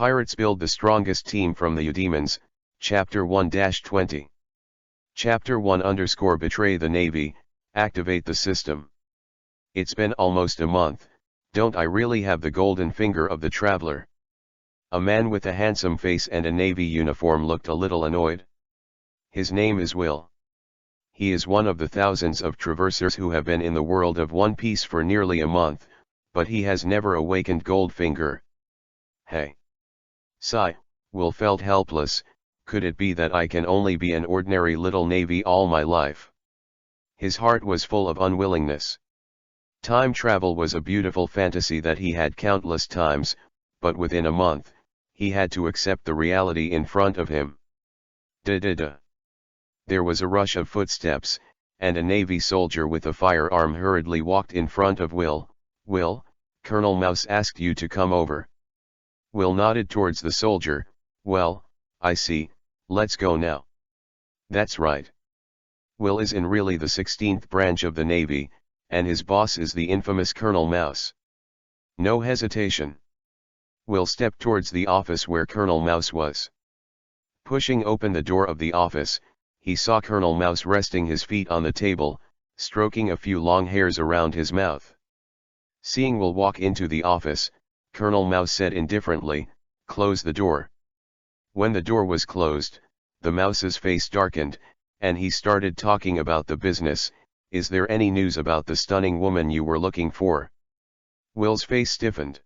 Pirates build the strongest team from the Eudemons, Chapter 1-20. Chapter 1 _ Betray the Navy, activate the system. It's been almost a month, don't I really have the golden finger of the traveler? A man with a handsome face and a navy uniform looked a little annoyed. His name is Will. He is one of the thousands of traversers who have been in the world of One Piece for nearly a month, but he has never awakened Goldfinger. Hey! Sigh, Will felt helpless. Could it be that I can only be an ordinary little navy all my life? His heart was full of unwillingness. Time travel was a beautiful fantasy that he had countless times, but within a month, he had to accept the reality in front of him. Da-da-da. There was a rush of footsteps, and a navy soldier with a firearm hurriedly walked in front of Will. Will, Colonel Mouse asked you to come over. Will nodded towards the soldier. Well, I see, let's go now. That's right. Will is in really the 16th branch of the Navy, and his boss is the infamous Colonel Mouse. No hesitation. Will stepped towards the office where Colonel Mouse was. Pushing open the door of the office, he saw Colonel Mouse resting his feet on the table, stroking a few long hairs around his mouth. Seeing Will walk into the office, Colonel Mouse said indifferently, "Close the door." When the door was closed, the mouse's face darkened, and he started talking about the business. Is there any news about the stunning woman you were looking for? Will's face stiffened.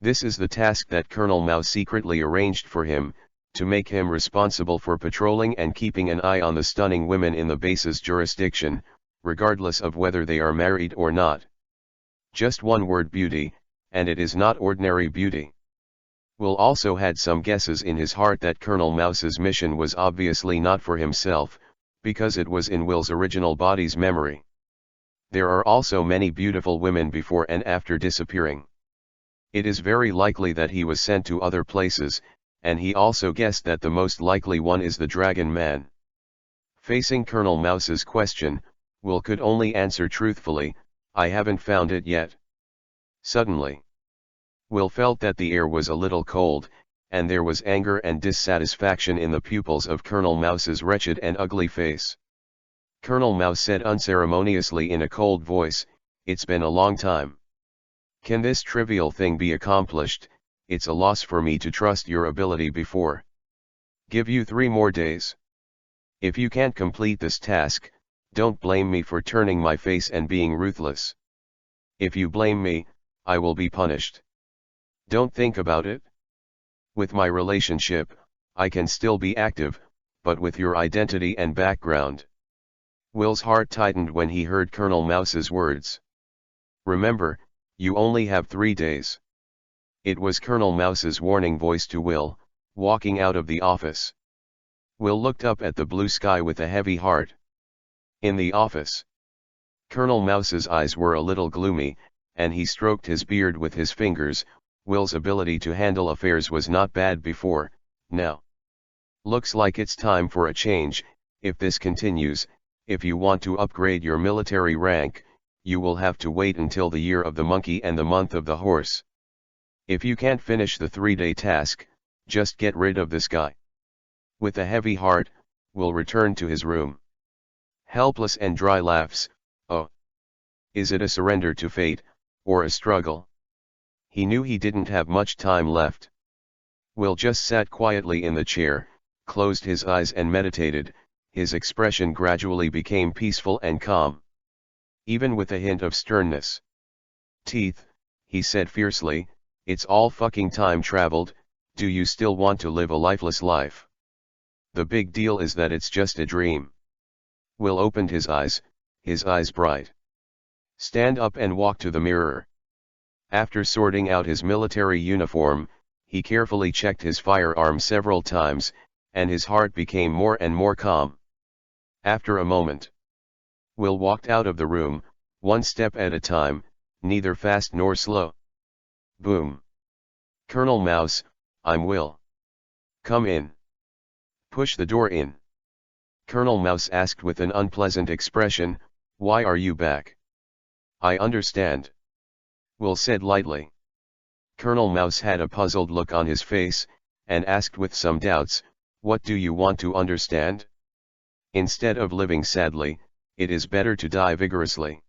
This is the task that Colonel Mouse secretly arranged for him, to make him responsible for patrolling and keeping an eye on the stunning women in the base's jurisdiction, regardless of whether they are married or not. Just one word: beauty, and it is not ordinary beauty. Will also had some guesses in his heart that Colonel Mouse's mission was obviously not for himself, because it was in Will's original body's memory. There are also many beautiful women before and after disappearing. It is very likely that he was sent to other places, and he also guessed that the most likely one is the Dragon Man. Facing Colonel Mouse's question, Will could only answer truthfully, "I haven't found it yet." Suddenly, Will felt that the air was a little cold, and there was anger and dissatisfaction in the pupils of Colonel Mouse's wretched and ugly face. Colonel Mouse said unceremoniously in a cold voice, "It's been a long time. Can this trivial thing be accomplished? It's a loss for me to trust your ability before. Give you 3 more days. If you can't complete this task, don't blame me for turning my face and being ruthless. If you blame me, I will be punished. Don't think about it. With my relationship, I can still be active, but with your identity and background." Will's heart tightened when he heard Colonel Mouse's words. "Remember, you only have 3 days. It was Colonel Mouse's warning voice to Will, walking out of the office. Will looked up at the blue sky with a heavy heart. In the office, Colonel Mouse's eyes were a little gloomy, and he stroked his beard with his fingers. Will's ability to handle affairs was not bad before, now. Looks like it's time for a change. If this continues, if you want to upgrade your military rank, you will have to wait until the year of the monkey and the month of the horse. If you can't finish the 3-day task, just get rid of this guy." With a heavy heart, Will returned to his room. Helpless and dry laughs. Oh! Is it a surrender to fate, or a struggle? He knew he didn't have much time left. Will just sat quietly in the chair, closed his eyes and meditated. His expression gradually became peaceful and calm, even with a hint of sternness. "Teeth," he said fiercely, "it's all fucking time traveled. Do you still want to live a lifeless life? The big deal is that it's just a dream." Will opened his eyes bright. "Stand up and walk to the mirror." After sorting out his military uniform, he carefully checked his firearm several times, and his heart became more and more calm. After a moment, Will walked out of the room, one step at a time, neither fast nor slow. Boom. "Colonel Mouse, I'm Will. Come in." "Push the door in." Colonel Mouse asked with an unpleasant expression, "Why are you back?" "I understand," Will said lightly. Colonel Mouse had a puzzled look on his face, and asked with some doubts, "What do you want to understand?" "Instead of living sadly, it is better to die vigorously."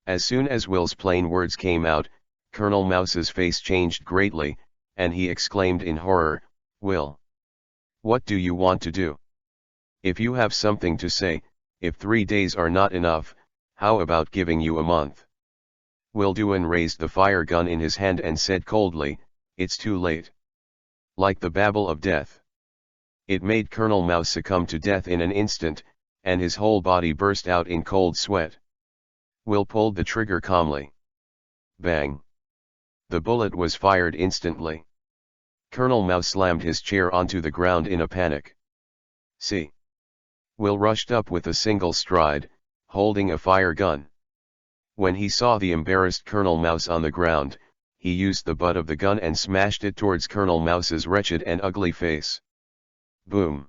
As soon as Will's plain words came out, Colonel Mouse's face changed greatly, and he exclaimed in horror, "Will, what do you want to do? If you have something to say, if 3 days are not enough, how about giving you a month?" Wilduin raised the fire gun in his hand and said coldly, "It's too late." Like the babble of death. It made Colonel Mouse succumb to death in an instant, and his whole body burst out in cold sweat. Will pulled the trigger calmly. Bang! The bullet was fired instantly. Colonel Mouse slammed his chair onto the ground in a panic. "See!" Will rushed up with a single stride, holding a fire gun. When he saw the embarrassed Colonel Mouse on the ground, he used the butt of the gun and smashed it towards Colonel Mouse's wretched and ugly face. Boom!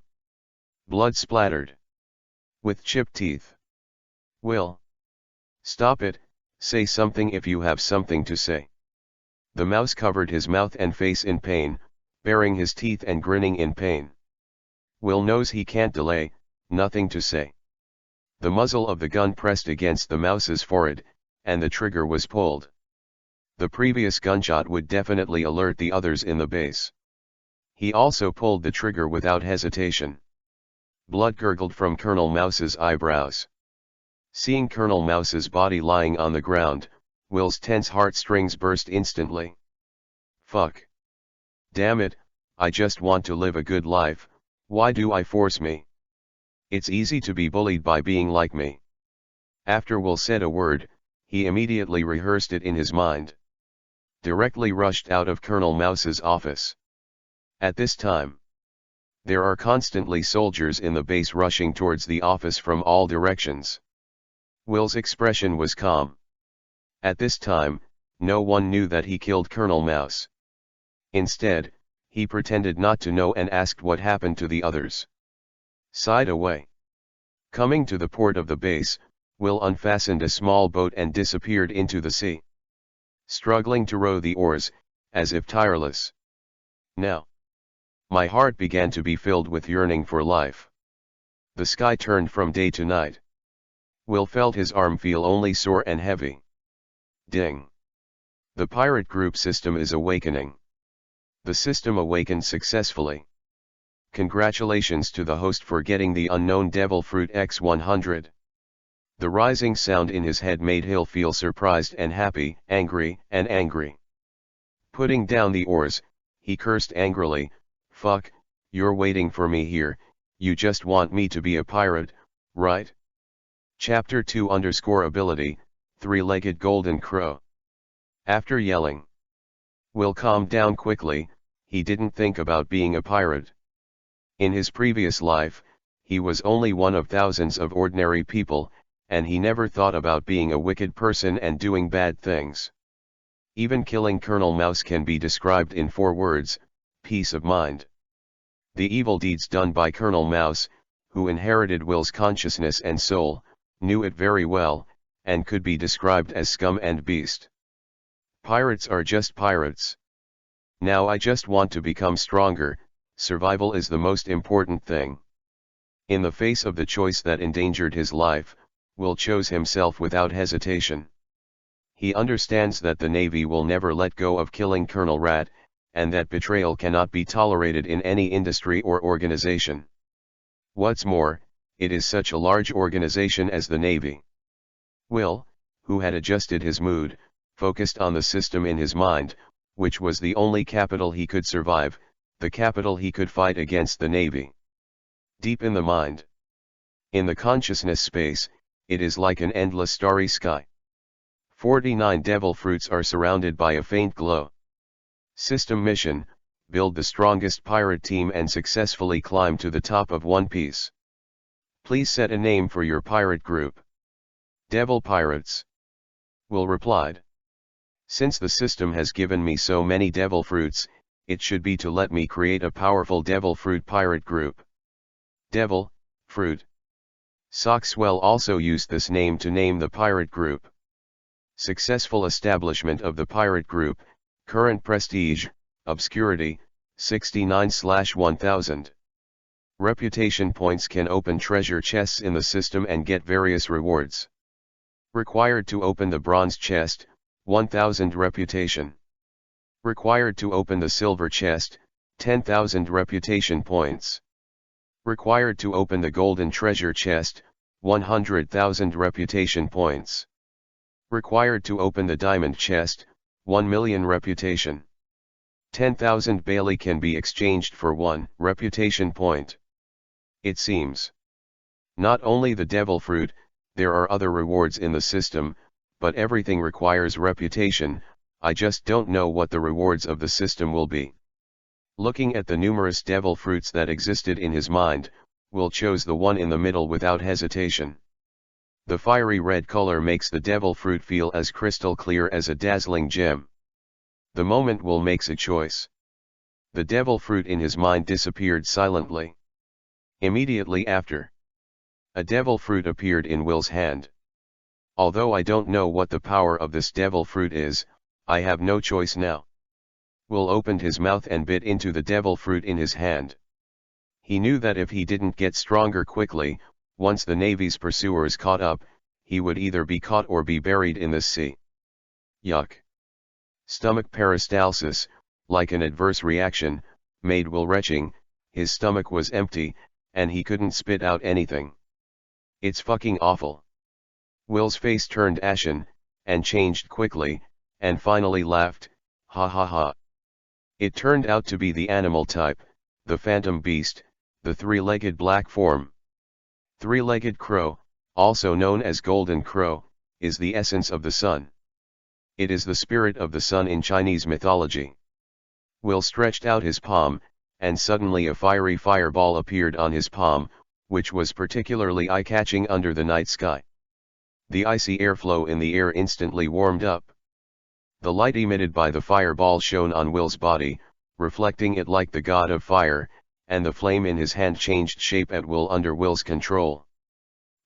Blood splattered. With chipped teeth. "Will! Stop it, say something if you have something to say." The mouse covered his mouth and face in pain, baring his teeth and grinning in pain. Will knows he can't delay, nothing to say. The muzzle of the gun pressed against the mouse's forehead, and the trigger was pulled. The previous gunshot would definitely alert the others in the base. He also pulled the trigger without hesitation. Blood gurgled from Colonel Mouse's eyebrows. Seeing Colonel Mouse's body lying on the ground, Will's tense heartstrings burst instantly. Fuck! Damn it, I just want to live a good life, why do I force me? It's easy to be bullied by being like me. After Will said a word, he immediately rehearsed it in his mind. Directly rushed out of Colonel Mouse's office. At this time, there are constantly soldiers in the base rushing towards the office from all directions. Will's expression was calm. At this time, no one knew that he killed Colonel Mouse. Instead, he pretended not to know and asked what happened to the others. Sighed away. Coming to the port of the base, Will unfastened a small boat and disappeared into the sea. Struggling to row the oars, as if tireless. Now, my heart began to be filled with yearning for life. The sky turned from day to night. Will felt his arm feel only sore and heavy. Ding! The pirate group system is awakening. The system awakened successfully. Congratulations to the host for getting the unknown Devil Fruit X100. The rising sound in his head made Hill feel surprised and happy, angry and angry. Putting down the oars, he cursed angrily, "Fuck, you're waiting for me here, you just want me to be a pirate, right?" Chapter 2-Ability, Three-Legged Golden Crow. After yelling, Will calmed down quickly, he didn't think about being a pirate. In his previous life, he was only one of thousands of ordinary people, and he never thought about being a wicked person and doing bad things. Even killing Colonel Mouse can be described in 4 words: peace of mind. The evil deeds done by Colonel Mouse, who inherited Will's consciousness and soul, knew it very well, and could be described as scum and beast. Pirates are just pirates. Now I just want to become stronger, survival is the most important thing. In the face of the choice that endangered his life, Will chose himself without hesitation. He understands that the Navy will never let go of killing Colonel Rat, and that betrayal cannot be tolerated in any industry or organization. What's more, it is such a large organization as the Navy. Will, who had adjusted his mood, focused on the system in his mind, which was the only capital he could survive, the capital he could fight against the Navy. Deep in the mind. In the consciousness space, it is like an endless starry sky. 49 devil fruits are surrounded by a faint glow. System mission: build the strongest pirate team and successfully climb to the top of One Piece. Please set a name for your pirate group. Devil Pirates. Will replied. Since the system has given me so many devil fruits, it should be to let me create a powerful devil fruit pirate group. Devil Fruit. Soxwell also used this name to name the pirate group. Successful establishment of the pirate group, Current prestige, obscurity, 69/1000. Reputation points can open treasure chests in the system and get various rewards. Required to open the bronze chest, 1000 reputation. Required to open the silver chest, 10,000 reputation points. Required to open the golden treasure chest, 100,000 reputation points. Required to open the diamond chest, 1 million reputation. 10,000 Bailey can be exchanged for 1 reputation point. It seems. Not only the devil fruit, there are other rewards in the system, but everything requires reputation. I just don't know what the rewards of the system will be. Looking at the numerous devil fruits that existed in his mind, Will chose the one in the middle without hesitation. The fiery red color makes the devil fruit feel as crystal clear as a dazzling gem. The moment Will makes a choice, the devil fruit in his mind disappeared silently. Immediately after, a devil fruit appeared in Will's hand. Although I don't know what the power of this devil fruit is, I have no choice now. Will opened his mouth and bit into the devil fruit in his hand. He knew that if he didn't get stronger quickly, once the Navy's pursuers caught up, he would either be caught or be buried in the sea. Yuck. Stomach peristalsis, like an adverse reaction, made Will retching. His stomach was empty, and he couldn't spit out anything. It's fucking awful. Will's face turned ashen, and changed quickly, and finally laughed, ha ha ha. It turned out to be the animal type, the phantom beast, the three-legged black form. Three-legged crow, also known as golden crow, is the essence of the sun. It is the spirit of the sun in Chinese mythology. Will stretched out his palm, and suddenly a fiery fireball appeared on his palm, which was particularly eye-catching under the night sky. The icy airflow in the air instantly warmed up. The light emitted by the fireball shone on Will's body, reflecting it like the god of fire, and the flame in his hand changed shape at will under Will's control.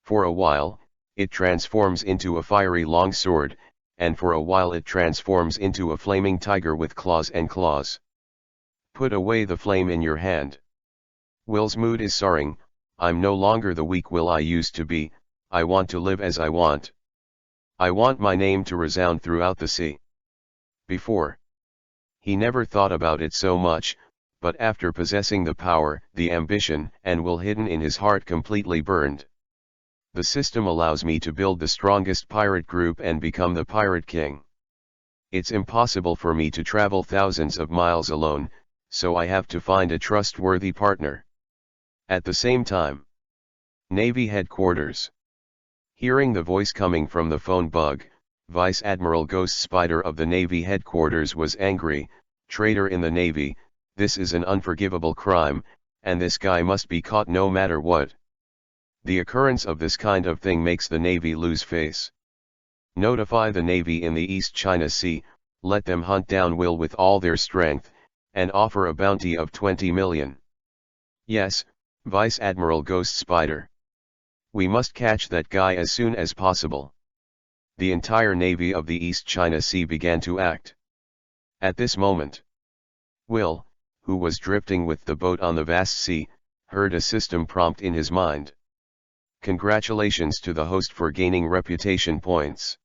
For a while, it transforms into a fiery long sword, and for a while it transforms into a flaming tiger with claws and claws. Put away the flame in your hand. Will's mood is soaring. I'm no longer the weak Will I used to be. I want to live as I want. I want my name to resound throughout the sea. Before, he never thought about it so much, but after possessing the power, the ambition and will hidden in his heart completely burned. The system allows me to build the strongest pirate group and become the pirate king. It's impossible for me to travel thousands of miles alone, so I have to find a trustworthy partner. At the same time, Navy headquarters. Hearing the voice coming from the phone bug, Vice Admiral Ghost Spider of the Navy headquarters was angry. Traitor in the Navy, this is an unforgivable crime, and this guy must be caught no matter what. The occurrence of this kind of thing makes the Navy lose face. Notify the Navy in the East China Sea, let them hunt down Will with all their strength, and offer a bounty of 20 million. Yes, Vice Admiral Ghost Spider. We must catch that guy as soon as possible. The entire Navy of the East China Sea began to act. At this moment, Will, who was drifting with the boat on the vast sea, heard a system prompt in his mind. Congratulations to the host for gaining reputation points.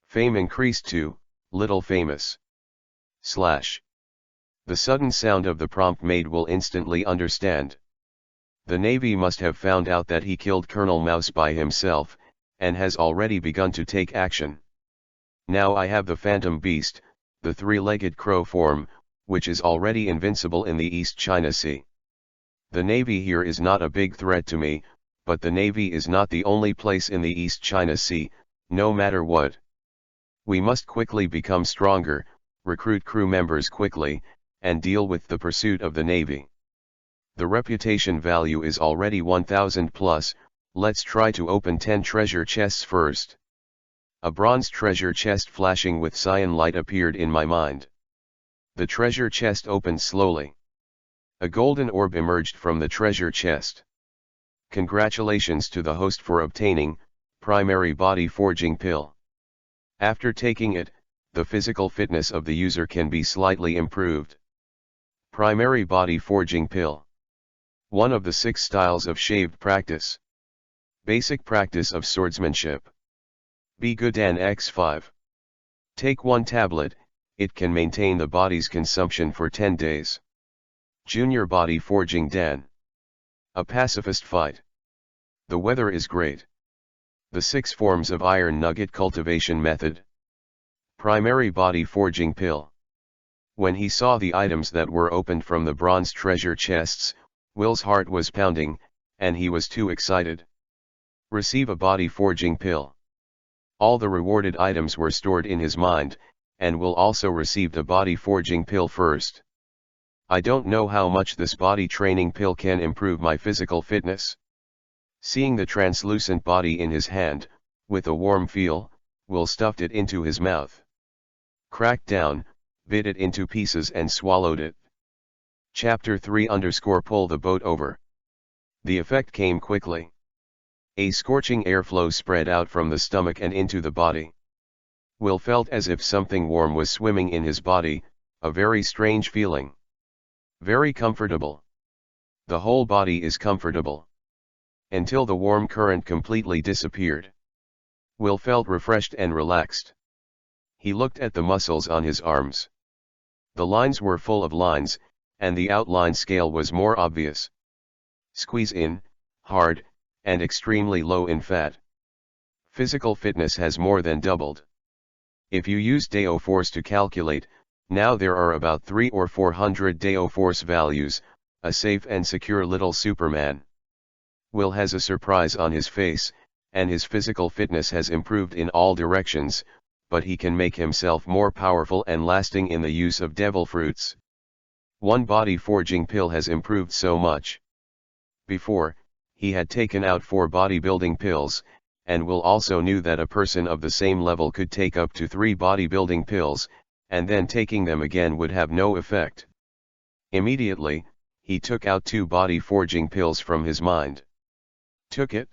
Fame increased to, little famous. / The sudden sound of the prompt made Will instantly understand. The Navy must have found out that he killed Colonel Mouse by himself, and has already begun to take action. Now I have the Phantom Beast, the three-legged crow form, which is already invincible in the East China Sea. The Navy here is not a big threat to me, but the Navy is not the only place in the East China Sea, no matter what. We must quickly become stronger, recruit crew members quickly, and deal with the pursuit of the Navy. The reputation value is already 1000 plus, let's try to open 10 treasure chests first. A bronze treasure chest flashing with cyan light appeared in my mind. The treasure chest opened slowly. A golden orb emerged from the treasure chest. Congratulations to the host for obtaining primary body forging pill. After taking it, the physical fitness of the user can be slightly improved. Primary Body Forging Pill. One of the 6 styles of shaved practice. Basic practice of swordsmanship. Be good and X5. Take 1 tablet, it can maintain the body's consumption for 10 days. Junior Body Forging Dan. A pacifist fight. The weather is great. The 6 forms of iron nugget cultivation method. Primary Body Forging Pill. When he saw the items that were opened from the bronze treasure chests, Will's heart was pounding, and he was too excited. Receive a body forging pill. All the rewarded items were stored in his mind, and Will also received a body forging pill first. I don't know how much this body training pill can improve my physical fitness. Seeing the translucent body in his hand, with a warm feel, Will stuffed it into his mouth. Cracked down, bit it into pieces and swallowed it. Chapter 3 _ Pull the boat over. The effect came quickly. A scorching airflow spread out from the stomach and into the body. Will felt as if something warm was swimming in his body, a very strange feeling. Very comfortable. The whole body is comfortable. Until the warm current completely disappeared. Will felt refreshed and relaxed. He looked at the muscles on his arms. The lines were full of lines, and the outline scale was more obvious. Squeeze in, hard, and extremely low in fat. Physical fitness has more than doubled. If you use Deo Force to calculate, now there are about 300 or 400 Deo Force values, a safe and secure little Superman. Will has a surprise on his face, and his physical fitness has improved in all directions, but he can make himself more powerful and lasting in the use of devil fruits. 1 body forging pill has improved so much. Before, he had taken out 4 bodybuilding pills, and Will also knew that a person of the same level could take up to 3 bodybuilding pills, and then taking them again would have no effect. Immediately, he took out 2 body forging pills from his mind. Took it.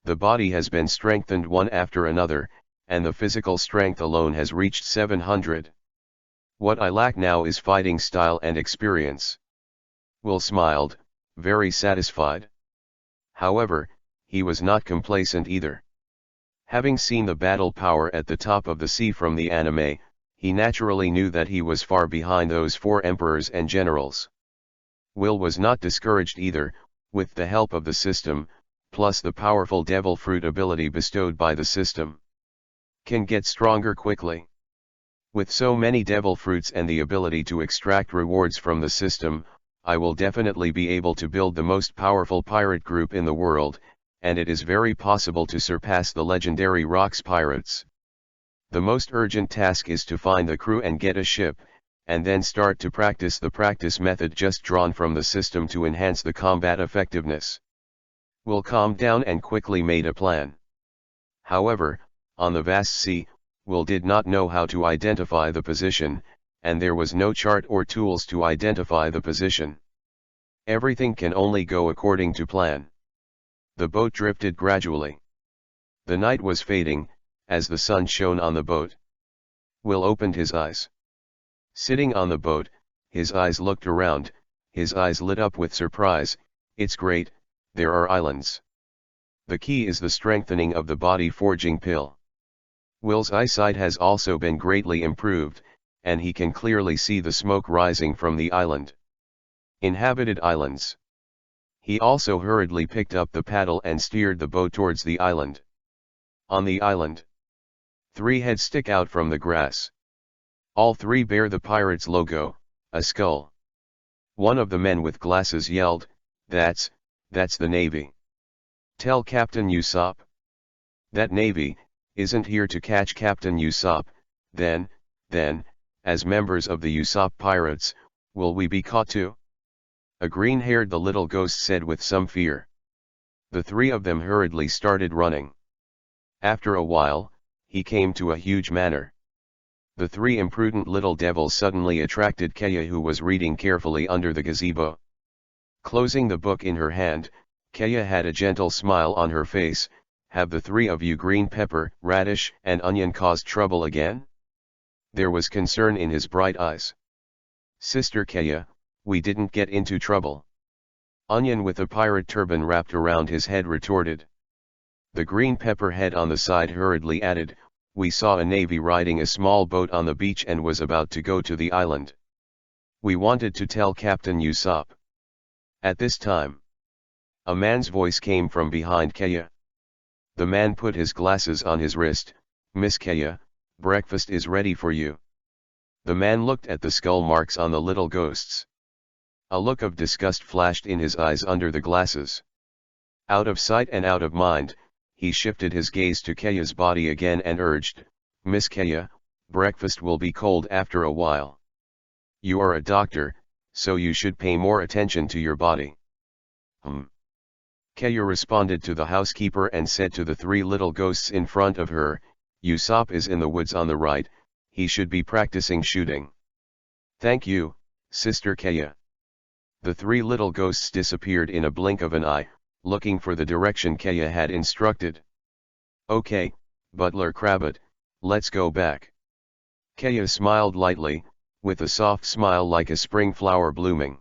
The body has been strengthened one after another, and the physical strength alone has reached 700. What I lack now is fighting style and experience. Will smiled, very satisfied. However, he was not complacent either. Having seen the battle power at the top of the sea from the anime, he naturally knew that he was far behind those 4 emperors and generals. Will was not discouraged either, with the help of the system, plus the powerful devil fruit ability bestowed by the system. Can get stronger quickly. With so many devil fruits and the ability to extract rewards from the system, I will definitely be able to build the most powerful pirate group in the world, and it is very possible to surpass the legendary Rocks pirates. The most urgent task is to find the crew and get a ship, and then start to practice the practice method just drawn from the system to enhance the combat effectiveness. Will calmed down and quickly made a plan. However, on the vast sea, Will did not know how to identify the position, and there was no chart or tools to identify the position. Everything can only go according to plan. The boat drifted gradually. The night was fading, as the sun shone on the boat. Will opened his eyes. Sitting on the boat, his eyes looked around, his eyes lit up with surprise. It's great, there are islands. The key is the strengthening of the body forging pill. Will's eyesight has also been greatly improved, and he can clearly see the smoke rising from the island. Inhabited islands. He also hurriedly picked up the paddle and steered the boat towards the island. On the island, 3 heads stick out from the grass. All 3 bear the pirate's logo, a skull. One of the men with glasses yelled, that's the Navy. Tell Captain Usopp. That Navy isn't here to catch Captain Usopp. Then, as members of the Usopp pirates, will we be caught too? A green-haired the little ghost said with some fear. The 3 of them hurriedly started running. After a while, he came to a huge manor. The 3 imprudent little devils suddenly attracted Kaya, who was reading carefully under the gazebo. Closing the book in her hand, Kaya had a gentle smile on her face. Have the 3 of you green pepper, radish and onion caused trouble again? There was concern in his bright eyes. Sister Kaya, we didn't get into trouble. Onion with a pirate turban wrapped around his head retorted. The green pepper head on the side hurriedly added, we saw a navy riding a small boat on the beach and was about to go to the island. We wanted to tell Captain Usopp. At this time, a man's voice came from behind Kaya. The man put his glasses on his wrist. Miss Kaya, breakfast is ready for you. The man looked at the skull marks on the little ghosts. A look of disgust flashed in his eyes under the glasses. Out of sight and out of mind, he shifted his gaze to Kaya's body again and urged, Miss Kaya, breakfast will be cold after a while. You are a doctor, so you should pay more attention to your body. Kaya responded to the housekeeper and said to the three little ghosts in front of her, Usopp is in the woods on the right, he should be practicing shooting. Thank you, Sister Kaya. The three little ghosts disappeared in a blink of an eye, looking for the direction Kaya had instructed. Okay, Butler Crabbit, let's go back. Kaya smiled lightly, with a soft smile like a spring flower blooming.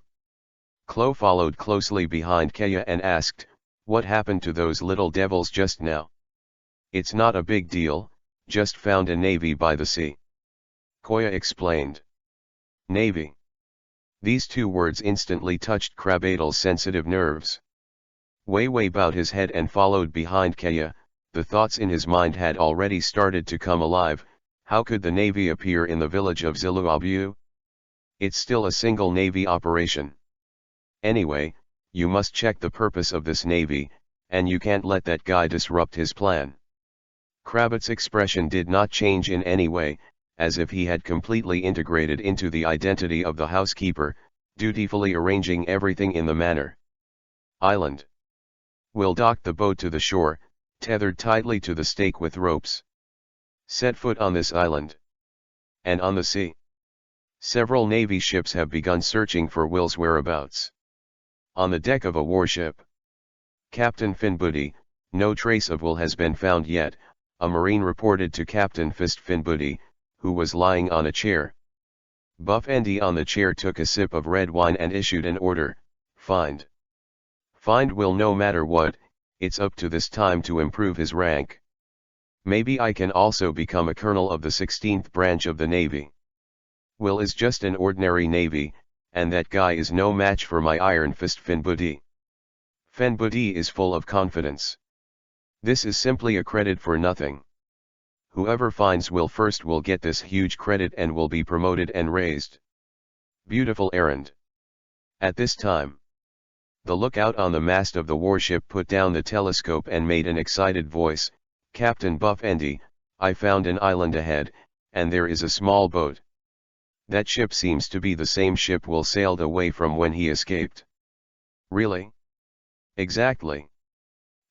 Chloe followed closely behind Kaya and asked, what happened to those little devils just now? It's not a big deal, just found a navy by the sea. Koya explained. Navy. These two words instantly touched Crabadel's sensitive nerves. Wei bowed his head and followed behind Kaya. The thoughts in his mind had already started to come alive. How could the navy appear in the village of Ziluabu? It's still a single navy operation. Anyway, you must check the purpose of this navy, and you can't let that guy disrupt his plan. Crabbit's expression did not change in any way, as if he had completely integrated into the identity of the housekeeper, dutifully arranging everything in the manner. Island. We'll dock the boat to the shore, tethered tightly to the stake with ropes. Set foot on this island. And on the sea. Several navy ships have begun searching for Will's whereabouts. On the deck of a warship. Captain Finbooty, no trace of Will has been found yet, a marine reported to Captain Fist Finbooty, who was lying on a chair. Buff Andy on the chair took a sip of red wine and issued an order, find. Find Will no matter what, it's up to this time to improve his rank. Maybe I can also become a colonel of the 16th branch of the Navy. Will is just an ordinary Navy, and that guy is no match for my Iron Fist Finbooty. Finbooty is full of confidence. This is simply a credit for nothing. Whoever finds Will first will get this huge credit and will be promoted and raised. Beautiful errand. At this time, the lookout on the mast of the warship put down the telescope and made an excited voice, Captain Buff Andy, I found an island ahead, and there is a small boat. That ship seems to be the same ship Will sailed away from when he escaped. Really? Exactly.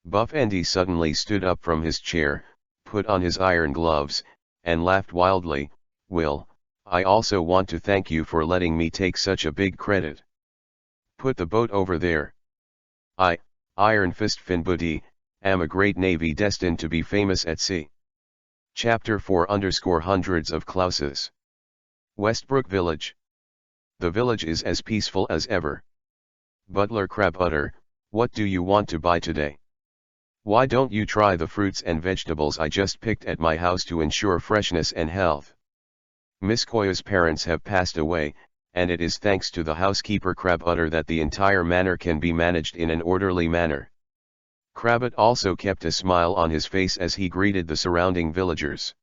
Buff Andy suddenly stood up from his chair, put on his iron gloves, and laughed wildly. Will, I also want to thank you for letting me take such a big credit. Put the boat over there. I, Iron Fist Finbooty, am a great navy destined to be famous at sea. Chapter 4 hundreds of Klauses. Westbrook Village. The village is as peaceful as ever. Butler Crabbutter, what do you want to buy today? Why don't you try the fruits and vegetables I just picked at my house to ensure freshness and health? Miss Koya's parents have passed away, and it is thanks to the housekeeper Crabbutter that the entire manor can be managed in an orderly manner. Crabbit also kept a smile on his face as he greeted the surrounding villagers.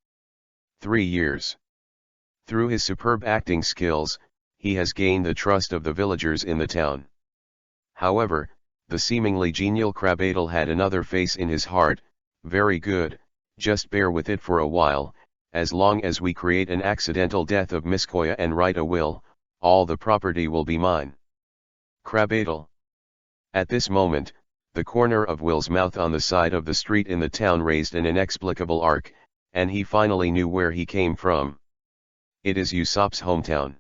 3 years. Through his superb acting skills, he has gained the trust of the villagers in the town. However, the seemingly genial Crabadel had another face in his heart. Very good, just bear with it for a while, as long as we create an accidental death of Miss Koya and write a will, all the property will be mine. Crabadel. At this moment, the corner of Will's mouth on the side of the street in the town raised an inexplicable arc, and he finally knew where he came from. It is Usopp's hometown.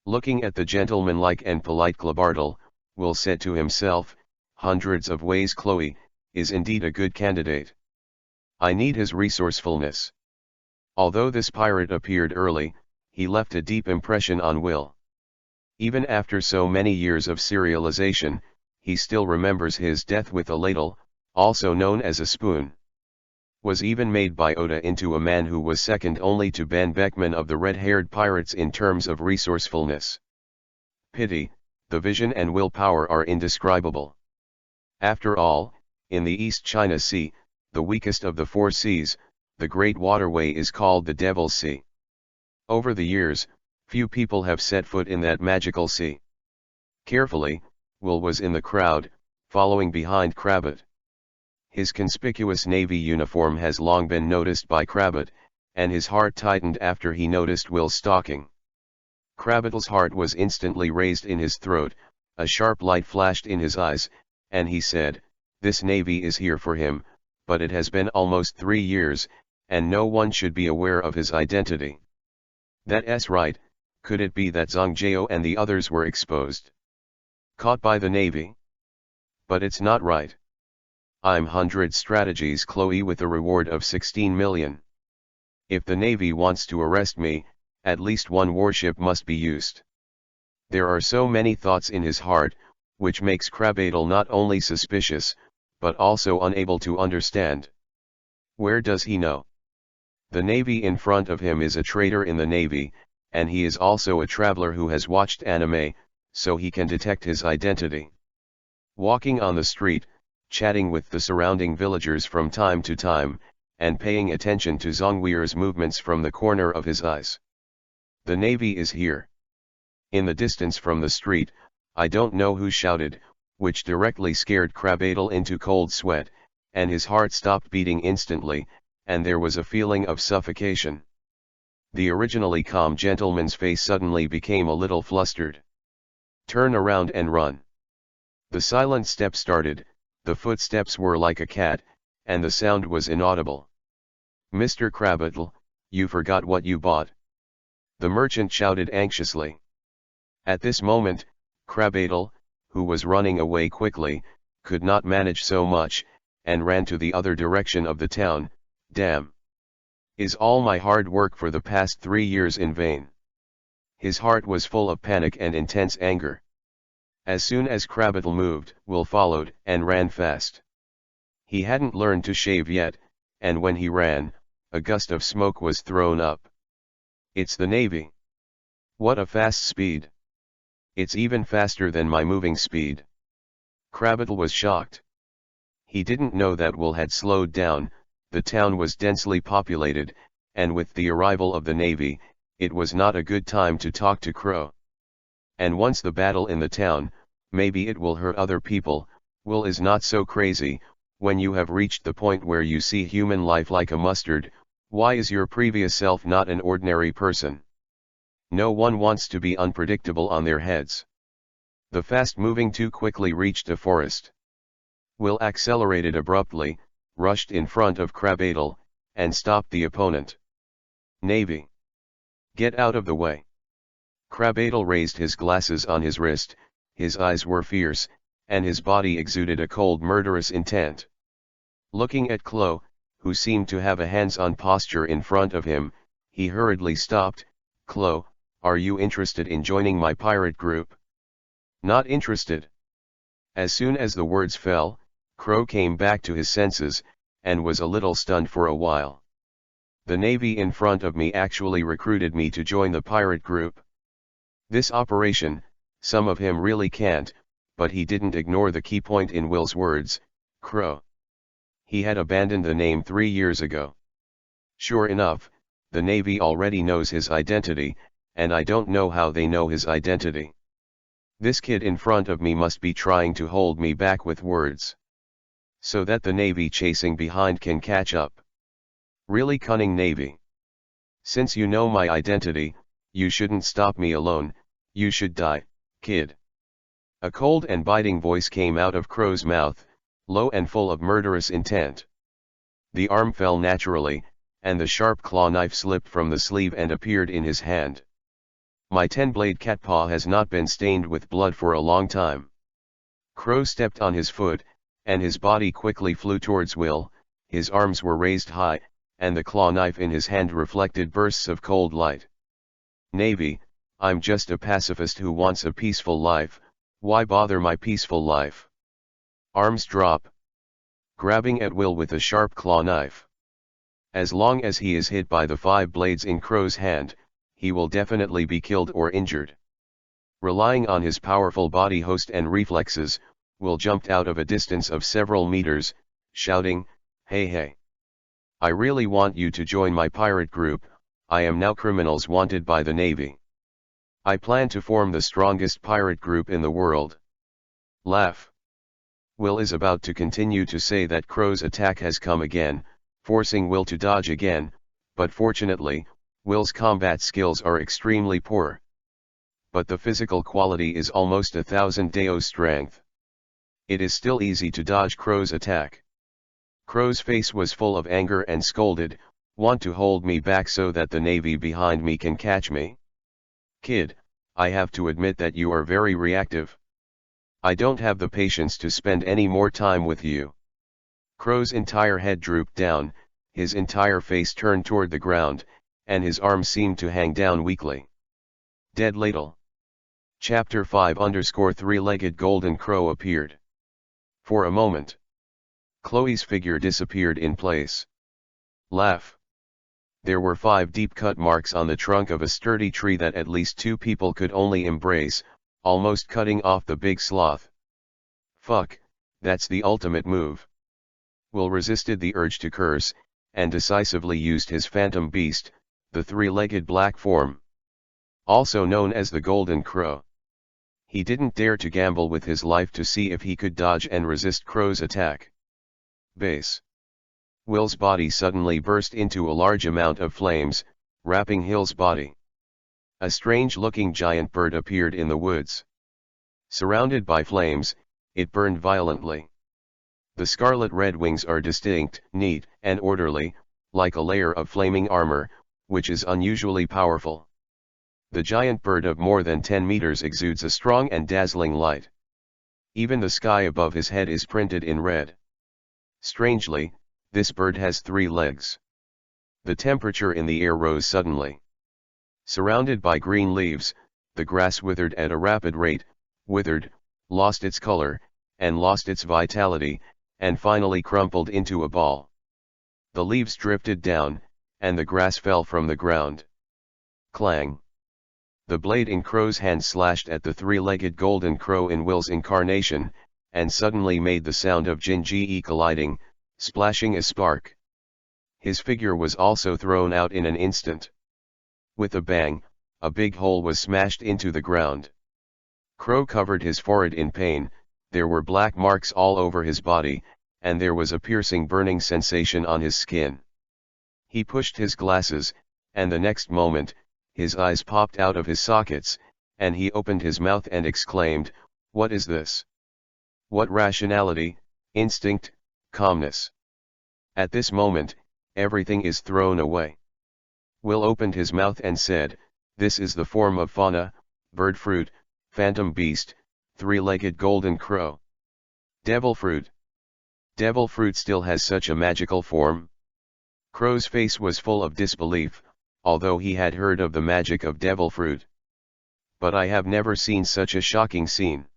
Looking at the gentlemanlike and polite Klabardel, Will said to himself, hundreds of ways Chloe, is indeed a good candidate. I need his resourcefulness. Although this pirate appeared early, he left a deep impression on Will. Even after so many years of serialization, he still remembers his death with a ladle, also known as a spoon. Was even made by Oda into a man who was second only to Ben Beckman of the red-haired pirates in terms of resourcefulness. Pity, the vision and willpower are indescribable. After all, in the East China Sea, the weakest of the four seas, the great waterway is called the Devil's Sea. Over the years, few people have set foot in that magical sea. Carefully, Will was in the crowd, following behind Crabbit. His conspicuous navy uniform has long been noticed by Crabbit, and his heart tightened after he noticed Will's stalking. Crabbit's heart was instantly raised in his throat, a sharp light flashed in his eyes, and he said, "This navy is here for him, but it has been almost 3 years, and no one should be aware of his identity." That's right, could it be that Zhang Jiao and the others were exposed? Caught by the navy? But it's not right. I'm 100 strategies Chloe with a reward of 16 million. If the navy wants to arrest me, at least one warship must be used. There are so many thoughts in his heart, which makes Crabbadle not only suspicious, but also unable to understand. Where does he know? The navy in front of him is a traitor in the navy, and he is also a traveler who has watched anime, so he can detect his identity. Walking on the street, chatting with the surrounding villagers from time to time, and paying attention to Zhongweir's movements from the corner of his eyes. The navy is here. In the distance from the street, I don't know who shouted, which directly scared Crabbadle into cold sweat, and his heart stopped beating instantly, and there was a feeling of suffocation. The originally calm gentleman's face suddenly became a little flustered. "Turn around and run." The silent step started, the footsteps were like a cat, and the sound was inaudible. "Mr. Crabbadle, you forgot what you bought." The merchant shouted anxiously. At this moment, Crabbadle, who was running away quickly, could not manage so much, and ran to the other direction of the town. "Damn! Is all my hard work for the past 3 years in vain?" His heart was full of panic and intense anger. As soon as Crabbadle moved, Will followed, and ran fast. He hadn't learned to shave yet, and when he ran, a gust of smoke was thrown up. "It's the navy. What a fast speed! It's even faster than my moving speed." Crabbadle was shocked. He didn't know that Will had slowed down. The town was densely populated, and with the arrival of the navy, it was not a good time to talk to Crow. And once the battle in the town, maybe it will hurt other people. Will is not so crazy. When you have reached the point where you see human life like a mustard, why is your previous self not an ordinary person? No one wants to be unpredictable on their heads. The fast-moving two quickly reached a forest. Will accelerated abruptly, rushed in front of Crabbadle, and stopped the opponent. "Navy! Get out of the way!" Crabbadle raised his glasses on his wrist, his eyes were fierce, and his body exuded a cold murderous intent. Looking at Chloe, who seemed to have a hands-on posture in front of him, he hurriedly stopped. "Chloe, are you interested in joining my pirate group?" "Not interested." As soon as the words fell, Crow came back to his senses, and was a little stunned for a while. "The navy in front of me actually recruited me to join the pirate group. This operation, some of him really can't," but he didn't ignore the key point in Will's words, Crow. He had abandoned the name 3 years ago. Sure enough, the navy already knows his identity, and I don't know how they know his identity. This kid in front of me must be trying to hold me back with words, so that the navy chasing behind can catch up. Really cunning navy. Since you know my identity, you shouldn't stop me alone, you should die, kid." A cold and biting voice came out of Crow's mouth, low and full of murderous intent. The arm fell naturally, and the sharp claw knife slipped from the sleeve and appeared in his hand. "My 10-blade cat paw has not been stained with blood for a long time." Crow stepped on his foot, and his body quickly flew towards Will. His arms were raised high, and the claw knife in his hand reflected bursts of cold light. Navy, I'm just a pacifist who wants a peaceful life, why bother my peaceful life? Arms drop. Grabbing at will with a sharp claw knife. As long as he is hit by the 5 blades in Crow's hand, he will definitely be killed or injured. Relying on his powerful body host and reflexes, Will jumped out of a distance of several meters, shouting, "Hey hey! I really want you to join my pirate group, I am now criminals wanted by the Navy. I plan to form the strongest pirate group in the world." Laugh. Will is about to continue to say that Crow's attack has come again, forcing Will to dodge again, but fortunately, Will's combat skills are extremely poor. But the physical quality is almost 1000 Deo strength. It is still easy to dodge Crow's attack. Crow's face was full of anger and scolded, "Want to hold me back so that the Navy behind me can catch me? Kid, I have to admit that you are very reactive. I don't have the patience to spend any more time with you." Crow's entire head drooped down, his entire face turned toward the ground, and his arms seemed to hang down weakly. Dead ladle. Chapter 5_3-legged golden crow appeared. For a moment, Chloe's figure disappeared in place. Laugh. There were 5 deep cut marks on the trunk of a sturdy tree that at least 2 people could only embrace, almost cutting off the big sloth. Fuck, that's the ultimate move. Will resisted the urge to curse, and decisively used his phantom beast, the 3-legged black form. Also known as the Golden Crow. He didn't dare to gamble with his life to see if he could dodge and resist Crow's attack. Base. Will's body suddenly burst into a large amount of flames, wrapping Hill's body. A strange-looking giant bird appeared in the woods. Surrounded by flames, it burned violently. The scarlet-red wings are distinct, neat, and orderly, like a layer of flaming armor, which is unusually powerful. The giant bird of more than 10 meters exudes a strong and dazzling light. Even the sky above his head is printed in red. Strangely, this bird has 3 legs. The temperature in the air rose suddenly. Surrounded by green leaves, the grass withered at a rapid rate, withered, lost its color, and lost its vitality, and finally crumpled into a ball. The leaves drifted down, and the grass fell from the ground. Clang. The blade in Crow's hand slashed at the 3-legged golden crow in Will's incarnation, and suddenly made the sound of Jinji colliding, splashing a spark. His figure was also thrown out in an instant. With a bang, a big hole was smashed into the ground. Crow covered his forehead in pain, there were black marks all over his body, and there was a piercing burning sensation on his skin. He pushed his glasses, and the next moment, his eyes popped out of his sockets, and he opened his mouth and exclaimed, "What is this? What rationality, instinct, calmness? At this moment, everything is thrown away." Will opened his mouth and said, "This is the form of fauna, bird fruit, phantom beast, 3-legged golden crow. Devil fruit. Devil fruit still has such a magical form?" Crow's face was full of disbelief, although he had heard of the magic of devil fruit. "But I have never seen such a shocking scene.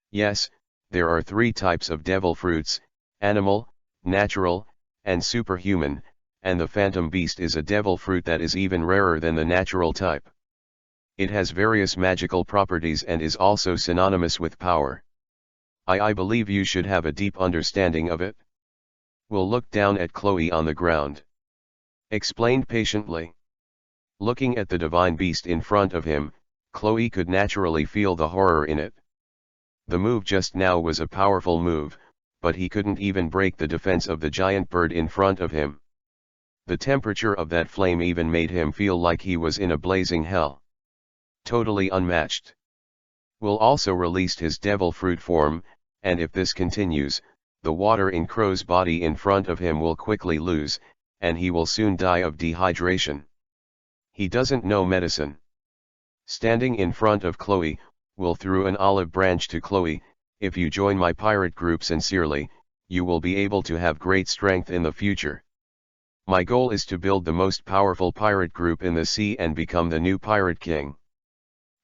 Yes, there are 3 types of devil fruits, animal, natural, and superhuman, and the phantom beast is a devil fruit that is even rarer than the natural type. It has various magical properties and is also synonymous with power. I believe you should have a deep understanding of it." Will looked down at Chloe on the ground. Explained patiently. Looking at the divine beast in front of him, Chloe could naturally feel the horror in it. The move just now was a powerful move, but he couldn't even break the defense of the giant bird in front of him. The temperature of that flame even made him feel like he was in a blazing hell. Totally unmatched. Will also released his devil fruit form, and if this continues, the water in Crow's body in front of him will quickly lose, and he will soon die of dehydration. He doesn't know medicine. Standing in front of Chloe, Will threw an olive branch to Chloe. "If you join my pirate group sincerely, you will be able to have great strength in the future. My goal is to build the most powerful pirate group in the sea and become the new pirate king.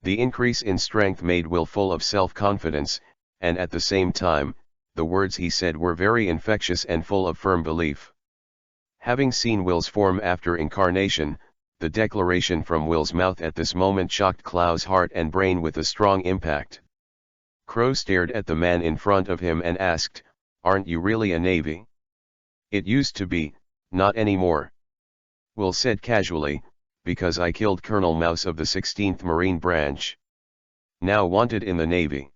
The increase in strength made Will full of self-confidence, and at the same time, the words he said were very infectious and full of firm belief. Having seen Will's form after incarnation, the declaration from Will's mouth at this moment shocked Klau's heart and brain with a strong impact. Crow stared at the man in front of him and asked, "Aren't you really a Navy?" "It used to be, not anymore," Will said casually, "because I killed Colonel Mouse of the 16th Marine Branch. Now wanted in the Navy."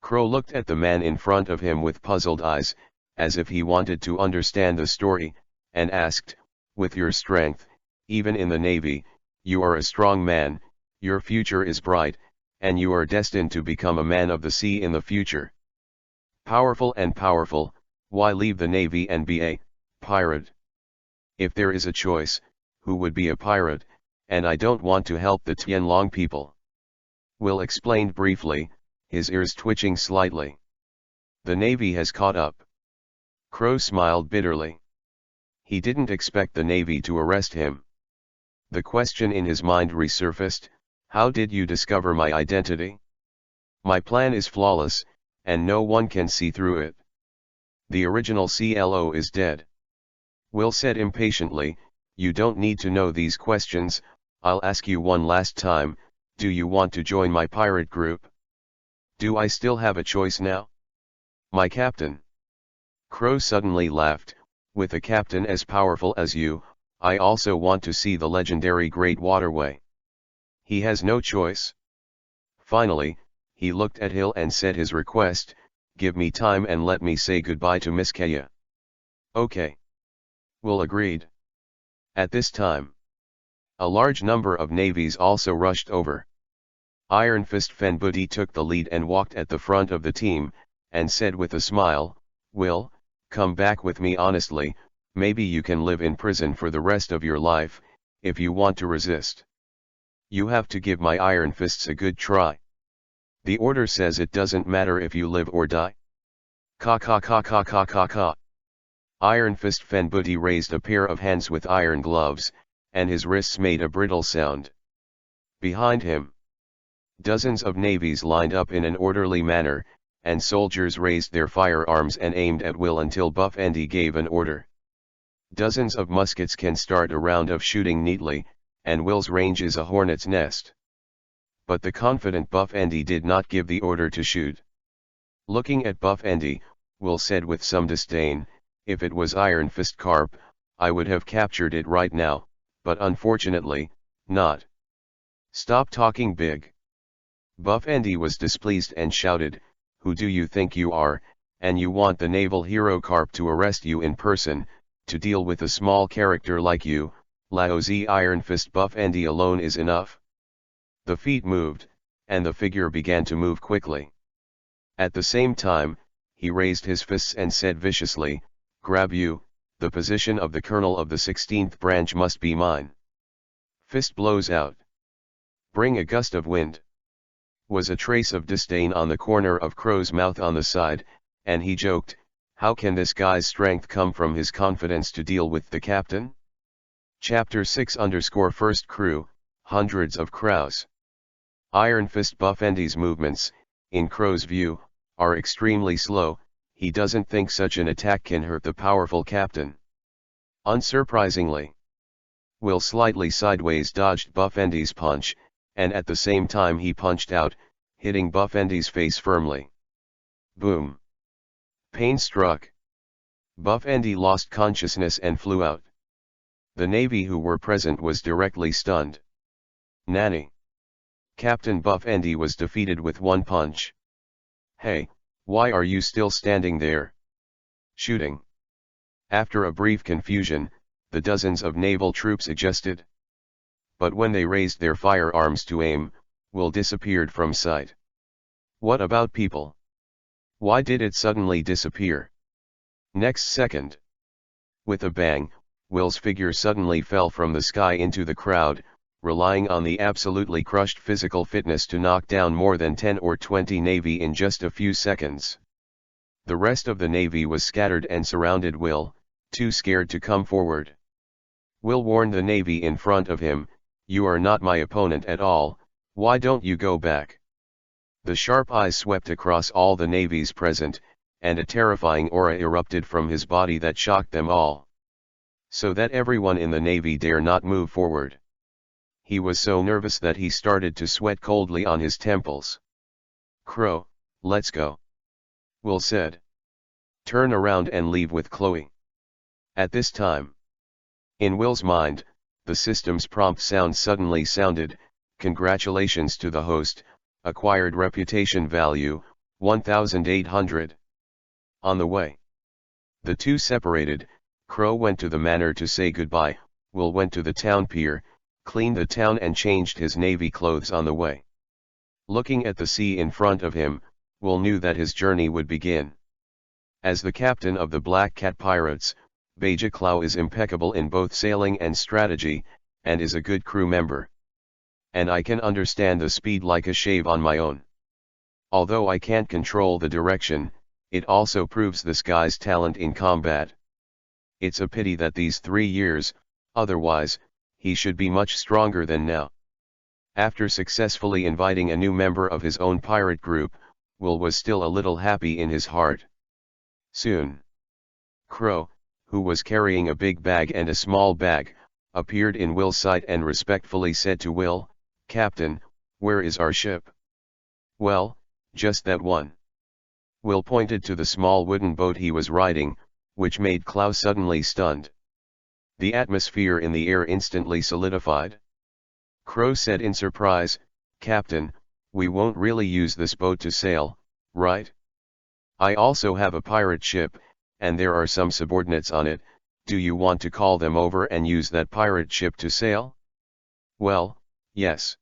Crow looked at the man in front of him with puzzled eyes, as if he wanted to understand the story, and asked, "With your strength, even in the Navy, you are a strong man, your future is bright, and you are destined to become a man of the sea in the future. Powerful and powerful, why leave the Navy and be a pirate? If there is a choice, who would be a pirate, and I don't want to help the Tianlong people." Will explained briefly, his ears twitching slightly. "The Navy has caught up." Crow smiled bitterly. He didn't expect the Navy to arrest him. The question in his mind resurfaced, "How did you discover my identity? My plan is flawless, and no one can see through it. The original CLO is dead." Will said impatiently, "You don't need to know these questions, I'll ask you one last time, do you want to join my pirate group? Do I still have a choice now? My captain." Crow suddenly laughed, "With a captain as powerful as you, I also want to see the legendary Great Waterway. He has no choice." Finally, he looked at Hill and said his request, "Give me time and let me say goodbye to Miss Kaya." "Okay." Will agreed. At this time, a large number of navies also rushed over. Iron Fist Fanbuti took the lead and walked at the front of the team, and said with a smile, "Will, come back with me honestly, maybe you can live in prison for the rest of your life, if you want to resist. You have to give my Iron Fists a good try. The order says it doesn't matter if you live or die." "Ka ka ka ka ka ka ka." Iron Fist Fanbuti raised a pair of hands with iron gloves, and his wrists made a brittle sound. Behind him, dozens of navies lined up in an orderly manner, and soldiers raised their firearms and aimed at Will until Buff Andy gave an order. Dozens of muskets can start a round of shooting neatly, and Will's range is a hornet's nest. But the confident Buff Andy did not give the order to shoot. Looking at Buff Andy, Will said with some disdain, "If it was Iron Fist Carp, I would have captured it right now, but unfortunately, not." "Stop talking big." Buff Andy was displeased and shouted, "Who do you think you are, and you want the naval hero Carp to arrest you in person, to deal with a small character like you? Laozi Iron Fist Buff Andy alone is enough." The feet moved, and the figure began to move quickly. At the same time, he raised his fists and said viciously, "Grab you, the position of the colonel of the 16th branch must be mine." Fist blows out. "Bring a gust of wind." Was a trace of disdain on the corner of Crow's mouth on the side, and he joked, "How can this guy's strength come from his confidence to deal with the captain?" Chapter 6_First Crew, Hundreds of Crows. Iron Fist Buff Andy's movements, in Crow's view, are extremely slow. He doesn't think such an attack can hurt the powerful captain. Unsurprisingly, Will slightly sideways dodged Buff Andy's punch, and at the same time he punched out, hitting Buff Andy's face firmly. Boom! Pain struck. Buff Andy lost consciousness and flew out. The Navy who were present was directly stunned. "Nanny!" Captain Buff Andy was defeated with one punch. "Hey, why are you still standing there? Shooting!" After a brief confusion, the dozens of naval troops adjusted. But when they raised their firearms to aim, Will disappeared from sight. What about people? Why did it suddenly disappear? Next second, with a bang, Will's figure suddenly fell from the sky into the crowd, relying on the absolutely crushed physical fitness to knock down more than 10 or 20 Navy in just a few seconds. The rest of the Navy was scattered and surrounded Will, too scared to come forward. Will warned the Navy in front of him, "You are not my opponent at all, why don't you go back?" The sharp eyes swept across all the navies present, and a terrifying aura erupted from his body that shocked them all. So that everyone in the Navy dare not move forward. He was so nervous that he started to sweat coldly on his temples. "Crow, let's go," Will said. "Turn around and leave with Chloe." At this time, in Will's mind, the system's prompt sound suddenly sounded, "Congratulations to the host, acquired reputation value, 1,800. On the way, the two separated. Crow went to the manor to say goodbye, Will went to the town pier, cleaned the town and changed his navy clothes on the way. Looking at the sea in front of him, Will knew that his journey would begin. As the captain of the Black Cat Pirates, Bajaclaw is impeccable in both sailing and strategy, and is a good crew member. And I can understand the speed like a shave on my own. Although I can't control the direction, it also proves this guy's talent in combat. It's a pity that these 3 years, otherwise, he should be much stronger than now." After successfully inviting a new member of his own pirate group, Will was still a little happy in his heart. Soon, Crow, who was carrying a big bag and a small bag, appeared in Will's sight and respectfully said to Will, "Captain, where is our ship?" "Well, just that one." Will pointed to the small wooden boat he was riding, which made Clow suddenly stunned. The atmosphere in the air instantly solidified. Crow said in surprise, "Captain, we won't really use this boat to sail, right? I also have a pirate ship, and there are some subordinates on it. Do you want to call them over and use that pirate ship to sail?" "Well, yes."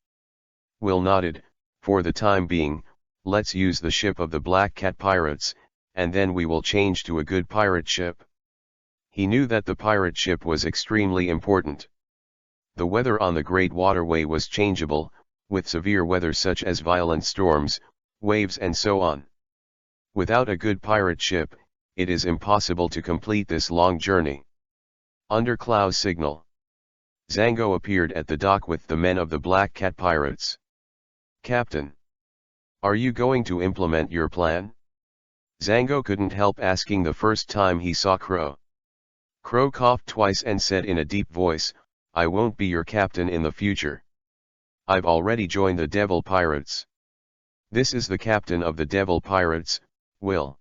Will nodded. "For the time being, let's use the ship of the Black Cat Pirates, and then we will change to a good pirate ship." He knew that the pirate ship was extremely important. The weather on the Great Waterway was changeable, with severe weather such as violent storms, waves and so on. Without a good pirate ship, it is impossible to complete this long journey. Under Clow's signal, Zango appeared at the dock with the men of the Black Cat Pirates. "Captain, are you going to implement your plan?" Zango couldn't help asking the first time he saw Crow. Crow coughed twice and said in a deep voice, "I won't be your captain in the future. I've already joined the Devil Pirates. This is the captain of the Devil Pirates, Will."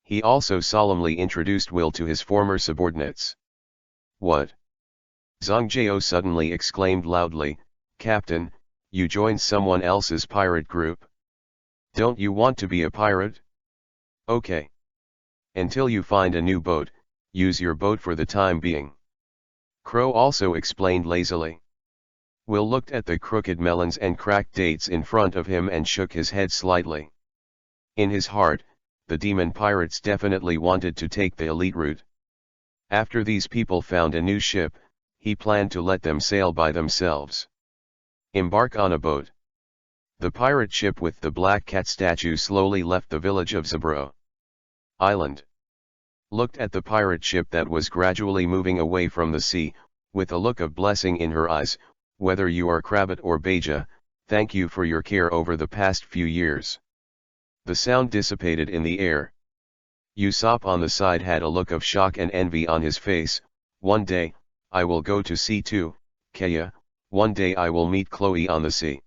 He also solemnly introduced Will to his former subordinates. "What?" Zongjao suddenly exclaimed loudly, "Captain, you joined someone else's pirate group? Don't you want to be a pirate? Okay. Until you find a new boat, use your boat for the time being." Crow also explained lazily. Will looked at the crooked melons and cracked dates in front of him and shook his head slightly. In his heart, the demon pirates definitely wanted to take the elite route. After these people found a new ship, he planned to let them sail by themselves. Embark on a boat. The pirate ship with the Black Cat statue slowly left the village of Zabro Island. Looked at the pirate ship that was gradually moving away from the sea, with a look of blessing in her eyes. "Whether you are Krabat or Beja, thank you for your care over the past few years." The sound dissipated in the air. Usopp on the side had a look of shock and envy on his face. "One day, I will go to sea too, Kaya. One day I will meet Chloe on the sea."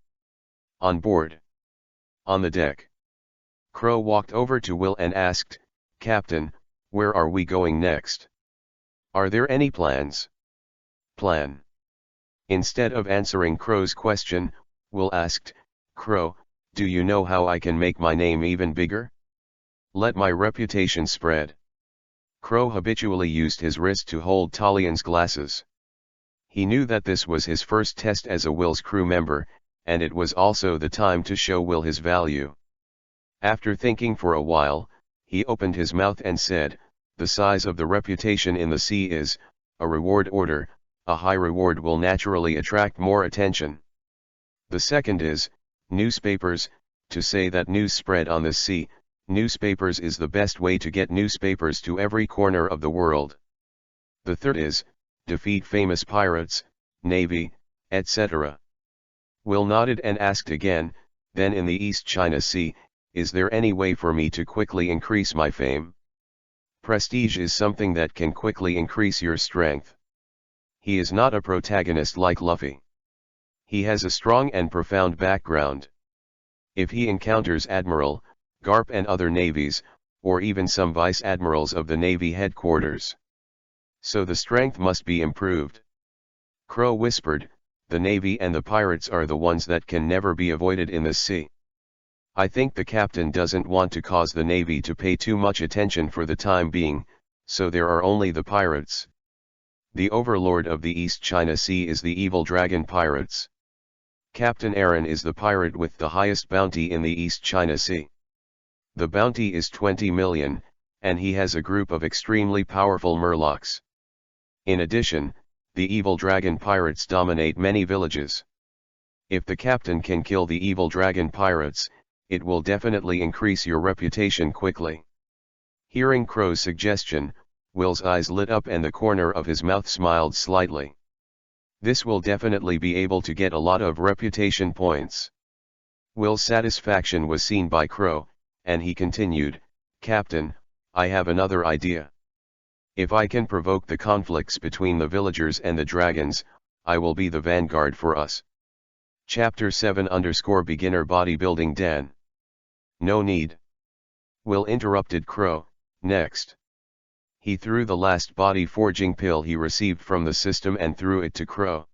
On board. On the deck. Crow walked over to Will and asked, "Captain, where are we going next? Are there any plans?" "Plan?" Instead of answering Crow's question, Will asked, "Crow, do you know how I can make my name even bigger? Let my reputation spread." Crow habitually used his wrist to hold Talian's glasses. He knew that this was his first test as a Will's crew member, and it was also the time to show Will his value. After thinking for a while, he opened his mouth and said, "The size of the reputation in the sea is a reward order. A high reward will naturally attract more attention. The second is newspapers, to say that news spread on the sea. Newspapers is the best way to get newspapers to every corner of the world. The third is defeat famous pirates, navy, etc. Will nodded and asked again, then in the East China Sea, is there any way for me to quickly increase my fame? Prestige is something that can quickly increase your strength. He is not a protagonist like Luffy. He has a strong and profound background. If he encounters Admiral, Garp and other navies, or even some vice admirals of the Navy headquarters. So the strength must be improved. Crow whispered, the Navy and the pirates are the ones that can never be avoided in this sea. I think the captain doesn't want to cause the Navy to pay too much attention for the time being, so there are only the pirates. The overlord of the East China Sea is the evil dragon pirates. Captain Aaron is the pirate with the highest bounty in the East China Sea. The bounty is 20 million, and he has a group of extremely powerful murlocs. In addition, the evil dragon pirates dominate many villages. If the captain can kill the evil dragon pirates, it will definitely increase your reputation quickly. Hearing Crow's suggestion, Will's eyes lit up and the corner of his mouth smiled slightly. This will definitely be able to get a lot of reputation points. Will's satisfaction was seen by Crow, and he continued, Captain, I have another idea. If I can provoke the conflicts between the villagers and the dragons, I will be the vanguard for us. Chapter 7_Beginner Bodybuilding Dan. No need. Will interrupted Crow, next. He threw the last body forging pill he received from the system and threw it to Crow.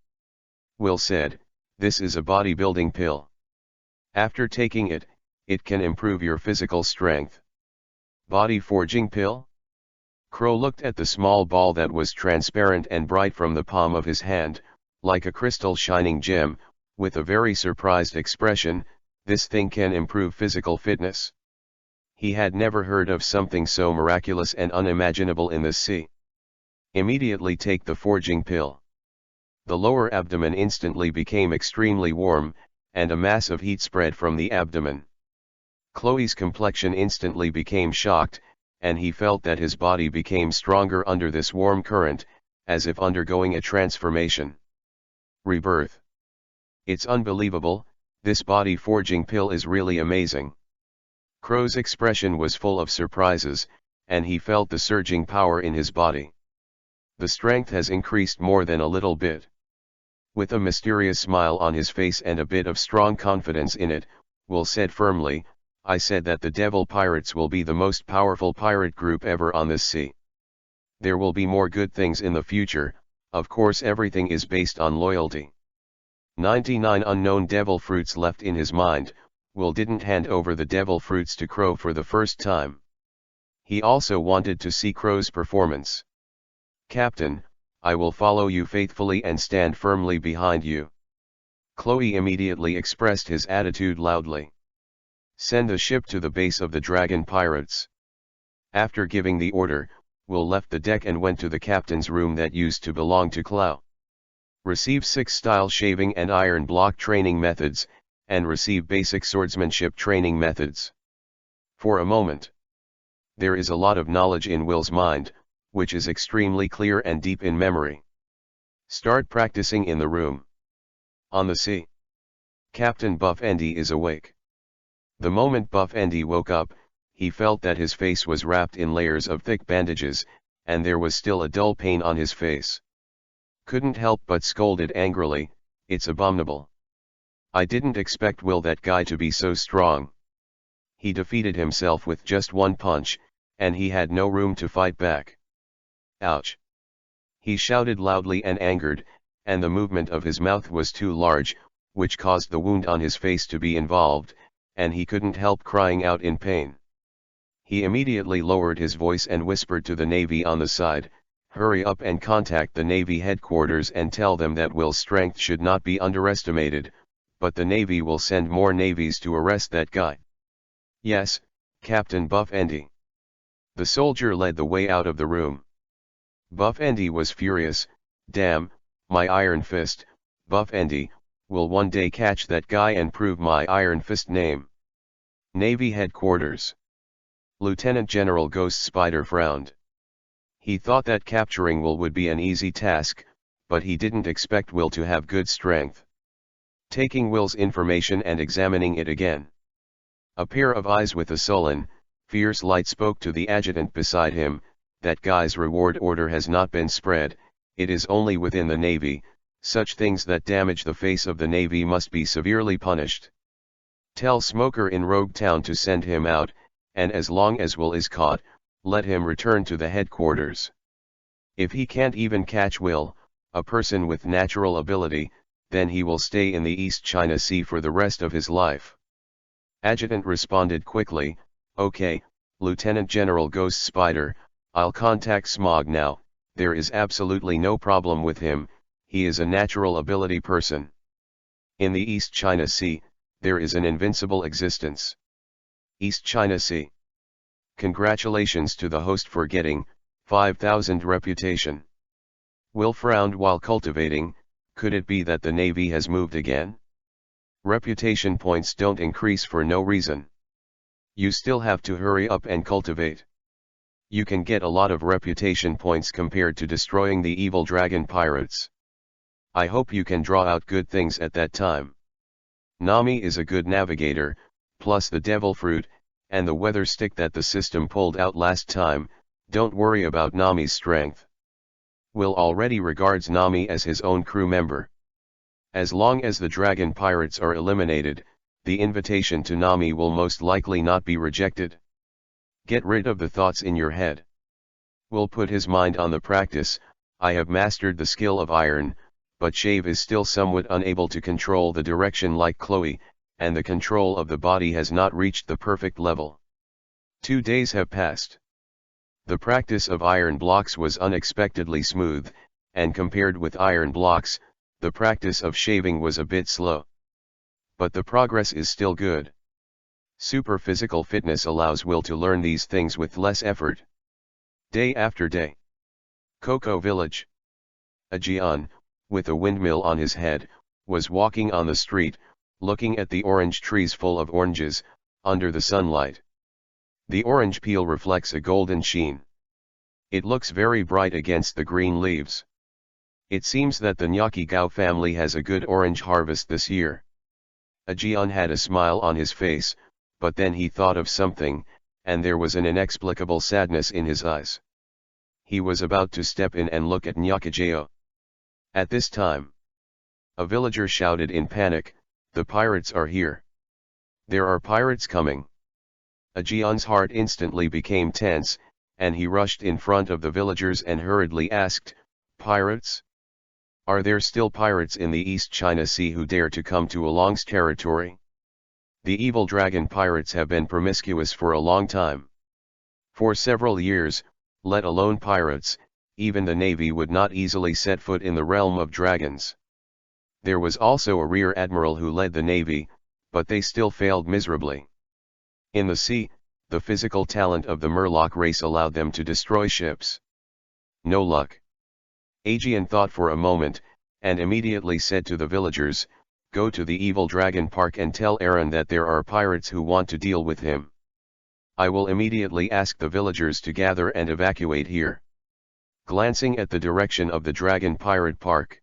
Will said, this is a bodybuilding pill. After taking it, it can improve your physical strength. Body forging pill? Crow looked at the small ball that was transparent and bright from the palm of his hand, like a crystal shining gem, with a very surprised expression. This thing can improve physical fitness. He had never heard of something so miraculous and unimaginable in the sea. Immediately take the forging pill. The lower abdomen instantly became extremely warm, and a mass of heat spread from the abdomen. Chloe's complexion instantly became shocked, and he felt that his body became stronger under this warm current, as if undergoing a transformation. Rebirth. It's unbelievable, this body forging pill is really amazing. Crow's expression was full of surprises, and he felt the surging power in his body. The strength has increased more than a little bit. With a mysterious smile on his face and a bit of strong confidence in it, Will said firmly, I said that the Devil Pirates will be the most powerful pirate group ever on this sea. There will be more good things in the future, of course everything is based on loyalty. 99 unknown devil fruits left in his mind. Will didn't hand over the devil fruits to Crow for the first time. He also wanted to see Crow's performance. Captain, I will follow you faithfully and stand firmly behind you. Chloe immediately expressed his attitude loudly. Send the ship to the base of the dragon pirates. After giving the order, Will left the deck and went to the captain's room that used to belong to Clow. Receive 6 style shaving and iron block training methods, and receive basic swordsmanship training methods. For a moment, there is a lot of knowledge in Will's mind, which is extremely clear and deep in memory. Start practicing in the room. On the sea. Captain Buff Andy is awake. The moment Buff Andy woke up, he felt that his face was wrapped in layers of thick bandages, and there was still a dull pain on his face. Couldn't help but scolded angrily, it's abominable. I didn't expect Will that guy to be so strong. He defeated himself with just one punch, and he had no room to fight back. Ouch! He shouted loudly and angered, and the movement of his mouth was too large, which caused the wound on his face to be involved, and he couldn't help crying out in pain. He immediately lowered his voice and whispered to the Navy on the side, hurry up and contact the Navy headquarters and tell them that Will's strength should not be underestimated, but the Navy will send more navies to arrest that guy. Yes, Captain Buff Andy. The soldier led the way out of the room. Buff Andy was furious, damn, my iron fist, Buff Andy, will one day catch that guy and prove my iron fist name. Navy headquarters. Lieutenant General Ghost Spider frowned. He thought that capturing Will would be an easy task, but he didn't expect Will to have good strength. Taking Will's information and examining it again. A pair of eyes with a sullen, fierce light spoke to the adjutant beside him, "That guy's reward order has not been spread, it is only within the Navy, such things that damage the face of the Navy must be severely punished. Tell Smoker in Rogue Town to send him out, and as long as Will is caught, let him return to the headquarters. If he can't even catch Will, a person with natural ability, then he will stay in the East China Sea for the rest of his life." Adjutant responded quickly, "Okay, Lieutenant General Ghost Spider, I'll contact Smog now. There is absolutely no problem with him, he is a natural ability person. In the East China Sea, there is an invincible existence. East China Sea. Congratulations to the host for getting 5,000 reputation." Will frowned while cultivating. Could it be that the Navy has moved again? Reputation points don't increase for no reason. You still have to hurry up and cultivate. You can get a lot of reputation points compared to destroying the evil dragon pirates. I hope you can draw out good things at that time. Nami is a good navigator, plus the devil fruit, and the weather stick that the system pulled out last time. Don't worry about Nami's strength. Will already regards Nami as his own crew member. As long as the dragon pirates are eliminated, the invitation to Nami will most likely not be rejected. Get rid of the thoughts in your head. Will put his mind on the practice. I have mastered the skill of iron, but Shave is still somewhat unable to control the direction like Chloe, and the control of the body has not reached the perfect level. 2 days have passed. The practice of iron blocks was unexpectedly smooth, and compared with iron blocks, the practice of shaving was a bit slow. But the progress is still good. Super physical fitness allows Will to learn these things with less effort. Day after day. Cocoa Village. A Jian, with a windmill on his head, was walking on the street, looking at the orange trees full of oranges, under the sunlight. The orange peel reflects a golden sheen. It looks very bright against the green leaves. It seems that the Nyaki Gao family has a good orange harvest this year. Ajian had a smile on his face, but then he thought of something, and there was an inexplicable sadness in his eyes. He was about to step in and look at Nyakajeo. At this time, a villager shouted in panic, "The pirates are here! There are pirates coming!" Ajian's heart instantly became tense, and he rushed in front of the villagers and hurriedly asked, "Pirates? Are there still pirates in the East China Sea who dare to come to Along's territory? The evil dragon pirates have been promiscuous for a long time. For several years, let alone pirates, even the Navy would not easily set foot in the realm of dragons. There was also a rear admiral who led the Navy, but they still failed miserably. In the sea, the physical talent of the Murloc race allowed them to destroy ships. No luck." Aegean thought for a moment, and immediately said to the villagers, "Go to the evil dragon park and tell Aaron that there are pirates who want to deal with him. I will immediately ask the villagers to gather and evacuate here." Glancing at the direction of the dragon pirate park,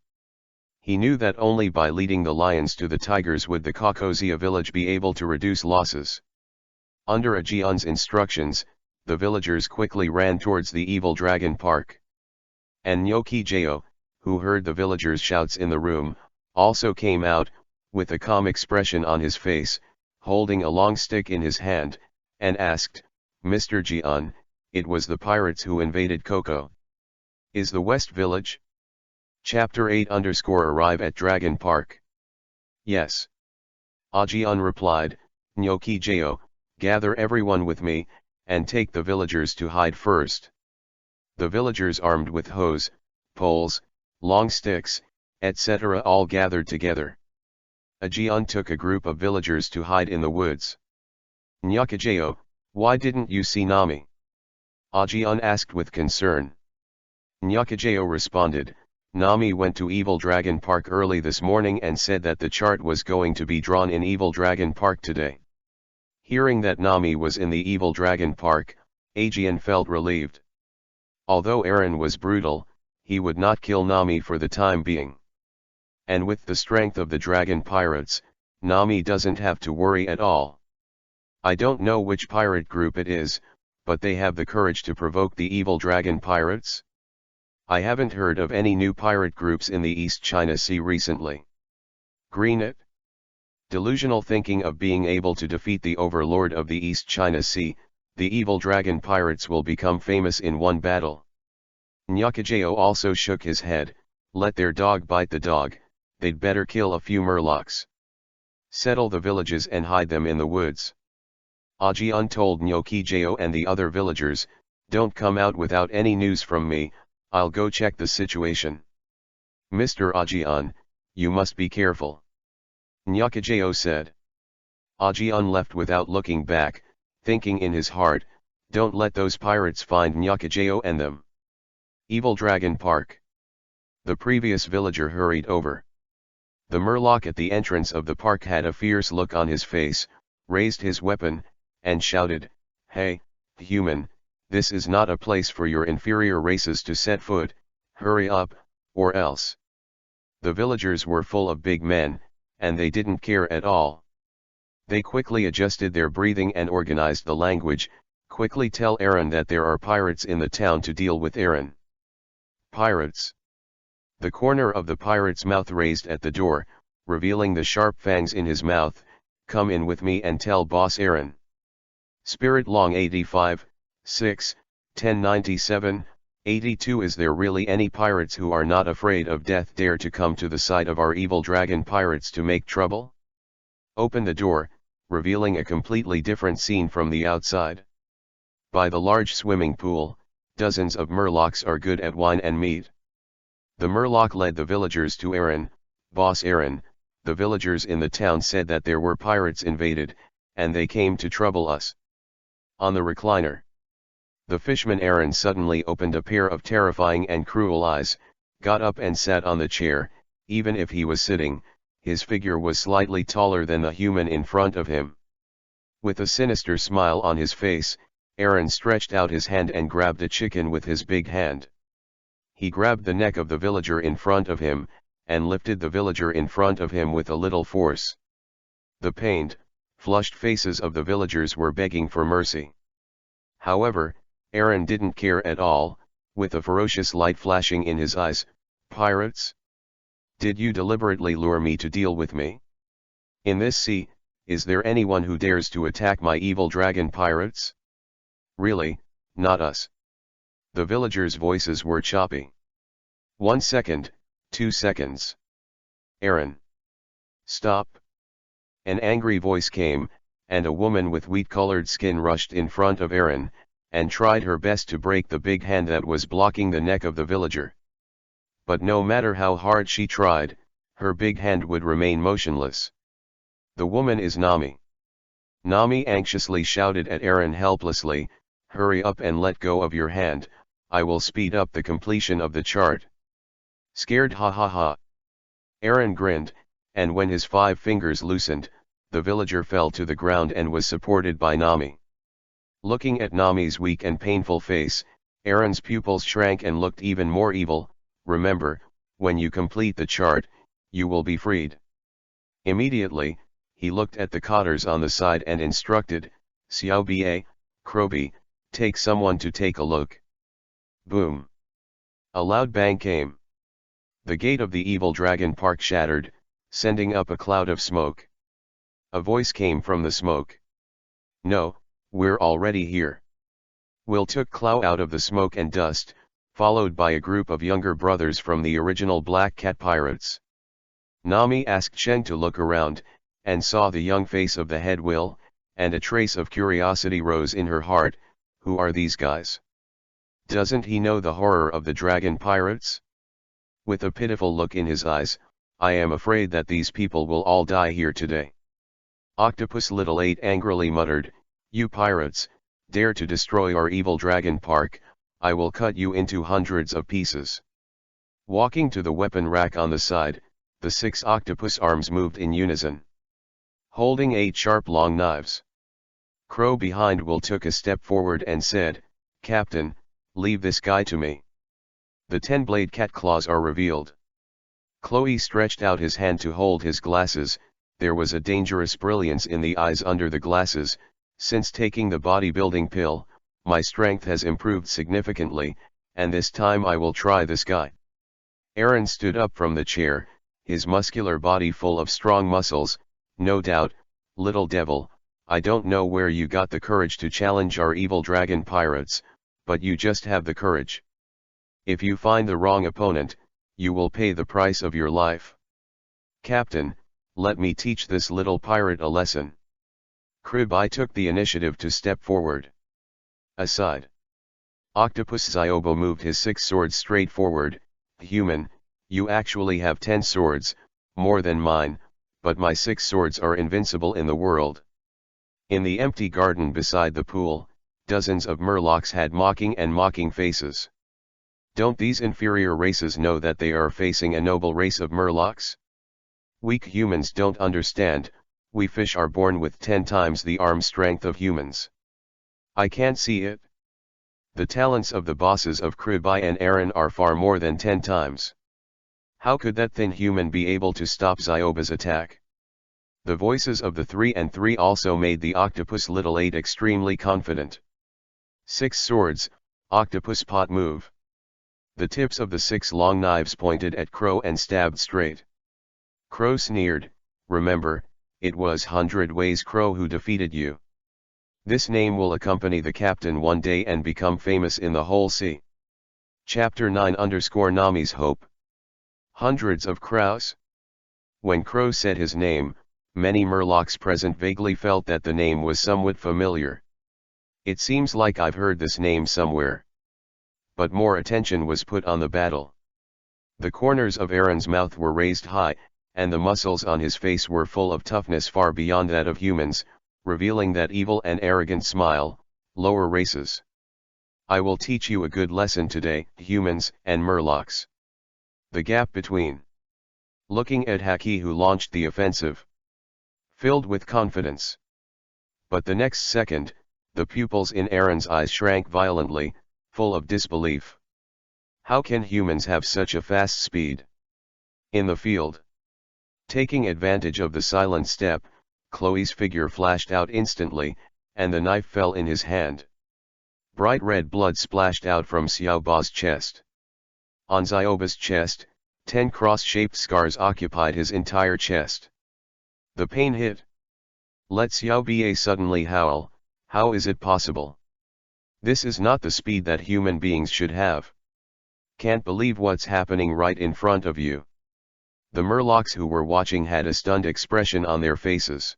he knew that only by leading the lions to the tigers would the Kokozia village be able to reduce losses. Under Aegean's instructions, the villagers quickly ran towards the evil dragon park. And Nyoki Jeo, who heard the villagers' shouts in the room, also came out, with a calm expression on his face, holding a long stick in his hand, and asked, "Mr. Jian, it was the pirates who invaded Coco. Is the West Village? Chapter 8 _ arrive at Dragon Park?" "Yes." Ajian replied, "Nyoki Jeo, gather everyone with me, and take the villagers to hide first." The villagers armed with hoes, poles, long sticks, etc. all gathered together. Ajian took a group of villagers to hide in the woods. "Nyakajeo, why didn't you see Nami?" Ajian asked with concern. Nyakajeo responded, "Nami went to Evil Dragon Park early this morning and said that the chart was going to be drawn in Evil Dragon Park today." Hearing that Nami was in the Evil Dragon Park, Aegean felt relieved. Although Eren was brutal, he would not kill Nami for the time being. And with the strength of the dragon pirates, Nami doesn't have to worry at all. I don't know which pirate group it is, but they have the courage to provoke the evil dragon pirates? I haven't heard of any new pirate groups in the East China Sea recently. Greenet? Delusional thinking of being able to defeat the overlord of the East China Sea, the evil dragon pirates will become famous in one battle. Nyakajeo also shook his head, let their dog bite the dog, they'd better kill a few murlocs. Settle the villages and hide them in the woods. Ajian told Nyokijeo and the other villagers, don't come out without any news from me, I'll go check the situation. Mr. Ajian, you must be careful. Nyakijeo said. Ajian left without looking back, thinking in his heart, don't let those pirates find Nyakijeo and them. Evil Dragon Park. The previous villager hurried over. The murloc at the entrance of the park had a fierce look on his face, raised his weapon, and shouted, hey, human, this is not a place for your inferior races to set foot, hurry up, or else. The villagers were full of big men, and they didn't care at all. They quickly adjusted their breathing and organized the language, quickly tell Eren that there are pirates in the town to deal with Eren. Pirates. The corner of the pirate's mouth raised at the door, revealing the sharp fangs in his mouth, come in with me and tell Boss Eren. Spirit Long 85, 6, 1097, 82. Is there really any pirates who are not afraid of death dare to come to the side of our evil dragon pirates to make trouble? Open the door, revealing a completely different scene from the outside. By the large swimming pool, dozens of murlocs are good at wine and meat. The murloc led the villagers to Eren. Boss Eren, the villagers in the town said that there were pirates invaded, and they came to trouble us. On the recliner. The fishman Eren suddenly opened a pair of terrifying and cruel eyes, got up and sat on the chair. Even if he was sitting, his figure was slightly taller than the human in front of him. With a sinister smile on his face, Eren stretched out his hand and grabbed a chicken with his big hand. He grabbed the neck of the villager in front of him, and lifted the villager in front of him with a little force. The pained, flushed faces of the villagers were begging for mercy. However, Eren didn't care at all, with a ferocious light flashing in his eyes. Pirates? Did you deliberately lure me to deal with me? In this sea, is there anyone who dares to attack my evil dragon pirates? Really, not us. The villagers' voices were choppy. 1 second, 2 seconds. Eren. Stop. An angry voice came, and a woman with wheat-colored skin rushed in front of Eren, and tried her best to break the big hand that was blocking the neck of the villager. But no matter how hard she tried, her big hand would remain motionless. The woman is Nami. Nami anxiously shouted at Eren helplessly, hurry up and let go of your hand, I will speed up the completion of the chart. Scared, ha ha ha. Eren grinned, and when his 5 fingers loosened, the villager fell to the ground and was supported by Nami. Looking at Nami's weak and painful face, Eren's pupils shrank and looked even more evil. Remember, when you complete the chart, you will be freed. Immediately, he looked at the cotters on the side and instructed, Xiaoba, Krobi, take someone to take a look. Boom. A loud bang came. The gate of the evil dragon park shattered, sending up a cloud of smoke. A voice came from the smoke. No, we're already here. Will took Clow out of the smoke and dust, followed by a group of younger brothers from the original Black Cat Pirates. Nami asked Cheng to look around, and saw the young face of the head Will, and a trace of curiosity rose in her heart. Who are these guys? Doesn't he know the horror of the dragon pirates? With a pitiful look in his eyes, I am afraid that these people will all die here today. Octopus Little 8 angrily muttered, you pirates, dare to destroy our evil dragon park, I will cut you into hundreds of pieces. Walking to the weapon rack on the side, the 6 octopus arms moved in unison, holding 8 sharp long knives. Crow behind Will took a step forward and said, Captain, Leave this guy to me. The 10-blade cat claws are revealed. Chloe stretched out his hand to hold his glasses. There was a dangerous brilliance in the eyes under the glasses. Since taking the bodybuilding pill, my strength has improved significantly, and this time I will try this guy. Aaron stood up from the chair, his muscular body full of strong muscles. No doubt, little devil, I don't know where you got the courage to challenge our evil dragon pirates, but you just have the courage. If you find the wrong opponent, you will pay the price of your life. Captain, let me teach this little pirate a lesson. Crocodile took the initiative to step forward. Aside. Octopus Ziobo moved his 6 swords straight forward. Human, you actually have 10 swords, more than mine, but my 6 swords are invincible in the world. In the empty garden beside the pool, dozens of murlocs had mocking faces. Don't these inferior races know that they are facing a noble race of murlocs? Weak humans don't understand. We fish are born with 10 times the arm strength of humans. I can't see it. The talents of the bosses of Crocodile and Aaron are far more than 10 times. How could that thin human be able to stop Zioba's attack? The voices of the 3 and 3 also made the octopus little 8 extremely confident. 6 swords, octopus pot move. The tips of the 6 long knives pointed at Crow and stabbed straight. Crow sneered, remember, it was 100 Ways Crow who defeated you. This name will accompany the captain one day and become famous in the whole sea. Chapter 9_Nami's Hope. Hundreds of crows. When Crow said his name, many murlocs present vaguely felt that the name was somewhat familiar. It seems like I've heard this name somewhere. But more attention was put on the battle. The corners of Aaron's mouth were raised high, and the muscles on his face were full of toughness far beyond that of humans, revealing that evil and arrogant smile. Lower races. I will teach you a good lesson today, humans and murlocs. The gap between. Looking at Haki, who launched the offensive. Filled with confidence. But the next second, the pupils in Aaron's eyes shrank violently, full of disbelief. How can humans have such a fast speed? In the field. Taking advantage of the silent step, Chloe's figure flashed out instantly, and the knife fell in his hand. Bright red blood splashed out from Xiaoba's chest. On Zioba's chest, 10 cross-shaped scars occupied his entire chest. The pain hit. Let Xiaoba suddenly howl. How is it possible? This is not the speed that human beings should have. Can't believe what's happening right in front of you. The murlocs who were watching had a stunned expression on their faces.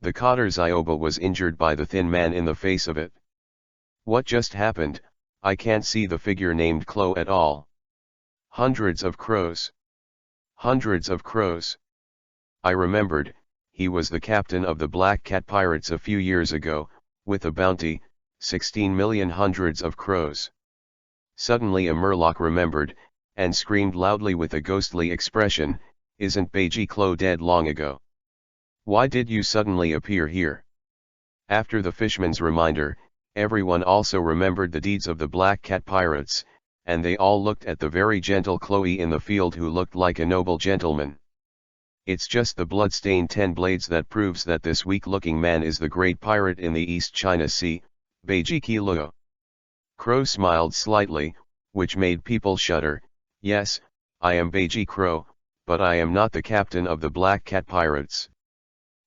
The cotter Zioba was injured by the thin man in the face of it. What just happened? I can't see the figure named Chloe at all. Hundreds of crows. Hundreds of crows. I remembered, he was the captain of the Black Cat Pirates a few years ago, with a bounty, 16 million hundreds of crows. Suddenly a murloc remembered, and screamed loudly with a ghostly expression, isn't Beiji Chloe dead long ago? Why did you suddenly appear here? After the fishman's reminder, everyone also remembered the deeds of the Black Cat Pirates, and they all looked at the very gentle Chloe in the field who looked like a noble gentleman. It's just the blood-stained 10 blades that proves that this weak-looking man is the great pirate in the East China Sea, Beiji Chloe. Crow smiled slightly, which made people shudder. Yes, I am Beiji Crow, but I am not the captain of the Black Cat Pirates.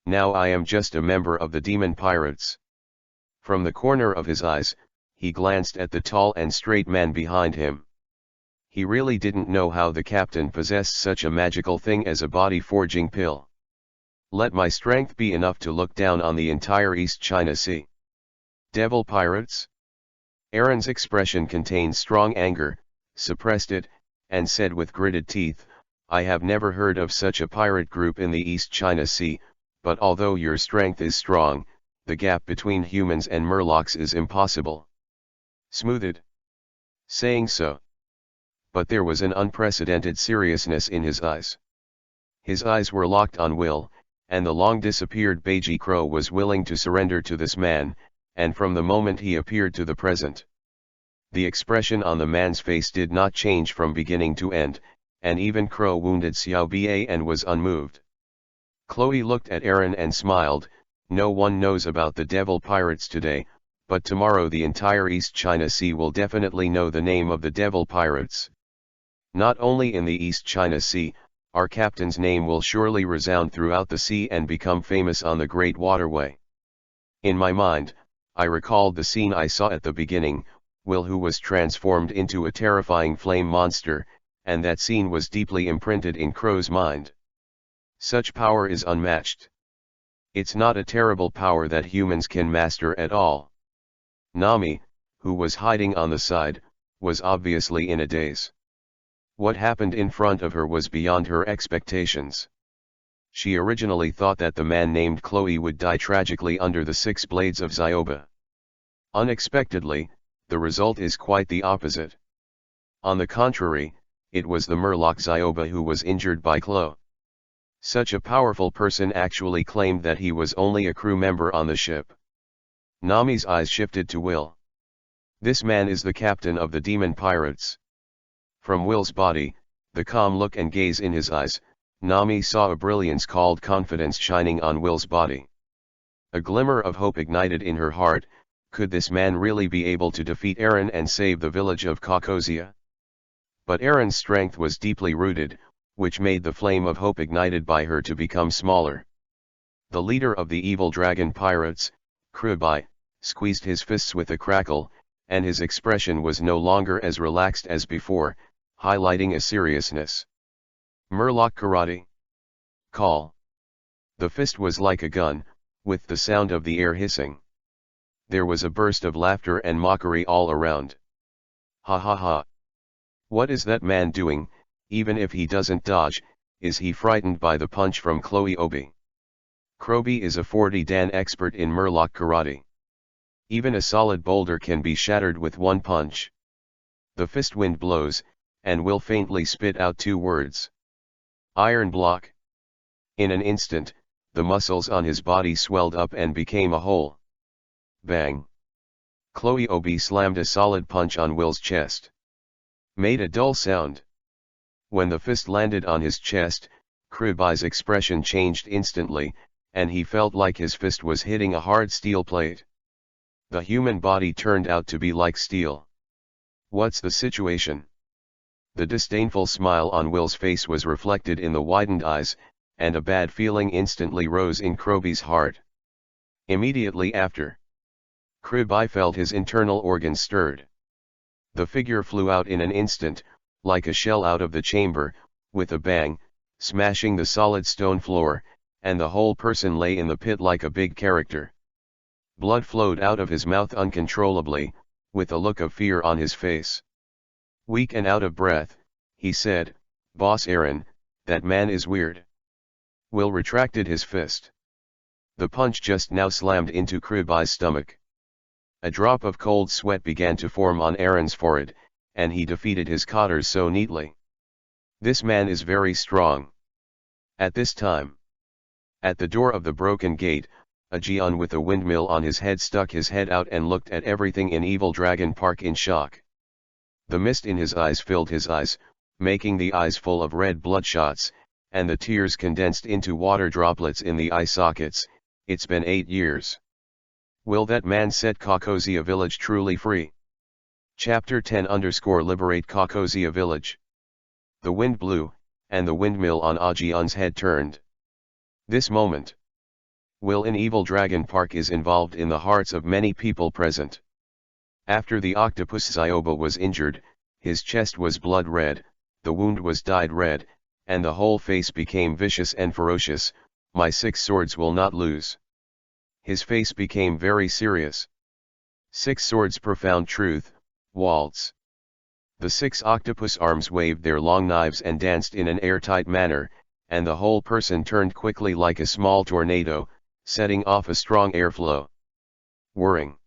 Now I am just a member of the Demon Pirates. From the corner of his eyes, he glanced at the tall and straight man behind him. He really didn't know how the captain possessed such a magical thing as a body-forging pill. Let my strength be enough to look down on the entire East China Sea. Devil pirates? Aaron's expression contained strong anger, suppressed it, and said with gritted teeth, I have never heard of such a pirate group in the East China Sea, but although your strength is strong, the gap between humans and murlocs is impossible. Smoothed. Saying so. But there was an unprecedented seriousness in his eyes. His eyes were locked on will, and the long-disappeared Beiji Crow was willing to surrender to this man, and from the moment he appeared to the present. The expression on the man's face did not change from beginning to end, and even Kuro wounded Xiaoba and was unmoved. Chloe looked at Aaron and smiled. No one knows about the devil pirates today, but tomorrow the entire East China Sea will definitely know the name of the devil pirates. Not only in the East China Sea, our captain's name will surely resound throughout the sea and become famous on the Great Waterway. In my mind, I recalled the scene I saw at the beginning, Will who was transformed into a terrifying flame monster, and that scene was deeply imprinted in Crow's mind. Such power is unmatched. It's not a terrible power that humans can master at all. Nami, who was hiding on the side, was obviously in a daze. What happened in front of her was beyond her expectations. She originally thought that the man named Chloe would die tragically under the 6 blades of Xiaoba. Unexpectedly, the result is quite the opposite. On the contrary, it was the Murloc Xiaoba who was injured by Chloe. Such a powerful person actually claimed that he was only a crew member on the ship. Nami's eyes shifted to Will. This man is the captain of the demon pirates. From Will's body, the calm look and gaze in his eyes, Nami saw a brilliance called confidence shining on Will's body. A glimmer of hope ignited in her heart. Could this man really be able to defeat Aaron and save the village of Kokosia? But Aaron's strength was deeply rooted, which made the flame of hope ignited by her to become smaller. The leader of the evil dragon pirates, Krubai, squeezed his fists with a crackle, and his expression was no longer as relaxed as before, highlighting a seriousness. Murloc karate. Call. The fist was like a gun, with the sound of the air hissing. There was a burst of laughter and mockery all around. Ha ha ha. What is that man doing? Even if he doesn't dodge, is he frightened by the punch from Chloe Obi? Krobi is a 40 Dan expert in Murloc karate. Even a solid boulder can be shattered with one punch. The fist wind blows, and Will faintly spit out 2 words. Iron block. In an instant, the muscles on his body swelled up and became a hole. Bang. Chloe Obi slammed a solid punch on Will's chest. Made a dull sound. When the fist landed on his chest, Krubai's expression changed instantly, and he felt like his fist was hitting a hard steel plate. The human body turned out to be like steel. What's the situation? The disdainful smile on Will's face was reflected in the widened eyes, and a bad feeling instantly rose in Krubai's heart. Immediately after, Krubai felt his internal organs stirred. The figure flew out in an instant, like a shell out of the chamber, with a bang, smashing the solid stone floor, and the whole person lay in the pit like a big character. Blood flowed out of his mouth uncontrollably, with a look of fear on his face. Weak and out of breath, he said, "Boss Aaron, that man is weird." Will retracted his fist. The punch just now slammed into Krubai's stomach. A drop of cold sweat began to form on Aaron's forehead, and he defeated his cotters so neatly. This man is very strong. At this time, at the door of the broken gate, a Jian with a windmill on his head stuck his head out and looked at everything in Evil Dragon Park in shock. The mist in his eyes filled his eyes, making the eyes full of red bloodshots, and the tears condensed into water droplets in the eye sockets. It's been 8 years. Will that man set Kokosia village truly free? Chapter 10 _ Liberate Kokosia village. The wind blew, and the windmill on Ajian's head turned. This moment, Will in Evil Dragon Park is involved in the hearts of many people present. After the octopus Xiaoba was injured, his chest was blood red, the wound was dyed red, and the whole face became vicious and ferocious. "My 6 swords will not lose." His face became very serious. 6 swords, profound truth, waltz. The 6 octopus arms waved their long knives and danced in an airtight manner, and the whole person turned quickly like a small tornado, setting off a strong airflow. Whirring.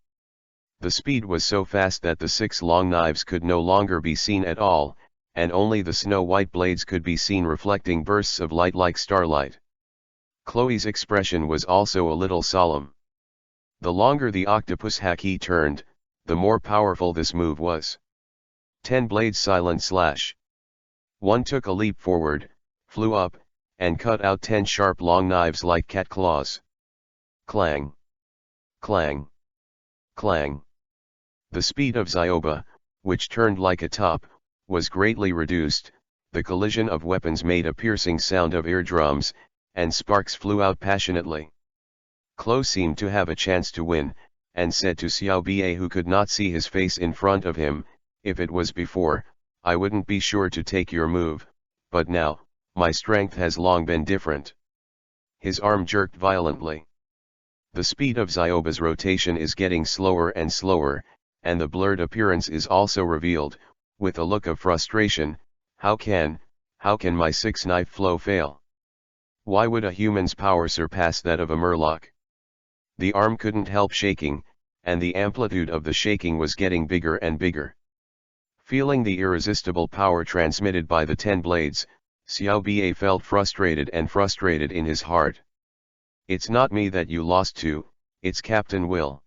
The speed was so fast that the 6 long knives could no longer be seen at all, and only the snow-white blades could be seen reflecting bursts of light like starlight. Chloe's expression was also a little solemn. The longer the octopus haki turned, the more powerful this move was. 10 blades silent slash. One took a leap forward, flew up, and cut out 10 sharp long knives like cat claws. Clang. Clang. Clang. The speed of Zyoba, which turned like a top, was greatly reduced. The collision of weapons made a piercing sound of eardrums, and sparks flew out passionately. Klo seemed to have a chance to win, and said to Xiaoba, who could not see his face in front of him, "If it was before, I wouldn't be sure to take your move, but now, my strength has long been different." His arm jerked violently. The speed of Zyoba's rotation is getting slower and slower, and the blurred appearance is also revealed, with a look of frustration. How can my 6-knife flow fail? Why would a human's power surpass that of a murloc? The arm couldn't help shaking, and the amplitude of the shaking was getting bigger and bigger. Feeling the irresistible power transmitted by the 10 blades, Xiaoba felt frustrated in his heart. "It's not me that you lost to, it's Captain Will,"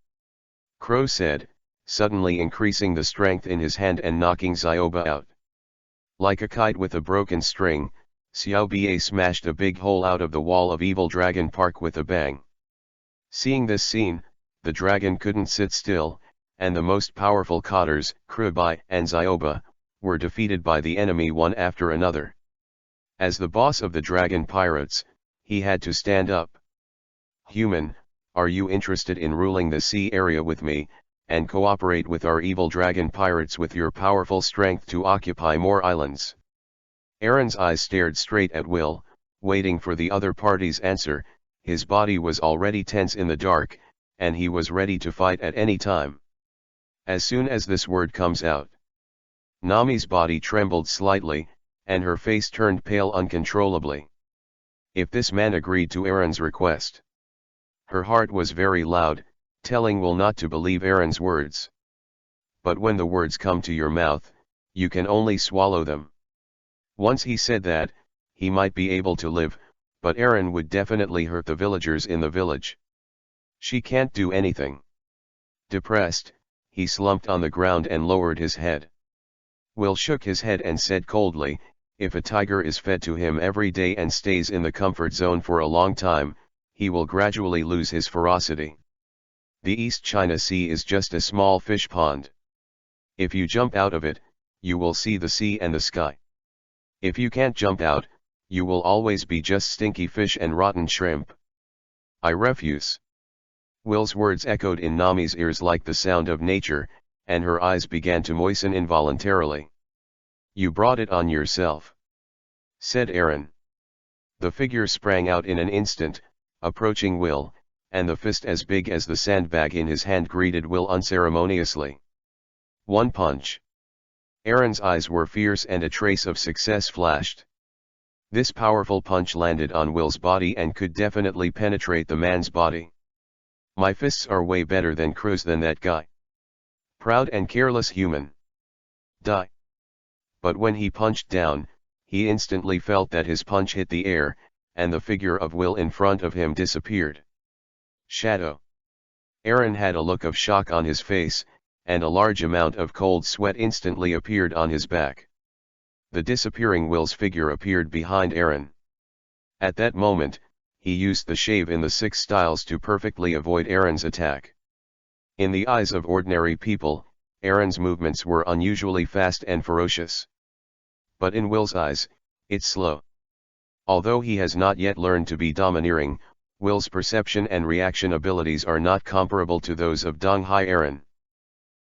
Kuro said, suddenly increasing the strength in his hand and knocking Zyoba out. Like a kite with a broken string, Xiaoba smashed a big hole out of the wall of Evil Dragon Park with a bang. Seeing this scene, the dragon couldn't sit still, and the most powerful cotters, Krubai and Zyoba, were defeated by the enemy one after another. As the boss of the dragon pirates, he had to stand up. "Human, are you interested in ruling the sea area with me, and cooperate with our evil dragon pirates with your powerful strength to occupy more islands?" Aaron's eyes stared straight at Will, waiting for the other party's answer. His body was already tense in the dark, and he was ready to fight at any time. As soon as this word comes out, Nami's body trembled slightly, and her face turned pale uncontrollably. If this man agreed to Aaron's request, her heart was very loud, telling Will not to believe Aaron's words. But when the words come to your mouth, you can only swallow them. Once he said that, he might be able to live, but Aaron would definitely hurt the villagers in the village. She can't do anything. Depressed, he slumped on the ground and lowered his head. Will shook his head and said coldly, "If a tiger is fed to him every day and stays in the comfort zone for a long time, he will gradually lose his ferocity. The East China Sea is just a small fish pond. If you jump out of it, you will see the sea and the sky. If you can't jump out, you will always be just stinky fish and rotten shrimp. I refuse." Will's words echoed in Nami's ears like the sound of nature, and her eyes began to moisten involuntarily. "You brought it on yourself," said Aaron. The figure sprang out in an instant, approaching Will, and the fist as big as the sandbag in his hand greeted Will unceremoniously. One punch. Aaron's eyes were fierce and a trace of success flashed. This powerful punch landed on Will's body and could definitely penetrate the man's body. "My fists are way better than Kuro's than that guy. Proud and careless human. Die." But when he punched down, he instantly felt that his punch hit the air, and the figure of Will in front of him disappeared. Shadow. Aaron had a look of shock on his face, and a large amount of cold sweat instantly appeared on his back. The disappearing Will's figure appeared behind Aaron. At that moment, he used the shave in the 6 styles to perfectly avoid Aaron's attack. In the eyes of ordinary people, Aaron's movements were unusually fast and ferocious. But in Will's eyes, it's slow. Although he has not yet learned to be domineering, Will's perception and reaction abilities are not comparable to those of Donghai Aaron.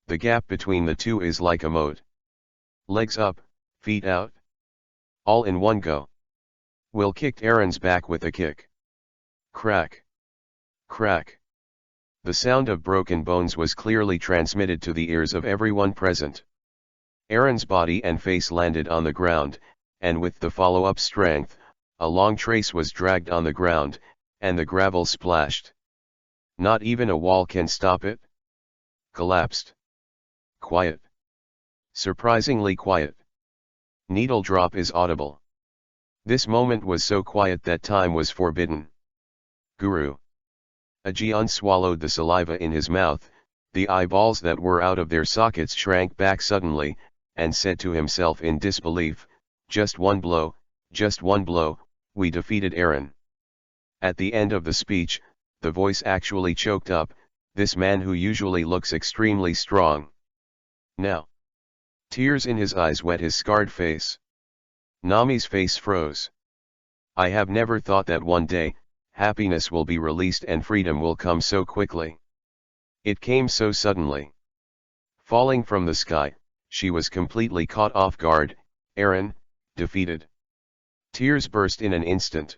The gap between the two is like a moat. Legs up, feet out. All in one go. Will kicked Aaron's back with a kick. Crack. Crack. The sound of broken bones was clearly transmitted to the ears of everyone present. Aaron's body and face landed on the ground, and with the follow-up strength, a long trace was dragged on the ground, and the gravel splashed. Not even a wall can stop it. Collapsed. Quiet. Surprisingly quiet. Needle drop is audible. This moment was so quiet that time was forbidden. Guru. Ajian swallowed the saliva in his mouth, the eyeballs that were out of their sockets shrank back suddenly, and said to himself in disbelief, just one blow, we defeated Eren. At the end of the speech, the voice actually choked up, this man who usually looks extremely strong. Now. Tears in his eyes wet his scarred face. Nami's face froze. I have never thought that one day, happiness will be released and freedom will come so quickly. It came so suddenly. Falling from the sky, she was completely caught off guard, Eren, defeated. Tears burst in an instant.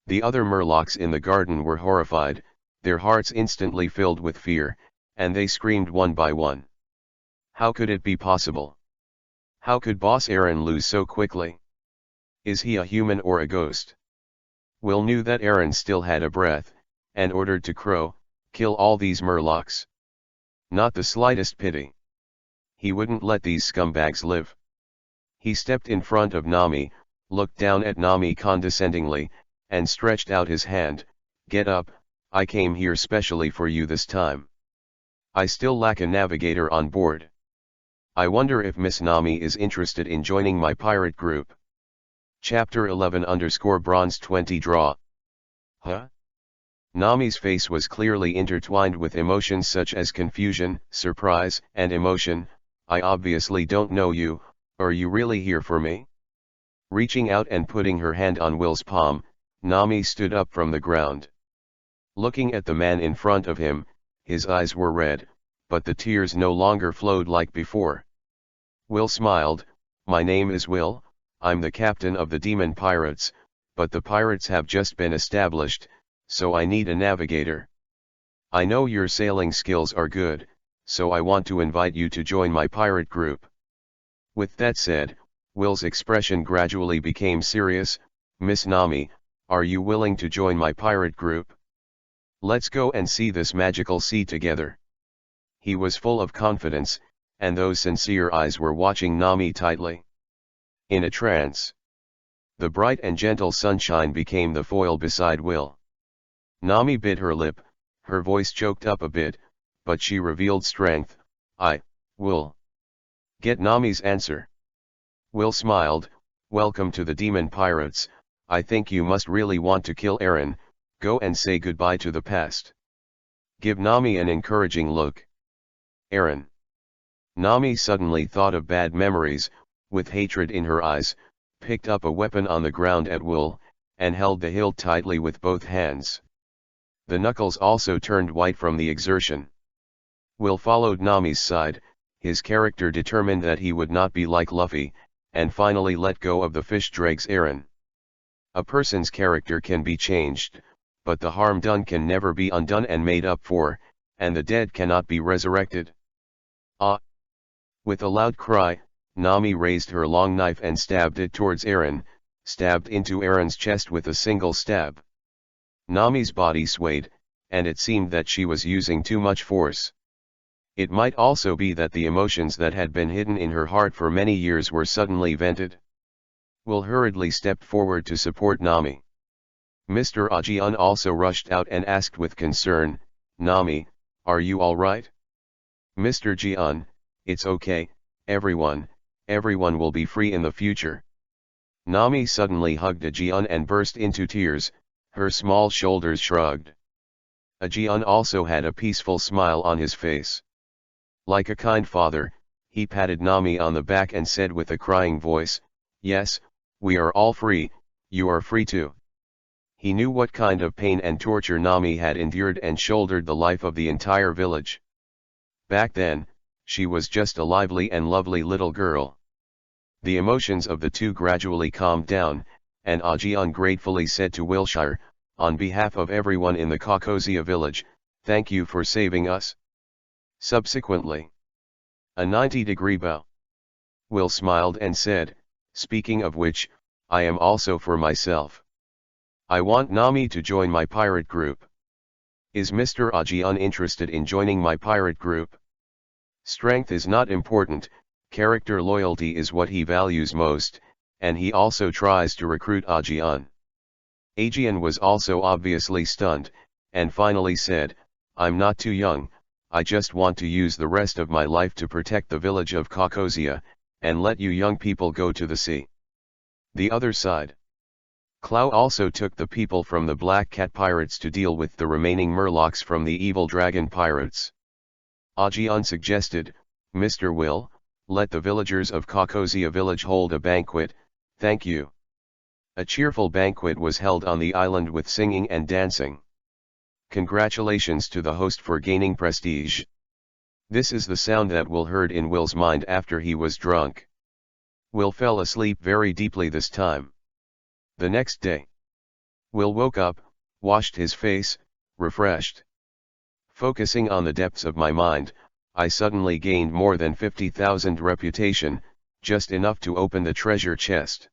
The other murlocs in the garden were horrified, their hearts instantly filled with fear, and they screamed one by one. How could it be possible? How could Boss Eren lose so quickly? Is he a human or a ghost? Will knew that Eren still had a breath, and ordered to Kuro, kill all these murlocs. Not the slightest pity. He wouldn't let these scumbags live. He stepped in front of Nami, looked down at Nami condescendingly, and stretched out his hand. Get up, I came here specially for you this time. I still lack a navigator on board. I wonder if Miss Nami is interested in joining my pirate group. Chapter 11 Bronze 20 Draw. Huh? Nami's face was clearly intertwined with emotions such as confusion, surprise, and emotion. I obviously don't know you, are you really here for me? Reaching out and putting her hand on Will's palm, Nami stood up from the ground. Looking at the man in front of him, his eyes were red, but the tears no longer flowed like before. Will smiled, my name is Will, I'm the captain of the demon pirates, but the pirates have just been established, so I need a navigator. I know your sailing skills are good, so I want to invite you to join my pirate group. With that said, Will's expression gradually became serious. Miss Nami, are you willing to join my pirate group? Let's go and see this magical sea together. He was full of confidence, and those sincere eyes were watching Nami tightly. In a trance. The bright and gentle sunshine became the foil beside Will. Nami bit her lip, her voice choked up a bit, but she revealed strength. I will get Nami's answer. Will smiled, welcome to the demon pirates, I think you must really want to kill Eren, go and say goodbye to the past. Give Nami an encouraging look. Eren. Nami suddenly thought of bad memories, with hatred in her eyes, picked up a weapon on the ground at Will, and held the hilt tightly with both hands. The knuckles also turned white from the exertion. Will followed Nami's side, his character determined that he would not be like Luffy, and finally let go of the fish dregs Eren. A person's character can be changed, but the harm done can never be undone and made up for, and the dead cannot be resurrected. Ah! With a loud cry, Nami raised her long knife and stabbed it towards Eren, stabbed into Eren's chest with a single stab. Nami's body swayed, and it seemed that she was using too much force. It might also be that the emotions that had been hidden in her heart for many years were suddenly vented. Will hurriedly stepped forward to support Nami. Mr. Ajian also rushed out and asked with concern, Nami, are you all right? Mr. Jian, it's okay, everyone will be free in the future. Nami suddenly hugged Ajian and burst into tears, her small shoulders shrugged. Ajian also had a peaceful smile on his face. Like a kind father, he patted Nami on the back and said with a crying voice, yes, we are all free, you are free too. He knew what kind of pain and torture Nami had endured and shouldered the life of the entire village. Back then, she was just a lively and lovely little girl. The emotions of the two gradually calmed down, and Ajian gratefully said to Wilshire, on behalf of everyone in the Kokosia village, thank you for saving us. Subsequently, a 90-degree bow. Will smiled and said, speaking of which, I am also for myself. I want Nami to join my pirate group. Is Mr. Ajian interested in joining my pirate group? Strength is not important, character loyalty is what he values most, and he also tries to recruit Ajian. Ajian was also obviously stunned, and finally said, I'm not too young, I just want to use the rest of my life to protect the village of Kokosia, and let you young people go to the sea. The other side. Clow also took the people from the Black Cat pirates to deal with the remaining Murlocs from the Evil Dragon pirates. Ajian suggested, Mr. Will, let the villagers of Kokosia village hold a banquet, thank you. A cheerful banquet was held on the island with singing and dancing. Congratulations to the host for gaining prestige. This is the sound that Will heard in Will's mind after he was drunk. Will fell asleep very deeply this time. The next day, Will woke up, washed his face, refreshed. Focusing on the depths of my mind, I suddenly gained more than 50,000 reputation, just enough to open the treasure chest.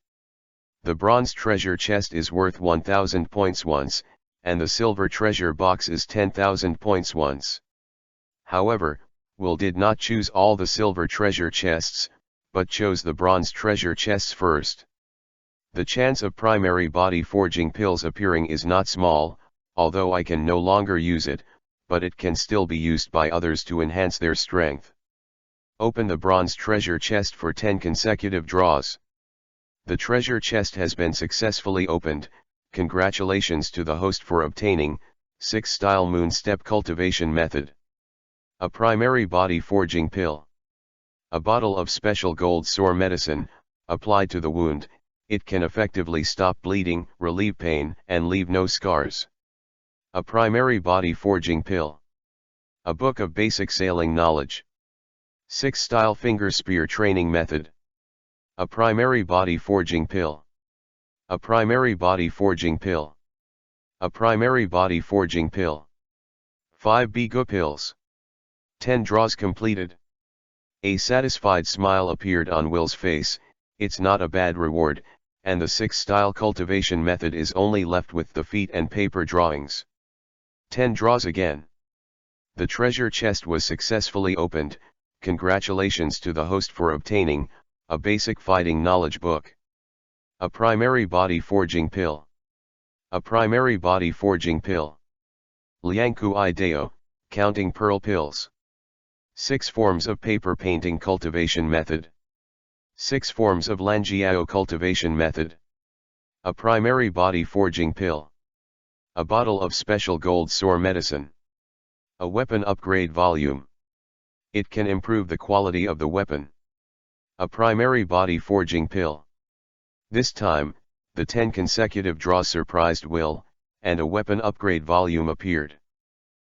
The bronze treasure chest is worth 1,000 points once, and the silver treasure box is 10,000 points once. However, Will did not choose all the silver treasure chests, but chose the bronze treasure chests first. The chance of primary body forging pills appearing is not small, although I can no longer use it, but it can still be used by others to enhance their strength. Open the bronze treasure chest for 10 consecutive draws. The treasure chest has been successfully opened. Congratulations to the host for obtaining 6-style moon step cultivation method. A primary body forging pill. A bottle of special gold sore medicine, applied to the wound. It can effectively stop bleeding, relieve pain, and leave no scars. A primary body forging pill. A book of basic sailing knowledge. 6-style finger spear training method. A primary body forging pill. A primary body forging pill. A primary body forging pill. 5 Bigo pills. 10 draws completed. A satisfied smile appeared on Will's face. It's not a bad reward, and the 6-style cultivation method is only left with the feet and paper drawings. 10 draws again. The treasure chest was successfully opened. Congratulations to the host for obtaining a basic fighting knowledge book. A primary body forging pill. A primary body forging pill. Liangku Ideo, counting pearl pills. 6 forms of paper painting cultivation method. 6 forms of Lanjiao cultivation method. A primary body forging pill. A bottle of special gold sore medicine. A weapon upgrade volume. It can improve the quality of the weapon. A primary body forging pill. This time, the 10 consecutive draws surprised Will, and a weapon upgrade volume appeared.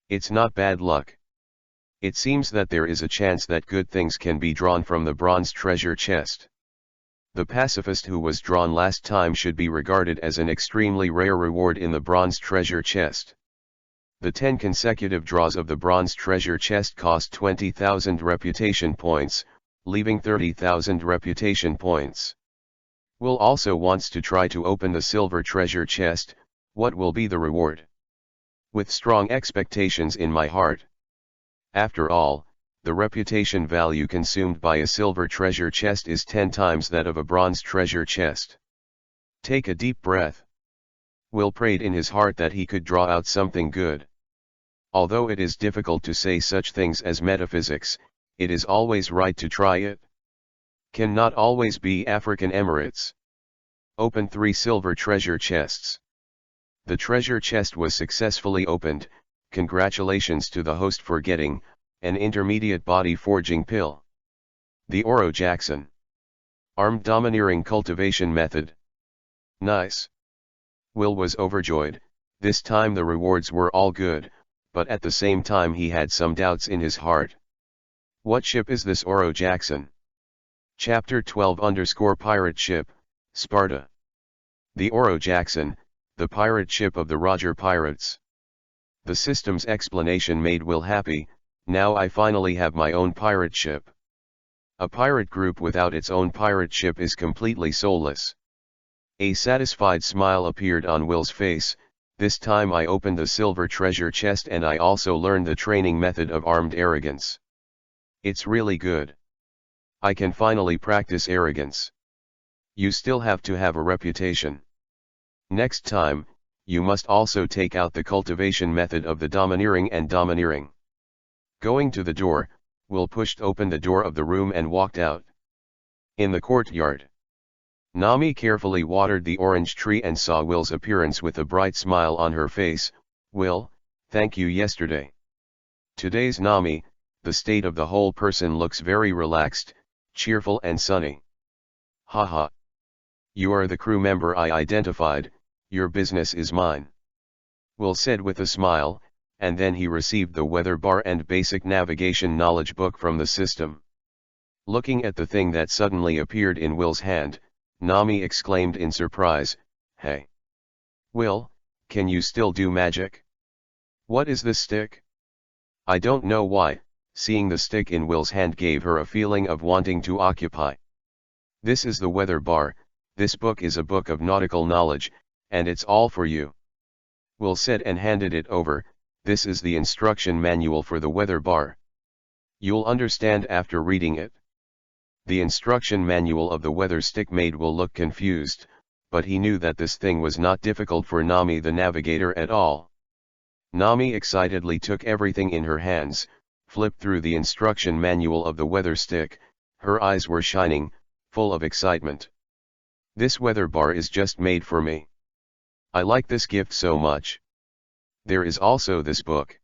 It's not bad luck. It seems that there is a chance that good things can be drawn from the bronze treasure chest. The pacifist who was drawn last time should be regarded as an extremely rare reward in the bronze treasure chest. The 10 consecutive draws of the bronze treasure chest cost 20,000 reputation points, leaving 30,000 reputation points. Will also wants to try to open the silver treasure chest. What will be the reward? With strong expectations in my heart. After all, the reputation value consumed by a silver treasure chest is 10 times that of a bronze treasure chest. Take a deep breath. Will prayed in his heart that he could draw out something good. Although it is difficult to say such things as metaphysics, it is always right to try it. Can not always be African Emirates. Open 3 silver treasure chests. The treasure chest was successfully opened. Congratulations to the host for getting an intermediate body forging pill. The Oro Jackson. Armed domineering cultivation method. Nice. Will was overjoyed. This time the rewards were all good, but at the same time he had some doubts in his heart. What ship is this Oro Jackson? Chapter 12 _ Pirate Ship, Sparta. The Oro Jackson, the pirate ship of the Roger Pirates. The system's explanation made Will happy. Now I finally have my own pirate ship. A pirate group without its own pirate ship is completely soulless. A satisfied smile appeared on Will's face. This time I opened the silver treasure chest and I also learned the training method of armed arrogance. It's really good. I can finally practice arrogance. You still have to have a reputation. Next time, you must also take out the cultivation method of the domineering and domineering. Going to the door, Will pushed open the door of the room and walked out. In the courtyard, Nami carefully watered the orange tree and saw Will's appearance with a bright smile on her face. Will, thank you yesterday. Today's Nami, the state of the whole person looks very relaxed, cheerful and sunny. Haha. You are the crew member I identified, your business is mine. Will said with a smile, and then he received the weather bar and basic navigation knowledge book from the system. Looking at the thing that suddenly appeared in Will's hand, Nami exclaimed in surprise, "Hey! Will, can you still do magic? What is this stick?" I don't know why, seeing the stick in Will's hand gave her a feeling of wanting to occupy. This is the weather bar, this book is a book of nautical knowledge, and it's all for you. Will said and handed it over. This is the instruction manual for the weather bar. You'll understand after reading it. The instruction manual of the weather stick made Will look confused, but he knew that this thing was not difficult for Nami the navigator at all. Nami excitedly took everything in her hands, flipped through the instruction manual of the weather stick, her eyes were shining, full of excitement. This weather bar is just made for me. I like this gift so much. There is also this book.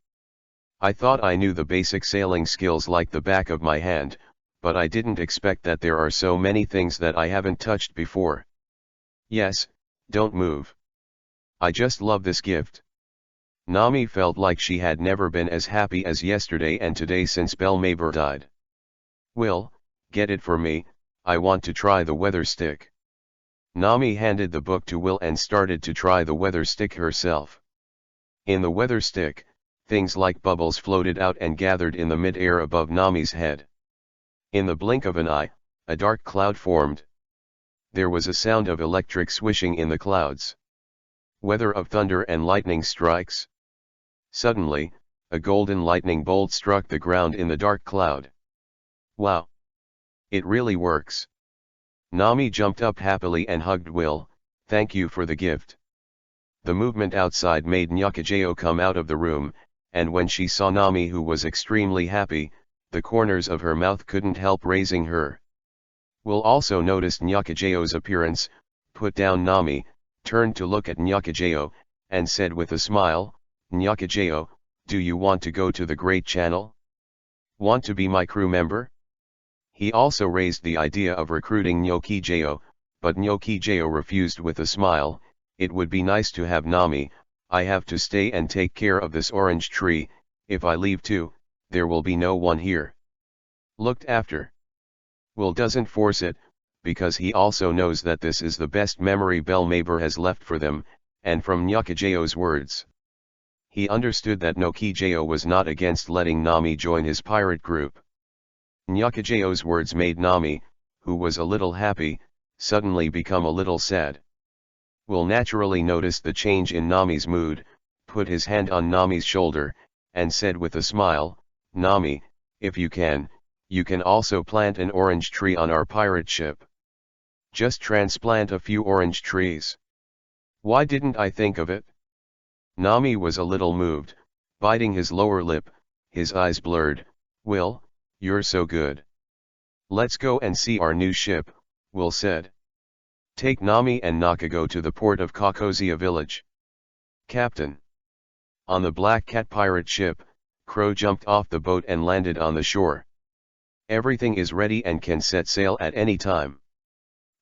I thought I knew the basic sailing skills like the back of my hand, but I didn't expect that there are so many things that I haven't touched before. Yes, don't move. I just love this gift. Nami felt like she had never been as happy as yesterday and today since Belmaber died. Will, get it for me, I want to try the weather stick. Nami handed the book to Will and started to try the weather stick herself. In the weather stick, things like bubbles floated out and gathered in the mid-air above Nami's head. In the blink of an eye, a dark cloud formed. There was a sound of electric swishing in the clouds. Weather of thunder and lightning strikes. Suddenly, a golden lightning bolt struck the ground in the dark cloud. Wow! It really works. Nami jumped up happily and hugged Will. Thank you for the gift. The movement outside made Nyakajeo come out of the room, and when she saw Nami, who was extremely happy, the corners of her mouth couldn't help raising her. Will also noticed Nyakajeo's appearance, put down Nami, turned to look at Nyakajeo, and said with a smile, Nyakajeo, do you want to go to the Great Channel? Want to be my crew member? He also raised the idea of recruiting Nyokijeo, but Nyokijeo refused with a smile. It would be nice to have Nami, I have to stay and take care of this orange tree, if I leave too, there will be no one here. Looked after. Will doesn't force it, because he also knows that this is the best memory Belmaber has left for them, and from Nyakajeo's words, he understood that Nyokijeo was not against letting Nami join his pirate group. Nyakajeo's words made Nami, who was a little happy, suddenly become a little sad. Will naturally noticed the change in Nami's mood, put his hand on Nami's shoulder, and said with a smile, Nami, if you can also plant an orange tree on our pirate ship. Just transplant a few orange trees. Why didn't I think of it? Nami was a little moved, biting his lower lip, his eyes blurred. Will, you're so good. Let's go and see our new ship, Will said. Take Nami and Nakago to the port of Kokozia village. Captain. On the Black Cat pirate ship, Crow jumped off the boat and landed on the shore. Everything is ready and can set sail at any time.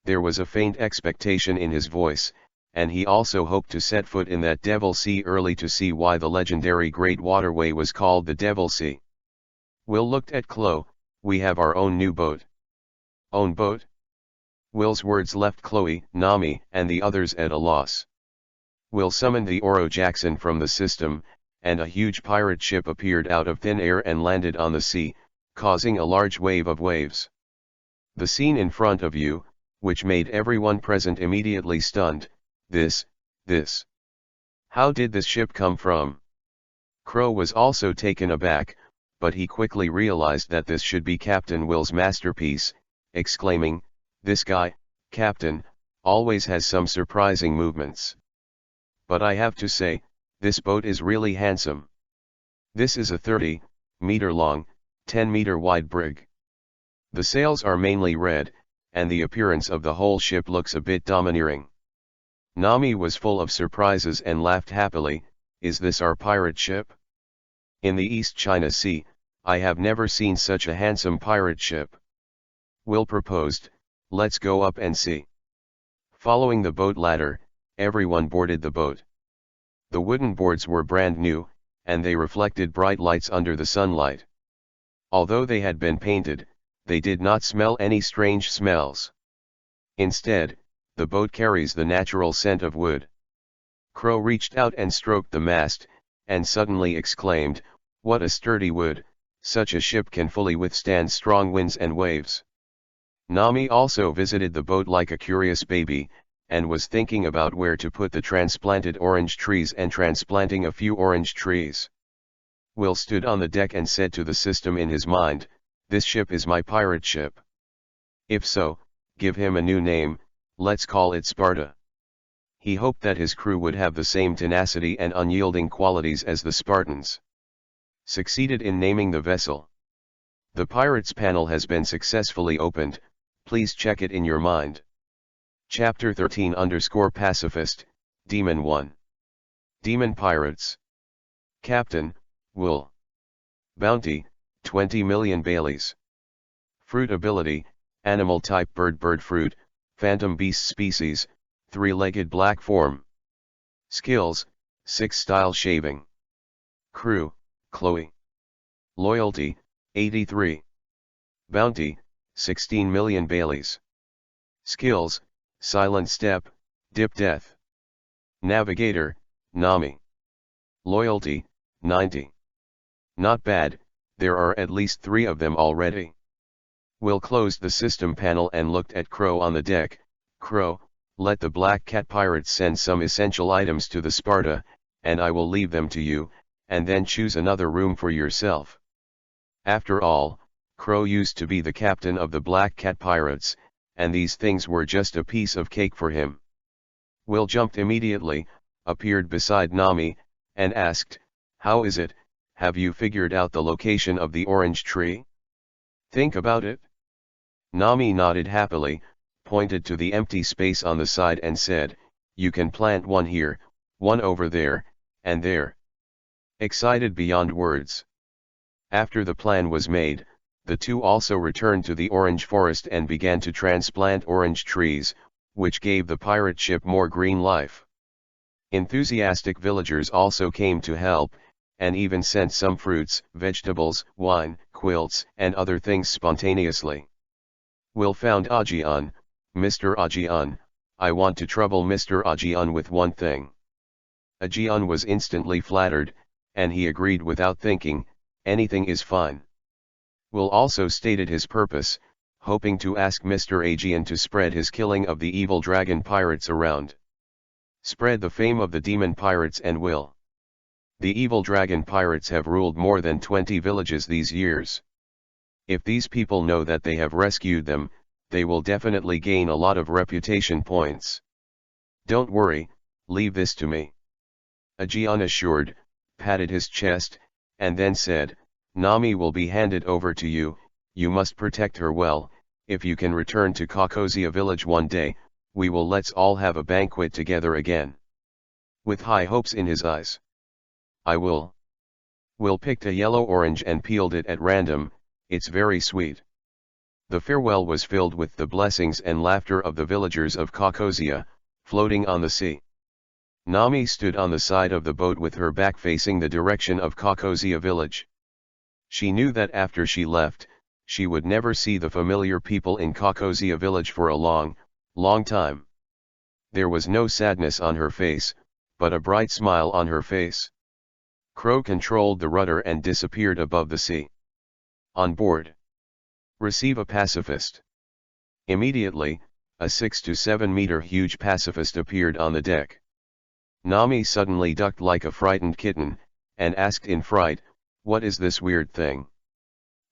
There was a faint expectation in his voice, and he also hoped to set foot in that Devil Sea early to see why the legendary Great Waterway was called the Devil Sea. Will looked at Chloe. We have our own new boat. Own boat? Will's words left Chloe, Nami, and the others at a loss. Will summoned the Oro Jackson from the system, and a huge pirate ship appeared out of thin air and landed on the sea, causing a large wave of waves. The scene in front of you, which made everyone present immediately stunned. This. How did this ship come from? Crow was also taken aback, but he quickly realized that this should be Captain Will's masterpiece, exclaiming, this guy, Captain, always has some surprising movements. But I have to say, this boat is really handsome. This is a 30-meter long, 10-meter wide brig. The sails are mainly red, and the appearance of the whole ship looks a bit domineering. Nami was full of surprises and laughed happily. Is this our pirate ship? In the East China Sea, I have never seen such a handsome pirate ship. Will proposed, let's go up and see. Following the boat ladder, everyone boarded the boat. The wooden boards were brand new, and they reflected bright lights under the sunlight. Although they had been painted, they did not smell any strange smells. Instead, the boat carries the natural scent of wood. Crow reached out and stroked the mast, and suddenly exclaimed, "What a sturdy wood, such a ship can fully withstand strong winds and waves." Nami also visited the boat like a curious baby, and was thinking about where to put the transplanted orange trees and transplanting a few orange trees. Will stood on the deck and said to the system in his mind, "This ship is my pirate ship. If so, give him a new name, let's call it Sparta." He hoped that his crew would have the same tenacity and unyielding qualities as the Spartans. Succeeded in naming the vessel. The Pirates panel has been successfully opened, please check it in your mind. Chapter 13_Pacifist, Demon 1. Demon Pirates. Captain, Will. Bounty, 20 million Baileys. Fruit ability, animal type bird fruit, phantom beast species, 3-legged black form. Skills, 6 style shaving. Crew, Chloe. Loyalty, 83. Bounty, 16 million Baileys. Skills, silent step, dip death. Navigator, Nami. Loyalty, 90. Not bad, there are at least 3 of them already. Will closed the system panel and looked at Crow on the deck. Crow, let the Black Cat Pirates send some essential items to the Sparta, and I will leave them to you, and then choose another room for yourself. After all, Crow used to be the captain of the Black Cat Pirates, and these things were just a piece of cake for him. Will jumped immediately, appeared beside Nami, and asked, "How is it, have you figured out the location of the orange tree? Think about it?" Nami nodded happily, pointed to the empty space on the side and said, "You can plant one here, one over there, and there." Excited beyond words. After the plan was made, the two also returned to the orange forest and began to transplant orange trees, which gave the pirate ship more green life. Enthusiastic villagers also came to help, and even sent some fruits, vegetables, wine, quilts, and other things spontaneously. Will found Ajian. "Mr. Ajian, I want to trouble Mr. Ajian with one thing." Ajian was instantly flattered, and he agreed without thinking, "Anything is fine." Will also stated his purpose, hoping to ask Mr. Ajian to spread his killing of the evil dragon pirates around. Spread the fame of the demon pirates and will. The evil dragon pirates have ruled more than 20 villages these years. If these people know that they have rescued them, they will definitely gain a lot of reputation points. "Don't worry, leave this to me." Ajian assured, patted his chest, and then said, "Nami will be handed over to you, you must protect her well. If you can return to Kokosia village one day, we will let's all have a banquet together again." With high hopes in his eyes. "I will." Will picked a yellow orange and peeled it at random. "It's very sweet." The farewell was filled with the blessings and laughter of the villagers of Kokosia, floating on the sea. Nami stood on the side of the boat with her back facing the direction of Kokosia village. She knew that after she left, she would never see the familiar people in Kokosia village for a long, long time. There was no sadness on her face, but a bright smile on her face. Crow controlled the rudder and disappeared above the sea. On board. Receive a pacifist. Immediately, a 6 to 7 meter huge pacifist appeared on the deck. Nami suddenly ducked like a frightened kitten, and asked in fright, "What is this weird thing?"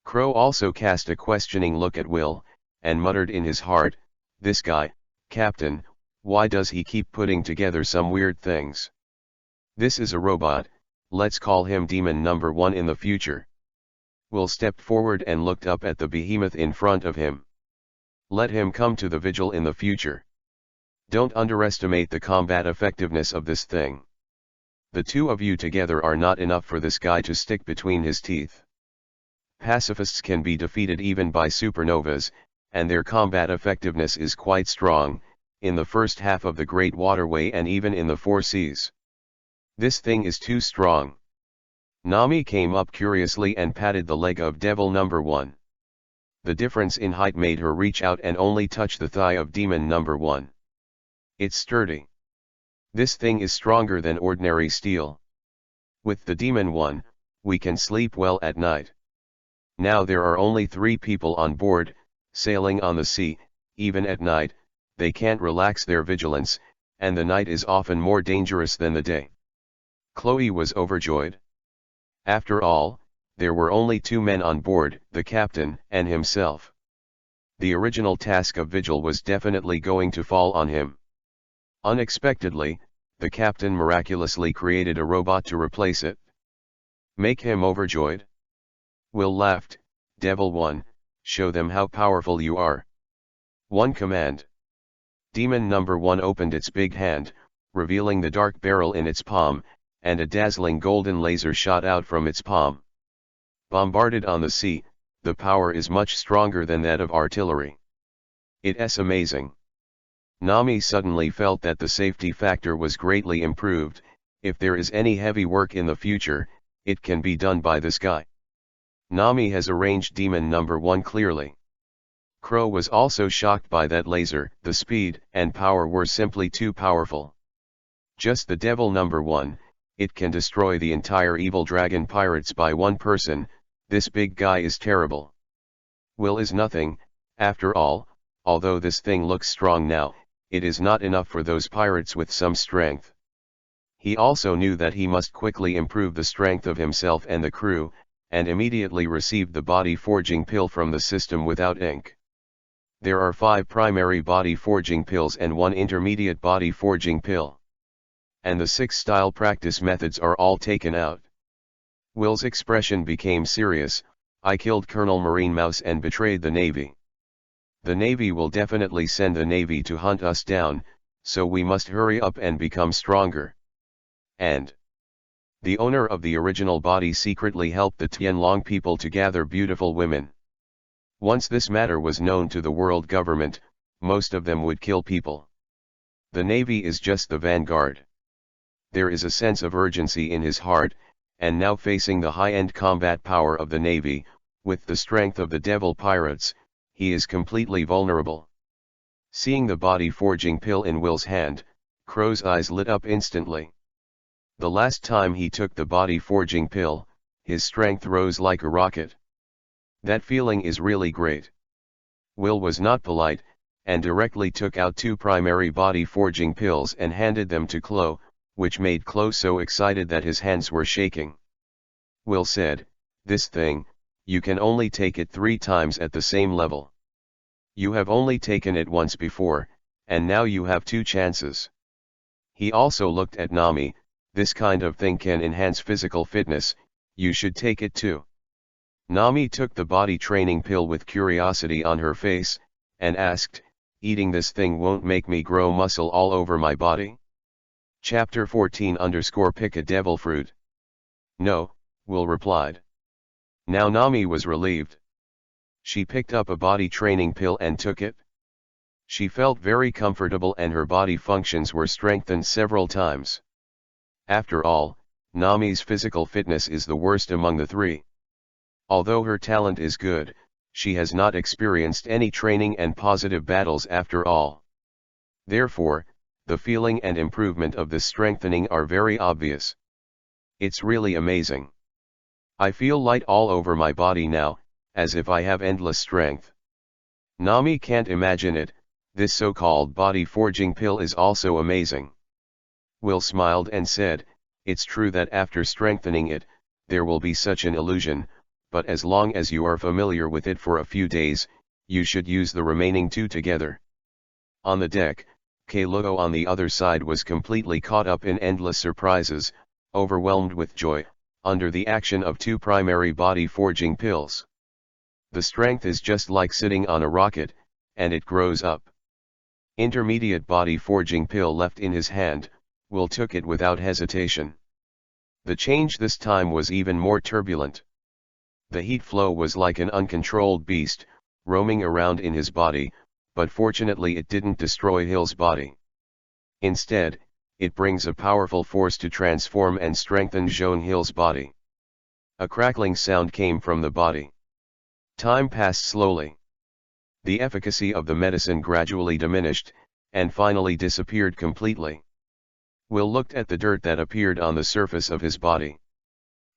Crow also cast a questioning look at Will, and muttered in his heart, "This guy, Captain, why does he keep putting together some weird things? This is a robot, let's call him Demon number 1 in the future." Will stepped forward and looked up at the behemoth in front of him. Let him come to the vigil in the future. Don't underestimate the combat effectiveness of this thing. The two of you together are not enough for this guy to stick between his teeth. Pacifists can be defeated even by supernovas, and their combat effectiveness is quite strong, in the first half of the Great Waterway and even in the Four Seas. This thing is too strong. Nami came up curiously and patted the leg of Devil Number 1. The difference in height made her reach out and only touch the thigh of Demon Number 1. It's sturdy. This thing is stronger than ordinary steel. With the Demon 1, we can sleep well at night. Now there are only 3 people on board, sailing on the sea. Even at night, they can't relax their vigilance, and the night is often more dangerous than the day. Chloe was overjoyed. After all, there were only 2 men on board, the captain and himself. The original task of vigil was definitely going to fall on him. Unexpectedly, the captain miraculously created a robot to replace it. Make him overjoyed? Will laughed. Devil 1, show them how powerful you are. One command. Demon Number 1 opened its big hand, revealing the dark barrel in its palm, and a dazzling golden laser shot out from its palm. Bombarded on the sea, the power is much stronger than that of artillery. It's amazing. Nami suddenly felt that the safety factor was greatly improved. If there is any heavy work in the future, it can be done by this guy. Nami has arranged Demon Number 1 clearly. Crow was also shocked by that laser. The speed and power were simply too powerful. Just the Devil Number 1, it can destroy the entire evil dragon pirates by one person. This big guy is terrible. Will is nothing, after all. Although this thing looks strong now, it is not enough for those pirates with some strength. He also knew that he must quickly improve the strength of himself and the crew, and immediately received the body forging pill from the system without ink. There are 5 primary body forging pills and 1 intermediate body forging pill. And the 6 style practice methods are all taken out. Will's expression became serious. I killed Colonel Marine Mouse and betrayed the Navy. The Navy will definitely send the Navy to hunt us down, so we must hurry up and become stronger. And the owner of the original body secretly helped the Tianlong people to gather beautiful women. Once this matter was known to the world government, most of them would kill people. The Navy is just the vanguard. There is a sense of urgency in his heart, and now facing the high-end combat power of the Navy, with the strength of the devil pirates, he is completely vulnerable. Seeing the body forging pill in Will's hand, Crow's eyes lit up instantly. The last time he took the body forging pill, his strength rose like a rocket. That feeling is really great. Will was not polite, and directly took out 2 primary body forging pills and handed them to Chloe, which made Chloe so excited that his hands were shaking. Will said, "This thing, you can only take it 3 times at the same level. You have only taken it once before, and now you have 2 chances." He also looked at Nami. This kind of thing can enhance physical fitness, you should take it too. Nami took the body training pill with curiosity on her face, and asked, "Eating this thing won't make me grow muscle all over my body?" Chapter 14 Pick a devil fruit. "No," Will replied. Now Nami was relieved. She picked up a body training pill and took it. She felt very comfortable and her body functions were strengthened several times. After all, Nami's physical fitness is the worst among the 3. Although her talent is good, she has not experienced any training and positive battles after all. Therefore, the feeling and improvement of this strengthening are very obvious. It's really amazing. I feel light all over my body now, as if I have endless strength. Nami can't imagine it. This so-called body forging pill is also amazing. Will smiled and said, "It's true that after strengthening it, there will be such an illusion, but as long as you are familiar with it for a few days, you should use the remaining 2 together." On the deck, Kalo on the other side was completely caught up in endless surprises, overwhelmed with joy, under the action of 2 primary body forging pills. The strength is just like sitting on a rocket, and it grows up. Intermediate body forging pill left in his hand, Will took it without hesitation. The change this time was even more turbulent. The heat flow was like an uncontrolled beast, roaming around in his body, but fortunately it didn't destroy Hill's body. Instead, it brings a powerful force to transform and strengthen Jean Hill's body. A crackling sound came from the body. Time passed slowly. The efficacy of the medicine gradually diminished, and finally disappeared completely. Will looked at the dirt that appeared on the surface of his body.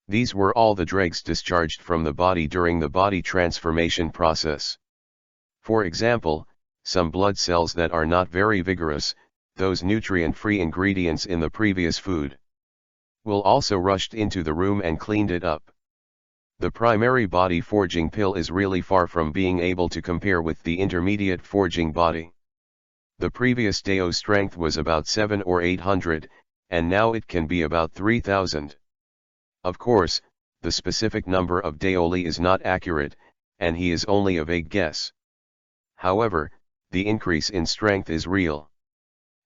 These were all the dregs discharged from the body during the body transformation process. For example, some blood cells that are not very vigorous, those nutrient-free ingredients in the previous food. Will also rushed into the room and cleaned it up. The primary body forging pill is really far from being able to compare with the intermediate forging body. The previous Deo strength was about 700 or 800, and now it can be about 3000. Of course, the specific number of Daoli is not accurate, and he is only a vague guess. However, the increase in strength is real.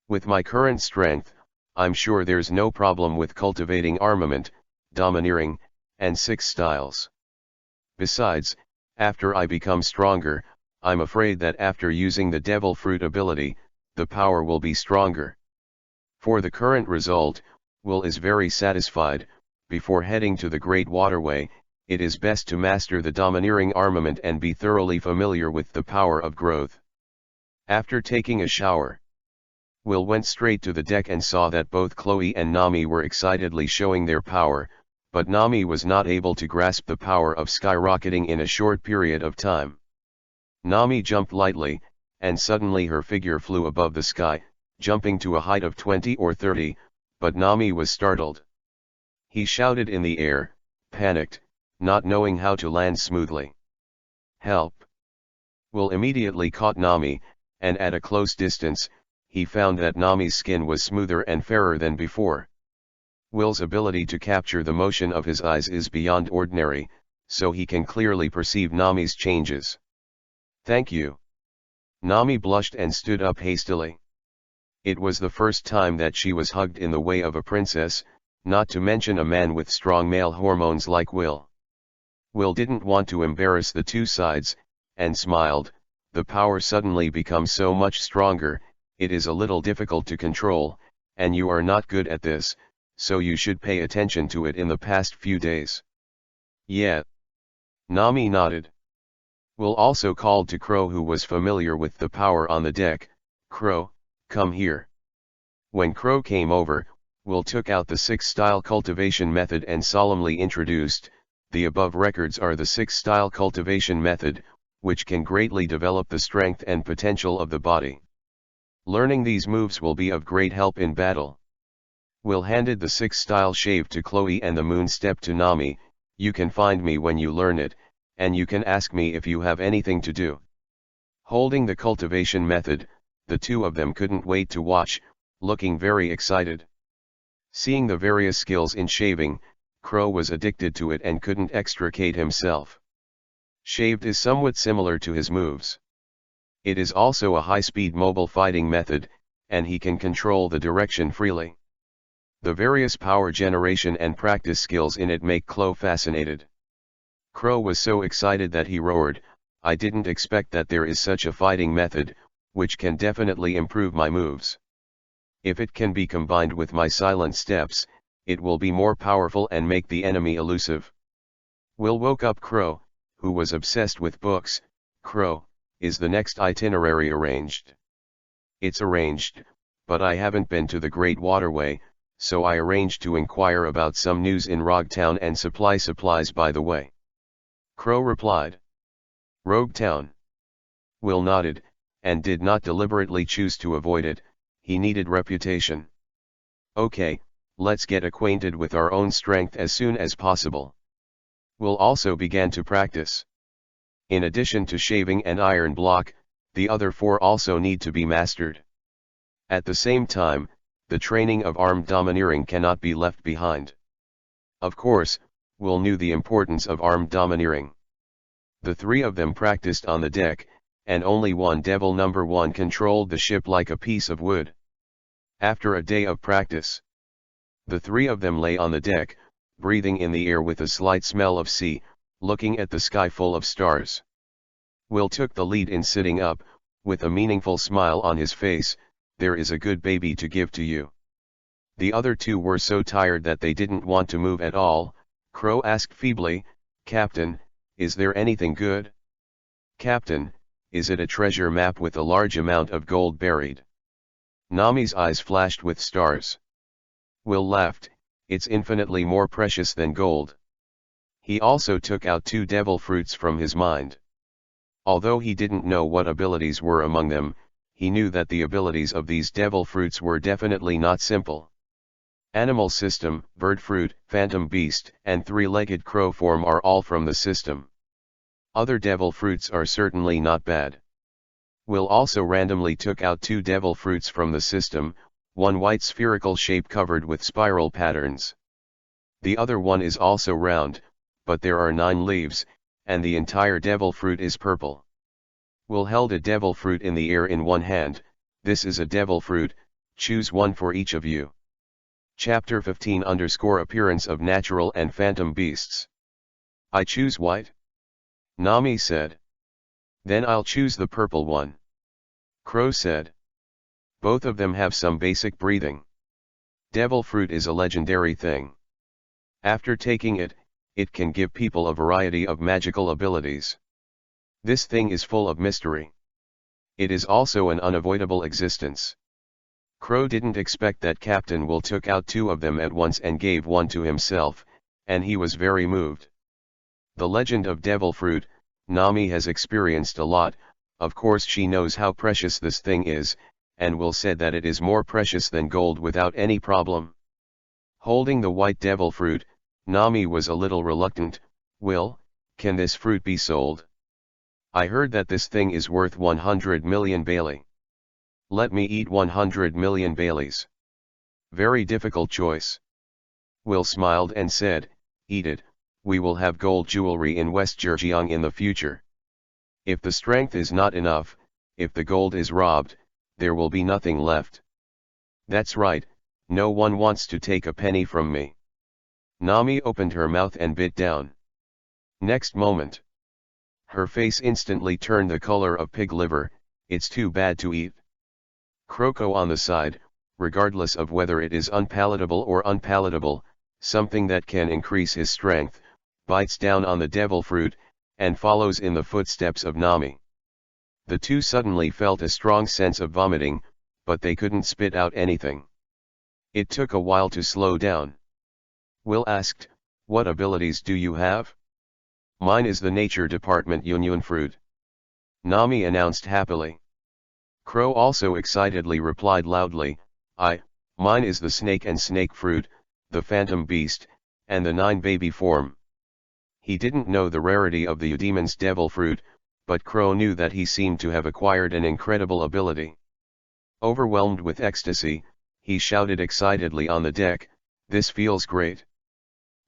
With my current strength, I'm sure there's no problem with cultivating armament, domineering, and 6 styles. Besides, after I become stronger, I'm afraid that after using the Devil Fruit ability, the power will be stronger. For the current result, Will is very satisfied. Before heading to the Great Waterway, it is best to master the domineering armament and be thoroughly familiar with the power of growth. After taking a shower, Will went straight to the deck and saw that both Chloe and Nami were excitedly showing their power, but Nami was not able to grasp the power of skyrocketing in a short period of time. Nami jumped lightly, and suddenly her figure flew above the sky, jumping to a height of 20 or 30, but Nami was startled. He shouted in the air, panicked, not knowing how to land smoothly. "Help!" Will immediately caught Nami, and at a close distance, he found that Nami's skin was smoother and fairer than before. Will's ability to capture the motion of his eyes is beyond ordinary, so he can clearly perceive Nami's changes. "Thank you." Nami blushed and stood up hastily. It was the first time that she was hugged in the way of a princess, not to mention a man with strong male hormones like Will. Will didn't want to embarrass the two sides, and smiled. "The power suddenly becomes so much stronger, it is a little difficult to control, and you are not good at this, so you should pay attention to it in the past few days." "Yeah." Nami nodded. Will also called to Kuro, who was familiar with the power on the deck. "Kuro, come here." When Kuro came over, Will took out the 6-style cultivation method and solemnly introduced, "The above records are the 6-style cultivation method, which can greatly develop the strength and potential of the body. Learning these moves will be of great help in battle." Will handed the 6-style shave to Chloe and the moon step to Nami. "You can find me when you learn it, and you can ask me if you have anything to do." Holding the cultivation method, the two of them couldn't wait to watch, looking very excited. Seeing the various skills in shaving, Kuro was addicted to it and couldn't extricate himself. Shaved is somewhat similar to his moves. It is also a high-speed mobile fighting method, and he can control the direction freely. The various power generation and practice skills in it make Kuro fascinated. Kuro was so excited that he roared, "I didn't expect that there is such a fighting method, which can definitely improve my moves. If it can be combined with my silent steps, it will be more powerful and make the enemy elusive." Will woke up Kuro, who was obsessed with books. "Kuro, is the next itinerary arranged?" "It's arranged, but I haven't been to the Great Waterway, so I arranged to inquire about some news in Rogue Town and supply supplies by the way," Kuro replied. "Rogue Town?" Will nodded, and did not deliberately choose to avoid it. He needed reputation. "Okay, let's get acquainted with our own strength as soon as possible." Will also began to practice. In addition to shaving and iron block, the other 4 also need to be mastered. At the same time, the training of armed domineering cannot be left behind. Of course, Will knew the importance of armed domineering. The 3 of them practiced on the deck, and only one devil number 1 controlled the ship like a piece of wood. After a day of practice, the 3 of them lay on the deck, breathing in the air with a slight smell of sea, looking at the sky full of stars. Will took the lead in sitting up, with a meaningful smile on his face. "There is a good baby to give to you." The other 2 were so tired that they didn't want to move at all. Crow asked feebly, "Captain, is there anything good?" "Captain, is it a treasure map with a large amount of gold buried?" Nami's eyes flashed with stars. Will laughed, "It's infinitely more precious than gold." He also took out 2 devil fruits from his mind. Although he didn't know what abilities were among them, he knew that the abilities of these devil fruits were definitely not simple. Animal system, bird fruit, phantom beast, and 3-legged crow form are all from the system. Other devil fruits are certainly not bad. Will also randomly took out 2 devil fruits from the system, one white spherical shape covered with spiral patterns. The other one is also round, but there are 9 leaves, and the entire devil fruit is purple. Will held a devil fruit in the air in one hand. "This is a devil fruit, choose one for each of you." Chapter 15 Appearance of natural and phantom beasts. "I choose white," Nami said. "Then I'll choose the purple one," Crow said. "Both of them have some basic breathing. Devil fruit is a legendary thing. After taking it, it can give people a variety of magical abilities. This thing is full of mystery. It is also an unavoidable existence." Crow didn't expect that Captain Will took out 2 of them at once and gave one to himself, and he was very moved. The legend of devil fruit, Nami has experienced a lot. Of course she knows how precious this thing is, and Will said that it is more precious than gold without any problem. Holding the white devil fruit, Nami was a little reluctant. "Will, can this fruit be sold? I heard that this thing is worth 100 million Bailey. Let me eat 100 million Baileys." "Very difficult choice." Will smiled and said, "Eat it, we will have gold jewelry in West Zhejiang in the future. If the strength is not enough, if the gold is robbed, there will be nothing left." "That's right, no one wants to take a penny from me." Nami opened her mouth and bit down. Next moment, her face instantly turned the color of pig liver. "It's too bad to eat." Croco on the side, regardless of whether it is unpalatable or unpalatable, something that can increase his strength, bites down on the devil fruit, and follows in the footsteps of Nami. The 2 suddenly felt a strong sense of vomiting, but they couldn't spit out anything. It took a while to slow down. Will asked, "What abilities do you have?" "Mine is the nature department Yunyun fruit," Nami announced happily. Crow also excitedly replied loudly, Mine is the snake and snake fruit, the phantom beast, and the 9 baby form." He didn't know the rarity of the Eudemons devil fruit, but Crow knew that he seemed to have acquired an incredible ability. Overwhelmed with ecstasy, he shouted excitedly on the deck, "This feels great."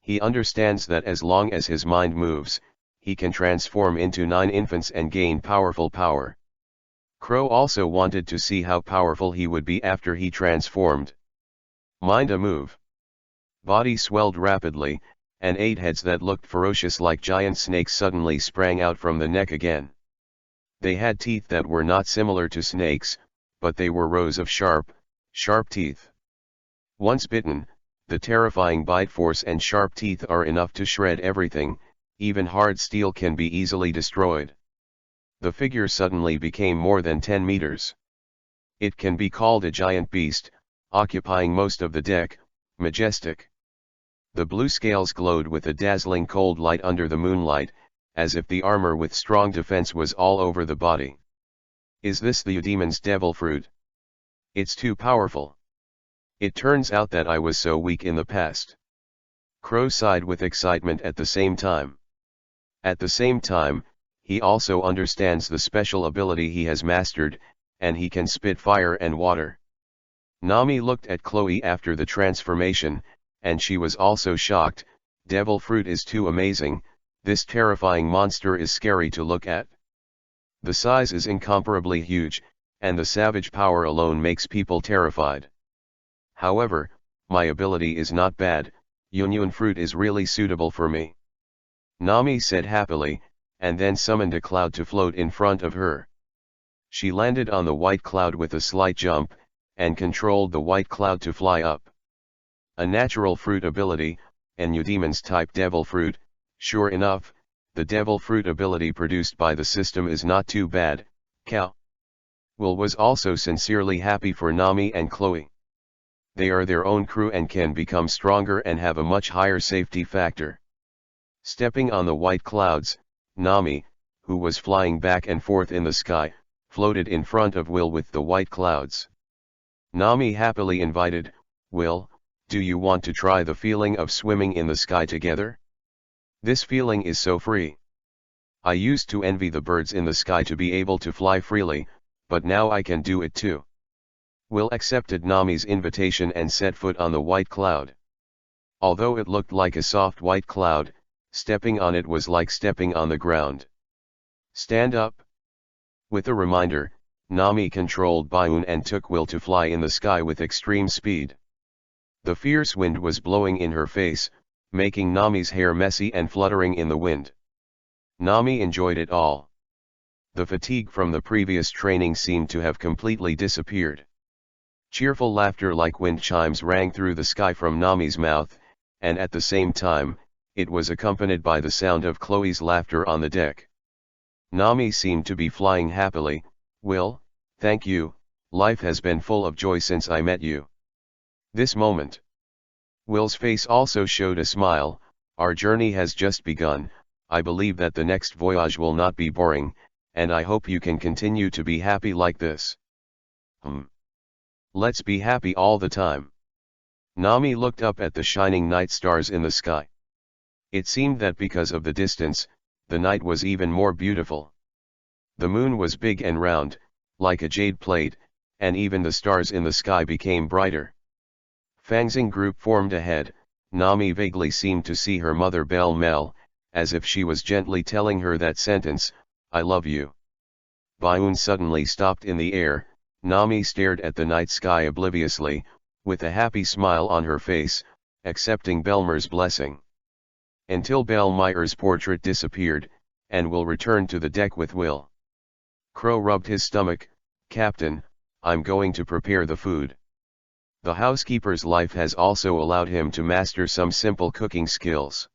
He understands that as long as his mind moves, he can transform into 9 infants and gain powerful power. Crow also wanted to see how powerful he would be after he transformed. Mind a move. Body swelled rapidly, and 8 heads that looked ferocious like giant snakes suddenly sprang out from the neck again. They had teeth that were not similar to snakes, but they were rows of sharp teeth. Once bitten, the terrifying bite force and sharp teeth are enough to shred everything. Even hard steel can be easily destroyed. The figure suddenly became more than 10 meters. It can be called a giant beast, occupying most of the deck, majestic. The blue scales glowed with a dazzling cold light under the moonlight, as if the armor with strong defense was all over the body. "Is this the Eudemons devil fruit? It's too powerful. It turns out that I was so weak in the past." Crow sighed with excitement at the same time. At the same time, he also understands the special ability he has mastered, and he can spit fire and water. Nami looked at Chloe after the transformation, and she was also shocked. "Devil fruit is too amazing, this terrifying monster is scary to look at." The size is incomparably huge, and the savage power alone makes people terrified. However, my ability is not bad, Yunyun fruit is really suitable for me. Nami said happily, and then summoned a cloud to float in front of her. She landed on the white cloud with a slight jump, and controlled the white cloud to fly up. A natural fruit ability, an Eudemons type devil fruit. Sure enough, the devil fruit ability produced by the system is not too bad, cow. Will was also sincerely happy for Nami and Chloe. They are their own crew and can become stronger and have a much higher safety factor. Stepping on the white clouds, Nami, who was flying back and forth in the sky, floated in front of Will with the white clouds. Nami happily invited, Will, do you want to try the feeling of swimming in the sky together? This feeling is so free. I used to envy the birds in the sky to be able to fly freely, but now I can do it too. Will accepted Nami's invitation and set foot on the white cloud. Although it looked like a soft white cloud, stepping on it was like stepping on the ground. Stand up. With a reminder, Nami controlled Bayun and took Will to fly in the sky with extreme speed. The fierce wind was blowing in her face, making Nami's hair messy and fluttering in the wind. Nami enjoyed it all. The fatigue from the previous training seemed to have completely disappeared. Cheerful laughter like wind chimes rang through the sky from Nami's mouth, and at the same time, it was accompanied by the sound of Chloe's laughter on the deck. Nami seemed to be flying happily. Will, thank you, life has been full of joy since I met you. This moment. Will's face also showed a smile. Our journey has just begun. I believe that the next voyage will not be boring, and I hope you can continue to be happy like this. Let's be happy all the time. Nami looked up at the shining night stars in the sky. It seemed that because of the distance, the night was even more beautiful. The moon was big and round, like a jade plate, and even the stars in the sky became brighter. Fangxing group formed ahead. Nami vaguely seemed to see her mother Belle Mel, as if she was gently telling her that sentence, I love you. Bayun suddenly stopped in the air. Nami stared at the night sky obliviously, with a happy smile on her face, accepting Belmer's blessing. Until Belmeyer's portrait disappeared, and Will returned to the deck with Will. Crow rubbed his stomach. Captain, I'm going to prepare the food. The housekeeper's life has also allowed him to master some simple cooking skills.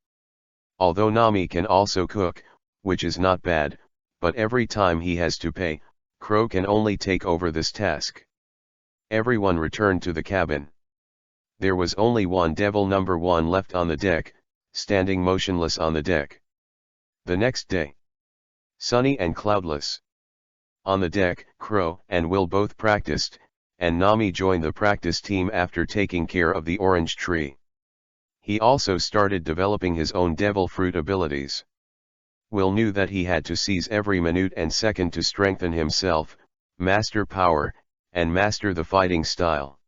Although Nami can also cook, which is not bad, but every time he has to pay, Crow can only take over this task. Everyone returned to the cabin. There was only one Devil number 1 left on the deck, standing motionless on the deck. The next day. Sunny and cloudless. On the deck, Crow and Will both practiced, and Nami joined the practice team after taking care of the orange tree. He also started developing his own devil fruit abilities. Will knew that he had to seize every minute and second to strengthen himself, master power, and master the fighting style.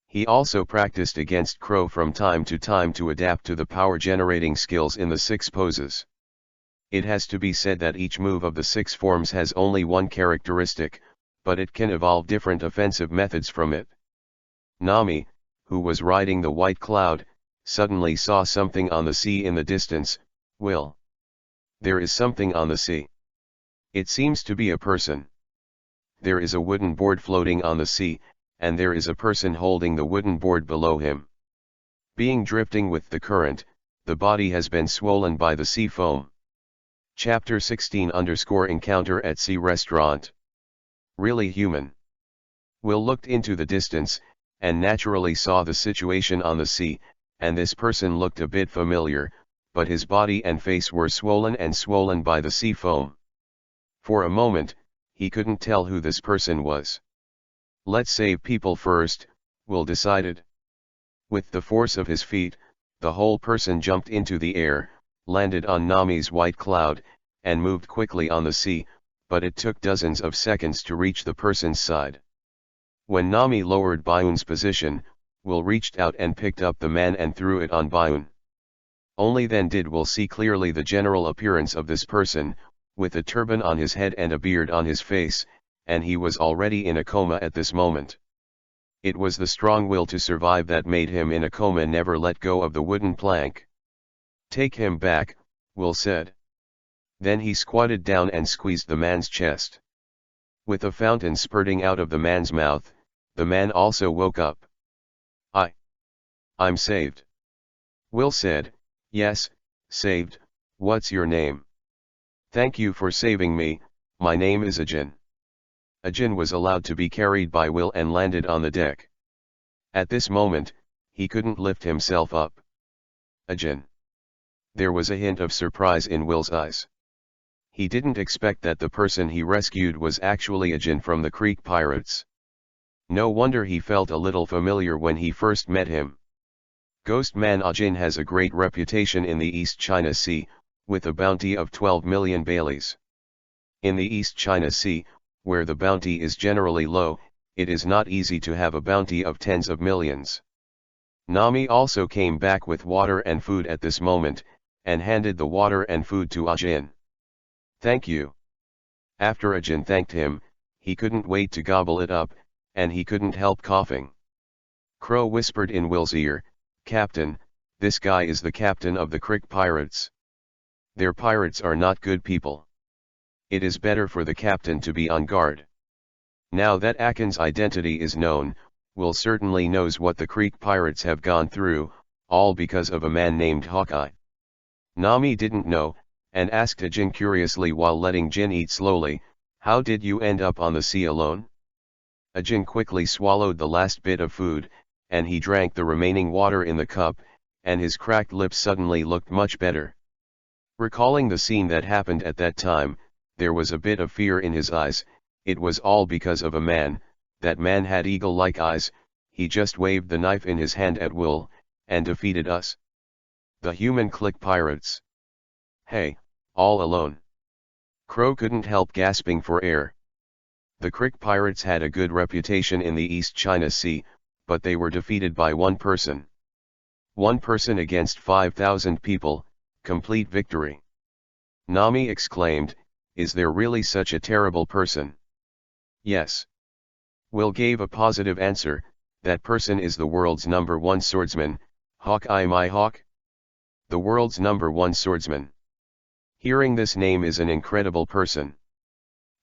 He also practiced against Crow from time to time to adapt to the power-generating skills in the 6 poses. It has to be said that each move of the 6 forms has only one characteristic, but it can evolve different offensive methods from it. Nami, who was riding the white cloud, suddenly saw something on the sea in the distance. Will. There is something on the sea. It seems to be a person. There is a wooden board floating on the sea, and there is a person holding the wooden board below him. Being drifting with the current, the body has been swollen by the sea foam. Chapter 16 Encounter at Sea Restaurant. Really human. Will looked into the distance, and naturally saw the situation on the sea, and this person looked a bit familiar, but his body and face were swollen by the sea foam. For a moment, he couldn't tell who this person was. Let's save people first, Will decided. With the force of his feet, the whole person jumped into the air, landed on Nami's white cloud, and moved quickly on the sea, but it took dozens of seconds to reach the person's side. When Nami lowered Bayun's position, Will reached out and picked up the man and threw it on Bayun. Only then did Will see clearly the general appearance of this person. with a turban on his head and a beard on his face, and he was already in a coma at this moment. It was the strong will to survive that made him in a coma never let go of the wooden plank. "Take him back," Will said. Then he squatted down and squeezed the man's chest. With a fountain spurting out of the man's mouth, the man also woke up. I'm saved." Will said, "Yes, saved. What's your name?" "Thank you for saving me, my name is Ajin." Ajin was allowed to be carried by Will and landed on the deck. At this moment, he couldn't lift himself up. "Ajin." There was a hint of surprise in Will's eyes. He didn't expect that the person he rescued was actually Ajin from the Creek Pirates. No wonder he felt a little familiar when he first met him. Ghost Man Ajin has a great reputation in the East China Sea, with a bounty of 12 million baileys. In the East China Sea, where the bounty is generally low, it is not easy to have a bounty of tens of millions. Nami also came back with water and food at this moment, and handed the water and food to Ajin. "Thank you." After Ajin thanked him, he couldn't wait to gobble it up, and he couldn't help coughing. Crow whispered in Will's ear, "Captain, this guy is the captain of the Creek Pirates. Their pirates are not good people. It is better for the captain to be on guard." Now that Akin's identity is known, Will certainly knows what the Creek Pirates have gone through, all because of a man named Hawkeye. Nami didn't know, and asked Ajin curiously while letting Jin eat slowly, "How did you end up on the sea alone?" Ajin quickly swallowed the last bit of food, and he drank the remaining water in the cup, and his cracked lips suddenly looked much better. Recalling the scene that happened at that time, there was a bit of fear in his eyes. It was all because of a man. That man had eagle-like eyes. He just waved the knife in his hand at Will, and defeated us. The human Click Pirates. "Hey, all alone." Crow couldn't help gasping for air. The Creek Pirates had a good reputation in the East China Sea, but they were defeated by one person. One person against 5,000 people, complete victory. Nami exclaimed, "Is there really such a terrible person?" "Yes." Will gave a positive answer, "That person is the world's #1 swordsman, Hawkeye my hawk." The world's #1 swordsman. Hearing this name is an incredible person.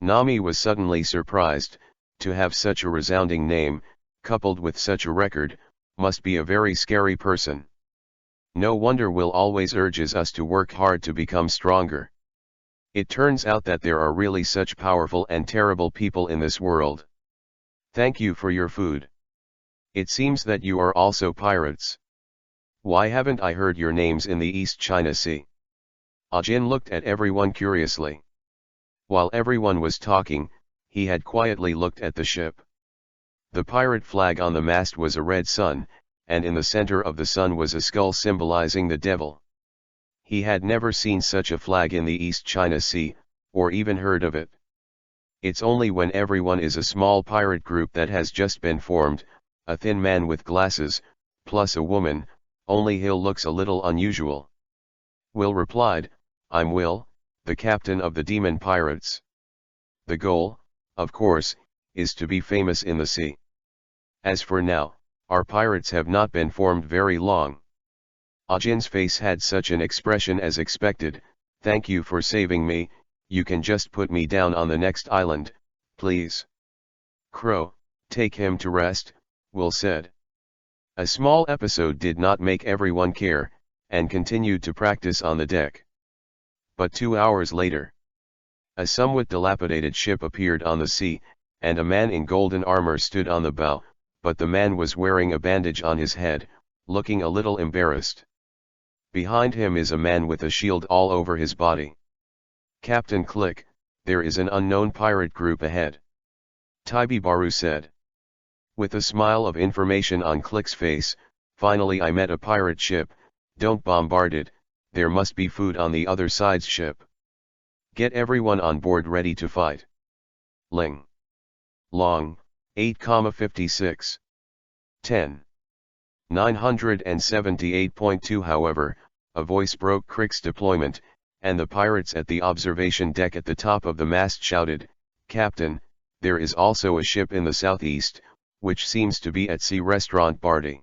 Nami was suddenly surprised. To have such a resounding name, coupled with such a record, must be a very scary person. No wonder Will always urges us to work hard to become stronger. It turns out that there are really such powerful and terrible people in this world. "Thank you for your food. It seems that you are also pirates. Why haven't I heard your names in the East China Sea?" Ajin looked at everyone curiously. While everyone was talking, he had quietly looked at the ship. The pirate flag on the mast was a red sun, and in the center of the sun was a skull symbolizing the devil. He had never seen such a flag in the East China Sea, or even heard of it. It's only when everyone is a small pirate group that has just been formed, a thin man with glasses, plus a woman, only Hill looks a little unusual. Will replied, "I'm Will, the captain of the demon pirates. The goal, of course, is to be famous in the sea. As for now, our pirates have not been formed very long." Ajin's face had such an expression as expected. "Thank you for saving me. You can just put me down on the next island, please." "Crow, take him to rest," Will said. A small episode did not make everyone care, and continued to practice on the deck. But 2 hours later, a somewhat dilapidated ship appeared on the sea, and a man in golden armor stood on the bow, but the man was wearing a bandage on his head, looking a little embarrassed. Behind him is a man with a shield all over his body. "Captain Click, there is an unknown pirate group ahead," Taibibaru said. With a smile of information on Click's face, "Finally I met a pirate ship, don't bombard it, there must be food on the other side's ship. Get everyone on board ready to fight." Ling. Long, 8,56. 10. 978.2 However, a voice broke Crick's deployment, and the pirates at the observation deck at the top of the mast shouted, "Captain, there is also a ship in the southeast, which seems to be at sea Restaurant Baratie."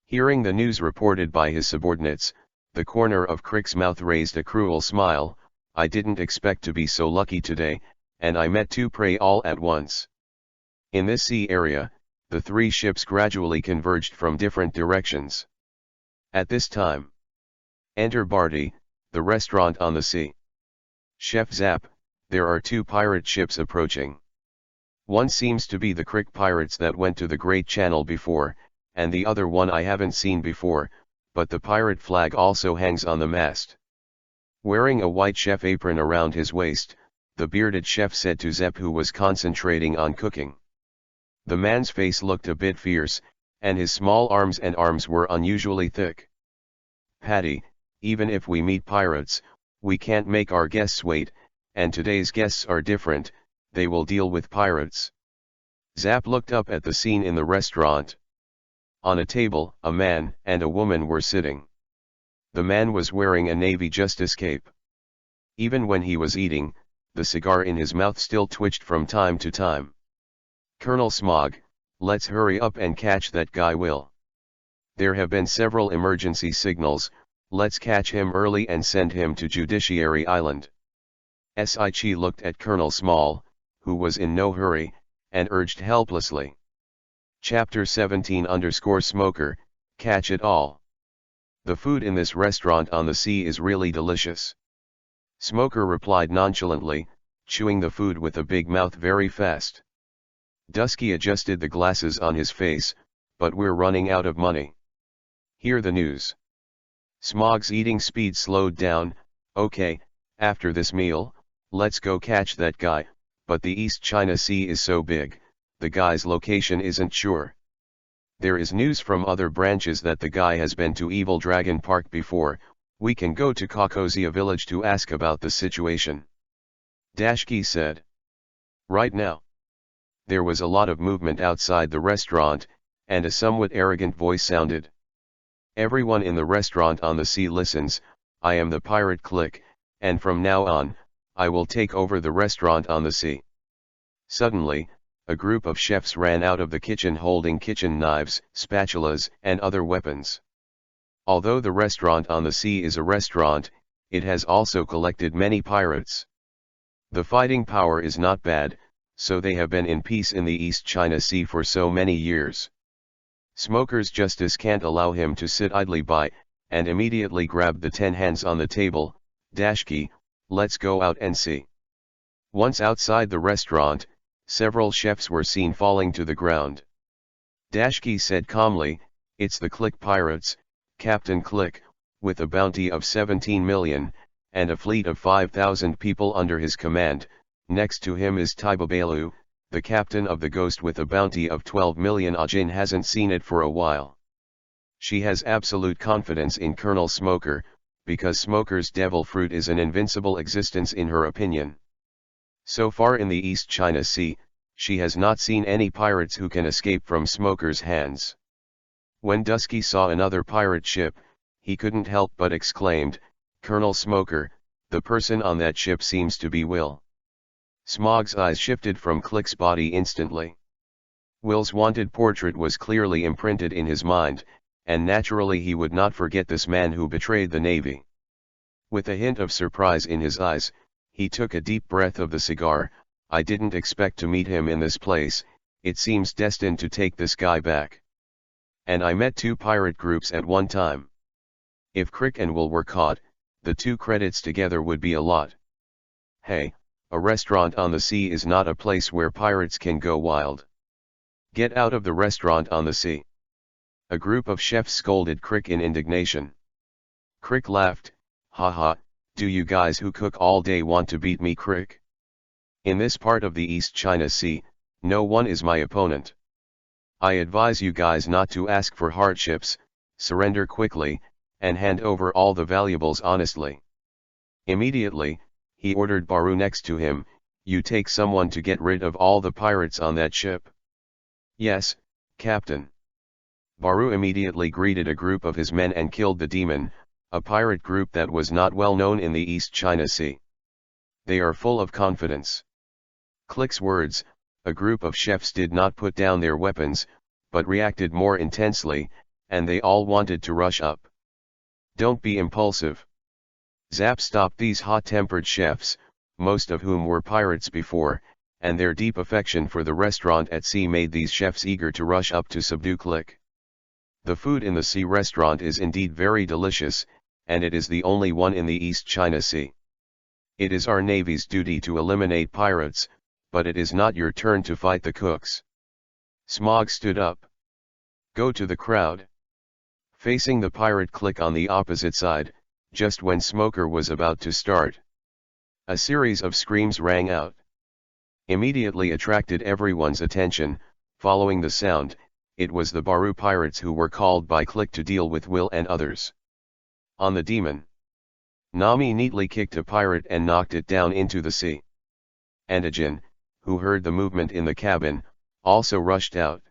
Hearing the news reported by his subordinates, the corner of Crick's mouth raised a cruel smile. "I didn't expect to be so lucky today, and I met two prey all at once." In this sea area, the three ships gradually converged from different directions. At this time, enter Baratie, the restaurant on the sea. Chef Zap, there are two pirate ships approaching. One seems to be the Crick pirates that went to the Great Channel before, and the other one I haven't seen before, but the pirate flag also hangs on the mast. Wearing a white chef apron around his waist, the bearded chef said to Zep, who was concentrating on cooking. The man's face looked a bit fierce, and his small arms were unusually thick. "Paddy, even if we meet pirates, we can't make our guests wait, and today's guests are different, they will deal with pirates." Zap looked up at the scene in the restaurant. On a table, a man and a woman were sitting. The man was wearing a Navy Justice cape. Even when he was eating, the cigar in his mouth still twitched from time to time. "Colonel Smog, let's hurry up and catch that guy Will. There have been several emergency signals, let's catch him early and send him to Judiciary Island." Sich looked at Colonel Small, who was in no hurry, and urged helplessly. Chapter 17_Smoker, catch it all. The food in this restaurant on the sea is really delicious. Smoker replied nonchalantly, chewing the food with a big mouth very fast. Dusky adjusted the glasses on his face, "But we're running out of money." "Hear the news." Smog's eating speed slowed down. "Okay, after this meal, let's go catch that guy, but the East China Sea is so big, the guy's location isn't sure. There is news from other branches that the guy has been to Evil Dragon Park before, we can go to Kokozia village to ask about the situation." Dashki said. "Right now." There was a lot of movement outside the restaurant, and a somewhat arrogant voice sounded. "Everyone in the restaurant on the sea listens, I am the pirate clique, and from now on, I will take over the restaurant on the sea." Suddenly, a group of chefs ran out of the kitchen holding kitchen knives, spatulas, and other weapons. Although the restaurant on the sea is a restaurant, it has also collected many pirates. The fighting power is not bad, so they have been in peace in the East China Sea for so many years. Smoker's justice can't allow him to sit idly by, and immediately grabbed the 10 hands on the table. "Dashki, let's go out and see." Once outside the restaurant, several chefs were seen falling to the ground. Dashki said calmly, "It's the Click pirates, Captain Click, with a bounty of 17 million, and a fleet of 5,000 people under his command. Next to him is Taibabalu, the captain of the Ghost, with a bounty of 12 million. Ajin hasn't seen it for a while. She has absolute confidence in Colonel Smoker, because Smoker's devil fruit is an invincible existence in her opinion. So far in the East China Sea, she has not seen any pirates who can escape from Smoker's hands." When Dusky saw another pirate ship, he couldn't help but exclaimed, "Colonel Smoker, the person on that ship seems to be Will." Smog's eyes shifted from Click's body instantly. Will's wanted portrait was clearly imprinted in his mind, and naturally he would not forget this man who betrayed the Navy. With a hint of surprise in his eyes, he took a deep breath of the cigar. "I didn't expect to meet him in this place, it seems destined to take this guy back. And I met two pirate groups at one time. If Crick and Will were caught, the two credits together would be a lot. Hey, a restaurant on the sea is not a place where pirates can go wild. Get out of the restaurant on the sea." A group of chefs scolded Crick in indignation. Crick laughed, "Haha, do you guys who cook all day want to beat me, Crick? In this part of the East China Sea, no one is my opponent. I advise you guys not to ask for hardships, surrender quickly, and hand over all the valuables honestly." Immediately, he ordered Baru next to him, "You take someone to get rid of all the pirates on that ship." "Yes, Captain." Baru immediately greeted a group of his men and killed the demon. a pirate group that was not well known in the East China Sea. They are full of confidence. Click's words, a group of chefs did not put down their weapons, but reacted more intensely, and they all wanted to rush up. Don't be impulsive. Zap stopped these hot-tempered chefs, most of whom were pirates before, and their deep affection for the restaurant at sea made these chefs eager to rush up to subdue Click. The food in the sea restaurant is indeed very delicious, and it is the only one in the East China Sea. It is our Navy's duty to eliminate pirates, but it is not your turn to fight the cooks. Smog stood up. Go to the crowd. Facing the pirate Click on the opposite side, just when Smoker was about to start, a series of screams rang out. Immediately attracted everyone's attention. Following the sound, it was the Baru pirates who were called by Click to deal with Will and others. On the demon, Nami neatly kicked a pirate and knocked it down into the sea. Andajin, who heard the movement in the cabin, also rushed out.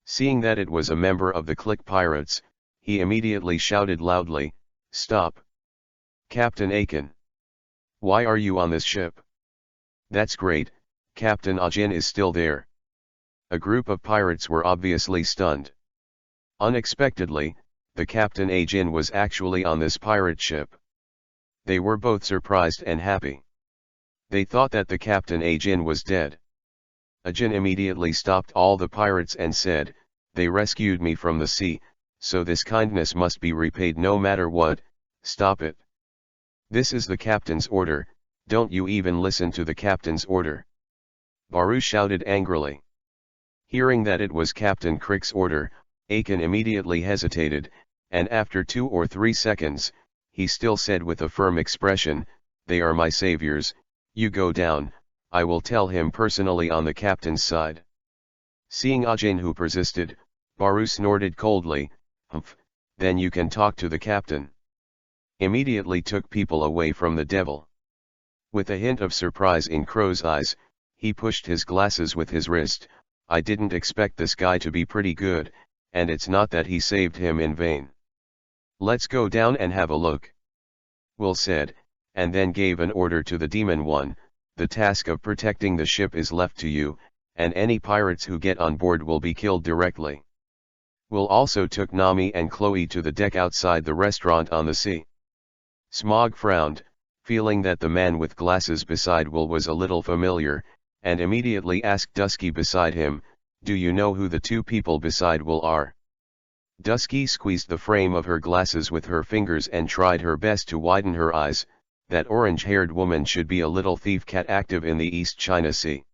Seeing that it was a member of the Click pirates, he immediately shouted loudly, "Stop! Captain Aiken! Why are you on this ship?" "That's great, Captain Ajin is still there." A group of pirates were obviously stunned. Unexpectedly, the Captain Ajin was actually on this pirate ship. They were both surprised and happy. They thought that the Captain Ajin was dead. Ajin immediately stopped all the pirates and said, "They rescued me from the sea, so this kindness must be repaid no matter what. Stop it. This is the captain's order, don't you even listen to the captain's order." Baru shouted angrily. Hearing that it was Captain Crick's order, Aiken immediately hesitated, and after 2 or 3 seconds, he still said with a firm expression, "They are my saviors, you go down, I will tell him personally on the captain's side." Seeing Ajin who persisted, Baru snorted coldly, "Humph, then you can talk to the captain." Immediately took people away from the devil. With a hint of surprise in Crow's eyes, he pushed his glasses with his wrist. "I didn't expect this guy to be pretty good, and it's not that he saved him in vain. Let's go down and have a look." Will said, and then gave an order to the Demon One, "The task of protecting the ship is left to you, and any pirates who get on board will be killed directly." Will also took Nami and Chloe to the deck outside the restaurant on the sea. Smog frowned, feeling that the man with glasses beside Will was a little familiar, and immediately asked Dusky beside him, "Do you know who the 2 people beside Will are?" Dusky squeezed the frame of her glasses with her fingers and tried her best to widen her eyes. That orange-haired woman should be a little thief cat active in the East China Sea.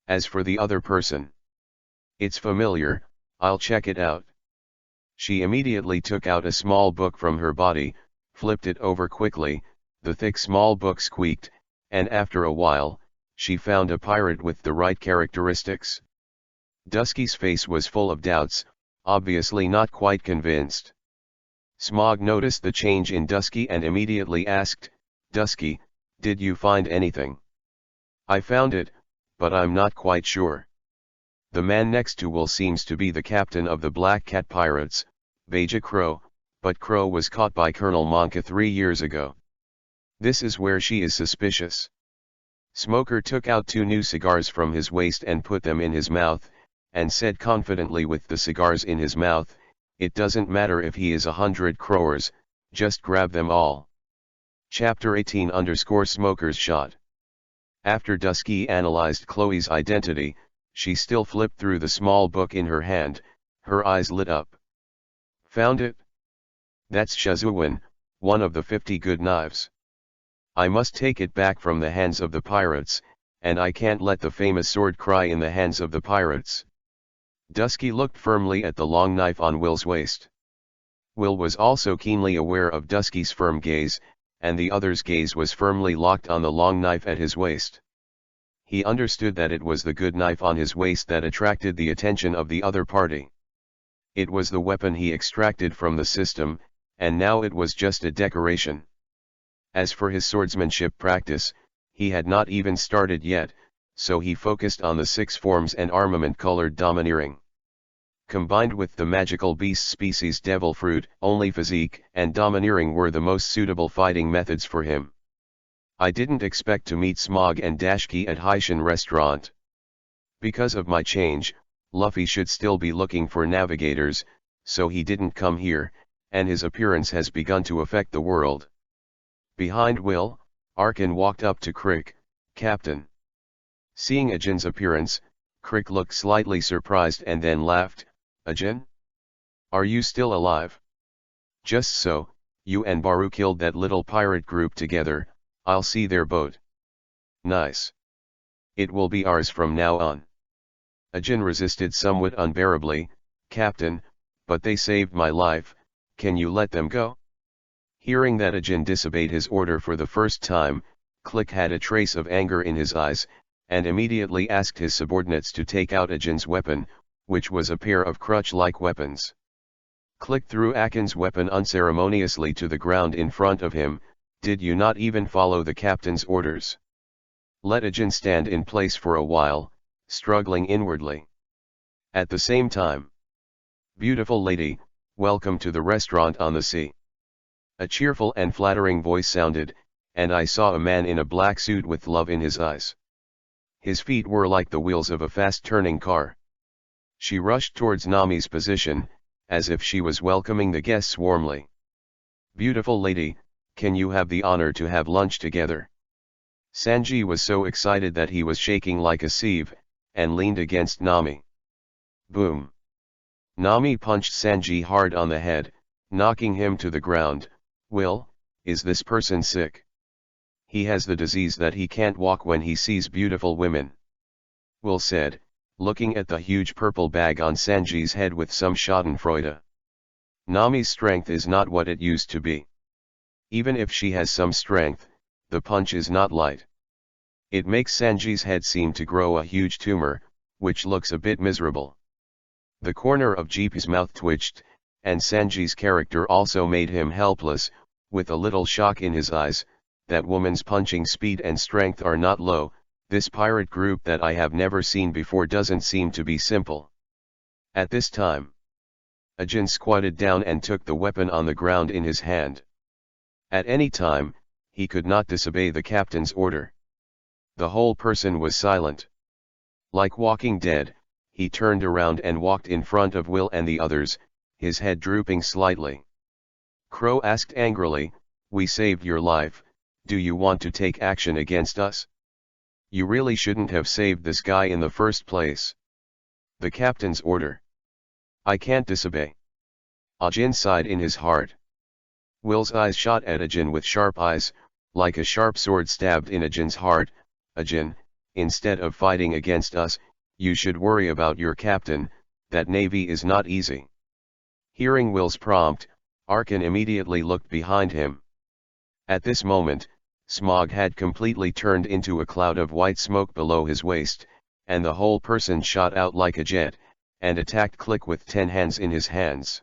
As for the other person, it's familiar, I'll check it out. She immediately took out a small book from her body, flipped it over quickly, the thick small book squeaked, and after a while, she found a pirate with the right characteristics. Dusky's face was full of doubts, obviously not quite convinced. Smog noticed the change in Dusky and immediately asked, "Dusky, did you find anything?" "I found it, but I'm not quite sure. The man next to Will seems to be the captain of the Black Cat Pirates, Beja Crow, but Crow was caught by Colonel Monka 3 years ago. This is where she is suspicious." Smoker took out 2 new cigars from his waist and put them in his mouth, and said confidently with the cigars in his mouth, "It doesn't matter if he is 100 crowers, just grab them all." Chapter 18 _ Smoker's shot. After Dusky analyzed Chloe's identity, she still flipped through the small book in her hand, her eyes lit up. "Found it? That's Shazuan, one of the 50 good knives. I must take it back from the hands of the pirates, and I can't let the famous sword cry in the hands of the pirates." Dusky looked firmly at the long knife on Will's waist. Will was also keenly aware of Dusky's firm gaze, and the other's gaze was firmly locked on the long knife at his waist. He understood that it was the good knife on his waist that attracted the attention of the other party. It was the weapon he extracted from the system, and now it was just a decoration. As for his swordsmanship practice, he had not even started yet, so he focused on the 6 forms and armament colored domineering. Combined with the magical beast species devil fruit, only physique and domineering were the most suitable fighting methods for him. I didn't expect to meet Smog and Dashki at Haitian restaurant. Because of my change, Luffy should still be looking for navigators, so he didn't come here, and his appearance has begun to affect the world. Behind Will, Arkin walked up to Crick. "Captain." Seeing Ajin's appearance, Crick looked slightly surprised and then laughed. "Ajin? Are you still alive? Just so, you and Baru killed that little pirate group together. I'll see their boat." "Nice. It will be ours from now on." Ajin resisted somewhat unbearably. "Captain, but they saved my life, can you let them go?" Hearing that Ajin disobeyed his order for the first time, Click had a trace of anger in his eyes, and immediately asked his subordinates to take out Ajin's weapon, which was a pair of crutch-like weapons. Click threw Akin's weapon unceremoniously to the ground in front of him. "Did you not even follow the captain's orders? Let Ajin stand in place for a while," struggling inwardly. At the same time, "Beautiful lady, welcome to the restaurant on the sea." A cheerful and flattering voice sounded, and I saw a man in a black suit with love in his eyes. His feet were like the wheels of a fast-turning car. She rushed towards Nami's position, as if she was welcoming the guests warmly. "Beautiful lady, can you have the honor to have lunch together?" Sanji was so excited that he was shaking like a sieve, and leaned against Nami. Boom! Nami punched Sanji hard on the head, knocking him to the ground. "Will, is this person sick? He has the disease that he can't walk when he sees beautiful women," Will said, looking at the huge purple bag on Sanji's head with some schadenfreude. "Nami's strength is not what it used to be. Even if she has some strength, the punch is not light. It makes Sanji's head seem to grow a huge tumor, which looks a bit miserable." The corner of Jeep's mouth twitched, and Sanji's character also made him helpless, with a little shock in his eyes. "That woman's punching speed and strength are not low. This pirate group that I have never seen before doesn't seem to be simple." At this time, Ajin squatted down and took the weapon on the ground in his hand. At any time, he could not disobey the captain's order. The whole person was silent. Like Walking Dead, he turned around and walked in front of Will and the others, his head drooping slightly. Crow asked angrily, "We saved your life, do you want to take action against us? You really shouldn't have saved this guy in the first place." "The captain's order. I can't disobey." Ajin sighed in his heart. Will's eyes shot at Ajin with sharp eyes, like a sharp sword stabbed in Ajin's heart. "Ajin, instead of fighting against us, you should worry about your captain. That navy is not easy." Hearing Will's prompt, Arkin immediately looked behind him. At this moment, Smog had completely turned into a cloud of white smoke below his waist, and the whole person shot out like a jet, and attacked Click with 10 hands in his hands.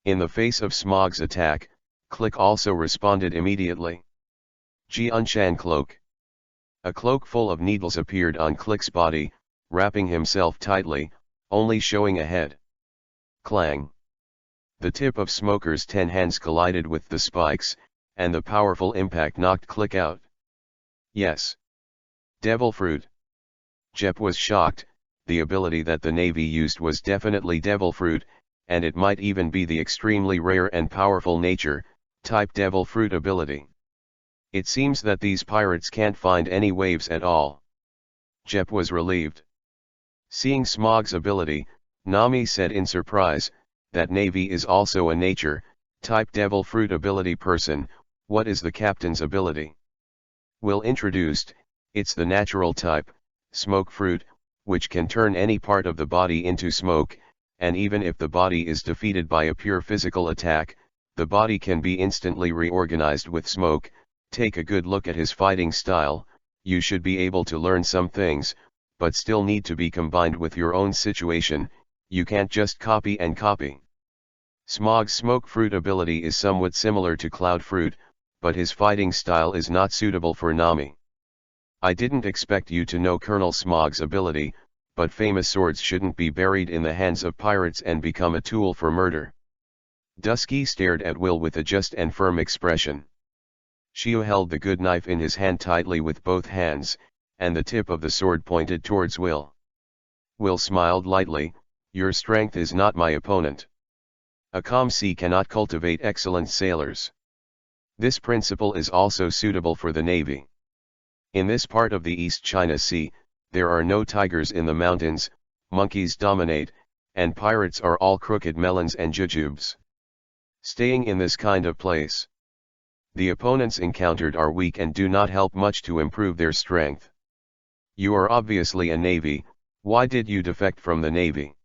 In the face of Smog's attack, Click also responded immediately. Jianshan Cloak. A cloak full of needles appeared on Click's body, wrapping himself tightly, only showing a head. Clang! The tip of Smoker's 10 hands collided with the spikes, and the powerful impact knocked Click out. "Yes. Devil fruit." Jep was shocked. The ability that the Navy used was definitely devil fruit, and it might even be the extremely rare and powerful nature-type devil fruit ability. It seems that these pirates can't find any waves at all. Jep was relieved. Seeing Smog's ability, Nami said in surprise, "That Navy is also a nature-type devil fruit ability person. What is the captain's ability?" Will introduced, "It's the natural type, smoke fruit, which can turn any part of the body into smoke, and even if the body is defeated by a pure physical attack, the body can be instantly reorganized with smoke. Take a good look at his fighting style. You should be able to learn some things, but still need to be combined with your own situation. You can't just copy and copy." Smog's smoke fruit ability is somewhat similar to cloud fruit, but his fighting style is not suitable for Nami. "I didn't expect you to know Colonel Smog's ability, but famous swords shouldn't be buried in the hands of pirates and become a tool for murder. Dusky stared at Will with a just and firm expression. Shio held the good knife in his hand tightly with both hands, and the tip of the sword pointed towards Will. Will smiled lightly. Your strength is not my opponent. A calm sea cannot cultivate excellent sailors. This principle is also suitable for the Navy. In this part of the East China Sea, there are no tigers in the mountains, monkeys dominate, and pirates are all crooked melons and jujubes. Staying in this kind of place, the opponents encountered are weak and do not help much to improve their strength. You are obviously a Navy. Why did you defect from the Navy?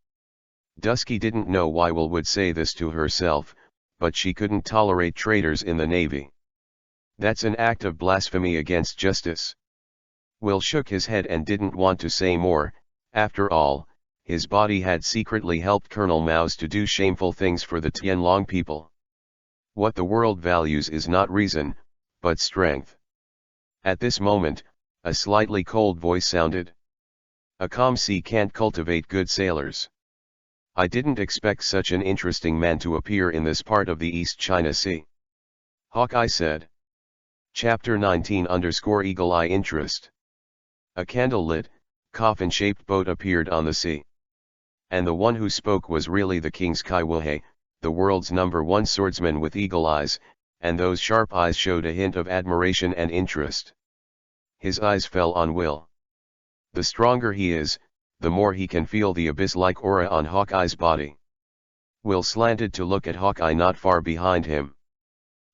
Dusky didn't know why Will would say this to herself, but she couldn't tolerate traitors in the Navy. That's an act of blasphemy against justice. Will shook his head and didn't want to say more. After all, his body had secretly helped Colonel Mao's to do shameful things for the Tianlong people. What the world values is not reason, but strength. At this moment, a slightly cold voice sounded. A calm sea can't cultivate good sailors. I didn't expect such an interesting man to appear in this part of the East China Sea. Hawkeye said. Chapter 19 _ Eagle Eye Interest. A candle-lit, coffin-shaped boat appeared on the sea. And the one who spoke was really the King's Kai Wuhei, the world's #1 swordsman with eagle eyes, and those sharp eyes showed a hint of admiration and interest. His eyes fell on Will. The stronger he is, the more he can feel the abyss-like aura on Hawkeye's body. Will slanted to look at Hawkeye not far behind him.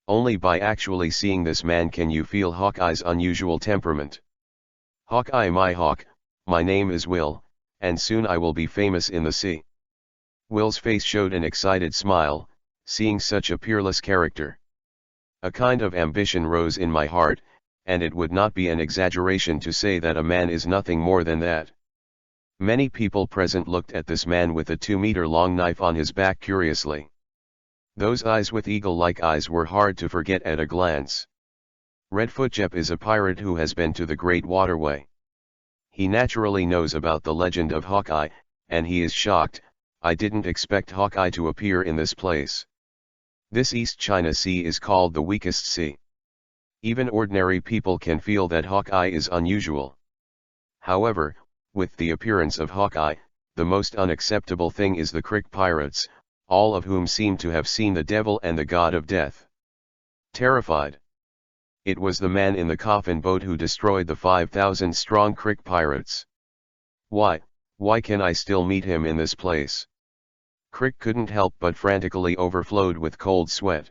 Only by actually seeing this man can you feel Hawkeye's unusual temperament. Hawkeye, my hawk, my name is Will, and soon I will be famous in the sea. Will's face showed an excited smile, seeing such a peerless character. A kind of ambition rose in my heart, and it would not be an exaggeration to say that a man is nothing more than that. Many people present looked at this man with a 2-meter-long knife on his back curiously. Those eyes with eagle-like eyes were hard to forget at a glance. Redfoot Jep is a pirate who has been to the Great Waterway. He naturally knows about the legend of Hawkeye, and he is shocked. I didn't expect Hawkeye to appear in this place. This East China Sea is called the weakest sea. Even ordinary people can feel that Hawkeye is unusual. However, with the appearance of Hawkeye, the most unacceptable thing is the Crick pirates, all of whom seem to have seen the devil and the god of death. Terrified. It was the man in the coffin boat who destroyed the 5,000-strong Crick pirates. Why can I still meet him in this place? Crick couldn't help but frantically overflowed with cold sweat.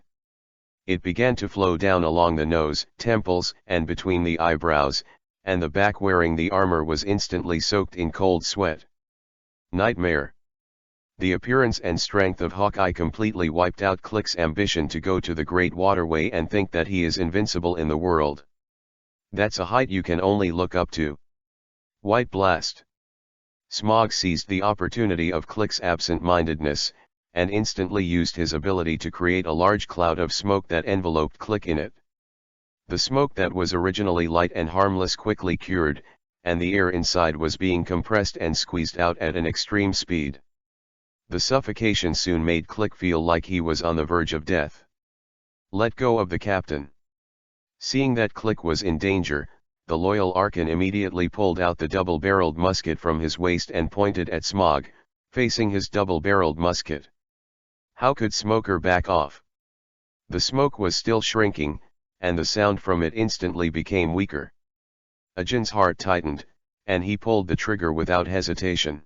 It began to flow down along the nose, temples, and between the eyebrows, and the back wearing the armor was instantly soaked in cold sweat. Nightmare. The appearance and strength of Hawkeye completely wiped out Click's ambition to go to the Great Waterway and think that he is invincible in the world. That's a height you can only look up to. White blast. Smog seized the opportunity of Click's absent-mindedness, and instantly used his ability to create a large cloud of smoke that enveloped Click in it. The smoke that was originally light and harmless quickly cured, and the air inside was being compressed and squeezed out at an extreme speed. The suffocation soon made Click feel like he was on the verge of death. Let go of the captain. Seeing that Click was in danger, the loyal Arkan immediately pulled out the double-barreled musket from his waist and pointed at Smog, facing his double-barreled musket. How could Smoker back off? The smoke was still shrinking, and the sound from it instantly became weaker. Ajin's heart tightened, and he pulled the trigger without hesitation.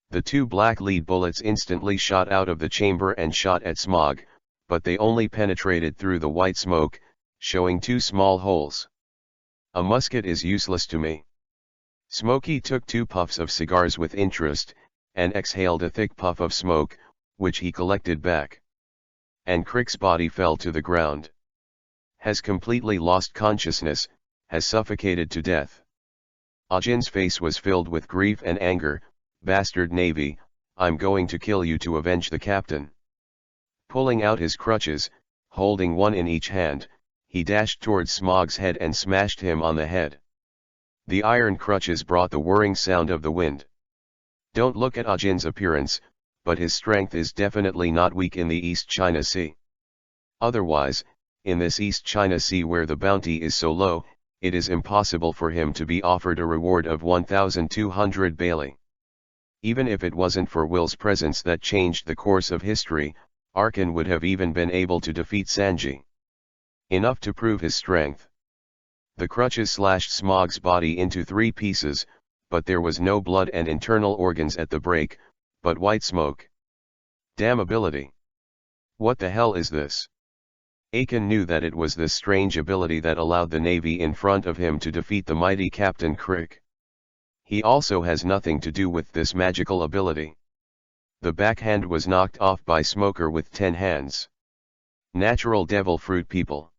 The 2 black lead bullets instantly shot out of the chamber and shot at Smog, but they only penetrated through the white smoke, showing 2 small holes. A musket is useless to me. Smokey took 2 puffs of cigars with interest, and exhaled a thick puff of smoke, which he collected back. And Crick's body fell to the ground. Has completely lost consciousness, has suffocated to death. Ajin's face was filled with grief and anger. Bastard Navy, I'm going to kill you to avenge the captain. Pulling out his crutches, holding one in each hand, he dashed towards Smog's head and smashed him on the head. The iron crutches brought the whirring sound of the wind. Don't look at Ajin's appearance, but his strength is definitely not weak in the East China Sea. Otherwise, in this East China Sea where the bounty is so low, it is impossible for him to be offered a reward of 1,200 Bailey. Even if it wasn't for Will's presence that changed the course of history, Arkan would have even been able to defeat Sanji. Enough to prove his strength. The crutches slashed Smog's body into 3 pieces, but there was no blood and internal organs at the break, but white smoke. Damn ability. What the hell is this? Akan knew that it was this strange ability that allowed the navy in front of him to defeat the mighty Captain Crick. He also has nothing to do with this magical ability. The backhand was knocked off by Smoker with 10 hands. Natural devil fruit people.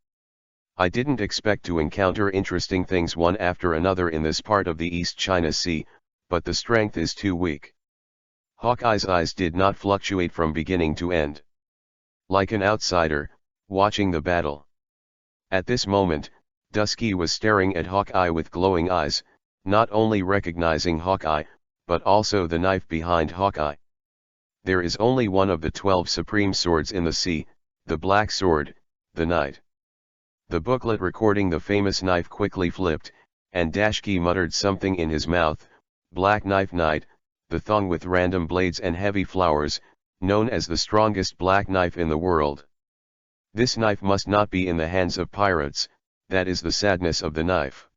I didn't expect to encounter interesting things one after another in this part of the East China Sea, but the strength is too weak. Hawkeye's eyes did not fluctuate from beginning to end. Like an outsider, watching the battle. At this moment, Dusky was staring at Hawkeye with glowing eyes, not only recognizing Hawkeye, but also the knife behind Hawkeye. There is only one of the 12 supreme swords in the sea, the Black Sword, the Knight. The booklet recording the famous knife quickly flipped, and Dashki muttered something in his mouth. Black Knife Knight, the thong with random blades and heavy flowers, known as the strongest black knife in the world. This knife must not be in the hands of pirates, that is the sadness of the knife.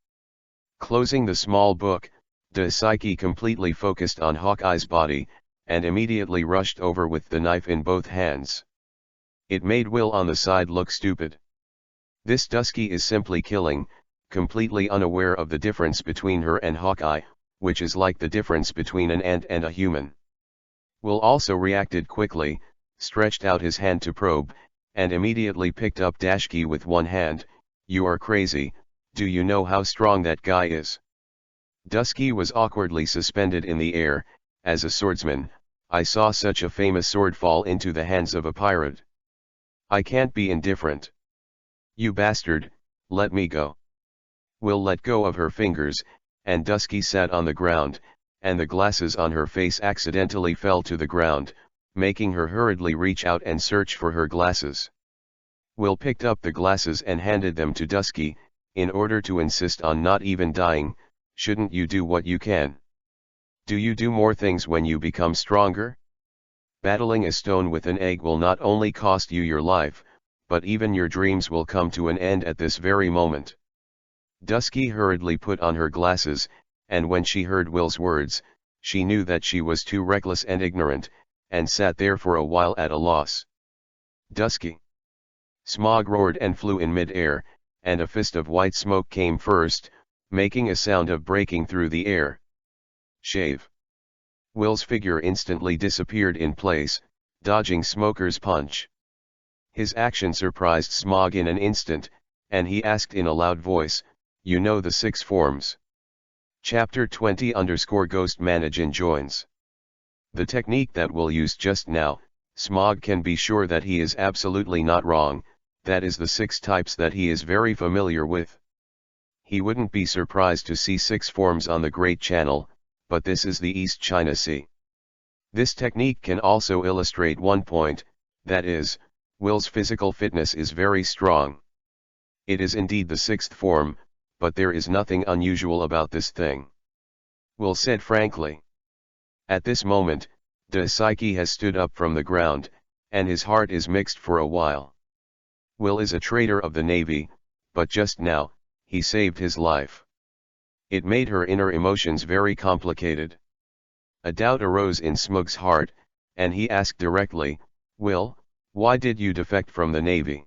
Closing the small book, Daisuke completely focused on Hawkeye's body, and immediately rushed over with the knife in both hands. It made Will on the side look stupid. This Dusky is simply killing, completely unaware of the difference between her and Hawkeye, which is like the difference between an ant and a human. Will also reacted quickly, stretched out his hand to probe, and immediately picked up Dashki with one hand. You are crazy, do you know how strong that guy is? Dusky was awkwardly suspended in the air. As a swordsman, I saw such a famous sword fall into the hands of a pirate. I can't be indifferent. You bastard, let me go. Will let go of her fingers, and Dusky sat on the ground, and the glasses on her face accidentally fell to the ground, making her hurriedly reach out and search for her glasses. Will picked up the glasses and handed them to Dusky, in order to insist on not even dying. Shouldn't you do what you can? Do you do more things when you become stronger? Battling a stone with an egg will not only cost you your life, but even your dreams will come to an end at this very moment. Dusky hurriedly put on her glasses, and when she heard Will's words, she knew that she was too reckless and ignorant, and sat there for a while at a loss. Dusky! Smog roared and flew in mid-air, and a fist of white smoke came first, making a sound of breaking through the air. Shave! Will's figure instantly disappeared in place, dodging Smoker's punch. His action surprised Smog in an instant, and he asked in a loud voice, "You know the 6 forms?" Chapter 20_Ghost Managin joins. The technique that Will used just now, Smog can be sure that he is absolutely not wrong, that is the 6 types that he is very familiar with. He wouldn't be surprised to see 6 forms on the Great Channel, but this is the East China Sea. This technique can also illustrate one point, that is, Will's physical fitness is very strong. It is indeed the 6th form, but there is nothing unusual about this thing. Will said frankly. At this moment, Daisuke has stood up from the ground, and his heart is mixed for a while. Will is a traitor of the Navy, but just now, he saved his life. It made her inner emotions very complicated. A doubt arose in Smog's heart, and he asked directly, "Will, why did you defect from the Navy?"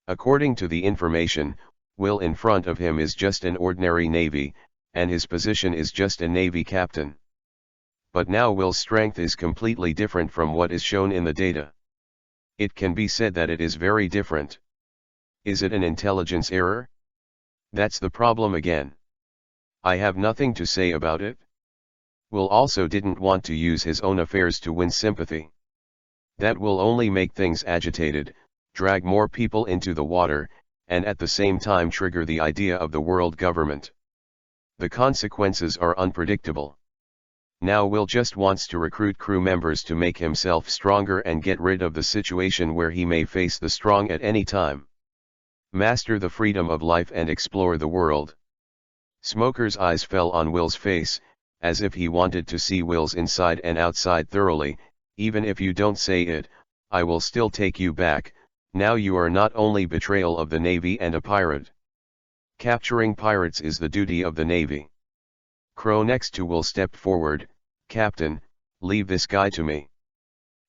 According to the information, Will in front of him is just an ordinary Navy, and his position is just a Navy captain. But now Will's strength is completely different from what is shown in the data. It can be said that it is very different. Is it an intelligence error? That's the problem again. I have nothing to say about it. Will also didn't want to use his own affairs to win sympathy. That will only make things agitated, drag more people into the water, and at the same time trigger the idea of the world government. The consequences are unpredictable. Now Will just wants to recruit crew members to make himself stronger and get rid of the situation where he may face the strong at any time. Master the freedom of life and explore the world. Smoker's eyes fell on Will's face, as if he wanted to see Will's inside and outside thoroughly. Even if you don't say it, I will still take you back. Now you are not only betrayal of the Navy and a pirate. Capturing pirates is the duty of the Navy. Crow next to Will stepped forward. Captain, leave this guy to me.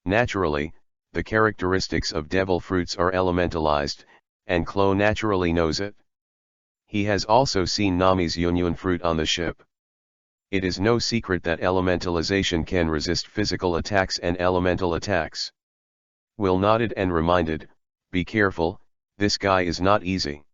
Naturally, the characteristics of devil fruits are elementalized, and Crow naturally knows it. He has also seen Nami's Yunyun fruit on the ship. It is no secret that elementalization can resist physical attacks and elemental attacks. Will nodded and reminded, be careful, this guy is not easy.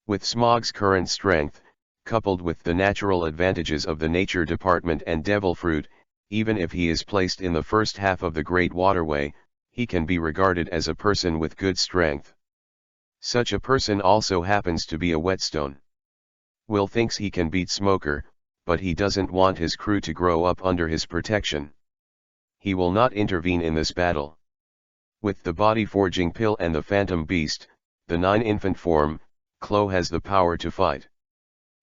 With Smog's current strength, coupled with the natural advantages of the nature department and devil fruit, even if he is placed in the first half of the Great Waterway, he can be regarded as a person with good strength. Such a person also happens to be a whetstone. Will thinks he can beat Smoker, but he doesn't want his crew to grow up under his protection. He will not intervene in this battle. With the body forging pill and the phantom beast, the 9 infant form, Klo has the power to fight.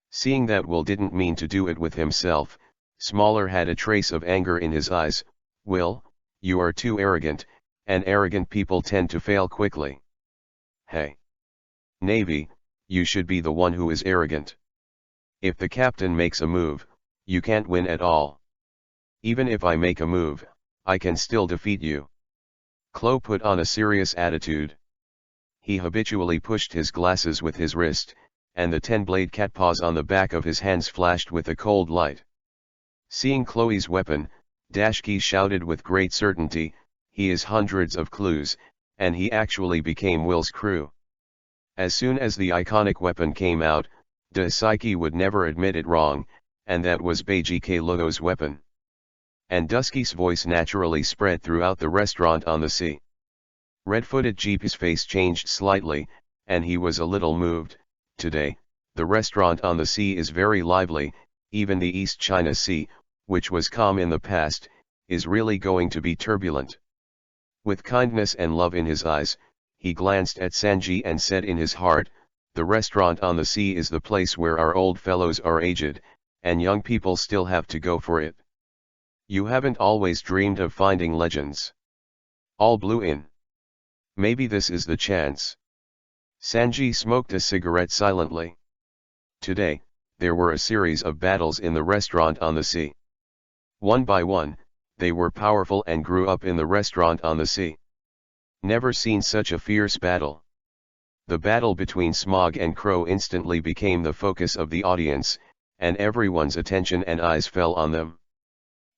Seeing that Will didn't mean to do it with himself, Smaller had a trace of anger in his eyes. Will, you are too arrogant, and arrogant people tend to fail quickly. Hey! Navy, you should be the one who is arrogant. If the captain makes a move, you can't win at all. Even if I make a move, I can still defeat you. Klo put on a serious attitude. He habitually pushed his glasses with his wrist, and the 10-blade cat paws on the back of his hands flashed with a cold light. Seeing Chloe's weapon, Dashki shouted with great certainty, he is hundreds of clues, and he actually became Will's crew. As soon as the iconic weapon came out, Daisuke would never admit it wrong, and that was Beijike Logo's weapon. And Dusky's voice naturally spread throughout the restaurant on the sea. Red-footed Jeep's face changed slightly, and he was a little moved. Today, the restaurant on the sea is very lively. Even the East China Sea, which was calm in the past, is really going to be turbulent. With kindness and love in his eyes, he glanced at Sanji and said in his heart, the restaurant on the sea is the place where our old fellows are aged, and young people still have to go for it. You haven't always dreamed of finding legends. All blew in. Maybe this is the chance. Sanji smoked a cigarette silently. Today, there were a series of battles in the restaurant on the sea. One by one, they were powerful and grew up in the restaurant on the sea. Never seen such a fierce battle. The battle between Smog and Crow instantly became the focus of the audience, and everyone's attention and eyes fell on them.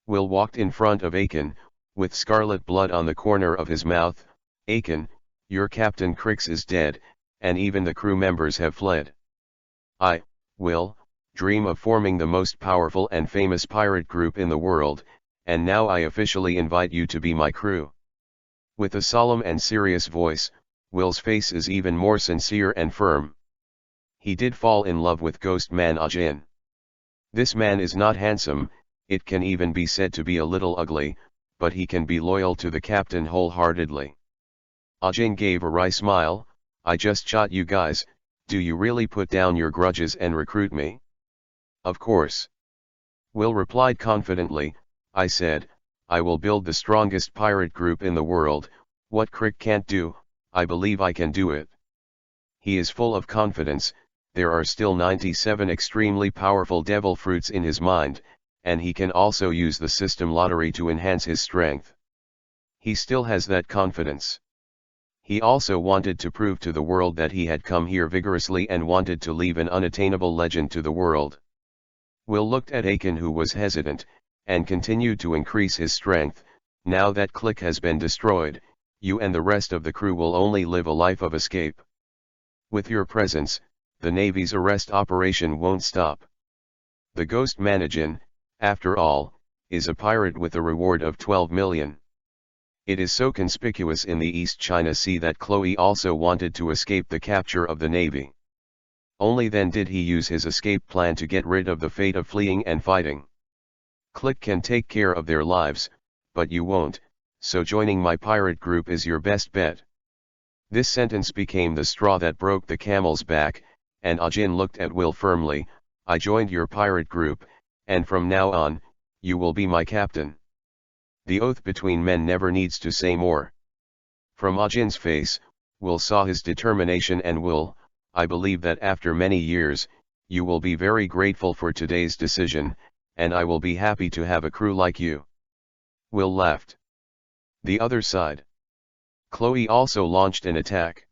Will walked in front of Aiken, with scarlet blood on the corner of his mouth. Aiken, your Captain Crix is dead, and even the crew members have fled. I, Will, dream of forming the most powerful and famous pirate group in the world, and now I officially invite you to be my crew. With a solemn and serious voice, Will's face is even more sincere and firm. He did fall in love with Ghost Man Ajin. This man is not handsome, it can even be said to be a little ugly, but he can be loyal to the captain wholeheartedly. Ajin gave a wry smile. I just shot you guys, do you really put down your grudges and recruit me? Of course. Will replied confidently, I said, I will build the strongest pirate group in the world. What Crick can't do, I believe I can do it. He is full of confidence. There are still 97 extremely powerful devil fruits in his mind, and he can also use the system lottery to enhance his strength. He still has that confidence. He also wanted to prove to the world that he had come here vigorously and wanted to leave an unattainable legend to the world. Will looked at Aiken, who was hesitant, and continued to increase his strength. Now that clique has been destroyed, you and the rest of the crew will only live a life of escape. With your presence, the Navy's arrest operation won't stop. The Ghost Managin, after all, is a pirate with a reward of 12 million. It is so conspicuous in the East China Sea that Chloe also wanted to escape the capture of the Navy. Only then did he use his escape plan to get rid of the fate of fleeing and fighting. Click can take care of their lives, but you won't, so joining my pirate group is your best bet. This sentence became the straw that broke the camel's back, and Ajin looked at Will firmly. I joined your pirate group, and from now on, you will be my captain. The oath between men never needs to say more. From Ajin's face, Will saw his determination, and Will, I believe that after many years, you will be very grateful for today's decision, and I will be happy to have a crew like you. Will laughed. The other side. Chloe also launched an attack.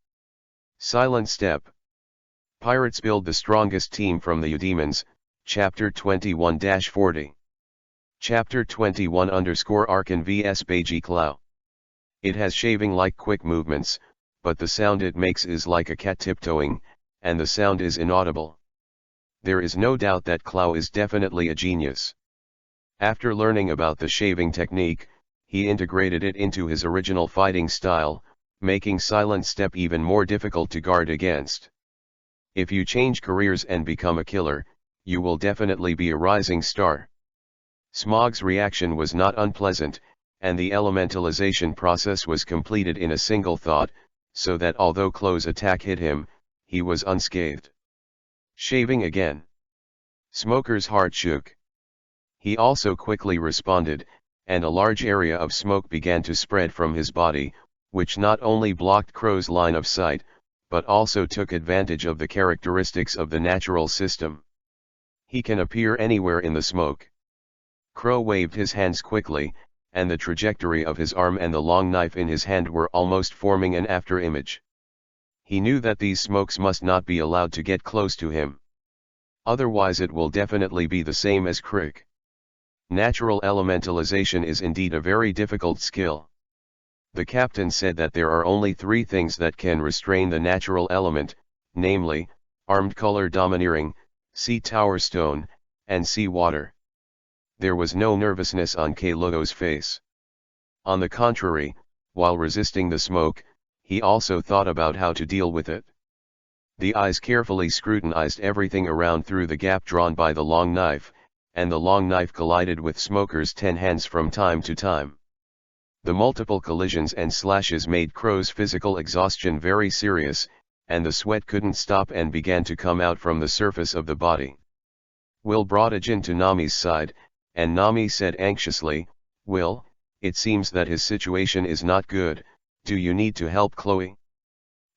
Silent Step. Pirates build the strongest team from the Eudemons, Chapter 21-40. Chapter 21_Arkan vs Beiji Clow. It has shaving-like quick movements, but the sound it makes is like a cat tiptoeing, and the sound is inaudible. There is no doubt that Clow is definitely a genius. After learning about the shaving technique, he integrated it into his original fighting style, making Silent Step even more difficult to guard against. If you change careers and become a killer, you will definitely be a rising star. Smog's reaction was not unpleasant, and the elementalization process was completed in a single thought, so that although Clow's attack hit him, he was unscathed. Shaving again. Smoker's heart shook. He also quickly responded, and a large area of smoke began to spread from his body, which not only blocked Crow's line of sight, but also took advantage of the characteristics of the natural system. He can appear anywhere in the smoke. Crow waved his hands quickly, and the trajectory of his arm and the long knife in his hand were almost forming an after-image. He knew that these smokes must not be allowed to get close to him. Otherwise it will definitely be the same as Crick. Natural elementalization is indeed a very difficult skill. The captain said that there are only 3 things that can restrain the natural element, namely, armed color domineering, sea tower stone, and sea water. There was no nervousness on K-Logo's face. On the contrary, while resisting the smoke, he also thought about how to deal with it. The eyes carefully scrutinized everything around through the gap drawn by the long knife, and the long knife collided with Smoker's 10 hands from time to time. The multiple collisions and slashes made Crow's physical exhaustion very serious, and the sweat couldn't stop and began to come out from the surface of the body. Will brought Ajin to Nami's side, and Nami said anxiously, "Will, it seems that his situation is not good. Do you need to help Chloe?"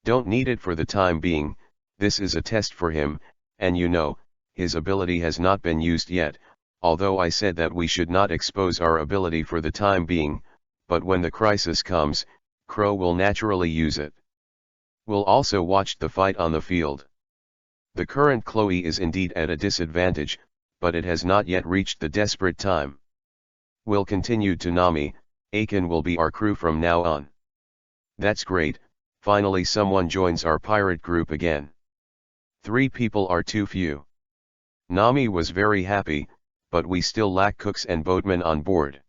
"Don't need it for the time being. This is a test for him, and you know, his ability has not been used yet, although I said that we should not expose our ability for the time being, but when the crisis comes, Crow will naturally use it." Will also watched the fight on the field. The current Chloe is indeed at a disadvantage, but it has not yet reached the desperate time. Will continued to Nami, "Akin will be our crew from now on." "That's great, finally someone joins our pirate group again. 3 people are too few." Nami was very happy, but we still lack cooks and boatmen on board.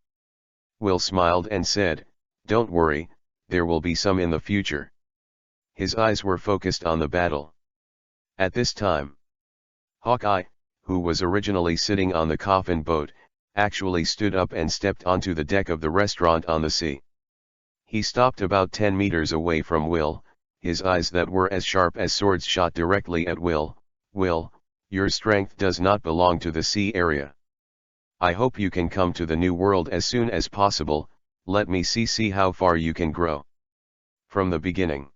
Will smiled and said, "Don't worry, there will be some in the future." His eyes were focused on the battle. At this time, Hawkeye, who was originally sitting on the coffin boat, actually stood up and stepped onto the deck of the restaurant on the sea. He stopped about 10 meters away from Will, his eyes that were as sharp as swords shot directly at Will. "Will, your strength does not belong to the sea area. I hope you can come to the new world as soon as possible. Let me see how far you can grow." From the beginning,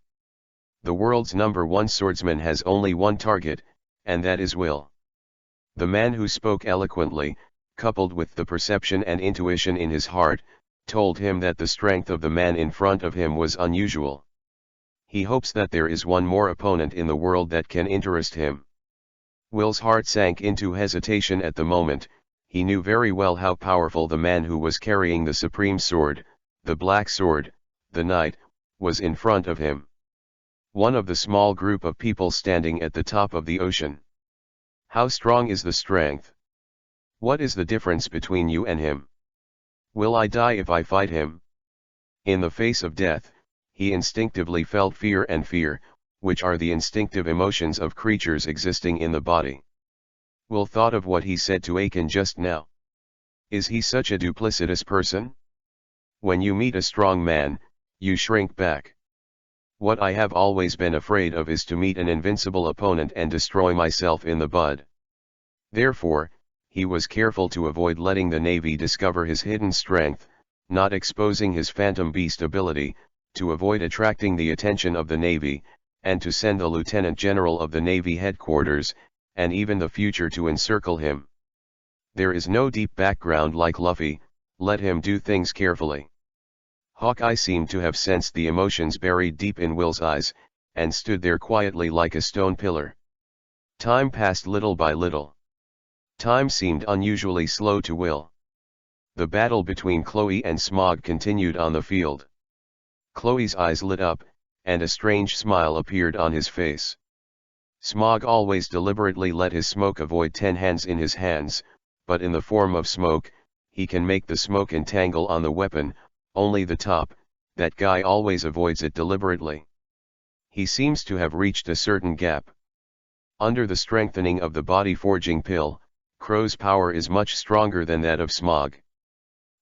the world's #1 swordsman has only one target, and that is Will. The man who spoke eloquently, coupled with the perception and intuition in his heart, told him that the strength of the man in front of him was unusual. He hopes that there is one more opponent in the world that can interest him. Will's heart sank into hesitation at the moment. He knew very well how powerful the man who was carrying the supreme sword, the black sword, the knight, was in front of him. One of the small group of people standing at the top of the ocean. How strong is the strength? What is the difference between you and him? Will I die if I fight him? In the face of death, he instinctively felt fear, and fear, which are the instinctive emotions of creatures existing in the body. Will thought of what he said to Akin just now. Is he such a duplicitous person? When you meet a strong man, you shrink back. What I have always been afraid of is to meet an invincible opponent and destroy myself in the bud. Therefore, he was careful to avoid letting the Navy discover his hidden strength, not exposing his phantom beast ability, to avoid attracting the attention of the Navy, and to send the Lieutenant General of the Navy headquarters, and even the future to encircle him. There is no deep background like Luffy, let him do things carefully. Hawkeye seemed to have sensed the emotions buried deep in Will's eyes, and stood there quietly like a stone pillar. Time passed little by little. Time seemed unusually slow to Will. The battle between Chloe and Smaug continued on the field. Chloe's eyes lit up, and a strange smile appeared on his face. Smaug always deliberately let his smoke avoid 10 hands in his hands, but in the form of smoke, he can make the smoke entangle on the weapon, only the top, that guy always avoids it deliberately. He seems to have reached a certain gap. Under the strengthening of the body forging pill, Kuro's power is much stronger than that of Smaug.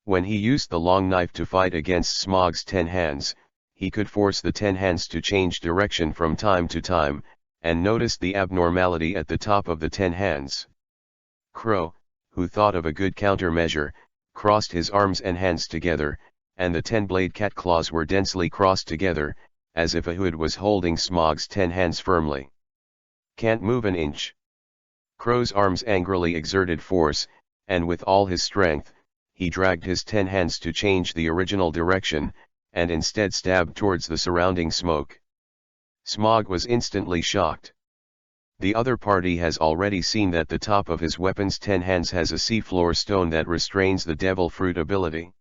When he used the long knife to fight against Smaug's 10 hands, he could force the 10 hands to change direction from time to time, and noticed the abnormality at the top of the 10 hands. Kuro, who thought of a good countermeasure, crossed his arms and hands together, and the 10-blade cat claws were densely crossed together, as if a hood was holding Smaug's 10 hands firmly. Can't move an inch. Kuro's arms angrily exerted force, and with all his strength, he dragged his 10 hands to change the original direction, and instead stabbed towards the surrounding smoke. Smaug was instantly shocked. The other party has already seen that the top of his weapon's 10 hands has a seafloor stone that restrains the devil fruit ability.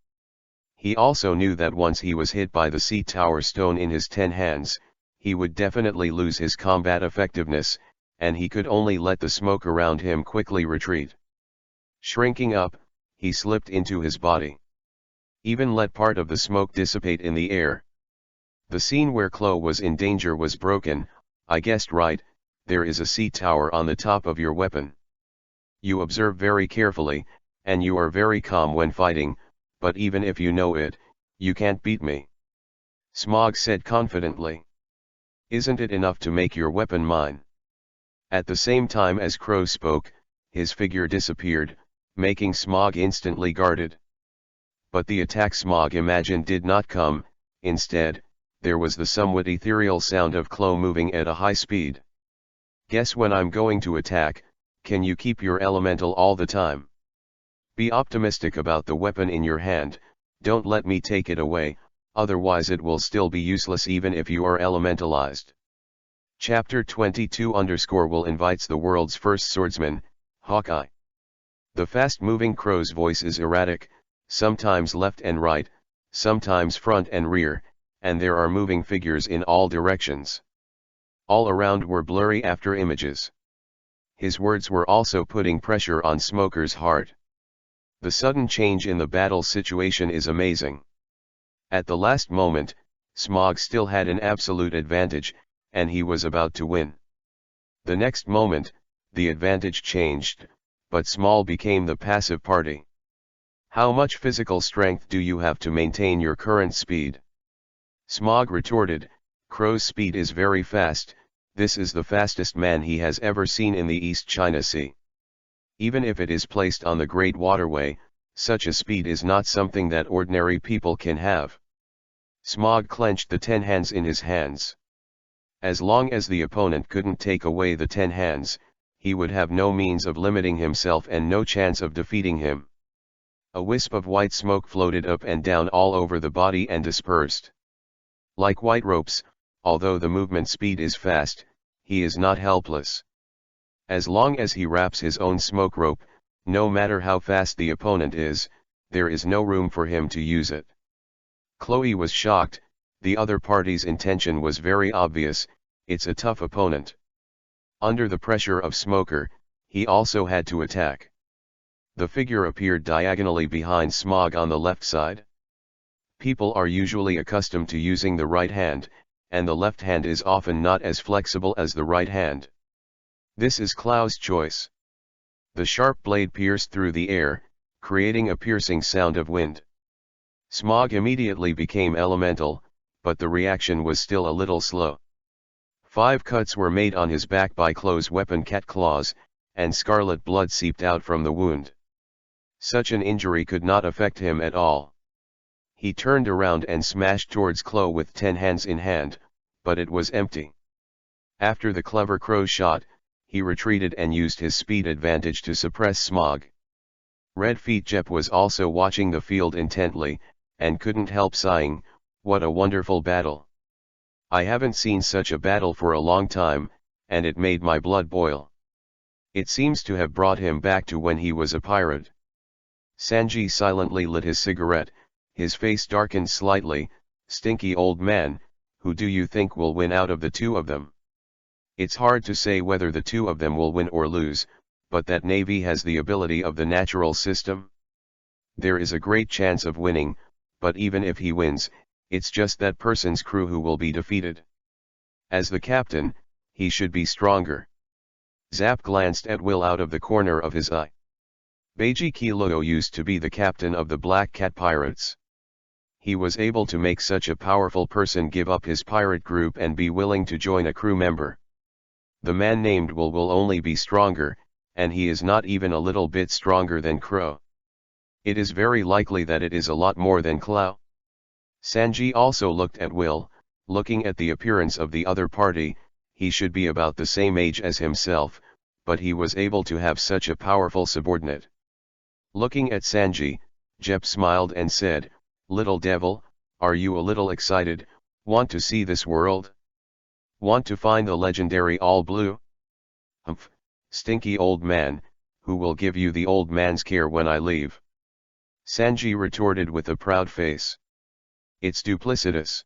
He also knew that once he was hit by the sea tower stone in his 10 hands, he would definitely lose his combat effectiveness, and he could only let the smoke around him quickly retreat. Shrinking up, he slipped into his body. Even let part of the smoke dissipate in the air. The scene where Chloe was in danger was broken. I guessed right, there is a sea tower on the top of your weapon. You observe very carefully, and you are very calm when fighting, but even if you know it, you can't beat me. Smaug said confidently. Isn't it enough to make your weapon mine? At the same time as Kuro spoke, his figure disappeared, making Smaug instantly guarded. But the attack Smaug imagined did not come. Instead, there was the somewhat ethereal sound of Chloe moving at a high speed. Guess when I'm going to attack, can you keep your elemental all the time? Be optimistic about the weapon in your hand, don't let me take it away, otherwise it will still be useless even if you are elementalized. Chapter 22_Will invites the world's first swordsman, Hawkeye. The fast-moving Kuro's voice is erratic, sometimes left and right, sometimes front and rear, and there are moving figures in all directions. All around were blurry after images. His words were also putting pressure on Smoker's heart. The sudden change in the battle situation is amazing. At the last moment, Smaug still had an absolute advantage, and he was about to win. The next moment, the advantage changed, but Smaug became the passive party. How much physical strength do you have to maintain your current speed? Smaug retorted, Kuro's speed is very fast, this is the fastest man he has ever seen in the East China Sea. Even if it is placed on the Great Waterway, such a speed is not something that ordinary people can have. Smaug clenched the 10 hands in his hands. As long as the opponent couldn't take away the 10 hands, he would have no means of limiting himself and no chance of defeating him. A wisp of white smoke floated up and down all over the body and dispersed. Like white ropes, although the movement speed is fast, he is not helpless. As long as he wraps his own smoke rope, no matter how fast the opponent is, there is no room for him to use it. Chloe was shocked, the other party's intention was very obvious, it's a tough opponent. Under the pressure of Smoker, he also had to attack. The figure appeared diagonally behind Smaug on the left side. People are usually accustomed to using the right hand, and the left hand is often not as flexible as the right hand. This is Klau's choice. The sharp blade pierced through the air, creating a piercing sound of wind. Smog immediately became elemental, but the reaction was still a little slow. 5 cuts were made on his back by Clo's weapon cat claws, and scarlet blood seeped out from the wound. Such an injury could not affect him at all. He turned around and smashed towards Clo with 10 hands in hand, but it was empty. After the clever crow shot, he retreated and used his speed advantage to suppress Smog. Red Feet Jep was also watching the field intently, and couldn't help sighing, "What a wonderful battle. I haven't seen such a battle for a long time, and it made my blood boil. It seems to have brought him back to when he was a pirate." Sanji silently lit his cigarette, his face darkened slightly. "Stinky old man, who do you think will win out of the two of them?" "It's hard to say whether the two of them will win or lose, but that navy has the ability of the natural system. There is a great chance of winning, but even if he wins, it's just that person's crew who will be defeated. As the captain, he should be stronger." Zap glanced at Will out of the corner of his eye. "Beiji Kilo used to be the captain of the Black Cat Pirates. He was able to make such a powerful person give up his pirate group and be willing to join a crew member. The man named Will only be stronger, and he is not even a little bit stronger than Kuro. It is very likely that it is a lot more than Clow." Sanji also looked at Will. Looking at the appearance of the other party, he should be about the same age as himself, but he was able to have such a powerful subordinate. Looking at Sanji, Jep smiled and said, "Little devil, are you a little excited? Want to see this world? Want to find the legendary All Blue?" "Humph, stinky old man, who will give you the old man's care when I leave?" Sanji retorted with a proud face. "It's duplicitous."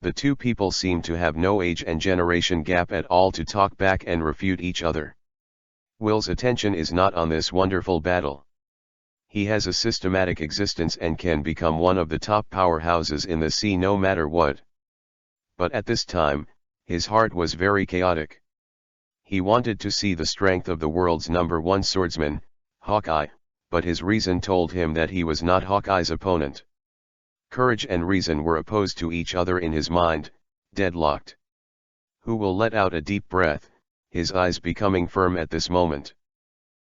The two people seemed to have no age and generation gap at all to talk back and refute each other. Will's attention is not on this wonderful battle. He has a systematic existence and can become one of the top powerhouses in the sea no matter what. But at this time, his heart was very chaotic. He wanted to see the strength of the world's #1 swordsman, Hawkeye, but his reason told him that he was not Hawkeye's opponent. Courage and reason were opposed to each other in his mind, deadlocked. Who will let out a deep breath, his eyes becoming firm at this moment.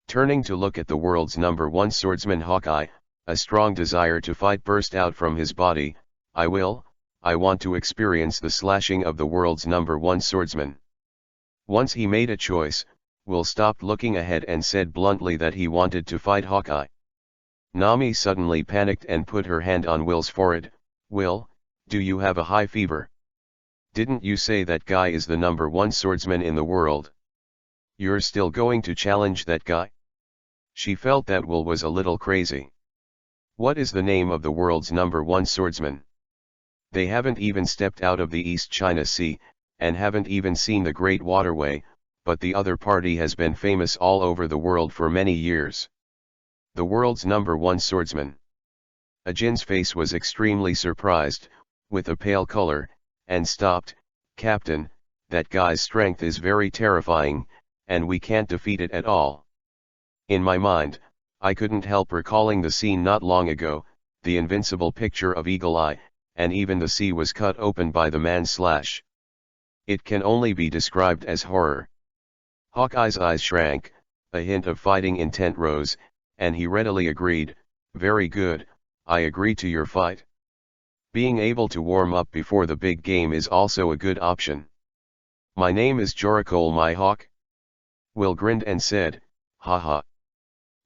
Turning to look at the world's #1 swordsman Hawkeye, a strong desire to fight burst out from his body. I want to experience the slashing of the world's #1 swordsman." Once he made a choice, Will stopped looking ahead and said bluntly that he wanted to fight Hawkeye. Nami suddenly panicked and put her hand on Will's forehead. "Will, do you have a high fever? Didn't you say that guy is the #1 swordsman in the world? You're still going to challenge that guy?" She felt that Will was a little crazy. What is the name of the world's #1 swordsman? They haven't even stepped out of the East China Sea, and haven't even seen the Great Waterway, but the other party has been famous all over the world for many years. The world's #1 swordsman. Ajin's face was extremely surprised, with a pale color, and stopped. "Captain, that guy's strength is very terrifying, and we can't defeat it at all." In my mind, I couldn't help recalling the scene not long ago, the invincible picture of Eagle Eye, and even the sea was cut open by the man's slash. It can only be described as horror. Hawkeye's eyes shrank, a hint of fighting intent rose, and he readily agreed, "Very good, I agree to your fight. Being able to warm up before the big game is also a good option. My name is Joricole my hawk." Will grinned and said, "Haha.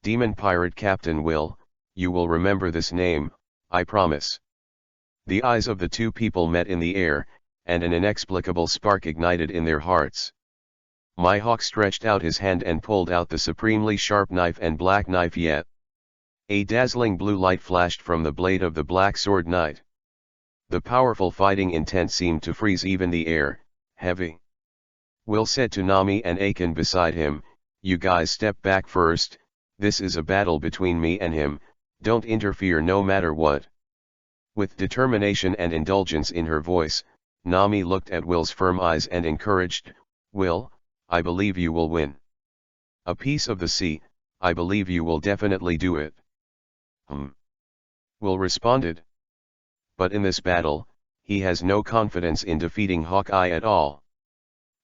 Demon Pirate Captain Will, you will remember this name, I promise." The eyes of the two people met in the air, and an inexplicable spark ignited in their hearts. My hawk stretched out his hand and pulled out the supremely sharp knife and black knife yet. A dazzling blue light flashed from the blade of the black sword knight. The powerful fighting intent seemed to freeze even the air. "Heavy." Will said to Nami and Akin beside him, "You guys step back first, this is a battle between me and him, don't interfere no matter what." With determination and indulgence in her voice, Nami looked at Will's firm eyes and encouraged, "Will, I believe you will win. A piece of the sea, I believe you will definitely do it." Will responded. But in this battle, he has no confidence in defeating Hawkeye at all.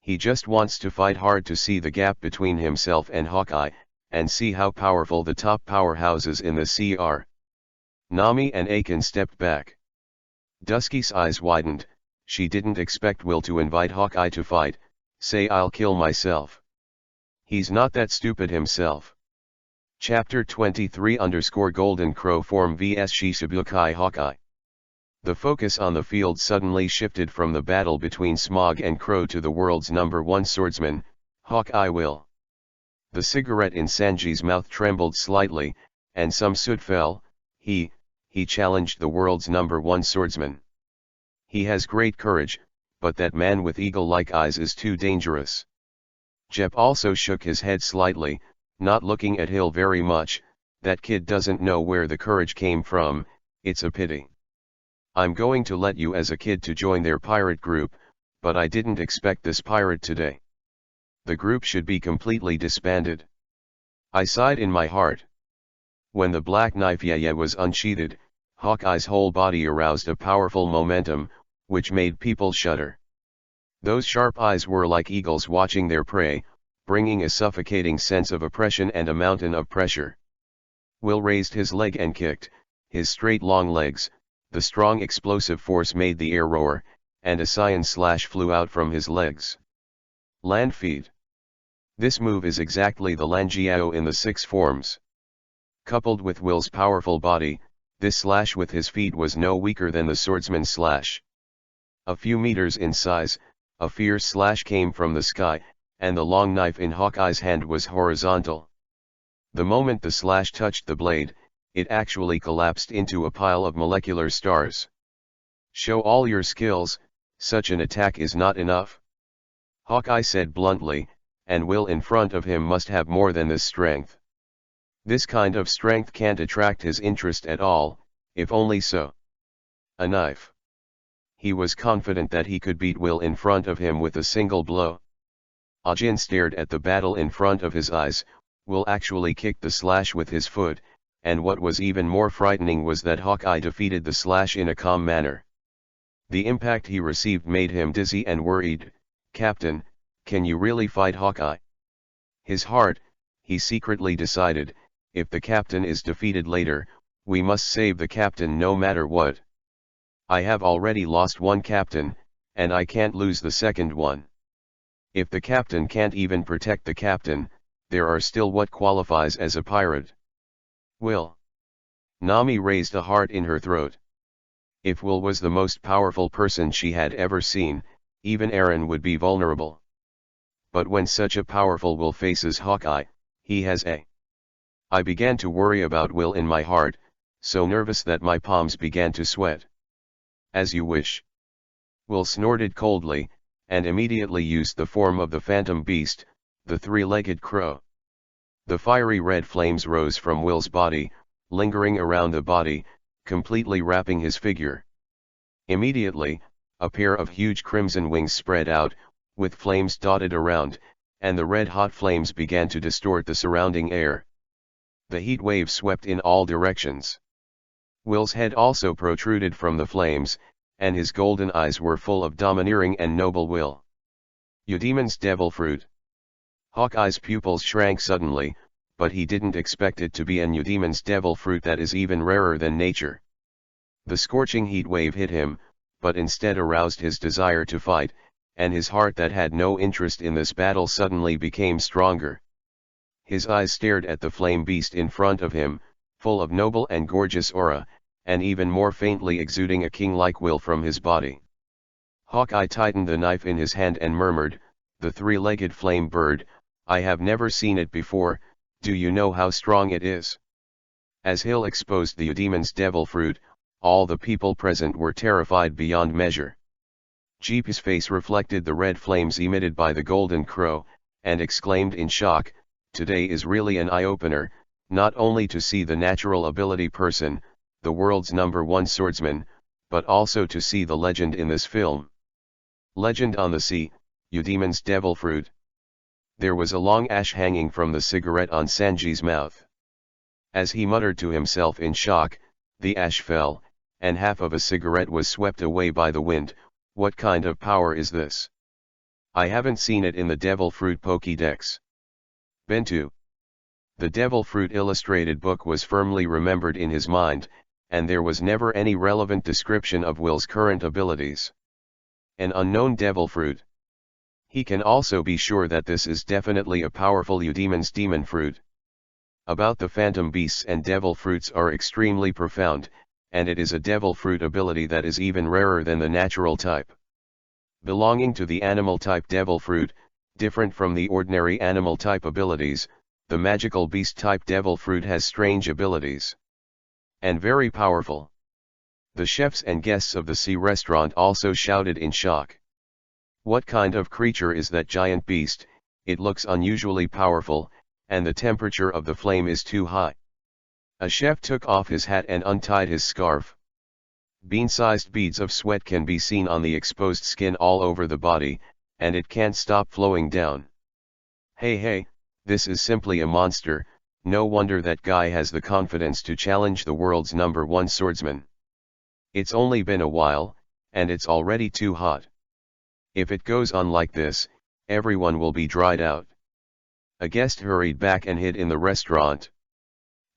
He just wants to fight hard to see the gap between himself and Hawkeye, and see how powerful the top powerhouses in the sea are. Nami and Akin stepped back. Dusky's eyes widened. She didn't expect Will to invite Hawkeye to fight, say I'll kill myself. He's not that stupid himself. Chapter 23 Golden Crow Form vs Shichibukai Hawkeye. The focus on the field suddenly shifted from the battle between Smog and Crow to the world's #1 swordsman, Hawkeye Will. The cigarette in Sanji's mouth trembled slightly, and some soot fell. He challenged the world's #1 swordsman. He has great courage, but that man with eagle-like eyes is too dangerous. Jep also shook his head slightly, not looking at Hill very much. That kid doesn't know where the courage came from, it's a pity. I'm going to let you as a kid to join their pirate group, but I didn't expect this pirate today. The group should be completely disbanded. I sighed in my heart. When the black knife was unsheathed, Hawkeye's whole body aroused a powerful momentum, which made people shudder. Those sharp eyes were like eagles watching their prey, bringing a suffocating sense of oppression and a mountain of pressure. Will raised his leg and kicked, his straight long legs. The strong explosive force made the air roar, and a cyan slash flew out from his legs. Land feed. This move is exactly the Lanjiao in the 6 forms. Coupled with Will's powerful body, this slash with his feet was no weaker than the swordsman's slash. A few meters in size, a fierce slash came from the sky, and the long knife in Hawkeye's hand was horizontal. The moment the slash touched the blade, it actually collapsed into a pile of molecular stars. Show all your skills, such an attack is not enough. Hawkeye said bluntly, and Will in front of him must have more than this strength. This kind of strength can't attract his interest at all, if only so. A knife. He was confident that he could beat Will in front of him with a single blow. Ajin stared at the battle in front of his eyes. Will actually kicked the slash with his foot, and what was even more frightening was that Hawkeye defeated the slash in a calm manner. The impact he received made him dizzy and worried. Captain, can you really fight Hawkeye? His heart, he secretly decided, if the captain is defeated later, we must save the captain no matter what. I have already lost one captain, and I can't lose the second one. If the captain can't even protect the captain, there are still what qualifies as a pirate. Will. Nami raised a heart in her throat. If Will was the most powerful person she had ever seen, even Eren would be vulnerable. But when such a powerful Will faces Hawkeye, he has a... I began to worry about Will in my heart, so nervous that my palms began to sweat. As you wish. Will snorted coldly, and immediately used the form of the phantom beast, the 3-legged crow. The fiery red flames rose from Will's body, lingering around the body, completely wrapping his figure. Immediately, a pair of huge crimson wings spread out, with flames dotted around, and the red-hot flames began to distort the surrounding air. The heat wave swept in all directions. Will's head also protruded from the flames, and his golden eyes were full of domineering and noble will. Eudemons devil fruit. Hawkeye's pupils shrank suddenly, but he didn't expect it to be an Eudemons devil fruit that is even rarer than nature. The scorching heat wave hit him, but instead aroused his desire to fight, and his heart that had no interest in this battle suddenly became stronger. His eyes stared at the flame beast in front of him, full of noble and gorgeous aura, and even more faintly exuding a king-like will from his body. Hawkeye tightened the knife in his hand and murmured, "The 3-legged flame bird, I have never seen it before, do you know how strong it is?" As Hill exposed the Eudemons devil fruit, all the people present were terrified beyond measure. Jeep's face reflected the red flames emitted by the golden crow, and exclaimed in shock, "Today is really an eye-opener, not only to see the natural ability person, the world's #1 swordsman, but also to see the legend in this film." Legend on the sea, Eudemons devil fruit. There was a long ash hanging from the cigarette on Sanji's mouth. As he muttered to himself in shock, the ash fell, and half of a cigarette was swept away by the wind. What kind of power is this? I haven't seen it in the Devil Fruit Pokédex. Bentu. The Devil Fruit illustrated book was firmly remembered in his mind, and there was never any relevant description of Will's current abilities. An unknown Devil Fruit. He can also be sure that this is definitely a powerful Eudemons demon fruit. About the phantom beasts and devil fruits are extremely profound, and it is a devil fruit ability that is even rarer than the natural type. Belonging to the animal type devil fruit, different from the ordinary animal type abilities, the magical beast type devil fruit has strange abilities. And very powerful. The chefs and guests of the sea restaurant also shouted in shock. What kind of creature is that giant beast? It looks unusually powerful, and the temperature of the flame is too high. A chef took off his hat and untied his scarf. Bean-sized beads of sweat can be seen on the exposed skin all over the body, and it can't stop flowing down. Hey, this is simply a monster. No wonder that guy has the confidence to challenge the world's #1 swordsman. It's only been a while, and it's already too hot. If it goes on like this, everyone will be dried out. A guest hurried back and hid in the restaurant.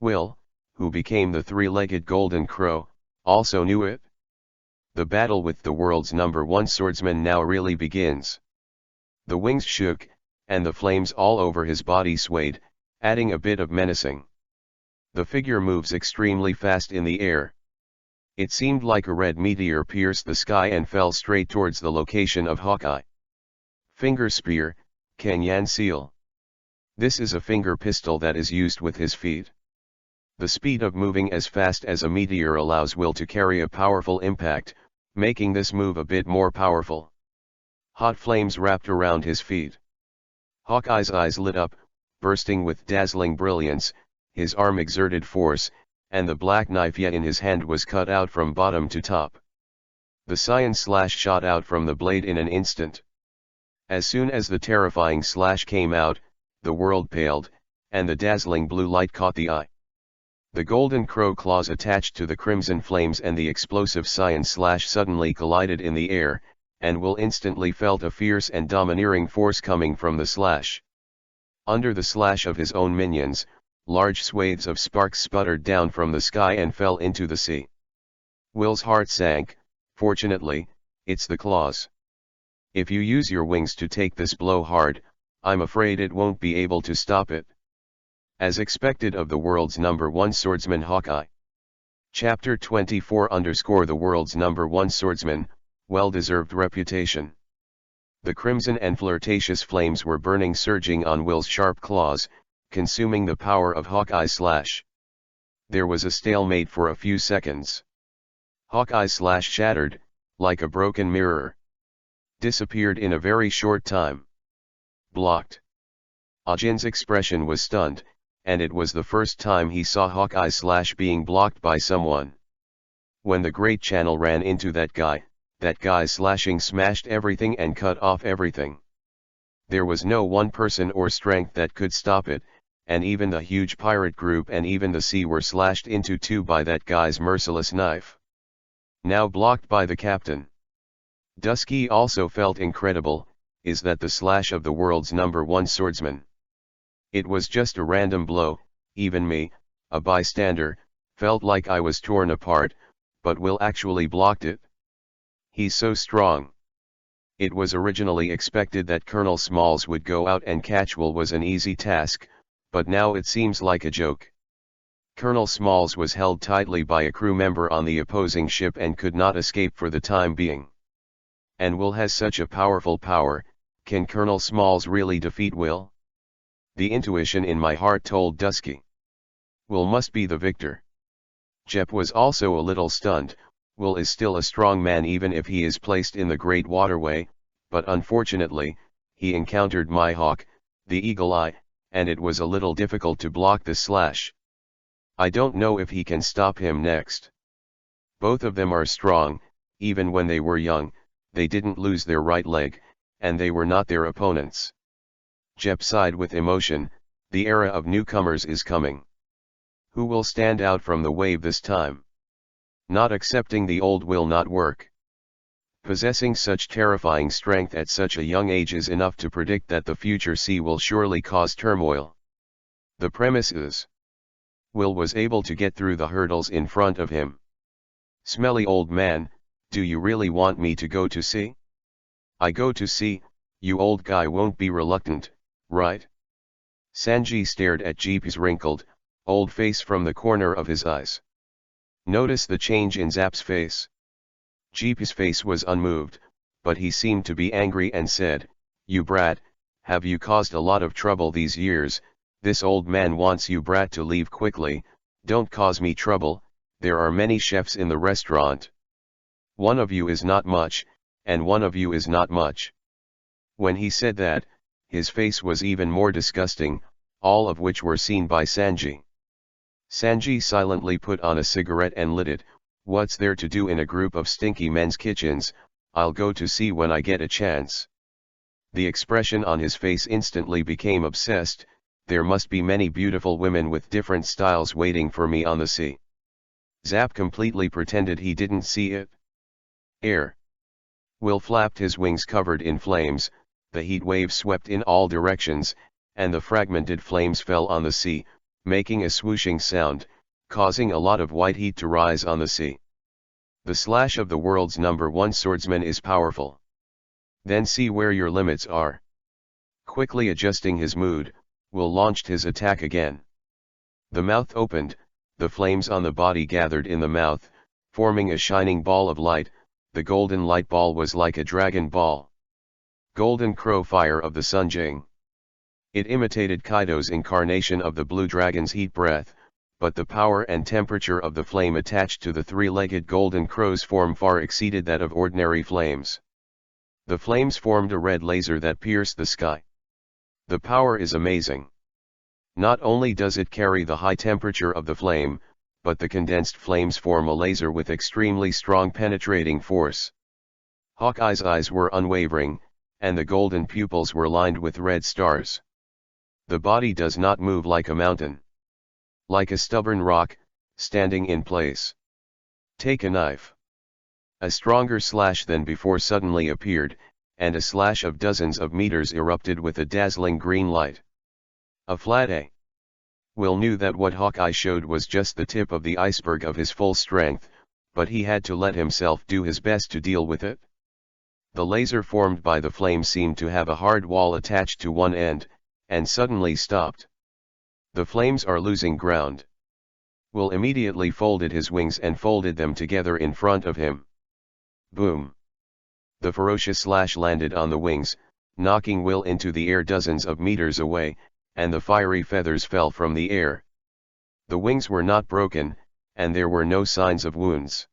Will, who became the three-legged golden crow, also knew it. The battle with the world's #1 swordsman now really begins. The wings shook, and the flames all over his body swayed, adding a bit of menacing. The figure moves extremely fast in the air. It seemed like a red meteor pierced the sky and fell straight towards the location of Hawkeye. Finger spear, Kanyan seal. This is a finger pistol that is used with his feet. The speed of moving as fast as a meteor allows Will to carry a powerful impact, making this move a bit more powerful. Hot flames wrapped around his feet. Hawkeye's eyes lit up, bursting with dazzling brilliance, his arm exerted force, and the black knife in his hand was cut out from bottom to top. The cyan slash shot out from the blade in an instant. As soon as the terrifying slash came out, the world paled, and the dazzling blue light caught the eye. The golden crow claws attached to the crimson flames and the explosive cyan slash suddenly collided in the air, and Will instantly felt a fierce and domineering force coming from the slash. Under the slash of his own minions, large swathes of sparks sputtered down from the sky and fell into the sea. Will's heart sank. Fortunately, it's the claws. If you use your wings to take this blow hard, I'm afraid it won't be able to stop it. As expected of the world's #1 swordsman Hawkeye. Chapter 24 _ the world's #1 swordsman, well-deserved reputation. The crimson and flirtatious flames were burning, surging on Will's sharp claws, consuming the power of Hawkeye's slash. There was a stalemate for a few seconds. Hawkeye's slash shattered, like a broken mirror. Disappeared in a very short time. Blocked. Ajin's expression was stunned, and it was the first time he saw Hawkeye's slash being blocked by someone. When the Great Channel ran into that guy's slashing smashed everything and cut off everything. There was no one person or strength that could stop it, and even the huge pirate group and even the sea were slashed into two by that guy's merciless knife. Now blocked by the captain. Dusky also felt incredible. Is that the slash of the world's #1 swordsman? It was just a random blow. Even me, a bystander, felt like I was torn apart, but Will actually blocked it. He's so strong. It was originally expected that Colonel Smalls would go out and catch Will was an easy task, but now it seems like a joke. Colonel Smalls was held tightly by a crew member on the opposing ship and could not escape for the time being. And Will has such a powerful power. Can Colonel Smalls really defeat Will? The intuition in my heart told Dusky. Will must be the victor. Jep was also a little stunned. Will is still a strong man even if he is placed in the Great Waterway, but unfortunately, he encountered my hawk, the Eagle Eye, and it was a little difficult to block the slash. I don't know if he can stop him next. Both of them are strong. Even when they were young, they didn't lose their right leg, and they were not their opponents. Jep sighed with emotion. The era of newcomers is coming. Who will stand out from the wave this time? Not accepting the old will not work. Possessing such terrifying strength at such a young age is enough to predict that the future sea will surely cause turmoil. The premise is: Will was able to get through the hurdles in front of him. Smelly old man, do you really want me to go to sea? I go to sea, you old guy won't be reluctant, right? Sanji stared at Jeep's wrinkled, old face from the corner of his eyes. Notice the change in Zap's face. Jeep's face was unmoved, but he seemed to be angry and said, "You brat, have you caused a lot of trouble these years? This old man wants you brat to leave quickly. Don't cause me trouble, there are many chefs in the restaurant. One of you is not much, and one of you is not much." When he said that, his face was even more disgusting, all of which were seen by Sanji. Sanji silently put on a cigarette and lit it. What's there to do in a group of stinky men's kitchens? I'll go to sea when I get a chance. The expression on his face instantly became obsessed. There must be many beautiful women with different styles waiting for me on the sea. Zap completely pretended he didn't see it. Air. Will flapped his wings covered in flames, the heat wave swept in all directions, and the fragmented flames fell on the sea, making a swooshing sound, causing a lot of white heat to rise on the sea. The slash of the world's #1 swordsman is powerful. Then see where your limits are. Quickly adjusting his mood, Will launched his attack again. The mouth opened, the flames on the body gathered in the mouth, forming a shining ball of light. The golden light ball was like a dragon ball. Golden crow fire of the Sunjing. It imitated Kaido's incarnation of the blue dragon's heat breath, but the power and temperature of the flame attached to the three-legged golden crow's form far exceeded that of ordinary flames. The flames formed a red laser that pierced the sky. The power is amazing. Not only does it carry the high temperature of the flame, but the condensed flames form a laser with extremely strong penetrating force. Hawkeye's eyes were unwavering, and the golden pupils were lined with red stars. The body does not move like a mountain. Like a stubborn rock, standing in place. Take a knife. A stronger slash than before suddenly appeared, and a slash of dozens of meters erupted with a dazzling green light. A flat A. Will knew that what Hawkeye showed was just the tip of the iceberg of his full strength, but he had to let himself do his best to deal with it. The laser formed by the flame seemed to have a hard wall attached to one end, and suddenly stopped. The flames are losing ground. Will immediately folded his wings and folded them together in front of him. Boom! The ferocious slash landed on the wings, knocking Will into the air dozens of meters away, and the fiery feathers fell from the air. The wings were not broken, and there were no signs of wounds.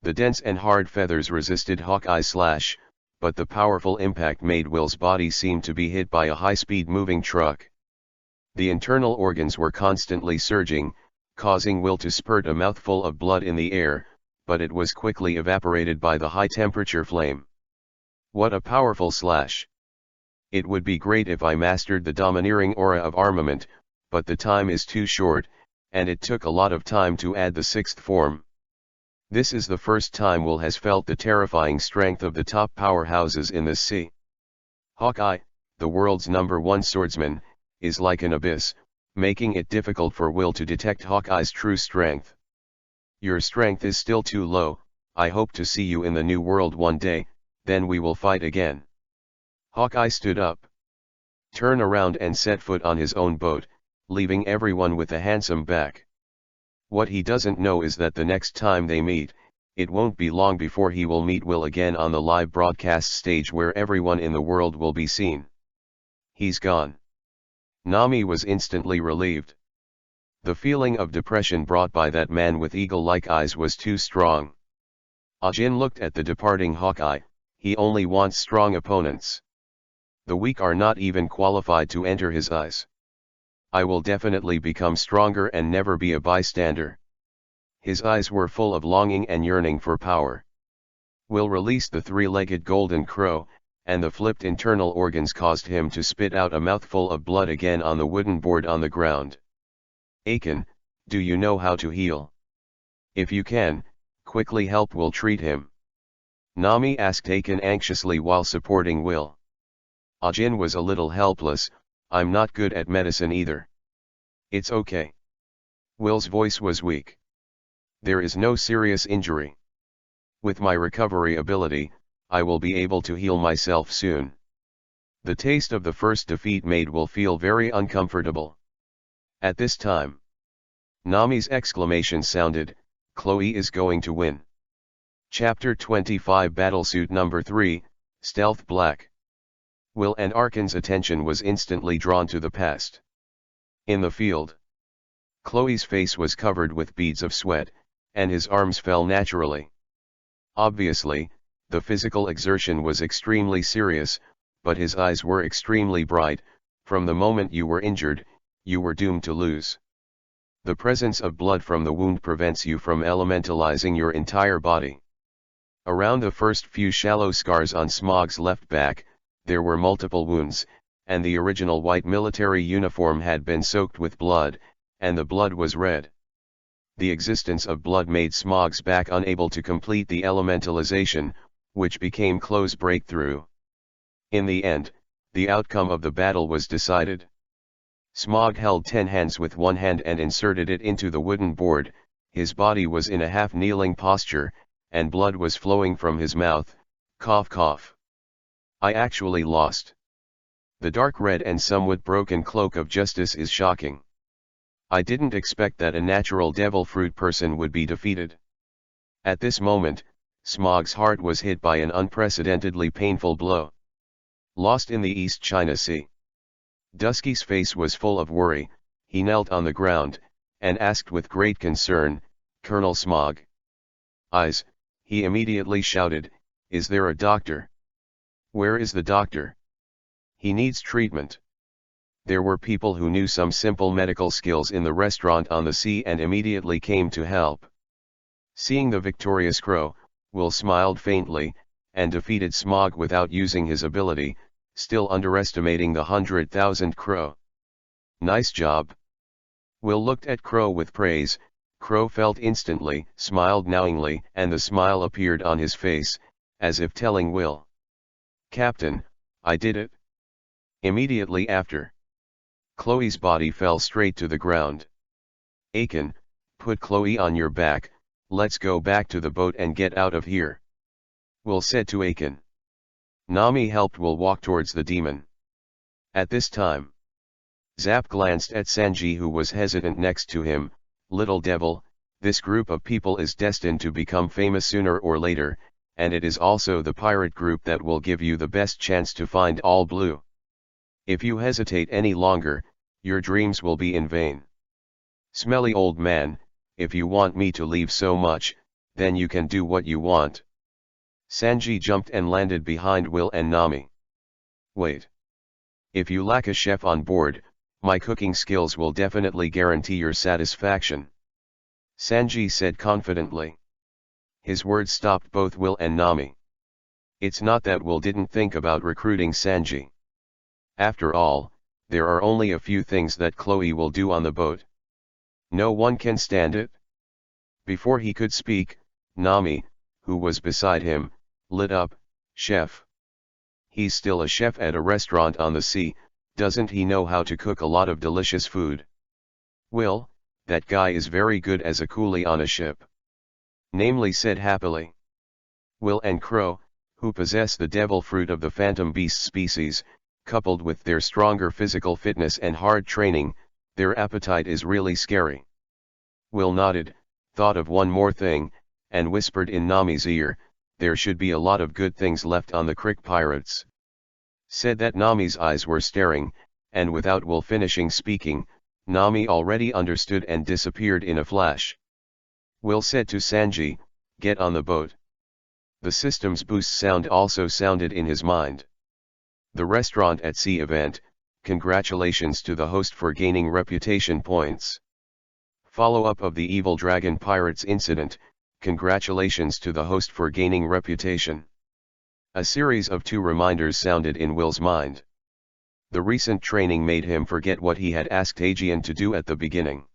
The dense and hard feathers resisted Hawkeye's slash, but the powerful impact made Will's body seem to be hit by a high-speed moving truck. The internal organs were constantly surging, causing Will to spurt a mouthful of blood in the air, but it was quickly evaporated by the high-temperature flame. What a powerful slash! It would be great if I mastered the domineering aura of armament, but the time is too short, and it took a lot of time to add the sixth form. This is the first time Will has felt the terrifying strength of the top powerhouses in this sea. Hawkeye, the world's #1 swordsman, is like an abyss, making it difficult for Will to detect Hawkeye's true strength. Your strength is still too low. I hope to see you in the new world one day, then we will fight again. Hawkeye stood up. Turn around and set foot on his own boat, leaving everyone with a handsome back. What he doesn't know is that the next time they meet, it won't be long before he will meet Will again on the live broadcast stage where everyone in the world will be seen. He's gone. Nami was instantly relieved. The feeling of depression brought by that man with eagle-like eyes was too strong. Ajin looked at the departing Hawkeye. He only wants strong opponents. The weak are not even qualified to enter his eyes. I will definitely become stronger and never be a bystander. His eyes were full of longing and yearning for power. Will released the three-legged golden crow, and the flipped internal organs caused him to spit out a mouthful of blood again on the wooden board on the ground. Akin, Do you know how to heal? If you can, quickly help Will treat him. Nami asked Aiken anxiously while supporting Will. Ajin was a little helpless. I'm not good at medicine either. It's okay. Will's voice was weak. There is no serious injury. With my recovery ability, I will be able to heal myself soon. The taste of the first defeat made Will feel very uncomfortable. At this time, Nami's exclamation sounded, Chloe is going to win. Chapter 25 Battlesuit Number 3, Stealth Black. Will and Arkan's attention was instantly drawn to the past. In the field, Chloe's face was covered with beads of sweat, and his arms fell naturally. Obviously, the physical exertion was extremely serious, but his eyes were extremely bright. From the moment you were injured, you were doomed to lose. The presence of blood from the wound prevents you from elementalizing your entire body. Around the first few shallow scars on Smog's left back, there were multiple wounds, and the original white military uniform had been soaked with blood, and the blood was red. The existence of blood made Smog's back unable to complete the elementalization, which became Chloe's breakthrough. In the end, the outcome of the battle was decided. Smog held 10 hands with one hand and inserted it into the wooden board. His body was in a half-kneeling posture, and blood was flowing from his mouth. Cough cough. I actually lost. The dark red and somewhat broken cloak of justice is shocking. I didn't expect that a natural devil fruit person would be defeated. At this moment, Smog's heart was hit by an unprecedentedly painful blow. Lost in the East China Sea. Dusky's face was full of worry. He knelt on the ground, and asked with great concern, Colonel Smog. Eyes, he immediately shouted, is there a doctor? Where is the doctor? He needs treatment. There were people who knew some simple medical skills in the restaurant on the sea and immediately came to help. Seeing the victorious Crow, Will smiled faintly, and defeated Smog without using his ability, still underestimating the 100,000 Crow. Nice job. Will looked at Crow with praise. Crow felt instantly, smiled knowingly, and the smile appeared on his face, as if telling Will, Captain, I did it. Immediately after, Chloe's body fell straight to the ground. Aiken, put Chloe on your back, let's go back to the boat and get out of here. Will said to Aiken. Nami helped Will walk towards the demon. At this time, Zap glanced at Sanji, who was hesitant next to him. Little devil, this group of people is destined to become famous sooner or later, and it is also the pirate group that will give you the best chance to find all blue. If you hesitate any longer, your dreams will be in vain. Smelly old man, if you want me to leave so much, then you can do what you want. Sanji jumped and landed behind Will and Nami. Wait. If you lack a chef on board, my cooking skills will definitely guarantee your satisfaction. Sanji said confidently. His words stopped both Will and Nami. It's not that Will didn't think about recruiting Sanji. After all, there are only a few things that Chloe will do on the boat. No one can stand it. Before he could speak, Nami, who was beside him, lit up, Chef. He's still a chef at a restaurant on the sea, doesn't he know how to cook a lot of delicious food? Will, that guy is very good as a coolie on a ship. Namely said happily. Will and Crow, who possess the devil fruit of the phantom beast species, coupled with their stronger physical fitness and hard training, their appetite is really scary. Will nodded, thought of one more thing, and whispered in Nami's ear, there should be a lot of good things left on the Crick Pirates. Said that Nami's eyes were staring, and without Will finishing speaking, Nami already understood and disappeared in a flash. Will said to Sanji, get on the boat. The system's boost sound also sounded in his mind. The Restaurant at Sea event, congratulations to the host for gaining reputation points. Follow-up of the Evil Dragon Pirates incident, congratulations to the host for gaining reputation. A series of 2 reminders sounded in Will's mind. The recent training made him forget what he had asked Aegean to do at the beginning.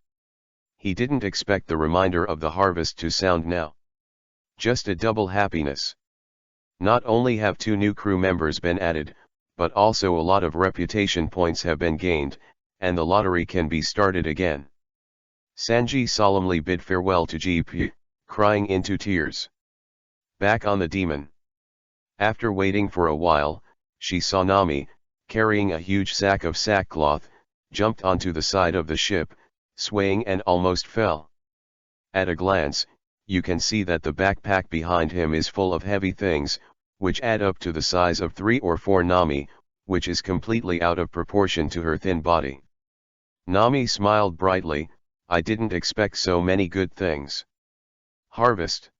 He didn't expect the reminder of the harvest to sound now. Just a double happiness. Not only have 2 new crew members been added, but also a lot of reputation points have been gained, and the lottery can be started again. Sanji solemnly bid farewell to GP, crying into tears. Back on the demon. After waiting for a while, she saw Nami, carrying a huge sack of sackcloth, jumped onto the side of the ship, swaying and almost fell. At a glance, you can see that the backpack behind him is full of heavy things, which add up to the size of 3 or 4 Nami, which is completely out of proportion to her thin body. Nami smiled brightly. I didn't expect so many good things. Harvest.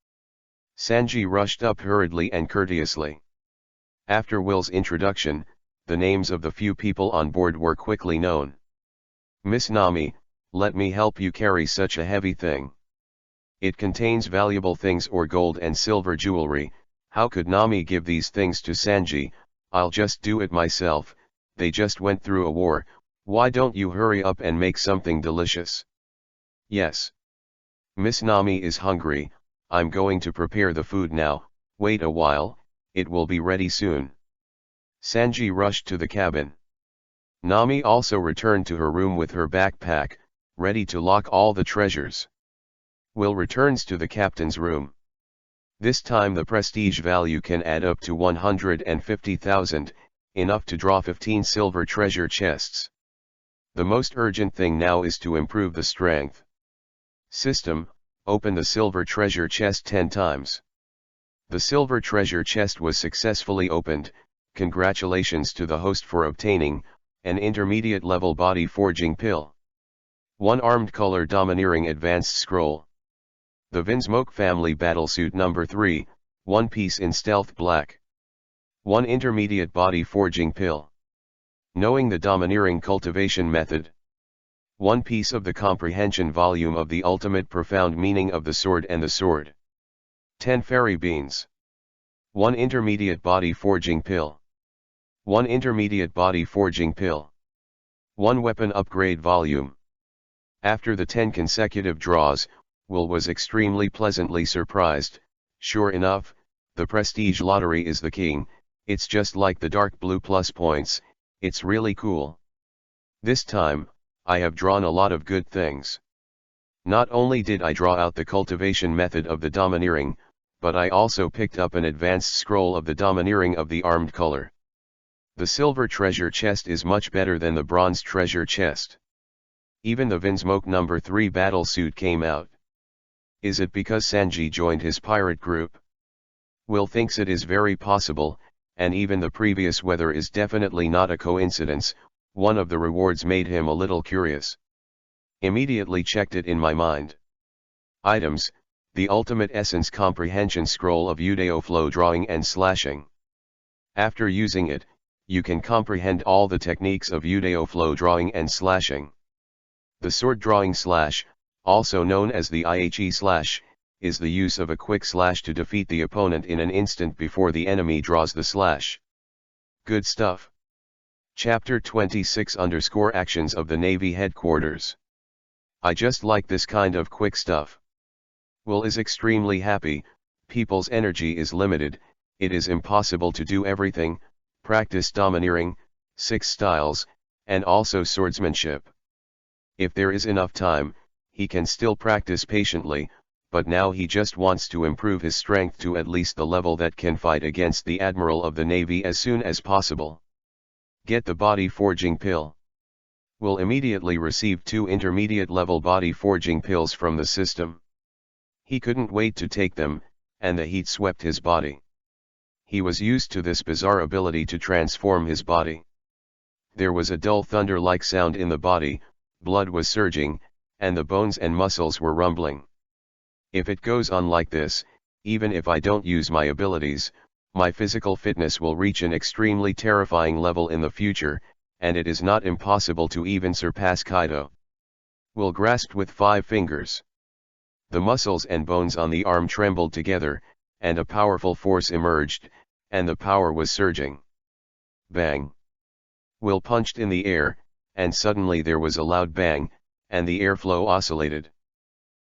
Sanji rushed up hurriedly and courteously. After Will's introduction, the names of the few people on board were quickly known. Miss Nami, let me help you carry such a heavy thing. It contains valuable things or gold and silver jewelry. How could Nami give these things to Sanji? I'll just do it myself, they just went through a war, why don't you hurry up and make something delicious? Yes. Miss Nami is hungry, I'm going to prepare the food now, wait a while, it will be ready soon. Sanji rushed to the cabin. Nami also returned to her room with her backpack, ready to lock all the treasures. Will returns to the captain's room. This time the prestige value can add up to 150,000, enough to draw 15 silver treasure chests. The most urgent thing now is to improve the strength. System, open the silver treasure chest 10 times. The silver treasure chest was successfully opened. Congratulations to the host for obtaining an intermediate level body forging pill. 1 armed color domineering advanced scroll. The Vinsmoke family battlesuit number 3, 1 piece in stealth black. 1 intermediate body forging pill. Knowing the domineering cultivation method. 1 piece of the comprehension volume of the ultimate profound meaning of the sword and the sword. 10 fairy beans. 1 intermediate body forging pill. 1 intermediate body forging pill. 1 weapon upgrade volume. After the 10 consecutive draws, Will was extremely pleasantly surprised. Sure enough, the prestige lottery is the king, it's just like the dark blue plus points, it's really cool. This time, I have drawn a lot of good things. Not only did I draw out the cultivation method of the domineering, but I also picked up an advanced scroll of the domineering of the armed color. The silver treasure chest is much better than the bronze treasure chest. Even the Vinsmoke number 3 battle suit came out. Is it because Sanji joined his pirate group? Will thinks it is very possible, and even the previous weather is definitely not a coincidence. One of the rewards made him a little curious. Immediately checked it in my mind. Items, the ultimate essence comprehension scroll of Eudeo flow drawing and slashing. After using it, you can comprehend all the techniques of Eudeo flow drawing and slashing. The sword drawing slash, also known as the IHE slash, is the use of a quick slash to defeat the opponent in an instant before the enemy draws the slash. Good stuff. Chapter 26 _ Actions of the Navy Headquarters. I just like this kind of quick stuff. Will is extremely happy. People's energy is limited, it is impossible to do everything, practice domineering, 6 styles, and also swordsmanship. If there is enough time, he can still practice patiently, but now he just wants to improve his strength to at least the level that can fight against the Admiral of the Navy as soon as possible. Get the body forging pill. Will immediately receive 2 intermediate level body forging pills from the system. He couldn't wait to take them, and the heat swept his body. He was used to this bizarre ability to transform his body. There was a dull thunder-like sound in the body, blood was surging, and the bones and muscles were rumbling. If it goes on like this, even if I don't use my abilities, my physical fitness will reach an extremely terrifying level in the future, and it is not impossible to even surpass Kaido. Will grasped with 5 fingers. The muscles and bones on the arm trembled together, and a powerful force emerged, and the power was surging. Bang! Will punched in the air, and suddenly there was a loud bang, and the airflow oscillated.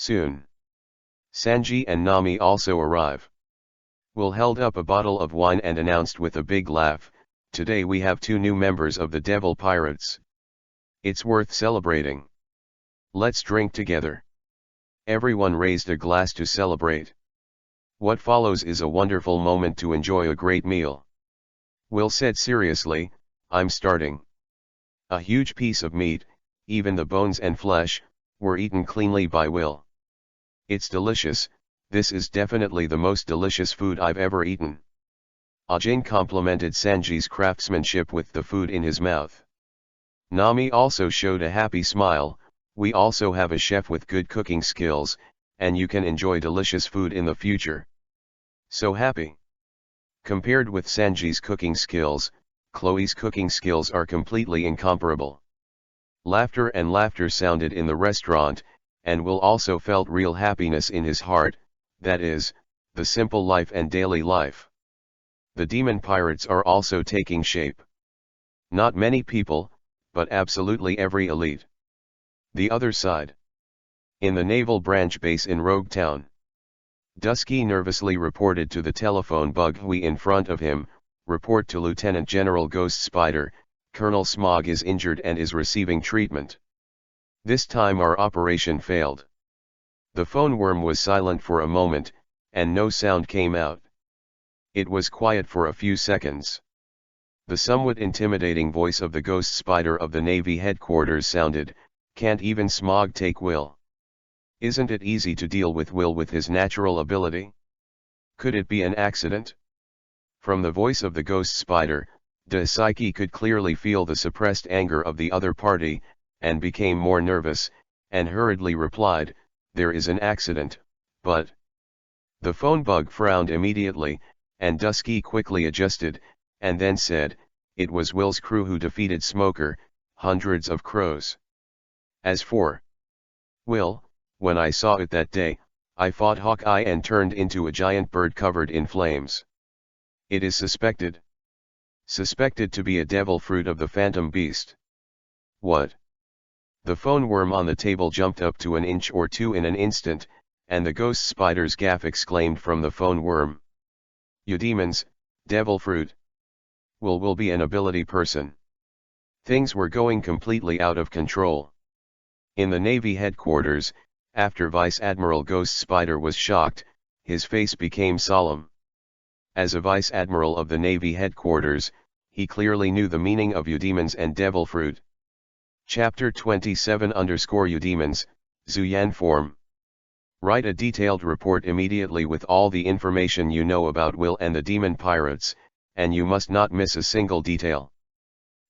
Soon, Sanji and Nami also arrive. Will held up a bottle of wine and announced with a big laugh, "Today we have 2 new members of the Devil Pirates. It's worth celebrating. Let's drink together." Everyone raised a glass to celebrate. What follows is a wonderful moment to enjoy a great meal. Will said seriously, "I'm starting." A huge piece of meat, even the bones and flesh, were eaten cleanly by Will. "It's delicious, this is definitely the most delicious food I've ever eaten." Ajin complimented Sanji's craftsmanship with the food in his mouth. Nami also showed a happy smile, "We also have a chef with good cooking skills, and you can enjoy delicious food in the future." So happy. Compared with Sanji's cooking skills, Chloe's cooking skills are completely incomparable. Laughter and laughter sounded in the restaurant, and Will also felt real happiness in his heart, that is, the simple life and daily life. The demon pirates are also taking shape. Not many people, but absolutely every elite. The other side. In the naval branch base in Rogue Town. Dusky nervously reported to the telephone bug Hui in front of him, "Report to Lieutenant General Ghost Spider, Colonel Smog is injured and is receiving treatment." This time our operation failed. The phone worm was silent for a moment, and no sound came out. It was quiet for a few seconds. The somewhat intimidating voice of the Ghost Spider of the Navy headquarters sounded, "Can't even Smog take Will? Isn't it easy to deal with Will with his natural ability? Could it be an accident?" From the voice of the Ghost Spider, Daisuke could clearly feel the suppressed anger of the other party, and became more nervous, and hurriedly replied, "There is an accident, but..." The phone bug frowned immediately, and Dusky quickly adjusted, and then said, "It was Will's crew who defeated Smoker, hundreds of crows. As for Will, when I saw it that day, I fought Hawkeye and turned into a giant bird covered in flames. It is suspected to be a devil fruit of the phantom beast." "What?" The phone worm on the table jumped up to an inch or 2 in an instant, and the Ghost Spider's gaff exclaimed from the phone worm, "Eudemons, devil fruit. Will be an ability person." Things were going completely out of control. In the Navy headquarters, after Vice Admiral Ghost Spider was shocked, his face became solemn. As a Vice Admiral of the Navy headquarters, he clearly knew the meaning of Eudemons and devil fruit. Chapter 27 Eudemons, Zuyan form. Write a detailed report immediately with all the information you know about Will and the demon pirates, and you must not miss a single detail.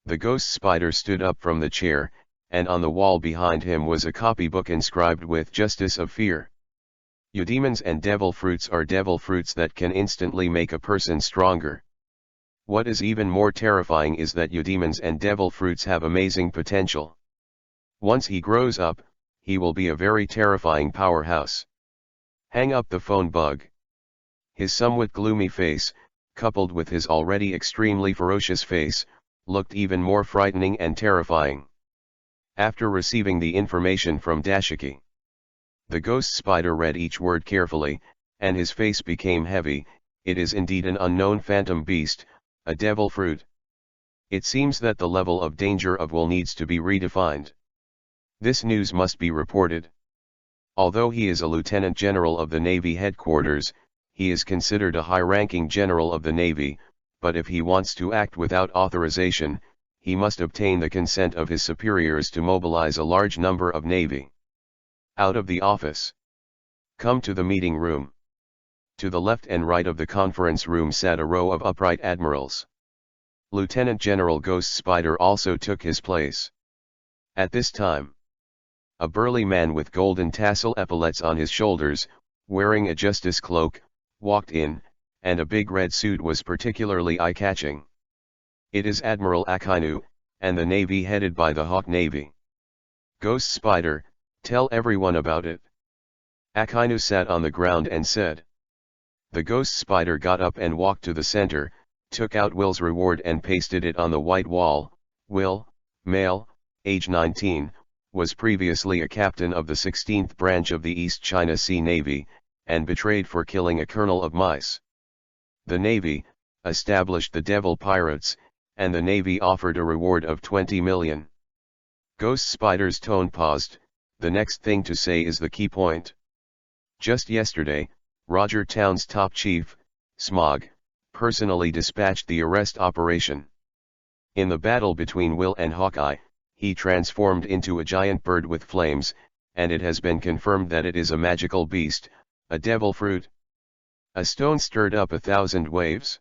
The Ghost Spider stood up from the chair, and on the wall behind him was a copybook inscribed with Justice of Fear. Eudemons and devil fruits are devil fruits that can instantly make a person stronger. What is even more terrifying is that Eudemons and devil fruits have amazing potential. Once he grows up, he will be a very terrifying powerhouse. Hang up the phone bug. His somewhat gloomy face, coupled with his already extremely ferocious face, looked even more frightening and terrifying. After receiving the information from Daisuke, the Ghost Spider read each word carefully, and his face became heavy. "It is indeed an unknown phantom beast, a devil fruit. It seems that the level of danger of Will needs to be redefined. This news must be reported. Although he is a Lieutenant General of the Navy headquarters, he is considered a high-ranking general of the Navy, but if he wants to act without authorization, he must obtain the consent of his superiors to mobilize a large number of Navy." Out of the office. Come to the meeting room. To the left and right of the conference room sat a row of upright admirals. Lieutenant General Ghost Spider also took his place. At this time, a burly man with golden tassel epaulets on his shoulders, wearing a justice cloak, walked in, and a big red suit was particularly eye-catching. It is Admiral Akainu, and the Navy headed by the Hawk Navy. Ghost Spider, tell everyone about it. Akainu sat on the ground and said. The Ghost Spider got up and walked to the center, took out Will's reward and pasted it on the white wall. Will, male, age 19, was previously a captain of the 16th branch of the East China Sea Navy, and betrayed for killing a colonel of mice. The Navy established the Devil Pirates, and the Navy offered a reward of 20 million. Ghost Spider's tone paused. The next thing to say is the key point. Just yesterday, Roger Town's top chief, Smog, personally dispatched the arrest operation. In the battle between Will and Hawkeye, he transformed into a giant bird with flames, and it has been confirmed that it is a magical beast, a devil fruit. A stone stirred up 1,000 waves.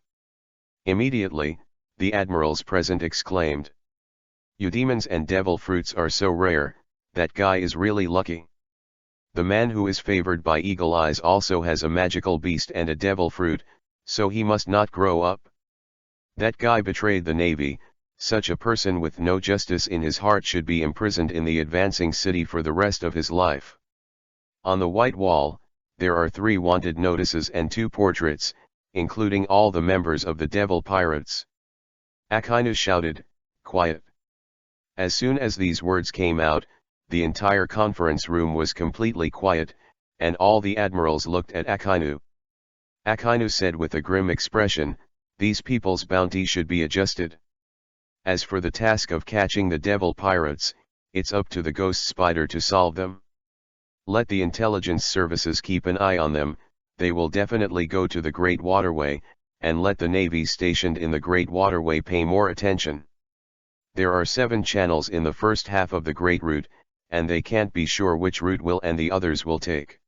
Immediately, the admirals present exclaimed, "Eudemons and devil fruits are so rare, that guy is really lucky." The man who is favored by Eagle Eyes also has a magical beast and a devil fruit, so he must not grow up. That guy betrayed the Navy. Such a person with no justice in his heart should be imprisoned in the advancing city for the rest of his life. On the white wall, there are 3 wanted notices and 2 portraits, including all the members of the Devil Pirates. Akainu shouted, "Quiet." As soon as these words came out, the entire conference room was completely quiet, and all the admirals looked at Akainu. Akainu said with a grim expression, "These people's bounty should be adjusted. As for the task of catching the Devil Pirates, it's up to the Ghost Spider to solve them. Let the intelligence services keep an eye on them. They will definitely go to the Great Waterway, and let the Navy stationed in the Great Waterway pay more attention. There are 7 channels in the first half of the Great Route, and they can't be sure which route Will and the others will take.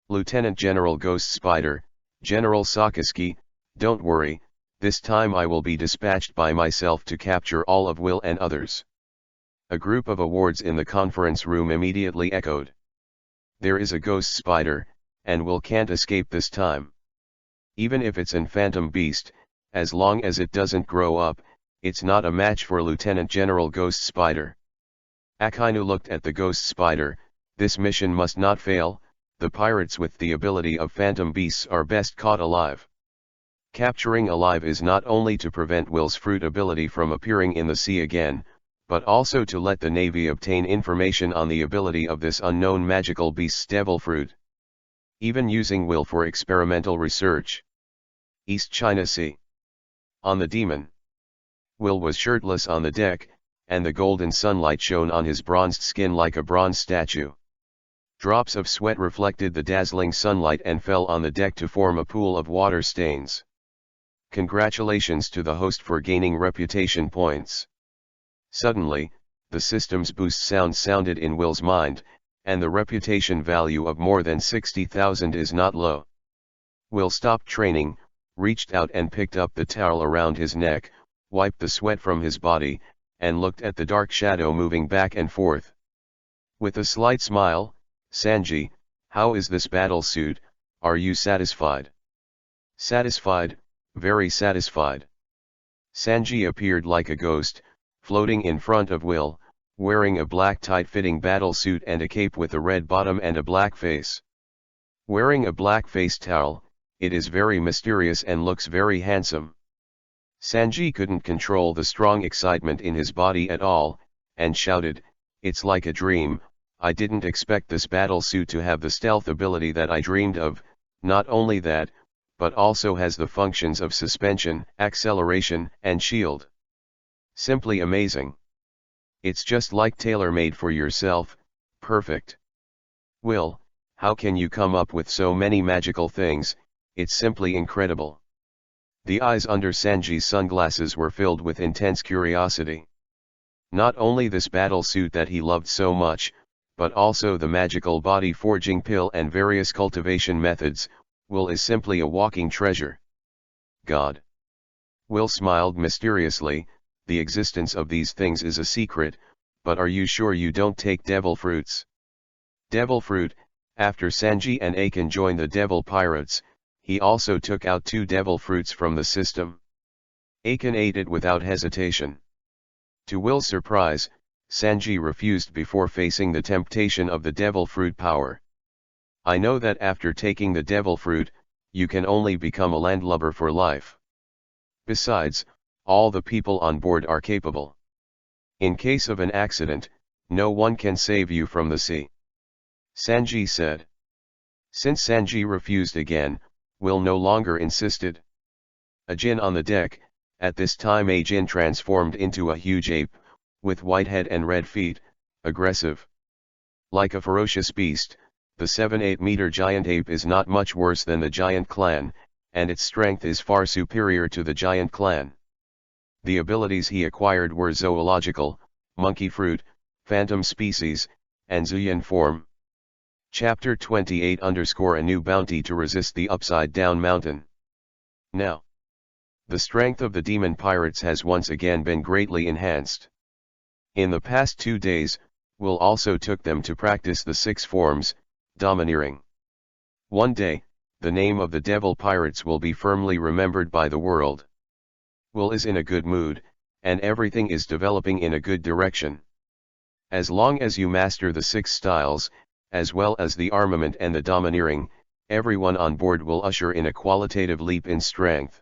Lieutenant General Ghost Spider, General Sakaski, don't worry, this time I will be dispatched by myself to capture all of Will and others." A group of awards in the conference room immediately echoed. There is a Ghost Spider, and Will can't escape this time. Even if it's an phantom beast, as long as it doesn't grow up, it's not a match for Lieutenant General Ghost Spider. Akainu looked at the Ghost Spider. This mission must not fail. The pirates with the ability of phantom beasts are best caught alive. Capturing alive is not only to prevent Will's fruit ability from appearing in the sea again, but also to let the Navy obtain information on the ability of this unknown magical beast's devil fruit. Even using Will for experimental research. East China Sea. On the Demon. Will was shirtless on the deck, and the golden sunlight shone on his bronzed skin like a bronze statue. Drops of sweat reflected the dazzling sunlight and fell on the deck to form a pool of water stains. Congratulations to the host for gaining reputation points. Suddenly, the system's boost sound sounded in Will's mind, and the reputation value of more than 60,000 is not low. Will stopped training, reached out and picked up the towel around his neck, wiped the sweat from his body, and looked at the dark shadow moving back and forth. With a slight smile, "Sanji, how is this battle suit? Are you satisfied?" "Satisfied, very satisfied." Sanji appeared like a ghost, floating in front of Will, wearing a black tight-fitting battle suit and a cape with a red bottom and a black face. Wearing a black face towel, it is very mysterious and looks very handsome. Sanji couldn't control the strong excitement in his body at all, and shouted, "It's like a dream. I didn't expect this battle suit to have the stealth ability that I dreamed of. Not only that, but also has the functions of suspension, acceleration, and shield. Simply amazing. It's just like tailor-made for yourself, perfect. Will, how can you come up with so many magical things? It's simply incredible." The eyes under Sanji's sunglasses were filled with intense curiosity. Not only this battle suit that he loved so much, but also the magical body forging pill and various cultivation methods. Will is simply a walking treasure. God. Will smiled mysteriously. The existence of these things is a secret, but are you sure you don't take devil fruits? Devil fruit. After Sanji and Akin joined the Devil Pirates, he also took out 2 devil fruits from the system. Akin ate it without hesitation. To Will's surprise, Sanji refused before facing the temptation of the devil fruit power. "I know that after taking the devil fruit, you can only become a landlubber for life. Besides, all the people on board are capable. In case of an accident, No one can save you from the sea. Sanji said. Since Sanji refused again, Will no longer insisted. A Jin on the deck, at this time a Jin transformed into a huge ape, with white head and red feet, aggressive. Like a ferocious beast, the 7-8 meter giant ape is not much worse than the giant clan, and its strength is far superior to the giant clan. The abilities he acquired were zoological, monkey fruit, phantom species, and Zuyan form. Chapter 28 _ a new bounty to resist the upside down mountain. Now, the strength of the demon pirates has once again been greatly enhanced. In the past 2 days, Will also took them to practice the 6 forms, domineering. One day, the name of the devil pirates will be firmly remembered by the world. Will is in a good mood, and everything is developing in a good direction. As long as you master the 6 styles, as well as the armament and the domineering, everyone on board will usher in a qualitative leap in strength.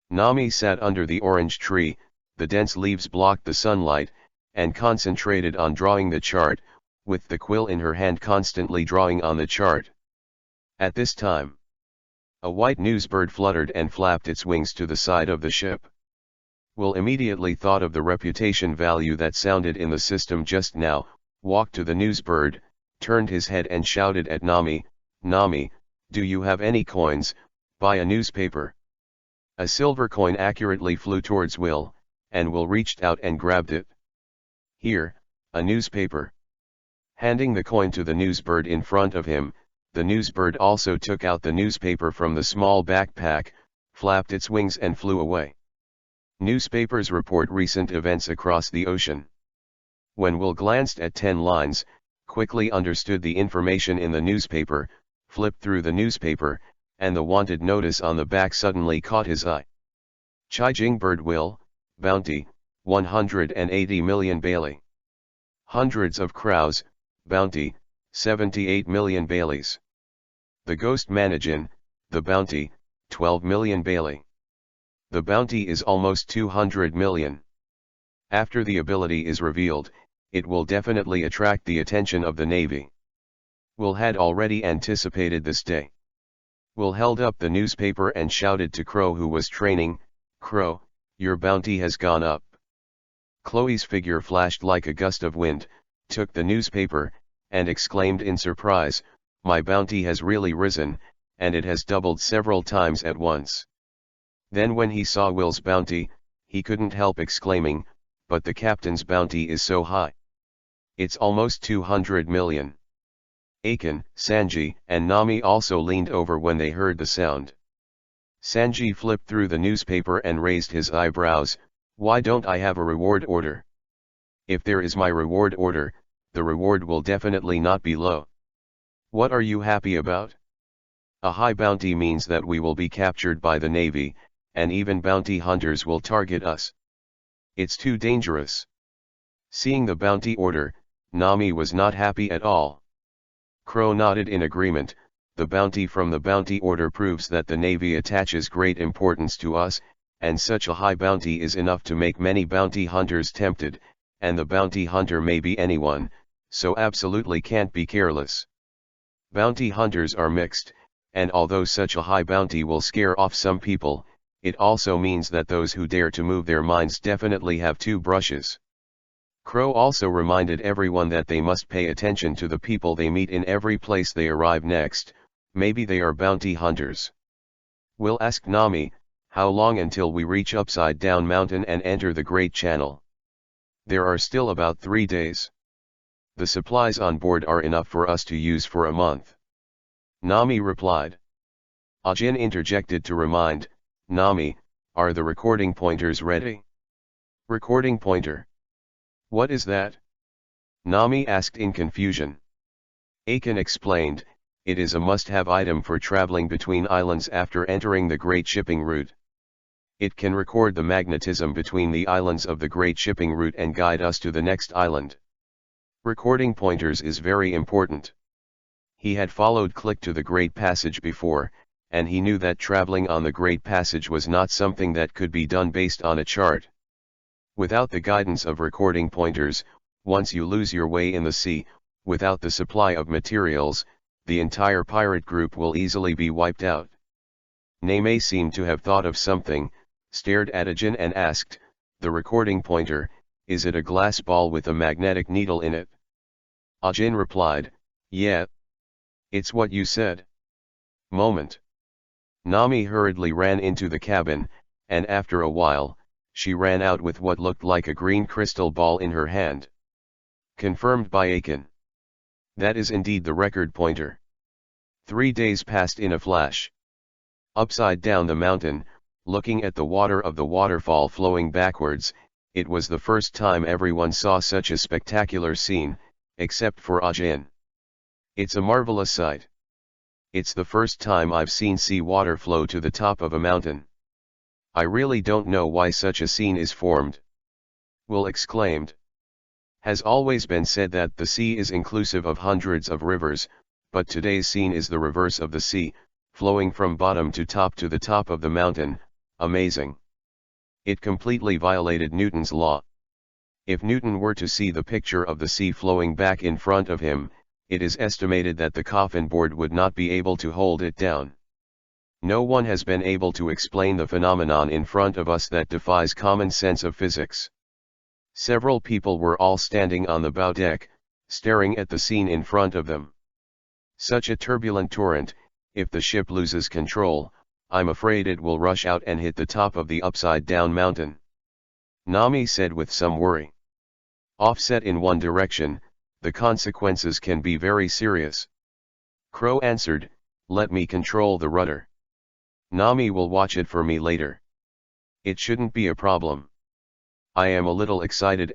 Nami sat under the orange tree, the dense leaves blocked the sunlight, and concentrated on drawing the chart, with the quill in her hand constantly drawing on the chart. At this time, a white newsbird fluttered and flapped its wings to the side of the ship. Will immediately thought of the reputation value that sounded in the system just now, walked to the newsbird, turned his head and shouted at Nami, "Nami, do you have any coins? Buy a newspaper." A silver coin accurately flew towards Will, and Will reached out and grabbed it. "Here, a newspaper." Handing the coin to the newsbird in front of him, the newsbird also took out the newspaper from the small backpack, flapped its wings and flew away. Newspapers report recent events across the ocean. When Will glanced at 10 lines, quickly understood the information in the newspaper, flipped through the newspaper, and the wanted notice on the back suddenly caught his eye. Chijing bird Will, bounty, 180 million Bailey. Hundreds of crows, bounty, 78 million Baileys. The ghost managin, the bounty, 12 million Bailey. The bounty is almost 200 million. After the ability is revealed, it will definitely attract the attention of the Navy. Will had already anticipated this day. Will held up the newspaper and shouted to Crow, who was training, "Crow, your bounty has gone up." Chloe's figure flashed like a gust of wind, took the newspaper, and exclaimed in surprise, "My bounty has really risen, and it has doubled several times at once." Then when he saw Will's bounty, he couldn't help exclaiming, "But the captain's bounty is so high. It's almost 200 million. Akin, Sanji, and Nami also leaned over when they heard the sound. Sanji flipped through the newspaper and raised his eyebrows. "Why don't I have a reward order? If there is my reward order, the reward will definitely not be low." "What are you happy about? A high bounty means that we will be captured by the Navy, and even bounty hunters will target us. It's too dangerous." Seeing the bounty order, Nami was not happy at all. Crow nodded in agreement. "The bounty from the bounty order proves that the Navy attaches great importance to us, and such a high bounty is enough to make many bounty hunters tempted, and the bounty hunter may be anyone, so absolutely can't be careless. Bounty hunters are mixed, and although such a high bounty will scare off some people, it also means that those who dare to move their minds definitely have 2 brushes." Crow also reminded everyone that they must pay attention to the people they meet in every place they arrive next. Maybe they are bounty hunters. Will asked Nami, "How long until we reach Upside Down Mountain and enter the Great Channel?" "There are still about 3 days. The supplies on board are enough for us to use for a month," Nami replied. Ajin interjected to remind, "Nami, are the recording pointers ready?" "Recording pointer? What is that?" Nami asked in confusion. Akin explained, "It is a must-have item for traveling between islands after entering the Great Shipping Route. It can record the magnetism between the islands of the Great Shipping Route and guide us to the next island. Recording pointers is very important." He had followed Click to the Great Passage before, and he knew that traveling on the Great Passage was not something that could be done based on a chart. Without the guidance of recording pointers, Once you lose your way in the sea, without the supply of materials, the entire pirate group will easily be wiped out. Neme seemed to have thought of something, stared at Ajin and asked, "The recording pointer, is it a glass ball with a magnetic needle in it?" Ajin replied, "Yeah. It's what you said." Moment. Nami hurriedly ran into the cabin, and after a while, she ran out with what looked like a green crystal ball in her hand. Confirmed by Aiken. That is indeed the record pointer. 3 days passed in a flash. Upside down the mountain, looking at the water of the waterfall flowing backwards, it was the first time everyone saw such a spectacular scene, except for Ajin. It's a marvelous sight. It's the first time I've seen sea water flow to the top of a mountain. I really don't know why such a scene is formed. Will exclaimed. Has always been said that the sea is inclusive of hundreds of rivers, but today's scene is the reverse of the sea, flowing from bottom to the top of the mountain. Amazing. It completely violated Newton's law. If Newton were to see the picture of the sea flowing back in front of him, it is estimated that the coffin board would not be able to hold it down. No one has been able to explain the phenomenon in front of us that defies common sense of physics. Several people were all standing on the bow deck, staring at the scene in front of them. Such a turbulent torrent, if the ship loses control, I'm afraid it will rush out and hit the top of the upside-down mountain. Nami said with some worry. Offset in one direction, the consequences can be very serious. Crow answered, "Let me control the rudder. Nami will watch it for me later. It shouldn't be a problem. I am a little excited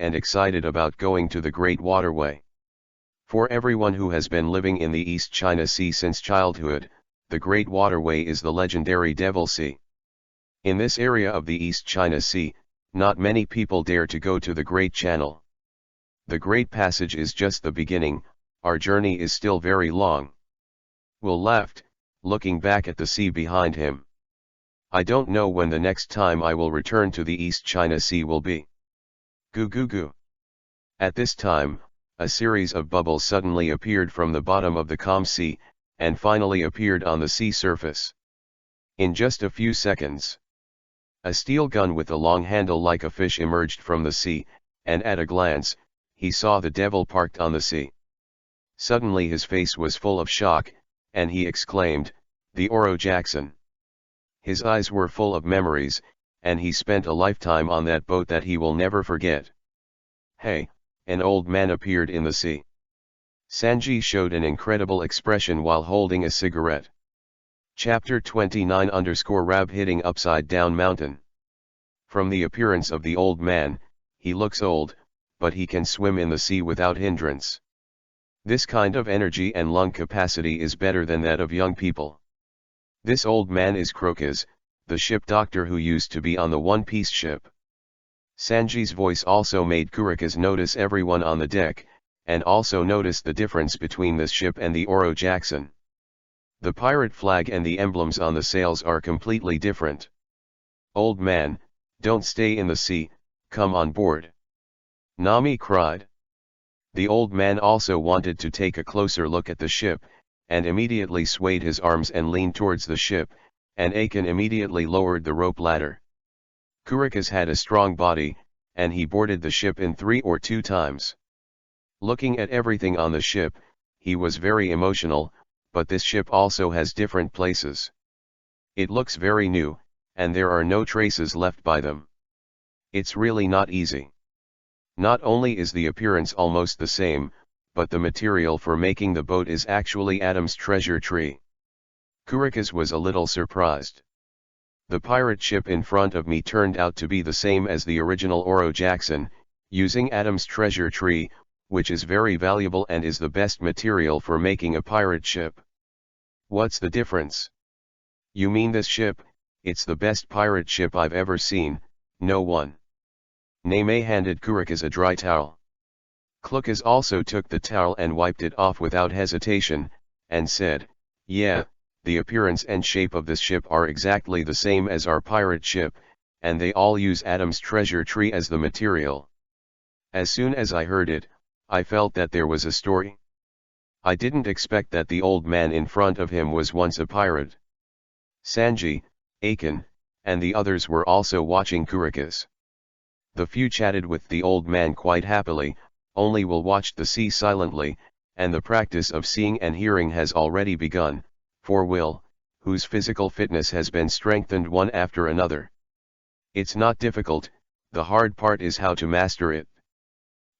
about going to the Great Waterway. For everyone who has been living in the East China Sea since childhood, the Great Waterway is the legendary Devil Sea. In this area of the East China Sea, not many people dare to go to the Great Channel. The Great Passage is just the beginning, our journey is still very long." Will laughed, looking back at the sea behind him. "I don't know when the next time I will return to the East China Sea will be. Goo goo goo." At this time, a series of bubbles suddenly appeared from the bottom of the calm sea, and finally appeared on the sea surface. In just a few seconds, a steel gun with a long handle like a fish emerged from the sea, and at a glance, he saw the devil parked on the sea. Suddenly his face was full of shock, and he exclaimed, "The Oro Jackson." His eyes were full of memories, and he spent a lifetime on that boat that he will never forget. Hey, an old man appeared in the sea. Sanji showed an incredible expression while holding a cigarette. Chapter 29_Rab hitting upside down mountain. From the appearance of the old man, he looks old, but he can swim in the sea without hindrance. This kind of energy and lung capacity is better than that of young people. This old man is Crocodile, the ship doctor who used to be on the One Piece ship. Sanji's voice also made Kurika's notice everyone on the deck, and also notice the difference between this ship and the Oro Jackson. The pirate flag and the emblems on the sails are completely different. "Old man, don't stay in the sea, come on board," Nami cried. The old man also wanted to take a closer look at the ship, and immediately swayed his arms and leaned towards the ship, and Aiken immediately lowered the rope ladder. Kurika's had a strong body, and he boarded the ship in 3 or 2 times. Looking at everything on the ship, he was very emotional, but this ship also has different places. It looks very new, and there are no traces left by them. It's really not easy. Not only is the appearance almost the same, but the material for making the boat is actually Adam's treasure tree. Kurika's was a little surprised. The pirate ship in front of me turned out to be the same as the original Oro Jackson, using Adam's treasure tree, which is very valuable and is the best material for making a pirate ship. What's the difference? You mean this ship? It's the best pirate ship I've ever seen, no one. Neme handed Kurika's a dry towel. Klukas also took the towel and wiped it off without hesitation, and said, "Yeah, the appearance and shape of this ship are exactly the same as our pirate ship, and they all use Adam's treasure tree as the material." As soon as I heard it, I felt that there was a story. I didn't expect that the old man in front of him was once a pirate. Sanji, Akin, and the others were also watching Kurokas. The few chatted with the old man quite happily, only Will watched the sea silently, and the practice of seeing and hearing has already begun, for Will, whose physical fitness has been strengthened one after another. It's not difficult, the hard part is how to master it.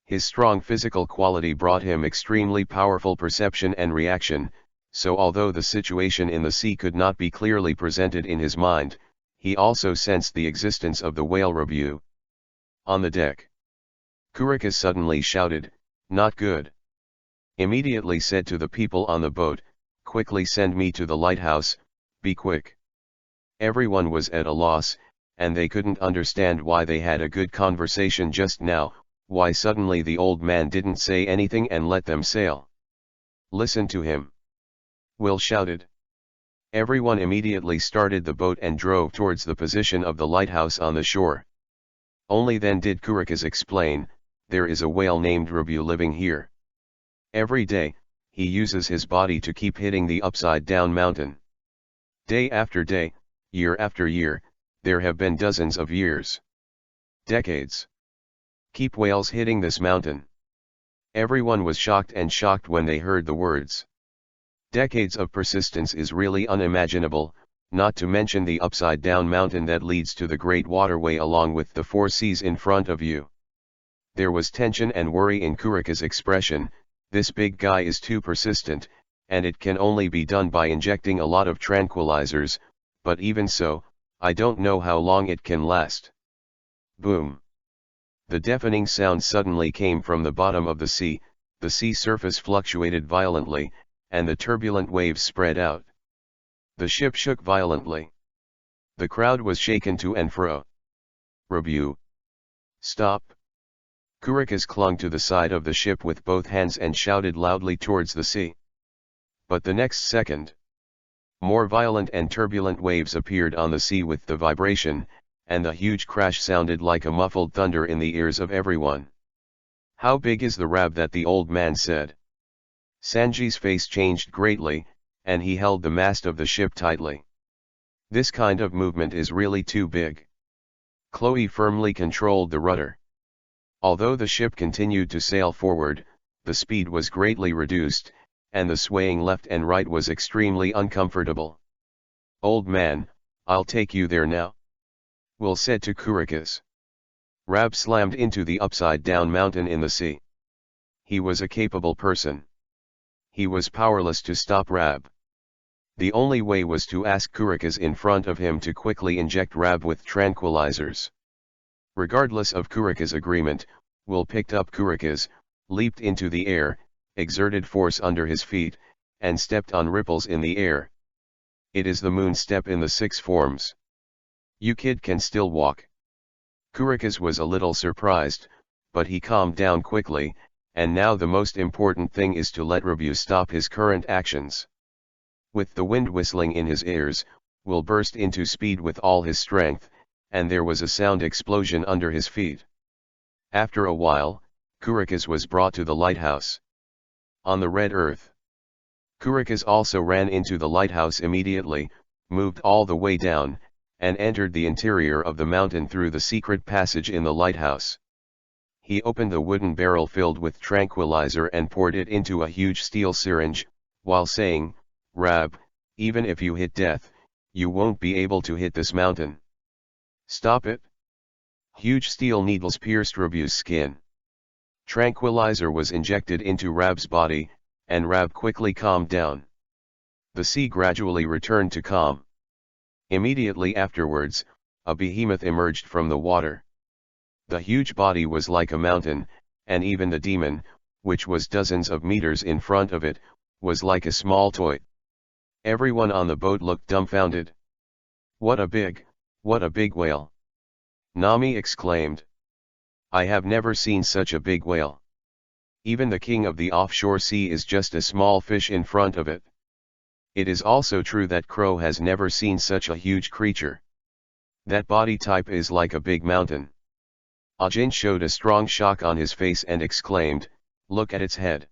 His strong physical quality brought him extremely powerful perception and reaction, so although the situation in the sea could not be clearly presented in his mind, he also sensed the existence of the whale review. On the deck, Kurokas suddenly shouted, "Not good." Immediately said to the people on the boat, "Quickly send me to the lighthouse, be quick." Everyone was at a loss, and they couldn't understand why they had a good conversation just now, why suddenly the old man didn't say anything and let them sail. "Listen to him," Will shouted. Everyone immediately started the boat and drove towards the position of the lighthouse on the shore. Only then did Kurokas explain, "There is a whale named Review living here. Every day, he uses his body to keep hitting the upside-down mountain. Day after day, year after year, there have been dozens of years. Decades. Keep whales hitting this mountain." Everyone was shocked when they heard the words. Decades of persistence is really unimaginable, not to mention the upside-down mountain that leads to the great waterway along with the four seas in front of you. There was tension and worry in Kurokas' expression. This big guy is too persistent, and it can only be done by injecting a lot of tranquilizers, but even so, I don't know how long it can last. Boom. The deafening sound suddenly came from the bottom of the sea surface fluctuated violently, and the turbulent waves spread out. The ship shook violently. The crowd was shaken to and fro. "Review. Stop." Kurokas clung to the side of the ship with both hands and shouted loudly towards the sea. But the next second, more violent and turbulent waves appeared on the sea with the vibration, and the huge crash sounded like a muffled thunder in the ears of everyone. "How big is the rab?" that the old man said. Sanji's face changed greatly, and he held the mast of the ship tightly. "This kind of movement is really too big." Chloe firmly controlled the rudder. Although the ship continued to sail forward, the speed was greatly reduced, and the swaying left and right was extremely uncomfortable. "Old man, I'll take you there now," Will said to Kurokas. Rab slammed into the upside-down mountain in the sea. He was a capable person. He was powerless to stop Rab. The only way was to ask Kurokas in front of him to quickly inject Rab with tranquilizers. Regardless of Kurokas' agreement, Will picked up Kurokas, leaped into the air, exerted force under his feet, and stepped on ripples in the air. It is the moon step in the 6 forms. "You kid can still walk." Kurokas was a little surprised, but he calmed down quickly, and now the most important thing is to let Review stop his current actions. With the wind whistling in his ears, Will burst into speed with all his strength, and there was a sound explosion under his feet. After a while, Kurokas was brought to the lighthouse. On the red earth. Kurokas also ran into the lighthouse immediately, moved all the way down, and entered the interior of the mountain through the secret passage in the lighthouse. He opened the wooden barrel filled with tranquilizer and poured it into a huge steel syringe, while saying, "Rab, even if you hit death, you won't be able to hit this mountain. Stop it." Huge steel needles pierced Review's skin. Tranquilizer was injected into Rab's body, and Rab quickly calmed down. The sea gradually returned to calm. Immediately afterwards, a behemoth emerged from the water. The huge body was like a mountain, and even the demon, which was dozens of meters in front of it, was like a small toy. Everyone on the boat looked dumbfounded. What a big whale!" Nami exclaimed. "I have never seen such a big whale. Even the king of the offshore sea is just a small fish in front of it." It is also true that Crow has never seen such a huge creature. That body type is like a big mountain. Ajin showed a strong shock on his face and exclaimed, Look at its head.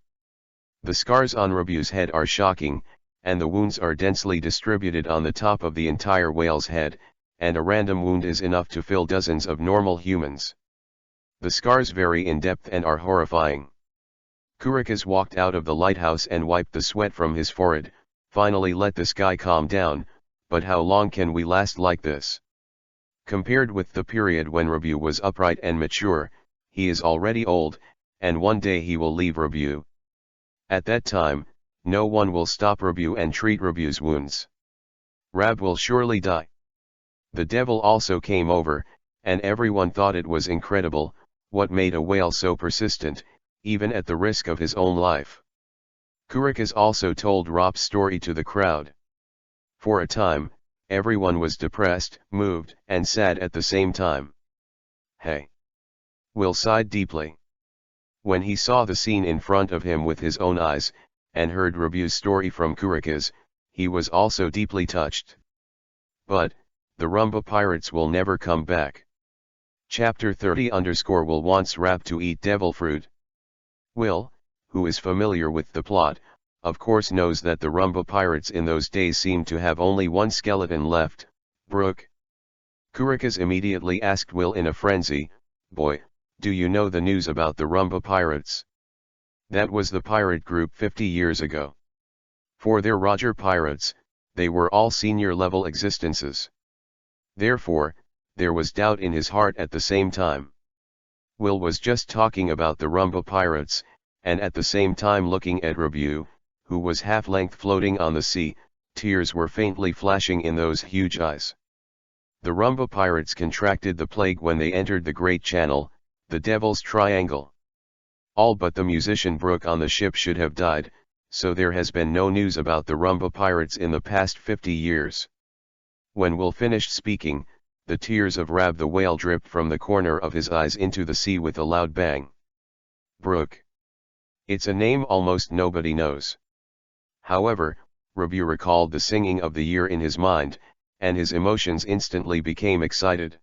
The scars on Rabu's head are shocking, and the wounds are densely distributed on the top of the entire whale's head, and a random wound is enough to fill dozens of normal humans. The scars vary in depth and are horrifying. Kurikis walked out of the lighthouse and wiped the sweat from his forehead. Finally, let this guy calm down, but how long can we last like this? Compared with the period when Rabu was upright and mature, he is already old, and one day he will leave Rabu. At that time, no one will stop Rabu and treat Rabu's wounds. Rab will surely die. The devil also came over, and everyone thought it was incredible, what made a whale so persistent, even at the risk of his own life. Kurikis also told Rap's story to the crowd. For a time, everyone was depressed, moved, and sad at the same time. Hey! Will sighed deeply. When he saw the scene in front of him with his own eyes, and heard Rabu's story from Kurikis, he was also deeply touched. But, the Rumba pirates will never come back. Chapter 30 will wants Rap to eat devil fruit. Will, who is familiar with the plot, of course knows that the Rumba pirates in those days seemed to have only one skeleton left, Brooke. Kurikis immediately asked Will in a frenzy, "Boy, do you know the news about the Rumba pirates? That was the pirate group 50 years ago. For their Roger pirates, they were all senior-level existences. Therefore, there was doubt in his heart at the same time. Will was just talking about the Rumba pirates, and at the same time looking at Rabu, who was half-length floating on the sea. Tears were faintly flashing in those huge eyes. The Rumba pirates contracted the plague when they entered the Great Channel, the Devil's Triangle. All but the musician Brooke on the ship should have died, so there has been no news about the Rumba pirates in the past 50 years. When Will finished speaking, the tears of Rab the whale dripped from the corner of his eyes into the sea with a loud bang. Brooke. It's a name almost nobody knows. However, Rabu recalled the singing of the year in his mind, and his emotions instantly became excited.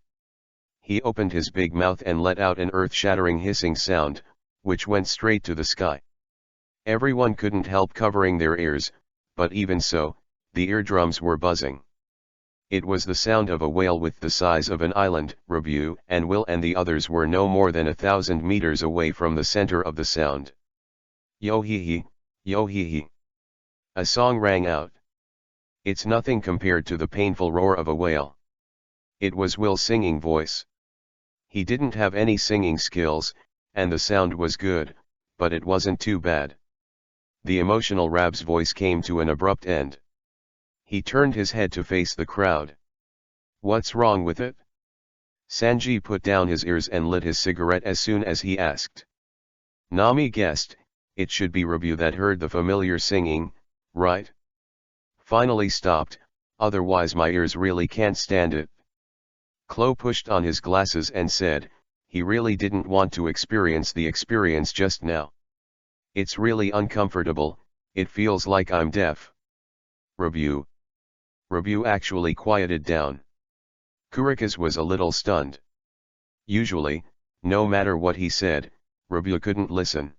He opened his big mouth and let out an earth-shattering hissing sound, which went straight to the sky. Everyone couldn't help covering their ears, but even so, the eardrums were buzzing. It was the sound of a whale with the size of an island. Rabu and Will and the others were no more than 1,000 meters away from the center of the sound. Yo-hee-hee, yo-hee-hee. A song rang out. It's nothing compared to the painful roar of a whale. It was Will's singing voice. He didn't have any singing skills, and the sound was good, but it wasn't too bad. The emotional Rab's voice came to an abrupt end. He turned his head to face the crowd. What's wrong with it? Sanji put down his ears and lit his cigarette as soon as he asked. Nami guessed, it should be Rabu that heard the familiar singing, right? Finally stopped, otherwise my ears really can't stand it. Klo pushed on his glasses and said, he really didn't want to experience the experience just now. It's really uncomfortable, it feels like I'm deaf. Rabu. Rabu actually quieted down. Kurikis was a little stunned. Usually, no matter what he said, Rabu couldn't listen.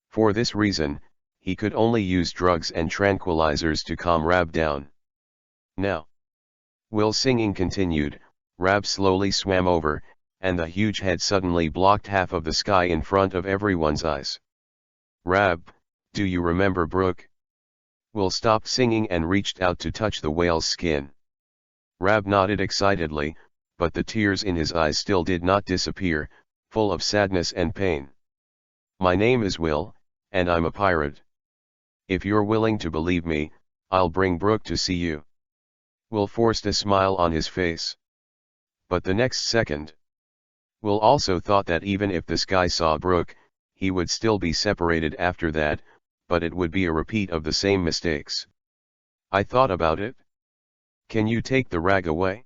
For this reason, he could only use drugs and tranquilizers to calm Rab down. Now. Will's singing continued. Rab slowly swam over, and the huge head suddenly blocked half of the sky in front of everyone's eyes. Rab, do you remember Brooke? Will stopped singing and reached out to touch the whale's skin. Rab nodded excitedly, but the tears in his eyes still did not disappear, full of sadness and pain. My name is Will, and I'm a pirate. If you're willing to believe me, I'll bring Brooke to see you. Will forced a smile on his face. But the next second, Will also thought that even if this guy saw Brooke, he would still be separated after that, but it would be a repeat of the same mistakes. I thought about it. Can you take the rag away?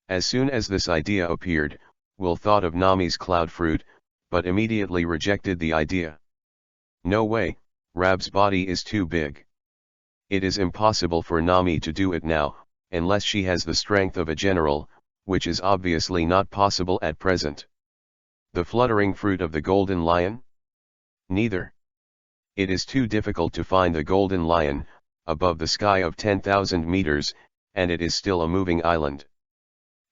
As soon as this idea appeared, Will thought of Nami's cloud fruit, but immediately rejected the idea. No way, Rab's body is too big. It is impossible for Nami to do it now, unless she has the strength of a general, which is obviously not possible at present. The fluttering fruit of the golden lion? Neither. It is too difficult to find the golden lion, above the sky of 10,000 meters, and it is still a moving island.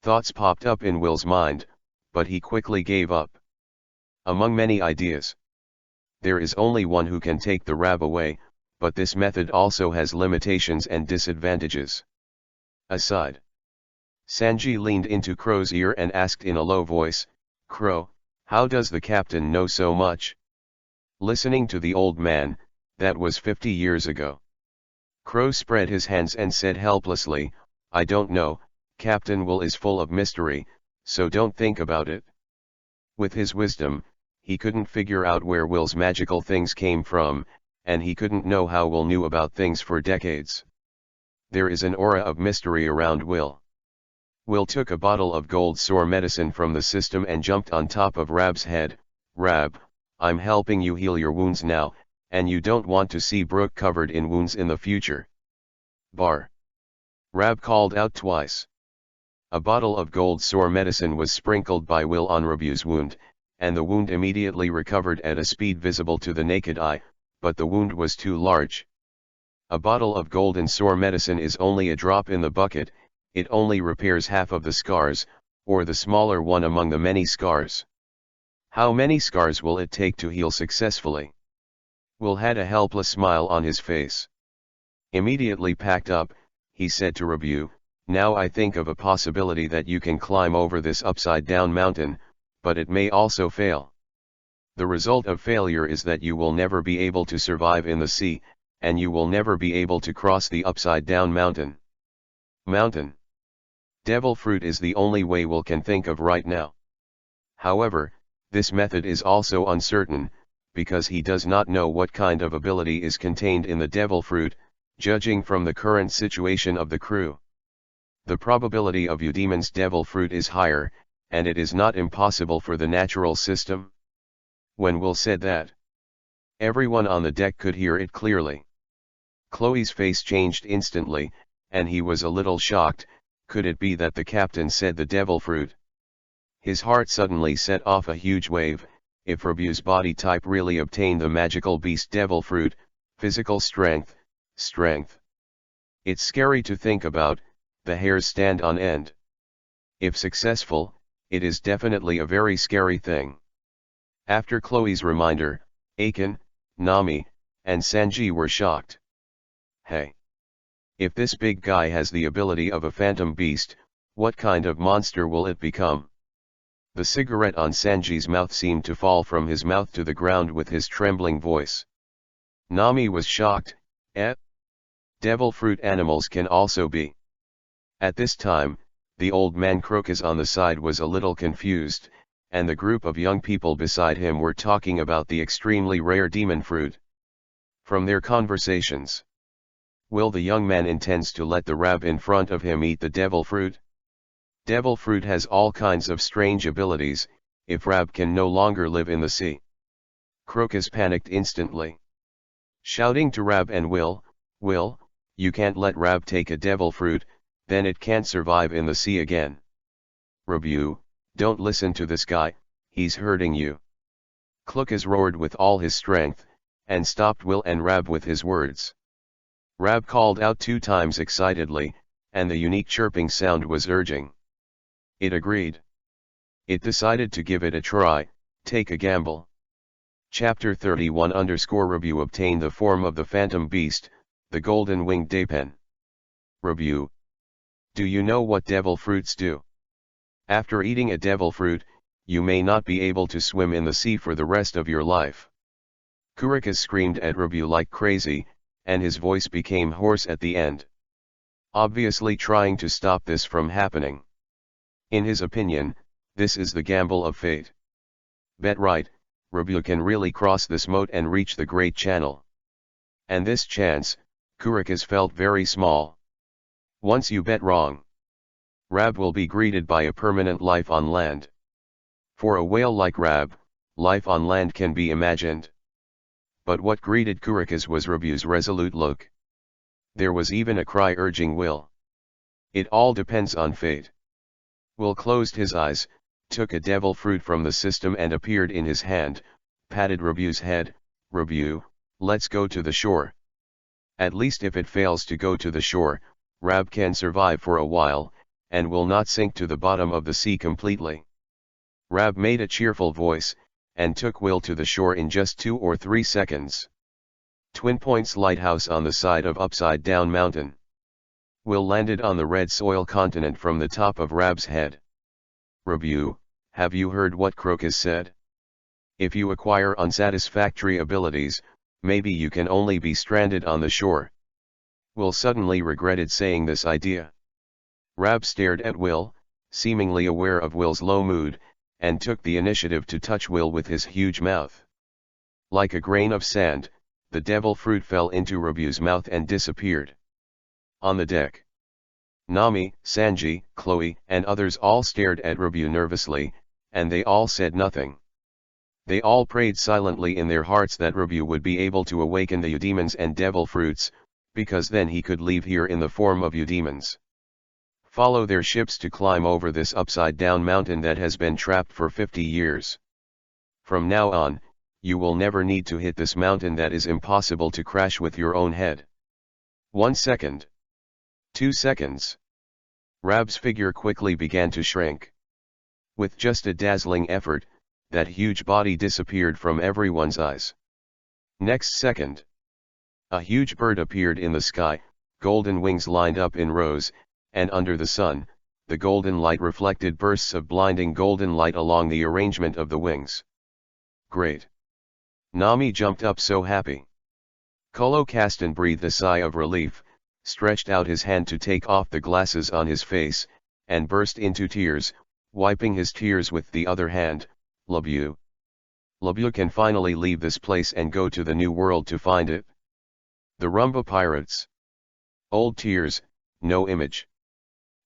Thoughts popped up in Will's mind, but he quickly gave up. Among many ideas, there is only one who can take the rab away, but this method also has limitations and disadvantages. Aside. Sanji leaned into Crow's ear and asked in a low voice, "Crow, how does the captain know so much?" Listening to the old man, that was 50 years ago. Crow spread his hands and said helplessly, "I don't know, Captain Will is full of mystery, so don't think about it." With his wisdom, he couldn't figure out where Will's magical things came from, and he couldn't know how Will knew about things for decades. There is an aura of mystery around Will. Will took a bottle of gold sore medicine from the system and jumped on top of Rab's head. "Rab, I'm helping you heal your wounds now, and you don't want to see Brooke covered in wounds in the future." Bar. Rab called out twice. A bottle of gold sore medicine was sprinkled by Will on Rabu's wound, and the wound immediately recovered at a speed visible to the naked eye, but the wound was too large. A bottle of golden sore medicine is only a drop in the bucket, it only repairs half of the scars, or the smaller one among the many scars. How many scars will it take to heal successfully? Will had a helpless smile on his face. Immediately packed up, he said to Rabu, "Now I think of a possibility that you can climb over this upside-down mountain, but it may also fail. The result of failure is that you will never be able to survive in the sea, and you will never be able to cross the upside-down mountain." Mountain. Devil fruit is the only way Will can think of right now. However, this method is also uncertain, because he does not know what kind of ability is contained in the devil fruit, judging from the current situation of the crew. The probability of Eudemons' devil fruit is higher, and it is not impossible for the natural system. When Will said that, everyone on the deck could hear it clearly. Chloe's face changed instantly, and he was a little shocked. Could it be that the captain said the devil fruit? His heart suddenly set off a huge wave. If Rabu's body type really obtained the magical beast devil fruit, physical strength. It's scary to think about, the hairs stand on end. If successful, it is definitely a very scary thing. After Chloe's reminder, Aiken, Nami, and Sanji were shocked. Hey! If this big guy has the ability of a phantom beast, what kind of monster will it become? The cigarette on Sanji's mouth seemed to fall from his mouth to the ground with his trembling voice. Nami was shocked. Devil fruit animals can also be. At this time, the old man Crocus on the side was a little confused, and the group of young people beside him were talking about the extremely rare demon fruit. From their conversations, Will the young man intends to let the rab in front of him eat the devil fruit? Devil fruit has all kinds of strange abilities, if Rab can no longer live in the sea. Crocus panicked instantly. Shouting to Rab and Will, you can't let Rab take a devil fruit, then it can't survive in the sea again. Rabu, don't listen to this guy, he's hurting you. Crocus roared with all his strength, and stopped Will and Rab with his words. Rab called out 2 times excitedly, and the unique chirping sound was urging. It agreed. It decided to give it a try, take a gamble. Chapter 31 Rabu obtained the form of the phantom beast, the golden-winged Dapen. Rabu. Do you know what devil fruits do? After eating a devil fruit, you may not be able to swim in the sea for the rest of your life. Kurika screamed at Rabu like crazy, and his voice became hoarse at the end. Obviously trying to stop this from happening. In his opinion, this is the gamble of fate. Bet right, Rabu can really cross this moat and reach the Great Channel. And this chance, Kurikas felt very small. Once you bet wrong, Rab will be greeted by a permanent life on land. For a whale like Rab, life on land can be imagined. But what greeted Kurikas was Rabu's resolute look. There was even a cry urging Will. It all depends on fate. Will closed his eyes, took a devil fruit from the system and appeared in his hand, patted Rabu's head. Review, let's go to the shore. At least if it fails to go to the shore, Rab can survive for a while, and will not sink to the bottom of the sea completely. Rab made a cheerful voice, and took Will to the shore in just 2 or 3 seconds. Twin Points Lighthouse on the side of Upside Down Mountain. Will landed on the red soil continent from the top of Rab's head. Review, have you heard what Crocus said? If you acquire unsatisfactory abilities, maybe you can only be stranded on the shore. Will suddenly regretted saying this idea. Rab stared at Will, seemingly aware of Will's low mood, and took the initiative to touch Will with his huge mouth. Like a grain of sand, the devil fruit fell into Review's mouth and disappeared. On the deck, Nami, Sanji, Chloe, and others all stared at Review nervously, and they all said nothing. They all prayed silently in their hearts that Review would be able to awaken the Eudemons and devil fruits, because then he could leave here in the form of Eudemons. Follow their ships to climb over this upside-down mountain that has been trapped for 50 years. From now on, you will never need to hit this mountain that is impossible to crash with your own head. 1 second. 2 seconds. Rab's figure quickly began to shrink. With just a dazzling effort, that huge body disappeared from everyone's eyes. Next second, a huge bird appeared in the sky, golden wings lined up in rows, and under the sun, the golden light reflected bursts of blinding golden light along the arrangement of the wings. Great! Nami jumped up so happy. Kolo Castan breathed a sigh of relief, stretched out his hand to take off the glasses on his face, and burst into tears, wiping his tears with the other hand. Laboon. Laboon can finally leave this place and go to the new world to find it. The Rumba Pirates. Old tears, no image.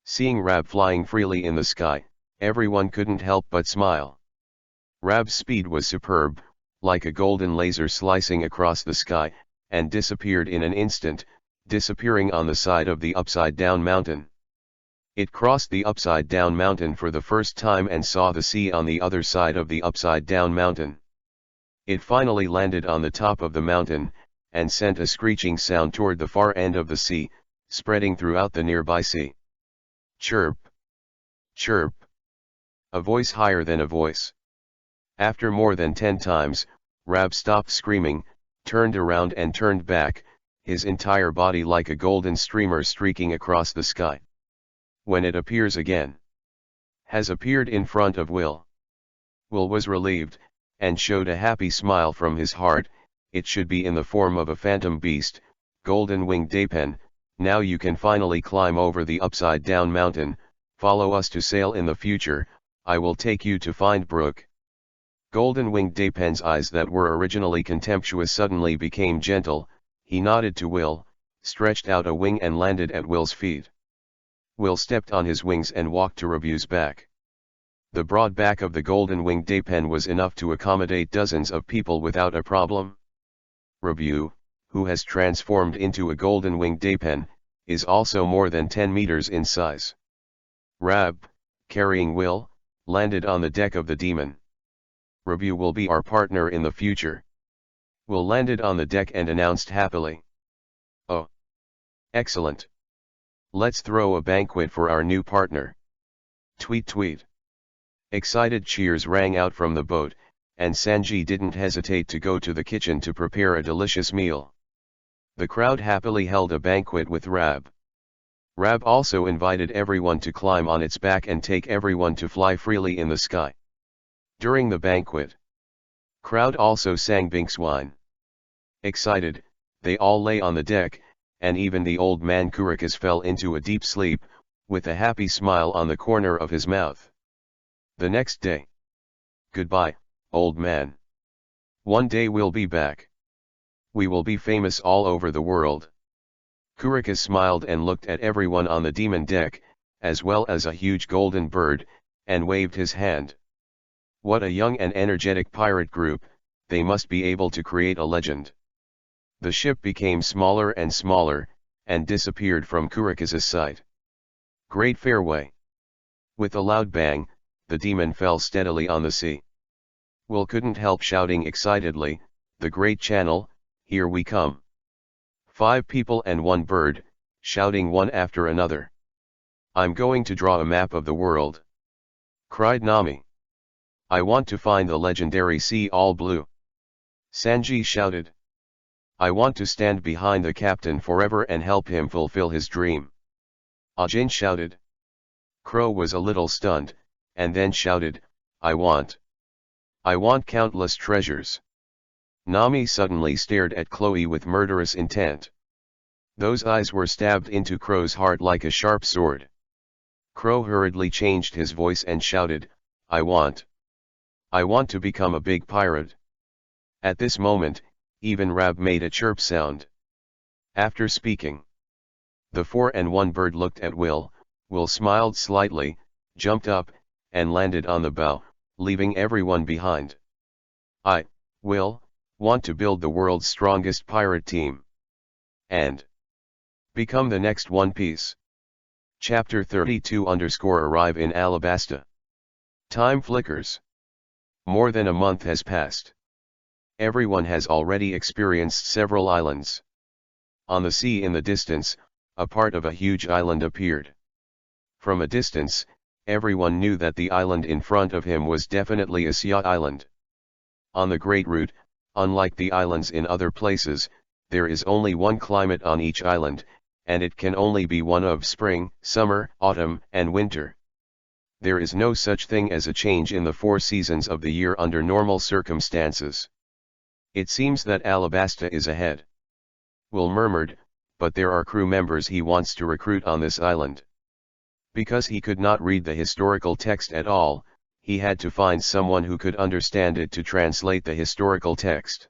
Seeing Rab flying freely in the sky, everyone couldn't help but smile. Rab's speed was superb, like a golden laser slicing across the sky, and disappeared in an instant, disappearing on the side of the upside-down mountain. It crossed the upside-down mountain for the first time and saw the sea on the other side of the upside-down mountain. It finally landed on the top of the mountain, and sent a screeching sound toward the far end of the sea, spreading throughout the nearby sea. Chirp! Chirp! A voice higher than a voice. After more than 10 times, Rab stopped screaming, turned around and turned back, his entire body like a golden streamer streaking across the sky. When it appears again, has appeared in front of Will. Will was relieved, and showed a happy smile from his heart. It should be in the form of a phantom beast, golden-winged Dapen. Now you can finally climb over the upside-down mountain. Follow us to sail in the future. I will take you to find Brook. Golden-winged Dapen's eyes that were originally contemptuous suddenly became gentle. He nodded to Will, stretched out a wing and landed at Will's feet. Will stepped on his wings and walked to Review's back. The broad back of the golden-winged Dapen was enough to accommodate dozens of people without a problem. Review, who has transformed into a golden-winged Dapen, is also more than 10 meters in size. Rab, carrying Will, landed on the deck of the demon. Review will be our partner in the future. Will landed on the deck and announced happily. Oh! Excellent! Let's throw a banquet for our new partner. Tweet tweet. Excited cheers rang out from the boat, and Sanji didn't hesitate to go to the kitchen to prepare a delicious meal. The crowd happily held a banquet with Rab. Rab also invited everyone to climb on its back and take everyone to fly freely in the sky. During the banquet, crowd also sang Binkswine. Excited, they all lay on the deck, and even the old man Kuricus fell into a deep sleep, with a happy smile on the corner of his mouth. The next day. Goodbye, old man. One day we'll be back. We will be famous all over the world. Kuricus smiled and looked at everyone on the demon deck, as well as a huge golden bird, and waved his hand. What a young and energetic pirate group, they must be able to create a legend. The ship became smaller and smaller, and disappeared from Kuricus's sight. Great fairway. With a loud bang, the demon fell steadily on the sea. Will couldn't help shouting excitedly, the Great Channel, here we come. 5 people and 1 bird, shouting one after another. I'm going to draw a map of the world, cried Nami. I want to find the legendary sea all blue. Sanji shouted. I want to stand behind the captain forever and help him fulfill his dream. Ajin shouted. Kuro was a little stunned, and then shouted, I want countless treasures. Nami suddenly stared at Chloe with murderous intent. Those eyes were stabbed into Kuro's heart like a sharp sword. Kuro hurriedly changed his voice and shouted, I want to become a big pirate. At this moment, even Rab made a chirp sound. After speaking, the 4 and 1 bird looked at Will. Will smiled slightly, jumped up, and landed on the bow, leaving everyone behind. I, Will, want to build the world's strongest pirate team. And become the next One Piece. Chapter 32 arrive in Alabasta. Time flickers. More than a month has passed. Everyone has already experienced several islands. On the sea in the distance, a part of a huge island appeared. From a distance, everyone knew that the island in front of him was definitely a sea island. On the Great Route, unlike the islands in other places, there is only one climate on each island, and it can only be one of spring, summer, autumn, and winter. There is no such thing as a change in the 4 seasons of the year under normal circumstances. It seems that Alabasta is ahead. Will murmured, but there are crew members he wants to recruit on this island. Because he could not read the historical text at all, he had to find someone who could understand it to translate the historical text.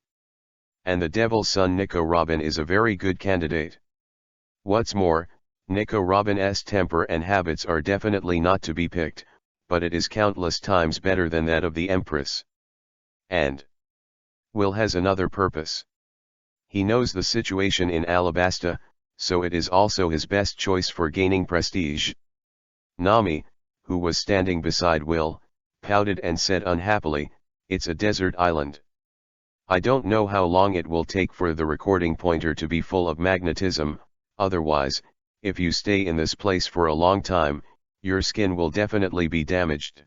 And the Devil's son Nico Robin is a very good candidate. What's more, Nico Robin's temper and habits are definitely not to be picked, but it is countless times better than that of the Empress. And Will has another purpose. He knows the situation in Alabasta, so it is also his best choice for gaining prestige. Nami, who was standing beside Will, pouted and said unhappily, it's a desert island. I don't know how long it will take for the recording pointer to be full of magnetism, otherwise, if you stay in this place for a long time, your skin will definitely be damaged.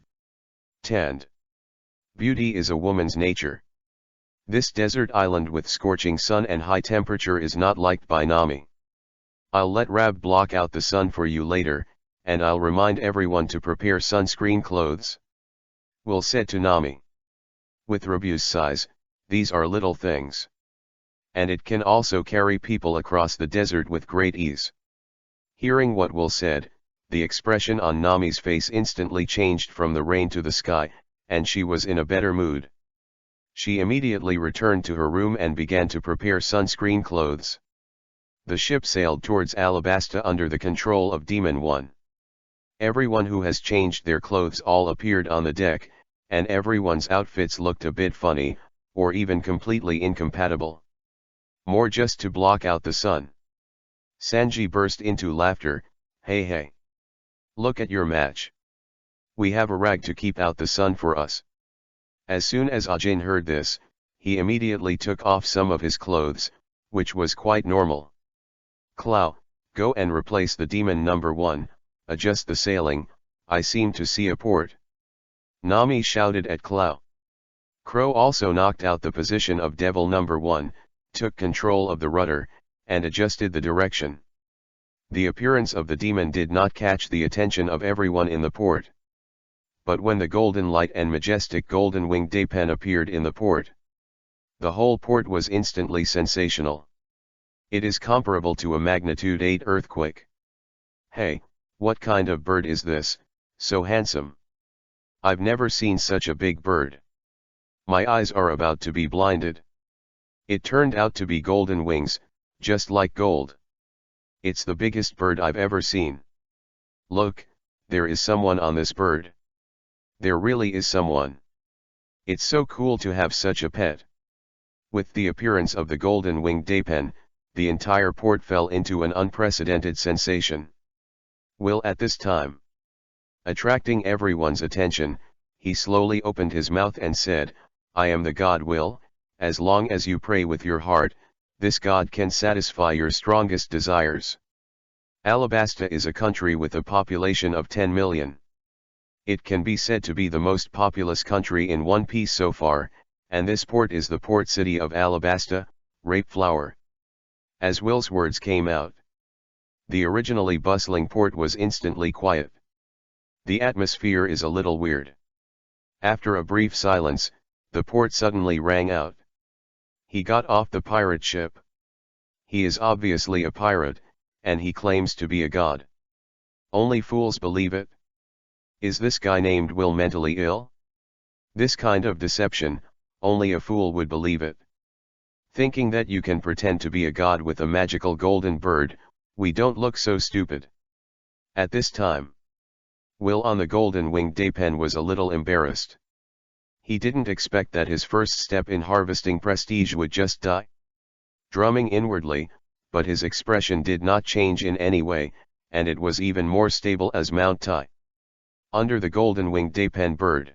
Tanned. Beauty is a woman's nature. This desert island with scorching sun and high temperature is not liked by Nami. I'll let Rab block out the sun for you later, and I'll remind everyone to prepare sunscreen clothes. Will said to Nami. With Rabu's size, these are little things. And it can also carry people across the desert with great ease. Hearing what Will said, the expression on Nami's face instantly changed from the rain to the sky, and she was in a better mood. She immediately returned to her room and began to prepare sunscreen clothes. The ship sailed towards Alabasta under the control of Demon 1. Everyone who has changed their clothes all appeared on the deck, and everyone's outfits looked a bit funny, or even completely incompatible. More just to block out the sun. Sanji burst into laughter, hey. Look at your match. We have a rag to keep out the sun for us. As soon as Ajin heard this, he immediately took off some of his clothes, which was quite normal. Clow, go and replace the demon number 1, adjust the sailing, I seem to see a port. Nami shouted at Clow. Kuro also knocked out the position of devil number 1, took control of the rudder, and adjusted the direction. The appearance of the demon did not catch the attention of everyone in the port. But when the golden light and majestic golden-winged Dapen appeared in the port, the whole port was instantly sensational. It is comparable to a magnitude 8 earthquake. Hey, what kind of bird is this, so handsome? I've never seen such a big bird. My eyes are about to be blinded. It turned out to be golden wings, just like gold. It's the biggest bird I've ever seen. Look, there is someone on this bird. There really is someone. It's so cool to have such a pet. With the appearance of the golden-winged Dapen, the entire port fell into an unprecedented sensation. Will at this time, attracting everyone's attention, he slowly opened his mouth and said, I am the god Will, as long as you pray with your heart, this God can satisfy your strongest desires. Alabasta is a country with a population of 10 million. It can be said to be the most populous country in One Piece so far, and this port is the port city of Alabasta, Rape Flower. As Will's words came out, the originally bustling port was instantly quiet. The atmosphere is a little weird. After a brief silence, the port suddenly rang out. He got off the pirate ship. He is obviously a pirate, and he claims to be a god. Only fools believe it. Is this guy named Will mentally ill? This kind of deception, only a fool would believe it. Thinking that you can pretend to be a god with a magical golden bird, we don't look so stupid. At this time, Will on the golden-winged Dapen was a little embarrassed. He didn't expect that his first step in harvesting prestige would just die. Drumming inwardly, but his expression did not change in any way, and it was even more stable as Mount Tai. Under the golden-winged Dapen bird,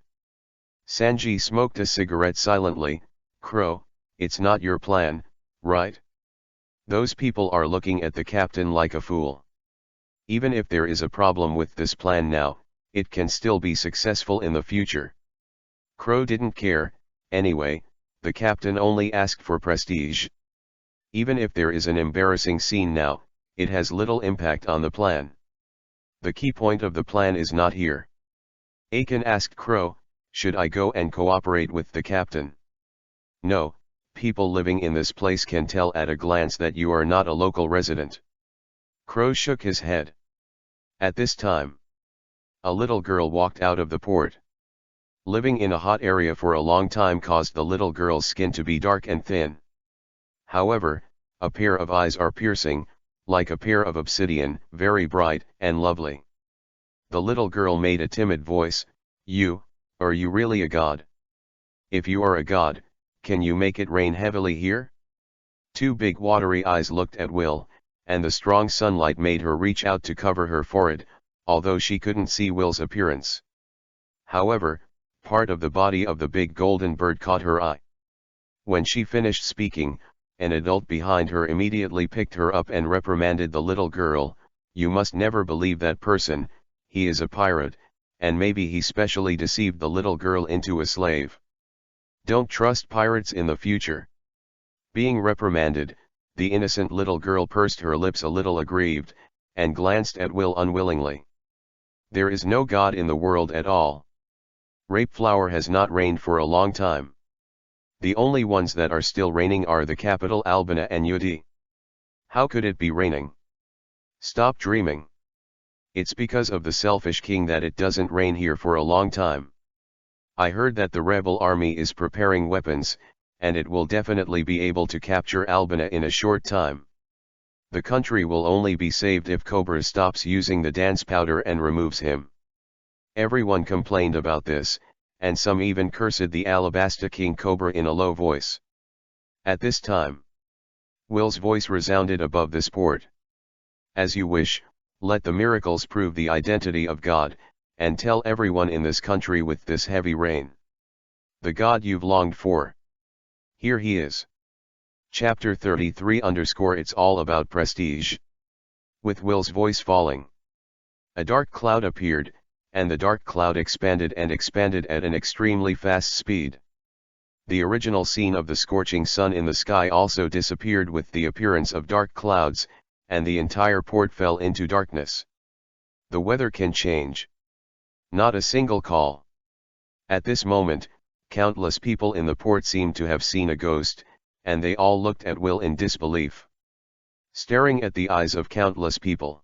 Sanji smoked a cigarette silently. Crow, it's not your plan, right? Those people are looking at the captain like a fool. Even if there is a problem with this plan now, it can still be successful in the future. Crow didn't care, anyway, the captain only asked for prestige. Even if there is an embarrassing scene now, it has little impact on the plan. The key point of the plan is not here. Aiken asked Crow, should I go and cooperate with the captain? No, people living in this place can tell at a glance that you are not a local resident. Crow shook his head. At this time, a little girl walked out of the port. Living in a hot area for a long time caused the little girl's skin to be dark and thin. However, a pair of eyes are piercing, like a pair of obsidian, very bright and lovely. The little girl made a timid voice, are you really a god? If you are a god, can you make it rain heavily here? Two big watery eyes looked at Will, and the strong sunlight made her reach out to cover her forehead, although she couldn't see Will's appearance. However, part of the body of the big golden bird caught her eye. When she finished speaking, an adult behind her immediately picked her up and reprimanded the little girl, you must never believe that person, he is a pirate, and maybe he specially deceived the little girl into a slave. Don't trust pirates in the future. Being reprimanded, the innocent little girl pursed her lips a little aggrieved, and glanced at Will unwillingly. There is no god in the world at all. Rape flower has not rained for a long time. The only ones that are still raining are the capital Albina and Eudemons. How could it be raining? Stop dreaming. It's because of the selfish king that it doesn't rain here for a long time. I heard that the rebel army is preparing weapons, and it will definitely be able to capture Albina in a short time. The country will only be saved if Cobra stops using the dance powder and removes him. Everyone complained about this, and some even cursed the Alabasta King Cobra in a low voice. At this time, Will's voice resounded above this port. As you wish, let the miracles prove the identity of God, and tell everyone in this country with this heavy rain. The God you've longed for. Here he is. Chapter 33 _ It's all about prestige. With Will's voice falling, a dark cloud appeared, and the dark cloud expanded and expanded at an extremely fast speed. The original scene of the scorching sun in the sky also disappeared with the appearance of dark clouds, and the entire port fell into darkness. The weather can change. Not a single call. At this moment, countless people in the port seemed to have seen a ghost, and they all looked at Will in disbelief. Staring at the eyes of countless people,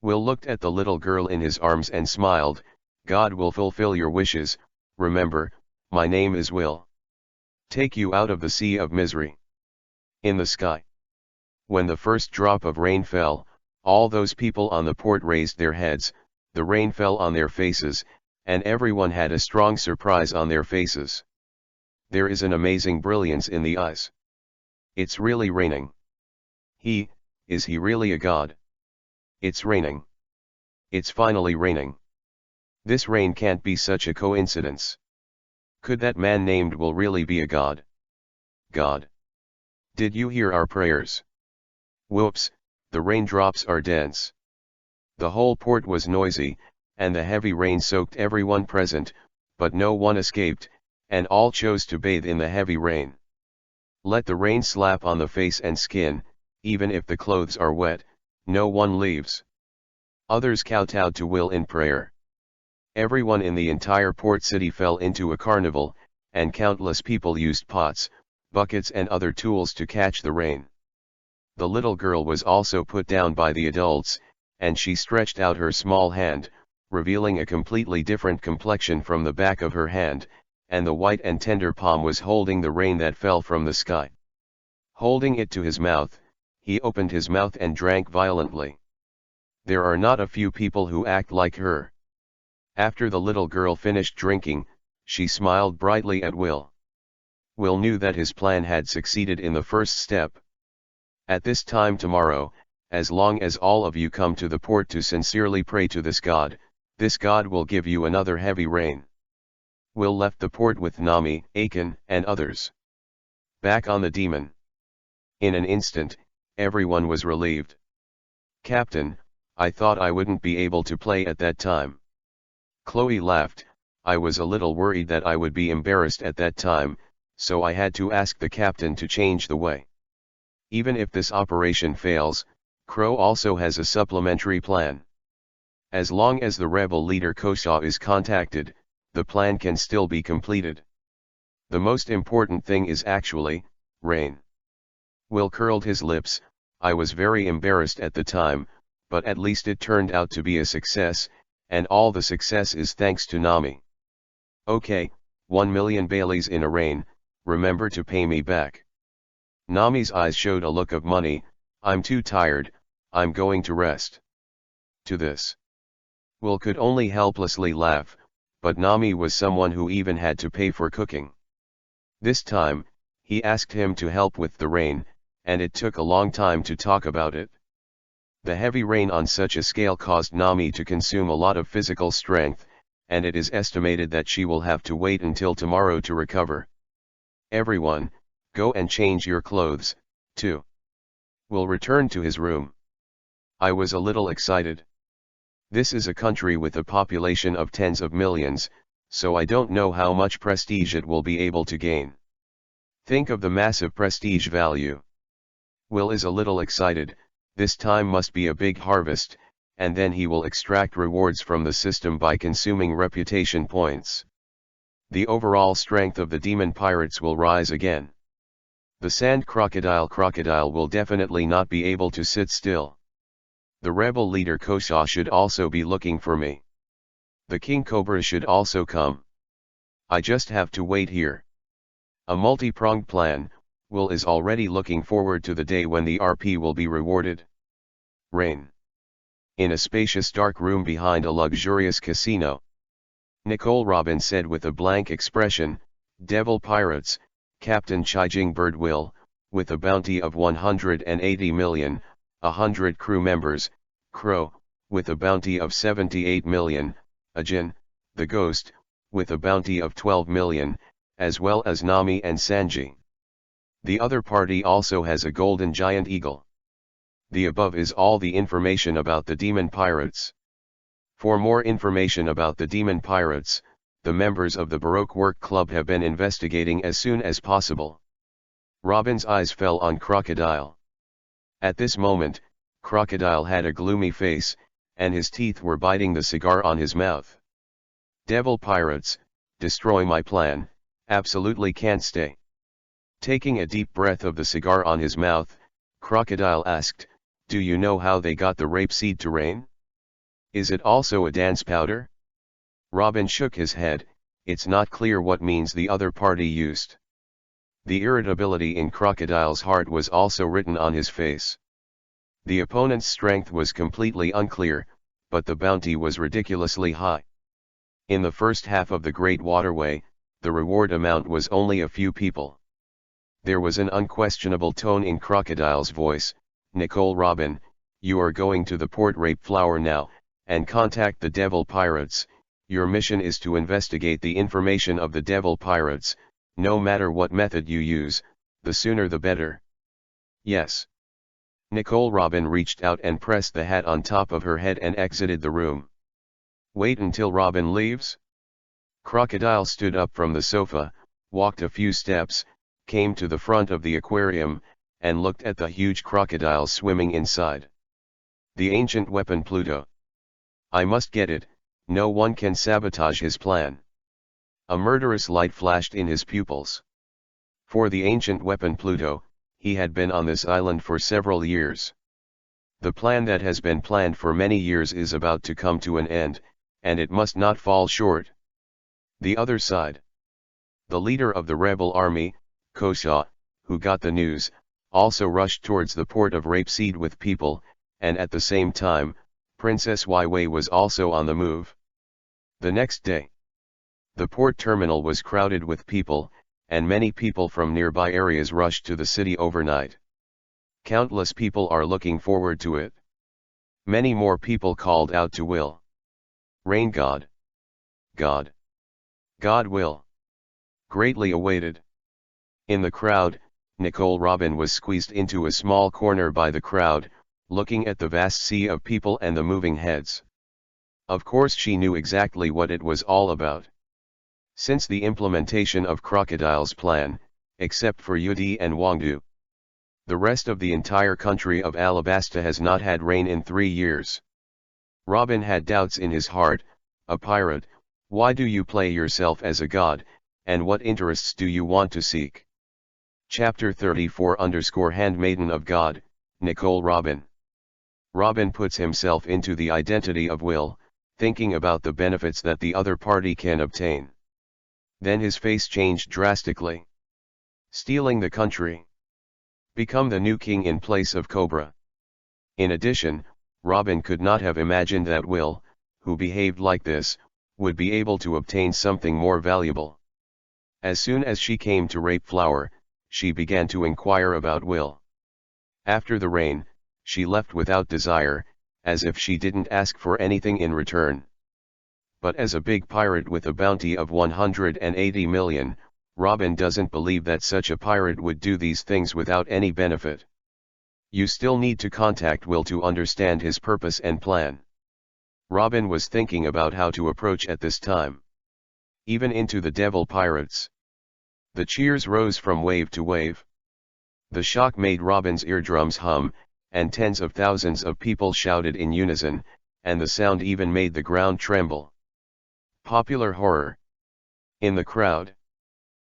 Will looked at the little girl in his arms and smiled, God will fulfill your wishes, remember, my name is Will. Take you out of the sea of misery. In the sky. When the first drop of rain fell, all those people on the port raised their heads, the rain fell on their faces, and everyone had a strong surprise on their faces. There is an amazing brilliance in the eyes. It's really raining. Is he really a god? It's raining. It's finally raining. This rain can't be such a coincidence. Could that man named Will really be a god? God. Did you hear our prayers? Whoops, the raindrops are dense. The whole port was noisy, and the heavy rain soaked everyone present, but no one escaped, and all chose to bathe in the heavy rain. Let the rain slap on the face and skin, even if the clothes are wet, no one leaves. Others kowtowed to Will in prayer. Everyone in the entire port city fell into a carnival, and countless people used pots, buckets and other tools to catch the rain. The little girl was also put down by the adults, and she stretched out her small hand, revealing a completely different complexion from the back of her hand, and the white and tender palm was holding the rain that fell from the sky. Holding it to his mouth, he opened his mouth and drank violently. There are not a few people who act like her. After the little girl finished drinking, she smiled brightly at Will. Will knew that his plan had succeeded in the first step. At this time tomorrow, as long as all of you come to the port to sincerely pray to this God will give you another heavy rain. Will left the port with Nami, Akin, and others. Back on the demon. In an instant, everyone was relieved. Captain, I thought I wouldn't be able to play at that time. Chloe laughed. I was a little worried that I would be embarrassed at that time, so I had to ask the captain to change the way. Even if this operation fails, Crow also has a supplementary plan. As long as the rebel leader Kosha is contacted, the plan can still be completed. The most important thing is actually, rain. Will curled his lips. I was very embarrassed at the time, but at least it turned out to be a success, and all the success is thanks to Nami. Okay, 1 million Baileys in a rain, remember to pay me back. Nami's eyes showed a look of money. I'm too tired, I'm going to rest. To this, Will could only helplessly laugh, but Nami was someone who even had to pay for cooking. This time, he asked him to help with the rain, and it took a long time to talk about it. The heavy rain on such a scale caused Nami to consume a lot of physical strength, and it is estimated that she will have to wait until tomorrow to recover. Everyone, go and change your clothes, too. Will return to his room. I was a little excited. This is a country with a population of tens of millions, so I don't know how much prestige it will be able to gain. Think of the massive prestige value. Will is a little excited. This time must be a big harvest, and then he will extract rewards from the system by consuming reputation points. The overall strength of the demon pirates will rise again. The sand crocodile will definitely not be able to sit still. The rebel leader Kosha should also be looking for me. The king cobra should also come. I just have to wait here. A multi-pronged plan. Will is already looking forward to the day when the RP will be rewarded. Rain. In a spacious dark room behind a luxurious casino. Nicole Robin said with a blank expression, Devil Pirates, Captain Chijing Bird Will, with a bounty of 180 million, 100 crew members, Crow, with a bounty of 78 million, Ajin, the Ghost, with a bounty of 12 million, as well as Nami and Sanji. The other party also has a golden giant eagle. The above is all the information about the demon pirates. For more information about the demon pirates, the members of the Baroque Work Club have been investigating as soon as possible. Robin's eyes fell on Crocodile. At this moment, Crocodile had a gloomy face, and his teeth were biting the cigar on his mouth. Devil pirates, destroy my plan, absolutely can't stay. Taking a deep breath of the cigar on his mouth, Crocodile asked, do you know how they got the rapeseed to rain? Is it also a dance powder? Robin shook his head. It's not clear what means the other party used. The irritability in Crocodile's heart was also written on his face. The opponent's strength was completely unclear, but the bounty was ridiculously high. In the first half of the Great Waterway, the reward amount was only a few people. There was an unquestionable tone in Crocodile's voice. Nicole Robin, you are going to the Port Rape Flower now, and contact the Devil Pirates. Your mission is to investigate the information of the Devil Pirates. No matter what method you use, The sooner the better. Yes. Nicole Robin reached out and pressed the hat on top of her head and exited the room. Wait until Robin leaves? Crocodile stood up from the sofa, walked a few steps, came to the front of the aquarium, and looked at the huge crocodile swimming inside. The ancient weapon Pluto. I must get it, no one can sabotage his plan. A murderous light flashed in his pupils. For the ancient weapon Pluto, he had been on this island for several years. The plan that has been planned for many years is about to come to an end, and it must not fall short. The other side. The leader of the rebel army, Kosa, who got the news, also rushed towards the port of Rapeseed with people, and at the same time, Princess Waiwei was also on the move. The next day, the port terminal was crowded with people, and many people from nearby areas rushed to the city overnight. Countless people are looking forward to it. Many more people called out to Will. Rain God. God. God will. Greatly awaited. In the crowd, Nicole Robin was squeezed into a small corner by the crowd, looking at the vast sea of people and the moving heads. Of course she knew exactly what it was all about. Since the implementation of Crocodile's plan, except for Yudi and Wangdu, the rest of the entire country of Alabasta has not had rain in 3 years. Robin had doubts in his heart. A pirate, why do you play yourself as a god, and what interests do you want to seek? Chapter 34 Handmaiden of God, Nicole Robin. Robin puts himself into the identity of Will, thinking about the benefits that the other party can obtain. Then his face changed drastically. Stealing the country. Become the new king in place of Cobra. In addition, Robin could not have imagined that Will, who behaved like this, would be able to obtain something more valuable. As soon as she came to Rape Flower, she began to inquire about Will. After the rain, she left without desire, as if she didn't ask for anything in return. But as a big pirate with a bounty of 180 million, Robin doesn't believe that such a pirate would do these things without any benefit. You still need to contact Will to understand his purpose and plan. Robin was thinking about how to approach at this time. Even into the devil pirates. The cheers rose from wave to wave. The shock made Robin's eardrums hum, and tens of thousands of people shouted in unison, and the sound even made the ground tremble. Popular horror. In the crowd.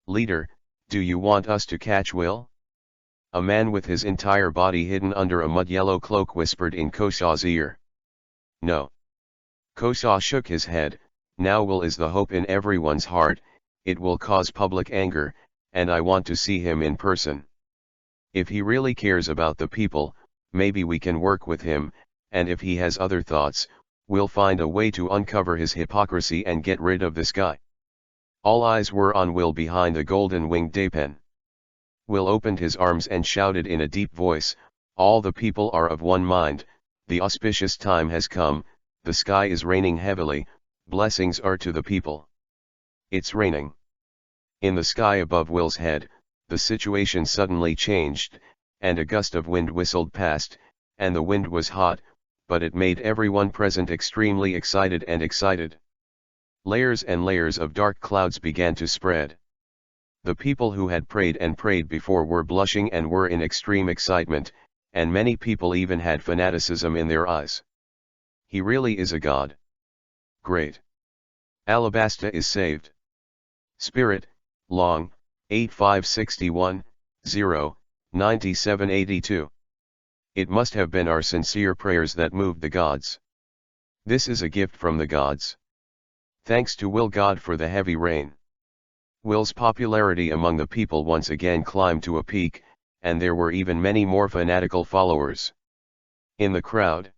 Leader, do you want us to catch Will? A man with his entire body hidden under a mud-yellow cloak whispered in Kosa's ear. No. Kosa shook his head. Now Will is the hope in everyone's heart. It will cause public anger, and I want to see him in person. If he really cares about the people, maybe we can work with him, and if he has other thoughts, we'll find a way to uncover his hypocrisy and get rid of this guy. All eyes were on Will behind the golden-winged Dapen. Will opened his arms and shouted in a deep voice, all the people are of one mind, the auspicious time has come, the sky is raining heavily, blessings are to the people. It's raining. In the sky above Will's head, the situation suddenly changed, and a gust of wind whistled past, and the wind was hot, but it made everyone present extremely excited and excited. Layers and layers of dark clouds began to spread. The people who had prayed and prayed before were blushing and were in extreme excitement, and many people even had fanaticism in their eyes. He really is a god. Great. Alabasta is saved. Spirit, Long, 8561, 0, 9782. It must have been our sincere prayers that moved the gods. This is a gift from the gods. Thanks to Will God for the heavy rain. Will's popularity among the people once again climbed to a peak, and there were even many more fanatical followers. In the crowd,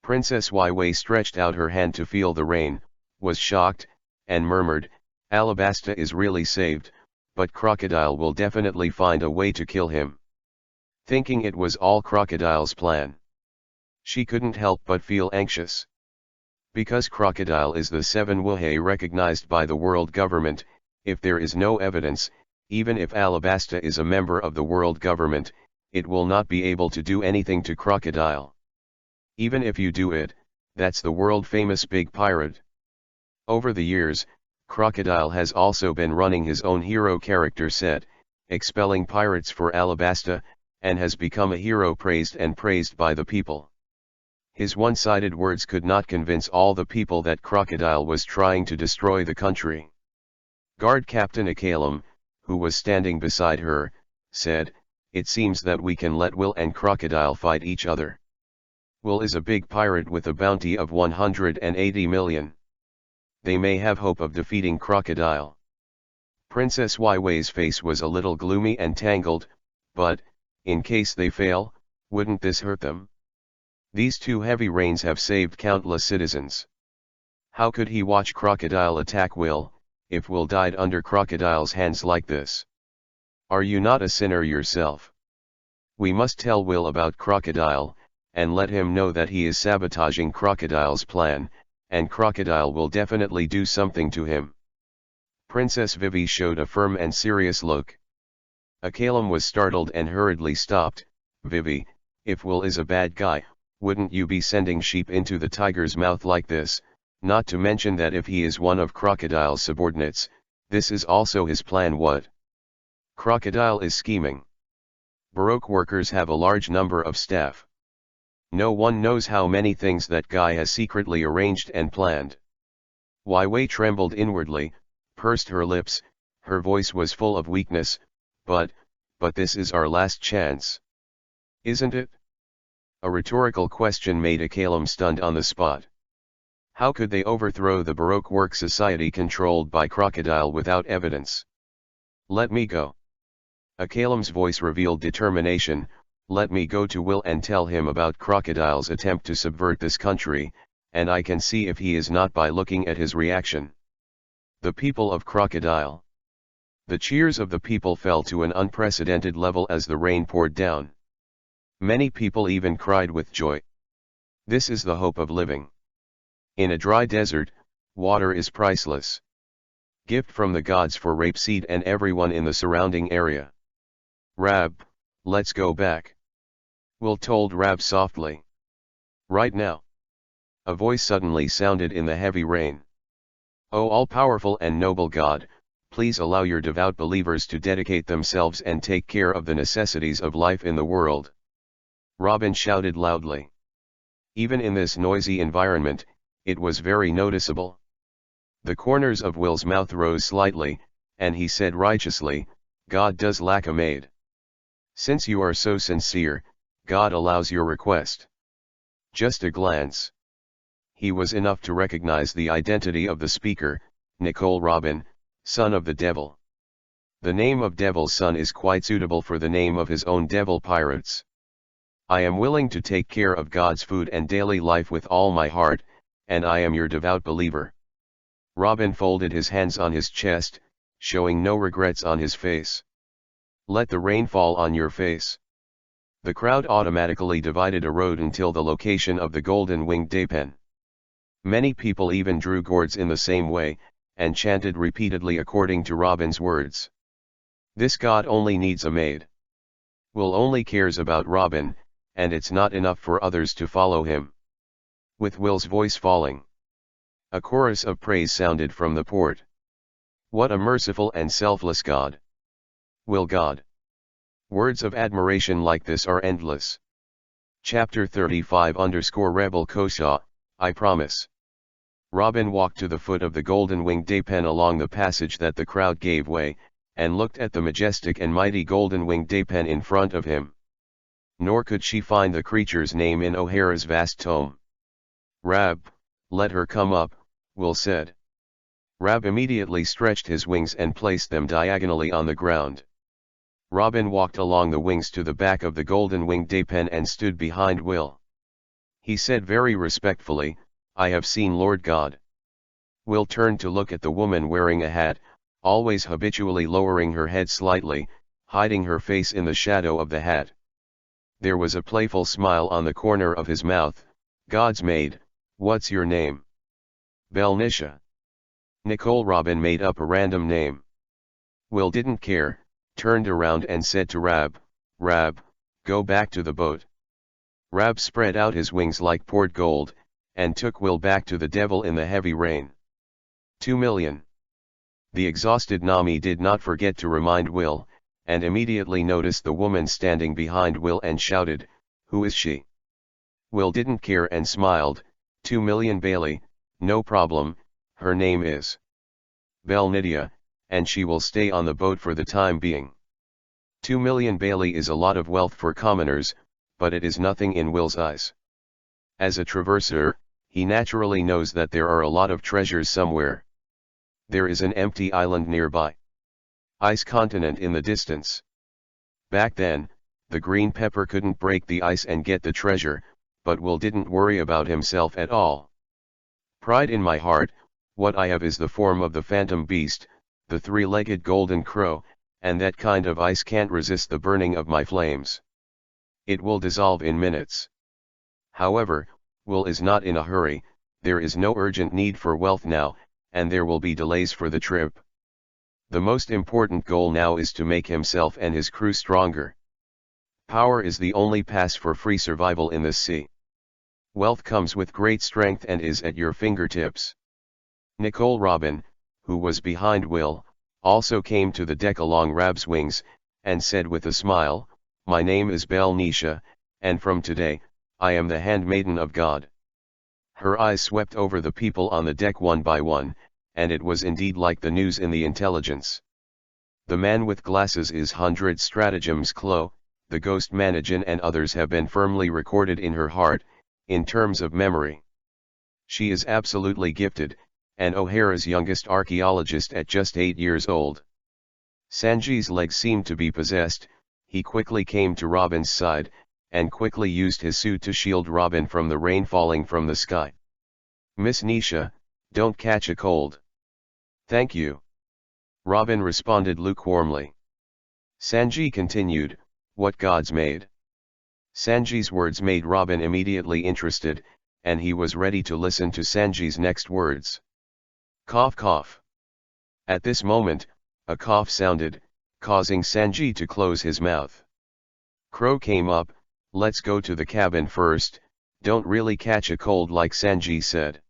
Princess Waiwei stretched out her hand to feel the rain, was shocked, and murmured, Alabasta is really saved, but Crocodile will definitely find a way to kill him. Thinking it was all Crocodile's plan. She couldn't help but feel anxious. Because Crocodile is the 7 Wuhei recognized by the world government, if there is no evidence, Even if Alabasta is a member of the world government, it will not be able to do anything to Crocodile. Even if you do it, that's the world-famous big pirate. Over the years, Crocodile has also been running his own hero character set, expelling pirates for Alabasta, and has become a hero praised and praised by the people. His one-sided words could not convince all the people that Crocodile was trying to destroy the country. Guard Captain Akalem, who was standing beside her, said, "It seems that we can let Will and Crocodile fight each other. Will is a big pirate with a bounty of 180 million. They may have hope of defeating Crocodile." Princess Waiwei's face was a little gloomy and tangled, but, in case they fail, wouldn't this hurt them? These two heavy rains have saved countless citizens. How could he watch Crocodile attack Will, if Will died under Crocodile's hands like this? Are you not a sinner yourself? We must tell Will about Crocodile, and let him know that he is sabotaging Crocodile's plan, and Crocodile will definitely do something to him. Princess Vivi showed a firm and serious look. Akalem was startled and hurriedly stopped. "Vivi, if Will is a bad guy, wouldn't you be sending sheep into the tiger's mouth like this? Not to mention that if he is one of Crocodile's subordinates, this is also his plan." "What? Crocodile is scheming. Baroque workers have a large number of staff. No one knows how many things that guy has secretly arranged and planned." Waiwei trembled inwardly, pursed her lips, her voice was full of weakness. But this is our last chance. Isn't it?" A rhetorical question made Akalem stunned on the spot. How could they overthrow the Baroque work society controlled by Crocodile without evidence? "Let me go." Akalem's voice revealed determination. "Let me go to Will and tell him about Crocodile's attempt to subvert this country, and I can see if he is not by looking at his reaction." The people of Crocodile. The cheers of the people fell to an unprecedented level as the rain poured down. Many people even cried with joy. This is the hope of living. In a dry desert, water is priceless. Gift from the gods for Rapeseed and everyone in the surrounding area. "Rab, let's go back," Will told Rab softly. "Right now." A voice suddenly sounded in the heavy rain. "O all-powerful and noble God, please allow your devout believers to dedicate themselves and take care of the necessities of life in the world." Robin shouted loudly. Even in this noisy environment, it was very noticeable. The corners of Will's mouth rose slightly, and he said righteously, "God does lack a maid. Since you are so sincere, God allows your request." Just a glance. He was enough to recognize the identity of the speaker, Nicole Robin, son of the devil. The name of Devil's son is quite suitable for the name of his own devil pirates. "I am willing to take care of God's food and daily life with all my heart, and I am your devout believer." Robin folded his hands on his chest, showing no regrets on his face. "Let the rain fall on your face." The crowd automatically divided a road until the location of the golden-winged daypen. Many people even drew gourds in the same way, and chanted repeatedly according to Robin's words. This god only needs a maid. Will only cares about Robin, and it's not enough for others to follow him. With Will's voice falling, a chorus of praise sounded from the port. "What a merciful and selfless God! Will God!" Words of admiration like this are endless. Chapter 35_Rebel Kosha, I promise. Robin walked to the foot of the golden-winged daypen along the passage that the crowd gave way, and looked at the majestic and mighty golden-winged daypen in front of him. Nor could she find the creature's name in O'Hara's vast tome. "Rab, let her come up," Will said. Rab immediately stretched his wings and placed them diagonally on the ground. Robin walked along the wings to the back of the golden-winged daypen and stood behind Will. He said very respectfully, "I have seen Lord God." Will turned to look at the woman wearing a hat, always habitually lowering her head slightly, hiding her face in the shadow of the hat. There was a playful smile on the corner of his mouth. "God's maid, what's your name?" "Belnisha." Nicole Robin made up a random name. Will didn't care, turned around and said to Rab, "Rab, go back to the boat." Rab spread out his wings like poured gold, and took Will back to the devil in the heavy rain. 2 million. The exhausted Nami did not forget to remind Will, and immediately noticed the woman standing behind Will and shouted, "Who is she?" Will didn't care and smiled, 2 million Bailey, no problem, her name is Belle Nydia, and she will stay on the boat for the time being. 2 million Bailey is a lot of wealth for commoners, but it is nothing in Will's eyes. As a traverser, he naturally knows that there are a lot of treasures somewhere. There is an empty island nearby. Ice continent in the distance. Back then, the green pepper couldn't break the ice and get the treasure, but Will didn't worry about himself at all. Pride in my heart, what I have is the form of the phantom beast, the three-legged golden crow, and that kind of ice can't resist the burning of my flames. It will dissolve in minutes. However, Will is not in a hurry, there is no urgent need for wealth now, and there will be delays for the trip. The most important goal now is to make himself and his crew stronger. Power is the only pass for free survival in this sea. Wealth comes with great strength and is at your fingertips. Nicole Robin, who was behind Will, also came to the deck along Rab's wings, and said with a smile, "My name is Belle Nisha, and from today, I am the handmaiden of God." Her eyes swept over the people on the deck one by one, and it was indeed like the news in the intelligence. The man with glasses is 100 stratagems Clo, the ghost Managin and others have been firmly recorded in her heart, in terms of memory. She is absolutely gifted, and O'Hara's youngest archaeologist at just 8 years old. Sanji's legs seemed to be possessed, he quickly came to Robin's side, and quickly used his suit to shield Robin from the rain falling from the sky. "Miss Nisha, don't catch a cold." "Thank you." Robin responded lukewarmly. Sanji continued, "What gods made?" Sanji's words made Robin immediately interested, and he was ready to listen to Sanji's next words. Cough cough. At this moment, a cough sounded, causing Sanji to close his mouth. Crow came up, "Let's go to the cabin first, don't really catch a cold like Sanji said."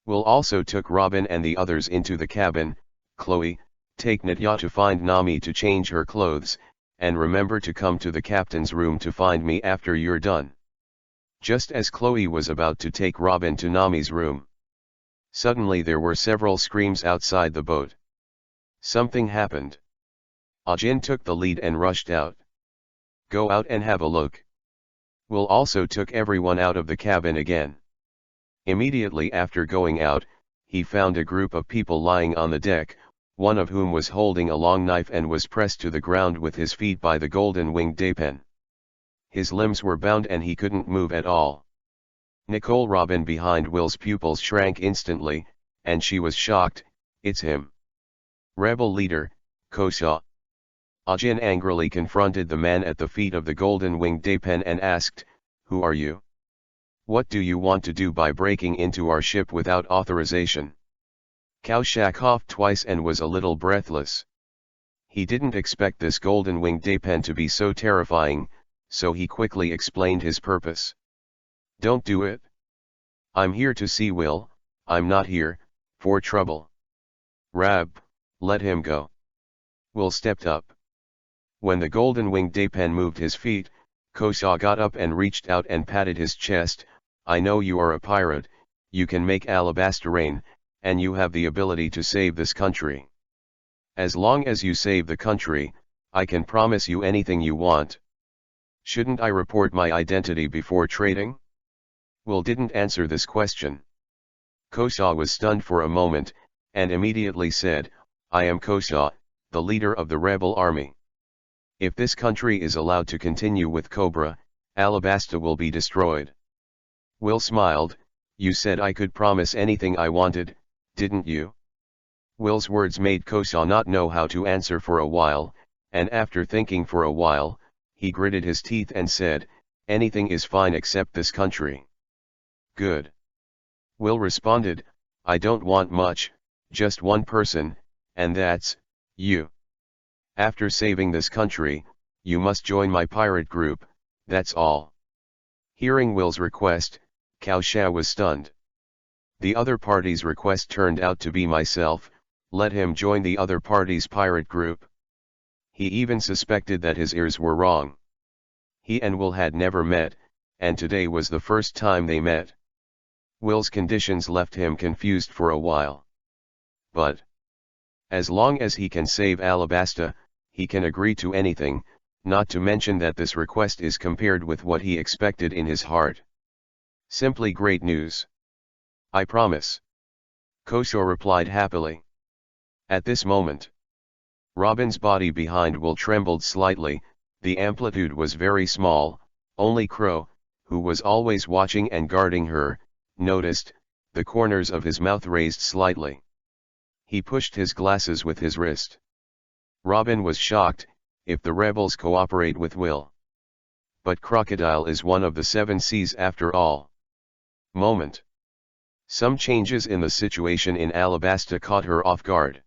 Will also took Robin and the others into the cabin. "Chloe, take Nitya to find Nami to change her clothes, and remember to come to the captain's room to find me after you're done." Just as Chloe was about to take Robin to Nami's room, suddenly there were several screams outside the boat. Something happened. Ajin took the lead and rushed out. "Go out and have a look." Will also took everyone out of the cabin again. Immediately after going out, he found a group of people lying on the deck, one of whom was holding a long knife and was pressed to the ground with his feet by the golden-winged Dapen. His limbs were bound and he couldn't move at all. Nicole Robin behind Will's pupils shrank instantly, and she was shocked. "It's him. Rebel leader, Kosha." Ajin angrily confronted the man at the feet of the golden-winged Dapen and asked, "Who are you? What do you want to do by breaking into our ship without authorization?" Kaushak coughed twice and was a little breathless. He didn't expect this golden-winged Dapen to be so terrifying, so he quickly explained his purpose. "Don't do it. I'm here to see Will, I'm not here for trouble." "Rab, let him go." Will stepped up. When the golden-winged Dapen moved his feet, Kosha got up and reached out and patted his chest. "I know you are a pirate, you can make Alabasta rain, and you have the ability to save this country. As long as you save the country, I can promise you anything you want. Shouldn't I report my identity before trading?" Will didn't answer this question. Kosha was stunned for a moment, and immediately said, "I am Kosha, the leader of the rebel army. If this country is allowed to continue with Cobra, Alabasta will be destroyed." Will smiled, "You said I could promise anything I wanted, didn't you?" Will's words made Kosha not know how to answer for a while, and after thinking for a while, he gritted his teeth and said, "Anything is fine except this country." "Good." Will responded, "I don't want much, just one person, and that's you." After saving this country, you must join my pirate group, that's all. Hearing Will's request, Cao Xiao was stunned. The other party's request turned out to be myself, let him join the other party's pirate group. He even suspected that his ears were wrong. He and Will had never met, and today was the first time they met. Will's conditions left him confused for a while. But as long as he can save Alabasta, he can agree to anything, not to mention that this request is compared with what he expected in his heart. Simply great news. I promise. Koso replied happily. At this moment, Robin's body behind Will trembled slightly, the amplitude was very small, only Kuro, who was always watching and guarding her, noticed, the corners of his mouth raised slightly. He pushed his glasses with his wrist. Robin was shocked, if the rebels cooperate with Will. But Crocodile is one of the 7 seas after all. Moment. Some changes in the situation in Alabasta caught her off guard.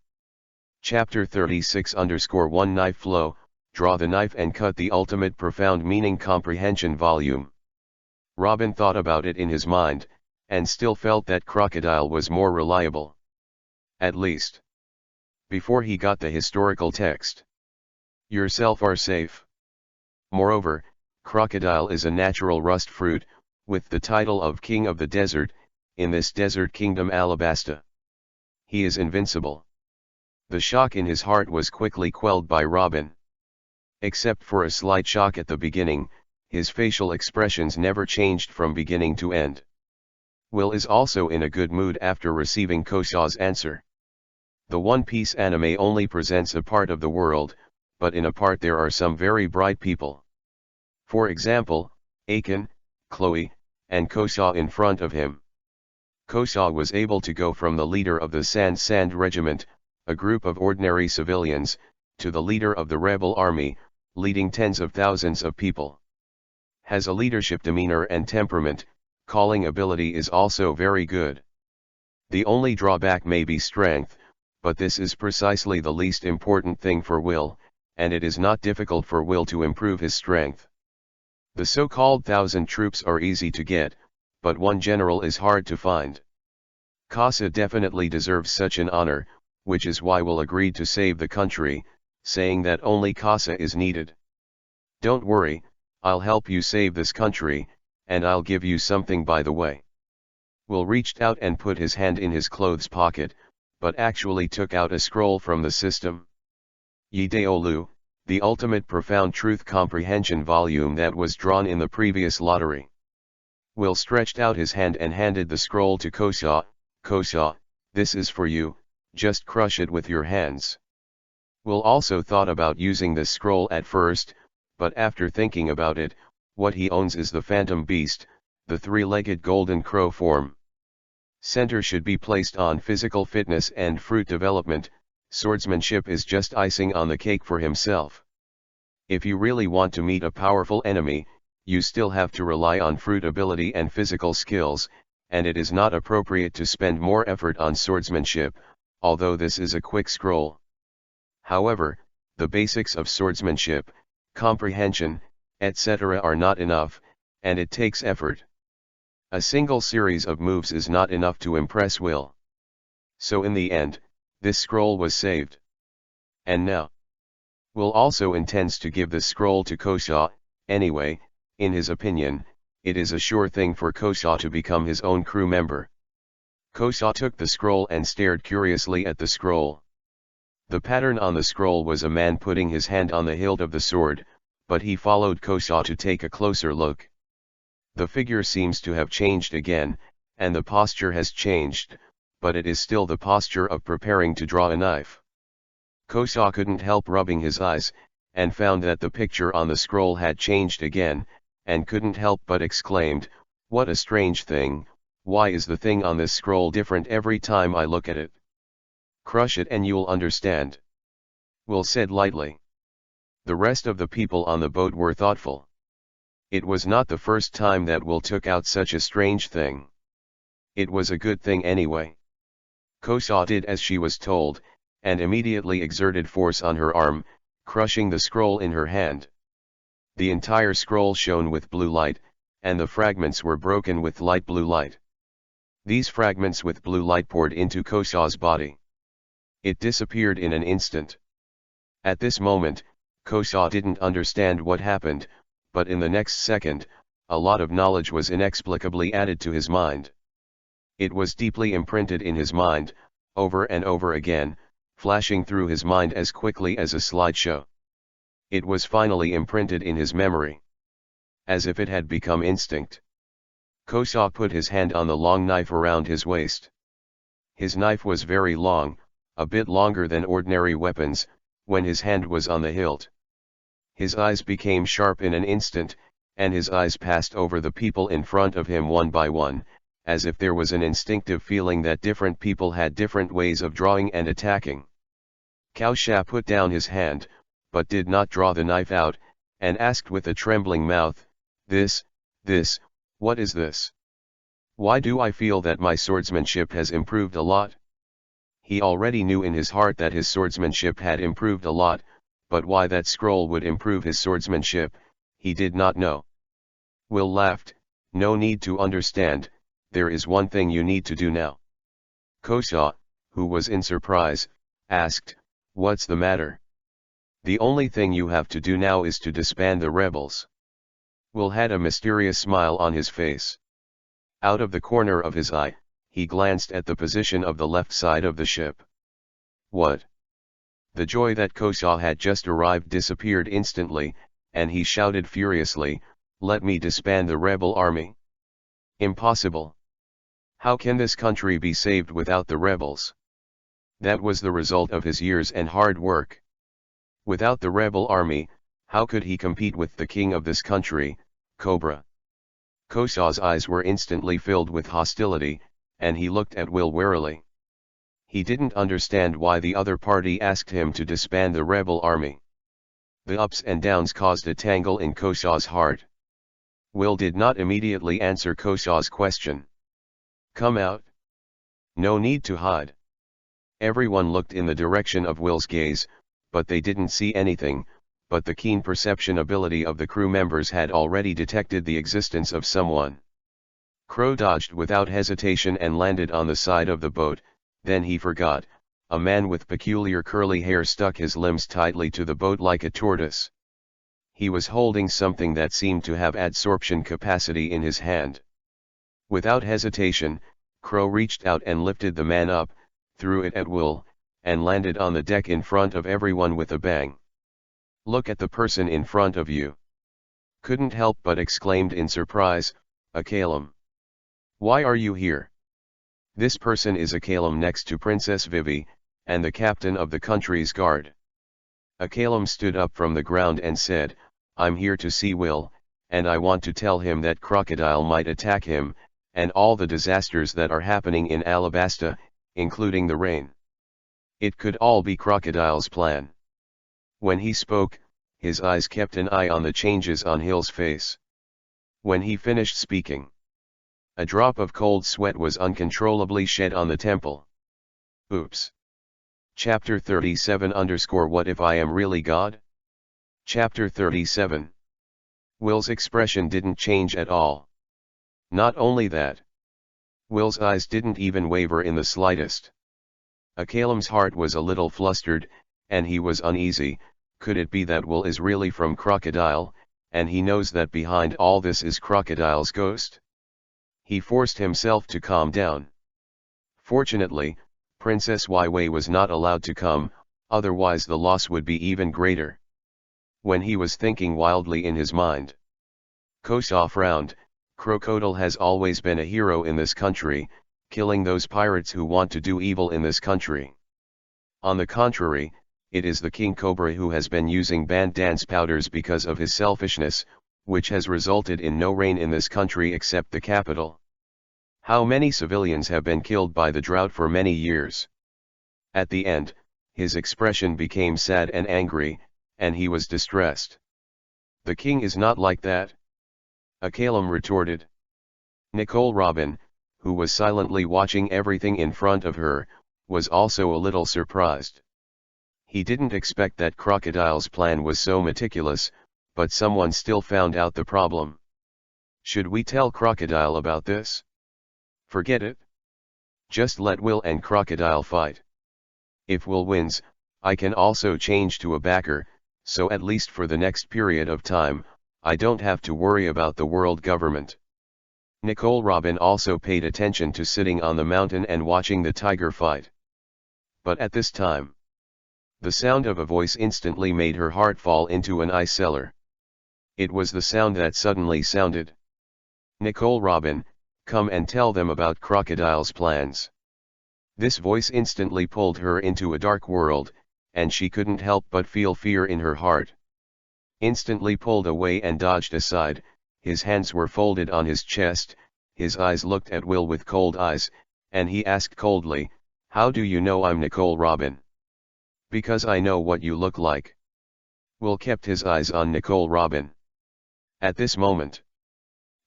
Chapter 36_1 Knife Flow, Draw the Knife and Cut the Ultimate Profound Meaning Comprehension Volume. Robin thought about it in his mind, and still felt that Crocodile was more reliable. At least, before he got the historical text. Yourself are safe. Moreover, Crocodile is a natural rust fruit, with the title of King of the Desert, in this desert kingdom Alabasta. He is invincible. The shock in his heart was quickly quelled by Robin. Except for a slight shock at the beginning, his facial expressions never changed from beginning to end. Will is also in a good mood after receiving Kosa's answer. The One Piece anime only presents a part of the world, but in a part there are some very bright people. For example, Aiken, Chloe, and Kosa in front of him. Kosa was able to go from the leader of the Sand Regiment, a group of ordinary civilians, to the leader of the rebel army, leading tens of thousands of people. Has a leadership demeanor and temperament, calling ability is also very good. The only drawback may be strength, but this is precisely the least important thing for Will, and it is not difficult for Will to improve his strength. The so-called 1,000 troops are easy to get, but one general is hard to find. Casa definitely deserves such an honor, which is why Will agreed to save the country, saying that only Casa is needed. Don't worry, I'll help you save this country, and I'll give you something by the way. Will reached out and put his hand in his clothes pocket, but actually took out a scroll from the system. Yideolu, the ultimate profound truth comprehension volume that was drawn in the previous lottery. Will stretched out his hand and handed the scroll to Kosa. Kosa, this is for you, just crush it with your hands. Will also thought about using this scroll at first, but after thinking about it, what he owns is the Phantom Beast, the 3-legged golden crow form. Center should be placed on physical fitness and fruit development, swordsmanship is just icing on the cake for himself. If you really want to meet a powerful enemy, you still have to rely on fruit ability and physical skills, and it is not appropriate to spend more effort on swordsmanship, although this is a quick scroll. However, the basics of swordsmanship, comprehension, etc. are not enough, and it takes effort. A single series of moves is not enough to impress Will. So in the end, this scroll was saved. And now, Will also intends to give this scroll to Kosa. Anyway, in his opinion, it is a sure thing for Kosa to become his own crew member. Kosa took the scroll and stared curiously at the scroll. The pattern on the scroll was a man putting his hand on the hilt of the sword, but he followed Kosa to take a closer look. The figure seems to have changed again, and the posture has changed, but it is still the posture of preparing to draw a knife. Kosa couldn't help rubbing his eyes, and found that the picture on the scroll had changed again, and couldn't help but exclaimed, "What a strange thing, why is the thing on this scroll different every time I look at it?" "Crush it and you'll understand," Will said lightly. The rest of the people on the boat were thoughtful. It was not the first time that Will took out such a strange thing. It was a good thing anyway. Kosa did as she was told, and immediately exerted force on her arm, crushing the scroll in her hand. The entire scroll shone with blue light, and the fragments were broken with light blue light. These fragments with blue light poured into Kosa's body. It disappeared in an instant. At this moment, Kosa didn't understand what happened, but in the next second, a lot of knowledge was inexplicably added to his mind. It was deeply imprinted in his mind, over and over again, flashing through his mind as quickly as a slideshow. It was finally imprinted in his memory. As if it had become instinct. Kosa put his hand on the long knife around his waist. His knife was very long, a bit longer than ordinary weapons, when his hand was on the hilt. His eyes became sharp in an instant, and his eyes passed over the people in front of him one by one, as if there was an instinctive feeling that different people had different ways of drawing and attacking. Kosa put down his hand, but did not draw the knife out, and asked with a trembling mouth, this, what is this? Why do I feel that my swordsmanship has improved a lot? He already knew in his heart that his swordsmanship had improved a lot, but why that scroll would improve his swordsmanship, he did not know. Will laughed, no need to understand, there is one thing you need to do now. Kosa, who was in surprise, asked, what's the matter? The only thing you have to do now is to disband the rebels. Will had a mysterious smile on his face. Out of the corner of his eye, he glanced at the position of the left side of the ship. What? The joy that Kosa had just arrived disappeared instantly, and he shouted furiously, let me disband the rebel army. Impossible. How can this country be saved without the rebels? That was the result of his years and hard work. Without the rebel army, how could he compete with the king of this country, Cobra? Kosa's eyes were instantly filled with hostility, and he looked at Will warily. He didn't understand why the other party asked him to disband the rebel army. The ups and downs caused a tangle in Kosa's heart. Will did not immediately answer Kosa's question. Come out. No need to hide. Everyone looked in the direction of Will's gaze, but they didn't see anything, but the keen perception ability of the crew members had already detected the existence of someone. Crow dodged without hesitation and landed on the side of the boat, then he forgot, a man with peculiar curly hair stuck his limbs tightly to the boat like a tortoise. He was holding something that seemed to have adsorption capacity in his hand. Without hesitation, Crow reached out and lifted the man up, threw it at Will, and landed on the deck in front of everyone with a bang. Look at the person in front of you. Couldn't help but exclaimed in surprise, a Calum. Why are you here? This person is a Calum next to Princess Vivi, and the captain of the country's guard. A Calum stood up from the ground and said, I'm here to see Will, and I want to tell him that Crocodile might attack him, and all the disasters that are happening in Alabasta, including the rain. It could all be Crocodile's plan. When he spoke, his eyes kept an eye on the changes on Hill's face. When he finished speaking, a drop of cold sweat was uncontrollably shed on the temple. Oops. Chapter 37 What if I am really God? Chapter 37. Will's expression didn't change at all. Not only that. Will's eyes didn't even waver in the slightest. Calum's heart was a little flustered, and he was uneasy. Could it be that Will is really from Crocodile, and he knows that behind all this is Crocodile's ghost? He forced himself to calm down. Fortunately, Princess Waiwei was not allowed to come, otherwise the loss would be even greater. When he was thinking wildly in his mind, Kosa frowned. Crocodile has always been a hero in this country, killing those pirates who want to do evil in this country. On the contrary, it is the King Cobra who has been using banned dance powders because of his selfishness, which has resulted in no rain in this country except the capital. How many civilians have been killed by the drought for many years? At the end, his expression became sad and angry, and he was distressed. The king is not like that. Calum retorted. Nicole Robin, who was silently watching everything in front of her, was also a little surprised. He didn't expect that Crocodile's plan was so meticulous, but someone still found out the problem. Should we tell Crocodile about this? Forget it. Just let Will and Crocodile fight. If Will wins, I can also change to a backer, so at least for the next period of time, I don't have to worry about the world government. Nicole Robin also paid attention to sitting on the mountain and watching the tiger fight. But at this time, the sound of a voice instantly made her heart fall into an ice cellar. It was the sound that suddenly sounded. Nicole Robin, come and tell them about Crocodile's plans. This voice instantly pulled her into a dark world, and she couldn't help but feel fear in her heart. Instantly pulled away and dodged aside, his hands were folded on his chest, his eyes looked at Will with cold eyes, and he asked coldly, "How do you know I'm Nicole Robin?" "Because I know what you look like." Will kept his eyes on Nicole Robin. At this moment,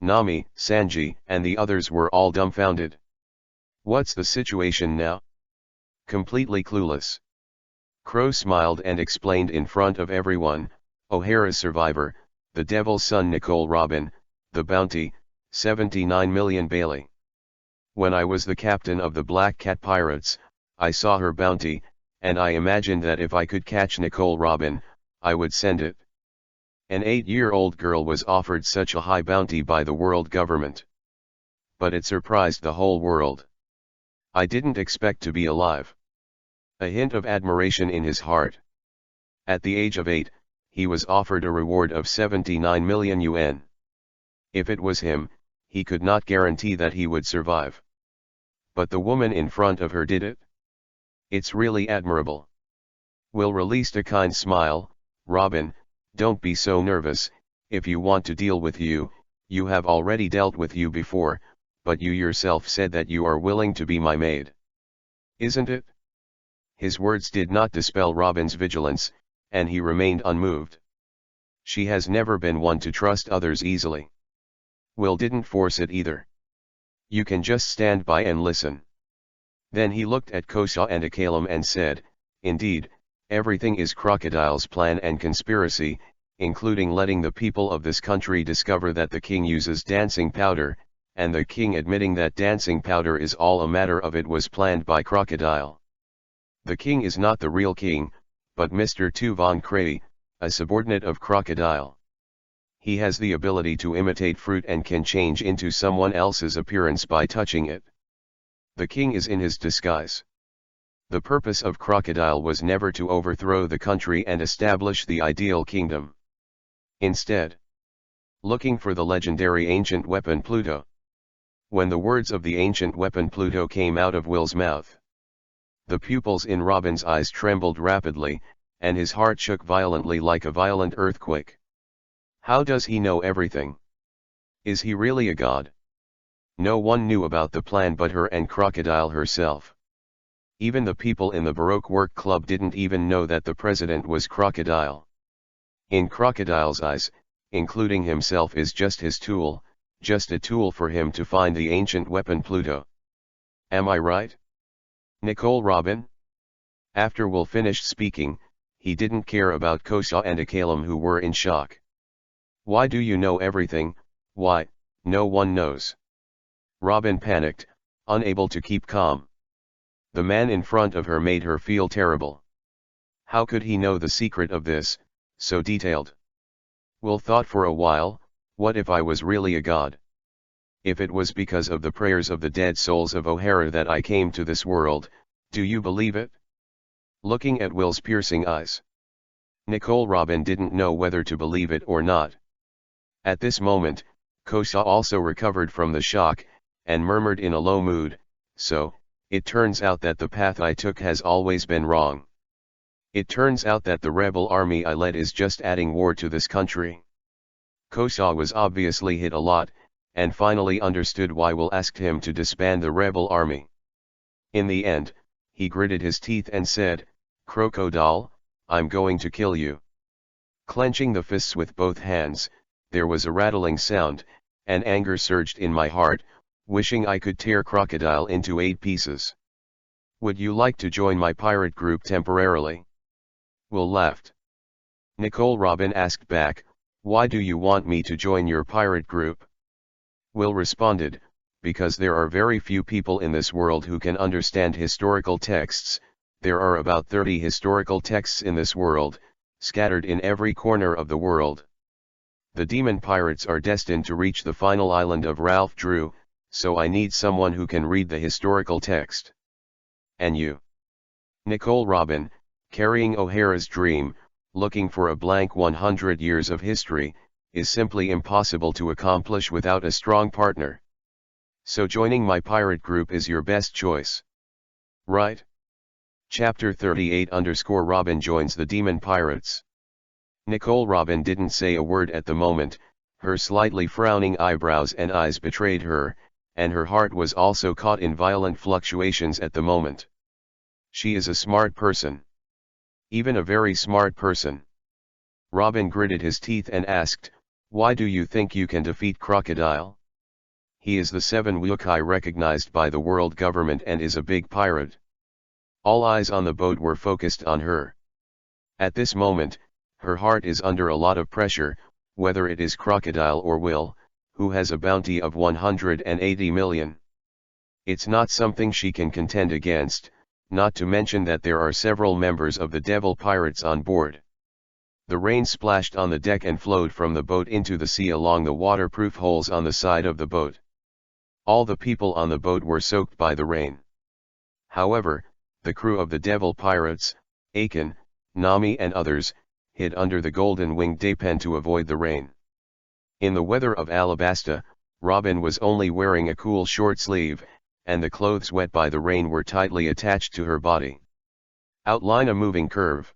Nami, Sanji, and the others were all dumbfounded. What's the situation now? Completely clueless. Crow smiled and explained in front of everyone, O'Hara's survivor, the Devil's Son Nicole Robin, the bounty, 79 million Bailey. When I was the captain of the Black Cat Pirates, I saw her bounty, and I imagined that if I could catch Nicole Robin, I would send it. An 8-year-old girl was offered such a high bounty by the world government. But it surprised the whole world. I didn't expect to be alive. A hint of admiration in his heart. At the age of 8, he was offered a reward of 79 million yuan. If it was him, he could not guarantee that he would survive. But the woman in front of her did it. It's really admirable. Will released a kind smile. Robin, don't be so nervous. If you want to deal with you, you have already dealt with you before, but you yourself said that you are willing to be my maid. Isn't it? His words did not dispel Robin's vigilance, and he remained unmoved. She has never been one to trust others easily. Will didn't force it either. You can just stand by and listen. Then he looked at Kosha and Akalem and said, indeed, everything is Crocodile's plan and conspiracy, including letting the people of this country discover that the king uses dancing powder, and the king admitting that dancing powder is all a matter of it was planned by Crocodile. The king is not the real king, but Mr. Tu Von Cray, a subordinate of Crocodile. He has the ability to imitate fruit and can change into someone else's appearance by touching it. The king is in his disguise. The purpose of Crocodile was never to overthrow the country and establish the ideal kingdom. Instead, looking for the legendary ancient weapon Pluto. When the words of the ancient weapon Pluto came out of Will's mouth, the pupils in Robin's eyes trembled rapidly, and his heart shook violently like a violent earthquake. How does he know everything? Is he really a god? No one knew about the plan but her and Crocodile herself. Even the people in the Baroque Work Club didn't even know that the president was Crocodile. In Crocodile's eyes, including himself is just his tool, just a tool for him to find the ancient weapon Pluto. Am I right? Nicole Robin? After Will finished speaking, he didn't care about Kosha and Akalem who were in shock. Why do you know everything? Why, no one knows. Robin panicked, unable to keep calm. The man in front of her made her feel terrible. How could he know the secret of this, so detailed? Will thought for a while, what if I was really a god? If it was because of the prayers of the dead souls of O'Hara that I came to this world, do you believe it? Looking at Will's piercing eyes, Nicole Robin didn't know whether to believe it or not. At this moment, Kosha also recovered from the shock, and murmured in a low mood, so, it turns out that the path I took has always been wrong. It turns out that the rebel army I led is just adding war to this country. Kosha was obviously hit a lot, and finally understood why Will asked him to disband the rebel army. In the end, he gritted his teeth and said, Crocodile, I'm going to kill you. Clenching the fists with both hands, there was a rattling sound, and anger surged in my heart, wishing I could tear Crocodile into 8 pieces. Would you like to join my pirate group temporarily? Will laughed. Nicole Robin asked back, "Why do you want me to join your pirate group?" Will responded, "Because there are very few people in this world who can understand historical texts. There are about 30 historical texts in this world, scattered in every corner of the world. The demon pirates are destined to reach the final island of Ralph Drew, so I need someone who can read the historical text." "And you?" Nicole Robin, carrying O'Hara's dream, looking for a blank 100 years of history, is simply impossible to accomplish without a strong partner. So joining my pirate group is your best choice. Right? Chapter 38_Robin joins the demon pirates. Nicole Robin didn't say a word at the moment, her slightly frowning eyebrows and eyes betrayed her, and her heart was also caught in violent fluctuations at the moment. She is a smart person. Even a very smart person. Robin gritted his teeth and asked, "Why do you think you can defeat Crocodile? He is the 7th Hawkeye recognized by the world government and is a big pirate." All eyes on the boat were focused on her. At this moment, her heart is under a lot of pressure, whether it is Crocodile or Will, who has a bounty of 180 million. It's not something she can contend against, not to mention that there are several members of the Devil Pirates on board. The rain splashed on the deck and flowed from the boat into the sea along the waterproof holes on the side of the boat. All the people on the boat were soaked by the rain. However, the crew of the Devil Pirates, Akin, Nami and others, hid under the golden winged daypen to avoid the rain. In the weather of Alabasta, Robin was only wearing a cool short sleeve, and the clothes wet by the rain were tightly attached to her body. Outline a moving curve.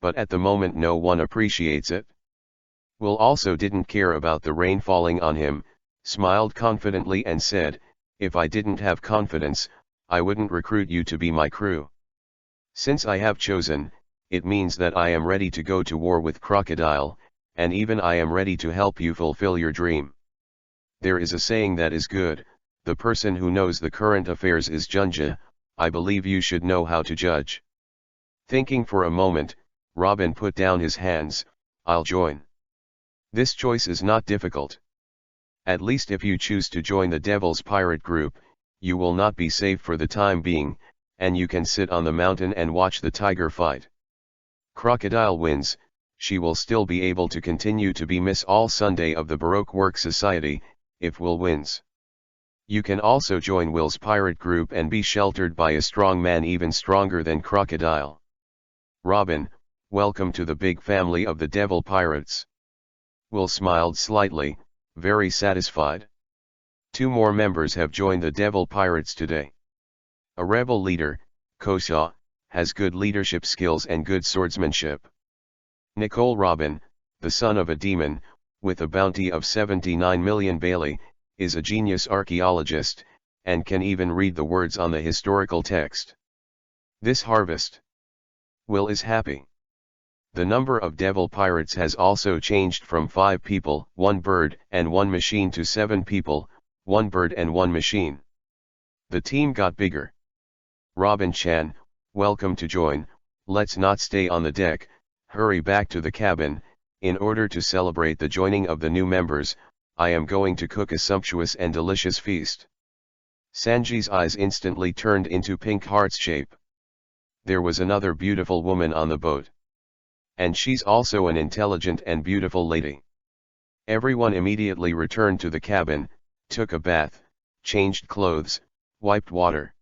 But at the moment no one appreciates it. Will also didn't care about the rain falling on him, smiled confidently and said, "If I didn't have confidence, I wouldn't recruit you to be my crew. Since I have chosen, it means that I am ready to go to war with Crocodile, and even I am ready to help you fulfill your dream. There is a saying that is good, the person who knows the current affairs is Junja. I believe you should know how to judge." Thinking for a moment, Robin put down his hands. "I'll join. This choice is not difficult. At least if you choose to join the Devil's Pirate Group, you will not be safe for the time being, and you can sit on the mountain and watch the tiger fight. Crocodile wins, she will still be able to continue to be Miss All Sunday of the Baroque Work Society, if Will wins. You can also join Will's pirate group and be sheltered by a strong man even stronger than Crocodile. Robin, welcome to the big family of the Devil Pirates." Will smiled slightly, very satisfied. 2 more members have joined the Devil Pirates today. A rebel leader, Kosa, has good leadership skills and good swordsmanship. Nicole Robin, the son of a demon, with a bounty of 79 million Bailey, is a genius archaeologist, and can even read the words on the historical text. This harvest. Will is happy. The number of Devil Pirates has also changed from 5 people, 1 bird and 1 machine to 7 people, 1 bird and 1 machine. The team got bigger. Robin-chan, welcome to join. Let's not stay on the deck, hurry back to the cabin. In order to celebrate the joining of the new members, I am going to cook a sumptuous and delicious feast. Sanji's eyes instantly turned into pink heart's shape. There was another beautiful woman on the boat. And she's also an intelligent and beautiful lady. Everyone immediately returned to the cabin, took a bath, changed clothes, wiped water.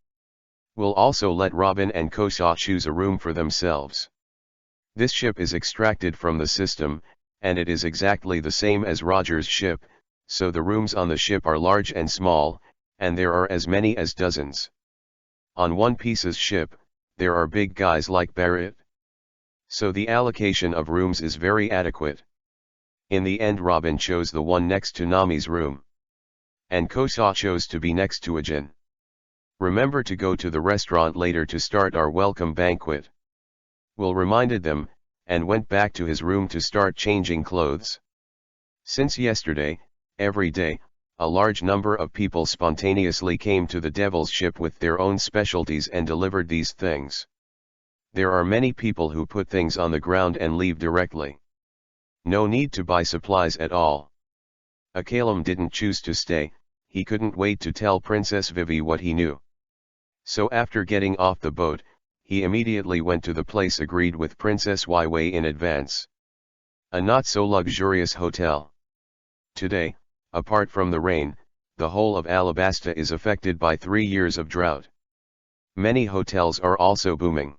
We'll also let Robin and Kosa choose a room for themselves. This ship is extracted from the system, and it is exactly the same as Roger's ship, so the rooms on the ship are large and small, and there are as many as dozens. On One Piece's ship, there are big guys like Barrett. So the allocation of rooms is very adequate. In the end Robin chose the one next to Nami's room. And Kosa chose to be next to Ajin. Remember to go to the restaurant later to start our welcome banquet. Will reminded them, and went back to his room to start changing clothes. Since yesterday, every day, a large number of people spontaneously came to the Devil's ship with their own specialties and delivered these things. There are many people who put things on the ground and leave directly. No need to buy supplies at all. Akalem didn't choose to stay, he couldn't wait to tell Princess Vivi what he knew. So after getting off the boat, he immediately went to the place agreed with Princess Waiwei in advance. A not-so-luxurious hotel. Today, apart from the rain, the whole of Alabasta is affected by 3 years of drought. Many hotels are also booming.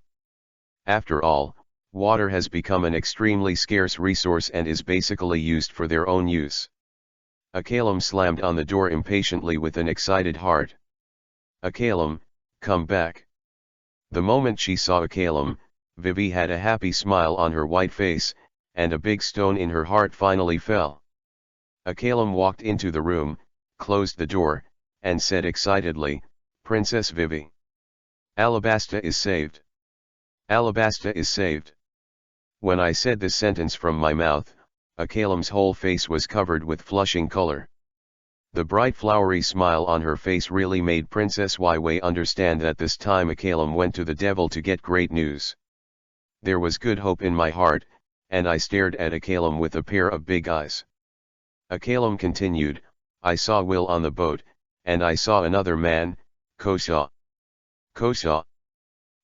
After all, water has become an extremely scarce resource and is basically used for their own use. Akalem slammed on the door impatiently with an excited heart. Akalem, come back. The moment she saw Akalem, Vivi had a happy smile on her white face, and a big stone in her heart finally fell. Akalem walked into the room, closed the door, and said excitedly, Princess Vivi. Alabasta is saved. Alabasta is saved. When I said this sentence from my mouth, Akalem's whole face was covered with flushing color. The bright flowery smile on her face really made Princess Waiwei understand that this time Akalem went to the devil to get great news. There was good hope in my heart, and I stared at Akalem with a pair of big eyes. Akalem continued, I saw Will on the boat, and I saw another man, Kosa. Kosa?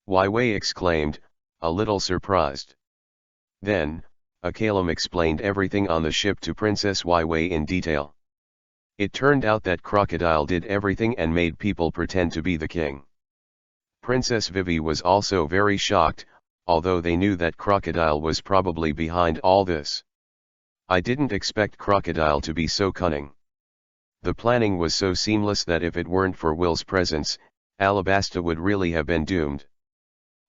Waiwei exclaimed, a little surprised. Then, Akalem explained everything on the ship to Princess Waiwei in detail. It turned out that Crocodile did everything and made people pretend to be the king. Princess Vivi was also very shocked, although they knew that Crocodile was probably behind all this. I didn't expect Crocodile to be so cunning. The planning was so seamless that if it weren't for Will's presence, Alabasta would really have been doomed.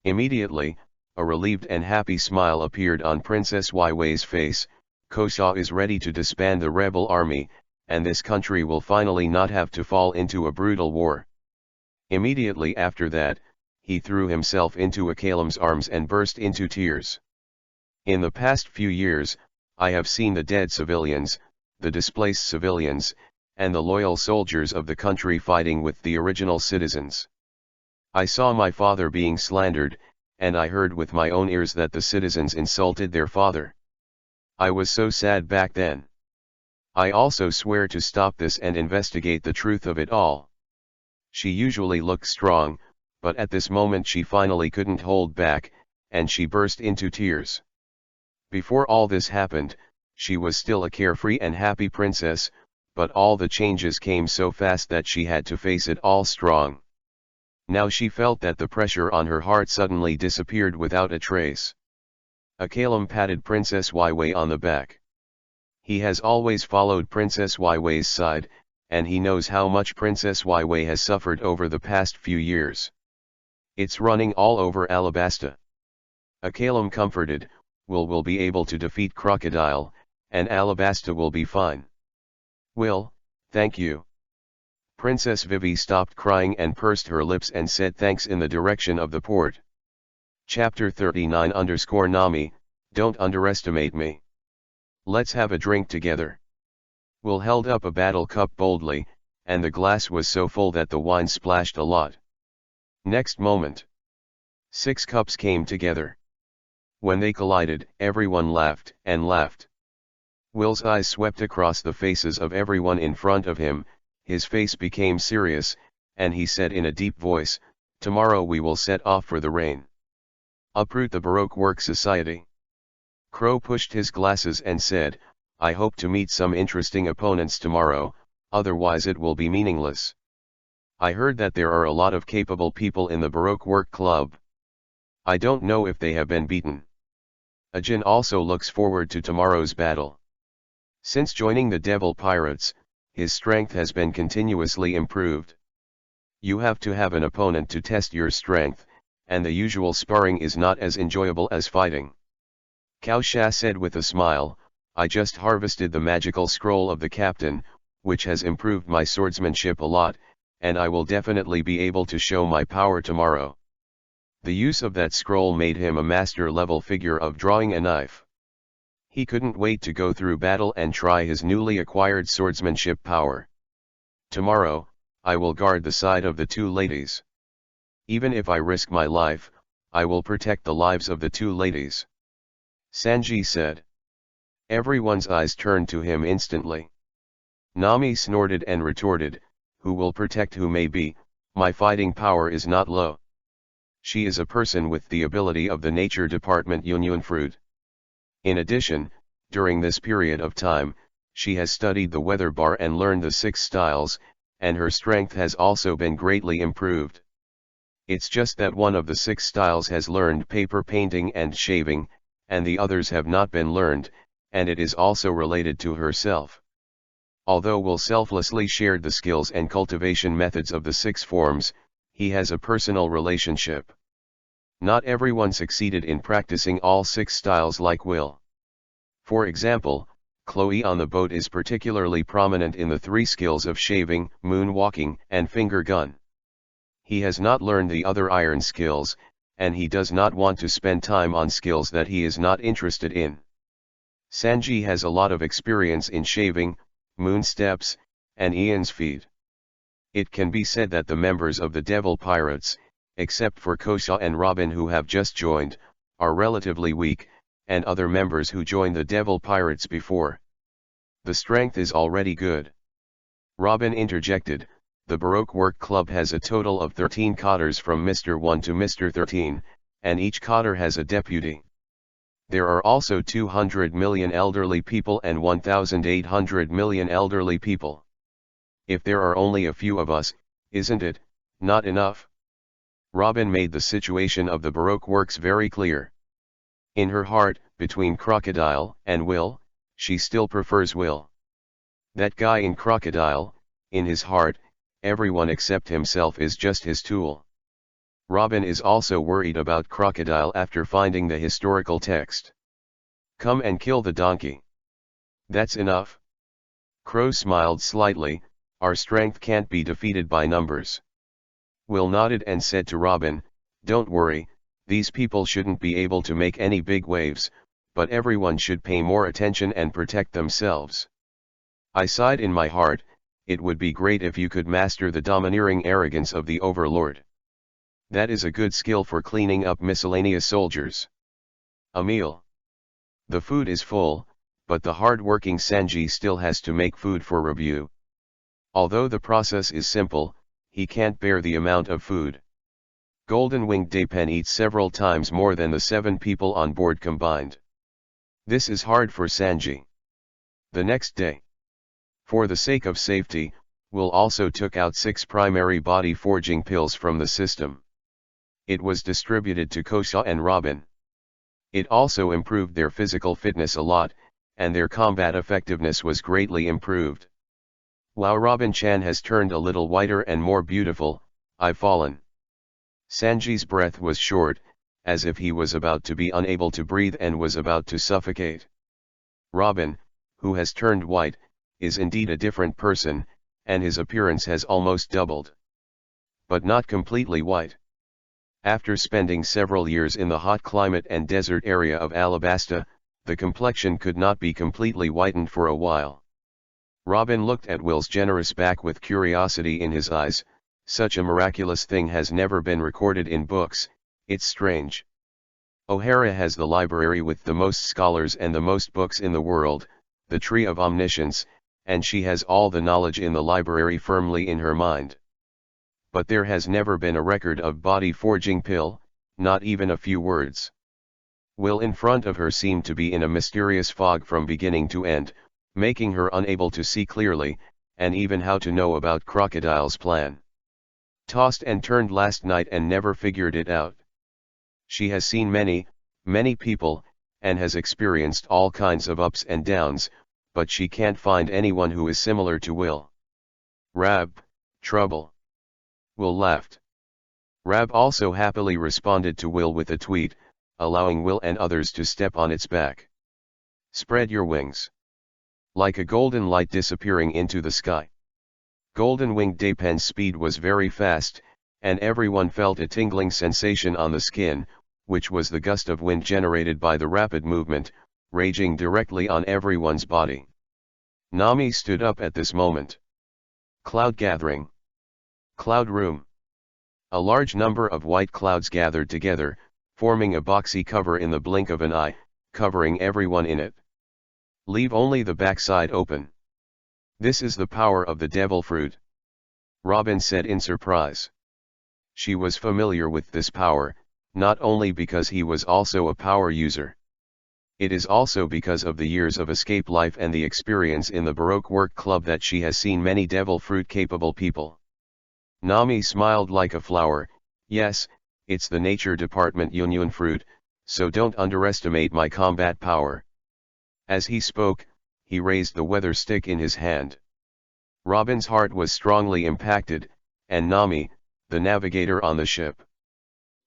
Immediately, a relieved and happy smile appeared on Princess Waiwei's face. Kosa is ready to disband the rebel army, and this country will finally not have to fall into a brutal war. Immediately after that, he threw himself into Akalem's arms and burst into tears. In the past few years, I have seen the dead civilians, the displaced civilians, and the loyal soldiers of the country fighting with the original citizens. I saw my father being slandered, and I heard with my own ears that the citizens insulted their father. I was so sad back then. I also swear to stop this and investigate the truth of it all. She usually looks strong, but at this moment she finally couldn't hold back, and she burst into tears. Before all this happened, she was still a carefree and happy princess, but all the changes came so fast that she had to face it all strong. Now she felt that the pressure on her heart suddenly disappeared without a trace. Akalem patted Princess Waiwei on the back. He has always followed Princess Waiwei's side, and he knows how much Princess Waiwei has suffered over the past few years. It's running all over Alabasta. Akalem comforted, Will be able to defeat Crocodile, and Alabasta will be fine. Will, thank you. Princess Vivi stopped crying and pursed her lips and said thanks in the direction of the port. Chapter 39_Nami, Don't underestimate me. Let's have a drink together. Will held up a battle cup boldly, and the glass was so full that the wine splashed a lot. Next moment, 6 cups came together. When they collided, everyone laughed and laughed. Will's eyes swept across the faces of everyone in front of him, his face became serious, and he said in a deep voice, Tomorrow we will set off for the rain. Uproot the Baroque Work Society. Crow pushed his glasses and said, I hope to meet some interesting opponents tomorrow, otherwise it will be meaningless. I heard that there are a lot of capable people in the Baroque Work Club. I don't know if they have been beaten. Ajin also looks forward to tomorrow's battle. Since joining the Devil Pirates, his strength has been continuously improved. You have to have an opponent to test your strength, and the usual sparring is not as enjoyable as fighting. Cao Sha said with a smile, I just harvested the magical scroll of the captain, which has improved my swordsmanship a lot, and I will definitely be able to show my power tomorrow. The use of that scroll made him a master-level figure of drawing a knife. He couldn't wait to go through battle and try his newly acquired swordsmanship power. Tomorrow, I will guard the side of the 2 ladies. Even if I risk my life, I will protect the lives of the two ladies," Sanji said. Everyone's eyes turned to him instantly. Nami snorted and retorted, "Who will protect who may be, my fighting power is not low." She is a person with the ability of the nature department Yunyun fruit. In addition, during this period of time, she has studied the weather bar and learned the 6 styles, and her strength has also been greatly improved. It's just that one of the 6 styles has learned paper painting and shaving, and the others have not been learned, and it is also related to herself. Although Will selflessly shared the skills and cultivation methods of the 6 forms, he has a personal relationship. Not everyone succeeded in practicing all 6 styles like Will. For example, Chloe on the boat is particularly prominent in the 3 skills of shaving, moonwalking, and finger gun. He has not learned the other iron skills, and he does not want to spend time on skills that he is not interested in. Sanji has a lot of experience in shaving, moon steps, and Ian's feed. It can be said that the members of the Devil Pirates, except for Kosha and Robin who have just joined, are relatively weak, and other members who joined the Devil Pirates before. The strength is already good. Robin interjected, "The Baroque Work Club has a total of 13 cotters from Mr. 1 to Mr. 13, and each cotter has a deputy. There are also 200 million elderly people and 1,800 million elderly people. If there are only a few of us, isn't it not enough?" Robin made the situation of the Baroque works very clear. In her heart, between Crocodile and Will, she still prefers Will. That guy in Crocodile, in his heart, everyone except himself is just his tool. Robin is also worried about Crocodile after finding the historical text. "Come and kill the donkey. That's enough." Crow smiled slightly, "Our strength can't be defeated by numbers." Will nodded and said to Robin, "Don't worry, these people shouldn't be able to make any big waves, but everyone should pay more attention and protect themselves." I sighed in my heart, it would be great if you could master the domineering arrogance of the Overlord. That is a good skill for cleaning up miscellaneous soldiers. A meal. The food is full, but the hard-working Sanji still has to make food for review. Although the process is simple, he can't bear the amount of food. Golden-winged Dapen eats several times more than the 7 people on board combined. This is hard for Sanji. The next day, for the sake of safety, Will also took out 6 primary body forging pills from the system. It was distributed to Kosha and Robin. It also improved their physical fitness a lot, and their combat effectiveness was greatly improved. "Wow, Robin-chan has turned a little whiter and more beautiful, I've fallen." Sanji's breath was short, as if he was about to be unable to breathe and was about to suffocate. Robin, who has turned white, is indeed a different person, and his appearance has almost doubled. But not completely white. After spending several years in the hot climate and desert area of Alabasta, the complexion could not be completely whitened for a while. Robin looked at Will's generous back with curiosity in his eyes. Such a miraculous thing has never been recorded in books, it's strange. O'Hara has the library with the most scholars and the most books in the world, the Tree of Omniscience, and she has all the knowledge in the library firmly in her mind. But there has never been a record of body forging pill, not even a few words. Will in front of her seemed to be in a mysterious fog from beginning to end, making her unable to see clearly, and even how to know about Crocodile's plan. Tossed and turned last night and never figured it out. She has seen many, many people, and has experienced all kinds of ups and downs, but she can't find anyone who is similar to Will. "Rab, trouble." Will laughed. Rab also happily responded to Will with a tweet, allowing Will and others to step on its back. "Spread your wings." Like a golden light disappearing into the sky. Golden-winged Dapen's speed was very fast, and everyone felt a tingling sensation on the skin, which was the gust of wind generated by the rapid movement, raging directly on everyone's body. Nami stood up at this moment. Cloud gathering. Cloud room. A large number of white clouds gathered together, forming a boxy cover in the blink of an eye, covering everyone in it. Leave only the backside open. This is the power of the devil fruit, Robin said in surprise. She was familiar with this power, not only because he was also a power user. It is also because of the years of escape life and the experience in the Baroque Work Club that she has seen many devil fruit capable people. Nami smiled like a flower. Yes, it's the nature department Yunyun fruit, so don't underestimate my combat power. As he spoke, he raised the weather stick in his hand. Robin's heart was strongly impacted, and Nami, the navigator on the ship.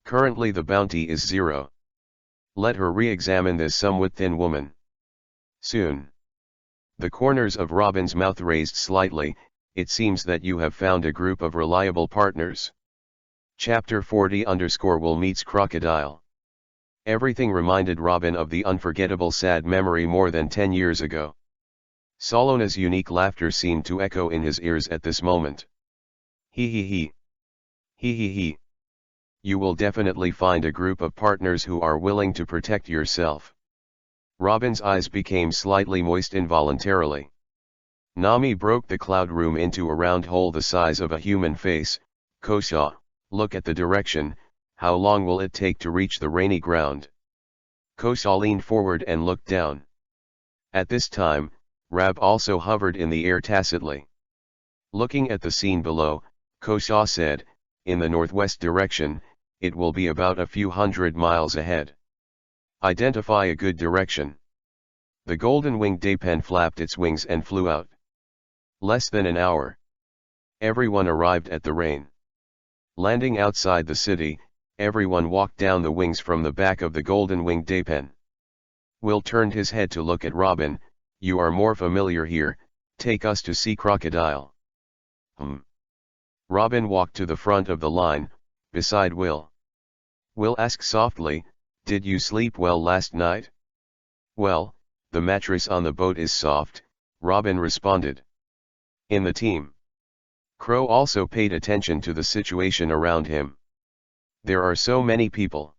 Currently the bounty is 0. Let her re-examine this somewhat thin woman. Soon. The corners of Robin's mouth raised slightly. It seems that you have found a group of reliable partners. Chapter 40_will meets Crocodile. Everything reminded Robin of the unforgettable sad memory more than 10 years ago. Solona's unique laughter seemed to echo in his ears at this moment. He he he. He he he. You will definitely find a group of partners who are willing to protect yourself. Robin's eyes became slightly moist involuntarily. Nami broke the cloud room into a round hole the size of a human face. Kosha, look at the direction. How long will it take to reach the rainy ground? Kosha leaned forward and looked down. At this time, Rab also hovered in the air tacitly. Looking at the scene below, Kosha said, in the northwest direction, it will be about a few hundred miles ahead. Identify a good direction. The golden-winged Dapen flapped its wings and flew out. Less than an hour. Everyone arrived at the rain. Landing outside the city, everyone walked down the wings from the back of the golden-winged Dapen. Will turned his head to look at Robin. You are more familiar here, take us to see Crocodile. Robin walked to the front of the line, beside Will. Will asked softly, did you sleep well last night? Well, the mattress on the boat is soft, Robin responded. In the team. Crow also paid attention to the situation around him. There are so many people.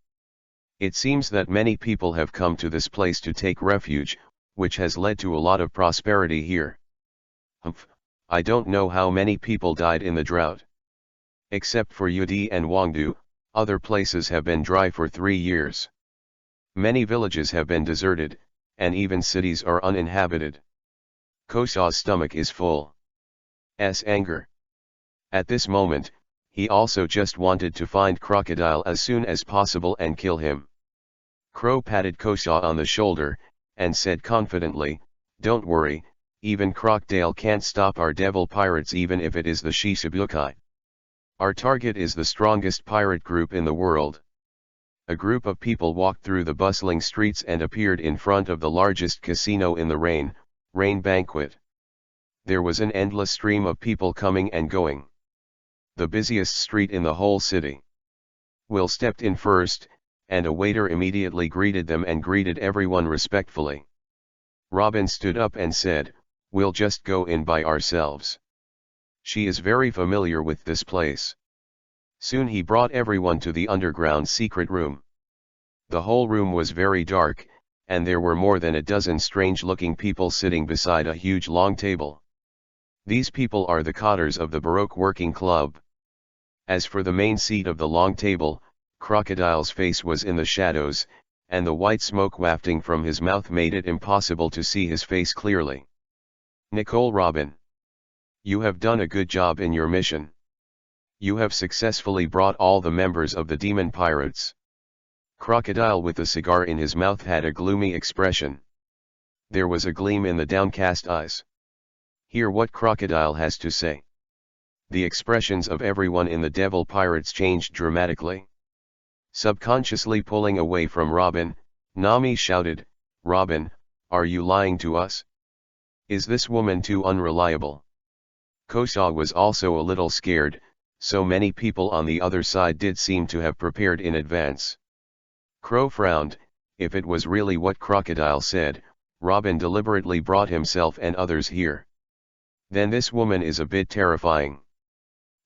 It seems that many people have come to this place to take refuge, which has led to a lot of prosperity here. I don't know how many people died in the drought. Except for Yudi and Wangdu, other places have been dry for 3 years. Many villages have been deserted, and even cities are uninhabited. Kosha's stomach is full. Anger. At this moment, he also just wanted to find Crocodile as soon as possible and kill him. Crow patted Kosha on the shoulder, and said confidently, don't worry, even Crocodile can't stop our devil pirates even if it is the Shishibukai. Our target is the strongest pirate group in the world. A group of people walked through the bustling streets and appeared in front of the largest casino in the rain banquet. There was an endless stream of people coming and going. The busiest street in the whole city. Will stepped in first, and a waiter immediately greeted them and greeted everyone respectfully. Robin stood up and said, we'll just go in by ourselves. She is very familiar with this place. Soon he brought everyone to the underground secret room. The whole room was very dark, and there were more than a dozen strange-looking people sitting beside a huge long table. These people are the cotters of the Baroque Working Club. As for the main seat of the long table, Crocodile's face was in the shadows, and the white smoke wafting from his mouth made it impossible to see his face clearly. Nicole Robin. You have done a good job in your mission. You have successfully brought all the members of the demon pirates. Crocodile with a cigar in his mouth had a gloomy expression. There was a gleam in the downcast eyes. Hear what Crocodile has to say. The expressions of everyone in the devil pirates changed dramatically. Subconsciously pulling away from Robin, Nami shouted, Robin, are you lying to us? Is this woman too unreliable? Kosha was also a little scared, so many people on the other side did seem to have prepared in advance. Crow frowned. If it was really what Crocodile said, Robin deliberately brought himself and others here. Then this woman is a bit terrifying.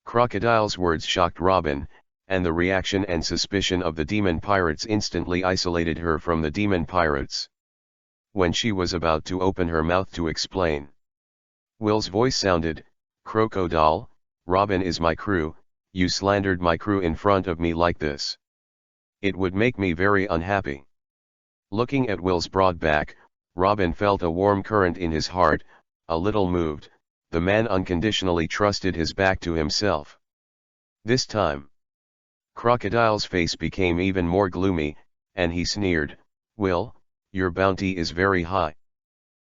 Crocodile's words shocked Robin, and the reaction and suspicion of the demon pirates instantly isolated her from the demon pirates. When she was about to open her mouth to explain, Will's voice sounded, "Crocodile, Robin is my crew, you slandered my crew in front of me like this. It would make me very unhappy." Looking at Will's broad back, Robin felt a warm current in his heart, a little moved. The man unconditionally trusted his back to himself. This time, Crocodile's face became even more gloomy, and he sneered, "Will, your bounty is very high.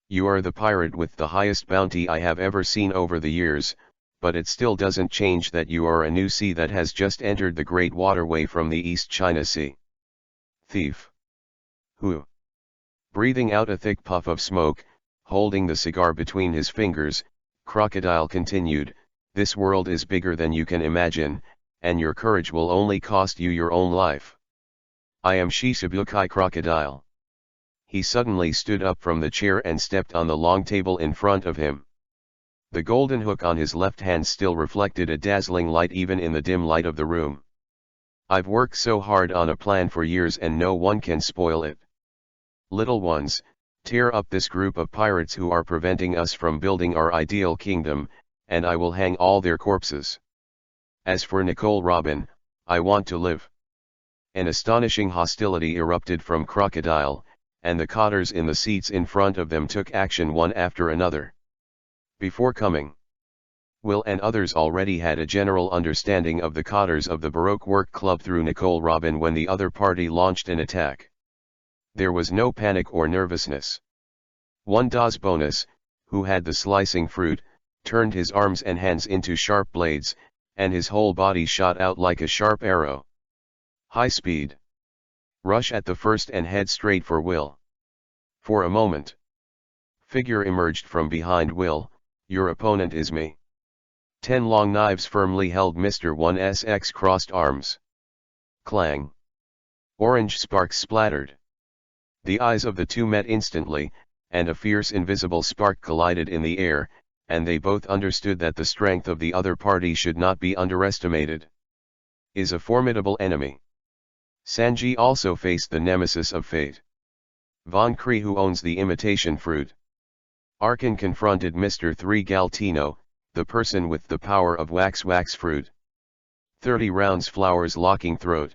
You are the pirate with the highest bounty I have ever seen over the years, but it still doesn't change that you are a new sea that has just entered the great waterway from the East China Sea. Thief." "Who?" Breathing out a thick puff of smoke, holding the cigar between his fingers, Crocodile continued, "This world is bigger than you can imagine, and your courage will only cost you your own life. I am Shichibukai Crocodile." He suddenly stood up from the chair and stepped on the long table in front of him. The golden hook on his left hand still reflected a dazzling light even in the dim light of the room. "I've worked so hard on a plan for years and no one can spoil it. Little ones, tear up this group of pirates who are preventing us from building our ideal kingdom, and I will hang all their corpses. As for Nicole Robin, I want to live." An astonishing hostility erupted from Crocodile, and the cotters in the seats in front of them took action one after another. Before coming, Will and others already had a general understanding of the cotters of the Baroque Work Club through Nicole Robin when the other party launched an attack. There was no panic or nervousness. One Das Bonus, who had the slicing fruit, turned his arms and hands into sharp blades, and his whole body shot out like a sharp arrow. High speed. Rush at the first and head straight for Will. For a moment, figure emerged from behind Will. "Your opponent is me." 10 long knives firmly held Mr. 1's crossed arms. Clang. Orange sparks splattered. The eyes of the two met instantly, and a fierce invisible spark collided in the air, and they both understood that the strength of the other party should not be underestimated. Is a formidable enemy. Sanji also faced the nemesis of fate. Von Cree, who owns the imitation fruit. Arkan confronted Mr. 3 Galtino, the person with the power of wax fruit. 30 rounds flowers locking throat.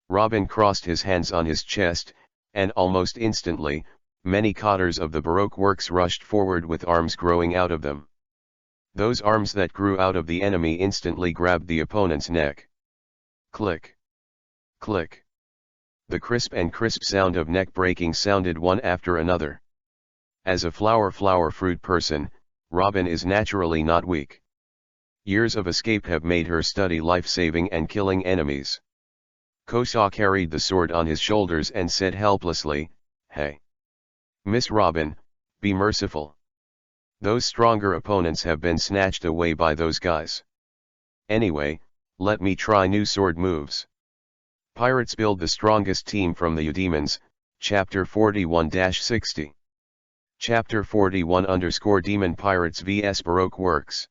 Robin crossed his hands on his chest, and almost instantly, many cotters of the Baroque works rushed forward with arms growing out of them. Those arms that grew out of the enemy instantly grabbed the opponent's neck. Click. Click. The crisp sound of neck breaking sounded one after another. As a flower fruit person, Robin is naturally not weak. Years of escape have made her study life-saving and killing enemies. Kosa carried the sword on his shoulders and said helplessly, "Hey, Miss Robin, be merciful. Those stronger opponents have been snatched away by those guys. Anyway, let me try new sword moves." Pirates build the strongest team from the Eudemons, Chapter 41-60. Chapter 41 _ Demon Pirates vs Baroque Works.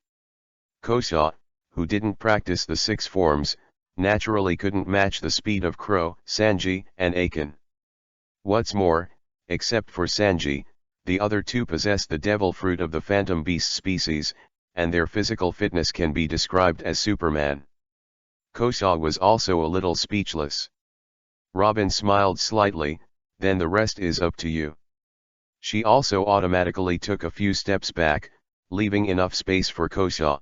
Kosa, who didn't practice the 6 forms, naturally couldn't match the speed of Kuro, Sanji, and Akan. What's more, except for Sanji, the other two possess the devil fruit of the phantom beast species, and their physical fitness can be described as Superman. Kosa was also a little speechless. Robin smiled slightly, "Then the rest is up to you." She also automatically took a few steps back, leaving enough space for Kosa.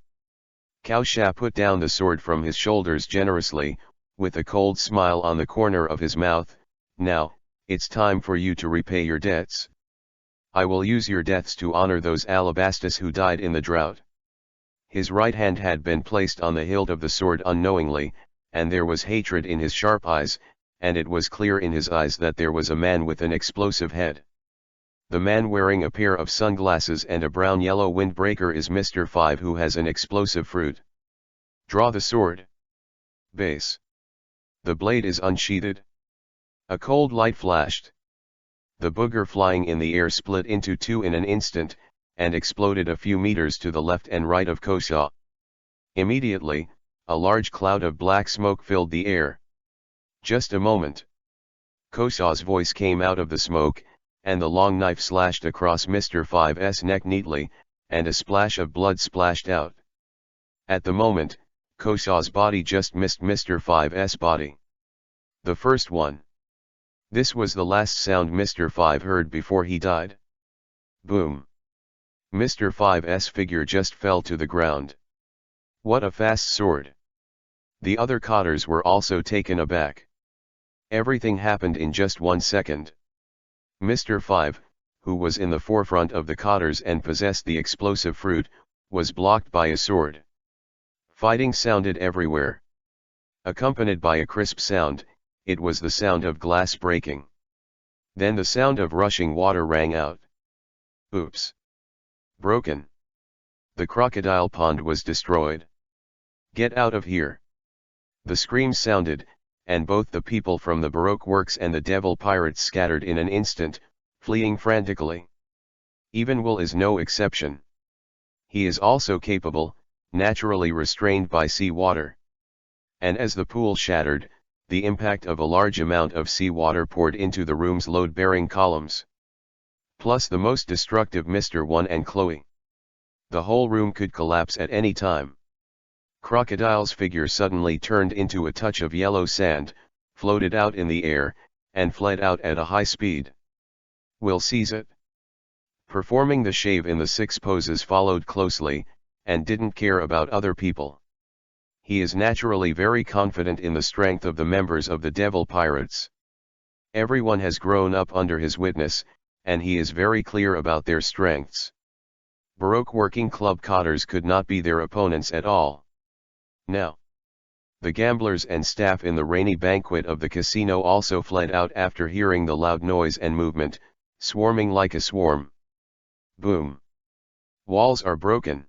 Kosa put down the sword from his shoulders generously, with a cold smile on the corner of his mouth. "Now, it's time for you to repay your debts. I will use your deaths to honor those Alabastas who died in the drought." His right hand had been placed on the hilt of the sword unknowingly, and there was hatred in his sharp eyes, and it was clear in his eyes that there was a man with an explosive head. The man wearing a pair of sunglasses and a brown-yellow windbreaker is Mr. 5, who has an explosive fruit. Draw the sword. Base. The blade is unsheathed. A cold light flashed. The booger flying in the air split into 2 in an instant, and exploded a few meters to the left and right of Kosa. Immediately, A large cloud of black smoke filled the air. Just a moment. Kosa's voice came out of the smoke, and the long knife slashed across Mr. 5's neck neatly, and a splash of blood splashed out. At the moment, Kosa's body just missed Mr. 5's body. The first one. This was the last sound Mr. 5 heard before he died. Boom. Mr. 5's figure just fell to the ground. What a fast sword. The other cotters were also taken aback. Everything happened in just 1 second. Mr. 5, who was in the forefront of the cotters and possessed the explosive fruit, was blocked by a sword. Fighting sounded everywhere. Accompanied by a crisp sound, it was the sound of glass breaking. Then the sound of rushing water rang out. Oops. Broken. The crocodile pond was destroyed. Get out of here. The scream sounded, and both the people from the Baroque works and the devil pirates scattered in an instant, fleeing frantically. Even Will is no exception. He is also capable, naturally restrained by sea water. And as the pool shattered, the impact of a large amount of sea water poured into the room's load-bearing columns. Plus the most destructive Mr. 1 and Chloe. The whole room could collapse at any time. Crocodile's figure suddenly turned into a touch of yellow sand, floated out in the air, and fled out at a high speed. Will sees it. Performing the shave in the 6 poses followed closely, and didn't care about other people. He is naturally very confident in the strength of the members of the Devil Pirates. Everyone has grown up under his witness, and he is very clear about their strengths. Baroque Working Club cotters could not be their opponents at all. Now, the gamblers and staff in the rainy banquet of the casino also fled out after hearing the loud noise and movement, swarming like a swarm. Boom. Walls are broken.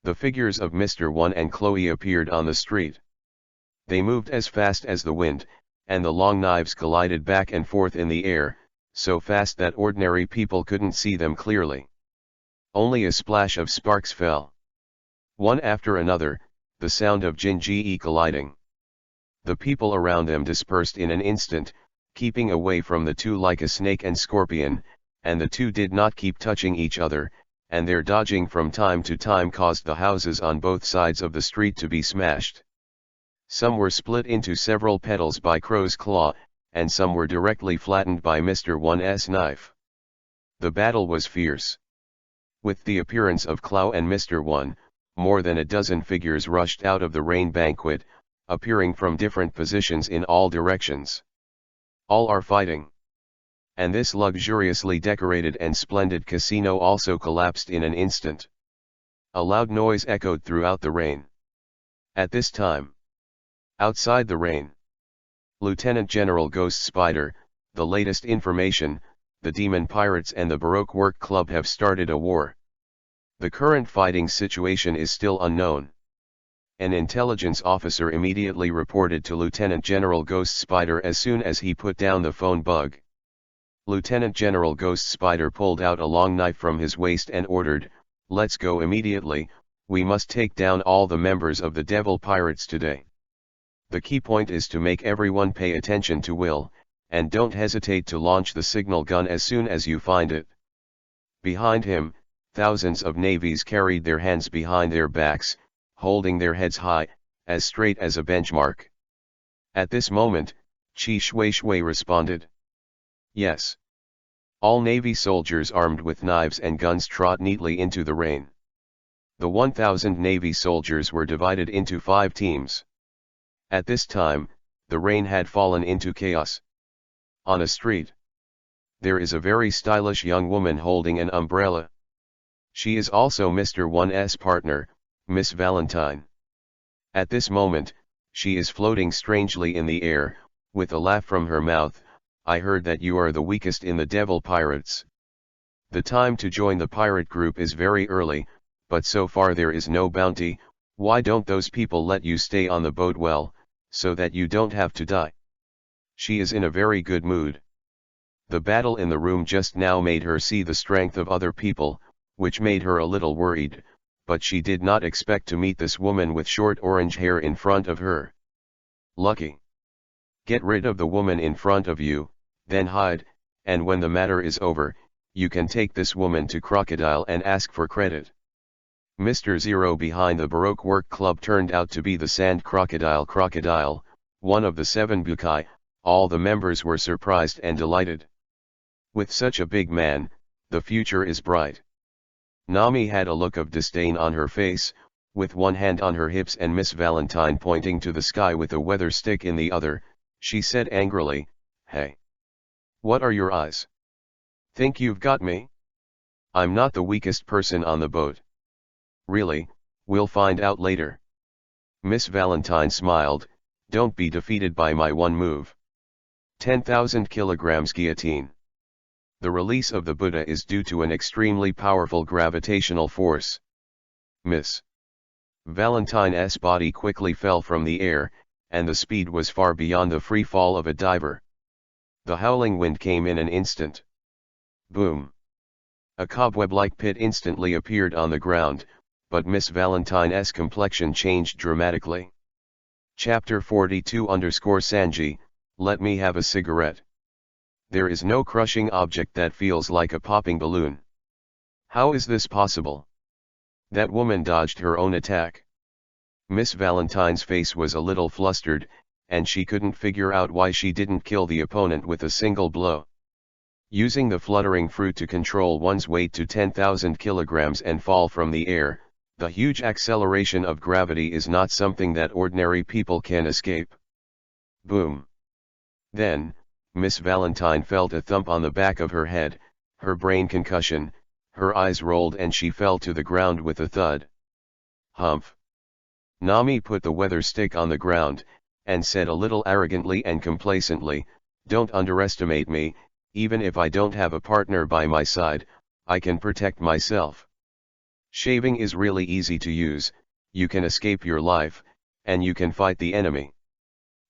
The figures of Mr. 1 and Chloe appeared on the street. They moved as fast as the wind, and the long knives collided back and forth in the air, so fast that ordinary people couldn't see them clearly. Only a splash of sparks fell. One after another, the sound of Jinji colliding. The people around them dispersed in an instant, keeping away from the two like a snake and scorpion, and the two did not keep touching each other, and their dodging from time to time caused the houses on both sides of the street to be smashed. Some were split into several petals by Crow's claw, and some were directly flattened by Mr. 1's knife. The battle was fierce. With the appearance of Clow and Mr. 1, more than a dozen figures rushed out of the rain banquet, appearing from different positions in all directions. All are fighting. And this luxuriously decorated and splendid casino also collapsed in an instant. A loud noise echoed throughout the rain. At this time, outside the rain, Lieutenant General Ghost Spider, the latest information, the Demon Pirates and the Baroque Work Club have started a war. The current fighting situation is still unknown. An intelligence officer immediately reported to Lieutenant General Ghost Spider as soon as he put down the phone bug. Lieutenant General Ghost Spider pulled out a long knife from his waist and ordered, "Let's go immediately, we must take down all the members of the Devil Pirates today. The key point is to make everyone pay attention to Will, and don't hesitate to launch the signal gun as soon as you find it." Behind him, thousands of navies carried their hands behind their backs, holding their heads high, as straight as a benchmark. At this moment, Chi Shui Shui responded. Yes. All Navy soldiers armed with knives and guns trot neatly into the rain. The 1,000 Navy soldiers were divided into 5 teams. At this time, the rain had fallen into chaos. On a street, there is a very stylish young woman holding an umbrella. She is also Mr. 1's partner, Miss Valentine. At this moment, she is floating strangely in the air, with a laugh from her mouth. "I heard that you are the weakest in the Devil Pirates. The time to join the pirate group is very early, but so far there is no bounty. Why don't those people let you stay on the boat so that you don't have to die?" She is in a very good mood. The battle in the room just now made her see the strength of other people, which made her a little worried, but she did not expect to meet this woman with short orange hair in front of her. Lucky. Get rid of the woman in front of you, then hide, and when the matter is over, you can take this woman to Crocodile and ask for credit. Mr. Zero behind the Baroque Work Club turned out to be the Sand Crocodile, one of the 7 Bukai. All the members were surprised and delighted. With such a big man, the future is bright. Nami had a look of disdain on her face, with one hand on her hips and Miss Valentine pointing to the sky with a weather stick in the other. She said angrily, "Hey! What are your eyes? Think you've got me? I'm not the weakest person on the boat." "Really, we'll find out later." Miss Valentine smiled, "Don't be defeated by my one move. 10,000 kilograms guillotine. The release of the Buddha is due to an extremely powerful gravitational force." Miss Valentine's body quickly fell from the air, and the speed was far beyond the free fall of a diver. The howling wind came in an instant. Boom! A cobweb-like pit instantly appeared on the ground, but Miss Valentine's complexion changed dramatically. Chapter 42 Sanji, let me have a cigarette. There is no crushing object that feels like a popping balloon. How is this possible? That woman dodged her own attack. Miss Valentine's face was a little flustered, and she couldn't figure out why she didn't kill the opponent with a single blow. Using the fluttering fruit to control one's weight to 10,000 kilograms and fall from the air, the huge acceleration of gravity is not something that ordinary people can escape. Boom! Then, Miss Valentine felt a thump on the back of her head, her brain concussion, her eyes rolled and she fell to the ground with a thud. Humph! Nami put the weather stick on the ground, and said a little arrogantly and complacently, "Don't underestimate me, even if I don't have a partner by my side, I can protect myself. Shaving is really easy to use, you can escape your life, and you can fight the enemy."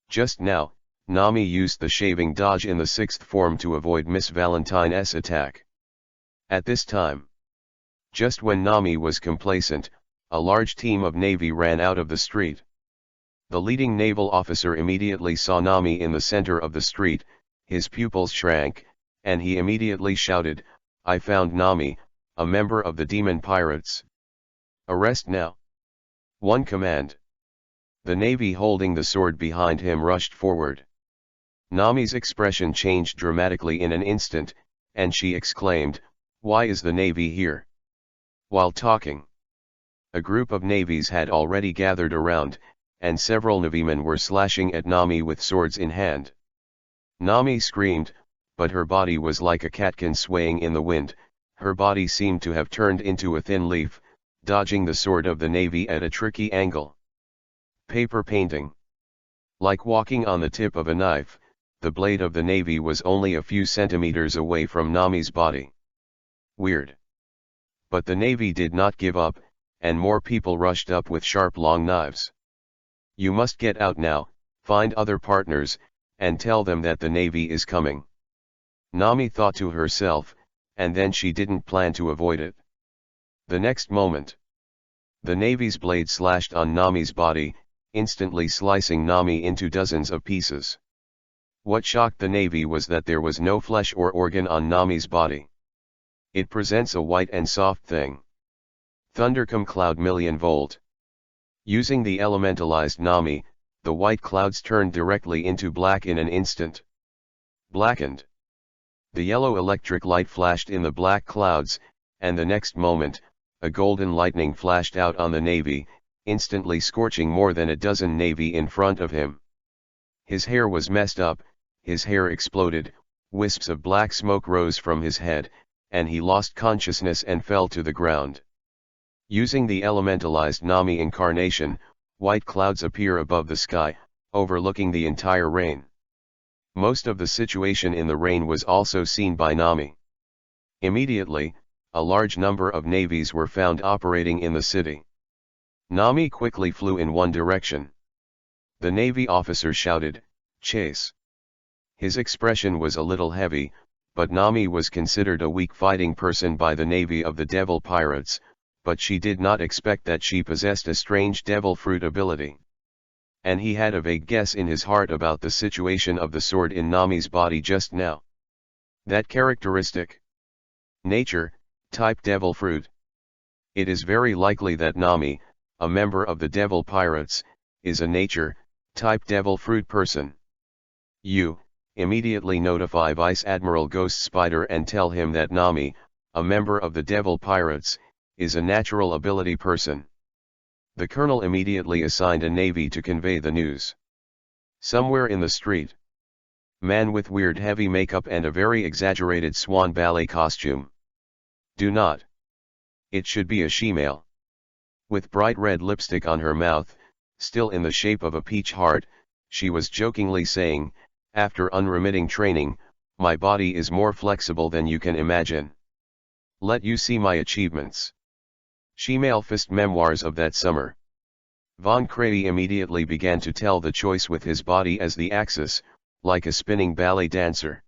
Just now, Nami used the shaving dodge in the 6th form to avoid Miss Valentine's attack. At this time, just when Nami was complacent, a large team of Navy ran out of the street. The leading naval officer immediately saw Nami in the center of the street, his pupils shrank, and he immediately shouted, "I found Nami, a member of the demon pirates. Arrest now." One command. The Navy holding the sword behind him rushed forward. Nami's expression changed dramatically in an instant, and she exclaimed, "Why is the Navy here?" While talking, a group of navies had already gathered around, and several Navimen were slashing at Nami with swords in hand. Nami screamed, but her body was like a catkin swaying in the wind. Her body seemed to have turned into a thin leaf, dodging the sword of the Navy at a tricky angle. Paper painting. Like walking on the tip of a knife, the blade of the Navy was only a few centimeters away from Nami's body. Weird. But the Navy did not give up, and more people rushed up with sharp long knives. "You must get out now, find other partners, and tell them that the Navy is coming." Nami thought to herself, and then she didn't plan to avoid it. The next moment, the Navy's blade slashed on Nami's body, instantly slicing Nami into dozens of pieces. What shocked the Navy was that there was no flesh or organ on Nami's body. It presents a white and soft thing. Thundercom Cloud Million Volt. Using the elementalized Nami, the white clouds turned directly into black in an instant. Blackened. The yellow electric light flashed in the black clouds, and the next moment, a golden lightning flashed out on the Navy, instantly scorching more than a dozen Navy in front of him. His hair was messed up, his hair exploded, wisps of black smoke rose from his head, and he lost consciousness and fell to the ground. Using the elementalized Nami incarnation, white clouds appear above the sky, overlooking the entire rain. Most of the situation in the rain was also seen by Nami. Immediately, a large number of navies were found operating in the city. Nami quickly flew in one direction. The Navy officer shouted, "Chase!" His expression was a little heavy, but Nami was considered a weak fighting person by the Navy of the Devil Pirates, but she did not expect that she possessed a strange devil fruit ability. And he had a vague guess in his heart about the situation of the sword in Nami's body just now. That characteristic. Nature, type devil fruit. It is very likely that Nami, a member of the Devil Pirates, is a nature, type devil fruit person. You, immediately notify Vice Admiral Ghost Spider and tell him that Nami, a member of the Devil Pirates, is a natural ability person. The colonel immediately assigned a navy to convey the news. Somewhere in the street. Man with weird heavy makeup and a very exaggerated swan ballet costume. Do not. It should be a she-male. With bright red lipstick on her mouth, still in the shape of a peach heart, she was jokingly saying, "After unremitting training, my body is more flexible than you can imagine. Let you see my achievements." She-male fist memoirs of that summer. Von Craye immediately began to tell the choice with his body as the axis, like a spinning ballet dancer.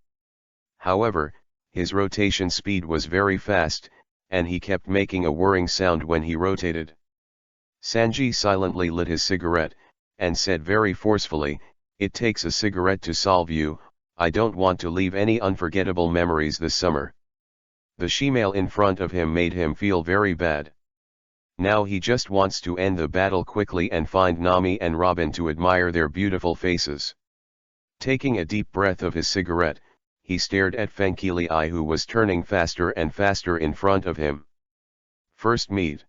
However, his rotation speed was very fast, and he kept making a whirring sound when he rotated. Sanji silently lit his cigarette, and said very forcefully, "It takes a cigarette to solve you, I don't want to leave any unforgettable memories this summer." The she-male in front of him made him feel very bad. Now he just wants to end the battle quickly and find Nami and Robin to admire their beautiful faces. Taking a deep breath of his cigarette, he stared at Fanfiction, who was turning faster and faster in front of him. First meet.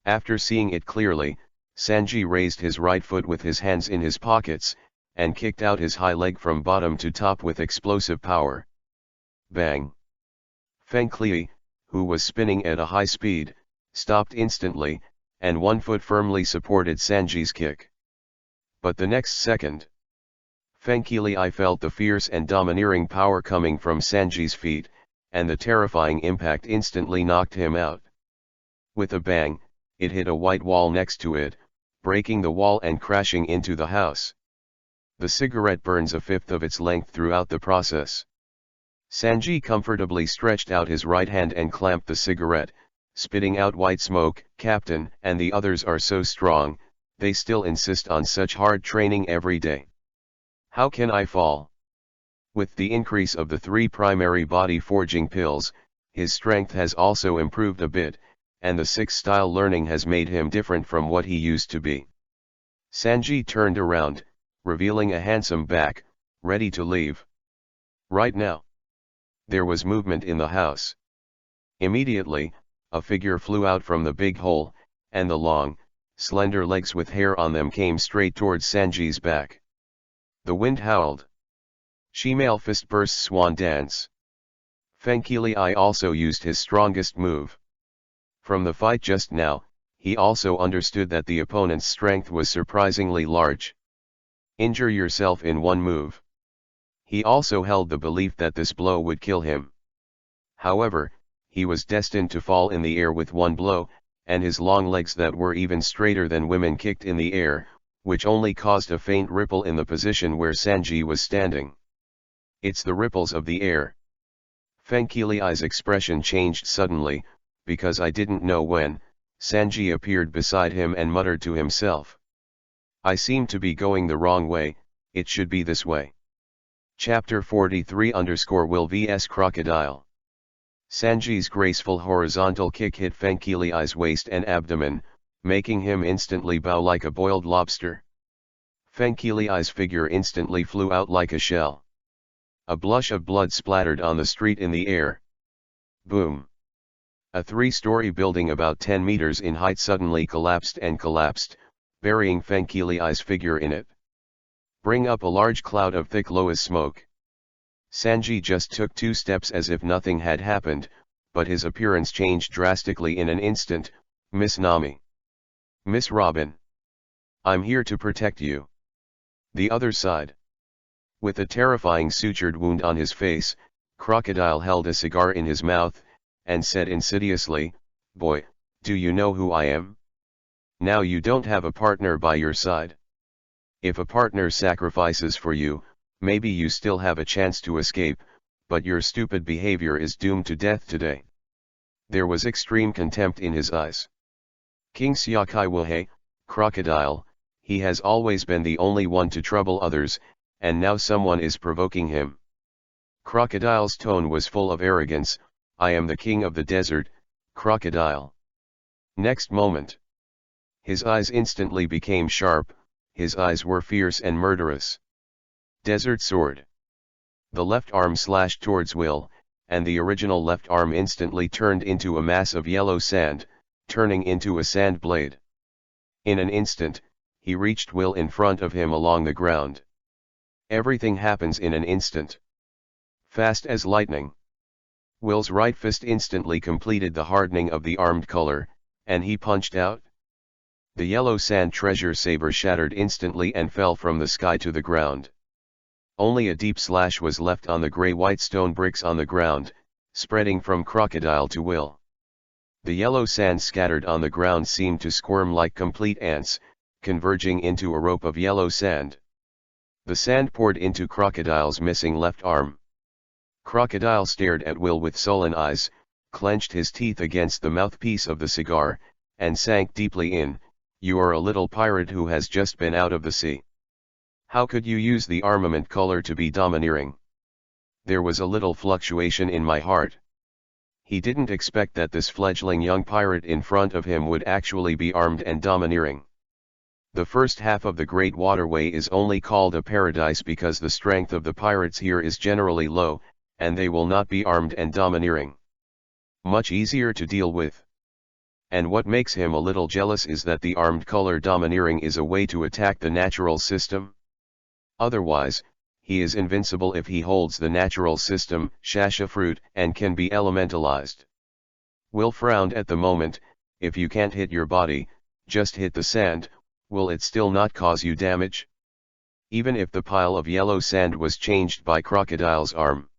After seeing it clearly, Sanji raised his right foot with his hands in his pockets, and kicked out his high leg from bottom to top with explosive power. Bang! Fanfiction, who was spinning at a high speed, stopped instantly, and one foot firmly supported Sanji's kick. But the next second, Fanfiction felt the fierce and domineering power coming from Sanji's feet, and the terrifying impact instantly knocked him out. With a bang, it hit a white wall next to it, breaking the wall and crashing into the house. The cigarette burns a fifth of its length throughout the process. Sanji comfortably stretched out his right hand and clamped the cigarette, spitting out white smoke. "Captain and the others are so strong, they still insist on such hard training every day. How can I fall?" With the increase of the 3 primary body forging pills, his strength has also improved a bit, and the 6 style learning has made him different from what he used to be. Sanji turned around, revealing a handsome back, ready to leave. Right now. There was movement in the house. Immediately, a figure flew out from the big hole, and the long, slender legs with hair on them came straight towards Sanji's back. The wind howled. She-male fist burst swan dance. Fanfiction also used his strongest move. From the fight just now, he also understood that the opponent's strength was surprisingly large. Injure yourself in one move. He also held the belief that this blow would kill him. However, he was destined to fall in the air with one blow, and his long legs that were even straighter than women kicked in the air, which only caused a faint ripple in the position where Sanji was standing. "It's the ripples of the air." Fanfiction's expression changed suddenly, because I didn't know when. Sanji appeared beside him and muttered to himself, "I seem to be going the wrong way, it should be this way." Chapter 43_Will vs Crocodile. Sanji's graceful horizontal kick hit Fanfiction's waist and abdomen, making him instantly bow like a boiled lobster. Fanfiction's figure instantly flew out like a shell. A blush of blood splattered on the street in the air. Boom! A 3-story building about 10 meters in height suddenly collapsed, burying Fanfiction's figure in it. Bring up a large cloud of thick low as smoke. Sanji just took 2 steps as if nothing had happened, but his appearance changed drastically in an instant. "Miss Nami. Miss Robin. I'm here to protect you." The other side. With a terrifying sutured wound on his face, Crocodile held a cigar in his mouth, and said insidiously, "Boy, do you know who I am? Now you don't have a partner by your side. If a partner sacrifices for you, maybe you still have a chance to escape, but your stupid behavior is doomed to death today." There was extreme contempt in his eyes. King Hawkeye will hey, crocodile, he has always been the only one to trouble others, and now someone is provoking him. Crocodile's tone was full of arrogance. I am the king of the desert, crocodile. Next moment, his eyes instantly became sharp, his eyes were fierce and murderous. Desert sword. The left arm slashed towards Will, and the original left arm instantly turned into a mass of yellow sand, turning into a sand blade. In an instant, he reached Will in front of him along the ground. Everything happens in an instant. Fast as lightning. Will's right fist instantly completed the hardening of the armed color, and he punched out. The yellow sand treasure saber shattered instantly and fell from the sky to the ground. Only a deep slash was left on the grey-white stone bricks on the ground, spreading from Crocodile to Will. The yellow sand scattered on the ground seemed to squirm like complete ants, converging into a rope of yellow sand. The sand poured into Crocodile's missing left arm. Crocodile stared at Will with sullen eyes, clenched his teeth against the mouthpiece of the cigar, and sank deeply in. You are a little pirate who has just been out of the sea. How could you use the armament color to be domineering? There was a little fluctuation in my heart. He didn't expect that this fledgling young pirate in front of him would actually be armed and domineering. The first half of the Great Waterway is only called a paradise because the strength of the pirates here is generally low, and they will not be armed and domineering. Much easier to deal with. And what makes him a little jealous is that the armed color domineering is a way to attack the natural system. Otherwise, he is invincible if he holds the natural system, shasha fruit, and can be elementalized. Will frowned at the moment. If you can't hit your body, just hit the sand. Will it still not cause you damage? Even if the pile of yellow sand was changed by Crocodile's arm.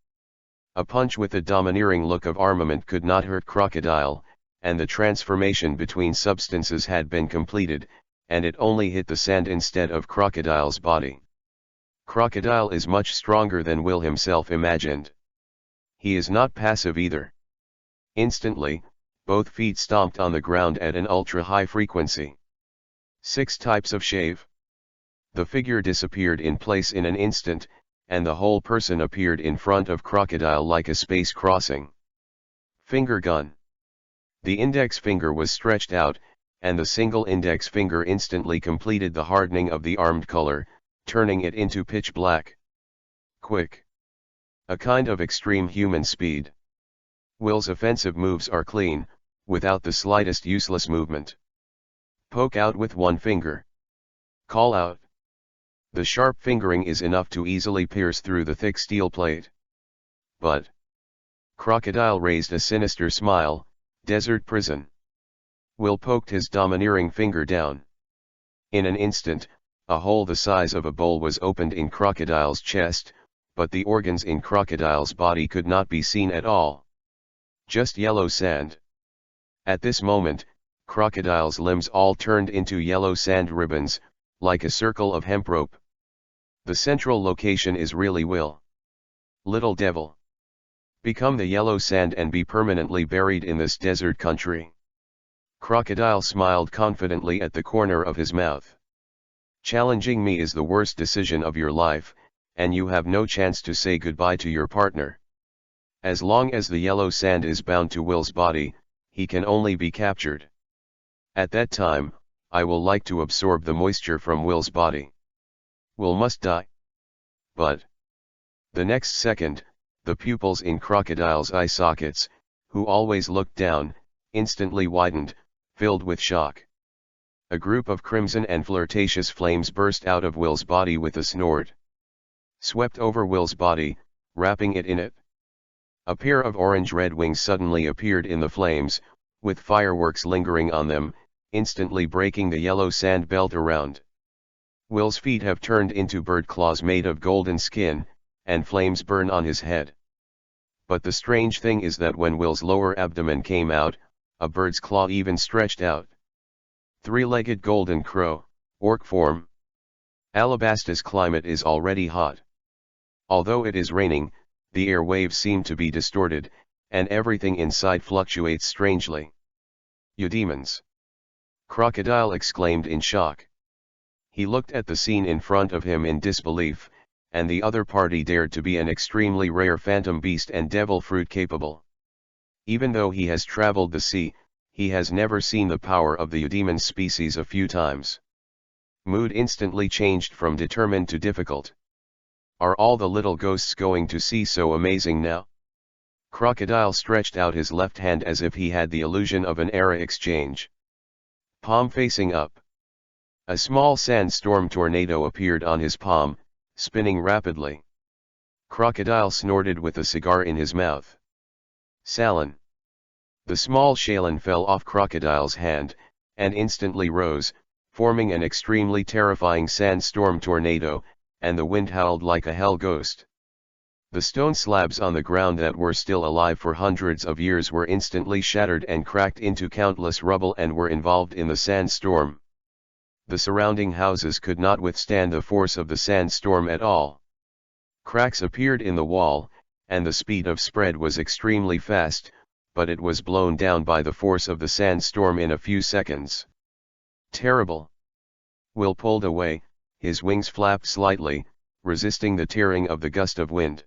A punch with a domineering look of armament could not hurt Crocodile, and the transformation between substances had been completed, and it only hit the sand instead of Crocodile's body. Crocodile is much stronger than Will himself imagined. He is not passive either. Instantly, both feet stomped on the ground at an ultra-high frequency. 6 types of shave. The figure disappeared in place in an instant, and the whole person appeared in front of Crocodile like a space crossing. Finger gun. The index finger was stretched out, and the single index finger instantly completed the hardening of the armed color, turning it into pitch black. Quick. A kind of extreme human speed. Will's offensive moves are clean, without the slightest useless movement. Poke out with one finger. Call out. The sharp fingering is enough to easily pierce through the thick steel plate. But Crocodile raised a sinister smile. Desert prison. Will poked his domineering finger down. In an instant, a hole the size of a bowl was opened in Crocodile's chest, but the organs in Crocodile's body could not be seen at all. Just yellow sand. At this moment, Crocodile's limbs all turned into yellow sand ribbons, like a circle of hemp rope. The central location is really Will. Little devil. Become the yellow sand and be permanently buried in this desert country. Crocodile smiled confidently at the corner of his mouth. Challenging me is the worst decision of your life, and you have no chance to say goodbye to your partner. As long as the yellow sand is bound to Will's body, he can only be captured. At that time, I will like to absorb the moisture from Will's body. Will must die. But the next second, the pupils in Crocodile's eye sockets, who always looked down, instantly widened, filled with shock. A group of crimson and flirtatious flames burst out of Will's body with a snort. Swept over Will's body, wrapping it in it. A pair of orange-red wings suddenly appeared in the flames, with fireworks lingering on them, instantly breaking the yellow sand belt around. Will's feet have turned into bird claws made of golden skin, and flames burn on his head. But the strange thing is that when Will's lower abdomen came out, a bird's claw even stretched out. 3-legged golden crow, orc form. Alabasta's climate is already hot. Although it is raining, the air waves seem to be distorted, and everything inside fluctuates strangely. Eudemons! Crocodile exclaimed in shock. He looked at the scene in front of him in disbelief, and the other party dared to be an extremely rare phantom beast and devil fruit capable. Even though he has traveled the sea, he has never seen the power of the Eudemons species a few times. Mood instantly changed from determined to difficult. Are all the little ghosts going to see so amazing now? Crocodile stretched out his left hand as if he had the illusion of an era exchange. Palm facing up. A small sandstorm tornado appeared on his palm, spinning rapidly. Crocodile snorted with a cigar in his mouth. Salon. The small shalon fell off Crocodile's hand, and instantly rose, forming an extremely terrifying sandstorm tornado, and the wind howled like a hell ghost. The stone slabs on the ground that were still alive for hundreds of years were instantly shattered and cracked into countless rubble and were involved in the sandstorm. The surrounding houses could not withstand the force of the sandstorm at all. Cracks appeared in the wall, and the speed of spread was extremely fast, but it was blown down by the force of the sandstorm in a few seconds. Terrible! Will pulled away, his wings flapped slightly, resisting the tearing of the gust of wind.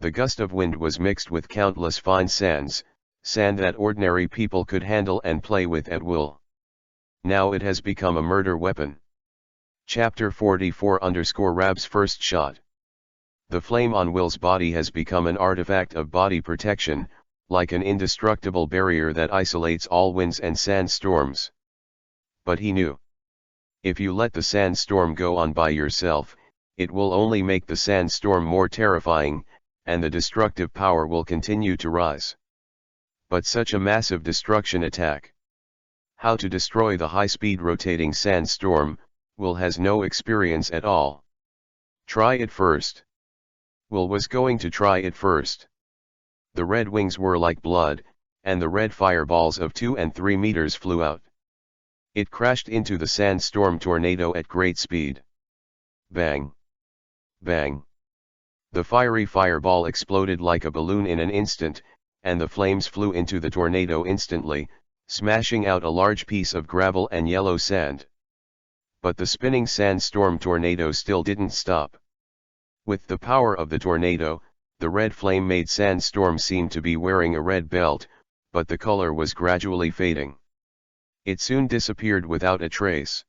The gust of wind was mixed with countless fine sands, sand that ordinary people could handle and play with at will. Now it has become a murder weapon. Chapter 44_Rab's first shot. The flame on Will's body has become an artifact of body protection, like an indestructible barrier that isolates all winds and sandstorms. But he knew. If you let the sandstorm go on by yourself, it will only make the sandstorm more terrifying, and the destructive power will continue to rise. But such a massive destruction attack. How to destroy the high-speed rotating sandstorm, Will has no experience at all. Try it first. Will was going to try it first. The red wings were like blood, and the red fireballs of 2 and 3 meters flew out. It crashed into the sandstorm tornado at great speed. Bang! Bang! The fiery fireball exploded like a balloon in an instant, and the flames flew into the tornado instantly, smashing out a large piece of gravel and yellow sand. But the spinning sandstorm tornado still didn't stop. With the power of the tornado, the red flame-made sandstorm seemed to be wearing a red belt, but the color was gradually fading. It soon disappeared without a trace.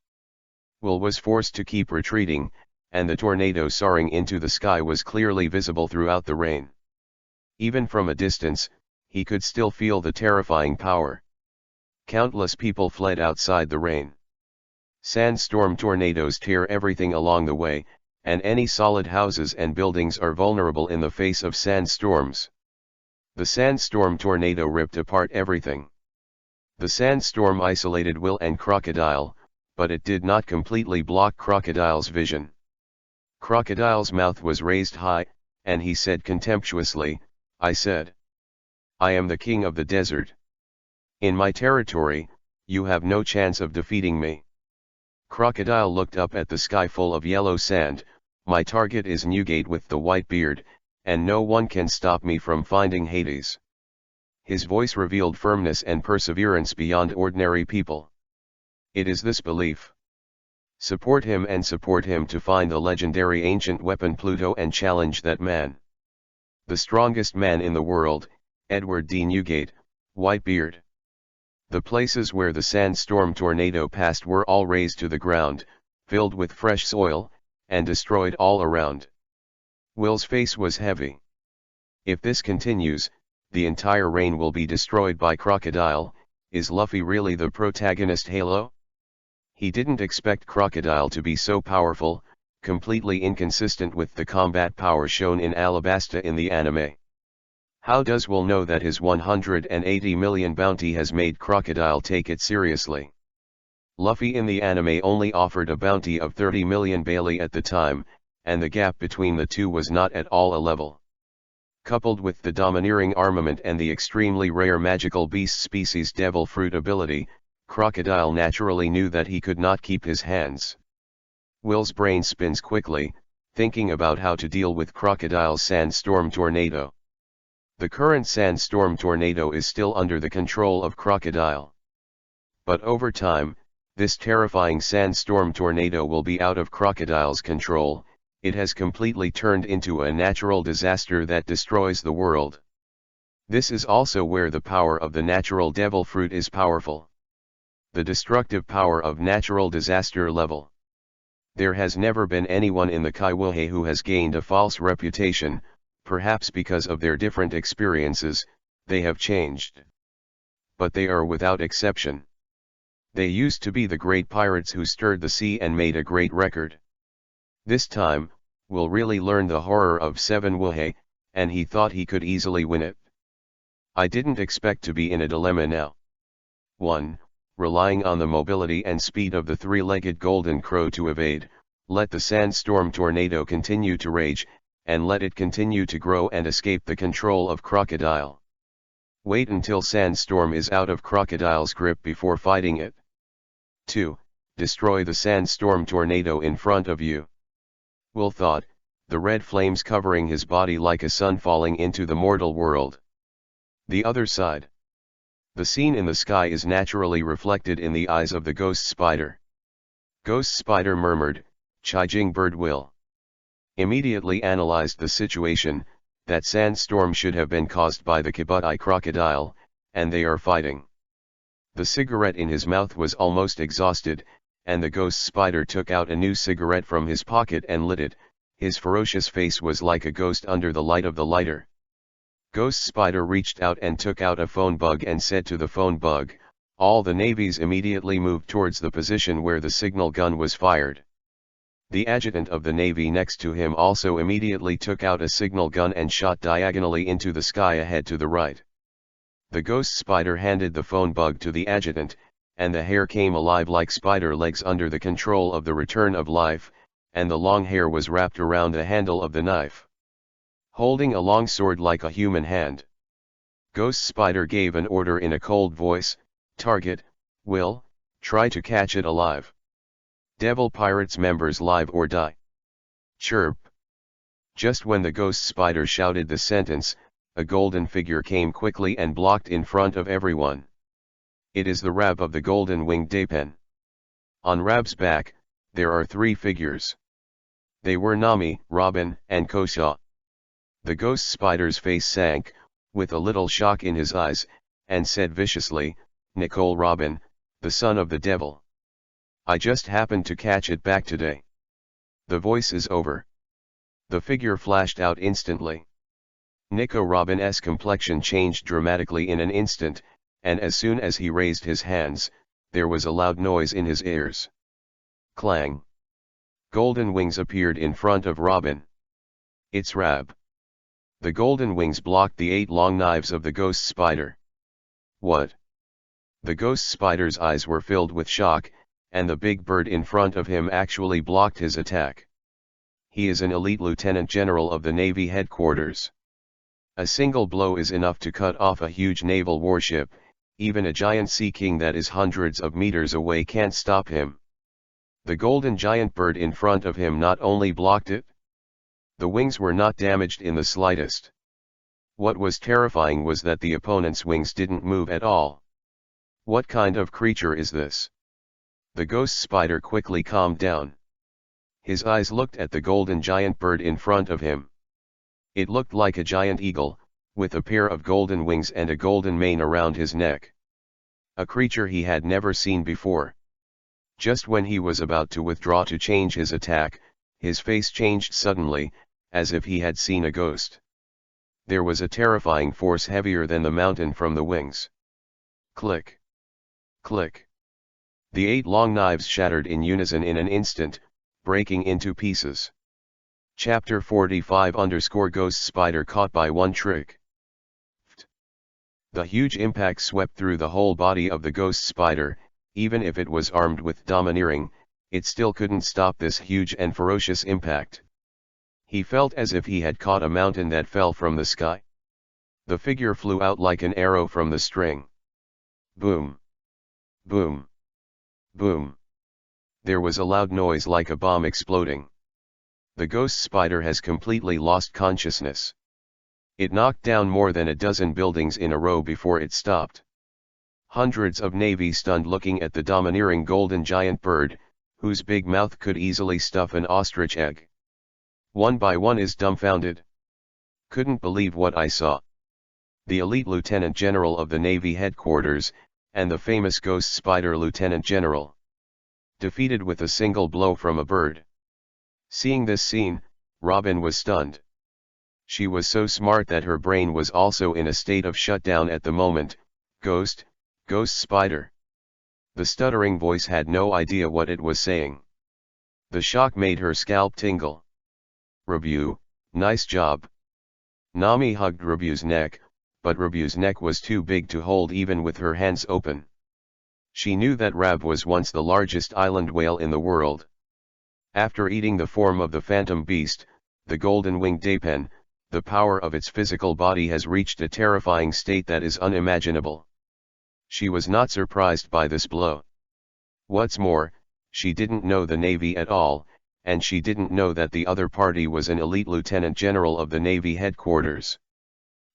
Will was forced to keep retreating, and the tornado soaring into the sky was clearly visible throughout the rain. Even from a distance, he could still feel the terrifying power. Countless people fled outside the rain. Sandstorm tornadoes tear everything along the way, and any solid houses and buildings are vulnerable in the face of sandstorms. The sandstorm tornado ripped apart everything. The sandstorm isolated Will and Crocodile, but it did not completely block Crocodile's vision. Crocodile's mouth was raised high, and he said contemptuously, "I said. I am the king of the desert. In my territory, you have no chance of defeating me." Crocodile looked up at the sky full of yellow sand. "My target is Newgate with the white beard, and no one can stop me from finding Hades." His voice revealed firmness and perseverance beyond ordinary people. It is this belief. Support him and support him to find the legendary ancient weapon Pluto and challenge that man. The strongest man in the world, Edward D. Newgate, Whitebeard. The places where the sandstorm tornado passed were all razed to the ground, filled with fresh soil, and destroyed all around. Will's face was heavy. If this continues, the entire rain will be destroyed by Crocodile. Is Luffy really the protagonist Halo? He didn't expect Crocodile to be so powerful, completely inconsistent with the combat power shown in Alabasta in the anime. How does Will know that his 180 million bounty has made Crocodile take it seriously? Luffy in the anime only offered a bounty of 30 million Bailey at the time, and the gap between the two was not at all a level. Coupled with the domineering armament and the extremely rare magical beast species Devil Fruit ability, Crocodile naturally knew that he could not keep his hands. Will's brain spins quickly, thinking about how to deal with Crocodile's sandstorm tornado. The current sandstorm tornado is still under the control of Crocodile. But over time, this terrifying sandstorm tornado will be out of Crocodile's control. It has completely turned into a natural disaster that destroys the world. This is also where the power of the natural devil fruit is powerful. The destructive power of natural disaster level. There has never been anyone in the Kaiwuhe who has gained a false reputation, perhaps because of their different experiences. They have changed. But they are without exception. They used to be the great pirates who stirred the sea and made a great record. This time, Will really learn the horror of 7 Wuhe, and he thought he could easily win it. I didn't expect to be in a dilemma now. 1. Relying on the mobility and speed of the three-legged golden crow to evade, let the sandstorm tornado continue to rage, and let it continue to grow and escape the control of Crocodile. Wait until sandstorm is out of Crocodile's grip before fighting it. 2. Destroy the sandstorm tornado in front of you. Will thought, the red flames covering his body like a sun falling into the mortal world. The other side. The scene in the sky is naturally reflected in the eyes of the ghost spider. Ghost spider murmured, "Chijing bird will." Immediately analyzed the situation, that sandstorm should have been caused by the Kabutai crocodile, and they are fighting. The cigarette in his mouth was almost exhausted, and the ghost spider took out a new cigarette from his pocket and lit it. His ferocious face was like a ghost under the light of the lighter. Ghost Spider reached out and took out a phone bug and said to the phone bug, all the navies immediately moved towards the position where the signal gun was fired. The adjutant of the navy next to him also immediately took out a signal gun and shot diagonally into the sky ahead to the right. The Ghost Spider handed the phone bug to the adjutant, and the hair came alive like spider legs under the control of the return of life, and the long hair was wrapped around the handle of the knife. Holding a long sword like a human hand. Ghost Spider gave an order in a cold voice, target, Will, try to catch it alive. Devil Pirates members live or die. Chirp. Just when the Ghost Spider shouted the sentence, a golden figure came quickly and blocked in front of everyone. It is the Rab of the Golden Winged Dapen. On Rab's back, there are 3 figures. They were Nami, Robin, and Kosha. The Ghost Spider's face sank, with a little shock in his eyes, and said viciously, Nicole Robin, the son of the devil. I just happened to catch it back today. The voice is over. The figure flashed out instantly. Nico Robin's complexion changed dramatically in an instant, and as soon as he raised his hands, there was a loud noise in his ears. Clang. Golden wings appeared in front of Robin. It's Rab. The golden wings blocked the 8 long knives of the Ghost Spider. What? The Ghost Spider's eyes were filled with shock, and the big bird in front of him actually blocked his attack. He is an elite lieutenant general of the Navy headquarters. A single blow is enough to cut off a huge naval warship. Even a giant sea king that is hundreds of meters away can't stop him. The golden giant bird in front of him not only blocked it, the wings were not damaged in the slightest. What was terrifying was that the opponent's wings didn't move at all. What kind of creature is this? The Ghost Spider quickly calmed down. His eyes looked at the golden giant bird in front of him. It looked like a giant eagle, with a pair of golden wings and a golden mane around his neck. A creature he had never seen before. Just when he was about to withdraw to change his attack, his face changed suddenly, as if he had seen a ghost. There was a terrifying force heavier than the mountain from the wings. Click. Click. The 8 long knives shattered in unison in an instant, breaking into pieces. Chapter 45 _ Ghost Spider caught by one trick. The huge impact swept through the whole body of the Ghost Spider. Even if it was armed with domineering, it still couldn't stop this huge and ferocious impact. He felt as if he had caught a mountain that fell from the sky. The figure flew out like an arrow from the string. Boom. Boom. Boom. There was a loud noise like a bomb exploding. The Ghost Spider has completely lost consciousness. It knocked down more than a dozen buildings in a row before it stopped. Hundreds of Navy stunned looking at the domineering golden giant bird, whose big mouth could easily stuff an ostrich egg. One by one is dumbfounded. Couldn't believe what I saw. The elite Lieutenant General of the Navy headquarters, and the famous Ghost Spider Lieutenant General. Defeated with a single blow from a bird. Seeing this scene, Robin was stunned. She was so smart that her brain was also in a state of shutdown at the moment. Ghost Spider. The stuttering voice had no idea what it was saying. The shock made her scalp tingle. Review, nice job. Nami hugged Review's neck, but Review's neck was too big to hold even with her hands open. She knew that Rab was once the largest island whale in the world. After eating the form of the phantom beast, the golden-winged dapen, the power of its physical body has reached a terrifying state that is unimaginable. She was not surprised by this blow. What's more, she didn't know the Navy at all, and she didn't know that the other party was an elite lieutenant general of the Navy headquarters.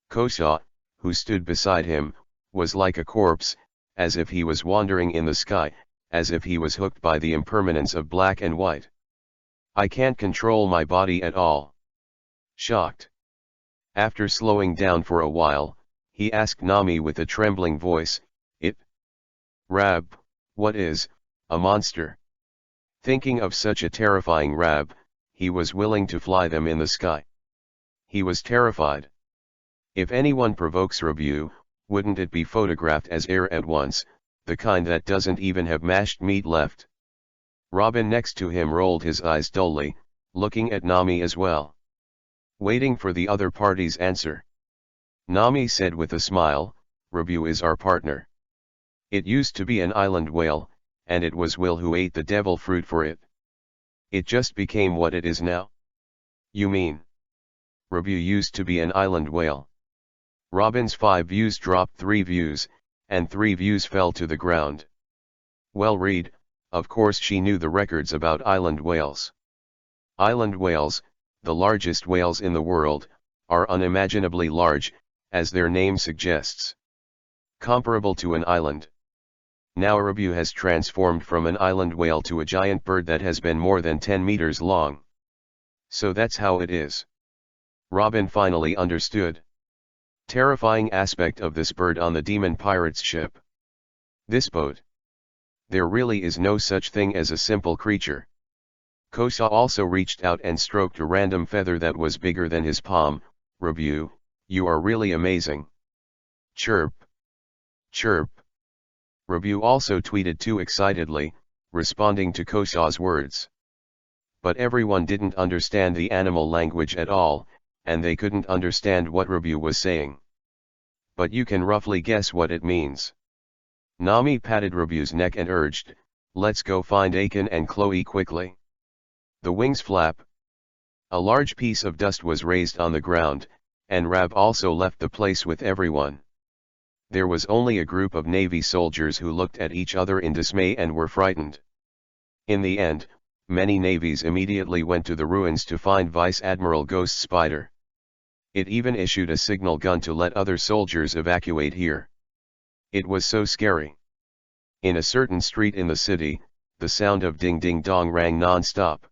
Kosa, who stood beside him, was like a corpse, as if he was wandering in the sky, as if he was hooked by the impermanence of black and white. I can't control my body at all. Shocked. After slowing down for a while, he asked Nami with a trembling voice, Rab, what is, a monster? Thinking of such a terrifying Rab, he was willing to fly them in the sky. He was terrified. If anyone provokes Review, wouldn't it be photographed as air at once, the kind that doesn't even have mashed meat left? Robin next to him rolled his eyes dully, looking at Nami as well. Waiting for the other party's answer. Nami said with a smile, Review is our partner. It used to be an island whale, and it was Will who ate the devil fruit for it. It just became what it is now. You mean? Review used to be an island whale. Robin's 5 views dropped 3 views, and 3 views fell to the ground. Well, Reed, of course she knew the records about island whales. Island whales, the largest whales in the world, are unimaginably large, as their name suggests. Comparable to an island. Now Review has transformed from an island whale to a giant bird that has been more than 10 meters long. So that's how it is. Robin finally understood. Terrifying aspect of this bird on the demon pirate's ship. This boat. There really is no such thing as a simple creature. Kosa also reached out and stroked a random feather that was bigger than his palm. Review, you are really amazing. Chirp. Chirp. Review also tweeted too excitedly, responding to Kosa's words. But everyone didn't understand the animal language at all, and they couldn't understand what Review was saying. But you can roughly guess what it means. Nami patted Review's neck and urged, let's go find Aiken and Chloe quickly. The wings flap. A large piece of dust was raised on the ground, and Rab also left the place with everyone. There was only a group of Navy soldiers who looked at each other in dismay and were frightened. In the end, many navies immediately went to the ruins to find Vice Admiral Ghost Spider. It even issued a signal gun to let other soldiers evacuate here. It was so scary. In a certain street in the city, the sound of ding-ding-dong rang non-stop.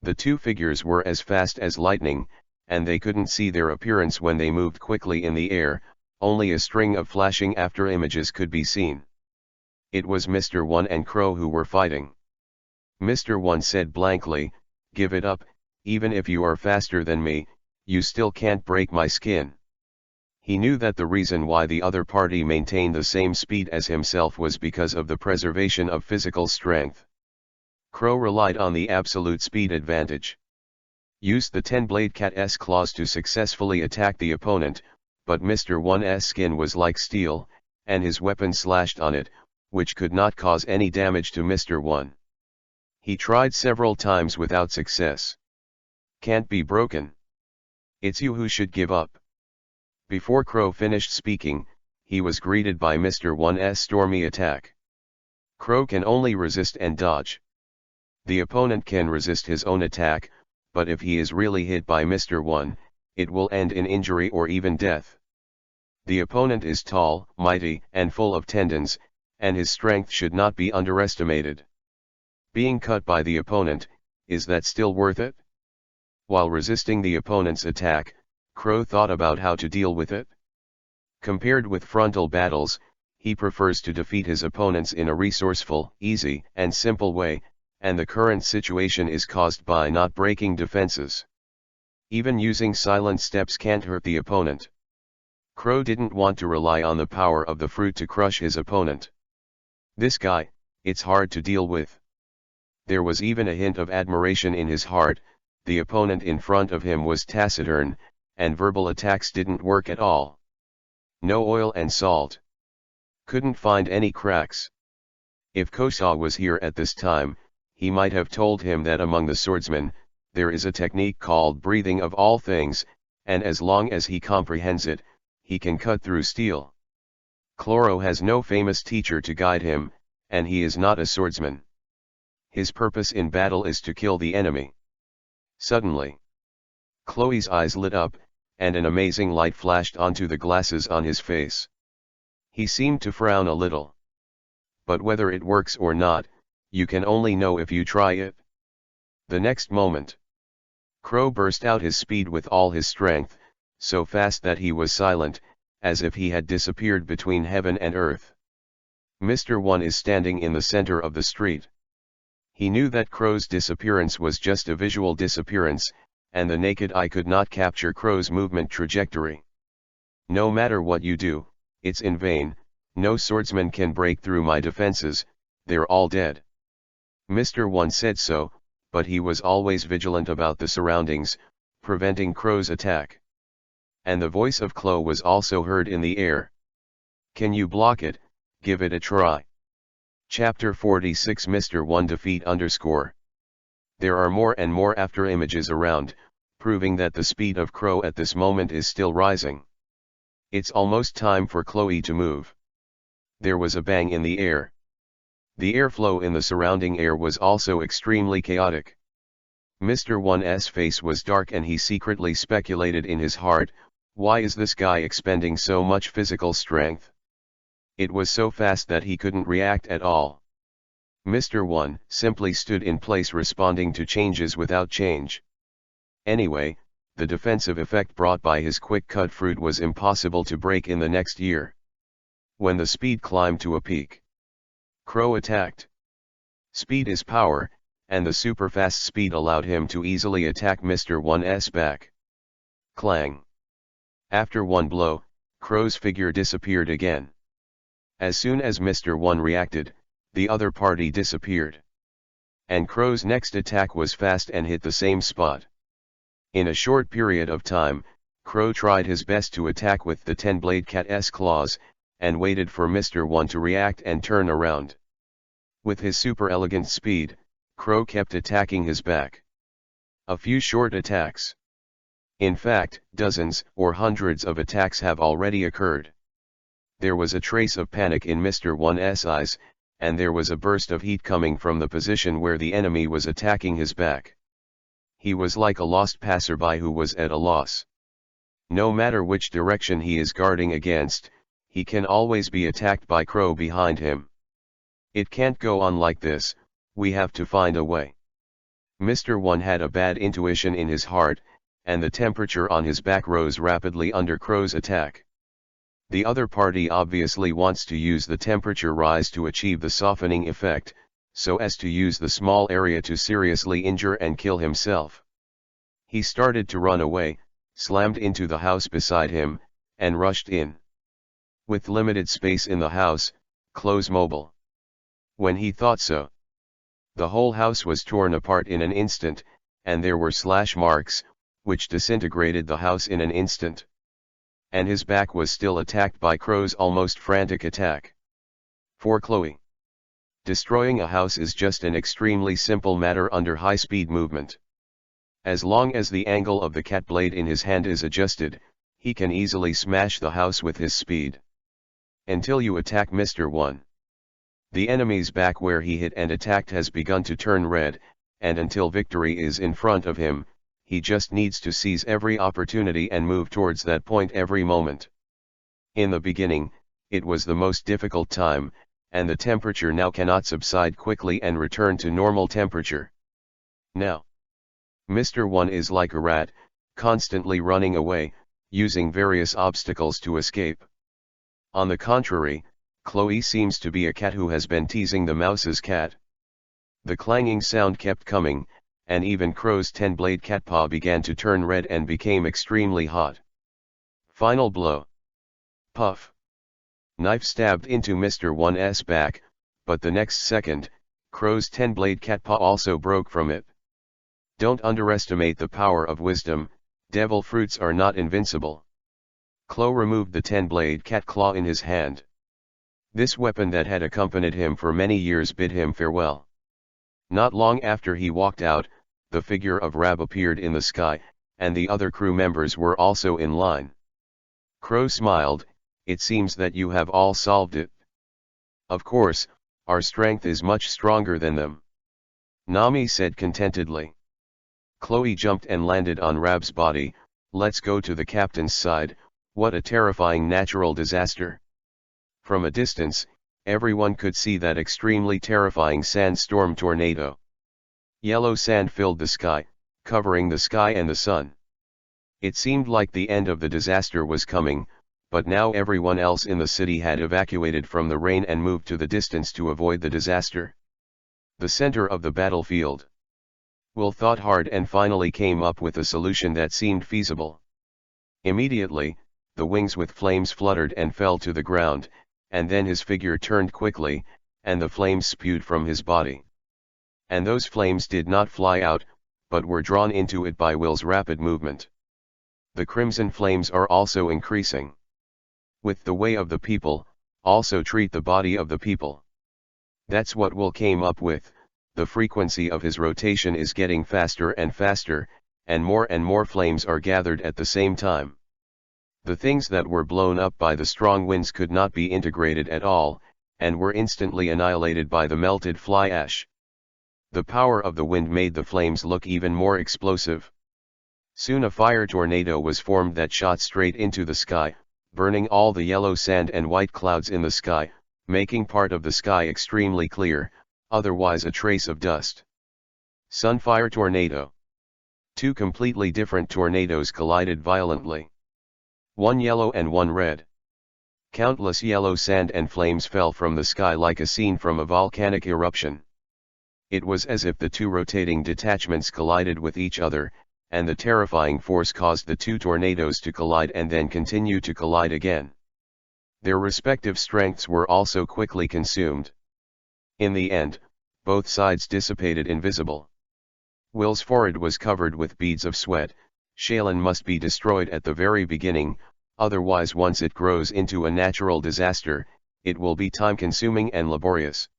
The 2 figures were as fast as lightning, and they couldn't see their appearance when they moved quickly in the air. Only a string of flashing after images could be seen. It was Mr. One and Crow who were fighting. Mr. One said blankly, give it up, even if you are faster than me, you still can't break my skin. He knew that the reason why the other party maintained the same speed as himself was because of the preservation of physical strength. Crow relied on the absolute speed advantage. Used the 10-blade cat's claws to successfully attack the opponent, but Mr. One's skin was like steel, and his weapon slashed on it, which could not cause any damage to Mr. One. He tried several times without success. Can't be broken. It's you who should give up. Before Crow finished speaking, he was greeted by Mr. One's stormy attack. Crow can only resist and dodge. The opponent can resist his own attack, but if he is really hit by Mr. One, it will end in injury or even death. The opponent is tall, mighty, and full of tendons, and his strength should not be underestimated. Being cut by the opponent, is that still worth it? While resisting the opponent's attack, Kuro thought about how to deal with it. Compared with frontal battles, he prefers to defeat his opponents in a resourceful, easy, and simple way, and the current situation is caused by not breaking defenses. Even using silent steps can't hurt the opponent. Kuro didn't want to rely on the power of the fruit to crush his opponent. This guy, it's hard to deal with. There was even a hint of admiration in his heart. The opponent in front of him was taciturn, and verbal attacks didn't work at all. No oil and salt. Couldn't find any cracks. If Kosa was here at this time, he might have told him that among the swordsmen, there is a technique called breathing of all things, and as long as he comprehends it, he can cut through steel. Kuro has no famous teacher to guide him, and he is not a swordsman. His purpose in battle is to kill the enemy. Suddenly, Chloe's eyes lit up, and an amazing light flashed onto the glasses on his face. He seemed to frown a little. But whether it works or not, you can only know if you try it. The next moment, Kuro burst out his speed with all his strength, so fast that he was silent, as if he had disappeared between heaven and earth. Mr. One is standing in the center of the street. He knew that Kuro's disappearance was just a visual disappearance, and the naked eye could not capture Kuro's movement trajectory. No matter what you do, it's in vain. No swordsman can break through my defenses, they're all dead. Mr. One said so, but he was always vigilant about the surroundings, preventing Kuro's attack. And the voice of Klo was also heard in the air. Can you block it? Give it a try. Chapter 46 Mr. One defeat _ There are more and more after images around, proving that the speed of Kuro at this moment is still rising. It's almost time for Chloe to move. There was a bang in the air. The airflow in the surrounding air was also extremely chaotic. Mr. One's face was dark and he secretly speculated in his heart, why is this guy expending so much physical strength? It was so fast that he couldn't react at all. Mr. One simply stood in place responding to changes without change. Anyway, the defensive effect brought by his quick cut fruit was impossible to break in the next year. When the speed climbed to a peak, Kuro attacked. Speed is power, and the super fast speed allowed him to easily attack Mr. One's back. Clang. After one blow, Kuro's figure disappeared again. As soon as Mr. One reacted, the other party disappeared. And Kuro's next attack was fast and hit the same spot. In a short period of time, Kuro tried his best to attack with the 10-blade cat's claws, and waited for Mr. One to react and turn around. With his super elegant speed, Kuro kept attacking his back. A few short attacks. In fact, dozens or hundreds of attacks have already occurred. There was a trace of panic in Mr. One's eyes, and there was a burst of heat coming from the position where the enemy was attacking his back. He was like a lost passerby who was at a loss. No matter which direction he is guarding against, he can always be attacked by Kuro behind him. It can't go on like this, we have to find a way. Mr. One had a bad intuition in his heart, and the temperature on his back rose rapidly under Kuro's attack. The other party obviously wants to use the temperature rise to achieve the softening effect, so as to use the small area to seriously injure and kill himself. He started to run away, slammed into the house beside him, and rushed in. With limited space in the house, close mobile. When he thought so, the whole house was torn apart in an instant, and there were slash marks, which disintegrated the house in an instant. And his back was still attacked by Kuro's almost frantic attack. For Chloe, destroying a house is just an extremely simple matter under high-speed movement. As long as the angle of the cat blade in his hand is adjusted, he can easily smash the house with his speed. Until you attack Mr. One. The enemy's back where he hit and attacked has begun to turn red, and until victory is in front of him, he just needs to seize every opportunity and move towards that point every moment. In the beginning, it was the most difficult time, and the temperature now cannot subside quickly and return to normal temperature. Now, Mr. One is like a rat, constantly running away, using various obstacles to escape. On the contrary, Chloe seems to be a cat who has been teasing the mouse's cat. The clanging sound kept coming, and even Crow's 10-blade cat paw began to turn red and became extremely hot. Final blow. Puff. Knife stabbed into Mr. One's back, but the next second, Crow's 10-blade cat paw also broke from it. Don't underestimate the power of wisdom, devil fruits are not invincible. Chloe removed the 10-blade cat claw in his hand. This weapon that had accompanied him for many years bid him farewell. Not long after he walked out, the figure of Rab appeared in the sky, and the other crew members were also in line. Crow smiled, "It seems that you have all solved it. Of course, our strength is much stronger than them," Nami said contentedly. Chloe jumped and landed on Rab's body. "Let's go to the captain's side. What a terrifying natural disaster." From a distance, everyone could see that extremely terrifying sandstorm tornado. Yellow sand filled the sky, covering the sky and the sun. It seemed like the end of the disaster was coming, but now everyone else in the city had evacuated from the rain and moved to the distance to avoid the disaster. The center of the battlefield. Will thought hard and finally came up with a solution that seemed feasible. Immediately, the wings with flames fluttered and fell to the ground, and then his figure turned quickly, and the flames spewed from his body. And those flames did not fly out, but were drawn into it by Will's rapid movement. The crimson flames are also increasing. With the way of the people, also treat the body of the people. That's what Will came up with. The frequency of his rotation is getting faster and faster, and more flames are gathered at the same time. The things that were blown up by the strong winds could not be integrated at all, and were instantly annihilated by the melted fly ash. The power of the wind made the flames look even more explosive. Soon a fire tornado was formed that shot straight into the sky, burning all the yellow sand and white clouds in the sky, making part of the sky extremely clear, otherwise a trace of dust. Sunfire tornado. Two completely different tornadoes collided violently. One yellow and one red. Countless yellow sand and flames fell from the sky like a scene from a volcanic eruption. It was as if the two rotating detachments collided with each other, and the terrifying force caused the two tornadoes to collide and then continue to collide again. Their respective strengths were also quickly consumed. In the end, both sides dissipated invisible. Will's forehead was covered with beads of sweat. Shaylin must be destroyed at the very beginning, otherwise once it grows into a natural disaster, it will be time-consuming and laborious.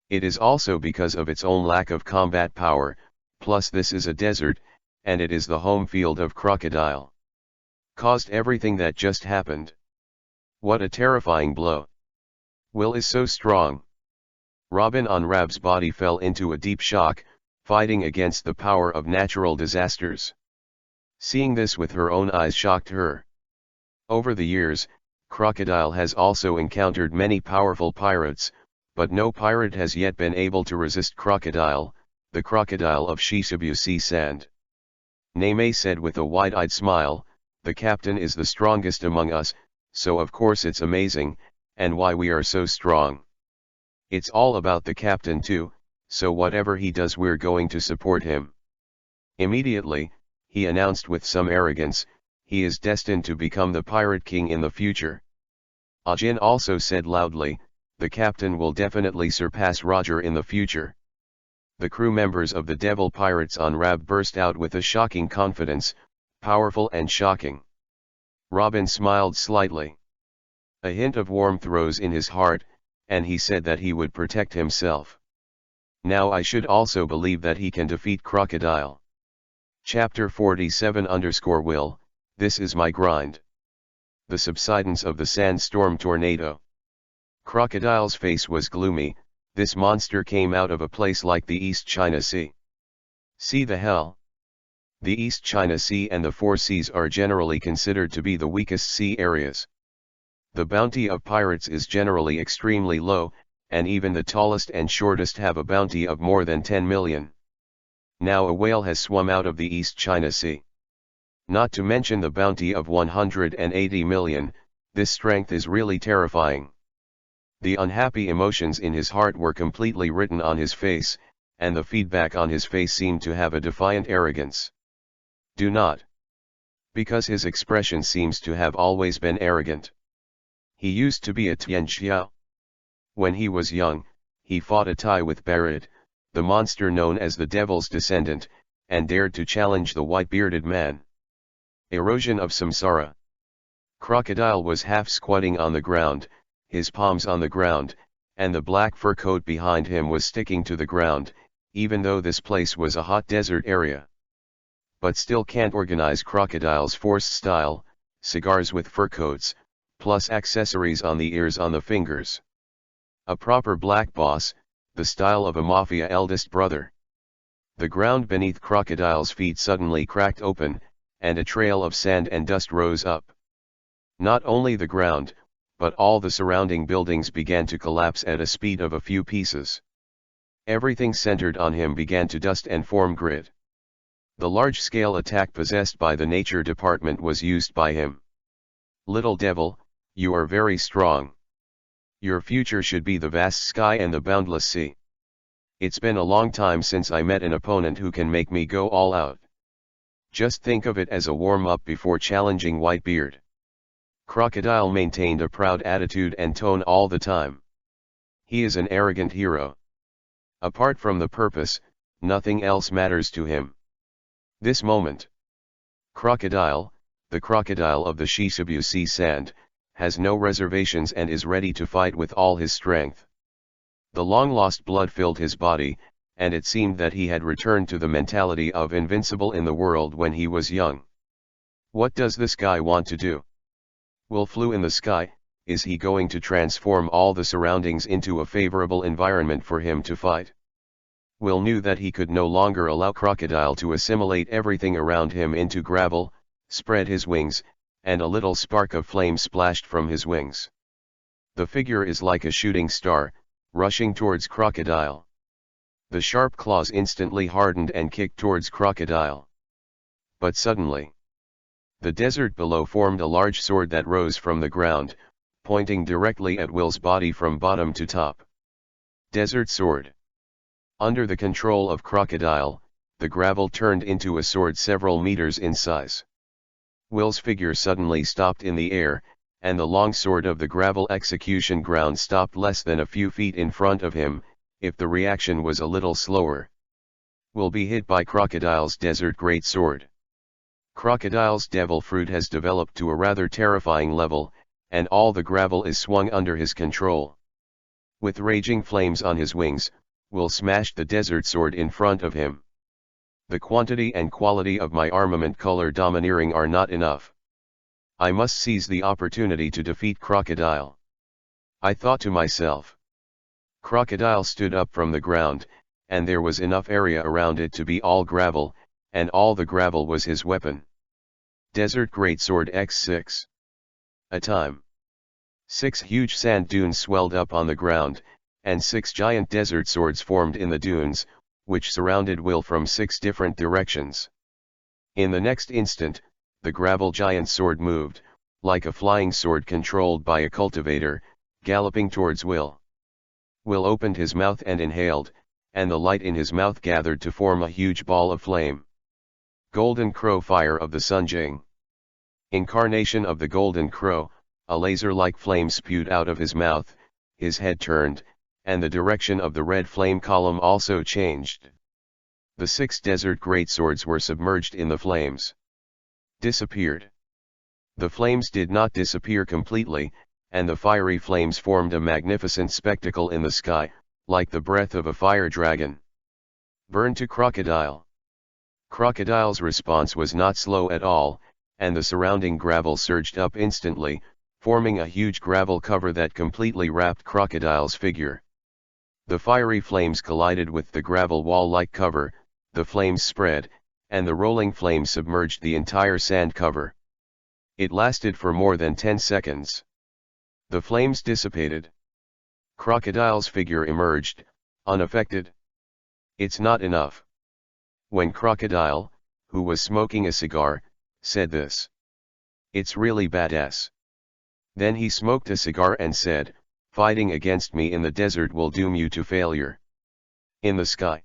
It is also because of its own lack of combat power, plus this is a desert, and it is the home field of Crocodile. Caused everything that just happened. What a terrifying blow. Will is so strong. Robin on Rab's body fell into a deep shock, fighting against the power of natural disasters. Seeing this with her own eyes shocked her. Over the years, Crocodile has also encountered many powerful pirates, but no pirate has yet been able to resist Crocodile, the crocodile of Shishibu Sea Sand. Neme said with a wide-eyed smile, "The captain is the strongest among us, so of course it's amazing, and why we are so strong. It's all about the captain too, so whatever he does we're going to support him." Immediately, he announced with some arrogance, he is destined to become the pirate king in the future. Ajin also said loudly, the captain will definitely surpass Roger in the future. The crew members of the Devil Pirates on Rab burst out with a shocking confidence, powerful and shocking. Robin smiled slightly. A hint of warmth rose in his heart, and he said that he would protect himself. Now I should also believe that he can defeat Crocodile. Chapter 47_Will, This is my grind. The subsidence of the sandstorm tornado. Crocodile's face was gloomy. This monster came out of a place like the East China Sea. See the hell? The East China Sea and the Four Seas are generally considered to be the weakest sea areas. The bounty of pirates is generally extremely low, and even the tallest and shortest have a bounty of more than 10 million. Now a whale has swum out of the East China Sea. Not to mention the bounty of 180 million, this strength is really terrifying. The unhappy emotions in his heart were completely written on his face, and the feedback on his face seemed to have a defiant arrogance. Do not. Because his expression seems to have always been arrogant. He used to be a Tianxiao. When he was young, he fought a tie with Barad, the monster known as the Devil's Descendant, and dared to challenge the white-bearded man. Erosion of Samsara. Crocodile was half squatting on the ground, his palms on the ground, and the black fur coat behind him was sticking to the ground, even though this place was a hot desert area. But still can't organize Crocodile's forced style, cigars with fur coats, plus accessories on the ears on the fingers. A proper black boss, the style of a mafia eldest brother. The ground beneath Crocodile's feet suddenly cracked open, and a trail of sand and dust rose up. Not only the ground, but all the surrounding buildings began to collapse at a speed of a few pieces. Everything centered on him began to dust and form grid. The large-scale attack possessed by the Nature Department was used by him. Little devil, you are very strong. Your future should be the vast sky and the boundless sea. It's been a long time since I met an opponent who can make me go all out. Just think of it as a warm-up before challenging Whitebeard. Crocodile maintained a proud attitude and tone all the time. He is an arrogant hero. Apart from the purpose, nothing else matters to him. This moment. Crocodile, the crocodile of the Shishibu Sea Sand, has no reservations and is ready to fight with all his strength. The long-lost blood filled his body, and it seemed that he had returned to the mentality of invincible in the world when he was young. What does this guy want to do? Will flew in the sky, is he going to transform all the surroundings into a favorable environment for him to fight? Will knew that he could no longer allow Crocodile to assimilate everything around him into gravel, spread his wings, and a little spark of flame splashed from his wings. The figure is like a shooting star, rushing towards Crocodile. The sharp claws instantly hardened and kicked towards Crocodile. But suddenly, the desert below formed a large sword that rose from the ground, pointing directly at Will's body from bottom to top. Desert sword. Under the control of Crocodile, the gravel turned into a sword several meters in size. Will's figure suddenly stopped in the air, and the long sword of the gravel execution ground stopped less than a few feet in front of him. If the reaction was a little slower, Will be hit by Crocodile's desert great sword. Crocodile's devil fruit has developed to a rather terrifying level, and all the gravel is swung under his control. With raging flames on his wings, Will smashed the desert sword in front of him. The quantity and quality of my armament color domineering are not enough. I must seize the opportunity to defeat Crocodile. I thought to myself. Crocodile stood up from the ground, and there was enough area around it to be all gravel, and all the gravel was his weapon. Desert Greatsword X6. A time. 6 huge sand dunes swelled up on the ground, and 6 giant desert swords formed in the dunes, which surrounded Will from 6 different directions. In the next instant, the gravel giant sword moved, like a flying sword controlled by a cultivator, galloping towards Will. Will opened his mouth and inhaled, and the light in his mouth gathered to form a huge ball of flame. Golden Crow Fire of the Sunjing. Incarnation of the Golden Crow, a laser-like flame spewed out of his mouth, his head turned, and the direction of the red flame column also changed. The 6 desert greatswords were submerged in the flames. Disappeared. The flames did not disappear completely, and the fiery flames formed a magnificent spectacle in the sky, like the breath of a fire dragon. Burn to Crocodile. Crocodile's response was not slow at all, and the surrounding gravel surged up instantly, forming a huge gravel cover that completely wrapped Crocodile's figure. The fiery flames collided with the gravel wall-like cover, the flames spread, and the rolling flame submerged the entire sand cover. It lasted for more than 10 seconds. The flames dissipated. Crocodile's figure emerged, unaffected. It's not enough. When Crocodile, who was smoking a cigar, said this. It's really badass. Then he smoked a cigar and said, fighting against me in the desert will doom you to failure. In the sky.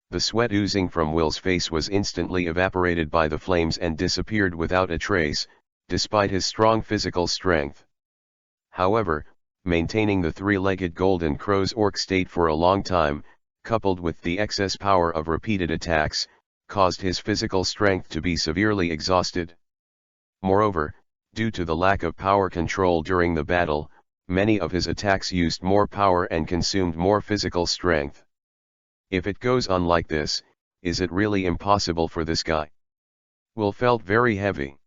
The sweat oozing from Will's face was instantly evaporated by the flames and disappeared without a trace, despite his strong physical strength. However, maintaining the three-legged golden crow's orc state for a long time, coupled with the excess power of repeated attacks, caused his physical strength to be severely exhausted. Moreover, due to the lack of power control during the battle, many of his attacks used more power and consumed more physical strength. If it goes on like this, is it really impossible for this guy? Will felt very heavy.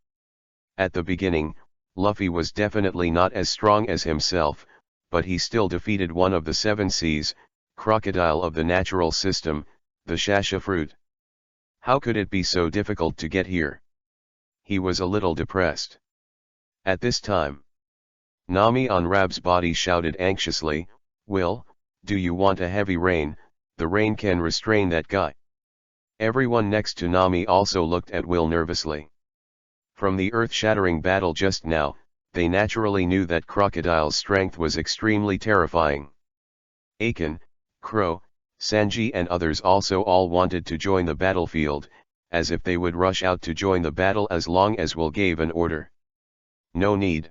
At the beginning, Luffy was definitely not as strong as himself, but he still defeated one of the seven seas, crocodile of the natural system, the Shasha fruit. How could it be so difficult to get here? He was a little depressed. At this time, Nami on Rab's body shouted anxiously, Will, do you want a heavy rain? The rain can restrain that guy. Everyone next to Nami also looked at Will nervously. From the earth-shattering battle just now, they naturally knew that Crocodile's strength was extremely terrifying. Akin, Kuro, Sanji and others also all wanted to join the battlefield, as if they would rush out to join the battle as long as Will gave an order. No need.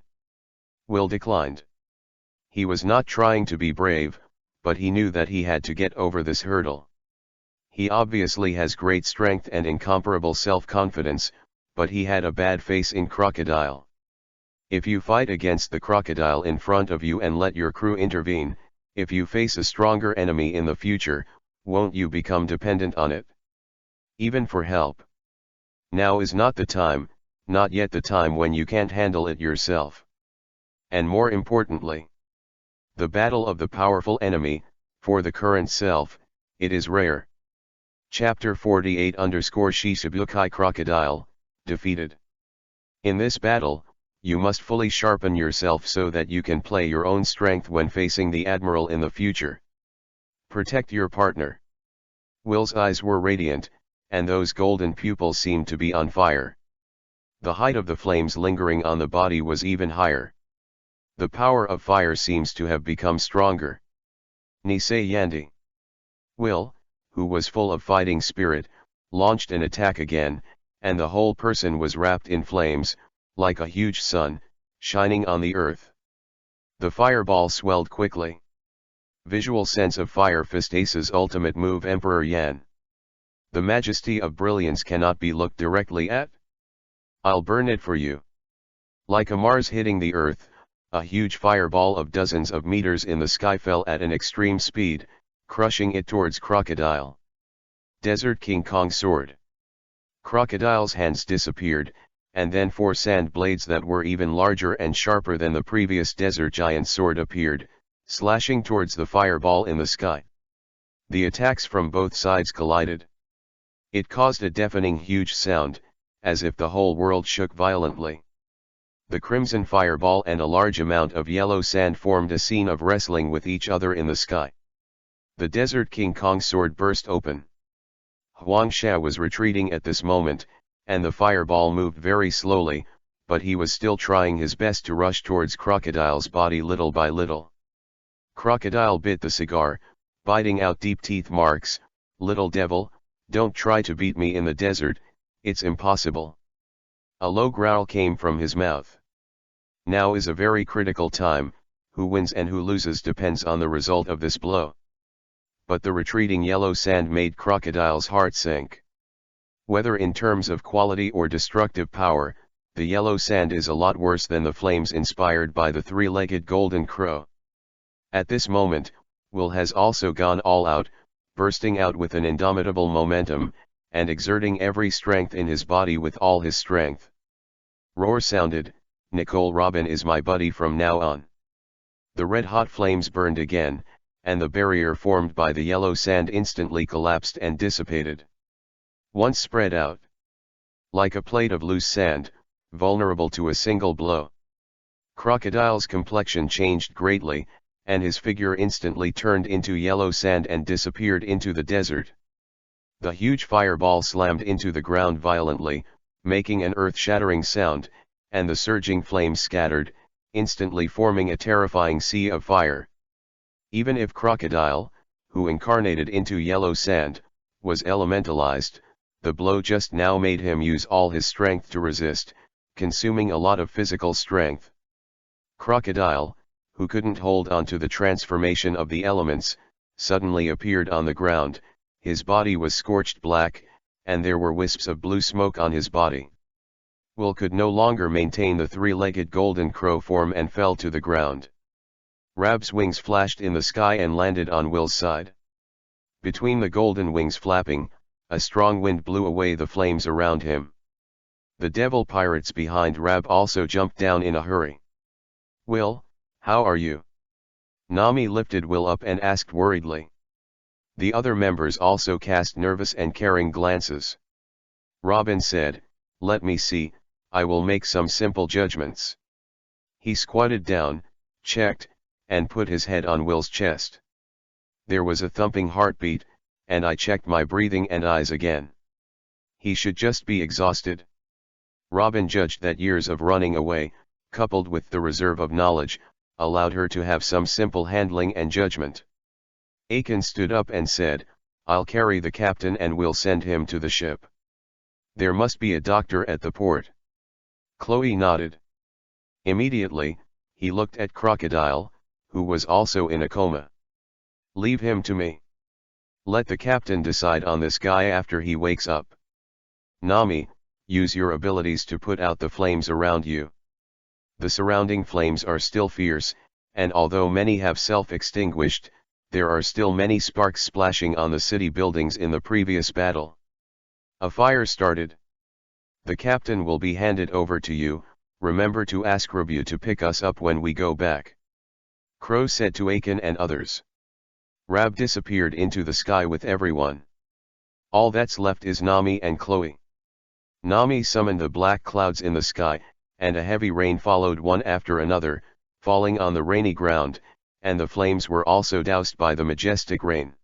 Will declined. He was not trying to be brave, but he knew that he had to get over this hurdle. He obviously has great strength and incomparable self-confidence, but he had a bad face in Crocodile. If you fight against the crocodile in front of you and let your crew intervene, if you face a stronger enemy in the future, won't you become dependent on it? Even for help. Now is not the time, not yet the time when you can't handle it yourself. And more importantly, the battle of the powerful enemy, for the current self, it is rare. Chapter 48 Shichibukai Crocodile, defeated. In this battle, you must fully sharpen yourself so that you can play your own strength when facing the Admiral in the future. Protect your partner. Will's eyes were radiant, and those golden pupils seemed to be on fire. The height of the flames lingering on the body was even higher. The power of fire seems to have become stronger. Nisei Yandi. Will, who was full of fighting spirit, launched an attack again, and the whole person was wrapped in flames, like a huge sun, shining on the earth. The fireball swelled quickly. Visual sense of Fire Fist Ace's ultimate move Emperor Yan. The majesty of brilliance cannot be looked directly at. I'll burn it for you. Like a Mars hitting the earth, a huge fireball of dozens of meters in the sky fell at an extreme speed, crushing it towards Crocodile. Desert King Kong sword. Crocodile's hands disappeared, and then four sand blades that were even larger and sharper than the previous desert giant sword appeared, slashing towards the fireball in the sky. The attacks from both sides collided. It caused a deafening huge sound, as if the whole world shook violently. The crimson fireball and a large amount of yellow sand formed a scene of wrestling with each other in the sky. The Desert King Kong sword burst open. Huang Sha was retreating at this moment, and the fireball moved very slowly, but he was still trying his best to rush towards Crocodile's body little by little. Crocodile bit the cigar, biting out deep teeth marks. Little devil, don't try to beat me in the desert, it's impossible. A low growl came from his mouth. Now is a very critical time, who wins and who loses depends on the result of this blow. But the retreating yellow sand made Crocodile's heart sink. Whether in terms of quality or destructive power, the yellow sand is a lot worse than the flames inspired by the three-legged golden crow. At this moment, Will has also gone all out, bursting out with an indomitable momentum, and exerting every strength in his body with all his strength. Roar sounded, Nicole Robin is my buddy from now on. The red-hot flames burned again, and the barrier formed by the yellow sand instantly collapsed and dissipated. Once spread out. Like a plate of loose sand, vulnerable to a single blow. Crocodile's complexion changed greatly, and his figure instantly turned into yellow sand and disappeared into the desert. The huge fireball slammed into the ground violently, making an earth-shattering sound, and the surging flames scattered, instantly forming a terrifying sea of fire. Even if Crocodile, who incarnated into yellow sand, was elementalized, the blow just now made him use all his strength to resist, consuming a lot of physical strength. Crocodile, who couldn't hold on to the transformation of the elements, suddenly appeared on the ground. His body was scorched black, and there were wisps of blue smoke on his body. Will could no longer maintain the three-legged golden crow form and fell to the ground. Rab's wings flashed in the sky and landed on Will's side. Between the golden wings flapping, a strong wind blew away the flames around him. The devil pirates behind Rab also jumped down in a hurry. "Will, how are you?" Nami lifted Will up and asked worriedly. The other members also cast nervous and caring glances. Robin said, "Let me see, I will make some simple judgments." He squatted down, checked, and put his head on Will's chest. There was a thumping heartbeat, and I checked my breathing and eyes again. He should just be exhausted. Robin judged that years of running away, coupled with the reserve of knowledge, allowed her to have some simple handling and judgment. Aiken stood up and said, "I'll carry the captain and we'll send him to the ship. There must be a doctor at the port." Chloe nodded. Immediately, he looked at Crocodile, who was also in a coma. "Leave him to me. Let the captain decide on this guy after he wakes up. Nami, use your abilities to put out the flames around you." The surrounding flames are still fierce, and although many have self-extinguished, there are still many sparks splashing on the city buildings in the previous battle. A fire started. "The captain will be handed over to you, remember to ask Rabu to pick us up when we go back," Crow said to Aiken and others. Rab disappeared into the sky with everyone. All that's left is Nami and Chloe. Nami summoned the black clouds in the sky, and a heavy rain followed one after another, falling on the rainy ground, and the flames were also doused by the majestic rain.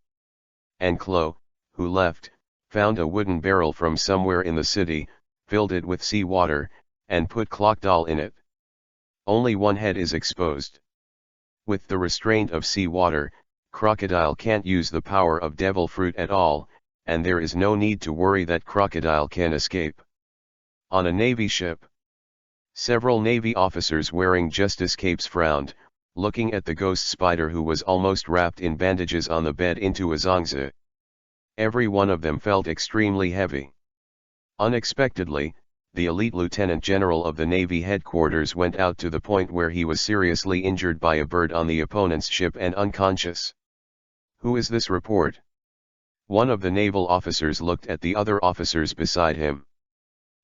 And Chloe, who left, found a wooden barrel from somewhere in the city, filled it with sea water, and put Crocodile in it. Only one head is exposed. With the restraint of sea water, Crocodile can't use the power of devil fruit at all, and there is no need to worry that Crocodile can escape. On a Navy ship, several Navy officers wearing justice capes frowned, looking at the ghost spider who was almost wrapped in bandages on the bed into a zongzi. Every one of them felt extremely heavy. Unexpectedly, the elite lieutenant general of the Navy headquarters went out to the point where he was seriously injured by a bird on the opponent's ship and unconscious. "Who is this report?" One of the naval officers looked at the other officers beside him.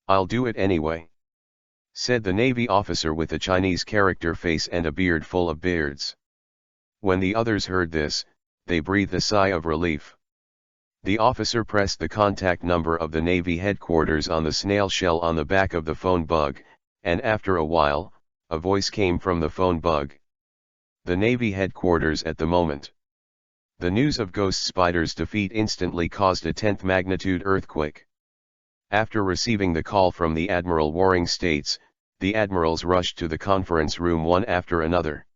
"I'll do it anyway," said the Navy officer with a Chinese character face and a beard full of beards. When the others heard this, they breathed a sigh of relief. The officer pressed the contact number of the Navy headquarters on the snail shell on the back of the phone bug, and after a while, a voice came from the phone bug. The Navy headquarters at the moment. The news of Ghost Spider's defeat instantly caused a 10th magnitude earthquake. After receiving the call from the Admiral warring states, the admirals rushed to the conference room one after another.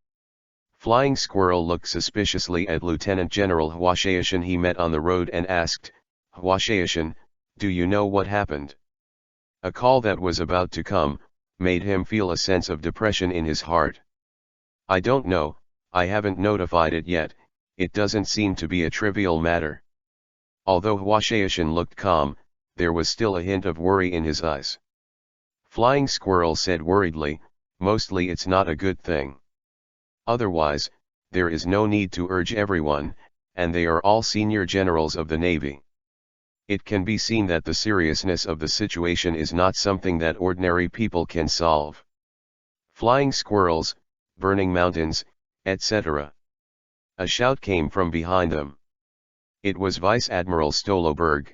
Flying Squirrel looked suspiciously at Lieutenant General Hwashaishan he met on the road and asked, "Hwashaishan, do you know what happened?" A call that was about to come, made him feel a sense of depression in his heart. "I don't know, I haven't notified it yet, it doesn't seem to be a trivial matter." Although Hwashaishan looked calm, there was still a hint of worry in his eyes. Flying Squirrel said worriedly, "Mostly it's not a good thing. Otherwise, there is no need to urge everyone, and they are all senior generals of the Navy. It can be seen that the seriousness of the situation is not something that ordinary people can solve. Flying squirrels, burning mountains, etc." A shout came from behind them. It was Vice Admiral Stoloberg,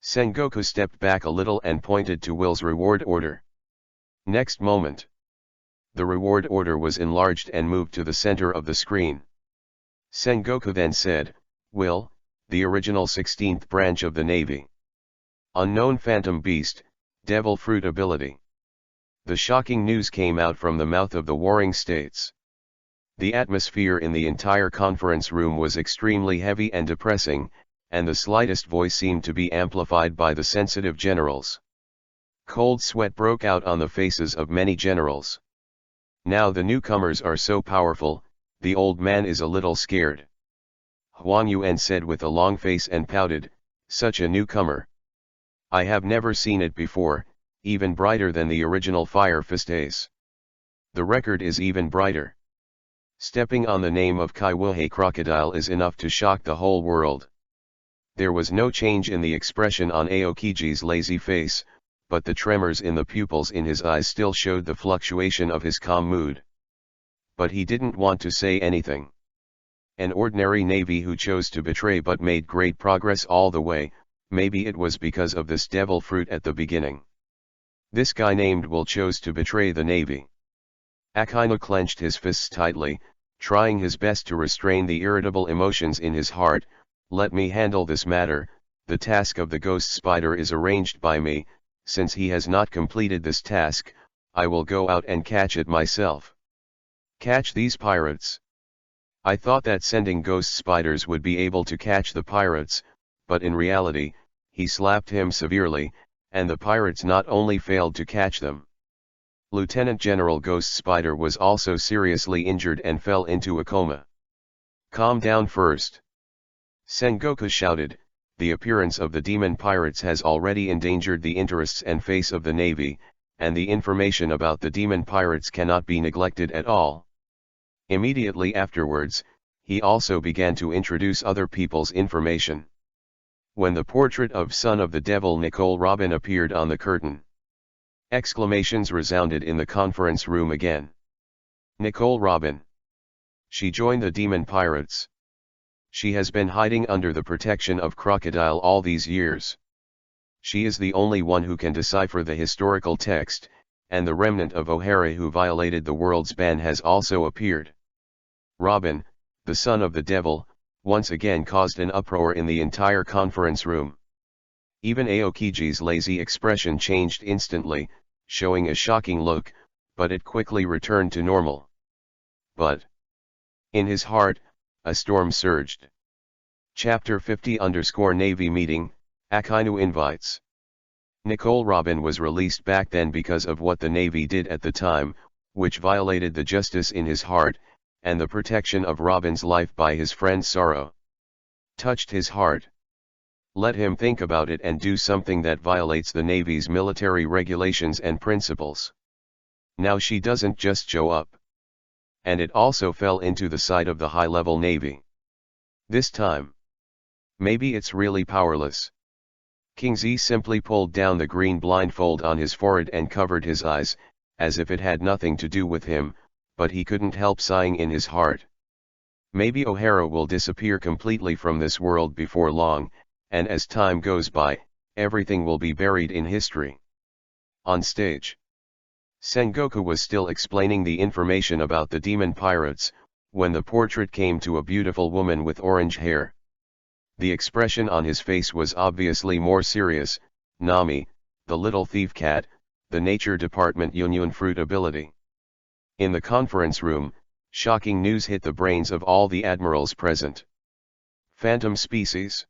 Sengoku stepped back a little and pointed to Will's reward order. Next moment, the reward order was enlarged and moved to the center of the screen. Sengoku then said, "Will, the original 16th branch of the Navy. Unknown Phantom Beast, Devil Fruit Ability." The shocking news came out from the mouth of the warring states. The atmosphere in the entire conference room was extremely heavy and depressing, and the slightest voice seemed to be amplified by the sensitive generals. Cold sweat broke out on the faces of many generals. Now the newcomers are so powerful, the old man is a little scared. Huang Yuan said with a long face and pouted, "Such a newcomer. I have never seen it before, even brighter than the original Fire Fist Ace. The record is even brighter. Stepping on the name of Kaiwuhei Crocodile is enough to shock the whole world." There was no change in the expression on Aokiji's lazy face, but the tremors in the pupils in his eyes still showed the fluctuation of his calm mood. But he didn't want to say anything. An ordinary navy who chose to betray but made great progress all the way, maybe it was because of this devil fruit at the beginning. This guy named Will chose to betray the navy. Akainu clenched his fists tightly, trying his best to restrain the irritable emotions in his heart. "Let me handle this matter, the task of the ghost spider is arranged by me, since he has not completed this task, I will go out and catch it myself." Catch these pirates? I thought that sending ghost spiders would be able to catch the pirates, but in reality, he slapped him severely, and the pirates not only failed to catch them. Lieutenant General Ghost Spider was also seriously injured and fell into a coma. "Calm down first," Sengoku shouted. "The appearance of the demon pirates has already endangered the interests and face of the Navy, and the information about the demon pirates cannot be neglected at all." Immediately afterwards, he also began to introduce other people's information. When the portrait of Son of the Devil Nicole Robin appeared on the curtain, exclamations resounded in the conference room again. Nicole Robin. She joined the demon pirates. She has been hiding under the protection of Crocodile all these years. She is the only one who can decipher the historical text, and the remnant of O'Hara who violated the world's ban has also appeared. Robin, the son of the devil, once again caused an uproar in the entire conference room. Even Aokiji's lazy expression changed instantly, showing a shocking look, but it quickly returned to normal. But in his heart, a storm surged. Chapter 50_Navy Meeting, Akainu Invites. Nicole Robin was released back then because of what the Navy did at the time, which violated the justice in his heart, and the protection of Robin's life by his friend Sorrow. Touched his heart. Let him think about it and do something that violates the Navy's military regulations and principles. Now she doesn't just show up. And it also fell into the side of the high-level Navy. This time, maybe it's really powerless. King Z simply pulled down the green blindfold on his forehead and covered his eyes, as if it had nothing to do with him, but he couldn't help sighing in his heart. Maybe O'Hara will disappear completely from this world before long, and as time goes by, everything will be buried in history. On stage, Sengoku was still explaining the information about the demon pirates, when the portrait came to a beautiful woman with orange hair. The expression on his face was obviously more serious. Nami, the little thief cat, the Nature Department Union Fruit Ability. In the conference room, shocking news hit the brains of all the admirals present. Phantom species.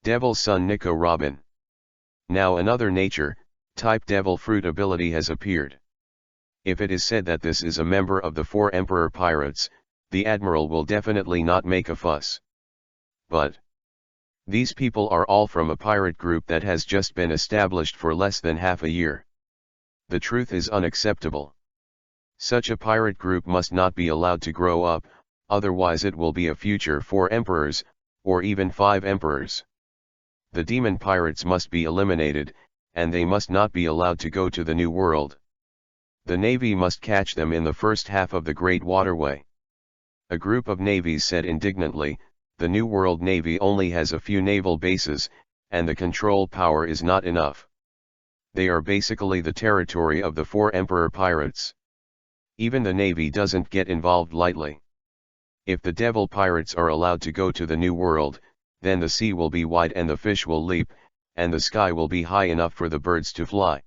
Devil's Son Nico Robin. Now another nature-type devil fruit ability has appeared. If it is said that this is a member of the 4 Emperor Pirates, the Admiral will definitely not make a fuss. But these people are all from a pirate group that has just been established for less than half a year. The truth is unacceptable. Such a pirate group must not be allowed to grow up, otherwise it will be a future 4 emperors, or even 5 emperors. The demon pirates must be eliminated, and they must not be allowed to go to the New World. The Navy must catch them in the first half of the Great Waterway. A group of navies said indignantly, "The New World Navy only has a few naval bases, and the control power is not enough. They are basically the territory of the 4 Emperor pirates. Even the Navy doesn't get involved lightly. If the devil pirates are allowed to go to the New World, then the sea will be wide and the fish will leap, and the sky will be high enough for the birds to fly.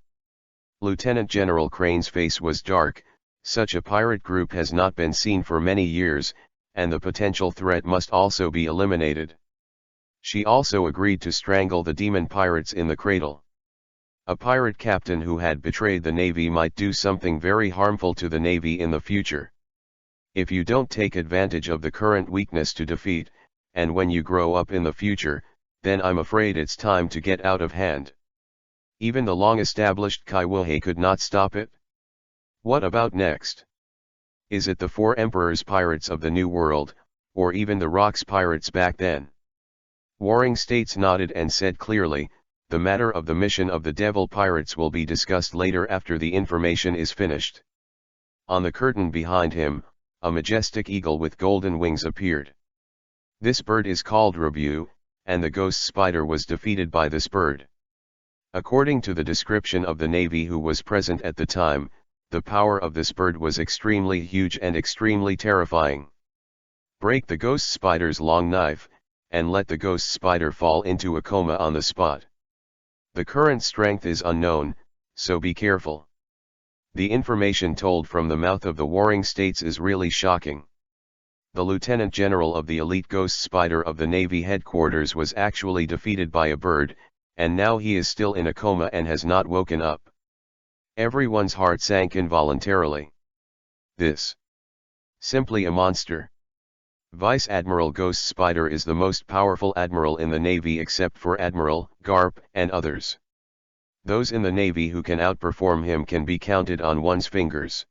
Lieutenant General Crane's face was dark. Such a pirate group has not been seen for many years, and the potential threat must also be eliminated. She also agreed to strangle the demon pirates in the cradle. A pirate captain who had betrayed the Navy might do something very harmful to the Navy in the future. If you don't take advantage of the current weakness to defeat, and when you grow up in the future, then I'm afraid it's time to get out of hand. Even the long-established Kaiwahei could not stop it. What about next? Is it the 4 Emperors pirates of the New World, or even the Rocks pirates back then? Warring States nodded and said clearly, the matter of the mission of the devil pirates will be discussed later after the information is finished. On the curtain behind him, a majestic eagle with golden wings appeared. This bird is called Rebu, and the ghost spider was defeated by this bird. According to the description of the Navy who was present at the time, the power of this bird was extremely huge and extremely terrifying. Break the ghost spider's long knife, and let the ghost spider fall into a coma on the spot. The current strength is unknown, so be careful. The information told from the mouth of the Warring States is really shocking. The Lieutenant General of the elite ghost spider of the Navy headquarters was actually defeated by a bird, and now he is still in a coma and has not woken up. Everyone's heart sank involuntarily. This. Simply a monster. Vice Admiral Ghost Spider is the most powerful admiral in the Navy except for Admiral Garp and others. Those in the Navy who can outperform him can be counted on one's fingers.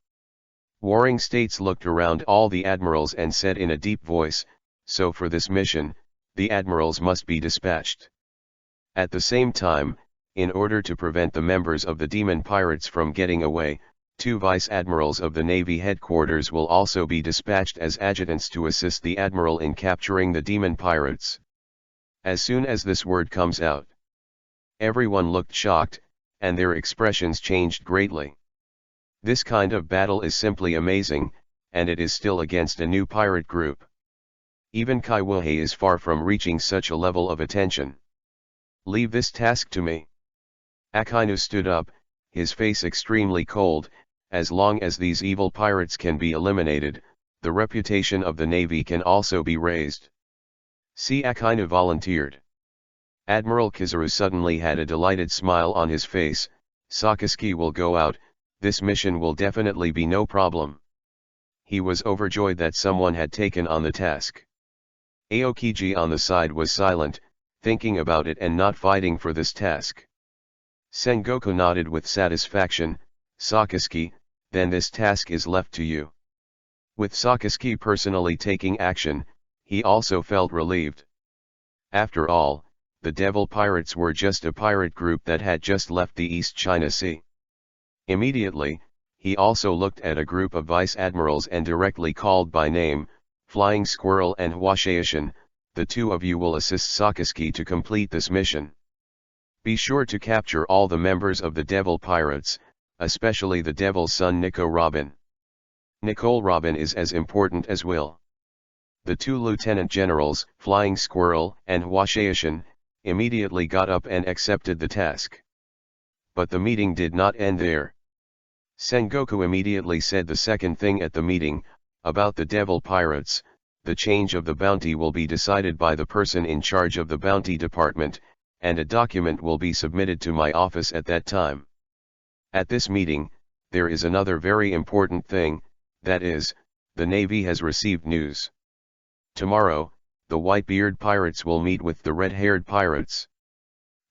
Warring States looked around all the admirals and said in a deep voice, so for this mission, the admirals must be dispatched. At the same time, in order to prevent the members of the demon pirates from getting away, 2 vice admirals of the Navy headquarters will also be dispatched as adjutants to assist the admiral in capturing the demon pirates. As soon as this word comes out, everyone looked shocked, and their expressions changed greatly. This kind of battle is simply amazing, and it is still against a new pirate group. Even Kaiwahei is far from reaching such a level of attention. Leave this task to me. Akainu stood up, his face extremely cold. As long as these evil pirates can be eliminated, the reputation of the Navy can also be raised. See, Akainu volunteered. Admiral Kizaru suddenly had a delighted smile on his face. Sakazuki will go out, this mission will definitely be no problem. He was overjoyed that someone had taken on the task. Aokiji on the side was silent, thinking about it and not fighting for this task. Sengoku nodded with satisfaction. Sakazuki, then this task is left to you. With Sakazuki personally taking action, he also felt relieved. After all, the devil pirates were just a pirate group that had just left the East China Sea. Immediately, he also looked at a group of vice admirals and directly called by name, Flying Squirrel and Hwashaishin, the 2 of you will assist Sakazuki to complete this mission. Be sure to capture all the members of the devil pirates, especially the devil's son Nico Robin. Nicole Robin is as important as Will. The 2 lieutenant generals, Flying Squirrel and Hwashaishin, immediately got up and accepted the task. But the meeting did not end there. Sengoku immediately said the second thing at the meeting, about the devil pirates. The change of the bounty will be decided by the person in charge of the bounty department, and a document will be submitted to my office at that time. At this meeting, there is another very important thing, that is, the Navy has received news. Tomorrow, the white-beard pirates will meet with the red-haired pirates.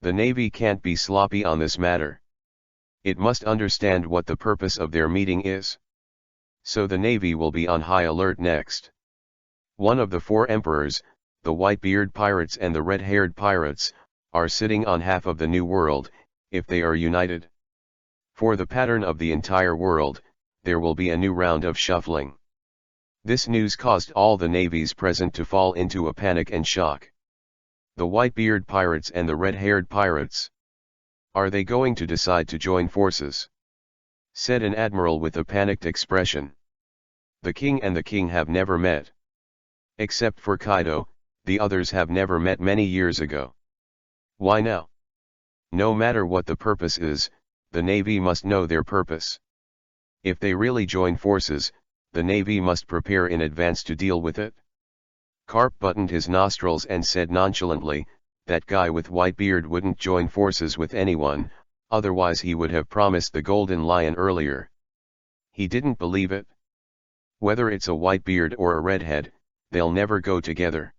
The Navy can't be sloppy on this matter. It must understand what the purpose of their meeting is. So the Navy will be on high alert next. One of the 4 emperors, the white-beard pirates and the red-haired pirates, are sitting on half of the New World, if they are united. For the pattern of the entire world, there will be a new round of shuffling. This news caused all the navies present to fall into a panic and shock. The white-beard pirates and the red-haired pirates. Are they going to decide to join forces? Said an admiral with a panicked expression. The king and the king have never met. Except for Kaido, the others have never met many years ago. Why now? No matter what the purpose is, the Navy must know their purpose. If they really join forces, the Navy must prepare in advance to deal with it. Carp buttoned his nostrils and said nonchalantly, that guy with white beard wouldn't join forces with anyone, otherwise he would have promised the Golden Lion earlier. He didn't believe it. Whether it's a white beard or a redhead, they'll never go together.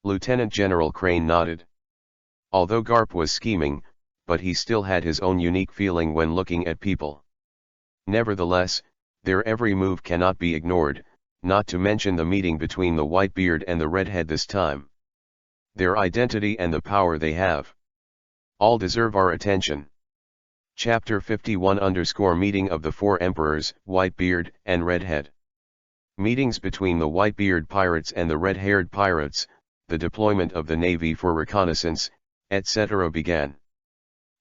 Lieutenant General Crane nodded. Although Garp was scheming, but he still had his own unique feeling when looking at people. Nevertheless, their every move cannot be ignored, not to mention the meeting between the white beard and the redhead this time. Their identity and the power they have. All deserve our attention. Chapter 51 Meeting of the Four Emperors, Whitebeard and Redhead. Meetings between the white-beard pirates and the red-haired pirates, the deployment of the Navy for reconnaissance, etc. began.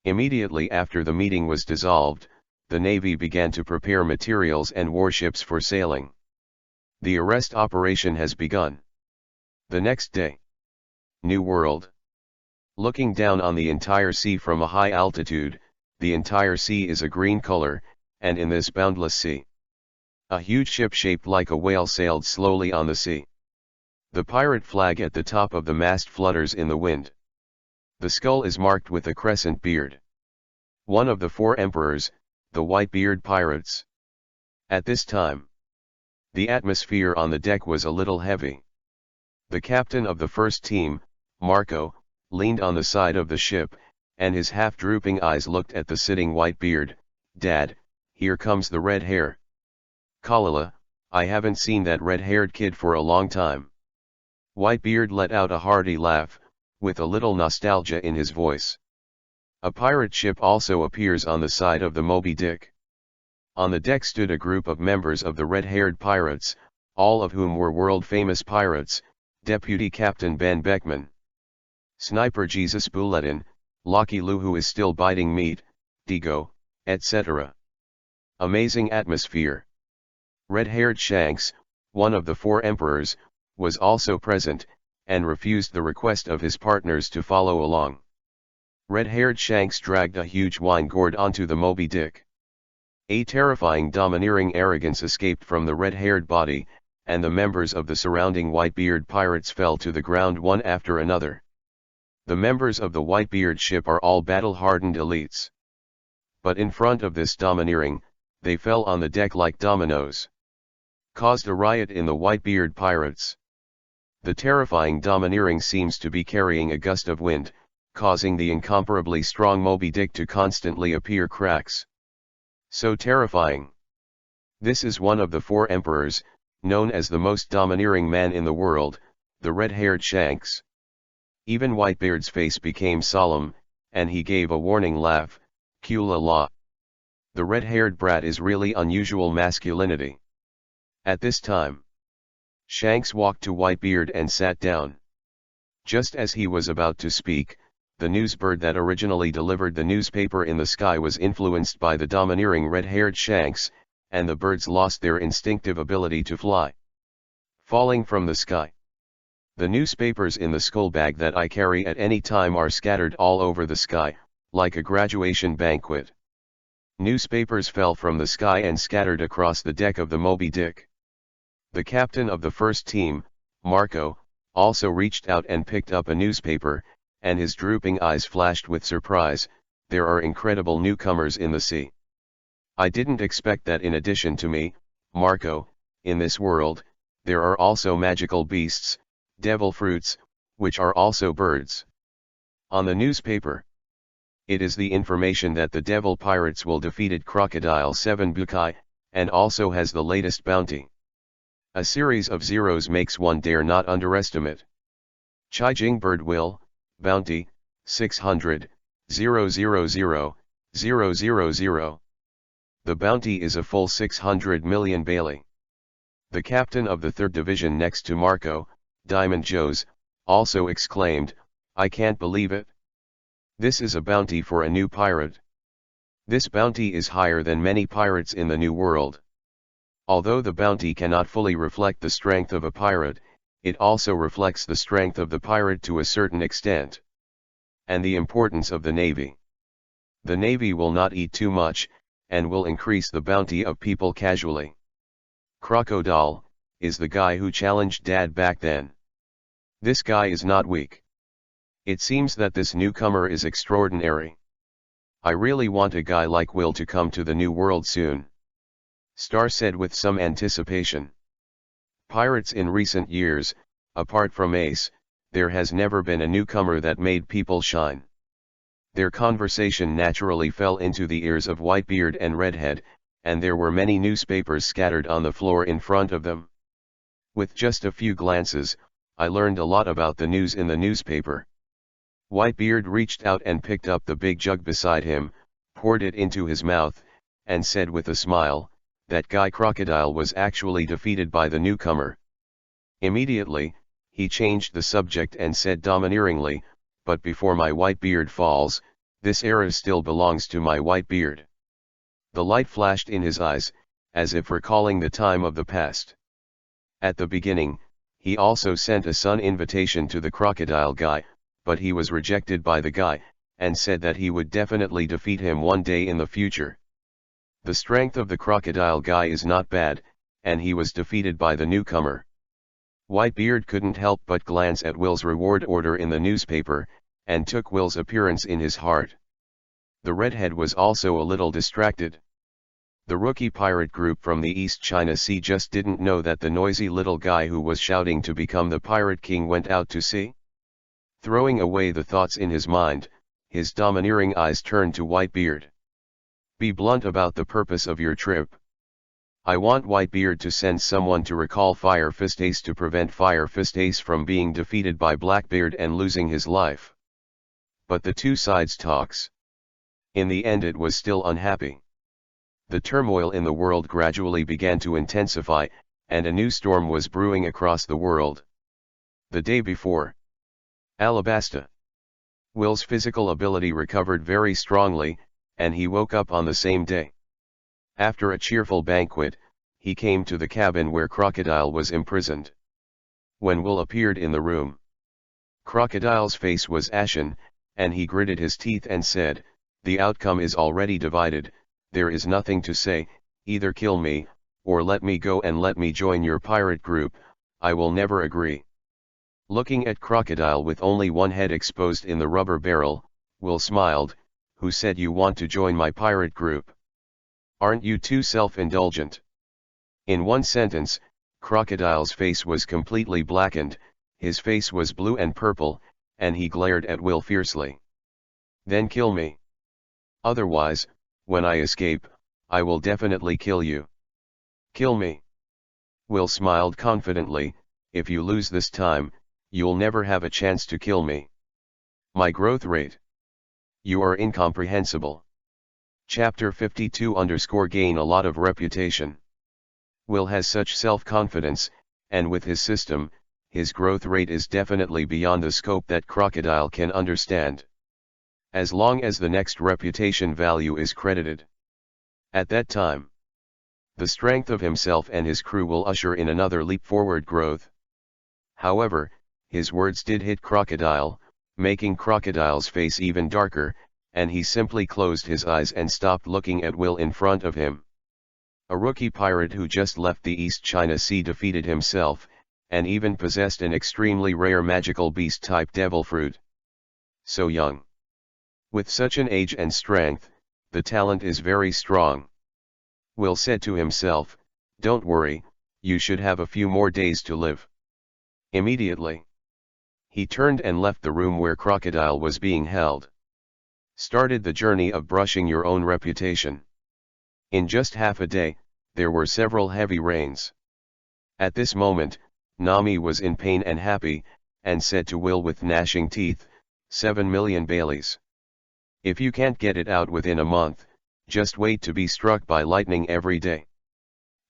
Immediately after the meeting was dissolved, the Navy began to prepare materials and warships for sailing. The arrest operation has begun. The next day. New World. Looking down on the entire sea from a high altitude, the entire sea is a green color, and in this boundless sea, a huge ship shaped like a whale sailed slowly on the sea. The pirate flag at the top of the mast flutters in the wind. The skull is marked with a crescent beard. One of the four emperors, the white-beard pirates. At this time, the atmosphere on the deck was a little heavy. The captain of the first team, Marco, leaned on the side of the ship, and his half-drooping eyes looked at the sitting Whitebeard. "Dad, here comes the red hair." "Kalala, I haven't seen that red-haired kid for a long time." Whitebeard let out a hearty laugh, with a little nostalgia in his voice. A pirate ship also appears on the side of the Moby Dick. On the deck stood a group of members of the red-haired pirates, all of whom were world-famous pirates: Deputy Captain Ben Beckman, Sniper Jesus Bulletin, Lucky Lou who is still biting meat, Digo, etc. Amazing atmosphere. Red-haired Shanks, one of the four emperors, was also present, and refused the request of his partners to follow along. Red-haired Shanks dragged a huge wine gourd onto the Moby Dick. A terrifying domineering arrogance escaped from the red-haired body, and the members of the surrounding Whitebeard pirates fell to the ground one after another. The members of the Whitebeard ship are all battle-hardened elites. But in front of this domineering, they fell on the deck like dominoes. Caused a riot in the Whitebeard pirates. The terrifying domineering seems to be carrying a gust of wind, causing the incomparably strong Moby Dick to constantly appear cracks. So terrifying. This is one of the four emperors, known as the most domineering man in the world, the red-haired Shanks. Even Whitebeard's face became solemn, and he gave a warning laugh, "Kula la." The red-haired brat is really unusual masculinity. At this time, Shanks walked to Whitebeard and sat down. Just as he was about to speak, the newsbird that originally delivered the newspaper in the sky was influenced by the domineering red-haired Shanks, and the birds lost their instinctive ability to fly. Falling from the sky. The newspapers in the skull bag that I carry at any time are scattered all over the sky, like a graduation banquet. Newspapers fell from the sky and scattered across the deck of the Moby Dick. The captain of the first team, Marco, also reached out and picked up a newspaper, and his drooping eyes flashed with surprise. "There are incredible newcomers in the sea. I didn't expect that in addition to me, Marco, in this world, there are also magical beasts, devil fruits, which are also birds." On the newspaper, it is the information that the devil pirates will defeated Crocodile 7 Bukai, and also has the latest bounty. A series of zeros makes one dare not underestimate. Chijing bird will, bounty, 600, 000, 000. The bounty is a full 600 million Bailey. The captain of the 3rd Division next to Marco, Diamond Joe's, also exclaimed, I can't believe it. This is a bounty for a new pirate. This bounty is higher than many pirates in the New World. Although the bounty cannot fully reflect the strength of a pirate, it also reflects the strength of the pirate to a certain extent. And the importance of the Navy. The Navy will not eat too much, and will increase the bounty of people casually. Crocodile is the guy who challenged Dad back then. This guy is not weak. It seems that this newcomer is extraordinary. I really want a guy like Will to come to the New World soon. Star said with some anticipation. Pirates in recent years, apart from Ace, there has never been a newcomer that made people shine. Their conversation naturally fell into the ears of Whitebeard and Redhead, and there were many newspapers scattered on the floor in front of them. With just a few glances, I learned a lot about the news in the newspaper. Whitebeard reached out and picked up the big jug beside him, poured it into his mouth, and said with a smile, that guy Crocodile was actually defeated by the newcomer. Immediately, he changed the subject and said domineeringly, but before my white beard falls, this era still belongs to my white beard. The light flashed in his eyes, as if recalling the time of the past. At the beginning, he also sent a son invitation to the crocodile guy, but he was rejected by the guy, and said that he would definitely defeat him one day in the future. The strength of the crocodile guy is not bad, and he was defeated by the newcomer. Whitebeard couldn't help but glance at Will's reward order in the newspaper, and took Will's appearance in his heart. The redhead was also a little distracted. The rookie pirate group from the East China Sea just didn't know that the noisy little guy who was shouting to become the pirate king went out to sea. Throwing away the thoughts in his mind, his domineering eyes turned to Whitebeard. Be blunt about the purpose of your trip. I want Whitebeard to send someone to recall Fire Fist Ace to prevent Fire Fist Ace from being defeated by Blackbeard and losing his life. But the two sides talks. In the end it was still unhappy. The turmoil in the world gradually began to intensify, and a new storm was brewing across the world. The day before. Alabasta. Will's physical ability recovered very strongly, and he woke up on the same day. After a cheerful banquet, he came to the cabin where Crocodile was imprisoned. When Will appeared in the room, Crocodile's face was ashen, and he gritted his teeth and said, "The outcome is already divided, there is nothing to say, either kill me, or let me go and let me join your pirate group, I will never agree." Looking at Crocodile with only one head exposed in the rubber barrel, Will smiled, "Who said you want to join my pirate group? Aren't you too self-indulgent?" In one sentence, Crocodile's face was completely blackened, his face was blue and purple, and he glared at Will fiercely. "Then kill me. Otherwise, when I escape, I will definitely kill you. Kill me." Will smiled confidently, "If you lose this time, you'll never have a chance to kill me. My growth rate. You are incomprehensible." Chapter 52 Gain a lot of reputation. Will has such self-confidence, and with his system, his growth rate is definitely beyond the scope that Crocodile can understand. As long as the next reputation value is credited. At that time, the strength of himself and his crew will usher in another leap forward growth. However, his words did hit Crocodile, making Crocodile's face even darker, and he simply closed his eyes and stopped looking at Will in front of him. A rookie pirate who just left the East China Sea defeated himself, and even possessed an extremely rare magical beast-type devil fruit. So young. With such an age and strength, the talent is very strong. Will said to himself, "Don't worry, you should have a few more days to live." Immediately, he turned and left the room where Crocodile was being held. Started the journey of brushing your own reputation. In just half a day, there were several heavy rains. At this moment, Nami was in pain and happy, and said to Will with gnashing teeth, 7 million Baileys. If you can't get it out within a month, just wait to be struck by lightning every day.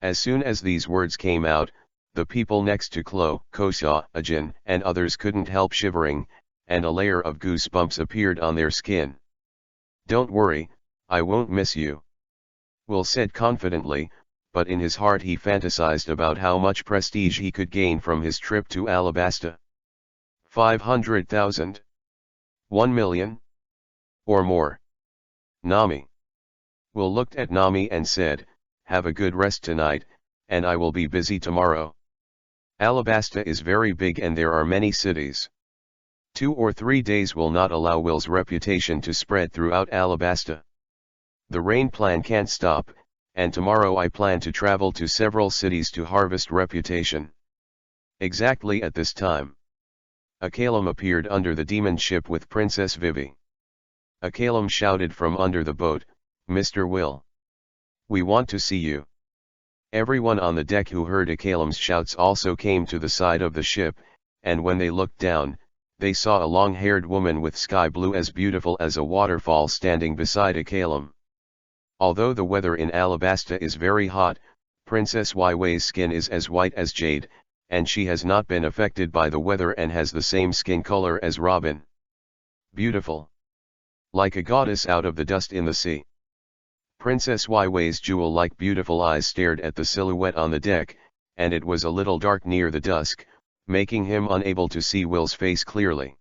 As soon as these words came out, the people next to Klo, Kosa, Ajin, and others couldn't help shivering, and a layer of goosebumps appeared on their skin. "Don't worry, I won't miss you," Will said confidently, but in his heart he fantasized about how much prestige he could gain from his trip to Alabasta. 500,000? 1 million? Or more? Nami. Will looked at Nami and said, "Have a good rest tonight, and I will be busy tomorrow." Alabasta is very big and there are many cities. 2 or 3 days will not allow Will's reputation to spread throughout Alabasta. The rain plan can't stop, and tomorrow I plan to travel to several cities to harvest reputation. Exactly at this time, a Kalem appeared under the demon ship with Princess Vivi. A Kalem shouted from under the boat, "Mr. Will, we want to see you." Everyone on the deck who heard a Kalem's shouts also came to the side of the ship, and when they looked down, they saw a long-haired woman with sky blue as beautiful as a waterfall standing beside a Kalem. Although the weather in Alabasta is very hot, Princess Waiwei's skin is as white as jade, and she has not been affected by the weather and has the same skin color as Robin. Beautiful. Like a goddess out of the dust in the sea. Princess Waiwei's jewel-like beautiful eyes stared at the silhouette on the deck, and it was a little dark near the dusk, making him unable to see Will's face clearly.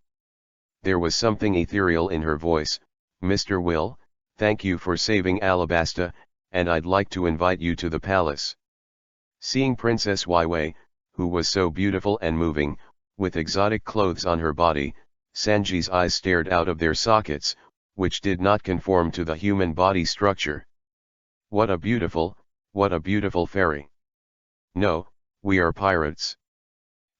There was something ethereal in her voice. "Mr. Will, thank you for saving Alabasta, and I'd like to invite you to the palace." Seeing Princess Waiwei, who was so beautiful and moving, with exotic clothes on her body, Sanji's eyes stared out of their sockets, which did not conform to the human body structure. What a beautiful fairy. "No, we are pirates."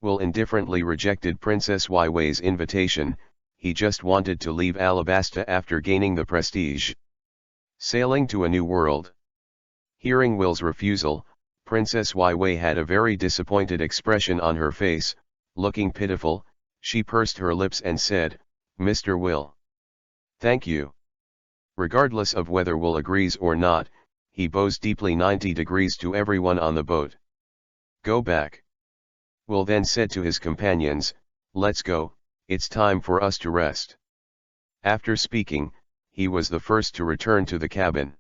Will indifferently rejected Princess Waiwei's invitation. He just wanted to leave Alabasta after gaining the prestige. Sailing to a new world. Hearing Will's refusal, Princess Waiwei had a very disappointed expression on her face. Looking pitiful, she pursed her lips and said, "Mr. Will, thank you." Regardless of whether Will agrees or not, he bows deeply 90 degrees to everyone on the boat. "Go back." Will then said to his companions, "Let's go, it's time for us to rest." After speaking, he was the first to return to the cabin.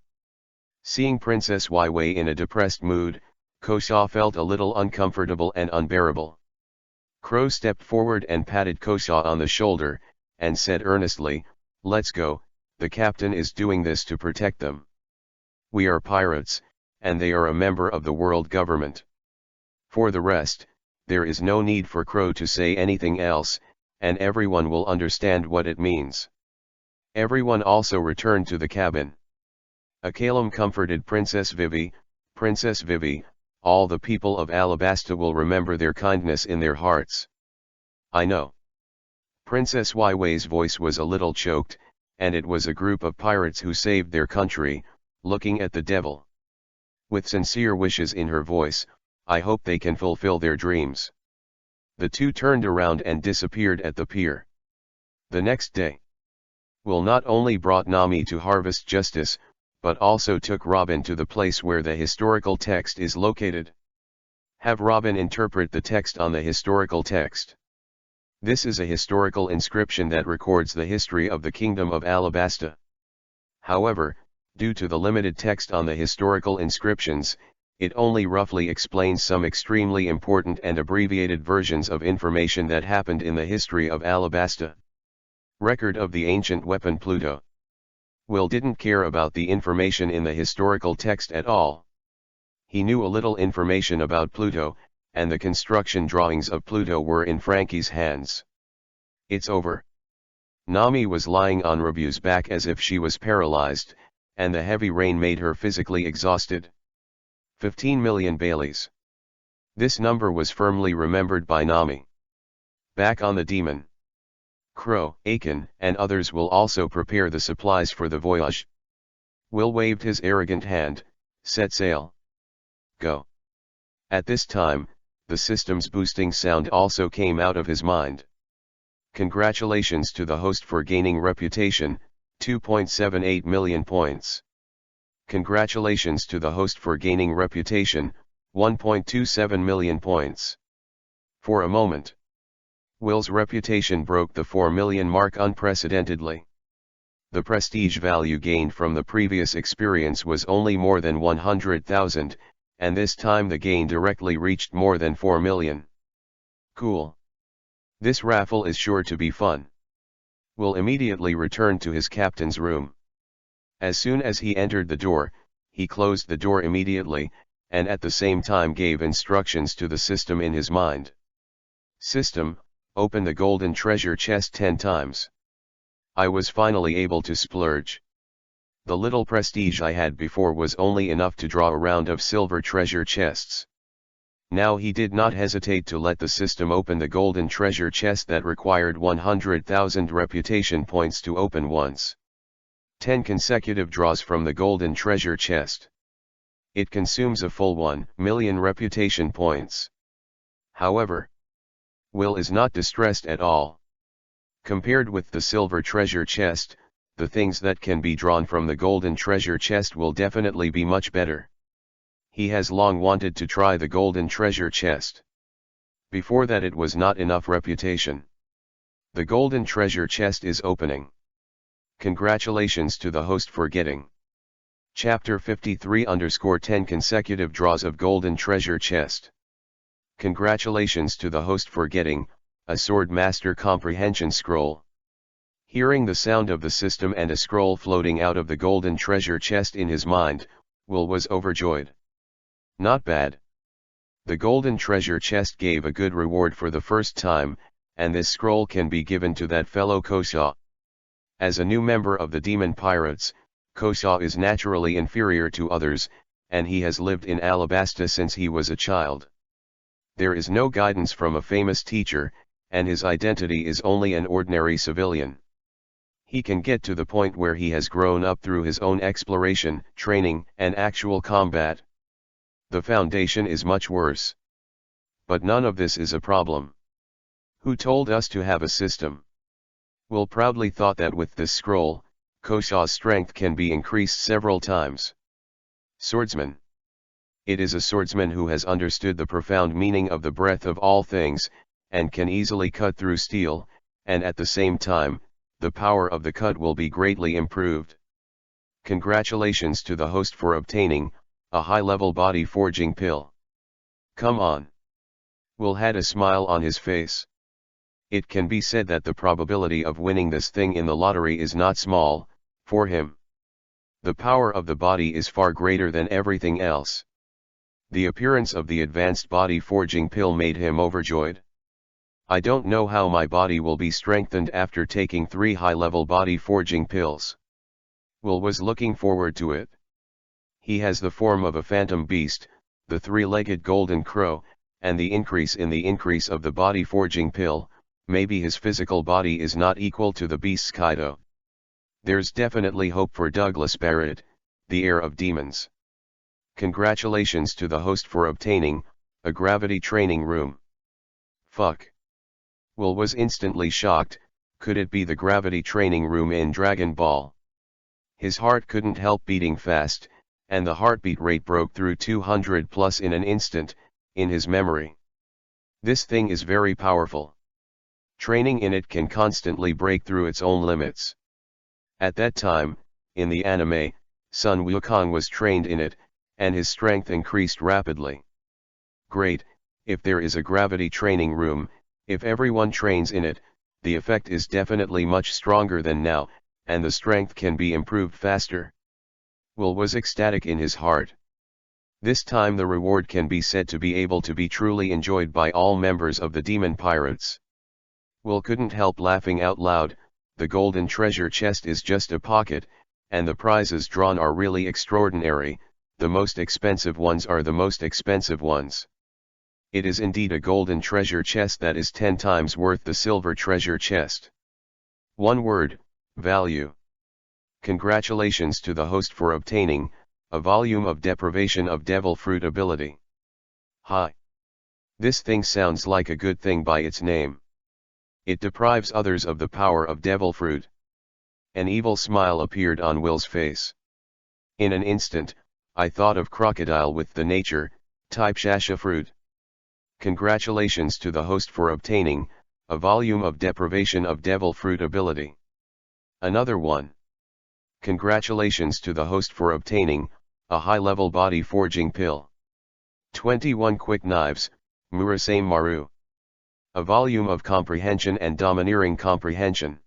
Seeing Princess Waiwei in a depressed mood, Kosha felt a little uncomfortable and unbearable. Crow stepped forward and patted Kosha on the shoulder, and said earnestly, "Let's go, the captain is doing this to protect them. We are pirates, and they are a member of the world government." For the rest, there is no need for Crow to say anything else, and everyone will understand what it means. Everyone also returned to the cabin. A Kalem comforted Princess Vivi. "Princess Vivi, all the people of Alabasta will remember their kindness in their hearts." "I know." Princess Waiwei's voice was a little choked, and it was a group of pirates who saved their country, looking at the devil. With sincere wishes in her voice, "I hope they can fulfill their dreams." The two turned around and disappeared at the pier. The next day, Will not only brought Nami to harvest justice, but also took Robin to the place where the historical text is located. Have Robin interpret the text on the historical text. This is a historical inscription that records the history of the Kingdom of Alabasta. However, due to the limited text on the historical inscriptions, it only roughly explains some extremely important and abbreviated versions of information that happened in the history of Alabasta. Record of the ancient weapon Pluto. Will didn't care about the information in the historical text at all. He knew a little information about Pluto, and the construction drawings of Pluto were in Frankie's hands. "It's over." Nami was lying on Rabu's back as if she was paralyzed, and the heavy rain made her physically exhausted. 15 million Baileys. This number was firmly remembered by Nami. Back on the demon. Crow, Aiken, and others will also prepare the supplies for the voyage. Will waved his arrogant hand. "Set sail. Go." At this time, the system's boosting sound also came out of his mind. Congratulations to the host for gaining reputation, 2.78 million points. Congratulations to the host for gaining reputation, 1.27 million points. For a moment, Will's reputation broke the 4 million mark unprecedentedly. The prestige value gained from the previous experience was only more than 100,000, and this time the gain directly reached more than 4 million. Cool. This raffle is sure to be fun. Will immediately returned to his captain's room. As soon as he entered the door, he closed the door immediately, and at the same time gave instructions to the system in his mind. System, open the golden treasure chest 10 times. I was finally able to splurge. The little prestige I had before was only enough to draw a round of silver treasure chests. Now he did not hesitate to let the system open the golden treasure chest that required 100,000 reputation points to open once. 10 consecutive draws from the golden treasure chest. It consumes a full 1 million reputation points. However, Will is not distressed at all. Compared with the silver treasure chest, the things that can be drawn from the golden treasure chest will definitely be much better. He has long wanted to try the golden treasure chest. Before that it was not enough reputation. The golden treasure chest is opening. Congratulations to the host for getting Chapter 53_10 consecutive draws of golden treasure chest. Congratulations to the host for getting a Sword Master Comprehension Scroll. Hearing the sound of the system and a scroll floating out of the golden treasure chest in his mind, Will was overjoyed. Not bad. The golden treasure chest gave a good reward for the first time, and this scroll can be given to that fellow Kosa. As a new member of the Demon Pirates, Kosa is naturally inferior to others, and he has lived in Alabasta since he was a child. There is no guidance from a famous teacher, and his identity is only an ordinary civilian. He can get to the point where he has grown up through his own exploration, training, and actual combat. The foundation is much worse. But none of this is a problem. Who told us to have a system? Will proudly thought that with this scroll, Kosa's strength can be increased several times. Swordsman. It is a swordsman who has understood the profound meaning of the breadth of all things, and can easily cut through steel, and at the same time, the power of the cut will be greatly improved. Congratulations to the host for obtaining a high-level body forging pill. Come on. Will had a smile on his face. It can be said that the probability of winning this thing in the lottery is not small, for him. The power of the body is far greater than everything else. The appearance of the advanced body forging pill made him overjoyed. I don't know how my body will be strengthened after taking 3 high-level body forging pills. Will was looking forward to it. He has the form of a phantom beast, the 3-legged golden crow, and the increase of the body forging pill, maybe his physical body is not equal to the beast's Kaido. There's definitely hope for Douglas Barrett, the heir of demons. Congratulations to the host for obtaining a gravity training room. Fuck. Will was instantly shocked. Could it be the gravity training room in Dragon Ball? His heart couldn't help beating fast, and the heartbeat rate broke through 200 plus in an instant, in his memory. This thing is very powerful. Training in it can constantly break through its own limits. At that time, in the anime, Sun Wukong was trained in it, and his strength increased rapidly. Great, if there is a gravity training room, if everyone trains in it, the effect is definitely much stronger than now, and the strength can be improved faster. Will was ecstatic in his heart. This time the reward can be said to be able to be truly enjoyed by all members of the Demon Pirates. Will couldn't help laughing out loud. The golden treasure chest is just a pocket, and the prizes drawn are really extraordinary. The most expensive ones are the most expensive ones. It is indeed a golden treasure chest that is 10 times worth the silver treasure chest. One word, value. Congratulations to the host for obtaining a volume of Deprivation of Devil Fruit ability. Hi. This thing sounds like a good thing by its name. It deprives others of the power of devil fruit. An evil smile appeared on Will's face. In an instant, I thought of crocodile with the nature type shasha fruit. Congratulations to the host for obtaining a volume of deprivation of devil fruit ability. Another one. Congratulations to the host for obtaining a high-level body forging pill. 21 quick knives, Murasame Maru. A volume of comprehension and domineering comprehension.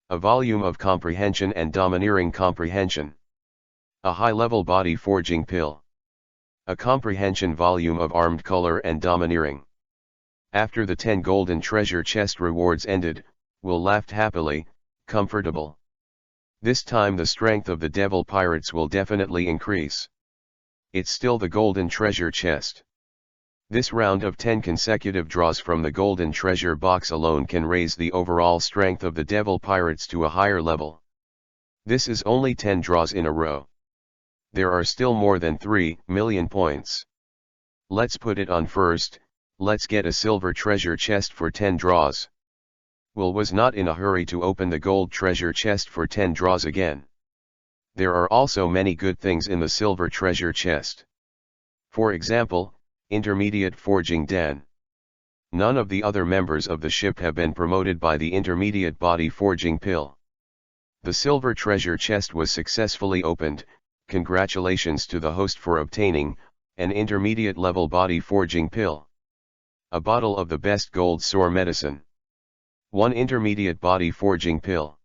A volume of comprehension and domineering comprehension. A high-level body forging pill. A comprehension volume of armed color and domineering. After the 10 golden treasure chest rewards ended, Will laughed happily, comfortable. This time the strength of the devil pirates will definitely increase. It's still the golden treasure chest. This round of 10 consecutive draws from the golden treasure box alone can raise the overall strength of the devil pirates to a higher level. This is only 10 draws in a row. There are still more than 3 million points. Let's put it on first. Let's get a silver treasure chest for 10 draws. Will was not in a hurry to open the gold treasure chest for 10 draws again. There are also many good things in the silver treasure chest. For example, intermediate forging den. None of the other members of the ship have been promoted by the intermediate body forging pill. The silver treasure chest was successfully opened. Congratulations to the host for obtaining an intermediate level body forging pill. A bottle of the best gold sore medicine. 1 intermediate body forging pill.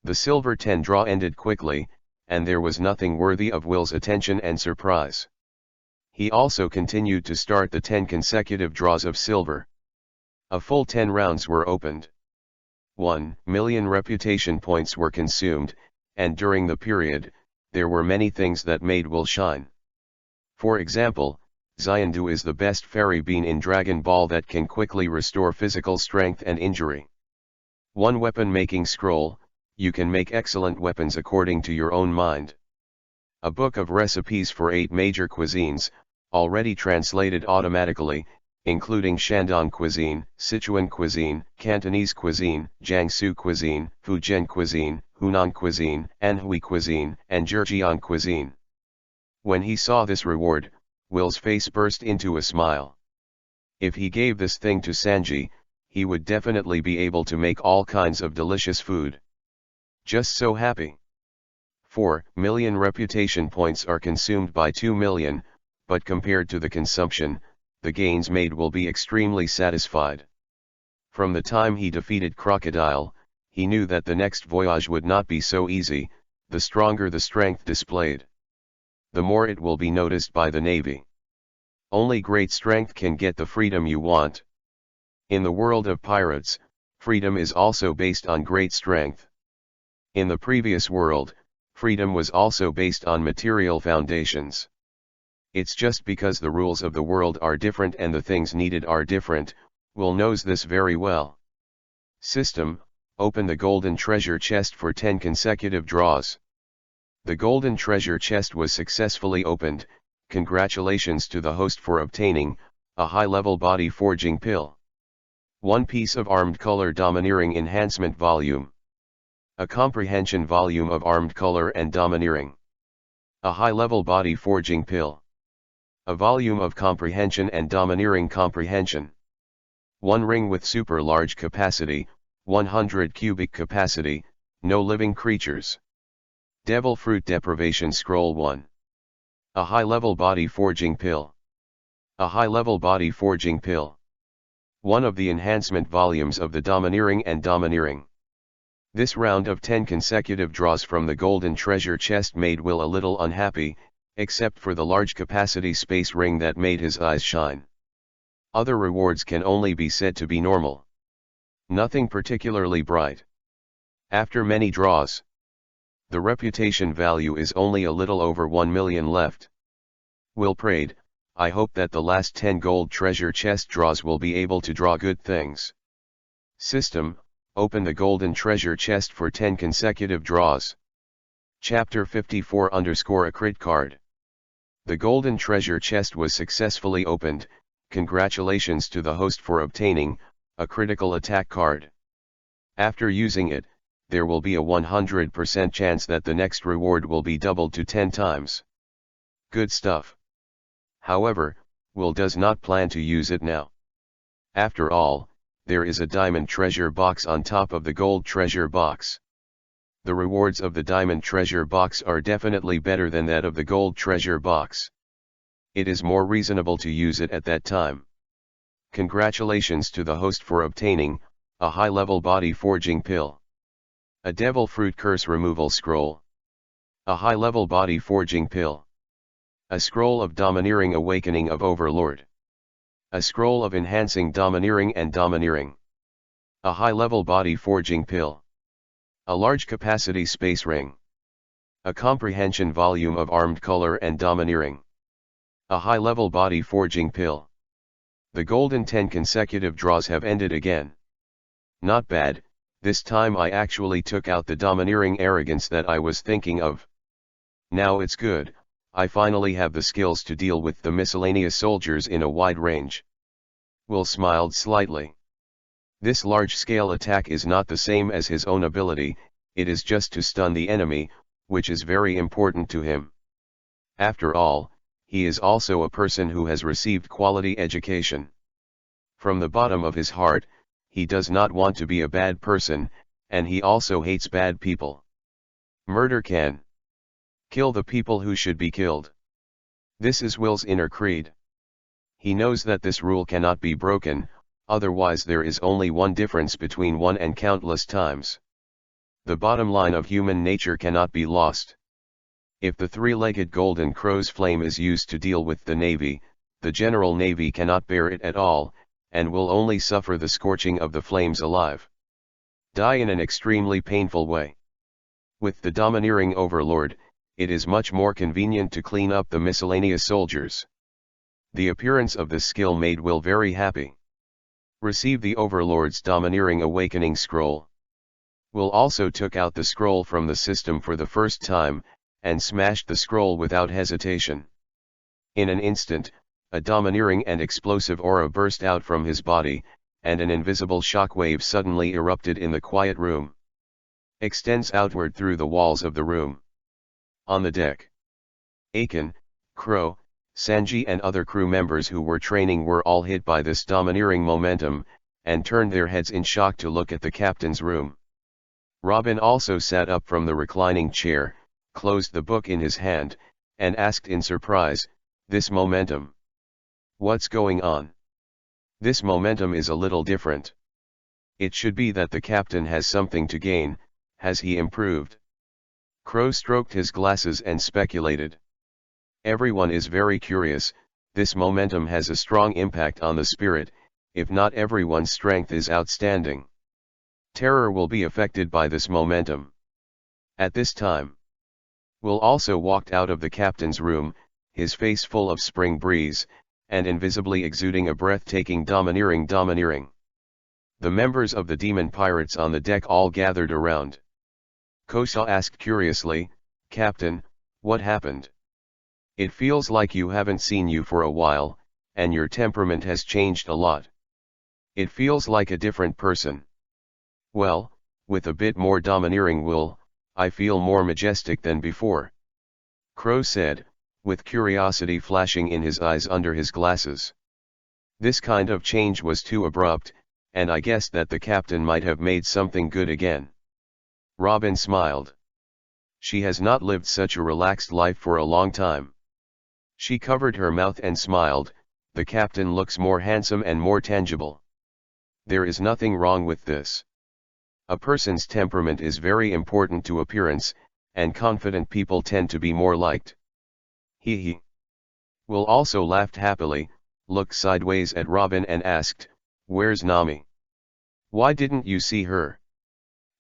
The silver 10 draw ended quickly, and there was nothing worthy of Will's attention and surprise. He also continued to start the 10 consecutive draws of silver. A full 10 rounds were opened. 1 million reputation points were consumed, and during the period, there were many things that made Will shine. For example, Xiandu is the best fairy bean in Dragon Ball that can quickly restore physical strength and injury. 1 weapon making scroll, you can make excellent weapons according to your own mind. A book of recipes for 8 major cuisines, already translated automatically, including Shandong cuisine, Sichuan cuisine, Cantonese cuisine, Jiangsu cuisine, Fujian cuisine, Hunan cuisine, Anhui cuisine, and Zhejiang cuisine. When he saw this reward, Will's face burst into a smile. If he gave this thing to Sanji, he would definitely be able to make all kinds of delicious food. Just so happy. 4 million reputation points are consumed by 2 million, but compared to the consumption, the gains made will be extremely satisfied. From the time he defeated Crocodile, he knew that the next voyage would not be so easy. The stronger the strength displayed, the more it will be noticed by the Navy. Only great strength can get the freedom you want. In the world of pirates, freedom is also based on great strength. In the previous world, freedom was also based on material foundations. It's just because the rules of the world are different and the things needed are different. Will knows this very well. System, open the golden treasure chest for 10 consecutive draws. The golden treasure chest was successfully opened. Congratulations to the host for obtaining a high-level body forging pill. 1 piece of armed color domineering enhancement volume. A comprehension volume of armed color and domineering. A high-level body forging pill. A volume of comprehension and domineering comprehension. 1 ring with super large capacity, 100 cubic capacity, no living creatures. Devil Fruit Deprivation Scroll 1. A high-level body forging pill. A high-level body forging pill. 1 of the enhancement volumes of the domineering and domineering. This round of 10 consecutive draws from the golden treasure chest made Will a little unhappy, except for the large capacity space ring that made his eyes shine. Other rewards can only be said to be normal. Nothing particularly bright. After many draws, the reputation value is only a little over 1 million left. Will prayed, I hope that the last 10 gold treasure chest draws will be able to draw good things. System, open the golden treasure chest for 10 consecutive draws. Chapter 54 _ a crit card. The golden treasure chest was successfully opened. Congratulations to the host for obtaining a critical attack card. After using it, there will be a 100% chance that the next reward will be doubled to 10 times. Good stuff. However, Will does not plan to use it now. After all, there is a diamond treasure box on top of the gold treasure box. The rewards of the diamond treasure box are definitely better than that of the gold treasure box. It is more reasonable to use it at that time. Congratulations to the host for obtaining a high-level body forging pill. A devil fruit curse removal scroll. A high-level body forging pill. A scroll of domineering awakening of overlord. A scroll of enhancing domineering and domineering. A high-level body forging pill. A large capacity space ring. A comprehension volume of armed color and domineering. A high-level body forging pill. The golden 10 consecutive draws have ended again. Not bad, this time I actually took out the domineering arrogance that I was thinking of. Now it's good, I finally have the skills to deal with the miscellaneous soldiers in a wide range. Will smiled slightly. This large-scale attack is not the same as his own ability, it is just to stun the enemy, which is very important to him. After all, he is also a person who has received quality education. From the bottom of his heart, he does not want to be a bad person, and he also hates bad people. Murder can kill the people who should be killed. This is Will's inner creed. He knows that this rule cannot be broken, otherwise there is only one difference between one and countless times. The bottom line of human nature cannot be lost. If the three-legged golden crow's flame is used to deal with the navy, the general navy cannot bear it at all, and will only suffer the scorching of the flames alive. Die in an extremely painful way. With the domineering overlord, it is much more convenient to clean up the miscellaneous soldiers. The appearance of this skill made Will very happy. Receive the overlord's domineering awakening scroll. Will also took out the scroll from the system for the first time, and smashed the scroll without hesitation. In an instant, a domineering and explosive aura burst out from his body, and an invisible shockwave suddenly erupted in the quiet room. Extends outward through the walls of the room. On the deck, Aiken, Kuro, Sanji and other crew members who were training were all hit by this domineering momentum, and turned their heads in shock to look at the captain's room. Robin also sat up from the reclining chair, closed the book in his hand, and asked in surprise, "This momentum? What's going on? This momentum is a little different. It should be that the captain has something to gain, has he improved?" Crow stroked his glasses and speculated. Everyone is very curious, this momentum has a strong impact on the spirit, if not everyone's strength is outstanding. Terror will be affected by this momentum. At this time, Will also walked out of the captain's room, his face full of spring breeze, and invisibly exuding a breathtaking domineering. The members of the demon pirates on the deck all gathered around. Kosa asked curiously, "Captain, what happened? It feels like you haven't seen you for a while, and your temperament has changed a lot. It feels like a different person." "Well, with a bit more domineering will, I feel more majestic than before," Crow said, with curiosity flashing in his eyes under his glasses. This kind of change was too abrupt, and I guessed that the captain might have made something good again. Robin smiled. She has not lived such a relaxed life for a long time. She covered her mouth and smiled, "The captain looks more handsome and more tangible. There is nothing wrong with this. A person's temperament is very important to appearance, and confident people tend to be more liked." He. Will also laughed happily, looked sideways at Robin and asked, "Where's Nami? Why didn't you see her?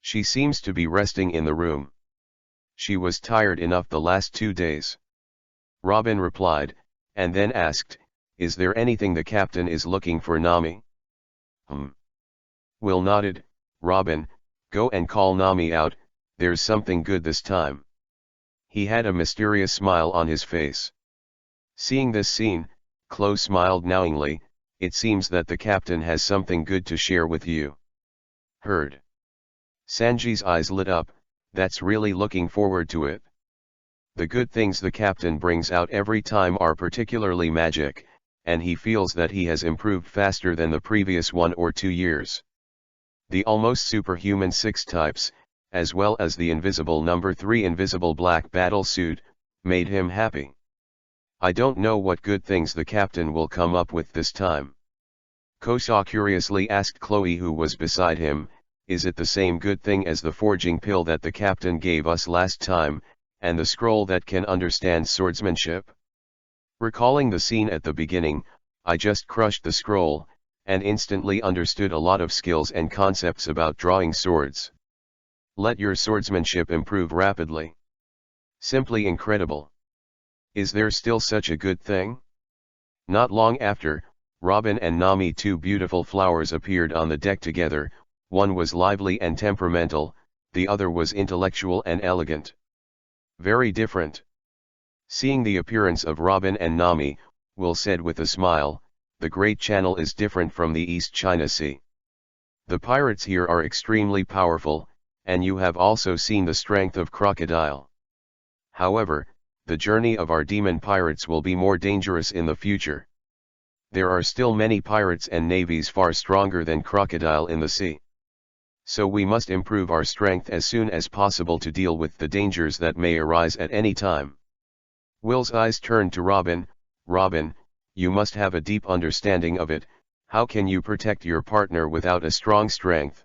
She seems to be resting in the room. She was tired enough the last 2 days." Robin replied, and then asked, "Is there anything the captain is looking for Nami?" Will nodded. "Robin, go and call Nami out, there's something good this time." He had a mysterious smile on his face. Seeing this scene, Chloe smiled knowingly, "It seems that the captain has something good to share with you." Heard. Sanji's eyes lit up, "That's really looking forward to it. The good things the captain brings out every time are particularly magic, and he feels that he has improved faster than the previous 1 or 2 years. The almost superhuman 6 types, as well as the invisible number 3 invisible black battle suit, made him happy. I don't know what good things the captain will come up with this time. Kosa curiously asked Chloe, who was beside him, is it the same good thing as the forging pill that the captain gave us last time, and the scroll that can understand swordsmanship? Recalling the scene at the beginning, I just crushed the scroll, and instantly understood a lot of skills and concepts about drawing swords. Let your swordsmanship improve rapidly. Simply incredible. Is there still such a good thing? Not long after, Robin and Nami, 2 beautiful flowers, appeared on the deck together. One was lively and temperamental, the other was intellectual and elegant. Very different. Seeing the appearance of Robin and Nami, Will said with a smile, the Great Channel is different from the East China Sea. The pirates here are extremely powerful, and you have also seen the strength of Crocodile. However, the journey of our demon pirates will be more dangerous in the future. There are still many pirates and navies far stronger than Crocodile in the sea. So we must improve our strength as soon as possible to deal with the dangers that may arise at any time. Will's eyes turned to Robin. Robin, you must have a deep understanding of it. How can you protect your partner without a strong strength?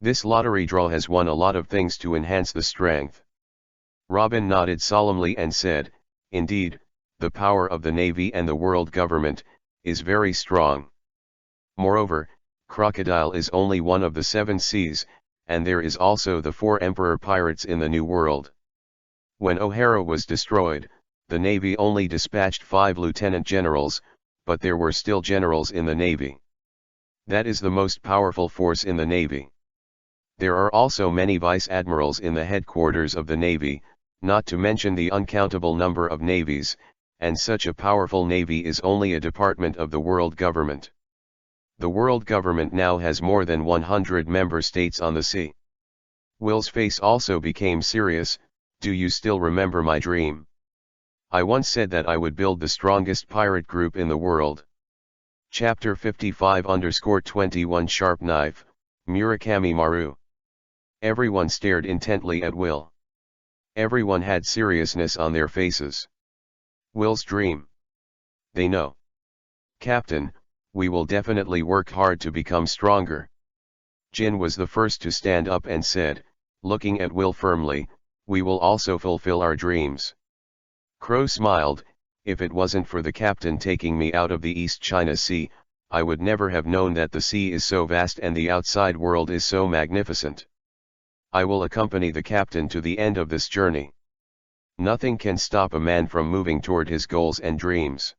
This lottery draw has won a lot of things to enhance the strength. Robin nodded solemnly and said, indeed, the power of the Navy and the world government is very strong. Moreover, Crocodile is only one of the 7 seas, and there is also the 4 Emperor pirates in the New World. When O'Hara was destroyed, the Navy only dispatched 5 lieutenant generals, but there were still generals in the Navy. That is the most powerful force in the Navy. There are also many vice admirals in the headquarters of the Navy, not to mention the uncountable number of navies, and such a powerful navy is only a department of the world government. The world government now has more than 100 member states on the sea. Will's face also became serious. Do you still remember my dream? I once said that I would build the strongest pirate group in the world. Chapter 55_21 Sharp Knife, Murakami Maru. Everyone stared intently at Will. Everyone had seriousness on their faces. Will's dream. They know. Captain, we will definitely work hard to become stronger. Jin was the first to stand up and said, looking at Will firmly, we will also fulfill our dreams. Crow smiled, if it wasn't for the captain taking me out of the East China Sea, I would never have known that the sea is so vast and the outside world is so magnificent. I will accompany the captain to the end of this journey. Nothing can stop a man from moving toward his goals and dreams.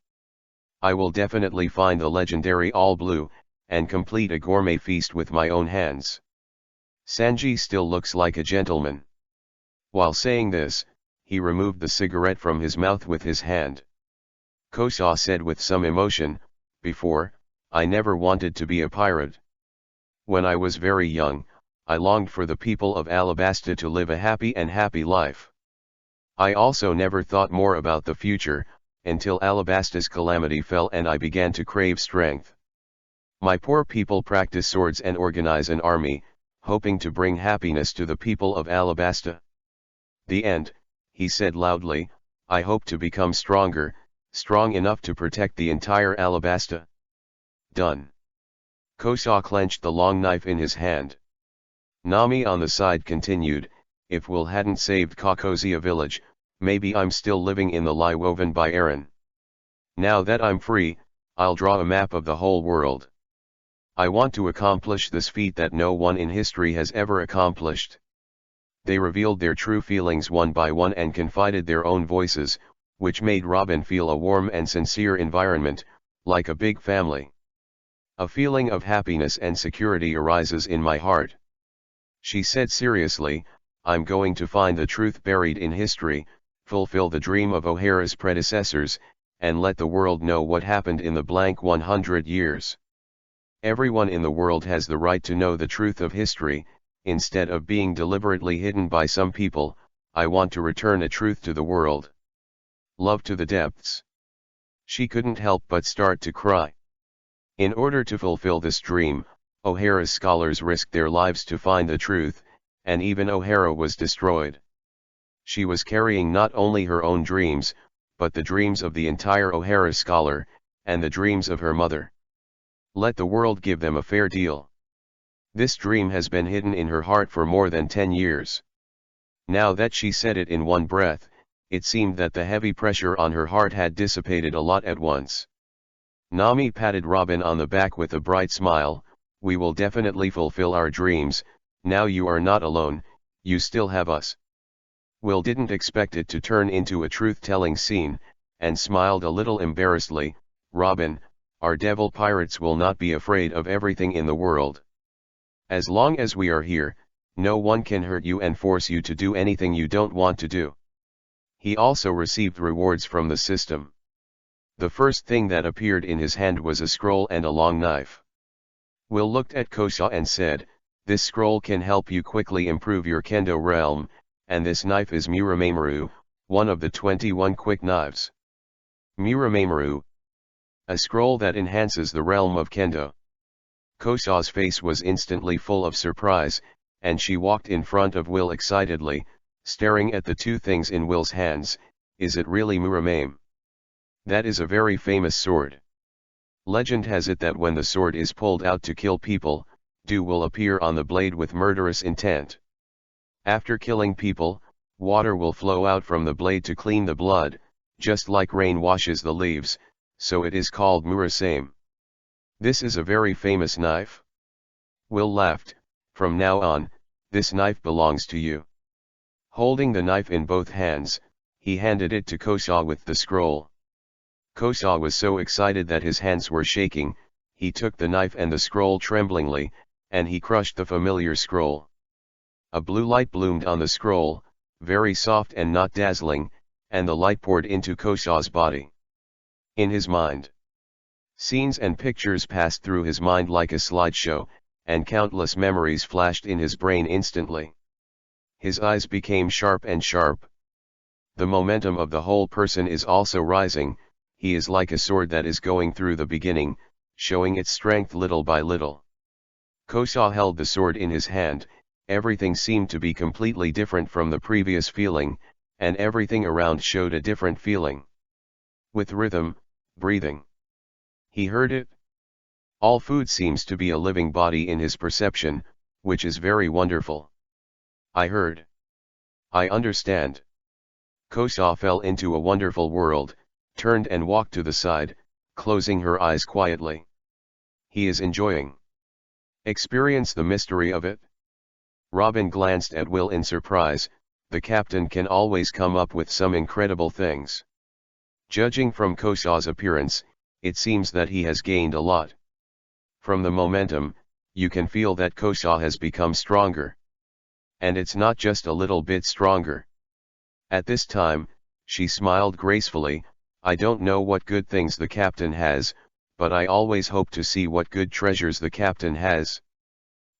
I will definitely find the legendary All Blue, and complete a gourmet feast with my own hands. Sanji still looks like a gentleman. While saying this, he removed the cigarette from his mouth with his hand. Kosa said with some emotion, before, I never wanted to be a pirate. When I was very young, I longed for the people of Alabasta to live a happy life. I also never thought more about the future, until Alabasta's calamity fell and I began to crave strength. My poor people practice swords and organize an army, hoping to bring happiness to the people of Alabasta. The end, he said loudly, I hope to become stronger, strong enough to protect the entire Alabasta. Done. Kosa clenched the long knife in his hand. Nami on the side continued, if Will hadn't saved Kokozia village, maybe I'm still living in the lie woven by Aaron. Now that I'm free, I'll draw a map of the whole world. I want to accomplish this feat that no one in history has ever accomplished. They revealed their true feelings one by one and confided their own voices, which made Robin feel a warm and sincere environment, like a big family. A feeling of happiness and security arises in my heart. She said seriously, I'm going to find the truth buried in history, fulfill the dream of O'Hara's predecessors, and let the world know what happened in the blank 100 years. Everyone in the world has the right to know the truth of history. Instead of being deliberately hidden by some people, I want to return a truth to the world. Love to the depths. She couldn't help but start to cry. In order to fulfill this dream, O'Hara's scholars risked their lives to find the truth, and even O'Hara was destroyed. She was carrying not only her own dreams, but the dreams of the entire O'Hara scholar, and the dreams of her mother. Let the world give them a fair deal. This dream has been hidden in her heart for more than 10 years. Now that she said it in one breath, it seemed that the heavy pressure on her heart had dissipated a lot at once. Nami patted Robin on the back with a bright smile. We will definitely fulfill our dreams. Now you are not alone, you still have us. Will didn't expect it to turn into a truth-telling scene, and smiled a little embarrassedly. Robin, our devil pirates will not be afraid of everything in the world. As long as we are here, no one can hurt you and force you to do anything you don't want to do. He also received rewards from the system. The first thing that appeared in his hand was a scroll and a long knife. Will looked at Kosha and said, this scroll can help you quickly improve your kendo realm, and this knife is Muramemaru, one of the 21 quick knives. Muramemaru. A scroll that enhances the realm of kendo. Kosha's face was instantly full of surprise, and she walked in front of Will excitedly, staring at the two things in Will's hands. Is it really Muramame? That is a very famous sword. Legend has it that when the sword is pulled out to kill people, dew will appear on the blade with murderous intent. After killing people, water will flow out from the blade to clean the blood, just like rain washes the leaves, so it is called Murasame. This is a very famous knife. Will laughed. From now on, this knife belongs to you. Holding the knife in both hands, he handed it to Kosha with the scroll. Kosha was so excited that his hands were shaking. He took the knife and the scroll tremblingly, and he crushed the familiar scroll. A blue light bloomed on the scroll, very soft and not dazzling, and the light poured into Kosha's body. In his mind, scenes and pictures passed through his mind like a slideshow, and countless memories flashed in his brain instantly. His eyes became sharp and sharp. The momentum of the whole person is also rising. He is like a sword that is going through the beginning, showing its strength little by little. Kosha held the sword in his hand. Everything seemed to be completely different from the previous feeling, and everything around showed a different feeling. With rhythm, breathing. He heard it. All food seems to be a living body in his perception, which is very wonderful. I heard. I understand. Kosha fell into a wonderful world, turned and walked to the side, closing her eyes quietly. He is enjoying. Experience the mystery of it. Robin glanced at Will in surprise. The captain can always come up with some incredible things. Judging from Kosha's appearance, it seems that he has gained a lot. From the momentum, you can feel that Kosha has become stronger. And it's not just a little bit stronger. At this time, she smiled gracefully. I don't know what good things the captain has, but I always hope to see what good treasures the captain has.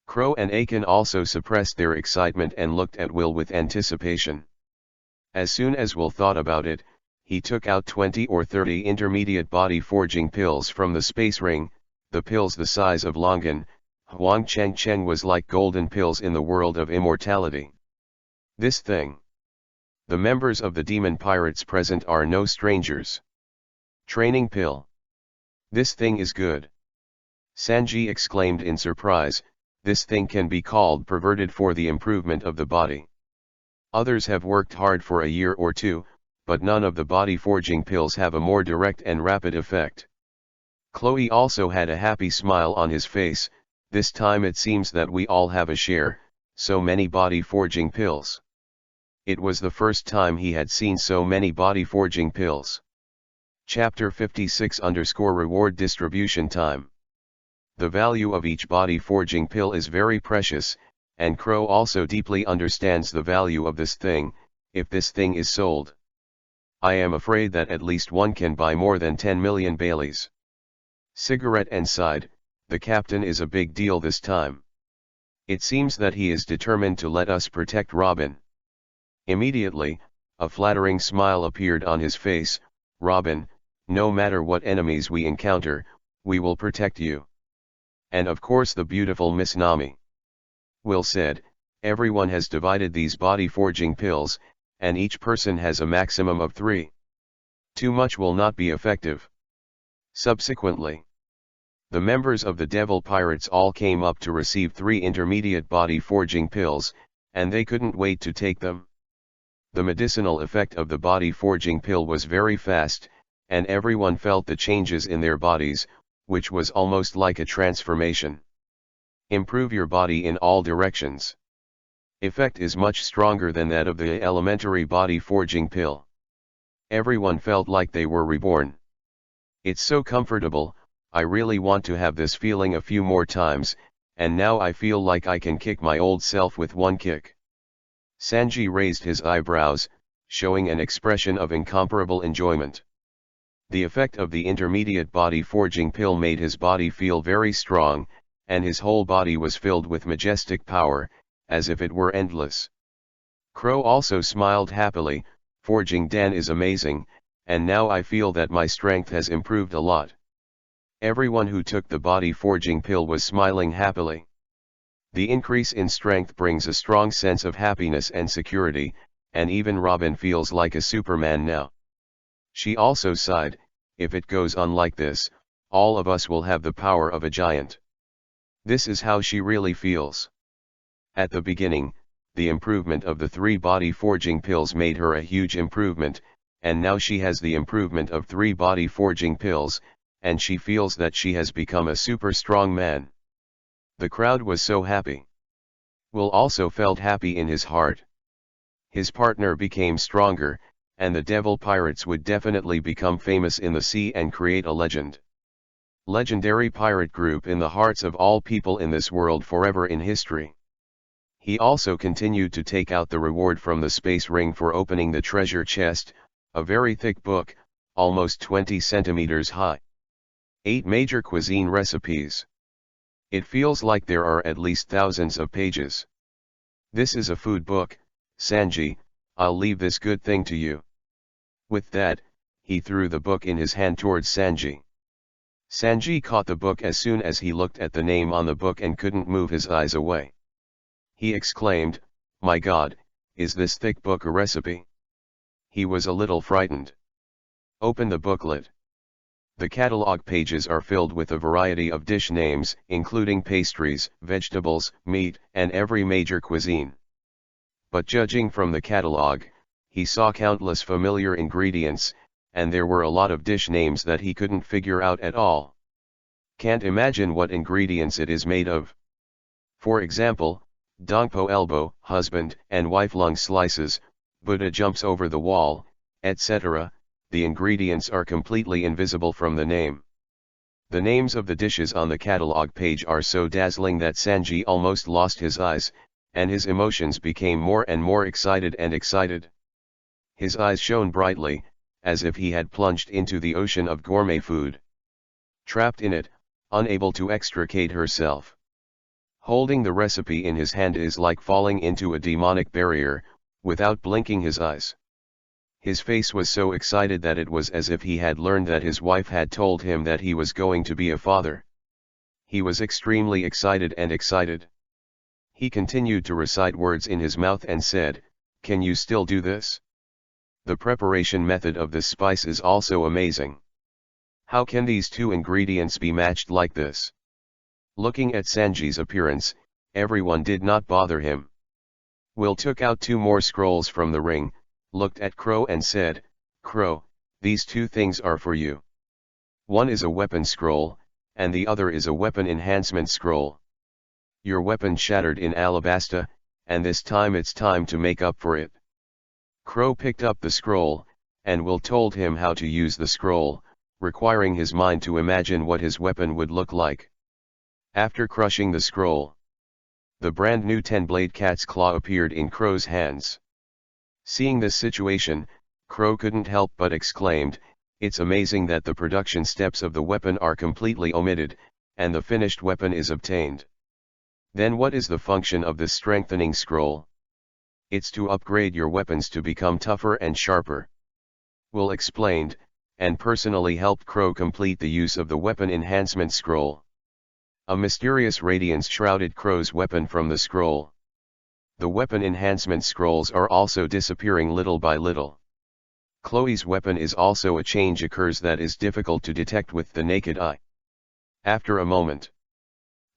Crow and Aiken also suppressed their excitement and looked at Will with anticipation. As soon as Will thought about it, he took out 20 or 30 intermediate body forging pills from the space ring, the pills the size of Longan. Huang Cheng Cheng was like golden pills in the world of immortality. This thing. The members of the demon pirates present are no strangers. Training pill. This thing is good. Sanji exclaimed in surprise. This thing can be called perverted for the improvement of the body. Others have worked hard for a year or two, but none of the body forging pills have a more direct and rapid effect. Chloe also had a happy smile on his face. This time it seems that we all have a share, so many body forging pills. It was the first time he had seen so many body forging pills. Chapter 56 Reward distribution time. The value of each body forging pill is very precious, and Crow also deeply understands the value of this thing, if this thing is sold. I am afraid that at least one can buy more than 10 million Baileys. Cigarette and sighed, the captain is a big deal this time. It seems that he is determined to let us protect Robin. Immediately, a flattering smile appeared on his face. Robin, No matter what enemies we encounter, we will protect you. And of course the beautiful Miss Nami. Will said, everyone has divided these body forging pills, and each person has a maximum of 3. Too much will not be effective. Subsequently, the members of the Devil Pirates all came up to receive 3 intermediate body forging pills, and they couldn't wait to take them. The medicinal effect of the body forging pill was very fast, and everyone felt the changes in their bodies, which was almost like a transformation. Improve your body in all directions. Effect is much stronger than that of the elementary body forging pill. Everyone felt like they were reborn. It's so comfortable, I really want to have this feeling a few more times, and now I feel like I can kick my old self with one kick. Sanji raised his eyebrows, showing an expression of incomparable enjoyment. The effect of the intermediate body forging pill made his body feel very strong, and his whole body was filled with majestic power, as if it were endless. Crow also smiled happily, forging Dan is amazing, and now I feel that my strength has improved a lot. Everyone who took the body forging pill was smiling happily. The increase in strength brings a strong sense of happiness and security, and even Robin feels like a Superman now. She also sighed, if it goes on like this, all of us will have the power of a giant. This is how she really feels. At the beginning, the improvement of the 3 body forging pills made her a huge improvement, and now she has the improvement of 3 body forging pills, and she feels that she has become a super strong man. The crowd was so happy. Will also felt happy in his heart. His partner became stronger, and the Devil Pirates would definitely become famous in the sea and create a legend. Legendary pirate group in the hearts of all people in this world forever in history. He also continued to take out the reward from the space ring for opening the treasure chest, a very thick book, almost 20 centimeters high. 8 major cuisine recipes. It feels like there are at least thousands of pages. This is a food book, Sanji, I'll leave this good thing to you. With that, he threw the book in his hand towards Sanji. Sanji caught the book as soon as he looked at the name on the book and couldn't move his eyes away. He exclaimed, my God, is this thick book a recipe? He was a little frightened. Open the booklet. The catalog pages are filled with a variety of dish names, including pastries, vegetables, meat, and every major cuisine. But judging from the catalog, he saw countless familiar ingredients, and there were a lot of dish names that he couldn't figure out at all. Can't imagine what ingredients it is made of. For example, Dongpo elbow, husband and wife lung slices, Buddha jumps over the wall, etc. The ingredients are completely invisible from the name. The names of the dishes on the catalog page are so dazzling that Sanji almost lost his eyes, and his emotions became more and more excited and excited. His eyes shone brightly, as if he had plunged into the ocean of gourmet food. Trapped in it, unable to extricate herself. Holding the recipe in his hand is like falling into a demonic barrier, without blinking his eyes. His face was so excited that it was as if he had learned that his wife had told him that he was going to be a father. He was extremely excited and excited. He continued to recite words in his mouth and said, "Can you still do this?" The preparation method of this spice is also amazing. How can these 2 ingredients be matched like this? Looking at Sanji's appearance, everyone did not bother him. Will took out 2 more scrolls from the ring, looked at Crow and said, "Crow, these 2 things are for you. One is a weapon scroll, and the other is a weapon enhancement scroll. Your weapon shattered in Alabasta, and this time it's time to make up for it." Crow picked up the scroll, and Will told him how to use the scroll, requiring his mind to imagine what his weapon would look like. After crushing the scroll, the brand new 10-blade cat's claw appeared in Crow's hands. Seeing this situation, Crow couldn't help but exclaimed, "It's amazing that the production steps of the weapon are completely omitted, and the finished weapon is obtained. Then what is the function of this strengthening scroll?" "It's to upgrade your weapons to become tougher and sharper." Will explained, and personally helped Kuro complete the use of the weapon enhancement scroll. A mysterious radiance shrouded Kuro's weapon from the scroll. The weapon enhancement scrolls are also disappearing little by little. Chloe's weapon is also a change occurs that is difficult to detect with the naked eye. After a moment,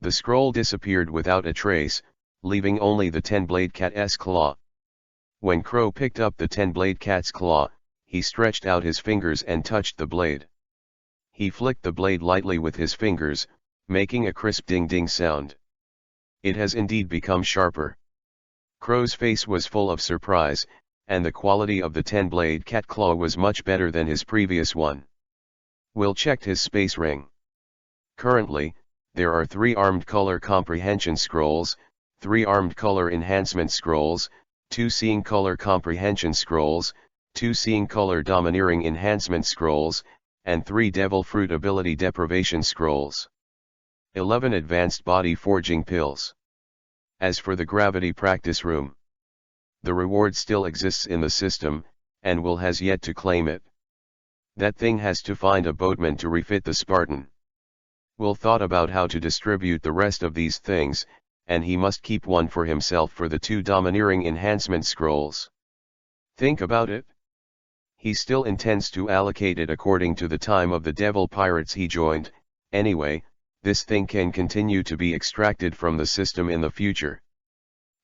the scroll disappeared without a trace, leaving only the 10-blade cat's claw. When Kuro picked up the 10-blade cat's claw, he stretched out his fingers and touched the blade. He flicked the blade lightly with his fingers, making a crisp ding-ding sound. It has indeed become sharper. Kuro's face was full of surprise, and the quality of the 10-blade cat claw was much better than his previous one. Will checked his space ring. Currently, there are 3 armed color comprehension scrolls, 3 armed color enhancement scrolls, 2 seeing color comprehension scrolls, 2 seeing color domineering enhancement scrolls, and 3 devil fruit ability deprivation scrolls. 11 advanced body forging pills. As for the gravity practice room, the reward still exists in the system, and Will has yet to claim it. That thing has to find a boatman to refit the Spartan. Will thought about how to distribute the rest of these things, and he must keep one for himself for the 2 domineering enhancement scrolls. Think about it. He still intends to allocate it according to the time of the devil pirates he joined. Anyway, this thing can continue to be extracted from the system in the future.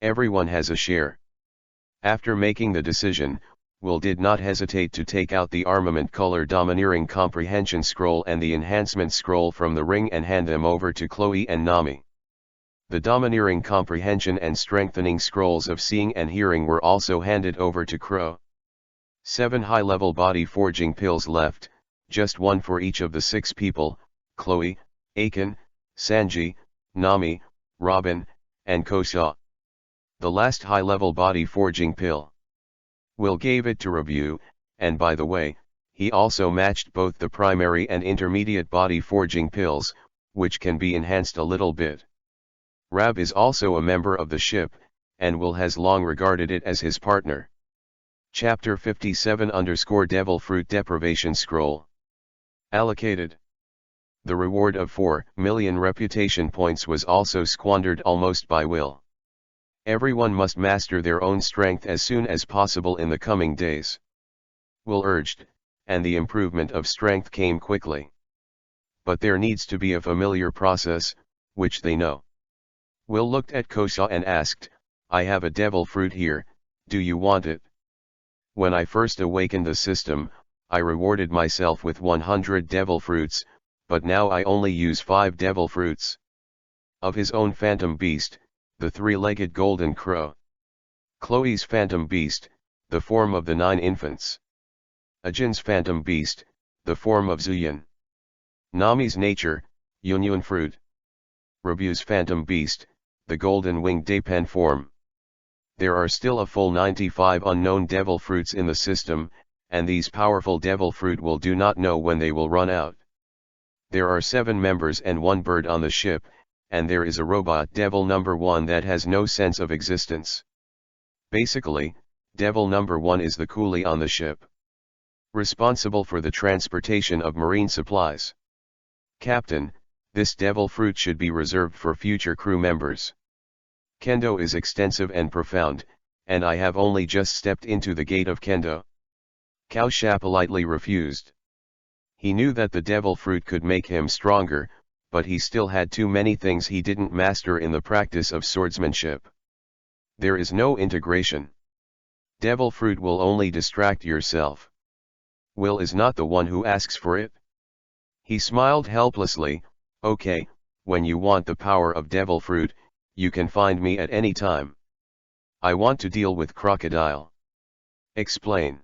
Everyone has a share. After making the decision, Will did not hesitate to take out the armament color domineering comprehension scroll and the enhancement scroll from the ring and hand them over to Chloe and Nami. The domineering comprehension and strengthening scrolls of seeing and hearing were also handed over to Kuro. 7 high-level body forging pills left, just 1 for each of the 6 people, Chloe, Aiken, Sanji, Nami, Robin, and Kosha. The last high-level body forging pill. Will gave it to Review, and by the way, he also matched both the primary and intermediate body forging pills, which can be enhanced a little bit. Rab is also a member of the ship, and Will has long regarded it as his partner. Chapter 57 _ Devil Fruit Deprivation Scroll. Allocated. The reward of 4 million reputation points was also squandered almost by Will. Everyone must master their own strength as soon as possible in the coming days. Will urged, and the improvement of strength came quickly. But there needs to be a familiar process, which they know. Will looked at Kosha and asked, I have a devil fruit here, do you want it? When I first awakened the system, I rewarded myself with 100 devil fruits, but now I only use 5 devil fruits. Of his own phantom beast, the 3-legged golden crow. Chloe's phantom beast, the form of the 9 infants. Ajin's phantom beast, the form of Zuyan. Nami's nature, Yunyun fruit. Rebu's phantom beast, the golden winged Dapen form. There are still a full 95 unknown devil fruits in the system, and these powerful devil fruit will do not know when they will run out. There are 7 members and 1 bird on the ship, and there is a robot devil number 1 that has no sense of existence. Basically, devil number 1 is the coolie on the ship, responsible for the transportation of marine supplies. Captain, this devil fruit should be reserved for future crew members. Kendo is extensive and profound, and I have only just stepped into the gate of Kendo. Kausha politely refused. He knew that the devil fruit could make him stronger, but he still had too many things he didn't master in the practice of swordsmanship. There is no integration. Devil fruit will only distract yourself. Will is not the one who asks for it. He smiled helplessly. Okay, when you want the power of devil fruit, you can find me at any time. I want to deal with Crocodile. Explain.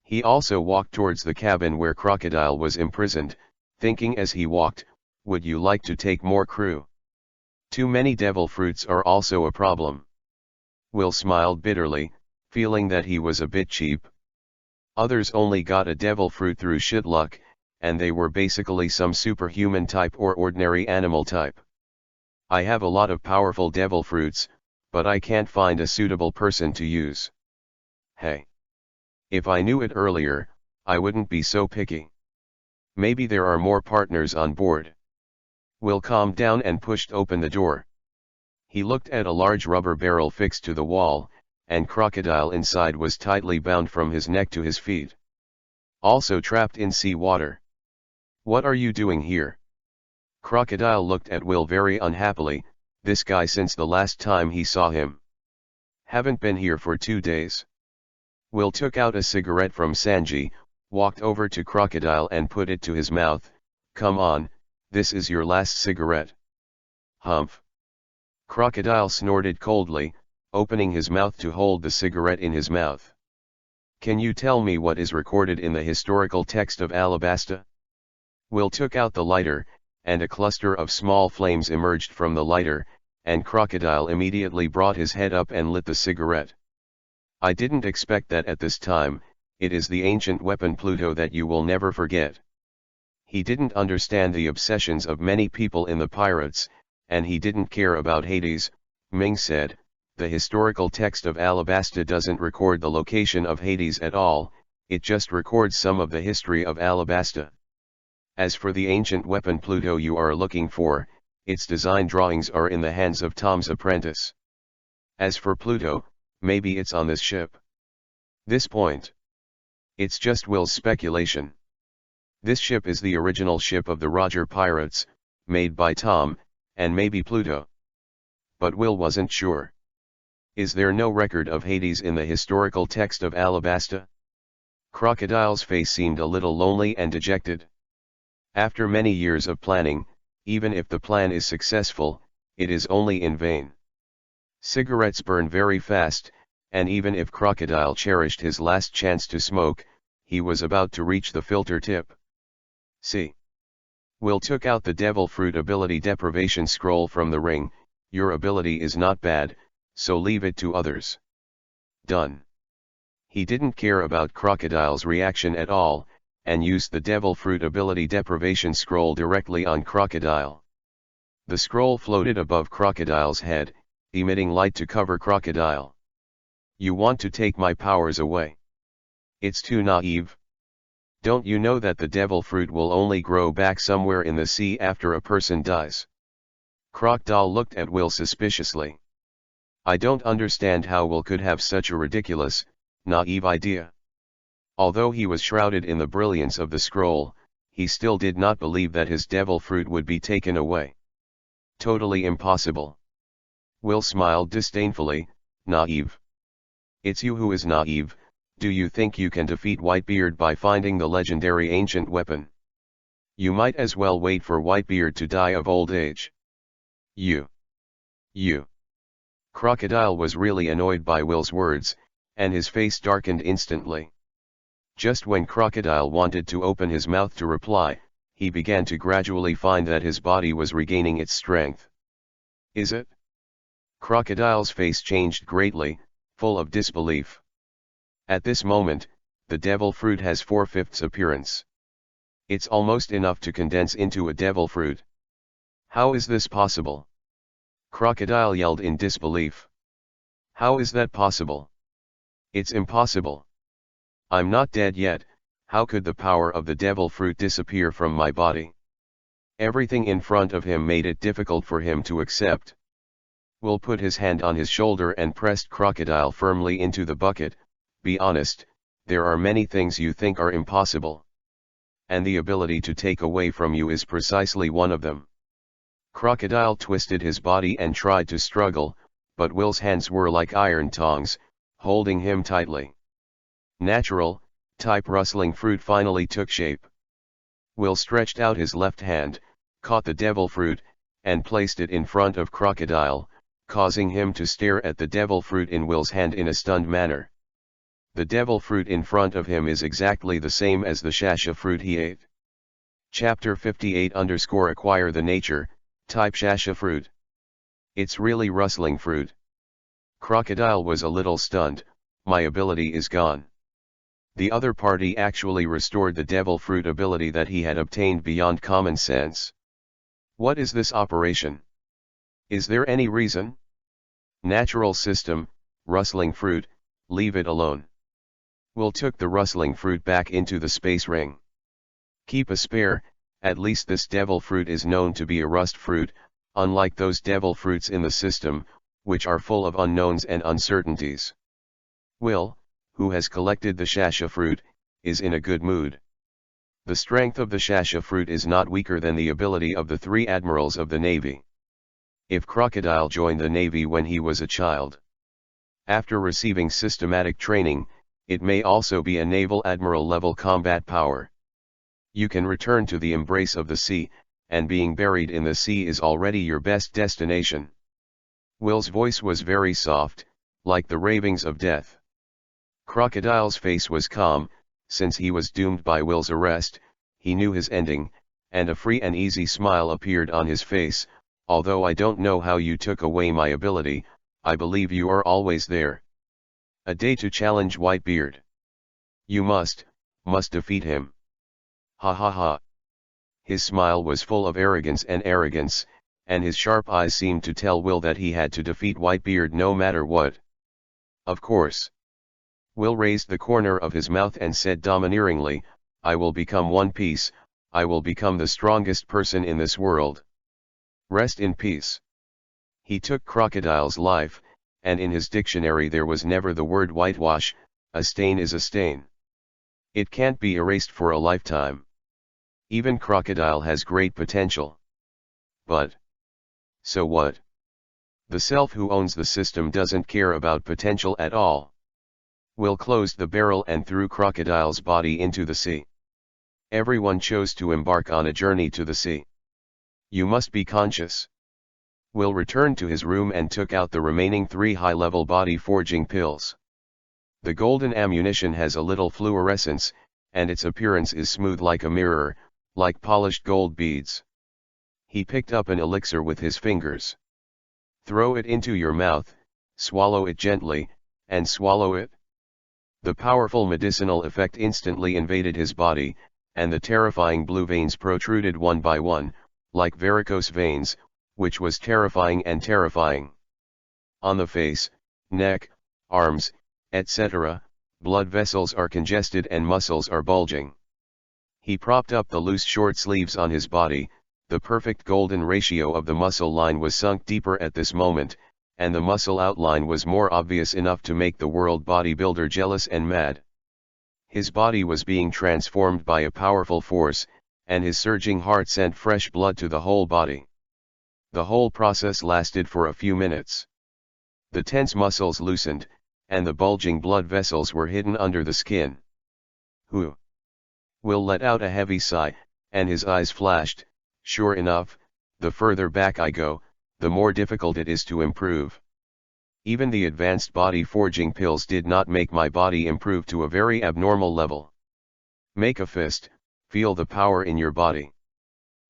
He also walked towards the cabin where Crocodile was imprisoned, thinking as he walked, would you like to take more crew? Too many devil fruits are also a problem. Will smiled bitterly, feeling that he was a bit cheap. Others only got a devil fruit through shit luck, and they were basically some superhuman type or ordinary animal type. I have a lot of powerful devil fruits, but I can't find a suitable person to use. Hey. If I knew it earlier, I wouldn't be so picky. Maybe there are more partners on board. Will calmed down and pushed open the door. He looked at a large rubber barrel fixed to the wall, and Crocodile inside was tightly bound from his neck to his feet. Also trapped in sea water. What are you doing here? Crocodile looked at Will very unhappily. This guy since the last time he saw him. Haven't been here for 2 days. Will took out a cigarette from Sanji, walked over to Crocodile and put it to his mouth. Come on, this is your last cigarette. Humph. Crocodile snorted coldly, opening his mouth to hold the cigarette in his mouth. Can you tell me what is recorded in the historical text of Alabasta? Will took out the lighter, and a cluster of small flames emerged from the lighter, and Crocodile immediately brought his head up and lit the cigarette. I didn't expect that at this time. It is the ancient weapon Pluto that you will never forget. He didn't understand the obsessions of many people in the pirates, and he didn't care about Hades. Ming said, the historical text of Alabasta doesn't record the location of Hades at all, it just records some of the history of Alabasta. As for the ancient weapon Pluto you are looking for, its design drawings are in the hands of Tom's apprentice. As for Pluto, maybe it's on this ship. This point. It's just Will's speculation. This ship is the original ship of the Roger Pirates, made by Tom, and maybe Pluto. But Will wasn't sure. Is there no record of Hades in the historical text of Alabasta? Crocodile's face seemed a little lonely and dejected. After many years of planning, even if the plan is successful, it is only in vain. Cigarettes burn very fast, and even if Crocodile cherished his last chance to smoke, he was about to reach the filter tip. See. Will took out the Devil Fruit ability deprivation scroll from the ring. Your ability is not bad, so leave it to others. Done. He didn't care about Crocodile's reaction at all, and used the Devil Fruit ability deprivation scroll directly on Crocodile. The scroll floated above Crocodile's head, emitting light to cover Crocodile. You want to take my powers away? It's too naive. Don't you know that the Devil Fruit will only grow back somewhere in the sea after a person dies? Crocodile looked at Will suspiciously. I don't understand how Will could have such a ridiculous, naive idea. Although he was shrouded in the brilliance of the scroll, he still did not believe that his Devil Fruit would be taken away. Totally impossible. Will smiled disdainfully. Naive. It's you who is naive. Do you think you can defeat Whitebeard by finding the legendary ancient weapon? You might as well wait for Whitebeard to die of old age. You. Crocodile was really annoyed by Will's words, and his face darkened instantly. Just when Crocodile wanted to open his mouth to reply, he began to gradually find that his body was regaining its strength. Is it? Crocodile's face changed greatly, full of disbelief. At this moment, the Devil Fruit has 4/5 appearance. It's almost enough to condense into a Devil Fruit. How is this possible? Crocodile yelled in disbelief. How is that possible? It's impossible. I'm not dead yet. How could the power of the Devil Fruit disappear from my body? Everything in front of him made it difficult for him to accept. Will put his hand on his shoulder and pressed Crocodile firmly into the bucket. Be honest, there are many things you think are impossible. And the ability to take away from you is precisely one of them. Crocodile twisted his body and tried to struggle, but Will's hands were like iron tongs, holding him tightly. Natural, type rustling fruit finally took shape. Will stretched out his left hand, caught the Devil Fruit, and placed it in front of Crocodile, causing him to stare at the Devil Fruit in Will's hand in a stunned manner. The Devil Fruit in front of him is exactly the same as the Shasha fruit he ate. Chapter 58 _ Acquire the nature, type Shasha fruit. It's really rustling fruit. Crocodile was a little stunned. My ability is gone. The other party actually restored the Devil Fruit ability that he had obtained beyond common sense. What is this operation? Is there any reason? Natural system, rustling fruit, leave it alone. Will took the rustling fruit back into the space ring. Keep a spare, at least this devil fruit is known to be a rust fruit, unlike those devil fruits in the system, which are full of unknowns and uncertainties. Will, who has collected the shasha fruit, is in a good mood. The strength of the shasha fruit is not weaker than the ability of the 3 admirals of the Navy. If Crocodile joined the Navy when he was a child, after receiving systematic training, it may also be a naval admiral level combat power. You can return to the embrace of the sea, and being buried in the sea is already your best destination. Will's voice was very soft, like the ravings of death. Crocodile's face was calm, since he was doomed by Will's arrest, he knew his ending, and a free and easy smile appeared on his face. Although I don't know how you took away my ability, I believe you are always there. A day to challenge Whitebeard. You must defeat him. Ha ha ha. His smile was full of arrogance, and his sharp eyes seemed to tell Will that he had to defeat Whitebeard no matter what. Of course. Will raised the corner of his mouth and said domineeringly, I will become One Piece, I will become the strongest person in this world. Rest in peace. He took Crocodile's life, and in his dictionary there was never the word whitewash. A stain is a stain. It can't be erased for a lifetime. Even Crocodile has great potential. But so what? The self who owns the system doesn't care about potential at all. Will closed the barrel and threw Crocodile's body into the sea. Everyone chose to embark on a journey to the sea. You must be conscious. Will returned to his room and took out the remaining 3 high-level body forging pills. The golden ammunition has a little fluorescence, and its appearance is smooth like a mirror, like polished gold beads. He picked up an elixir with his fingers. Throw it into your mouth, swallow it gently, and swallow it. The powerful medicinal effect instantly invaded his body, and the terrifying blue veins protruded one by one, like varicose veins, which was terrifying. On the face, neck, arms, etc., blood vessels are congested and muscles are bulging. He propped up the loose short sleeves on his body. The perfect golden ratio of the muscle line was sunk deeper at this moment, and the muscle outline was more obvious enough to make the world bodybuilder jealous and mad. His body was being transformed by a powerful force, and his surging heart sent fresh blood to the whole body. The whole process lasted for a few minutes. The tense muscles loosened, and the bulging blood vessels were hidden under the skin. Whew! Will let out a heavy sigh, and his eyes flashed. Sure enough, the further back I go, the more difficult it is to improve. Even the advanced body forging pills did not make my body improve to a very abnormal level. Make a fist, feel the power in your body.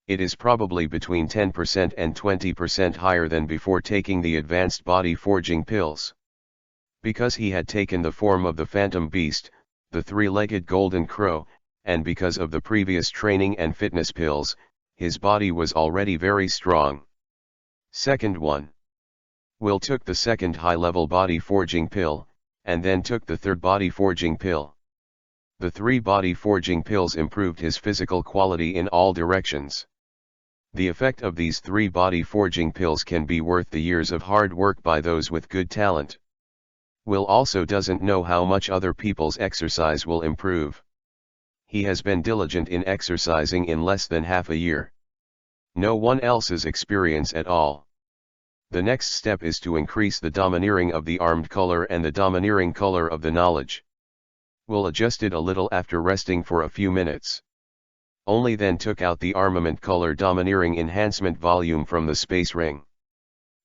It is probably between 10% and 20% higher than before taking the advanced body forging pills. Because he had taken the form of the Phantom Beast, the 3-legged golden crow, and because of the previous training and fitness pills, his body was already very strong. Second one. Will took the second high-level body forging pill, and then took the third body forging pill. The 3 body forging pills improved his physical quality in all directions. The effect of these 3 body forging pills can be worth the years of hard work by those with good talent. Will also doesn't know how much other people's exercise will improve. He has been diligent in exercising in less than half a year. No one else's experience at all. The next step is to increase the domineering of the armed color and the domineering color of the knowledge. Will adjusted a little after resting for a few minutes. Only then took out the armament color domineering enhancement volume from the space ring.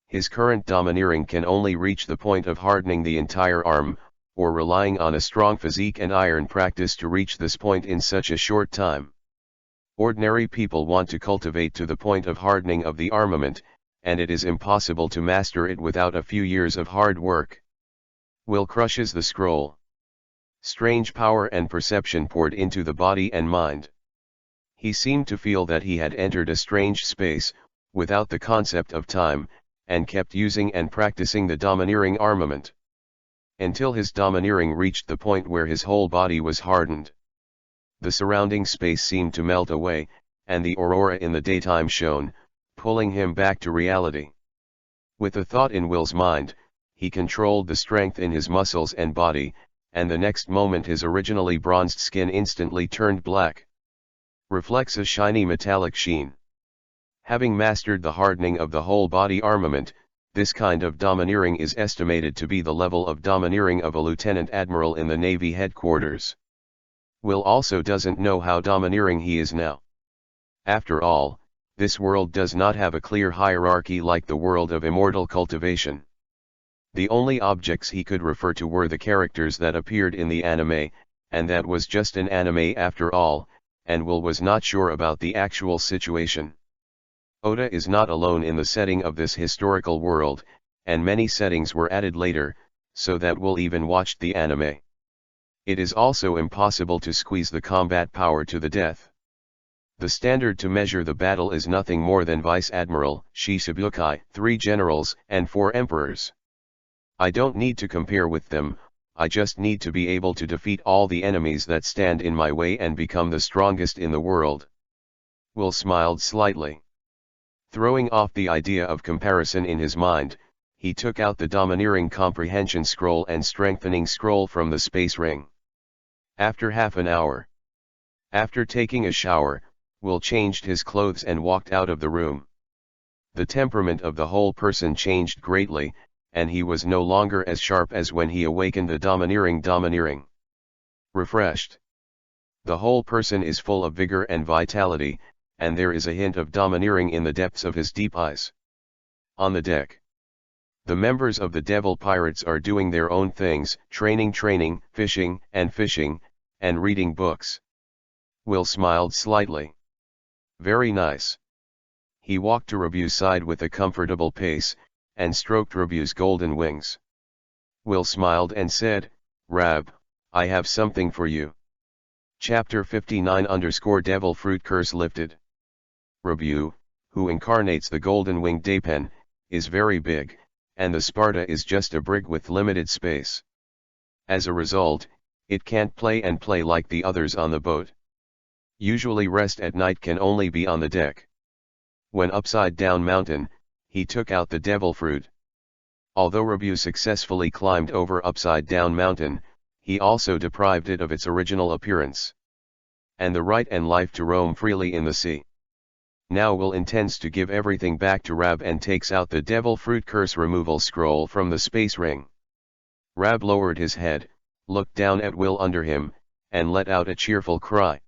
His current domineering can only reach the point of hardening the entire arm, or relying on a strong physique and iron practice to reach this point in such a short time. Ordinary people want to cultivate to the point of hardening of the armament, and it is impossible to master it without a few years of hard work. Will crushes the scroll. Strange power and perception poured into the body and mind. He seemed to feel that he had entered a strange space, without the concept of time, and kept using and practicing the domineering armament. until his domineering reached the point where his whole body was hardened. The surrounding space seemed to melt away, and the aurora in the daytime shone, pulling him back to reality. With a thought in Will's mind, he controlled the strength in his muscles and body, and the next moment his originally bronzed skin instantly turned black. Reflects a shiny metallic sheen. Having mastered the hardening of the whole body armament, this kind of domineering is estimated to be the level of domineering of a lieutenant admiral in the Navy headquarters. Will also doesn't know how domineering he is now. After all, this world does not have a clear hierarchy like the world of immortal cultivation. The only objects he could refer to were the characters that appeared in the anime, and that was just an anime after all, and Will was not sure about the actual situation. Oda is not alone in the setting of this historical world, and many settings were added later, so that Will even watched the anime. It is also impossible to squeeze the combat power to the death. The standard to measure the battle is nothing more than Vice Admiral, Shishibukai, 3 generals, and 4 emperors. I don't need to compare with them, I just need to be able to defeat all the enemies that stand in my way and become the strongest in the world. Will smiled slightly. Throwing off the idea of comparison in his mind, he took out the domineering comprehension scroll and strengthening scroll from the space ring. After half an hour. After taking a shower, Will changed his clothes and walked out of the room. The temperament of the whole person changed greatly, and he was no longer as sharp as when he awakened the domineering. Refreshed. The whole person is full of vigor and vitality, and there is a hint of domineering in the depths of his deep eyes. On the deck. The members of the Devil Pirates are doing their own things, training, fishing, and reading books. Will smiled slightly. Very nice. He walked to Rabu's side with a comfortable pace, and stroked Rabu's golden wings. Will smiled and said, "Rab, I have something for you." Chapter 59 Devil Fruit Curse Lifted. Rabu, who incarnates the golden-winged Dapen, is very big, and the Sparta is just a brig with limited space. As a result, it can't play like the others on the boat. Usually rest at night can only be on the deck. When Upside Down Mountain, he took out the devil fruit. Although Rabu successfully climbed over Upside Down Mountain, he also deprived it of its original appearance and the right and life to roam freely in the sea. Now Will intends to give everything back to Rab and takes out the devil fruit curse removal scroll from the space ring. Rab lowered his head, looked down at Will under him, and let out a cheerful cry.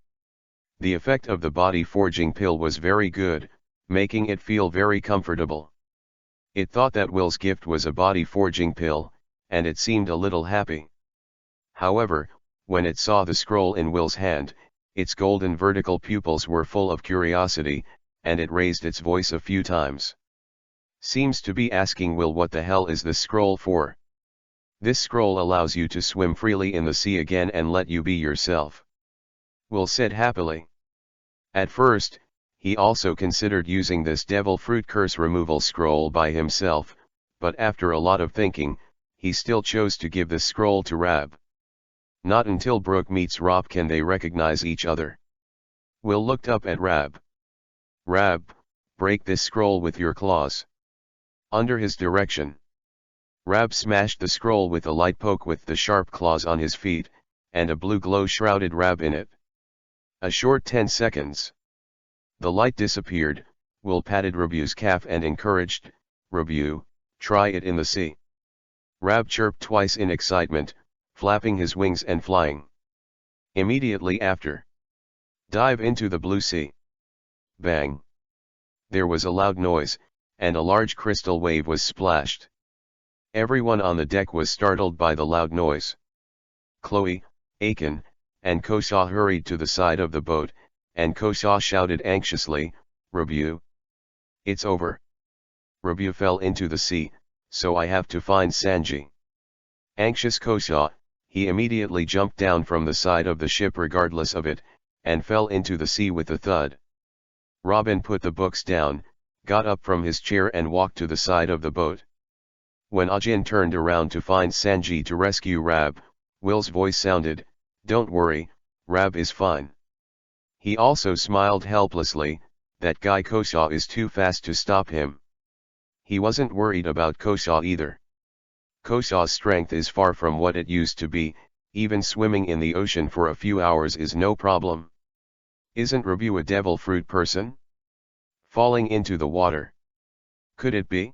The effect of the body forging pill was very good, making it feel very comfortable. It thought that Will's gift was a body forging pill, and it seemed a little happy. However, when it saw the scroll in Will's hand, its golden vertical pupils were full of curiosity, and it raised its voice a few times. Seems to be asking Will, what the hell is this scroll for? This scroll allows you to swim freely in the sea again and let you be yourself. Will said happily. At first, he also considered using this devil fruit curse removal scroll by himself, but after a lot of thinking, he still chose to give this scroll to Rab. Not until Brooke meets Rob can they recognize each other. Will looked up at Rab. Rab, break this scroll with your claws. Under his direction. Rab smashed the scroll with a light poke with the sharp claws on his feet, and a blue glow shrouded Rab in it. A short 10 seconds. The light disappeared. Will patted Rabu's calf and encouraged, "Rabu, try it in the sea." Rab chirped twice in excitement, flapping his wings and flying. Immediately after. Dive into the blue sea. Bang. There was a loud noise, and a large crystal wave was splashed. Everyone on the deck was startled by the loud noise. Chloe, Aiken, and Kosha hurried to the side of the boat, and Kosha shouted anxiously, "Rabu. It's over. Rabu fell into the sea, so I have to find Sanji." Anxious Kosha, he immediately jumped down from the side of the ship regardless of it, and fell into the sea with a thud. Robin put the books down, got up from his chair and walked to the side of the boat. When Ajin turned around to find Sanji to rescue Rab, Will's voice sounded, "Don't worry, Rab is fine." He also smiled helplessly, that guy Kosha is too fast to stop him. He wasn't worried about Kosha either. Kosha's strength is far from what it used to be, even swimming in the ocean for a few hours is no problem. Isn't Rabu a devil fruit person? Falling into the water. Could it be?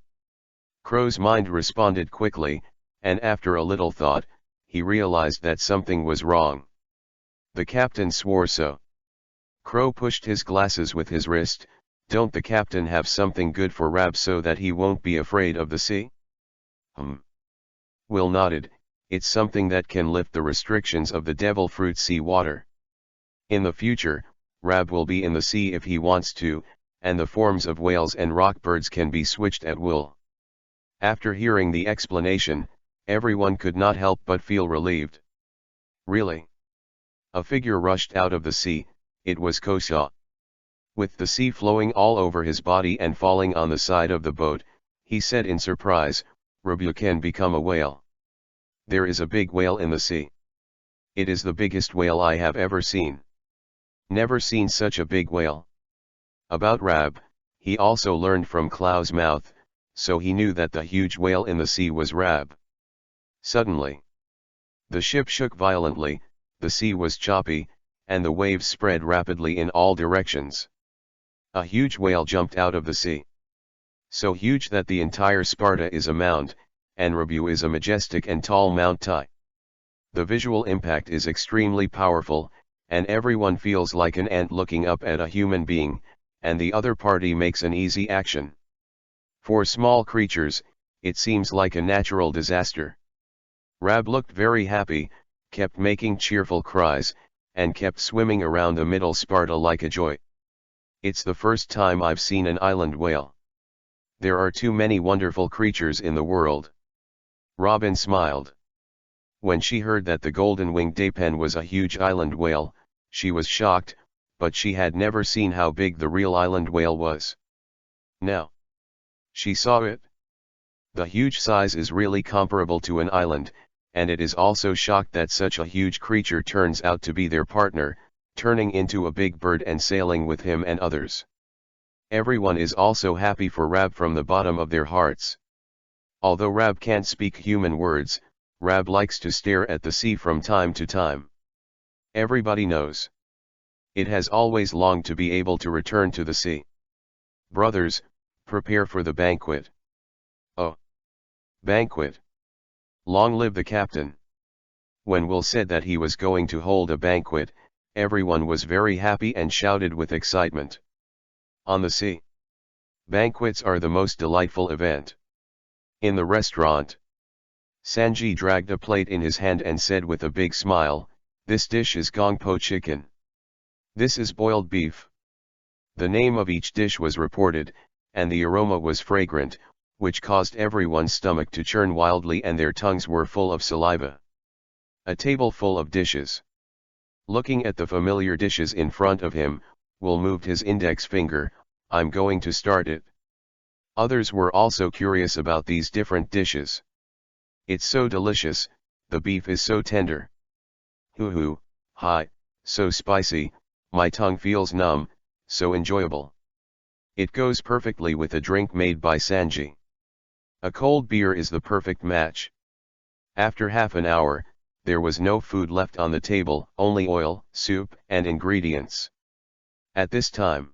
Crow's mind responded quickly, and after a little thought, he realized that something was wrong. The captain swore so. Crow pushed his glasses with his wrist. Don't the captain have something good for Rab so that he won't be afraid of the sea? Will nodded, it's something that can lift the restrictions of the devil fruit sea water. In the future, Rab will be in the sea if he wants to, and the forms of whales and rock birds can be switched at will. After hearing the explanation, everyone could not help but feel relieved. Really? A figure rushed out of the sea. It was Kosha. With the sea flowing all over his body and falling on the side of the boat, he said in surprise, "Rabu can become a whale. There is a big whale in the sea. It is the biggest whale I have ever seen. Never seen such a big whale." About Rab, he also learned from Klau's mouth, so he knew that the huge whale in the sea was Rab. Suddenly, the ship shook violently, the sea was choppy, and the waves spread rapidly in all directions. A huge whale jumped out of the sea. So huge that the entire Sparta is a mound, and Rabu is a majestic and tall Mount Tai. The visual impact is extremely powerful, and everyone feels like an ant looking up at a human being, and the other party makes an easy action. For small creatures, it seems like a natural disaster. Rab looked very happy, kept making cheerful cries, and kept swimming around the middle Sparta like a joy. It's the first time I've seen an island whale. There are too many wonderful creatures in the world. Robin smiled. When she heard that the golden-winged dapen was a huge island whale, she was shocked, but she had never seen how big the real island whale was. Now she saw it. The huge size is really comparable to an island, and it is also shocked that such a huge creature turns out to be their partner, turning into a big bird and sailing with him and others. Everyone is also happy for Rab from the bottom of their hearts. Although Rab can't speak human words, Rab likes to stare at the sea from time to time. Everybody knows. It has always longed to be able to return to the sea. Brothers, prepare for the banquet. Oh! Banquet! Long live the captain! When Will said that he was going to hold a banquet, everyone was very happy and shouted with excitement. On the sea. Banquets are the most delightful event. In the restaurant, Sanji dragged a plate in his hand and said with a big smile, "This dish is gongpo chicken. This is boiled beef." The name of each dish was reported, and the aroma was fragrant, which caused everyone's stomach to churn wildly and their tongues were full of saliva. A table full of dishes. Looking at the familiar dishes in front of him, Will moved his index finger, "I'm going to start it." Others were also curious about these different dishes. It's so delicious, the beef is so tender. Hoo, hi, so spicy, my tongue feels numb, so enjoyable. It goes perfectly with a drink made by Sanji. A cold beer is the perfect match. After half an hour, there was no food left on the table, only oil, soup, and ingredients. At this time,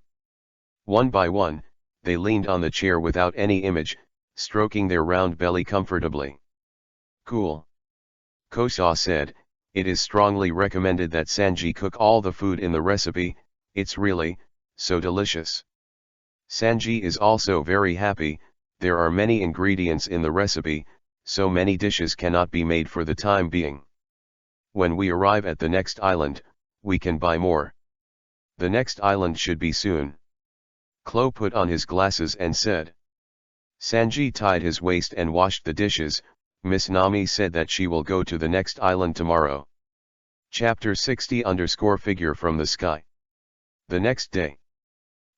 one by one, they leaned on the chair without any image, stroking their round belly comfortably. "Cool." Kosha said, "It is strongly recommended that Sanji cook all the food in the recipe, it's really, so delicious." Sanji is also very happy, there are many ingredients in the recipe, so many dishes cannot be made for the time being. When we arrive at the next island, we can buy more. The next island should be soon. Klo put on his glasses and said. Sanji tied his waist and washed the dishes. Miss Nami said that she will go to the next island tomorrow. Chapter 60 _ figure from the sky. The next day.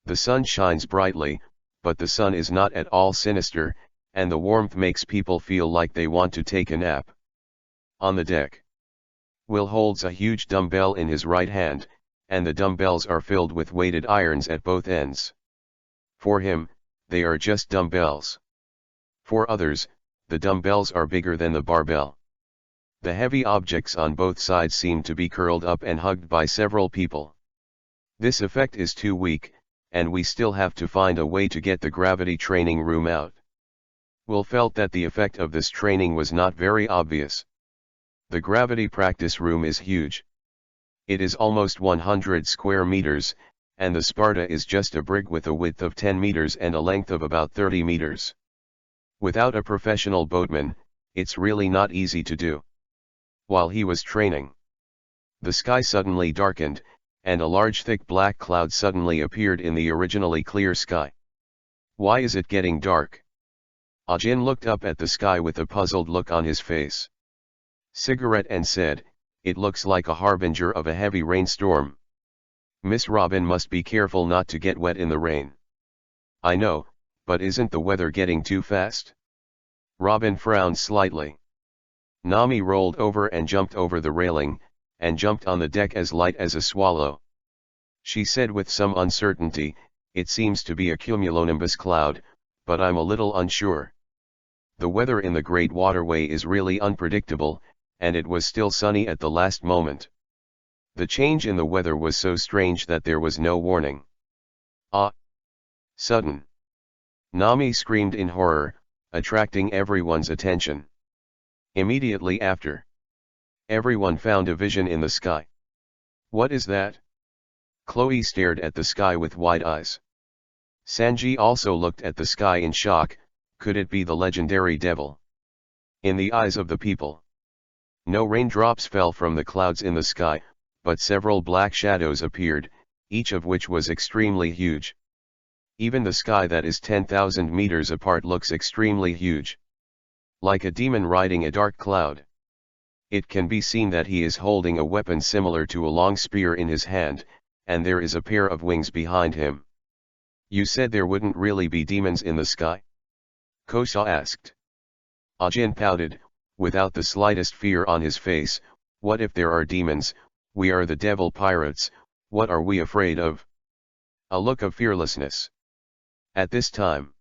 The sun shines brightly, but the sun is not at all sinister, and the warmth makes people feel like they want to take a nap. On the deck, Will holds a huge dumbbell in his right hand, and the dumbbells are filled with weighted irons at both ends. For him, they are just dumbbells. For others, the dumbbells are bigger than the barbell. The heavy objects on both sides seem to be curled up and hugged by several people. This effect is too weak, and we still have to find a way to get the gravity training room out. Will felt that the effect of this training was not very obvious. The gravity practice room is huge. It is almost 100 square meters, and the Sparta is just a brig with a width of 10 meters and a length of about 30 meters. Without a professional boatman, it's really not easy to do. While he was training, the sky suddenly darkened, and a large thick black cloud suddenly appeared in the originally clear sky. Why is it getting dark? Ajin looked up at the sky with a puzzled look on his face. Cigarette and said, "It looks like a harbinger of a heavy rainstorm. Miss Robin must be careful not to get wet in the rain." "I know, but isn't the weather getting too fast?" Robin frowned slightly. Nami rolled over and jumped over the railing, and jumped on the deck as light as a swallow. She said with some uncertainty, "It seems to be a cumulonimbus cloud, but I'm a little unsure. The weather in the Great Waterway is really unpredictable, and it was still sunny at the last moment. The change in the weather was so strange that there was no warning." "Ah! Sudden!" Nami screamed in horror, attracting everyone's attention. Immediately after, everyone found a vision in the sky. "What is that?" Chloe stared at the sky with wide eyes. Sanji also looked at the sky in shock. Could it be the legendary devil? In the eyes of the people, no raindrops fell from the clouds in the sky, but several black shadows appeared, each of which was extremely huge. Even the sky that is 10,000 meters apart looks extremely huge. Like a demon riding a dark cloud. It can be seen that he is holding a weapon similar to a long spear in his hand, and there is a pair of wings behind him. "You said there wouldn't really be demons in the sky?" Kosa asked. Ajin pouted, without the slightest fear on his face. "What if there are demons? We are the devil pirates, what are we afraid of?" A look of fearlessness. At this time,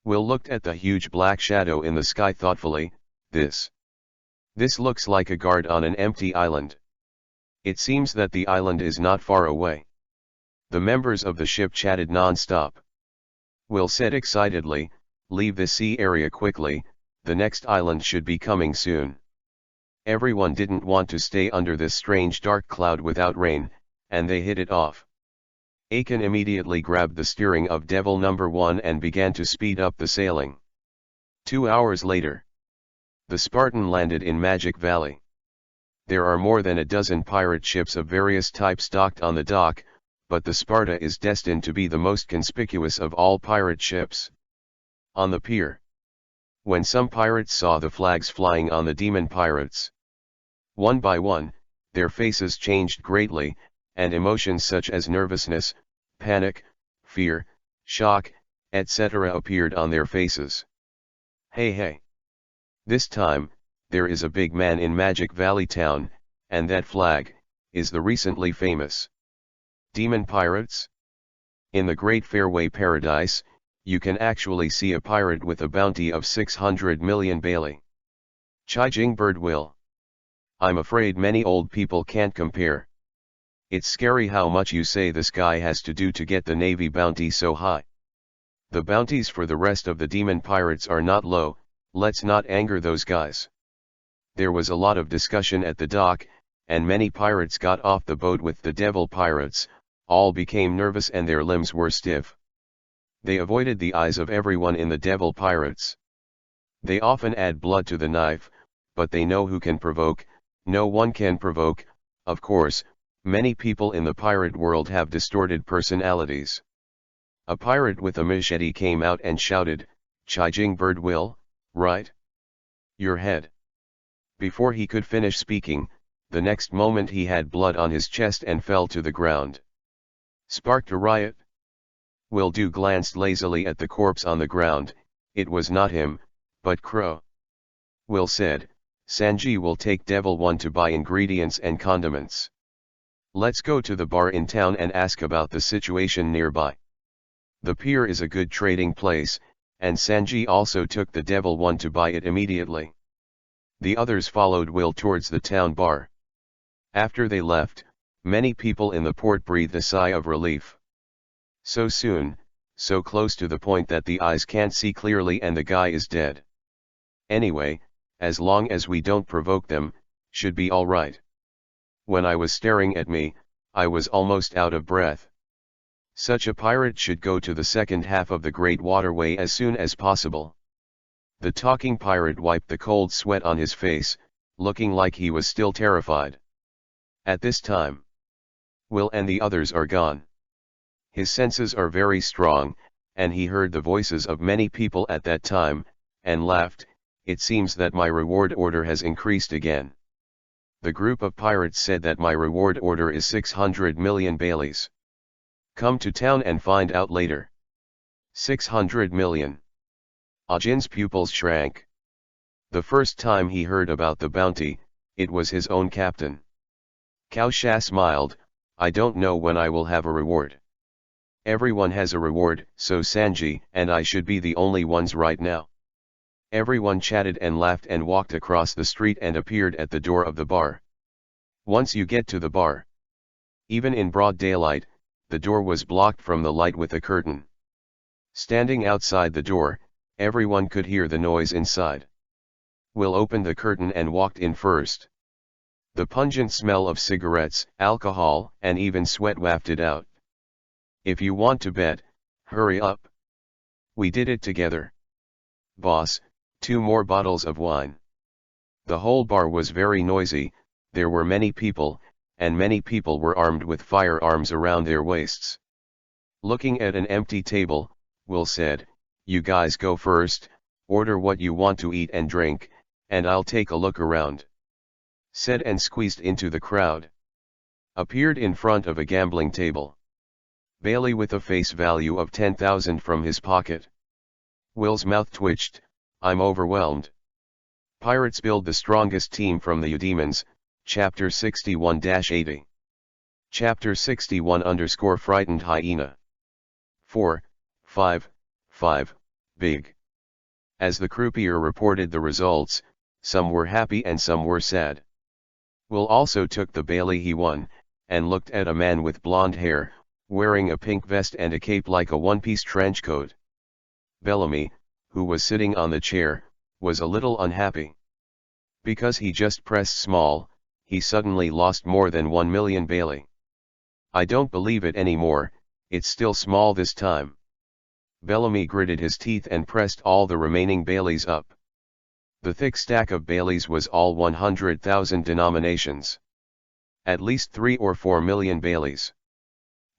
Will looked at the huge black shadow in the sky thoughtfully. This looks like a guard on an empty island. It seems that the island is not far away." The members of the ship chatted non-stop. Will said excitedly, "Leave the sea area quickly, the next island should be coming soon." Everyone didn't want to stay under this strange dark cloud without rain, and they hit it off. Aiken immediately grabbed the steering of Devil No. 1 and began to speed up the sailing. 2 hours later, the Spartan landed in Magic Valley. There are more than a dozen pirate ships of various types docked on the dock, but the Sparta is destined to be the most conspicuous of all pirate ships. On the pier, when some pirates saw the flags flying on the demon pirates, one by one, their faces changed greatly, and emotions such as nervousness, panic, fear, shock, etc. appeared on their faces. Hey! This time, there is a big man in Magic Valley town, and that flag is the recently famous demon pirates. In the Great Fairway Paradise, you can actually see a pirate with a bounty of 600 million Bailey. Chai Jingbird will. I'm afraid many old people can't compare. It's scary how much you say this guy has to do to get the Navy bounty so high. The bounties for the rest of the demon pirates are not low, let's not anger those guys. There was a lot of discussion at the dock, and many pirates got off the boat with the devil pirates, all became nervous and their limbs were stiff. They avoided the eyes of everyone in the devil pirates. They often add blood to the knife, but they know who can provoke, no one can provoke. Of course, many people in the pirate world have distorted personalities. A pirate with a machete came out and shouted, "Chai Jingbird will, right? Your head." Before he could finish speaking, the next moment he had blood on his chest and fell to the ground. Sparked a riot. Will glanced lazily at the corpse on the ground. It was not him, but Kuro. Will said, Sanji will take Devil 1 to buy ingredients and condiments. Let's go to the bar in town and ask about the situation nearby. The pier is a good trading place, and Sanji also took the Devil 1 to buy it immediately. The others followed Will towards the town bar. After they left, many people in the port breathed a sigh of relief. So soon, so close to the point that the eyes can't see clearly and the guy is dead. Anyway, as long as we don't provoke them, should be alright. When I was staring at me, I was almost out of breath. Such a pirate should go to the second half of the Great Waterway as soon as possible. The talking pirate wiped the cold sweat on his face, looking like he was still terrified. At this time, Will and the others are gone. His senses are very strong, and he heard the voices of many people at that time, and laughed. It seems that my reward order has increased again. The group of pirates said that my reward order is 600 million Baileys. Come to town and find out later. 600 million. Ajin's pupils shrank. The first time he heard about the bounty, it was his own captain. Cao Sha smiled, I don't know when I will have a reward. Everyone has a reward, so Sanji and I should be the only ones right now. Everyone chatted and laughed and walked across the street and appeared at the door of the bar. Once you get to the bar, even in broad daylight, the door was blocked from the light with a curtain. Standing outside the door, everyone could hear the noise inside. Will opened the curtain and walked in first. The pungent smell of cigarettes, alcohol, and even sweat wafted out. If you want to bet, hurry up. We did it together. Boss, 2 more bottles of wine. The whole bar was very noisy, there were many people, and many people were armed with firearms around their waists. Looking at an empty table, Will said, you guys go first, order what you want to eat and drink, and I'll take a look around. Said and squeezed into the crowd. Appeared in front of a gambling table. Bailey with a face value of 10,000 from his pocket. Will's mouth twitched, I'm overwhelmed. Pirates build the strongest team from the Eudemons, Chapter 61-80. Chapter 61 _ Frightened Hyena. 4, 5, 5, big. As the croupier reported the results, some were happy and some were sad. Will also took the Bailey he won, and looked at a man with blonde hair, wearing a pink vest and a cape like a one-piece trench coat. Bellamy, who was sitting on the chair, was a little unhappy. Because he just pressed small, he suddenly lost more than 1 million Bailey. I don't believe it anymore, it's still small this time. Bellamy gritted his teeth and pressed all the remaining Baileys up. The thick stack of Baileys was all 100,000 denominations. At least 3 or 4 million Baileys.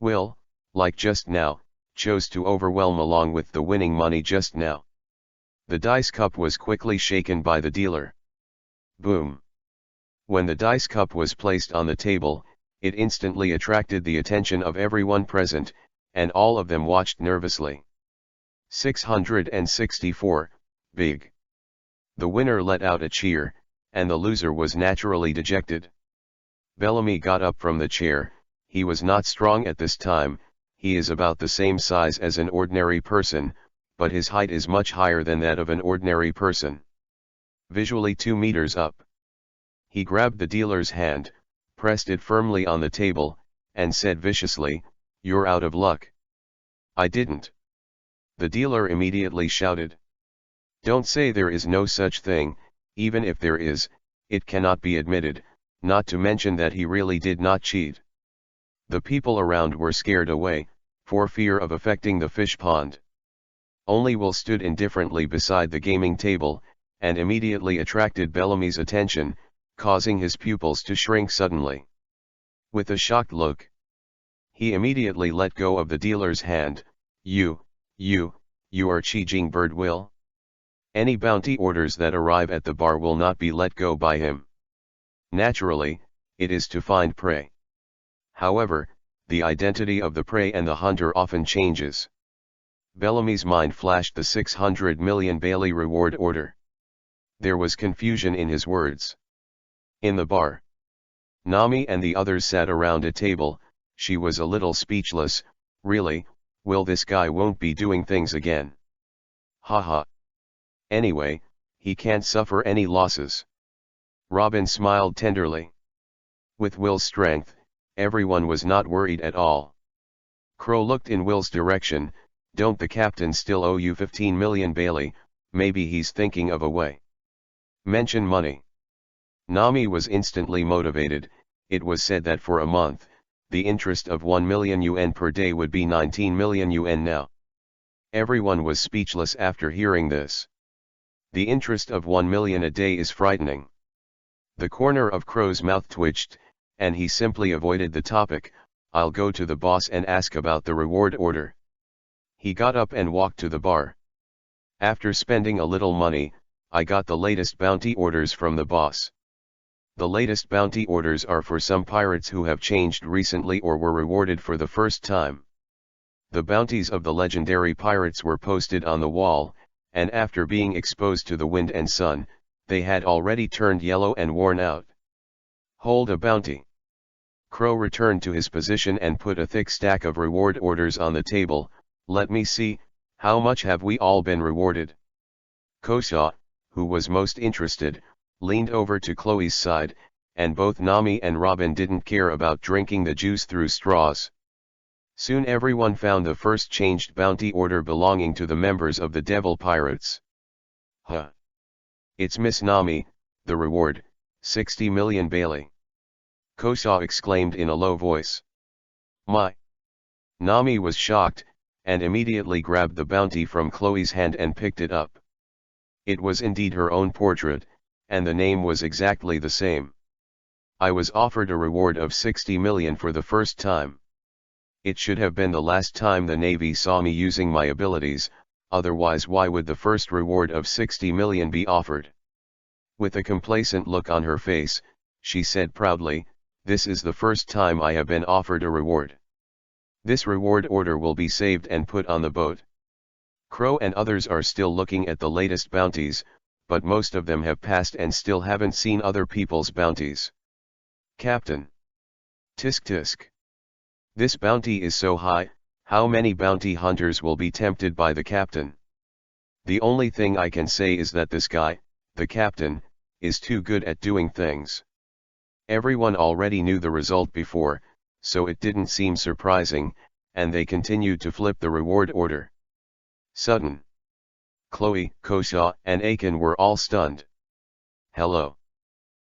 Will, like just now, chose to overwhelm along with the winning money just now. The dice cup was quickly shaken by the dealer. Boom. When the dice cup was placed on the table, it instantly attracted the attention of everyone present, and all of them watched nervously. 664, big. The winner let out a cheer, and the loser was naturally dejected. Bellamy got up from the chair. He was not strong at this time, he is about the same size as an ordinary person, but his height is much higher than that of an ordinary person. Visually 2 meters up. He grabbed the dealer's hand, pressed it firmly on the table, and said viciously, "You're out of luck." "I didn't." The dealer immediately shouted. "Don't say there is no such thing, even if there is, it cannot be admitted, not to mention that he really did not cheat." The people around were scared away, for fear of affecting the fish pond. Only Will stood indifferently beside the gaming table, and immediately attracted Bellamy's attention, causing his pupils to shrink suddenly. With a shocked look, he immediately let go of the dealer's hand. You are cheating bird, Will. Any bounty orders that arrive at the bar will not be let go by him. Naturally, it is to find prey. However, the identity of the prey and the hunter often changes. Bellamy's mind flashed the 600 million Bailey reward order. There was confusion in his words. In the bar, Nami and the others sat around a table. She was a little speechless. Really, Will, this guy won't be doing things again. Haha. Anyway, he can't suffer any losses. Robin smiled tenderly. With Will's strength, everyone was not worried at all. Crow looked in Will's direction. Don't the captain still owe you 15 million Bailey? Maybe he's thinking of a way. Mention money. Nami was instantly motivated. It was said that for a month, the interest of 1 million yuan per day would be 19 million yuan now. Everyone was speechless after hearing this. The interest of 1 million a day is frightening. The corner of Crow's mouth twitched, and he simply avoided the topic. I'll go to the boss and ask about the reward order. He got up and walked to the bar. After spending a little money, I got the latest bounty orders from the boss. The latest bounty orders are for some pirates who have changed recently or were rewarded for the first time. The bounties of the legendary pirates were posted on the wall, and after being exposed to the wind and sun, they had already turned yellow and worn out. Hold a bounty. Crow returned to his position and put a thick stack of reward orders on the table. Let me see, how much have we all been rewarded? Kosa, who was most interested, leaned over to Chloe's side, and both Nami and Robin didn't care about drinking the juice through straws. Soon everyone found the first changed bounty order belonging to the members of the Devil Pirates. Huh. It's Miss Nami, the reward, 60 million Bailey. Kosa exclaimed in a low voice. My! Nami was shocked, and immediately grabbed the bounty from Chloe's hand and picked it up. It was indeed her own portrait, and the name was exactly the same. I was offered a reward of 60 million for the first time. It should have been the last time the Navy saw me using my abilities, otherwise why would the first reward of 60 million be offered? With a complacent look on her face, she said proudly, this is the first time I have been offered a reward. This reward order will be saved and put on the boat. Crow and others are still looking at the latest bounties, but most of them have passed and still haven't seen other people's bounties. Captain. Tisk tisk. This bounty is so high, how many bounty hunters will be tempted by the captain? The only thing I can say is that this guy, the captain, is too good at doing things. Everyone already knew the result before, so it didn't seem surprising, and they continued to flip the reward order. Sudden. Chloe, Kosa, and Aiken were all stunned. Hello.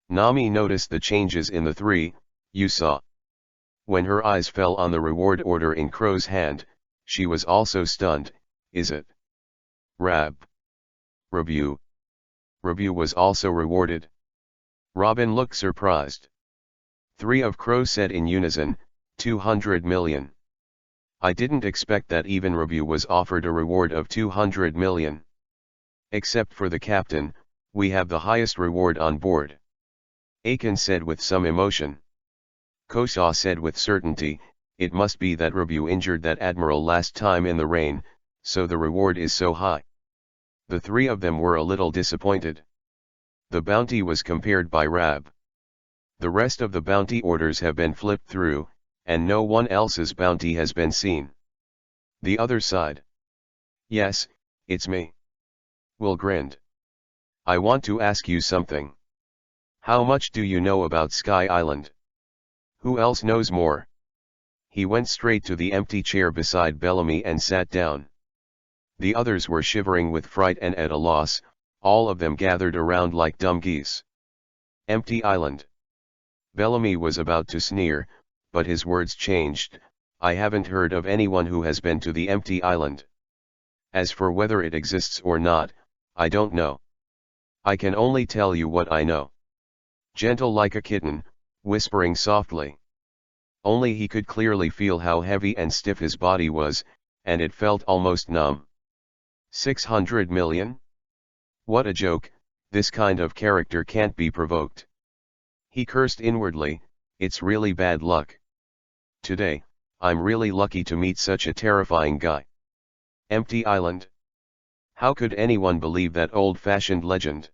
Nami noticed the changes in the three, you saw. When her eyes fell on the reward order in Crow's hand, she was also stunned. Is it Review was also rewarded. Robin looked surprised. 3 of Crow said in unison, 200 million. I didn't expect that even Review was offered a reward of 200 million. Except for the captain, we have the highest reward on board. Aiken said with some emotion. Kosa said with certainty, it must be that Review injured that admiral last time in the rain, so the reward is so high. The 3 of them were a little disappointed. The bounty was compared by Rab. The rest of the bounty orders have been flipped through, and no one else's bounty has been seen. The other side. Yes, it's me. Will grinned. I want to ask you something. How much do you know about Sky Island? Who else knows more? He went straight to the empty chair beside Bellamy and sat down. The others were shivering with fright and at a loss, all of them gathered around like dumb geese. Empty island. Bellamy was about to sneer, but his words changed. I haven't heard of anyone who has been to the empty island. As for whether it exists or not, I don't know. I can only tell you what I know. Gentle like a kitten, whispering softly. Only he could clearly feel how heavy and stiff his body was, and it felt almost numb. 600 million? What a joke, this kind of character can't be provoked. He cursed inwardly, it's really bad luck. Today, I'm really lucky to meet such a terrifying guy. Empty island. How could anyone believe that old-fashioned legend?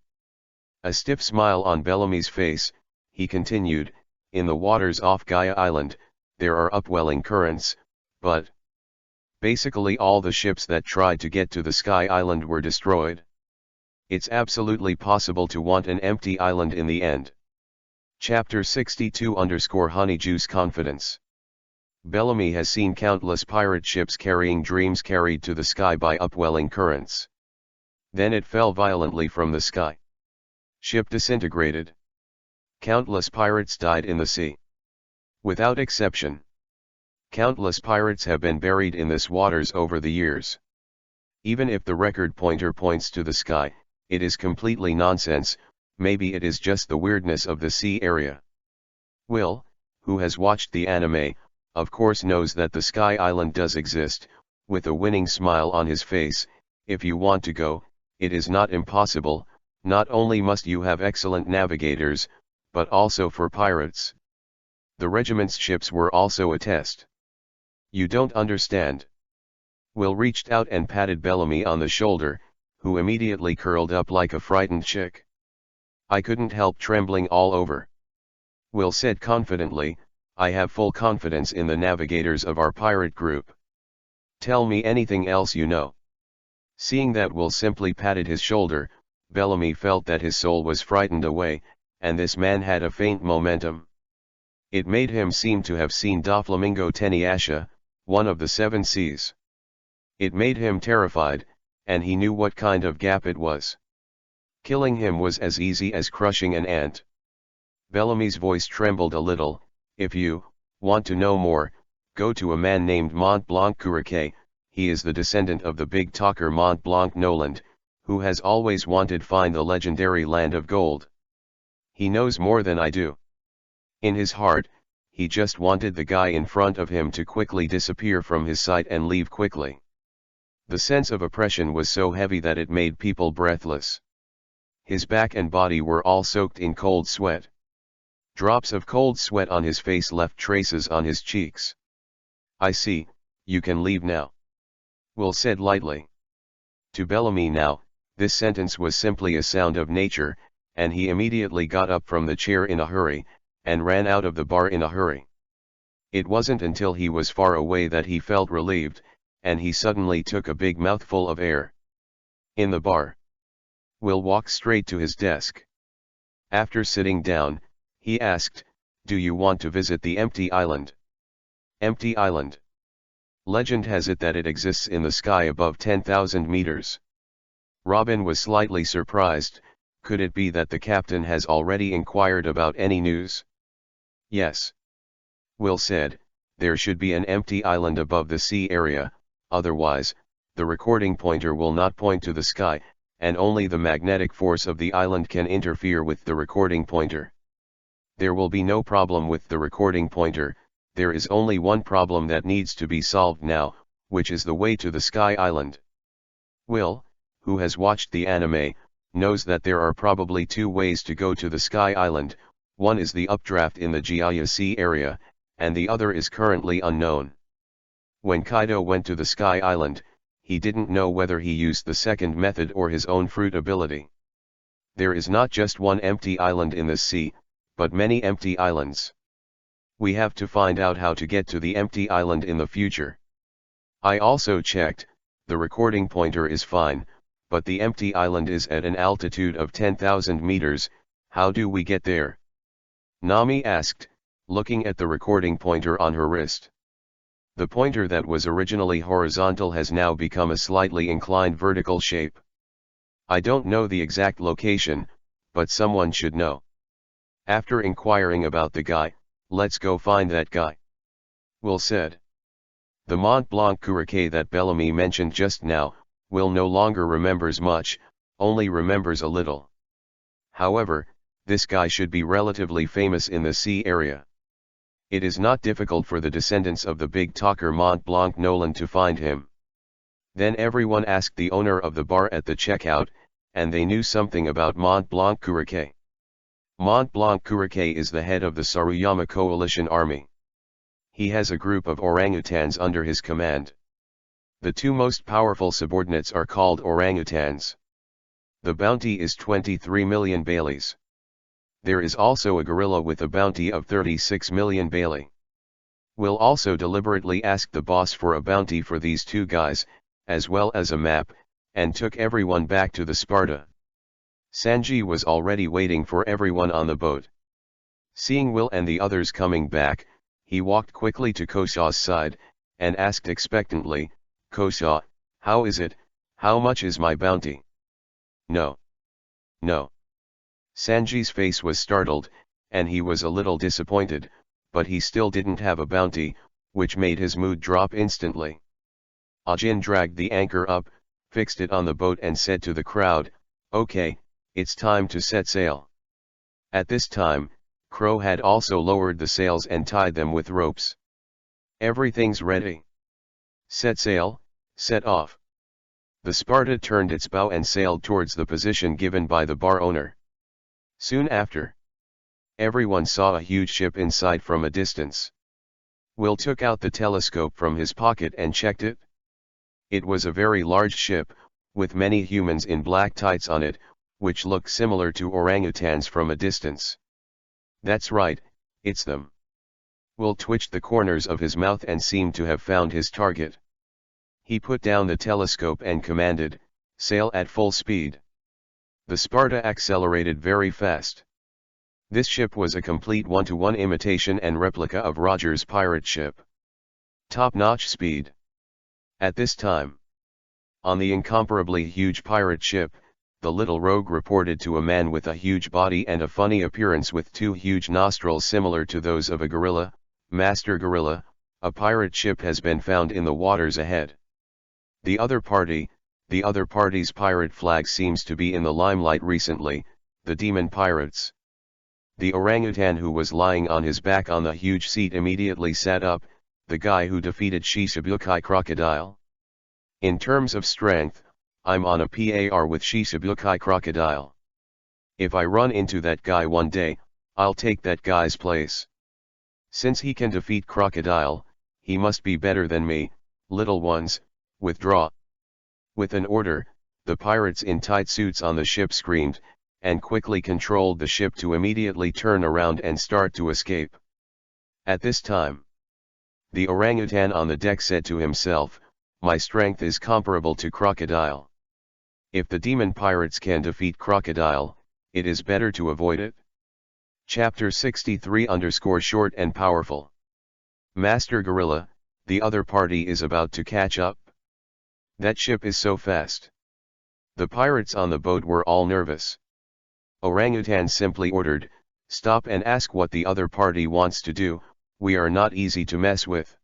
A stiff smile on Bellamy's face, he continued, in the waters off Gaia Island, there are upwelling currents, but basically all the ships that tried to get to the Sky Island were destroyed. It's absolutely possible to want an empty island in the end. Chapter 62 Honeyjuice Confidence. Bellamy has seen countless pirate ships carrying dreams carried to the sky by upwelling currents. Then it fell violently from the sky. Ship disintegrated. Countless pirates died in the sea. Without exception. Countless pirates have been buried in this waters over the years. Even if the record pointer points to the sky, it is completely nonsense. Maybe it is just the weirdness of the sea area. Will, who has watched the anime, of course knows that the Sky Island does exist. With a winning smile on his face, if you want to go, it is not impossible. Not only must you have excellent navigators, but also for pirates. The regiment's ships were also a test. You don't understand. Will reached out and patted Bellamy on the shoulder, who immediately curled up like a frightened chick. I couldn't help trembling all over. Will said confidently, I have full confidence in the navigators of our pirate group. Tell me anything else you know. Seeing that Will simply patted his shoulder, Bellamy felt that his soul was frightened away, and this man had a faint momentum. It made him seem to have seen Doflamingo Teniasha, one of the seven seas. It made him terrified, and he knew what kind of gap it was. Killing him was as easy as crushing an ant. Bellamy's voice trembled a little. If you want to know more, go to a man named Mont Blanc Couriquet. He is the descendant of the big talker Mont Blanc Noland, who has always wanted to find the legendary land of gold. He knows more than I do. In his heart, he just wanted the guy in front of him to quickly disappear from his sight and leave quickly. The sense of oppression was so heavy that it made people breathless. His back and body were all soaked in cold sweat. Drops of cold sweat on his face left traces on his cheeks. I see, you can leave now. Will said lightly. To Bellamy now, this sentence was simply a sound of nature, and he immediately got up from the chair in a hurry, and ran out of the bar in a hurry. It wasn't until he was far away that he felt relieved, and he suddenly took a big mouthful of air. In the bar. Will walked straight to his desk. After sitting down, he asked, do you want to visit the empty island? Empty island. Legend has it that it exists in the sky above 10,000 meters. Robin was slightly surprised. Could it be that the captain has already inquired about any news? Yes. Will said, there should be an empty island above the sea area, otherwise, the recording pointer will not point to the sky, and only the magnetic force of the island can interfere with the recording pointer. There will be no problem with the recording pointer. There is only one problem that needs to be solved now, which is the way to the Sky Island. Will, who has watched the anime, knows that there are probably two ways to go to the Sky Island. One is the updraft in the Gaia Sea area, and the other is currently unknown. When Kaido went to the Sky Island, he didn't know whether he used the second method or his own fruit ability. There is not just one empty island in the sea, but many empty islands. We have to find out how to get to the empty island in the future. I also checked, the recording pointer is fine, but the empty island is at an altitude of 10,000 meters, how do we get there? Nami asked, looking at the recording pointer on her wrist. The pointer that was originally horizontal has now become a slightly inclined vertical shape. I don't know the exact location, but someone should know. After inquiring about the guy, let's go find that guy. Will said. The Mont Blanc Couriquet that Bellamy mentioned just now, Will no longer remembers much, only remembers a little. However, this guy should be relatively famous in the sea area. It is not difficult for the descendants of the big talker Mont Blanc Noland to find him. Then everyone asked the owner of the bar at the checkout, and they knew something about Mont Blanc Couriquet. Mont Blanc Couriquet is the head of the Saruyama Coalition Army. He has a group of orangutans under his command. The two most powerful subordinates are called orangutans. The bounty is 23 million baileys. There is also a gorilla with a bounty of 36 million bailey. We'll also deliberately ask the boss for a bounty for these two guys, as well as a map, and took everyone back to the Sparta. Sanji was already waiting for everyone on the boat. Seeing Will and the others coming back, he walked quickly to Kosha's side, and asked expectantly, "Kosha, how is it? How much is my bounty?" "No. No." Sanji's face was startled, and he was a little disappointed, but he still didn't have a bounty, which made his mood drop instantly. Ajin dragged the anchor up, fixed it on the boat and said to the crowd, "Okay, it's time to set sail." At this time, Kuro had also lowered the sails and tied them with ropes. "Everything's ready. Set sail, set off." The Sparta turned its bow and sailed towards the position given by the bar owner. Soon after, everyone saw a huge ship in sight from a distance. Will took out the telescope from his pocket and checked it. It was a very large ship, with many humans in black tights on it, which looked similar to orangutans from a distance. "That's right, it's them." Will twitched the corners of his mouth and seemed to have found his target. He put down the telescope and commanded, "Sail at full speed." The Sparta accelerated very fast. This ship was a complete one-to-one imitation and replica of Roger's pirate ship. Top-notch speed. At this time, on the incomparably huge pirate ship, the little rogue reported to a man with a huge body and a funny appearance with two huge nostrils similar to those of a gorilla, "Master Gorilla, a pirate ship has been found in the waters ahead." The other party's pirate flag seems to be in the limelight recently, the demon pirates. The orangutan who was lying on his back on the huge seat immediately sat up, the guy who defeated Shishibukai Crocodile. In terms of strength, I'm on a par with Shishibukai Crocodile. If I run into that guy one day, I'll take that guy's place. Since he can defeat Crocodile, he must be better than me. Little ones, withdraw. With an order, the pirates in tight suits on the ship screamed, and quickly controlled the ship to immediately turn around and start to escape. At this time, the orangutan on the deck said to himself, "My strength is comparable to Crocodile. If the demon pirates can defeat Crocodile, it is better to avoid it." Chapter 63_short and powerful. Master Gorilla, the other party is about to catch up. That ship is so fast. The pirates on the boat were all nervous. Orangutan simply ordered, "Stop and ask what the other party wants to do, we are not easy to mess with.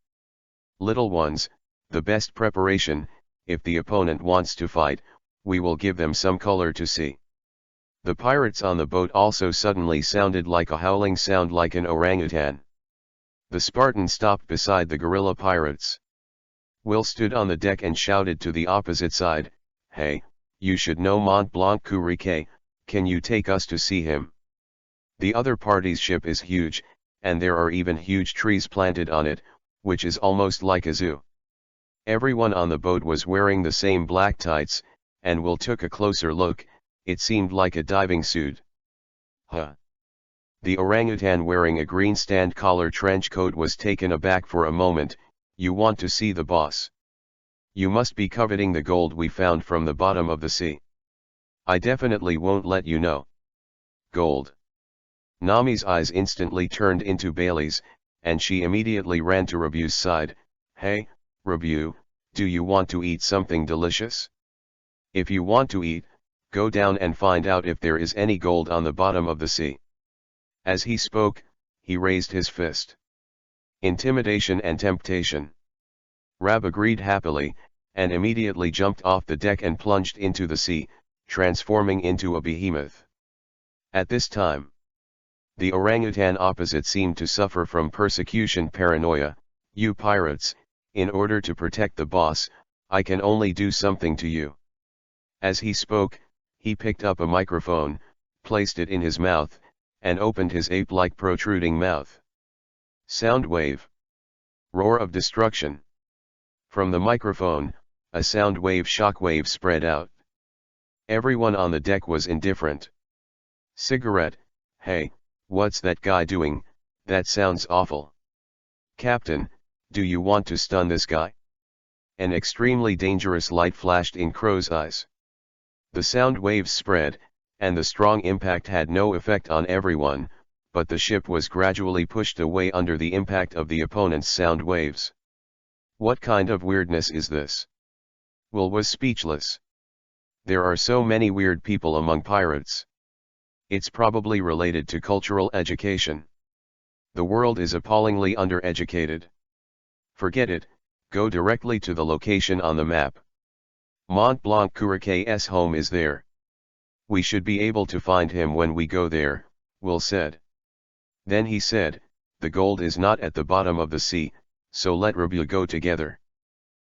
Little ones, the best preparation, if the opponent wants to fight, we will give them some color to see." The pirates on the boat also suddenly sounded like a howling sound like an orangutan. The Spartan stopped beside the gorilla pirates. Will stood on the deck and shouted to the opposite side, "Hey, you should know Mont Blanc Courique, can you take us to see him? The other party's ship is huge, and there are even huge trees planted on it, which is almost like a zoo." Everyone on the boat was wearing the same black tights, and Will took a closer look, it seemed like a diving suit. Huh. The orangutan wearing a green stand collar trench coat was taken aback for a moment. "You want to see the boss? You must be coveting the gold we found from the bottom of the sea. I definitely won't let you know." "Gold?" Nami's eyes instantly turned into Bailey's, and she immediately ran to Rabu's side. "Hey, Rabu, do you want to eat something delicious? If you want to eat, go down and find out if there is any gold on the bottom of the sea." As he spoke, he raised his fist. Intimidation and temptation. Rab agreed happily, and immediately jumped off the deck and plunged into the sea, transforming into a behemoth. At this time, the orangutan opposite seemed to suffer from persecution paranoia. "You pirates, in order to protect the boss, I can only do something to you." As he spoke, he picked up a microphone, placed it in his mouth, and opened his ape-like protruding mouth. Sound wave. Roar of destruction. From the microphone, A sound wave shockwave spread out. Everyone on the deck was indifferent. Cigarette, hey, what's that guy doing? That sounds awful. Captain, do you want to stun this guy? An extremely dangerous light flashed in Crow's eyes. The sound waves spread, and the strong impact had no effect on everyone, but the ship was gradually pushed away under the impact of the opponent's sound waves. What kind of weirdness is this? Will was speechless. There are so many weird people among pirates. It's probably related to cultural education. The world is appallingly undereducated. Forget it, go directly to the location on the map. Mont Blanc Kuroke's home is there. We should be able to find him when we go there, Will said. Then he said, the gold is not at the bottom of the sea, so let Rabu go together.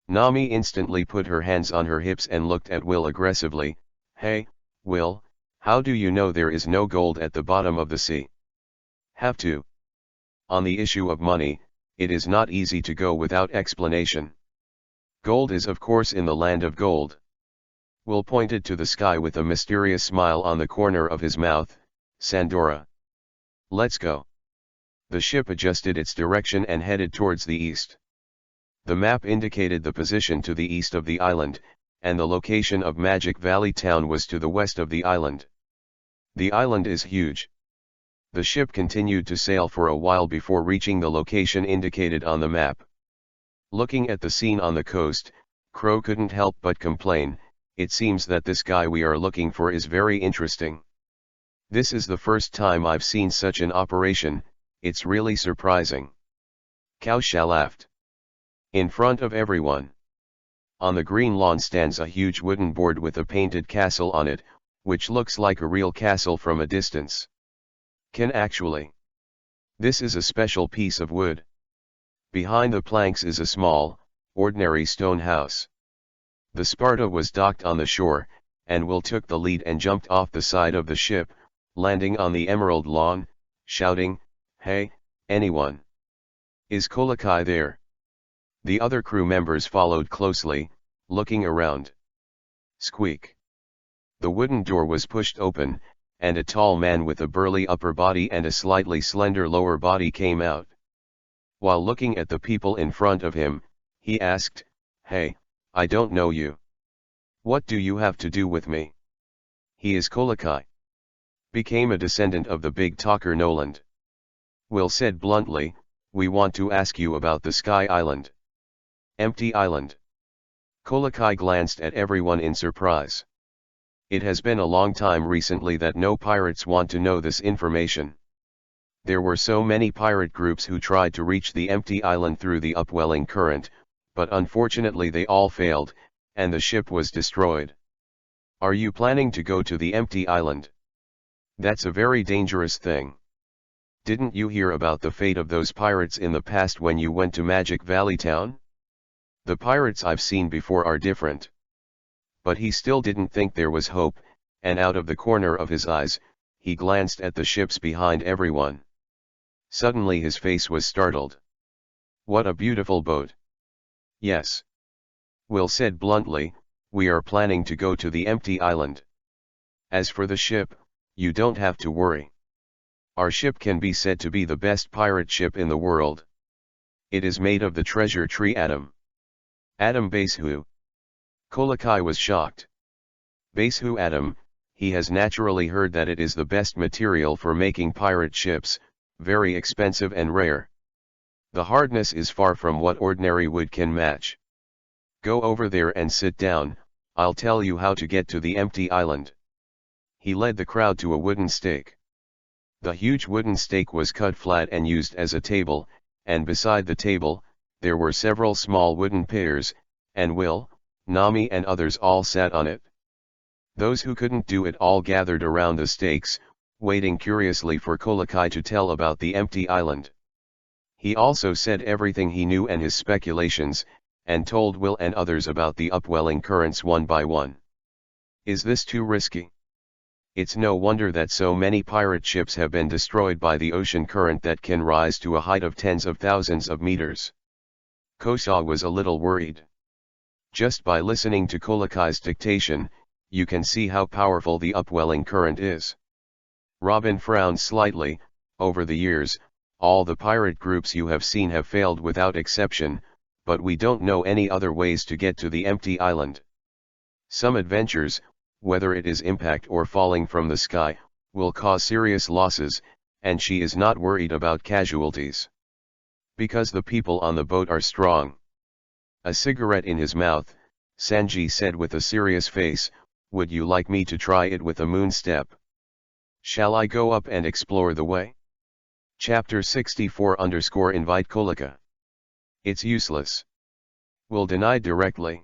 Nami instantly put her hands on her hips and looked at Will aggressively. Hey, Will, how do you know there is no gold at the bottom of the sea? Have to. On the issue of money, it is not easy to go without explanation. Gold is of course in the land of gold. Will pointed to the sky with a mysterious smile on the corner of his mouth. Sandora. Let's go. The ship adjusted its direction and headed towards the east. The map indicated the position to the east of the island, and the location of Magic Valley Town was to the west of the island. The island is huge. The ship continued to sail for a while before reaching the location indicated on the map. Looking at the scene on the coast, Crow couldn't help but complain, it seems that this guy we are looking for is very interesting. This is the first time I've seen such an operation, it's really surprising. Kausha laughed. In front of everyone. On the green lawn stands a huge wooden board with a painted castle on it, which looks like a real castle from a distance. Can actually. This is a special piece of wood. Behind the planks is a small, ordinary stone house. The Sparta was docked on the shore, and Will took the lead and jumped off the side of the ship, landing on the emerald lawn, shouting, Hey, anyone? Is Kolokai there? The other crew members followed closely, looking around. Squeak. The wooden door was pushed open, and a tall man with a burly upper body and a slightly slender lower body came out. While looking at the people in front of him, he asked, Hey, I don't know you. What do you have to do with me? He is Kolokai. Became a descendant of the big talker Noland. Will said bluntly, we want to ask you about the Sky Island. Empty island. Kolokai glanced at everyone in surprise. It has been a long time recently that no pirates want to know this information. There were so many pirate groups who tried to reach the empty island through the upwelling current, but unfortunately they all failed, and the ship was destroyed. Are you planning to go to the empty island? That's a very dangerous thing. Didn't you hear about the fate of those pirates in the past when you went to Magic Valley Town? The pirates I've seen before are different. But he still didn't think there was hope, and out of the corner of his eyes, he glanced at the ships behind everyone. Suddenly his face was startled. What a beautiful boat. Yes. Will said bluntly, we are planning to go to the empty island. As for the ship, you don't have to worry. Our ship can be said to be the best pirate ship in the world. It is made of the treasure tree atom. Atom Basehu. Kolokai was shocked. Basehu atom, he has naturally heard that it is the best material for making pirate ships, very expensive and rare. The hardness is far from what ordinary wood can match. Go over there and sit down, I'll tell you how to get to the empty island. He led the crowd to a wooden stake. The huge wooden stake was cut flat and used as a table, and beside the table, there were several small wooden piers, and Will, Nami and others all sat on it. Those who couldn't do it all gathered around the stakes, waiting curiously for Kolokai to tell about the empty island. He also said everything he knew and his speculations, and told Will and others about the upwelling currents one by one. Is this too risky? It's no wonder that so many pirate ships have been destroyed by the ocean current that can rise to a height of tens of thousands of meters. Kosa was a little worried. Just by listening to Kolakai's dictation, you can see how powerful the upwelling current is. Robin frowned slightly. Over the years, all the pirate groups you have seen have failed without exception, but we don't know any other ways to get to the empty island. Some adventures, whether it is impact or falling from the sky, will cause serious losses, and she is not worried about casualties. Because the people on the boat are strong. A cigarette in his mouth, Sanji said with a serious face, "Would you like me to try it with a moon step? Shall I go up and explore the way?" Chapter 64 _ Invite Kolaka. It's useless. Will deny directly.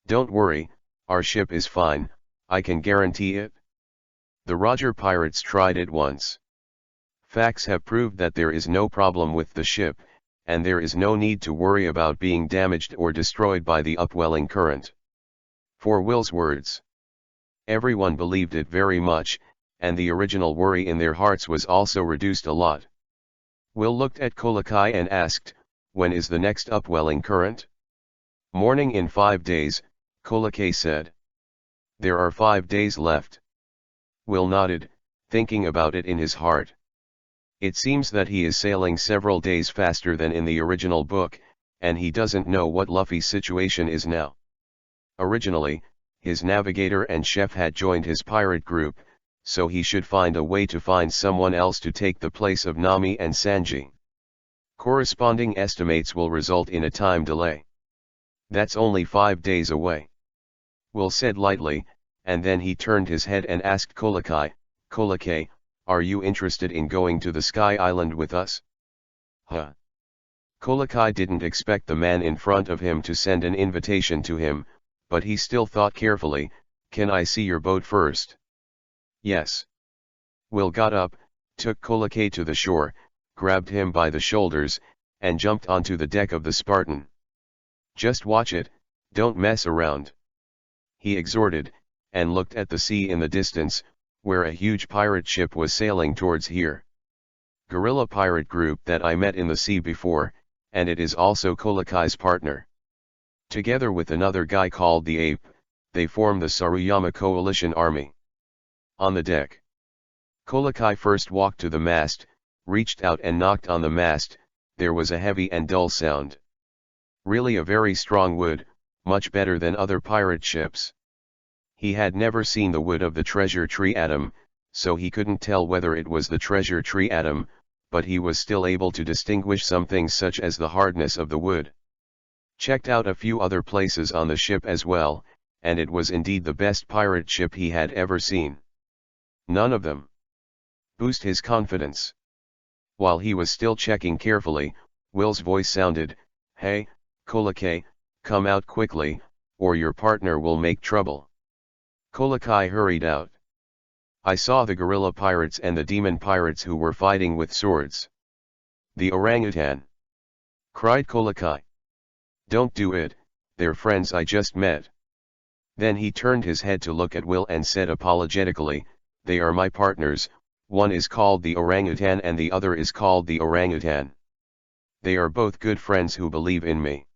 Don't worry, our ship is fine, I can guarantee it. The Roger pirates tried it once. Facts have proved that there is no problem with the ship, and there is no need to worry about being damaged or destroyed by the upwelling current. For Will's words. Everyone believed it very much, and the original worry in their hearts was also reduced a lot. Will looked at Kolakai and asked, "When is the next upwelling current?" "Morning in 5 days, Kolakai said. "There are 5 days left." Will nodded, thinking about it in his heart. It seems that he is sailing several days faster than in the original book, and he doesn't know what Luffy's situation is now. Originally, his navigator and chef had joined his pirate group, so he should find a way to find someone else to take the place of Nami and Sanji. Corresponding estimates will result in a time delay. That's only 5 days away. Will said lightly, and then he turned his head and asked Kolakai, "Kolakai, are you interested in going to the Sky Island with us?" Huh? Kolakai didn't expect the man in front of him to send an invitation to him, but he still thought carefully, "Can I see your boat first?" "Yes." Will got up, took Kolakai to the shore, grabbed him by the shoulders, and jumped onto the deck of the Spartan. "Just watch it, don't mess around," he exhorted, and looked at the sea in the distance, where a huge pirate ship was sailing towards here. Guerrilla pirate group that I met in the sea before, and it is also Kolakai's partner. Together with another guy called the Ape, they form the Saruyama Coalition Army. On the deck. Kolakai first walked to the mast, reached out and knocked on the mast. There was a heavy and dull sound. Really a very strong wood, much better than other pirate ships. He had never seen the wood of the treasure tree atom, so he couldn't tell whether it was the treasure tree atom, but he was still able to distinguish some things such as the hardness of the wood. Checked out a few other places on the ship as well, and it was indeed the best pirate ship he had ever seen. None of them boost his confidence. While he was still checking carefully, Will's voice sounded, "Hey, Kolakai, come out quickly, or your partner will make trouble." Kolakai hurried out. "I saw the gorilla pirates and the demon pirates who were fighting with swords." "The orangutan!" cried Kolakai. "Don't do it, they're friends I just met." Then he turned his head to look at Will and said apologetically, "They are my partners, one is called the orangutan and the other is called the orangutan. They are both good friends who believe in me."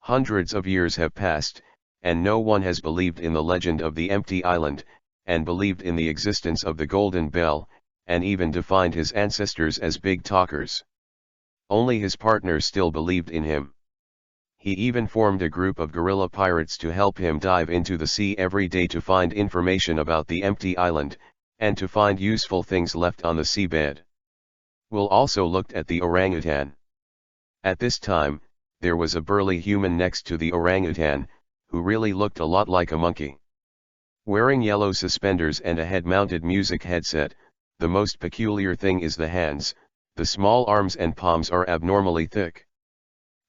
Hundreds of years have passed, and no one has believed in the legend of the empty island, and believed in the existence of the Golden Bell, and even defined his ancestors as big talkers. Only his partners still believed in him. He even formed a group of guerrilla pirates to help him dive into the sea every day to find information about the empty island, and to find useful things left on the seabed. Will also looked at the orangutan. At this time, there was a burly human next to the orangutan, who really looked a lot like a monkey. Wearing yellow suspenders and a head-mounted music headset, the most peculiar thing is the hands, the small arms and palms are abnormally thick.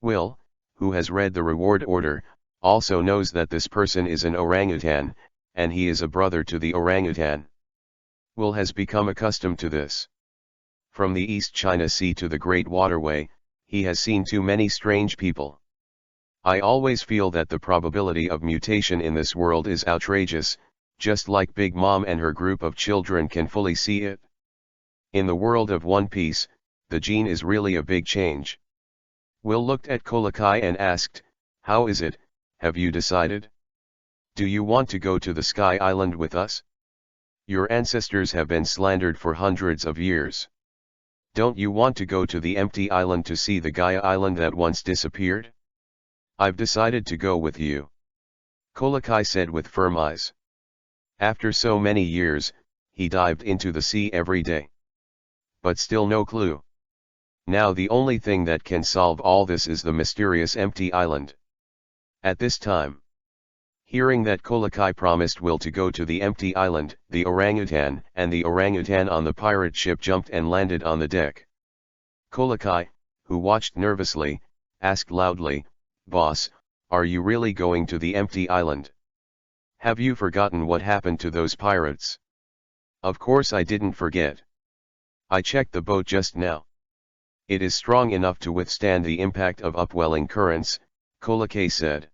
Will, who has read the reward order, also knows that this person is an orangutan, and he is a brother to the orangutan. Will has become accustomed to this. From the East China Sea to the Great Waterway, he has seen too many strange people. "I always feel that the probability of mutation in this world is outrageous, just like Big Mom and her group of children can fully see it. In the world of One Piece, the gene is really a big change." Will looked at Kolakai and asked, "How is it, have you decided? Do you want to go to the Sky Island with us? Your ancestors have been slandered for hundreds of years. Don't you want to go to the empty island to see the Gaia island that once disappeared? I've decided to go with you, Kokoyasi said with firm eyes. After so many years, he dived into the sea every day. But still no clue. Now the only thing that can solve all this is the mysterious empty island. At this time, hearing that Kokoyasi promised Will to go to the empty island, the orangutan and the orangutan on the pirate ship jumped and landed on the deck. Kokoyasi, who watched nervously, asked loudly, "Boss, are you really going to the empty island? Have you forgotten what happened to those pirates?" "Of course I didn't forget. I checked the boat just now. It is strong enough to withstand the impact of upwelling currents," Kokoyasi said.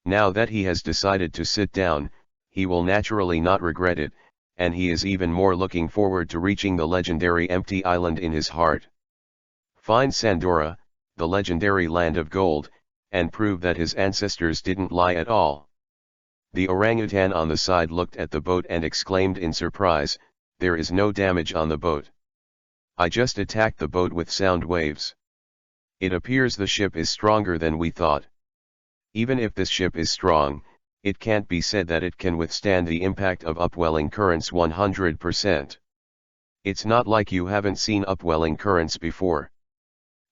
Now that he has decided to sit down, he will naturally not regret it, and he is even more looking forward to reaching the legendary empty island in his heart. Find Sandora, the legendary land of gold, and prove that his ancestors didn't lie at all. The orangutan on the side looked at the boat and exclaimed in surprise, "There is no damage on the boat. I just attacked the boat with sound waves. It appears the ship is stronger than we thought. Even if this ship is strong, it can't be said that it can withstand the impact of upwelling currents 100%. It's not like you haven't seen upwelling currents before.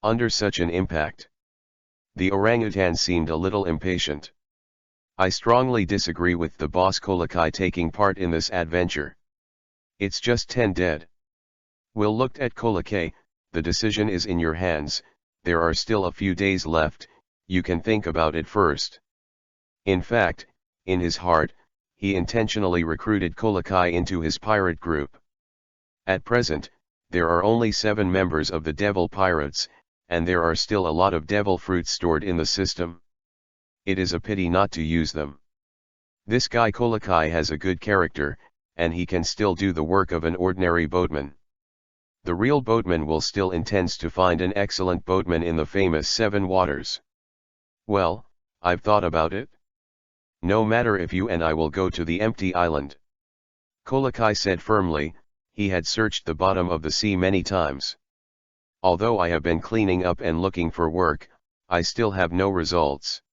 Under such an impact." The orangutan seemed a little impatient. "I strongly disagree with the boss Kokoyasi taking part in this adventure. It's just 10 dead." Will looked at Kokoyasi. "The decision is in your hands, there are still a few days left, you can think about it first." In fact, in his heart, he intentionally recruited Kokoyasi into his pirate group. At present, there are only 7 members of the Devil Pirates, and there are still a lot of devil fruits stored in the system. It is a pity not to use them. This guy Kokoyasi has a good character, and he can still do the work of an ordinary boatman. The real boatman will still intends to find an excellent boatman in the famous 7 waters. "Well, I've thought about it. No matter if you and I will go to the empty island," Kokoyasi said firmly. He had searched the bottom of the sea many times. "Although I have been cleaning up and looking for work, I still have no results."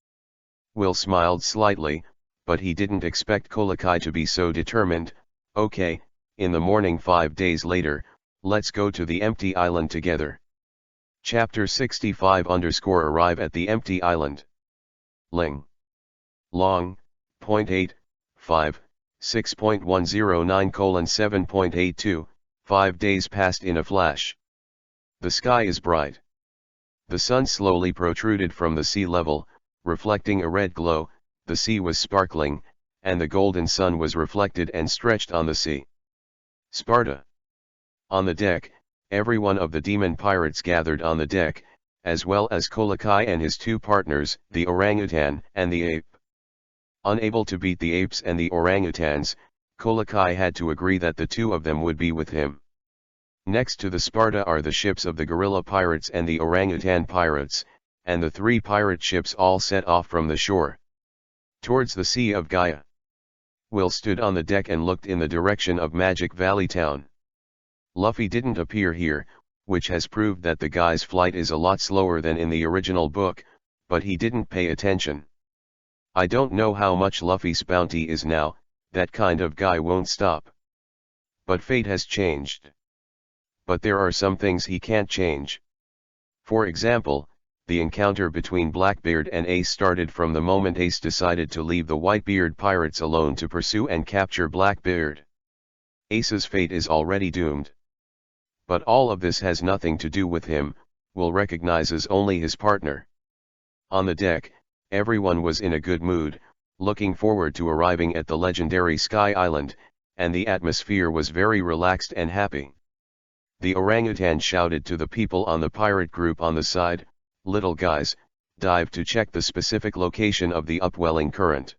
Will smiled slightly, but he didn't expect Kokoyasi to be so determined. "Okay, in the morning 5 days later, let's go to the empty island together." Chapter 65_Arrive at the empty island. Ling. Long, .8, 5, 6.109:7.82, 5 days passed in a flash. The sky is bright. The sun slowly protruded from the sea level, reflecting a red glow. The sea was sparkling, and the golden sun was reflected and stretched on the sea. Sparta. On the deck, every one of the demon pirates gathered on the deck, as well as Kokoyasi and his 2 partners, the orangutan and the ape. Unable to beat the apes and the orangutans, Kokoyasi had to agree that the 2 of them would be with him. Next to the Sparta are the ships of the gorilla pirates and the orangutan pirates, and the 3 pirate ships all set off from the shore towards the Sea of Gaia. Will stood on the deck and looked in the direction of Magic Valley Town. Luffy didn't appear here, which has proved that the guy's flight is a lot slower than in the original book, but he didn't pay attention. I don't know how much Luffy's bounty is now, that kind of guy won't stop. But fate has changed. But there are some things he can't change. For example, the encounter between Blackbeard and Ace started from the moment Ace decided to leave the Whitebeard pirates alone to pursue and capture Blackbeard. Ace's fate is already doomed. But all of this has nothing to do with him. Will recognizes only his partner. On the deck, everyone was in a good mood, looking forward to arriving at the legendary Sky Island, and the atmosphere was very relaxed and happy. The orangutan shouted to the people on the pirate group on the side, "Little guys, dive to check the specific location of the upwelling current."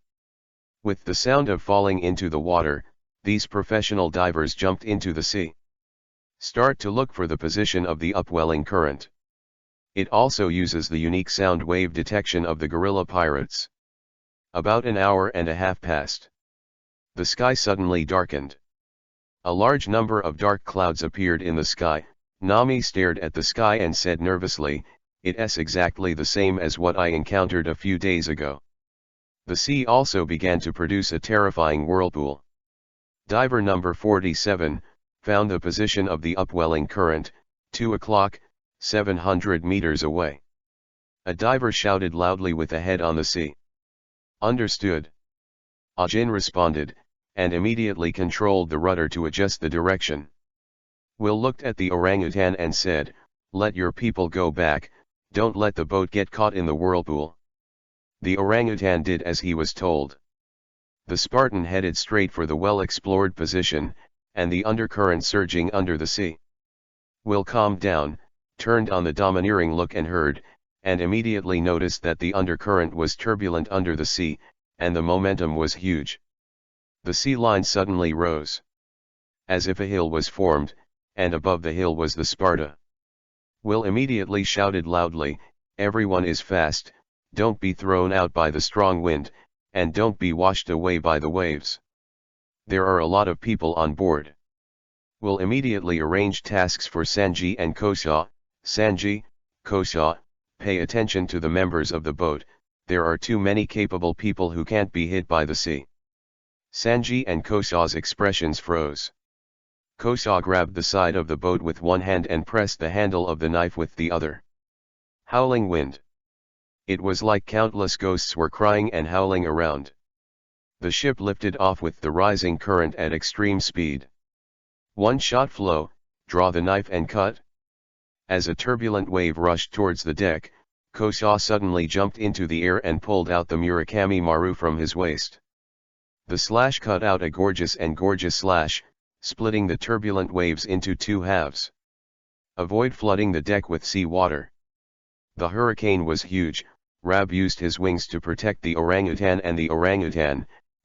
With the sound of falling into the water, these professional divers jumped into the sea. Start to look for the position of the upwelling current. It also uses the unique sound wave detection of the gorilla pirates. About an hour and a half passed. The sky suddenly darkened. A large number of dark clouds appeared in the sky. Nami stared at the sky and said nervously, "It's exactly the same as what I encountered a few days ago." The sea also began to produce a terrifying whirlpool. Diver number 47 found the position of the upwelling current, 2 o'clock, 700 meters away. A diver shouted loudly with a head on the sea. "Understood." Ajin responded, and immediately controlled the rudder to adjust the direction. Will looked at the orangutan and said, "Let your people go back, don't let the boat get caught in the whirlpool." The orangutan did as he was told. The Spartan headed straight for the well-explored position, and the undercurrent surging under the sea. Will calmed down, turned on the domineering look and heard, and immediately noticed that the undercurrent was turbulent under the sea, and the momentum was huge. The sea line suddenly rose, as if a hill was formed, and above the hill was the Sparta. Will immediately shouted loudly, "Everyone is fast, don't be thrown out by the strong wind, and don't be washed away by the waves. There are a lot of people on board." Will immediately arranged tasks for Sanji and Kosa. "Sanji, Kosa, pay attention to the members of the boat, there are too many capable people who can't be hit by the sea." Sanji and Kosa's expressions froze. Kosa grabbed the side of the boat with one hand and pressed the handle of the knife with the other. Howling wind. It was like countless ghosts were crying and howling around. The ship lifted off with the rising current at extreme speed. One shot flow, draw the knife and cut. As a turbulent wave rushed towards the deck, Kosa suddenly jumped into the air and pulled out the Murakami Maru from his waist. The slash cut out a gorgeous slash, splitting the turbulent waves into two halves. Avoid flooding the deck with sea water. The hurricane was huge. Rab used his wings to protect the orangutan,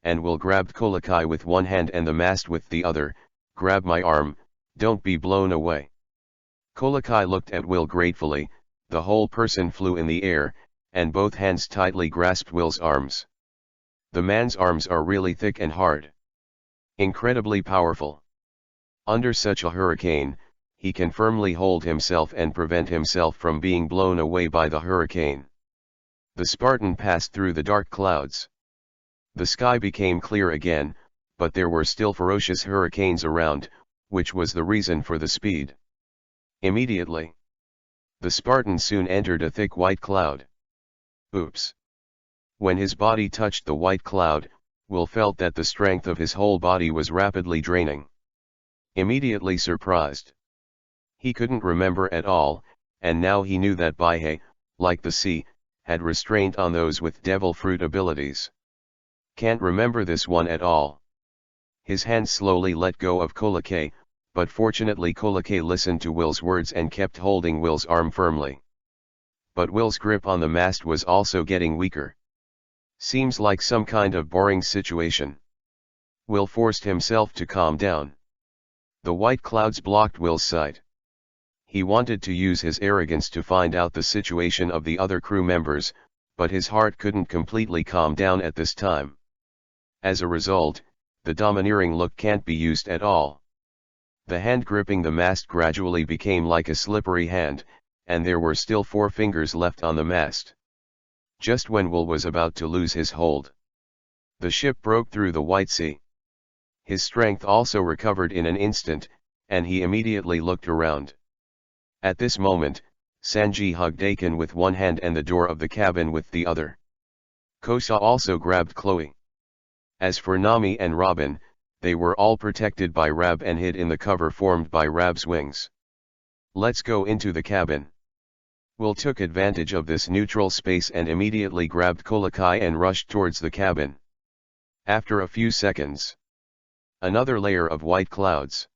and Will grabbed Kolokai with one hand and the mast with the other. "Grab my arm, don't be blown away." Kolokai looked at Will gratefully. The whole person flew in the air, and both hands tightly grasped Will's arms. The man's arms are really thick and hard. Incredibly powerful. Under such a hurricane, he can firmly hold himself and prevent himself from being blown away by the hurricane. The Spartan passed through the dark clouds. The sky became clear again, but there were still ferocious hurricanes around, which was the reason for the speed. Immediately, the Spartan soon entered a thick white cloud. Oops! When his body touched the white cloud, Will felt that the strength of his whole body was rapidly draining. Immediately surprised. He couldn't remember at all, and now he knew that Baihe, like the sea, had restraint on those with devil fruit abilities. Can't remember this one at all. His hand slowly let go of Kolokai, but fortunately Kolokai listened to Will's words and kept holding Will's arm firmly. But Will's grip on the mast was also getting weaker. Seems like some kind of boring situation. Will forced himself to calm down. The white clouds blocked Will's sight. He wanted to use his arrogance to find out the situation of the other crew members, but his heart couldn't completely calm down at this time. As a result, the domineering look can't be used at all. The hand gripping the mast gradually became like a slippery hand, and there were still 4 fingers left on the mast. Just when Will was about to lose his hold, the ship broke through the white sea. His strength also recovered in an instant, and he immediately looked around. At this moment, Sanji hugged Aiken with one hand and the door of the cabin with the other. Kosa also grabbed Chloe. As for Nami and Robin, they were all protected by Rab and hid in the cover formed by Rab's wings. "Let's go into the cabin." Will took advantage of this neutral space and immediately grabbed Kolokai and rushed towards the cabin. After a few seconds, another layer of white clouds.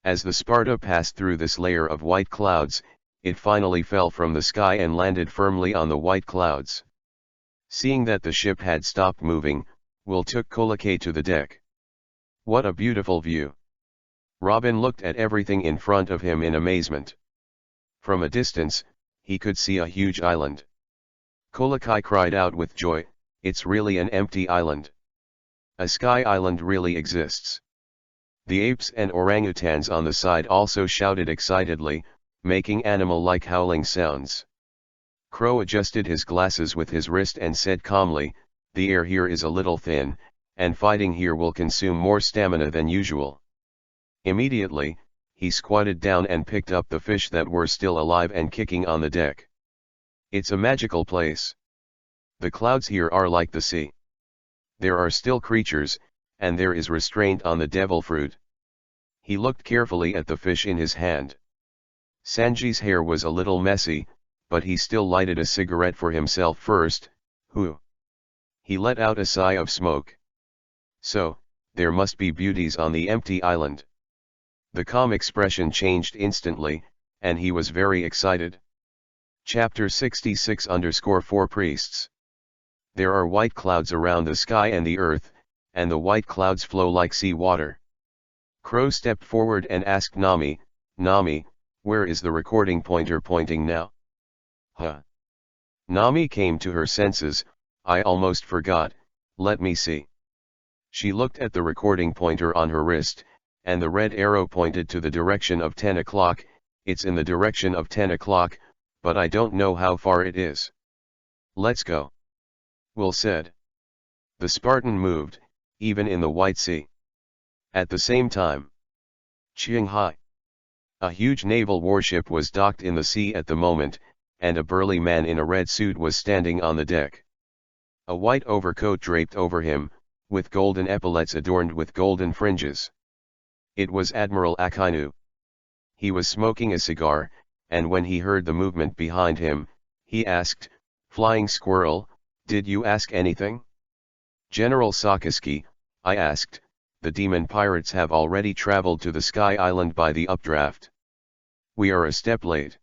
As the Sparta passed through this layer of white clouds, it finally fell from the sky and landed firmly on the white clouds. Seeing that the ship had stopped moving, Will took Kolokai to the deck. What a beautiful view! Robin looked at everything in front of him in amazement. From a distance, he could see a huge island. Kolokai cried out with joy, It's really an empty island. A sky island really exists. The apes and orangutans on the side also shouted excitedly, making animal-like howling sounds. Crow adjusted his glasses with his wrist and said calmly, "The air here is a little thin, and fighting here will consume more stamina than usual." Immediately, he squatted down and picked up the fish that were still alive and kicking on the deck. "It's a magical place. The clouds here are like the sea. There are still creatures, and there is restraint on the devil fruit." He looked carefully at the fish in his hand. Sanji's hair was a little messy, but he still lighted a cigarette for himself first. "Whew." He let out a sigh of smoke. "So, there must be beauties on the empty island." The calm expression changed instantly, and he was very excited. Chapter 66_4 Priests. There are white clouds around the sky and the earth, and the white clouds flow like sea water. Crow stepped forward and asked Nami, "Nami, where is the recording pointer pointing now?" "Huh." Nami came to her senses. "I almost forgot, let me see." She looked at the recording pointer on her wrist, and the red arrow pointed to the direction of 10 o'clock. "It's in the direction of 10 o'clock, but I don't know how far it is." "Let's go." Will said. The Spartan moved, even in the White Sea. At the same time, Qinghai. A huge naval warship was docked in the sea at the moment, and a burly man in a red suit was standing on the deck. A white overcoat draped over him, with golden epaulets adorned with golden fringes. It was Admiral Akainu. He was smoking a cigar, and when he heard the movement behind him, he asked, "Flying Squirrel, did you ask anything?" "General Sakaski," I asked, "the demon pirates have already traveled to the Sky Island by the updraft. We are a step late."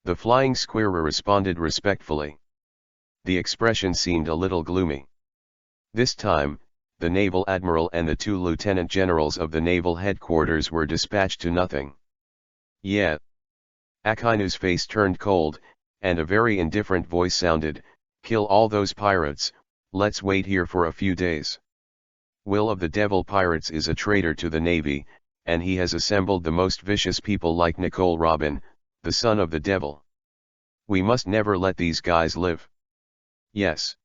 The Flying Squirrel responded respectfully. The expression seemed a little gloomy. This time, the naval admiral and the 2 lieutenant generals of the naval headquarters were dispatched to nothing. "Yeah." Akainu's face turned cold, and a very indifferent voice sounded, "Kill all those pirates, let's wait here for a few days. Will of the Devil Pirates is a traitor to the Navy, and he has assembled the most vicious people like Nicole Robin, the son of the devil. We must never let these guys live." "Yes."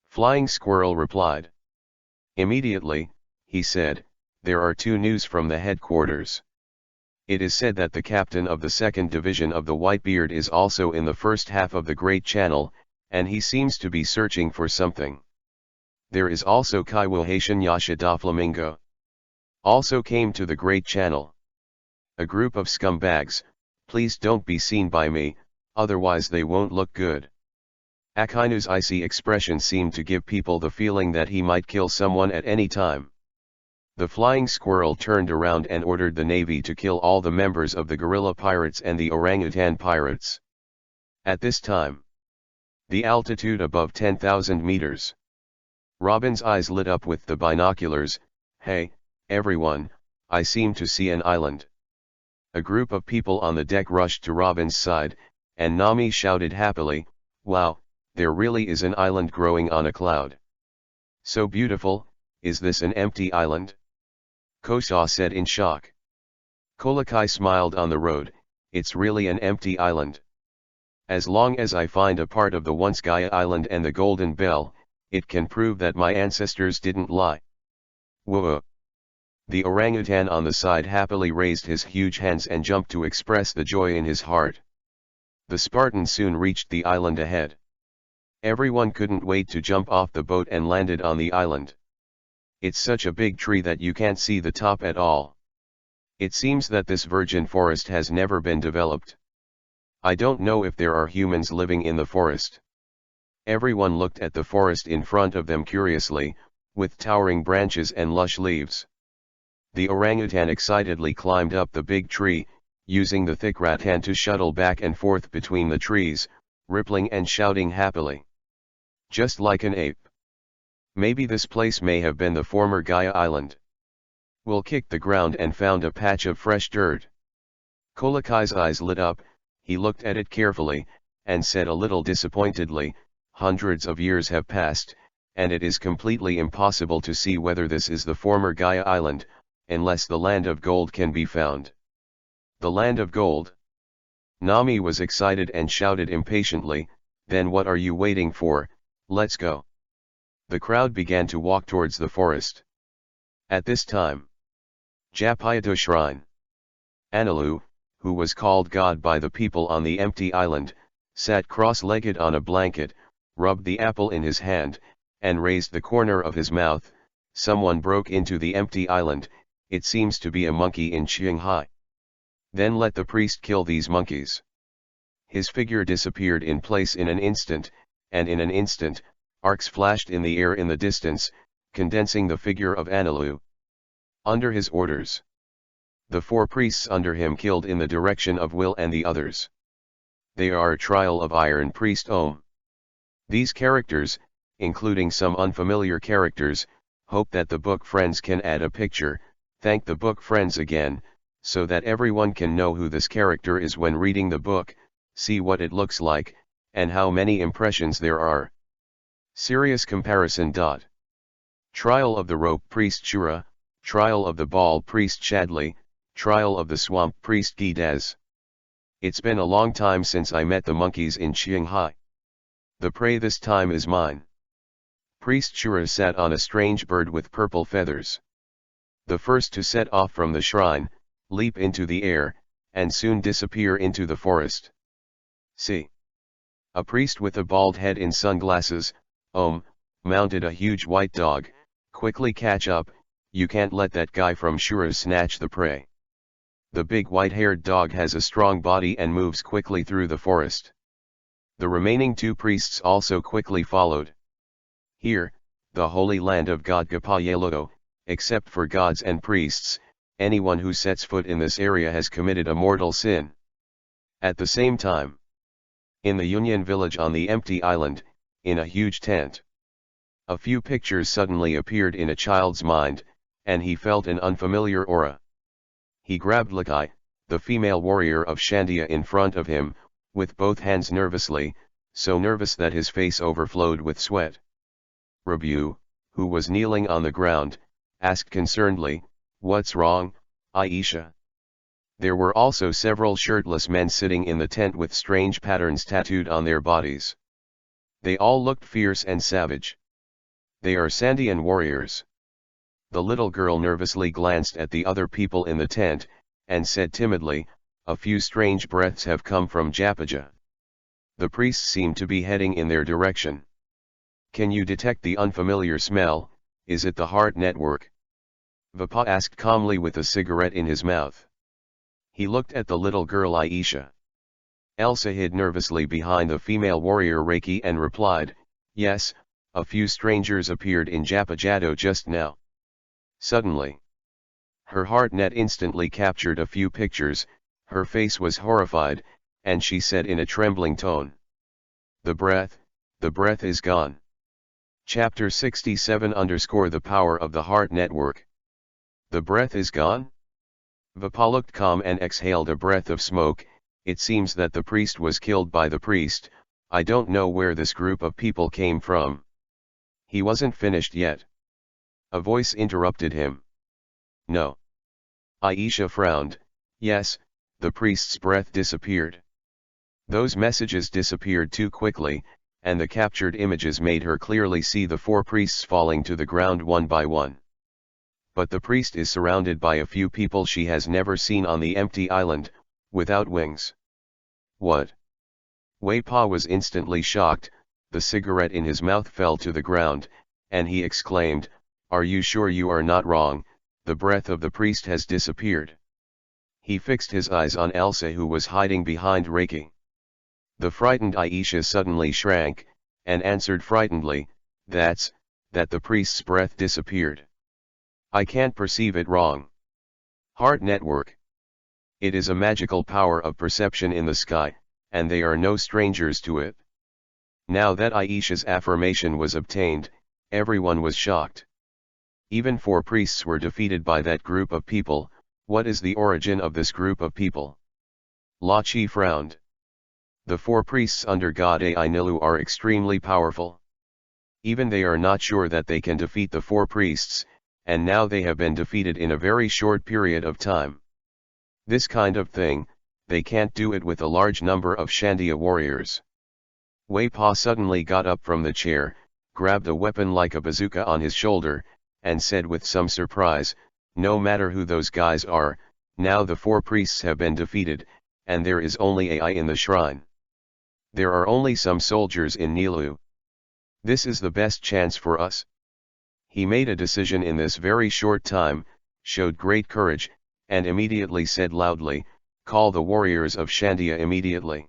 Flying Squirrel replied. Immediately, he said, "There are 2 news from the headquarters. It is said that the captain of the 2nd Division of the Whitebeard is also in the first half of the Great Channel, and he seems to be searching for something. There is also Kaiwo Haitian Yasha da Flamingo. Also came to the Great Channel. A group of scumbags, please don't be seen by me, otherwise they won't look good." Akainu's icy expression seemed to give people the feeling that he might kill someone at any time. The Flying Squirrel turned around and ordered the Navy to kill all the members of the gorilla pirates and the orangutan pirates. At this time, the altitude above 10,000 meters. Robin's eyes lit up with the binoculars. "Hey, everyone, I seem to see an island." A group of people on the deck rushed to Robin's side, and Nami shouted happily, "Wow, there really is an island growing on a cloud. So beautiful. Is this an empty island?" Kosa said in shock. Kolokai smiled on the road. "It's really an empty island. As long as I find a part of the once Gaia Island and the Golden Bell, it can prove that my ancestors didn't lie." Whoa! The orangutan on the side happily raised his huge hands and jumped to express the joy in his heart. The Spartan soon reached the island ahead. Everyone couldn't wait to jump off the boat and landed on the island. It's such a big tree that you can't see the top at all. It seems that this virgin forest has never been developed. I don't know if there are humans living in the forest. Everyone looked at the forest in front of them curiously, with towering branches and lush leaves. The orangutan excitedly climbed up the big tree, using the thick rattan to shuttle back and forth between the trees, rippling and shouting happily. Just like an ape. Maybe this place may have been the former Gaia Island. Will kicked the ground and found a patch of fresh dirt. Kolakai's eyes lit up, he looked at it carefully, and said a little disappointedly, hundreds of years have passed, and it is completely impossible to see whether this is the former Gaia Island, unless the Land of Gold can be found. The Land of Gold? Nami was excited and shouted impatiently, "Then what are you waiting for? Let's go." The crowd began to walk towards the forest. At this time, Japayado Shrine. Enel, who was called God by the people on the empty island, sat cross-legged on a blanket, rubbed the apple in his hand, and raised the corner of his mouth. Someone broke into the empty island, it seems to be a monkey in Shanghai. Then let the priest kill these monkeys. His figure disappeared in place in an instant, and in an instant, arcs flashed in the air in the distance, condensing the figure of Enel. Under his orders, the 4 priests under him killed in the direction of Will and the others. They are a trial of Iron Priest Om. These characters, including some unfamiliar characters, hope that the book friends can add a picture. Thank the book friends again, so that everyone can know who this character is when reading the book, see what it looks like, and how many impressions there are. Serious comparison. Trial of the Rope Priest Shura, Trial of the Ball Priest Chadley, Trial of the Swamp Priest Gidez. It's been a long time since I met the monkeys in Shanghai. The prey this time is mine. Priest Shura sat on a strange bird with purple feathers. The first to set off from the shrine, leap into the air, and soon disappear into the forest. See. A priest with a bald head in sunglasses, mounted a huge white dog. Quickly catch up, you can't let that guy from Shura snatch the prey. The big white-haired dog has a strong body and moves quickly through the forest. The remaining 2 priests also quickly followed. Here, the holy land of God Gapayelo, except for gods and priests, anyone who sets foot in this area has committed a mortal sin. At the same time, in the Union village on the empty island, in a huge tent, a few pictures suddenly appeared in a child's mind, and he felt an unfamiliar aura. He grabbed Lakai, the female warrior of Shandia, in front of him, with both hands nervously, so nervous that his face overflowed with sweat. Rabu, who was kneeling on the ground, asked concernedly, "What's wrong, Aisha?" There were also several shirtless men sitting in the tent with strange patterns tattooed on their bodies. They all looked fierce and savage. They are Sandian warriors. The little girl nervously glanced at the other people in the tent, and said timidly, "A few strange breaths have come from Japaja. The priests seem to be heading in their direction. Can you detect the unfamiliar smell? Is it the heart network?" Vapa asked calmly with a cigarette in his mouth. He looked at the little girl Aisha. Elsa hid nervously behind the female warrior Reiki and replied, "Yes, a few strangers appeared in Japajado just now." Suddenly, her heart net instantly captured a few pictures, her face was horrified, and she said in a trembling tone, the breath is gone." Chapter 67 _ The power of the heart network. The breath is gone? Vapa looked calm and exhaled a breath of smoke. It seems that the priest was killed by the priest. I don't know where this group of people came from. He wasn't finished yet. A voice interrupted him. No. Aisha frowned. Yes, the priest's breath disappeared. Those messages disappeared too quickly, and the captured images made her clearly see the 4 priests falling to the ground one by one. But the priest is surrounded by a few people she has never seen on the empty island, without wings. What? Wei Pa was instantly shocked, the cigarette in his mouth fell to the ground, and he exclaimed, "Are you sure you are not wrong? The breath of the priest has disappeared." He fixed his eyes on Elsa, who was hiding behind Reiki. The frightened Aisha suddenly shrank, and answered frightenedly, that the priest's breath disappeared. I can't perceive it wrong. Heart network. It is a magical power of perception in the sky, and they are no strangers to it. Now that Aisha's affirmation was obtained, everyone was shocked. Even 4 priests were defeated by that group of people. What is the origin of this group of people? La Chi frowned. The 4 priests under God Inilu are extremely powerful. Even they are not sure that they can defeat the 4 priests, and now they have been defeated in a very short period of time. This kind of thing, they can't do it with a large number of Shandia warriors. Wei Pa suddenly got up from the chair, grabbed a weapon like a bazooka on his shoulder, and said with some surprise, "No matter who those guys are, now the 4 priests have been defeated, and there is only AI in the shrine. There are only some soldiers in Nilu. This is the best chance for us." He made a decision in this very short time, showed great courage, and immediately said loudly, "Call the warriors of Shandia immediately.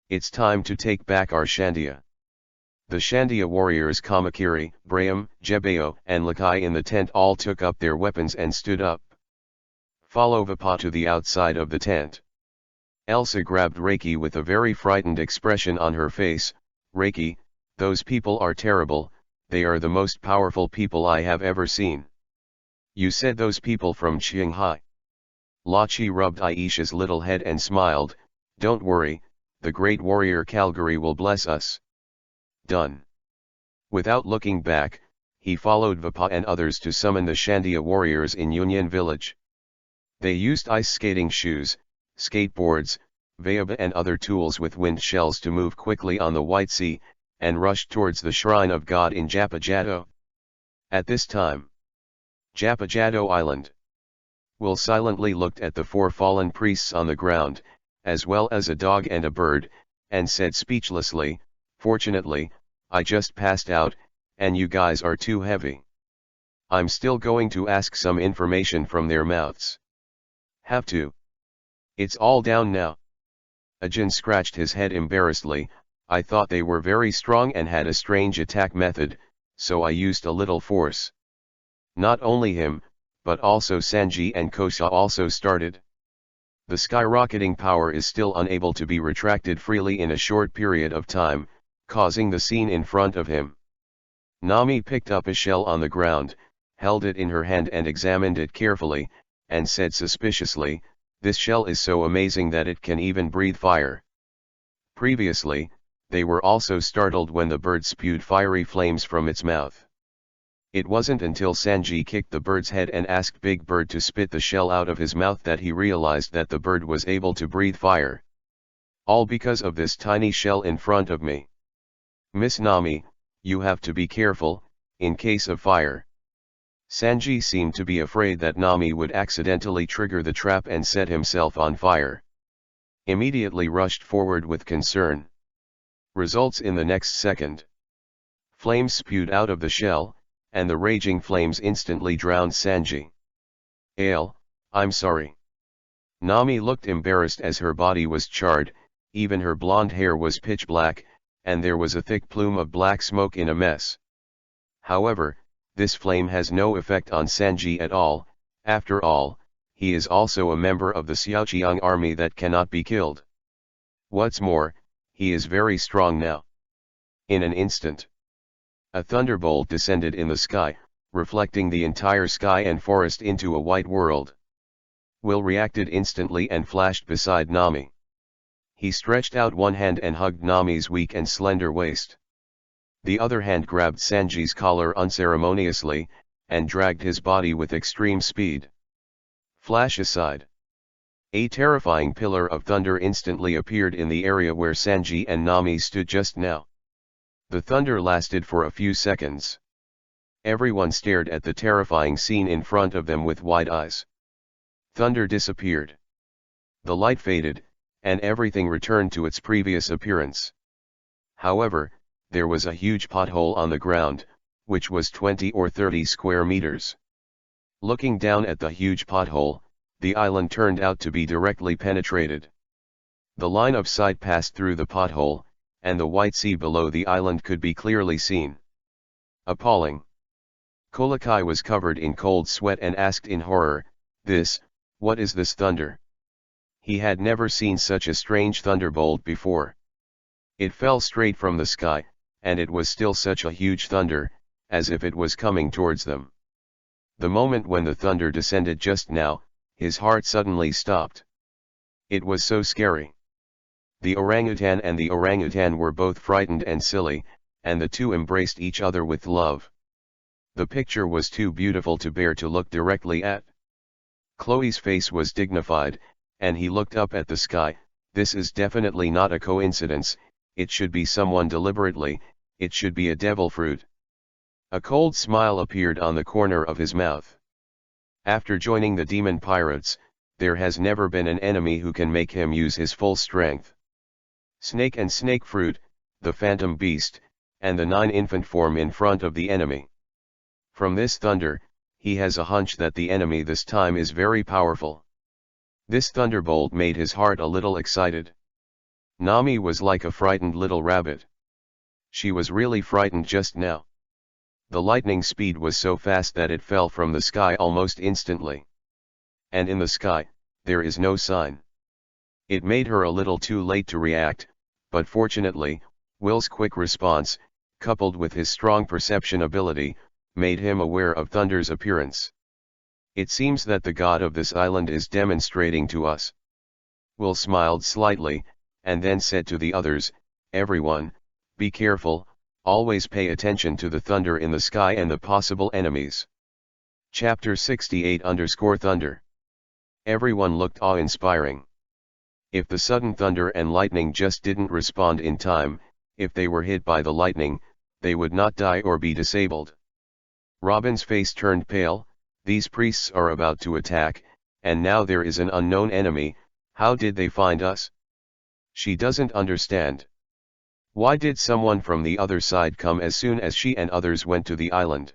It's time to take back our Shandia." The Shandia warriors Kamakiri, Braham, Jebeo, and Lakai in the tent all took up their weapons and stood up. Follow Vapa to the outside of the tent. Elsa grabbed Reiki with a very frightened expression on her face. "Reiki, those people are terrible, they are the most powerful people I have ever seen." "You said those people from Qinghai." Lachi rubbed Aisha's little head and smiled, "Don't worry, the great warrior Calgary will bless us." Done. Without looking back, he followed Vapa and others to summon the Shandia warriors in Union Village. They used ice skating shoes, skateboards, Vayaba and other tools with wind shells to move quickly on the White Sea, and rushed towards the shrine of God in Japajado. At this time, Japajado Island. Will silently looked at the 4 fallen priests on the ground, as well as a dog and a bird, and said speechlessly, "Fortunately, I just passed out, and you guys are too heavy. I'm still going to ask some information from their mouths." "Have to. It's all down now." Ajin scratched his head embarrassedly. "I thought they were very strong and had a strange attack method, so I used a little force." Not only him, but also Sanji and Kosha also started. The skyrocketing power is still unable to be retracted freely in a short period of time, causing the scene in front of him. Nami picked up a shell on the ground, held it in her hand and examined it carefully, and said suspiciously, "This shell is so amazing that it can even breathe fire." Previously, they were also startled when the bird spewed fiery flames from its mouth. It wasn't until Sanji kicked the bird's head and asked Big Bird to spit the shell out of his mouth that he realized that the bird was able to breathe fire. "All because of this tiny shell in front of me. Miss Nami, you have to be careful, in case of fire." Sanji seemed to be afraid that Nami would accidentally trigger the trap and set himself on fire. Immediately rushed forward with concern. Results in the next second. Flames spewed out of the shell, and the raging flames instantly drowned Sanji. I'm sorry." Nami looked embarrassed as her body was charred, even her blonde hair was pitch black, and there was a thick plume of black smoke in a mess. However, this flame has no effect on Sanji at all. After all, he is also a member of the Xiaoqiang army that cannot be killed. What's more, he is very strong now. In an instant, a thunderbolt descended in the sky, reflecting the entire sky and forest into a white world. Will reacted instantly and flashed beside Nami. He stretched out one hand and hugged Nami's weak and slender waist. The other hand grabbed Sanji's collar unceremoniously, and dragged his body with extreme speed. Flash aside. A terrifying pillar of thunder instantly appeared in the area where Sanji and Nami stood just now. The thunder lasted for a few seconds. Everyone stared at the terrifying scene in front of them with wide eyes. Thunder disappeared. The light faded, and everything returned to its previous appearance. However, there was a huge pothole on the ground, which was 20 or 30 square meters. Looking down at the huge pothole, the island turned out to be directly penetrated. The line of sight passed through the pothole, and the white sea below the island could be clearly seen. Appalling. Kolokai was covered in cold sweat and asked in horror, What is this thunder?" He had never seen such a strange thunderbolt before. It fell straight from the sky, and it was still such a huge thunder, as if it was coming towards them. The moment when the thunder descended just now, his heart suddenly stopped. It was so scary. The orangutan and the orangutan were both frightened and silly, and the two embraced each other with love. The picture was too beautiful to bear to look directly at. Chloe's face was dignified, and he looked up at the sky. This is definitely not a coincidence, it should be someone deliberately, it should be a devil fruit. A cold smile appeared on the corner of his mouth. After joining the demon pirates, there has never been an enemy who can make him use his full strength. Snake and snake fruit, the phantom beast, and the 9 infant form in front of the enemy. From this thunder, he has a hunch that the enemy this time is very powerful. This thunderbolt made his heart a little excited. Nami was like a frightened little rabbit. She was really frightened just now. The lightning speed was so fast that it fell from the sky almost instantly. And in the sky, there is no sign. It made her a little too late to react, but fortunately, Will's quick response, coupled with his strong perception ability, made him aware of Thunder's appearance. It seems that the god of this island is demonstrating to us. Will smiled slightly, and then said to the others, "Everyone, be careful, always pay attention to the thunder in the sky and the possible enemies." Chapter 68_Thunder. Everyone looked awe-inspiring. If the sudden thunder and lightning just didn't respond in time, if they were hit by the lightning, they would not die or be disabled. Robin's face turned pale. These priests are about to attack, and now there is an unknown enemy. How did they find us? She doesn't understand. Why did someone from the other side come as soon as she and others went to the island?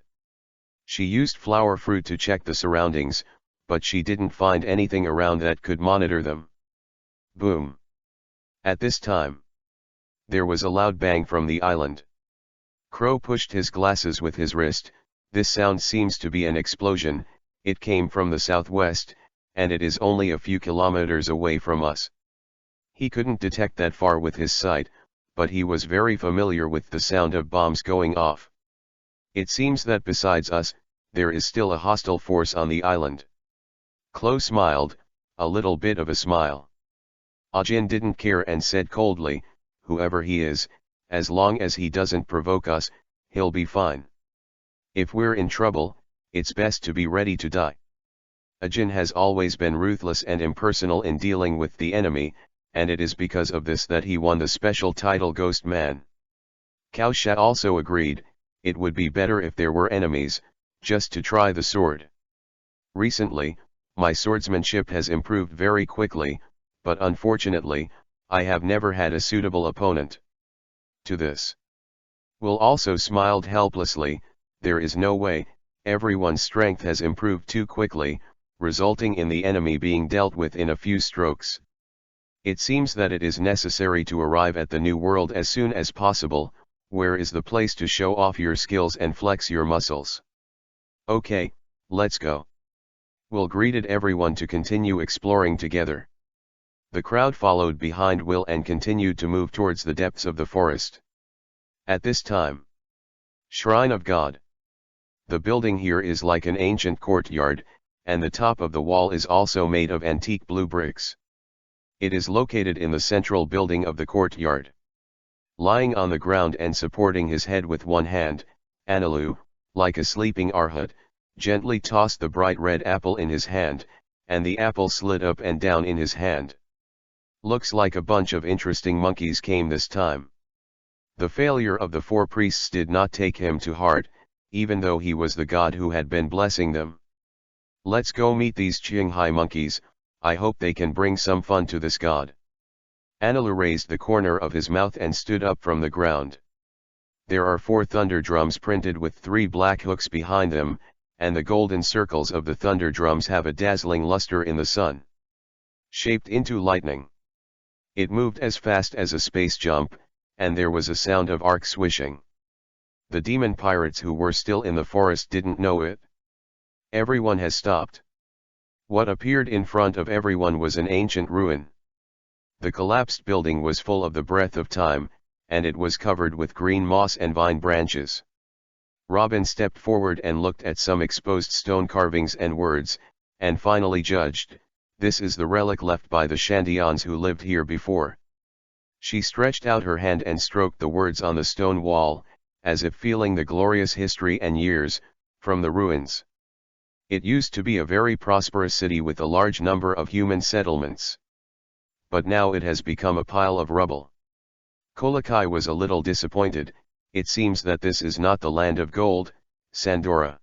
She used flower fruit to check the surroundings, but she didn't find anything around that could monitor them. Boom. At this time, there was a loud bang from the island. Crow pushed his glasses with his wrist. This sound seems to be an explosion. It came from the southwest, and it is only a few kilometers away from us. He couldn't detect that far with his sight, but he was very familiar with the sound of bombs going off. It seems that besides us, there is still a hostile force on the island. Chloe smiled, a little bit of a smile. Ajin didn't care and said coldly, "Whoever he is, as long as he doesn't provoke us, he'll be fine. If we're in trouble, it's best to be ready to die." Ajin has always been ruthless and impersonal in dealing with the enemy, and it is because of this that he won the special title Ghost Man. Cao Sha also agreed, it would be better if there were enemies, just to try the sword. Recently, my swordsmanship has improved very quickly, but unfortunately, I have never had a suitable opponent. To this, Will also smiled helplessly. There is no way, everyone's strength has improved too quickly, resulting in the enemy being dealt with in a few strokes. It seems that it is necessary to arrive at the new world as soon as possible. Where is the place to show off your skills and flex your muscles? Okay, let's go. Will greeted everyone to continue exploring together. The crowd followed behind Will and continued to move towards the depths of the forest. At this time, Shrine of God. The building here is like an ancient courtyard, and the top of the wall is also made of antique blue bricks. It is located in the central building of the courtyard. Lying on the ground and supporting his head with one hand, Enel, like a sleeping Arhat, gently tossed the bright red apple in his hand, and the apple slid up and down in his hand. Looks like a bunch of interesting monkeys came this time. The failure of the 4 priests did not take him to heart, even though he was the god who had been blessing them. Let's go meet these Qinghai monkeys. I hope they can bring some fun to this god. Enel raised the corner of his mouth and stood up from the ground. There are 4 thunder drums printed with 3 black hooks behind them, and the golden circles of the thunder drums have a dazzling luster in the sun. Shaped into lightning. It moved as fast as a space jump, and there was a sound of arc swishing. The demon pirates who were still in the forest didn't know it. Everyone has stopped. What appeared in front of everyone was an ancient ruin. The collapsed building was full of the breath of time, and it was covered with green moss and vine branches. Robin stepped forward and looked at some exposed stone carvings and words, and finally judged, this is the relic left by the Shandians who lived here before. She stretched out her hand and stroked the words on the stone wall, as if feeling the glorious history and years, from the ruins. It used to be a very prosperous city with a large number of human settlements. But now it has become a pile of rubble. Kolykai was a little disappointed. It seems that this is not the land of gold, Sandora.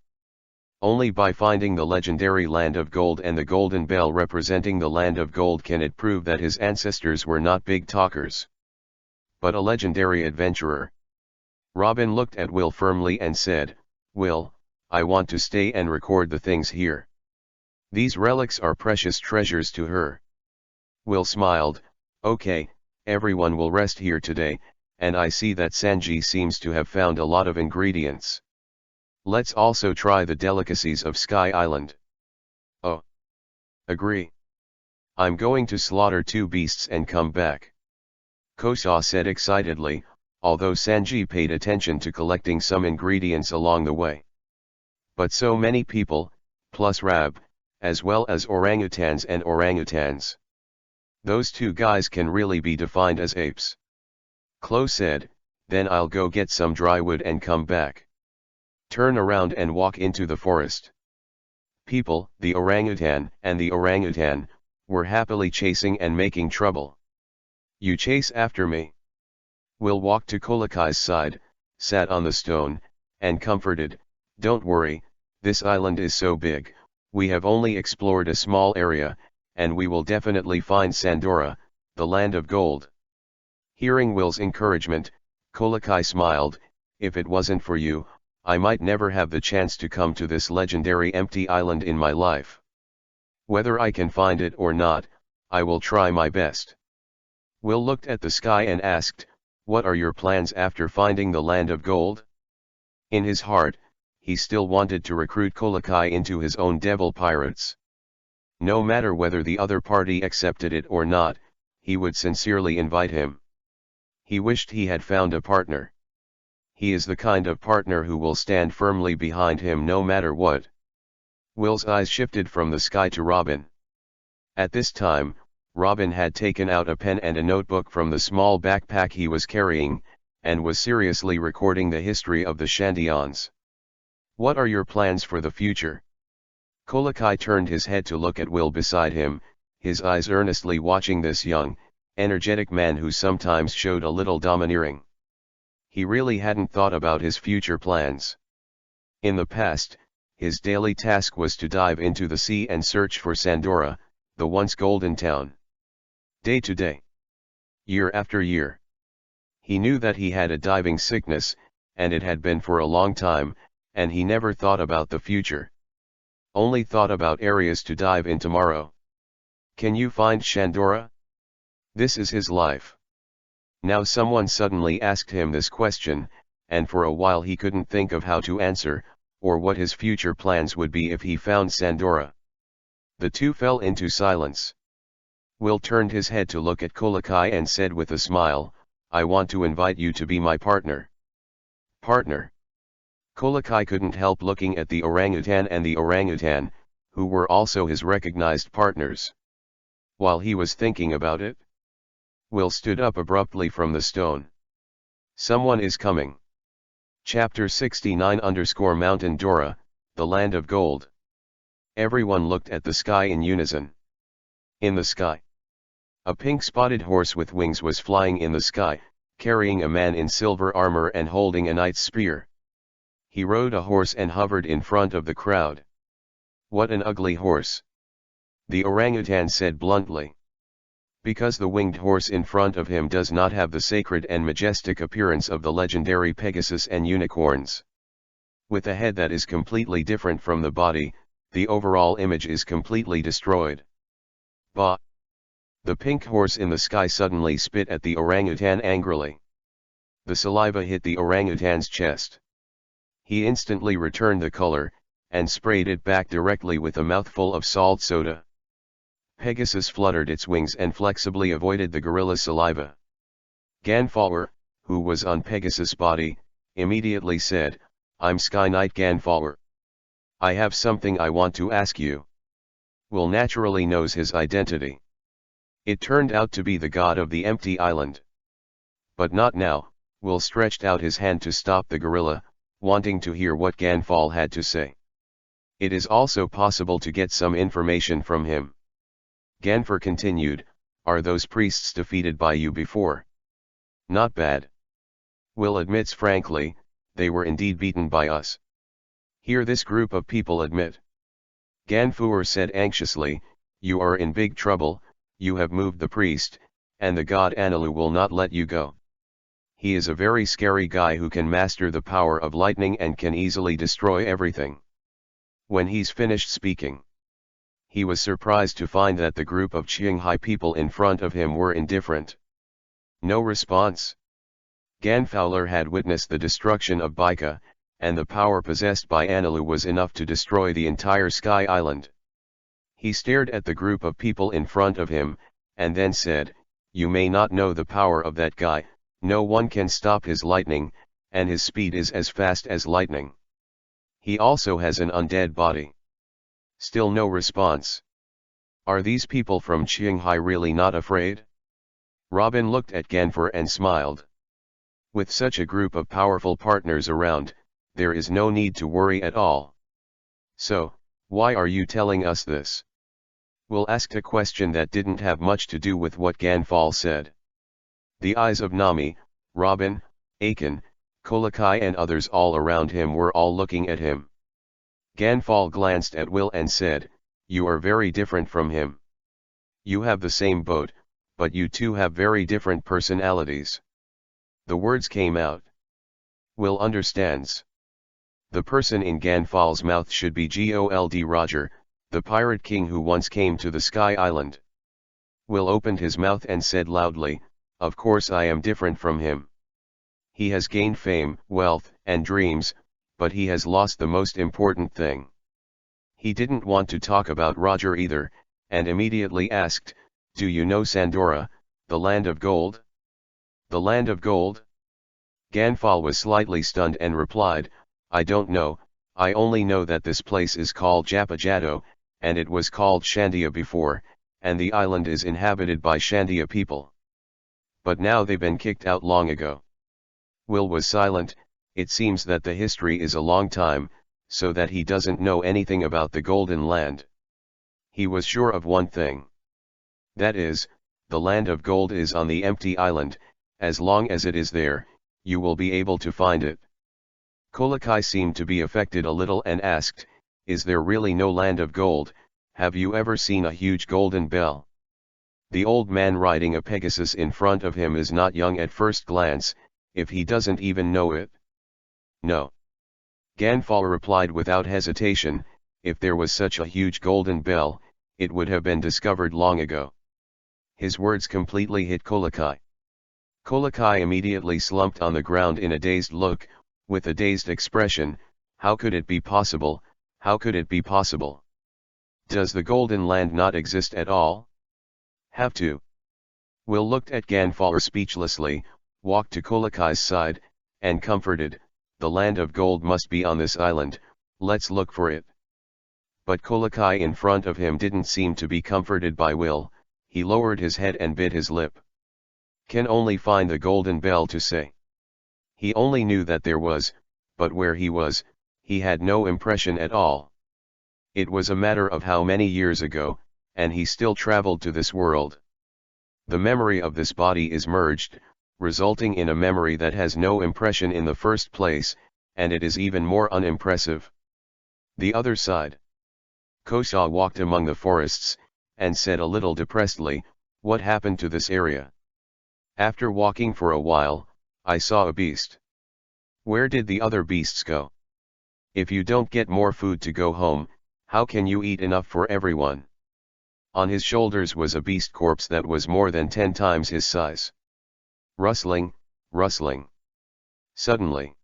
Only by finding the legendary land of gold and the golden bell representing the land of gold can it prove that his ancestors were not big talkers, but a legendary adventurer. Robin looked at Will firmly and said, "Will, I want to stay and record the things here. These relics are precious treasures to her." Will smiled, "Okay, everyone will rest here today, and I see that Sanji seems to have found a lot of ingredients. Let's also try the delicacies of Sky Island." "Oh. Agree. I'm going to slaughter 2 beasts and come back," Kosa said excitedly, although Sanji paid attention to collecting some ingredients along the way. But so many people, plus Rab, as well as orangutans and orangutans. Those 2 guys can really be defined as apes. Chloe said, "Then I'll go get some dry wood and come back. Turn around and walk into the forest." People, the orangutan and the orangutan, were happily chasing and making trouble. "You chase after me." Will walked to Kolakai's side, sat on the stone, and comforted, "Don't worry, this island is so big, we have only explored a small area, and we will definitely find Sandora, the land of gold." Hearing Will's encouragement, Kolakai smiled, "If it wasn't for you, I might never have the chance to come to this legendary empty island in my life. Whether I can find it or not, I will try my best." Will looked at the sky and asked, "What are your plans after finding the land of gold?" In his heart, he still wanted to recruit Kolakai into his own devil pirates. No matter whether the other party accepted it or not, he would sincerely invite him. He wished he had found a partner. He is the kind of partner who will stand firmly behind him no matter what. Will's eyes shifted from the sky to Robin. At this time, Robin had taken out a pen and a notebook from the small backpack he was carrying, and was seriously recording the history of the Shandians. "What are your plans for the future?" Kolakai turned his head to look at Will beside him, his eyes earnestly watching this young, energetic man who sometimes showed a little domineering. He really hadn't thought about his future plans. In the past, his daily task was to dive into the sea and search for Sandora, the once golden town. Day to day. Year after year. He knew that he had a diving sickness, and it had been for a long time, and he never thought about the future. Only thought about areas to dive in tomorrow. Can you find Sandora? This is his life. Now someone suddenly asked him this question, and for a while he couldn't think of how to answer, or what his future plans would be if he found Sandora. The two fell into silence. Will turned his head to look at Kolakai and said with a smile, "I want to invite you to be my partner." Partner? Kolakai couldn't help looking at the orangutan and the orangutan, who were also his recognized partners. While he was thinking about it, Will stood up abruptly from the stone. "Someone is coming." Chapter 69 _ Dora, the land of gold. Everyone looked at the sky in unison. In the sky, a pink-spotted horse with wings was flying in the sky, carrying a man in silver armor and holding a knight's spear. He rode a horse and hovered in front of the crowd. "What an ugly horse," the orangutan said bluntly. Because the winged horse in front of him does not have the sacred and majestic appearance of the legendary Pegasus and unicorns. With a head that is completely different from the body, the overall image is completely destroyed. Bah! The pink horse in the sky suddenly spit at the orangutan angrily. The saliva hit the orangutan's chest. He instantly returned the color, and sprayed it back directly with a mouthful of salt soda. Pegasus fluttered its wings and flexibly avoided the gorilla's saliva. Ganfawr, who was on Pegasus' body, immediately said, "I'm Sky Knight Ganfawr. I have something I want to ask you." Will naturally knows his identity. It turned out to be the god of the empty island. But not now. Will stretched out his hand to stop the gorilla, wanting to hear what Ganfall had to say. It is also possible to get some information from him. Ganfer continued, are those priests defeated by you before? Not bad. Will admits frankly, they were indeed beaten by us. Hear this group of people admit. Ganfuer said anxiously, you are in big trouble, you have moved the priest, and the god Enel will not let you go. He is a very scary guy who can master the power of lightning and can easily destroy everything. When he's finished speaking, he was surprised to find that the group of Qinghai people in front of him were indifferent. No response. Ganfowler had witnessed the destruction of Baika, and the power possessed by Enel was enough to destroy the entire Sky Island. He stared at the group of people in front of him, and then said, you may not know the power of that guy, no one can stop his lightning, and his speed is as fast as lightning. He also has an undead body. Still no response. Are these people from Qinghai really not afraid? Robin looked at Ganfer and smiled. With such a group of powerful partners around, there is no need to worry at all. So, why are you telling us this? Will asked a question that didn't have much to do with what Ganfall said. The eyes of Nami, Robin, Akin, Kolokai and others all around him were all looking at him. Ganfall glanced at Will and said, you are very different from him. You have the same boat, but you two have very different personalities. The words came out. Will understands. The person in Ganfall's mouth should be Gold Roger, the pirate king who once came to the Sky Island. Will opened his mouth and said loudly, of course I am different from him. He has gained fame, wealth, and dreams, but he has lost the most important thing. He didn't want to talk about Roger either, and immediately asked, do you know Sandora, the land of gold? The land of gold? Ganfall was slightly stunned and replied, I don't know, I only know that this place is called Japajado, and it was called Shandia before, and the island is inhabited by Shandia people. But now they've been kicked out long ago. Will was silent. It seems that the history is a long time, so that he doesn't know anything about the Golden Land. He was sure of one thing. That is, the land of gold is on the empty island, as long as it is there, you will be able to find it. Kolokai seemed to be affected a little and asked, is there really no land of gold? Have you ever seen a huge golden bell? The old man riding a Pegasus in front of him is not young at first glance, if he doesn't even know it. No. Ganfall replied without hesitation, if there was such a huge golden bell, it would have been discovered long ago. His words completely hit Kolokai. Kolokai immediately slumped on the ground in a dazed look, with a dazed expression. How could it be possible? How could it be possible? Does the Golden Land not exist at all? Have to. Will looked at Ganfall speechlessly, walked to Kolokai's side, and comforted, the land of gold must be on this island, let's look for it. But Kolokai in front of him didn't seem to be comforted by Will, he lowered his head and bit his lip. Can only find the golden bell to say. He only knew that there was, but where he was, he had no impression at all. It was a matter of how many years ago, and he still traveled to this world. The memory of this body is merged, resulting in a memory that has no impression in the first place, and it is even more unimpressive. The other side. Kosha walked among the forests, and said a little depressedly, what happened to this area? After walking for a while, I saw a beast. Where did the other beasts go? If you don't get more food to go home, how can you eat enough for everyone? On his shoulders was a beast corpse that was more than 10 times his size. Rustling, rustling. Suddenly,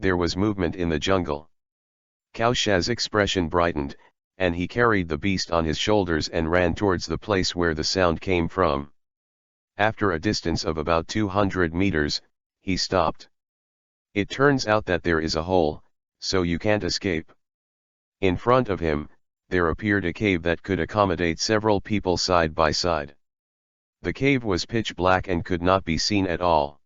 there was movement in the jungle. Kausha's expression brightened, and he carried the beast on his shoulders and ran towards the place where the sound came from. After a distance of about 200 meters, he stopped. It turns out that there is a hole, so you can't escape. In front of him, there appeared a cave that could accommodate several people side by side. The cave was pitch black and could not be seen at all.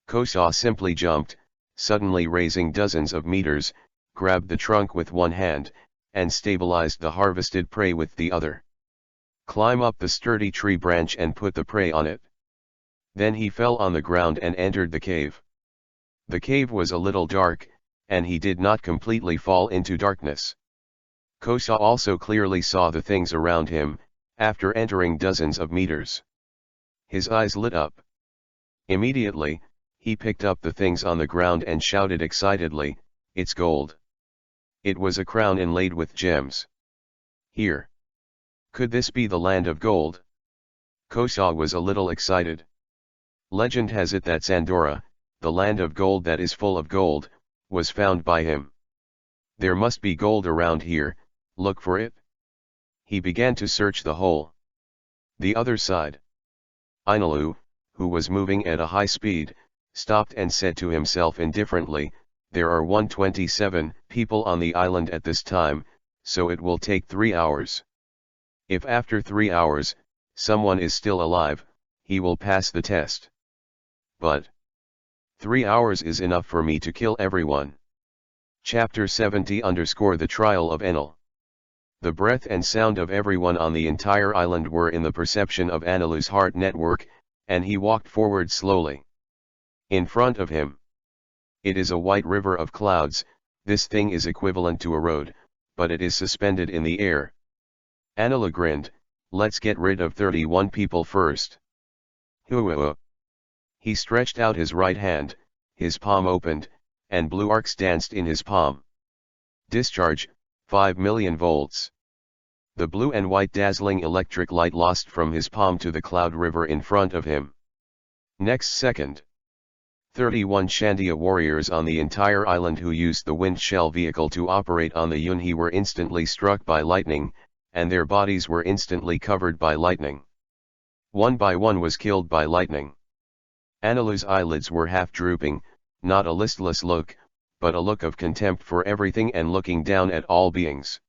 Kosa simply jumped, suddenly raising dozens of meters, grabbed the trunk with one hand, and stabilized the harvested prey with the other. Climb up the sturdy tree branch and put the prey on it. Then he fell on the ground and entered the cave. The cave was a little dark, and he did not completely fall into darkness. Kosa also clearly saw the things around him, after entering dozens of meters. His eyes lit up. Immediately, he picked up the things on the ground and shouted excitedly, "It's gold!" It was a crown inlaid with gems. Here. Could this be the land of gold? Kosa was a little excited. Legend has it that Sandora, the land of gold that is full of gold, was found by him. There must be gold around here, look for it. He began to search the whole. The other side. Enel, who was moving at a high speed, stopped and said to himself indifferently, "There are 127 people on the island at this time, so it will take 3 hours. If after 3 hours, someone is still alive, he will pass the test. But 3 hours is enough for me to kill everyone." Chapter 70 The Trial of Enel. The breath and sound of everyone on the entire island were in the perception of Enel's heart network, and he walked forward slowly. In front of him. It is a white river of clouds. This thing is equivalent to a road, but it is suspended in the air. Enel grinned, "Let's get rid of 31 people first." Hoo-hoo. He stretched out his right hand, his palm opened, and blue arcs danced in his palm. Discharge, 5 million volts. The blue and white dazzling electric light lost from his palm to the cloud river in front of him. Next second. 31 Shandia warriors on the entire island who used the wind shell vehicle to operate on the Yunhee were instantly struck by lightning, and their bodies were instantly covered by lightning. One by one was killed by lightning. Enel's eyelids were half drooping, not a listless look, but a look of contempt for everything and looking down at all beings.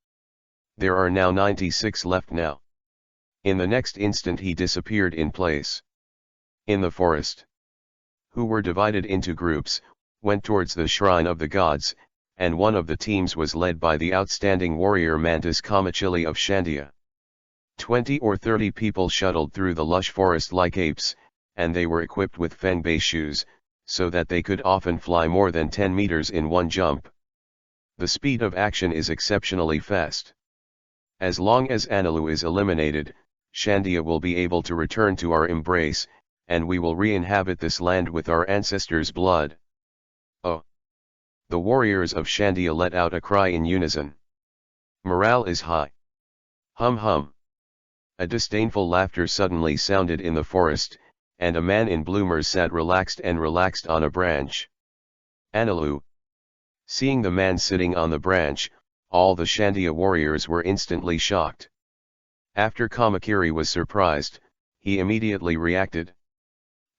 There are now 96 left now. In the next instant he disappeared in place. In the forest. Who were divided into groups, went towards the shrine of the gods, and one of the teams was led by the outstanding warrior Mantis Kamachili of Shandia. 20 or 30 people shuttled through the lush forest like apes, and they were equipped with fengbei shoes, so that they could often fly more than 10 meters in one jump. The speed of action is exceptionally fast. As long as Enel is eliminated, Shandia will be able to return to our embrace, and we will re-inhabit this land with our ancestors' blood. Oh! The warriors of Shandia let out a cry in unison. Morale is high. Hum hum. A disdainful laughter suddenly sounded in the forest, and a man in bloomers sat relaxed on a branch. Enel. Seeing the man sitting on the branch, all the Shandia warriors were instantly shocked. After Kamakiri was surprised, he immediately reacted.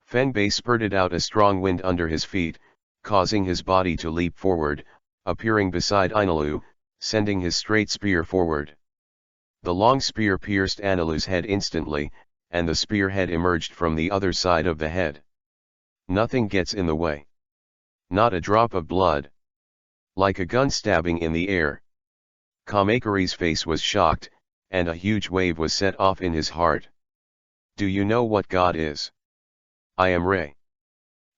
Fengbei spurted out a strong wind under his feet, causing his body to leap forward, appearing beside Enel, sending his straight spear forward. The long spear pierced Enel's head instantly, and the spearhead emerged from the other side of the head. Nothing gets in the way. Not a drop of blood. Like a gun stabbing in the air. Kamakiri's face was shocked, and a huge wave was set off in his heart. Do you know what God is? I am Re.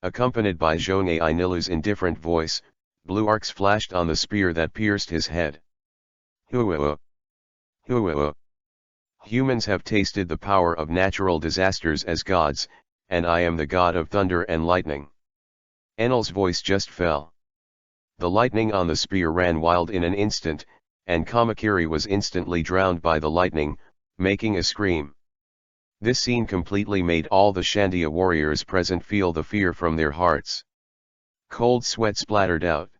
Accompanied by Zhongne Inilu's indifferent voice, blue arcs flashed on the spear that pierced his head. Hoo-hoo. Hoo-hoo. Humans have tasted the power of natural disasters as gods, and I am the god of thunder and lightning. Enel's voice just fell. The lightning on the spear ran wild in an instant, and Kamakiri was instantly drowned by the lightning, making a scream. This scene completely made all the Shandia warriors present feel the fear from their hearts. Cold sweat splattered out.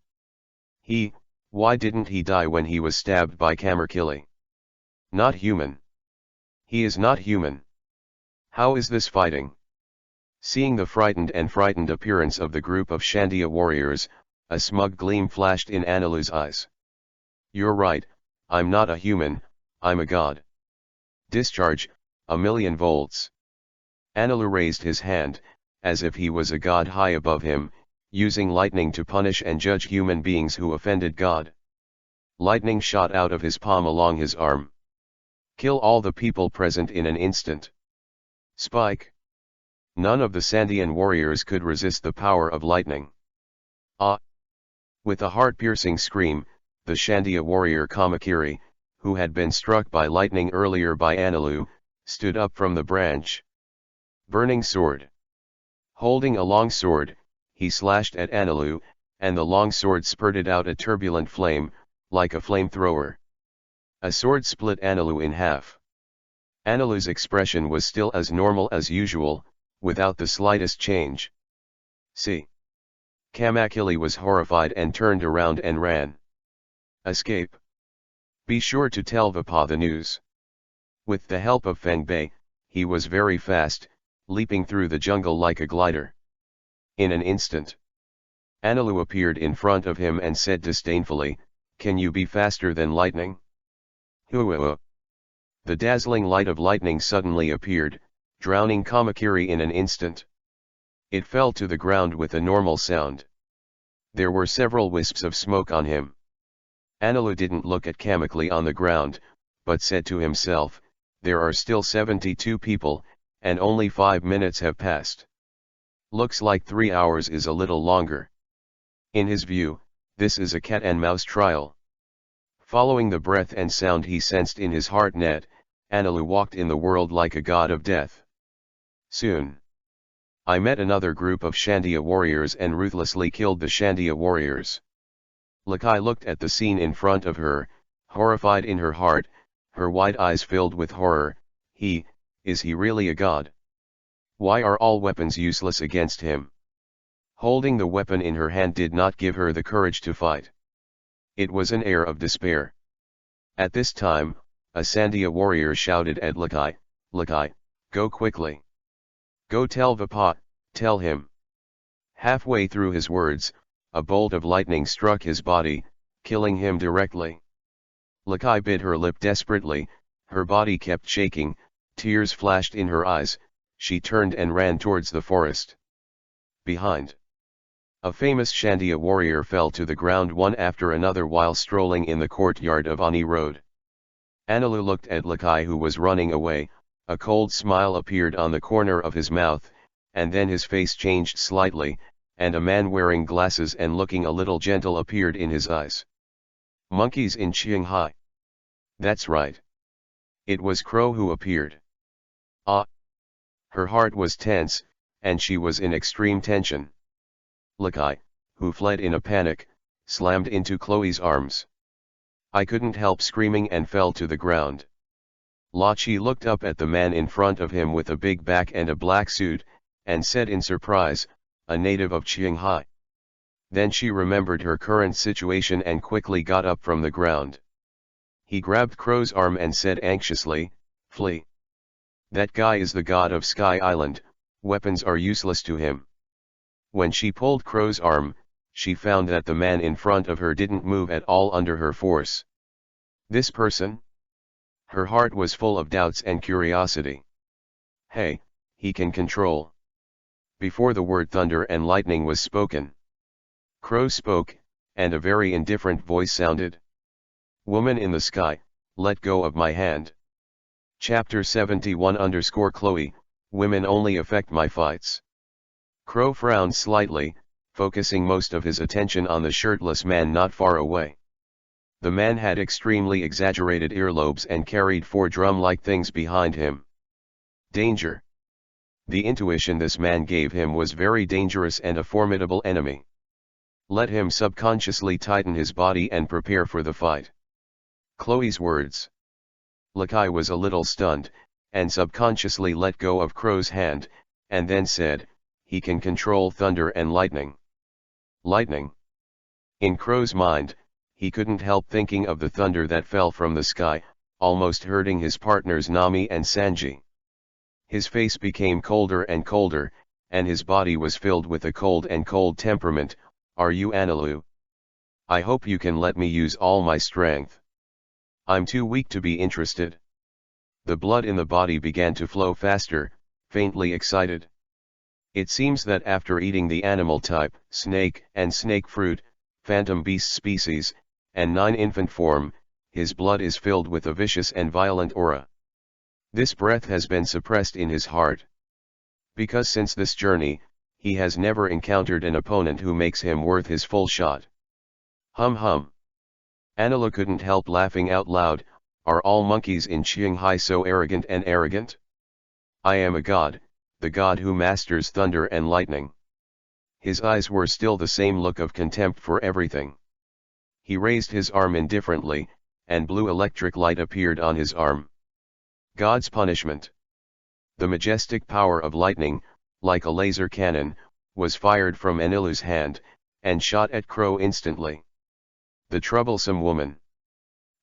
Why didn't he die when he was stabbed by Kamakiri? Not human. He is not human. How is this fighting? Seeing the frightened appearance of the group of Shandia warriors, a smug gleam flashed in Enel's eyes. You're right, I'm not a human, I'm a god. Discharge, 1,000,000 volts. Enel raised his hand, as if he was a god high above him, using lightning to punish and judge human beings who offended God. Lightning shot out of his palm along his arm. Kill all the people present in an instant. Spike. None of the Sandian warriors could resist the power of lightning. Ah! With a heart-piercing scream, the Shandia warrior Kamakiri, who had been struck by lightning earlier by Enel, stood up from the branch. Burning sword. Holding a long sword, he slashed at Enel, and the long sword spurted out a turbulent flame, like a flamethrower. A sword split Enel in half. Enelu's expression was still as normal as usual, without the slightest change. See. Kamakili was horrified and turned around and ran. Escape. Be sure to tell Vapa the news. With the help of Fengbei, he was very fast, leaping through the jungle like a glider. In an instant, Enel appeared in front of him and said disdainfully, "Can you be faster than lightning?" Hoo-hoo. The dazzling light of lightning suddenly appeared, drowning Kamakiri in an instant. It fell to the ground with a normal sound. There were several wisps of smoke on him. Enel didn't look at Kamakili on the ground, but said to himself, "There are still 72 people, and only 5 minutes have passed. Looks like 3 hours is a little longer." In his view, this is a cat and mouse trial. Following the breath and sound he sensed in his heart net, Enel walked in the world like a god of death. Soon, I met another group of Shandia warriors and ruthlessly killed the Shandia warriors. Lakai looked at the scene in front of her, horrified in her heart, her wide eyes filled with horror. Is he really a god? Why are all weapons useless against him? Holding the weapon in her hand did not give her the courage to fight. It was an air of despair. At this time, a Sandia warrior shouted at Lakai, "Lakai, go quickly. Go tell Vapa, tell him." Halfway through his words, a bolt of lightning struck his body, killing him directly. Lakai bit her lip desperately, her body kept shaking, tears flashed in her eyes, she turned and ran towards the forest. Behind. A famous Shandia warrior fell to the ground one after another while strolling in the courtyard of Ani Road. Enel looked at Lakai who was running away, a cold smile appeared on the corner of his mouth, and then his face changed slightly, and a man wearing glasses and looking a little gentle appeared in his eyes. Monkeys in Shanghai. That's right. It was Crow who appeared. Ah! Her heart was tense, and she was in extreme tension. Lakai, who fled in a panic, slammed into Chloe's arms. I couldn't help screaming and fell to the ground. Lachi looked up at the man in front of him with a big back and a black suit, and said in surprise, "A native of Shanghai." Then she remembered her current situation and quickly got up from the ground. He grabbed Crow's arm and said anxiously, "Flee. That guy is the god of Sky Island, weapons are useless to him." When she pulled Crow's arm, she found that the man in front of her didn't move at all under her force. This person? Her heart was full of doubts and curiosity. Hey, he can control. Before the word thunder and lightning was spoken, Crow spoke, and a very indifferent voice sounded. "Woman in the sky, let go of my hand." Chapter 71_Chloe, women only affect my fights. Crow frowned slightly, focusing most of his attention on the shirtless man not far away. The man had extremely exaggerated earlobes and carried 4 drum-like things behind him. Danger. The intuition this man gave him was very dangerous and a formidable enemy. Let him subconsciously tighten his body and prepare for the fight. Chloe's words. Lakai was a little stunned, and subconsciously let go of Crow's hand, and then said, "He can control thunder and lightning." Lightning? In Crow's mind, he couldn't help thinking of the thunder that fell from the sky, almost hurting his partners Nami and Sanji. His face became colder and colder, and his body was filled with a cold and cold temperament. "Are you Enel? I hope you can let me use all my strength. I'm too weak to be interested." The blood in the body began to flow faster, faintly excited. It seems that after eating the animal type, snake and snake fruit, phantom beast species, and 9 infant form, his blood is filled with a vicious and violent aura. This breath has been suppressed in his heart. Because since this journey, he has never encountered an opponent who makes him worth his full shot. Hum hum. Enel couldn't help laughing out loud. Are all monkeys in Shanghai so arrogant and arrogant? I am a god, the god who masters thunder and lightning. His eyes were still the same look of contempt for everything. He raised his arm indifferently, and blue electric light appeared on his arm. God's punishment. The majestic power of lightning, like a laser cannon, was fired from Enelu's hand, and shot at Crow instantly. The troublesome woman.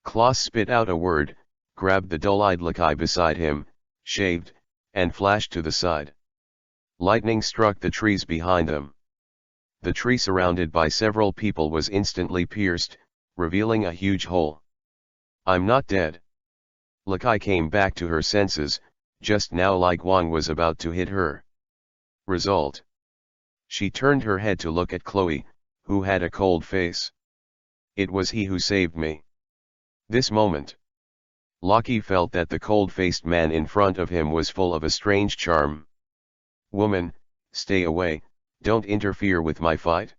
Klaus spit out a word, grabbed the dull-eyed lakai beside him, shaved, and flashed to the side. Lightning struck the trees behind them. The tree surrounded by several people was instantly pierced, revealing a huge hole. I'm not dead. Lakai came back to her senses, just now like Guan was about to hit her. Result. She turned her head to look at Chloe, who had a cold face. It was he who saved me. This moment. Lockie felt that the cold-faced man in front of him was full of a strange charm. Woman, stay away, don't interfere with my fight.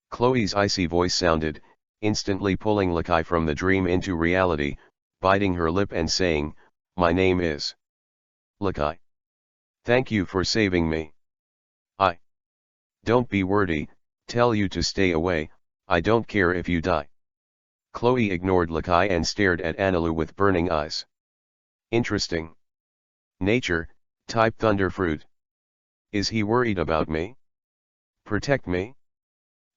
Chloe's icy voice sounded, instantly pulling Lakai from the dream into reality, biting her lip and saying, my name is Lakai. Thank you for saving me. I don't be wordy, tell you to stay away, I don't care if you die. Chloe ignored Lakai and stared at Enel with burning eyes. Interesting. Nature, type thunder fruit. Is he worried about me? Protect me?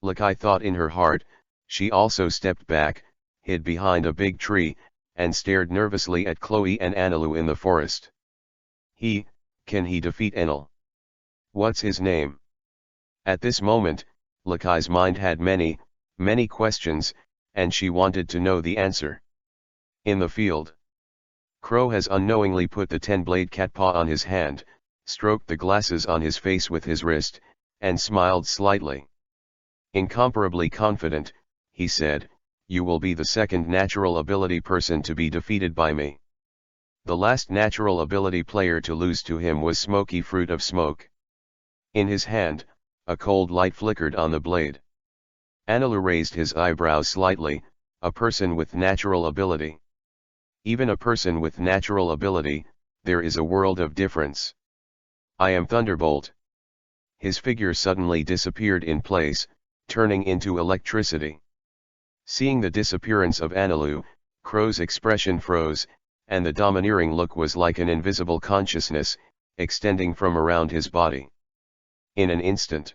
Lakai thought in her heart. She also stepped back, hid behind a big tree, and stared nervously at Chloe and Enel in the forest. Can he defeat Enel? What's his name? At this moment, Lakai's mind had many questions, and she wanted to know the answer. In the field. Crow has unknowingly put the 10-blade cat paw on his hand, stroked the glasses on his face with his wrist, and smiled slightly. Incomparably confident, he said, you will be the second natural ability person to be defeated by me. The last natural ability player to lose to him was Smoky Fruit of Smoke. In his hand, a cold light flickered on the blade. Enel raised his eyebrows slightly. A person with natural ability. Even a person with natural ability, there is a world of difference. I am Thunderbolt. His figure suddenly disappeared in place, turning into electricity. Seeing the disappearance of Enel, Crow's expression froze, and the domineering look was like an invisible consciousness, extending from around his body. In an instant,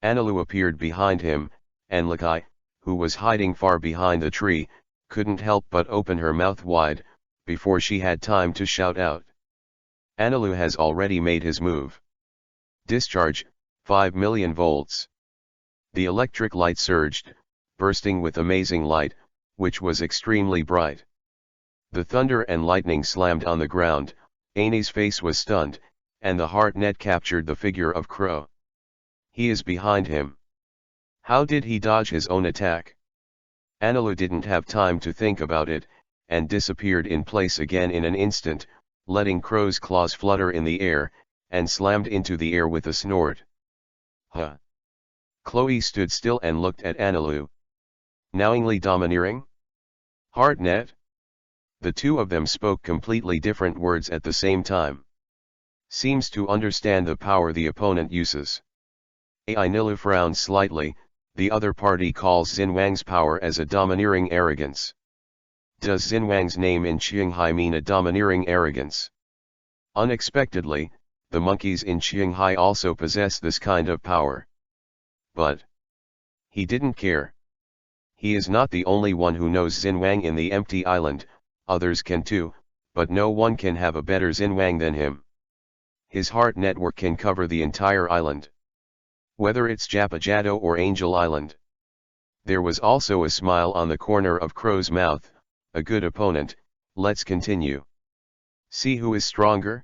Enel appeared behind him, and Lakai, who was hiding far behind the tree, couldn't help but open her mouth wide, before she had time to shout out. Enel has already made his move. Discharge, 5 million volts. The electric light surged, bursting with amazing light, which was extremely bright. The thunder and lightning slammed on the ground. Annie's face was stunned, and the heart net captured the figure of Crow. He is behind him. How did he dodge his own attack? Enel didn't have time to think about it, and disappeared in place again in an instant, letting Crow's claws flutter in the air, and slammed into the air with a snort. Huh. Chloe stood still and looked at Enel. Knowingly domineering? Heartnet? The two of them spoke completely different words at the same time. Seems to understand the power the opponent uses. Enel frowned slightly. The other party calls Xinwang's power as a domineering arrogance. Does Xinwang's name in Shanghai mean a domineering arrogance? Unexpectedly, the monkeys in Shanghai also possess this kind of power. But he didn't care. He is not the only one who knows Xinwang in the empty island, others can too, but no one can have a better Xinwang than him. His heart network can cover the entire island. Whether it's Japajado or Angel Island. There was also a smile on the corner of Crow's mouth. A good opponent, let's continue. See who is stronger?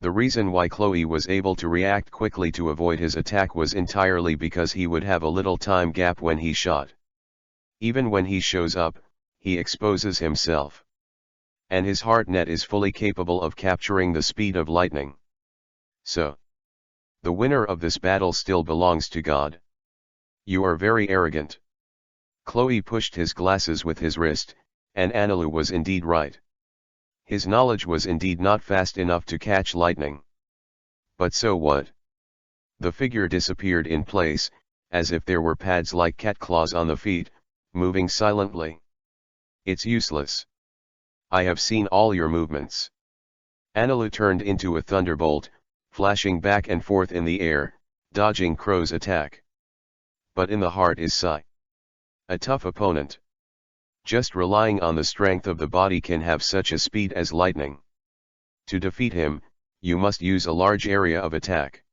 The reason why Chloe was able to react quickly to avoid his attack was entirely because he would have a little time gap when he shot. Even when he shows up, he exposes himself. And his heart net is fully capable of capturing the speed of lightning. So, the winner of this battle still belongs to God. You are very arrogant. Chloe pushed his glasses with his wrist, and Enel was indeed right. His knowledge was indeed not fast enough to catch lightning. But so what? The figure disappeared in place, as if there were pads like cat claws on the feet, moving silently. It's useless. I have seen all your movements. Enel turned into a thunderbolt, flashing back and forth in the air, dodging Crow's attack. But in the heart is Psy. A tough opponent. Just relying on the strength of the body can have such a speed as lightning. To defeat him, you must use a large area of attack.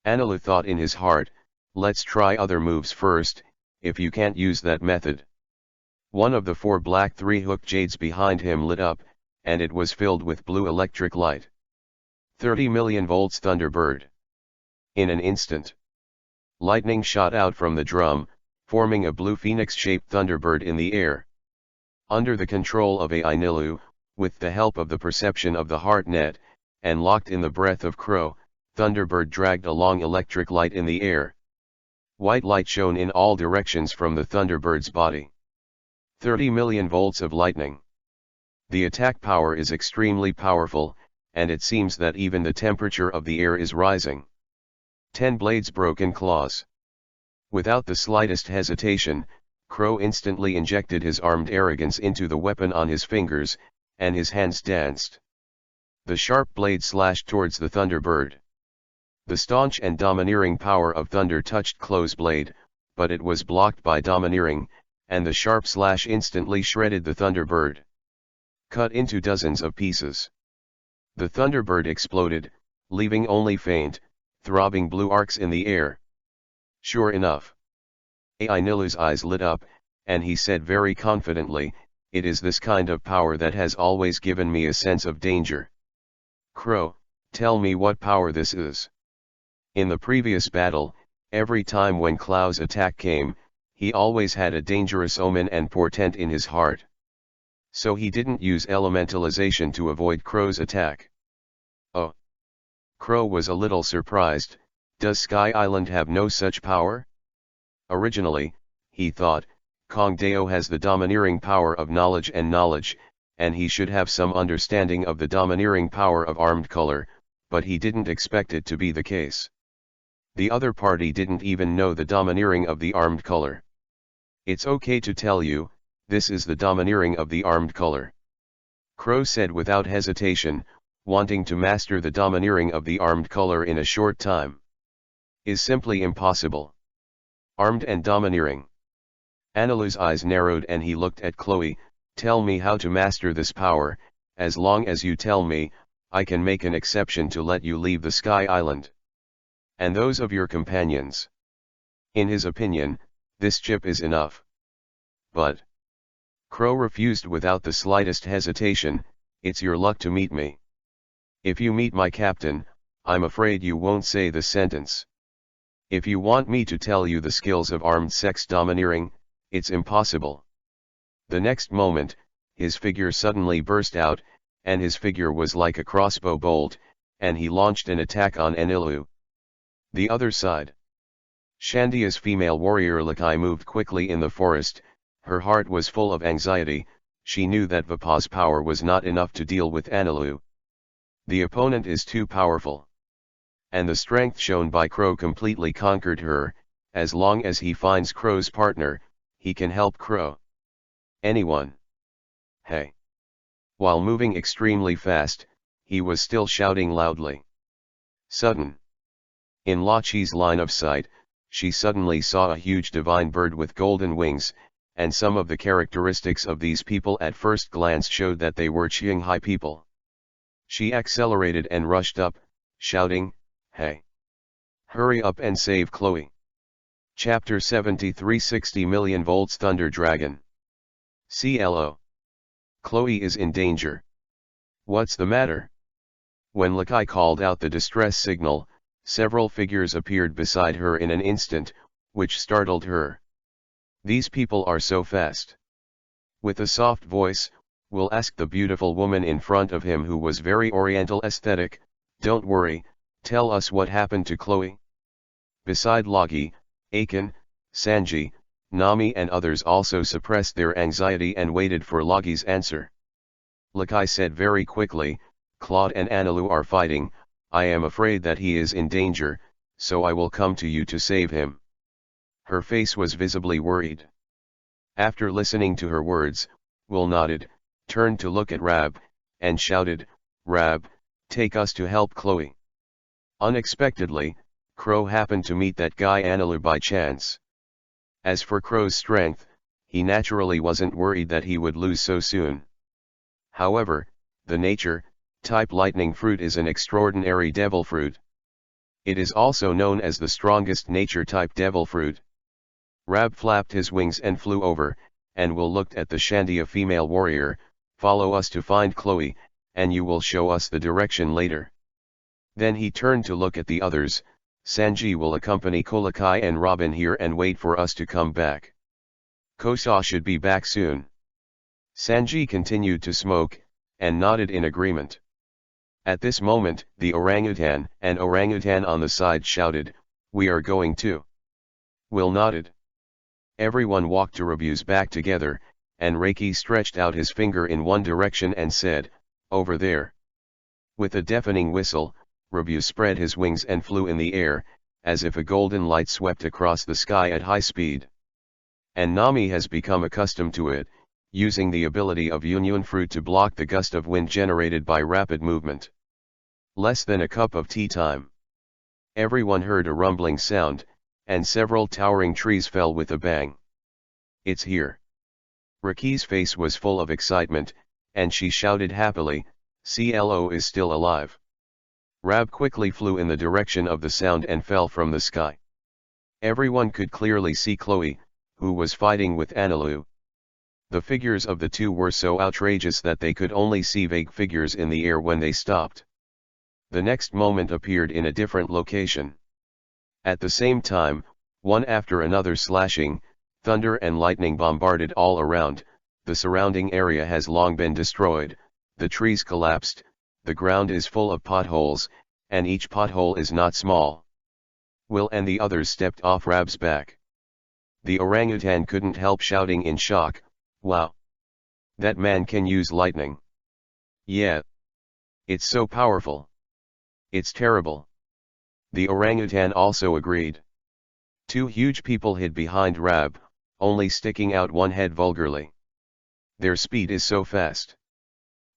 Enel thought in his heart, let's try other moves first, if you can't use that method. One of the 4 black 3-hooked jades behind him lit up, and it was filled with blue electric light. 30 million volts Thunderbird. In an instant, lightning shot out from the drum, forming a blue phoenix-shaped Thunderbird in the air. Under the control of Enel, with the help of the perception of the heart net, and locked in the breath of Crow, Thunderbird dragged along electric light in the air. White light shone in all directions from the Thunderbird's body. 30 million volts of lightning. The attack power is extremely powerful, and it seems that even the temperature of the air is rising. 10 blades broken claws. Without the slightest hesitation, Crow instantly injected his armed arrogance into the weapon on his fingers, and his hands danced. The sharp blade slashed towards the Thunderbird. The staunch and domineering power of thunder touched Crow's blade, but it was blocked by domineering, and the sharp slash instantly shredded the Thunderbird. Cut into dozens of pieces. The Thunderbird exploded, leaving only faint, throbbing blue arcs in the air. Sure enough. Enel's eyes lit up, and he said very confidently, it is this kind of power that has always given me a sense of danger. Crow, tell me what power this is. In the previous battle, every time when Clow's attack came, he always had a dangerous omen and portent in his heart. So he didn't use elementalization to avoid Crow's attack. Oh. Crow was a little surprised. Does Sky Island have no such power? Originally, he thought, Kong Dao has the domineering power of knowledge, and he should have some understanding of the domineering power of armed color, but he didn't expect it to be the case. The other party didn't even know the domineering of the armed color. It's okay to tell you, this is the domineering of the armed color. Crow said without hesitation, wanting to master the domineering of the armed color in a short time. Is simply impossible. Armed and domineering. Enel's eyes narrowed and he looked at Chloe. Tell me how to master this power. As long as you tell me, I can make an exception to let you leave the Sky Island. And those of your companions. In his opinion, this chip is enough. But Crow refused without the slightest hesitation. It's your luck to meet me. If you meet my captain, I'm afraid you won't say the sentence. If you want me to tell you the skills of armed sex domineering, it's impossible. The next moment, his figure suddenly burst out, and his figure was like a crossbow bolt, and he launched an attack on Enel. The other side. Shandia's female warrior Lakai moved quickly in the forest. Her heart was full of anxiety. She knew that Vapa's power was not enough to deal with Enel. The opponent is too powerful. And the strength shown by Crow completely conquered her. As long as he finds Crow's partner, he can help Crow. Anyone. Hey. While moving extremely fast, he was still shouting loudly. Sudden. In Lachi's line of sight, she suddenly saw a huge divine bird with golden wings, and some of the characteristics of these people at first glance showed that they were Qinghai people. She accelerated and rushed up, shouting, Hey! Hurry up and save Chloe. Chapter 73 60 million volts Thunder Dragon. CLO. Chloe is in danger. What's the matter? When Lakai called out the distress signal, several figures appeared beside her in an instant, which startled her. These people are so fast. With a soft voice, Will asked the beautiful woman in front of him, who was very oriental aesthetic, "Don't worry, tell us what happened to Chloe." Beside Logi, Aiken, Sanji, Nami and others also suppressed their anxiety and waited for Logi's answer. Lakai said very quickly, "Claude and Enel are fighting, I am afraid that he is in danger, so I will come to you to save him." Her face was visibly worried. After listening to her words, Will nodded, turned to look at Rab, and shouted, "Rab, take us to help Chloe." Unexpectedly, Crow happened to meet that guy Enel by chance. As for Crow's strength, he naturally wasn't worried that he would lose so soon. However, the nature-type lightning fruit is an extraordinary devil fruit. It is also known as the strongest nature-type devil fruit. Rab flapped his wings and flew over, and Will looked at the Shandia female warrior, "Follow us to find Chloe, and you will show us the direction later." Then he turned to look at the others, "Sanji will accompany Kolakai and Robin here and wait for us to come back. Kosa should be back soon." Sanji continued to smoke, and nodded in agreement. At this moment, the orangutan and orangutan on the side shouted, "We are going too." Will nodded. Everyone walked to Rabu's back together, and Reiki stretched out his finger in one direction and said, "Over there." With a deafening whistle, Rabu spread his wings and flew in the air, as if a golden light swept across the sky at high speed. And Nami has become accustomed to it, using the ability of Union Fruit to block the gust of wind generated by rapid movement. Less than a cup of tea time. Everyone heard a rumbling sound, and several towering trees fell with a bang. "It's here." Raki's face was full of excitement, and she shouted happily, "CLO is still alive." Rab quickly flew in the direction of the sound and fell from the sky. Everyone could clearly see Chloe, who was fighting with Enel. The figures of the two were so outrageous that they could only see vague figures in the air when they stopped. The next moment appeared in a different location. At the same time, one after another slashing, thunder and lightning bombarded all around. The surrounding area has long been destroyed, the trees collapsed, the ground is full of potholes, and each pothole is not small. Will and the others stepped off Rab's back. The orangutan couldn't help shouting in shock, "Wow! That man can use lightning. Yeah. It's so powerful. It's terrible." The orangutan also agreed. Two huge people hid behind Rab, only sticking out one head vulgarly. "Their speed is so fast.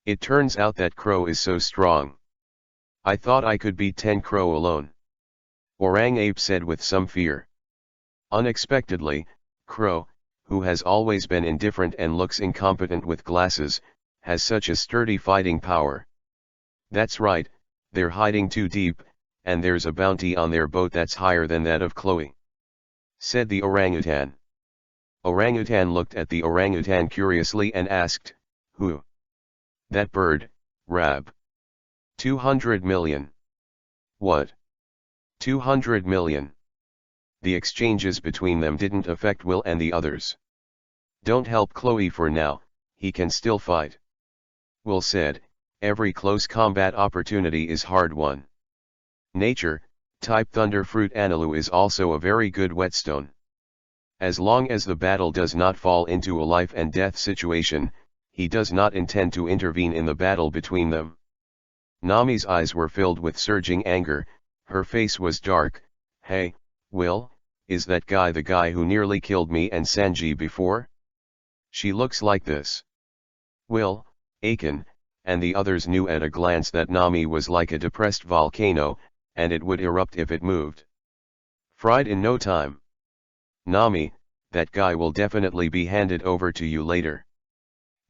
It turns out that Crow is so strong. I thought I could beat 10 Crow alone." Orang Ape said with some fear. Unexpectedly, Crow, who has always been indifferent and looks incompetent with glasses, has such a sturdy fighting power. "That's right, they're hiding too deep, and there's a bounty on their boat that's higher than that of Chloe," said the orangutan. Orangutan looked at the orangutan curiously and asked, "Who?" "That bird, Rab." 200 million. "What? 200 million? The exchanges between them didn't affect Will and the others. "Don't help Chloe for now, he can still fight." Will said, "Every close combat opportunity is hard won." Nature-type thunder fruit Enel is also a very good whetstone. As long as the battle does not fall into a life and death situation, he does not intend to intervene in the battle between them. Nami's eyes were filled with surging anger, her face was dark. "Hey, Will, is that guy the guy who nearly killed me and Sanji before? She looks like this." Will, Aiken, and the others knew at a glance that Nami was like a depressed volcano, and it would erupt if it moved. "Fried in no time." "Nami, that guy will definitely be handed over to you later."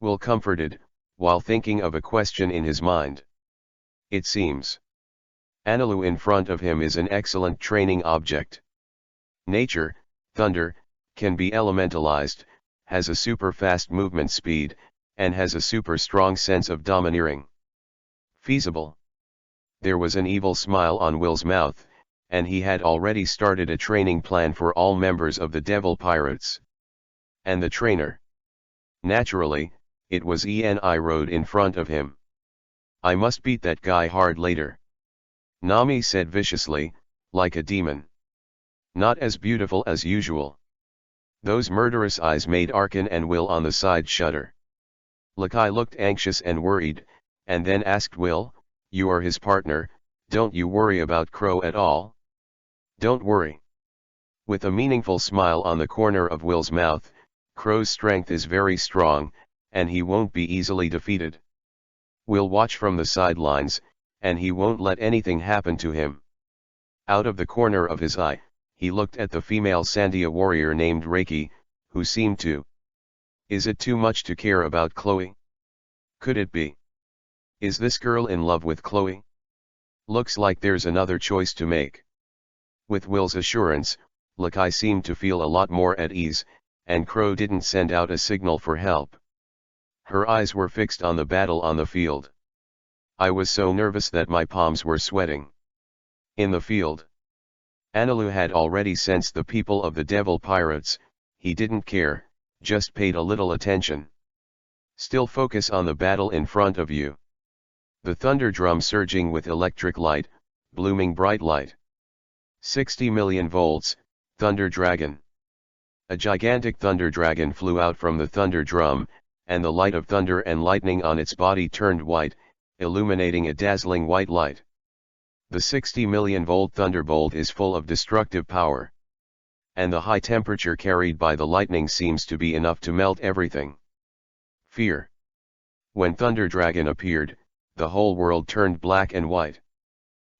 Will comforted, while thinking of a question in his mind. "It seems Enel in front of him is an excellent training object. Nature, thunder, can be elementalized, has a super fast movement speed, and has a super strong sense of domineering. Feasible. There was an evil smile on Will's mouth, and he had already started a training plan for all members of the Devil Pirates. And the trainer? Naturally, it was Enel rode in front of him. I must beat that guy hard later. Nami said viciously, like a demon. Not as beautiful as usual. Those murderous eyes made Arkin and Will on the side shudder. Lakai looked anxious and worried, and then asked Will, "You are his partner, don't you worry about Crow at all?" "Don't worry." With a meaningful smile on the corner of Will's mouth, Crow's strength is very strong, and he won't be easily defeated. We'll watch from the sidelines, and he won't let anything happen to him. Out of the corner of his eye, he looked at the female Sandia warrior named Reiki, who seemed to. Is it too much to care about Chloe? Could it be? Is this girl in love with Chloe? Looks like there's another choice to make. With Will's assurance, Lakai seemed to feel a lot more at ease, and Crow didn't send out a signal for help. Her eyes were fixed on the battle on the field. I was so nervous that my palms were sweating. In the field. Enel had already sensed the people of the Devil Pirates. He didn't care, just paid a little attention. Still focus on the battle in front of you. The thunder drum surging with electric light, blooming bright light. 60 million volts, Thunder Dragon. A gigantic thunder dragon flew out from the thunder drum, and the light of thunder and lightning on its body turned white, illuminating a dazzling white light. The 60 million volt thunderbolt is full of destructive power. And the high temperature carried by the lightning seems to be enough to melt everything. Fear. When Thunder Dragon appeared, the whole world turned black and white.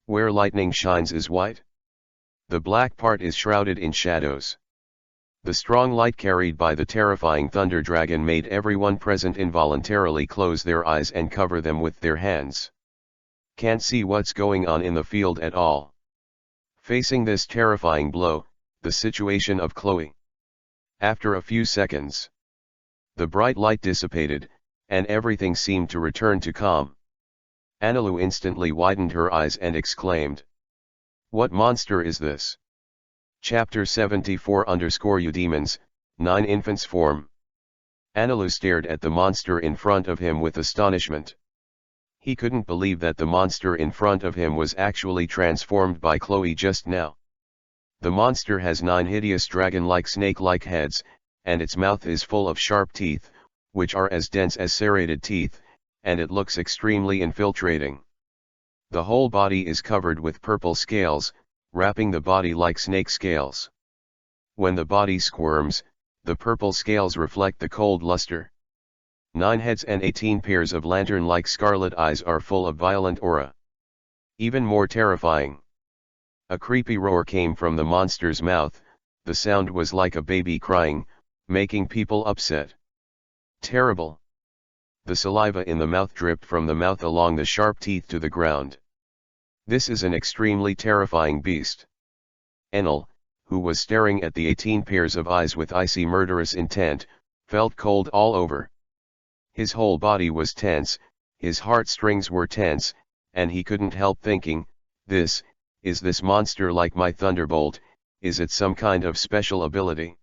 Where lightning shines is white. The black part is shrouded in shadows. The strong light carried by the terrifying Thunder Dragon made everyone present involuntarily close their eyes and cover them with their hands. Can't see what's going on in the field at all. Facing this terrifying blow, the situation of Chloe. After a few seconds, the bright light dissipated, and everything seemed to return to calm. Enel instantly widened her eyes and exclaimed, "What monster is this?" Chapter 74 Eudemons, 9 Infants Form. Enel stared at the monster in front of him with astonishment. He couldn't believe that the monster in front of him was actually transformed by Chloe just now. The monster has 9 hideous dragon-like snake-like heads, and its mouth is full of sharp teeth, which are as dense as serrated teeth, and it looks extremely infiltrating. The whole body is covered with purple scales, wrapping the body like snake scales. When the body squirms, the purple scales reflect the cold luster. 9 heads and 18 pairs of lantern-like scarlet eyes are full of violent aura. Even more terrifying. A creepy roar came from the monster's mouth. The sound was like a baby crying, making people upset. Terrible. The saliva in the mouth dripped from the mouth along the sharp teeth to the ground. This is an extremely terrifying beast. Enel, who was staring at the 18 pairs of eyes with icy murderous intent, felt cold all over. His whole body was tense, his heartstrings were tense, and he couldn't help thinking, is this monster like my thunderbolt? Is it some kind of special ability?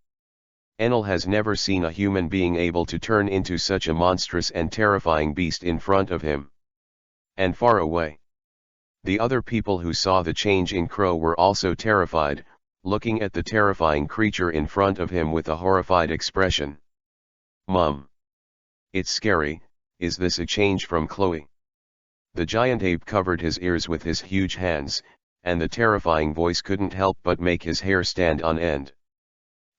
Enel has never seen a human being able to turn into such a monstrous and terrifying beast in front of him. And far away. The other people who saw the change in Crow were also terrified, looking at the terrifying creature in front of him with a horrified expression. Mum. It's scary. Is this a change from Chloe? The giant ape covered his ears with his huge hands, and the terrifying voice couldn't help but make his hair stand on end.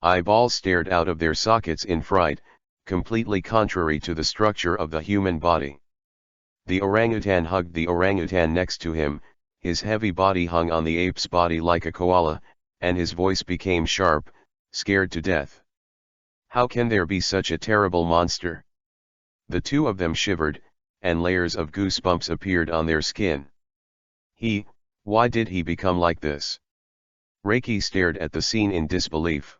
Eyeballs stared out of their sockets in fright, completely contrary to the structure of the human body. The orangutan hugged the orangutan next to him, his heavy body hung on the ape's body like a koala, and his voice became sharp, scared to death. How can there be such a terrible monster? The two of them shivered, and layers of goosebumps appeared on their skin. Why did he become like this? Reiki stared at the scene in disbelief.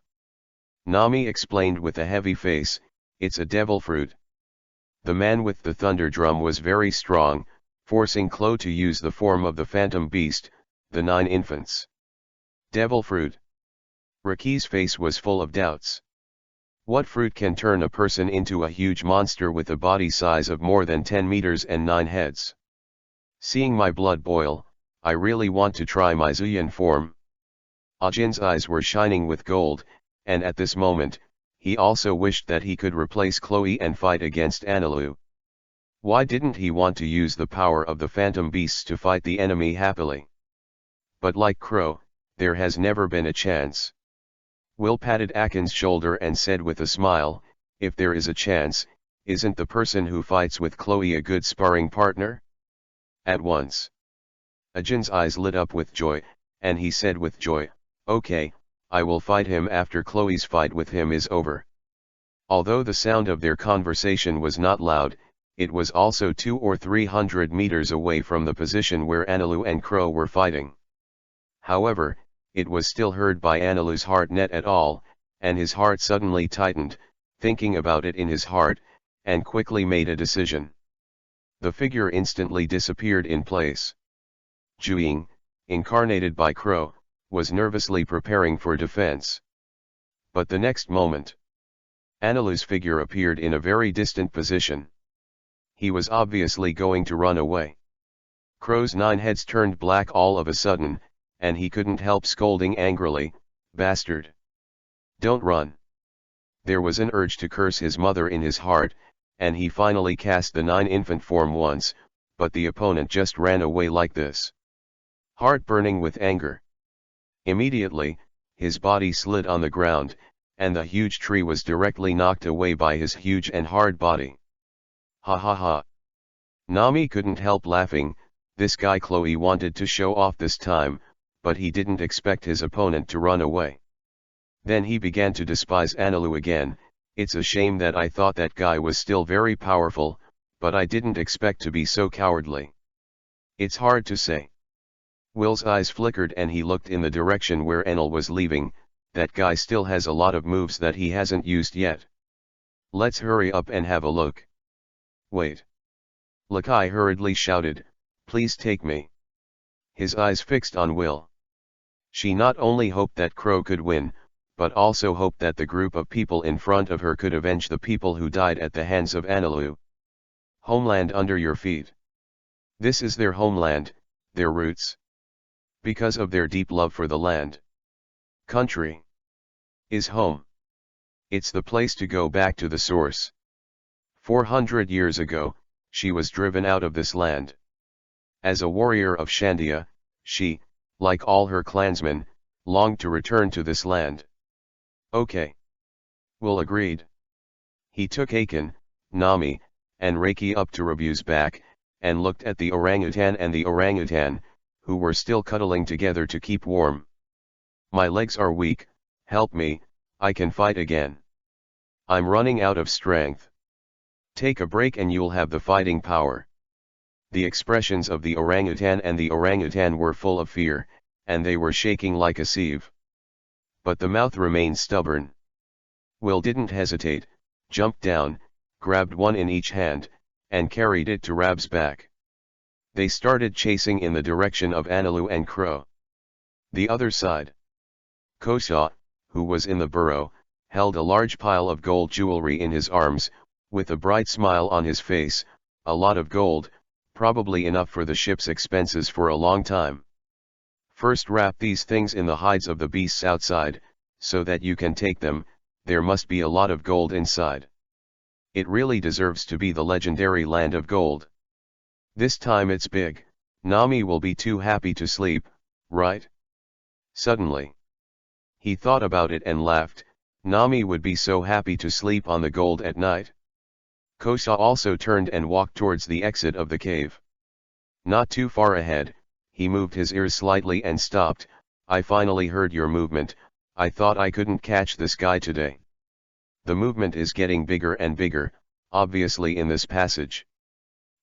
Nami explained with a heavy face, it's a devil fruit. The man with the thunder drum was very strong, forcing Klo to use the form of the phantom beast, the 9 infants. Devil fruit. Raki's face was full of doubts. What fruit can turn a person into a huge monster with a body size of more than 10 meters and 9 heads? Seeing my blood boil, I really want to try my Zuyan form. Ajin's eyes were shining with gold, and at this moment, he also wished that he could replace Chloe and fight against Enel. Why didn't he want to use the power of the phantom beasts to fight the enemy happily? But like Kuro, there has never been a chance. Will patted Akin's shoulder and said with a smile, if there is a chance, isn't the person who fights with Chloe a good sparring partner? At once, Ajin's eyes lit up with joy, and he said with joy, okay, I will fight him after Chloe's fight with him is over. Although the sound of their conversation was not loud, it was also 200 or 300 meters away from the position where Enel and Kuro were fighting. However, it was still heard by Enel's heart net at all, and his heart suddenly tightened, thinking about it in his heart, and quickly made a decision. The figure instantly disappeared in place. Juing, incarnated by Kuro, was nervously preparing for defense. But the next moment, Enel's figure appeared in a very distant position. He was obviously going to run away. Kuro's 9 heads turned black all of a sudden, and he couldn't help scolding angrily, bastard. Don't run. There was an urge to curse his mother in his heart, and he finally cast the 9 infant form once, but the opponent just ran away like this. Heart burning with anger. Immediately, his body slid on the ground, and the huge tree was directly knocked away by his huge and hard body. Ha ha ha. Nami couldn't help laughing. This guy Chloe wanted to show off this time, but he didn't expect his opponent to run away. Then he began to despise Enel again. It's a shame that I thought that guy was still very powerful, but I didn't expect to be so cowardly. It's hard to say. Will's eyes flickered and he looked in the direction where Enel was leaving. That guy still has a lot of moves that he hasn't used yet. Let's hurry up and have a look. Wait. Lakai hurriedly shouted, please take me. His eyes fixed on Will. She not only hoped that Kuro could win, but also hoped that the group of people in front of her could avenge the people who died at the hands of Enel. Homeland under your feet. This is their homeland, their roots. Because of their deep love for the land. Country is home. It's the place to go back to the source. 400 years ago, she was driven out of this land. As a warrior of Shandia, she, like all her clansmen, longed to return to this land. Okay. Will agreed. He took Akin, Nami, and Reiki up to Rabu's back, and looked at the orangutan and the orangutan, who were still cuddling together to keep warm. My legs are weak, help me, I can fight again. I'm running out of strength. Take a break and you'll have the fighting power. The expressions of the orangutan and the orangutan were full of fear, and they were shaking like a sieve. But the mouth remained stubborn. Will didn't hesitate, jumped down, grabbed one in each hand, and carried it to Rab's back. They started chasing in the direction of Enel and Kuro. The other side. Kosa, who was in the burrow, held a large pile of gold jewelry in his arms, with a bright smile on his face. A lot of gold, probably enough for the ship's expenses for a long time. First wrap these things in the hides of the beasts outside, so that you can take them. There must be a lot of gold inside. It really deserves to be the legendary land of gold. This time it's big. Nami will be too happy to sleep, right? Suddenly, he thought about it and laughed. Nami would be so happy to sleep on the gold at night. Kosa also turned and walked towards the exit of the cave. Not too far ahead, he moved his ears slightly and stopped. I finally heard your movement. I thought I couldn't catch this guy today. The movement is getting bigger and bigger, obviously in this passage.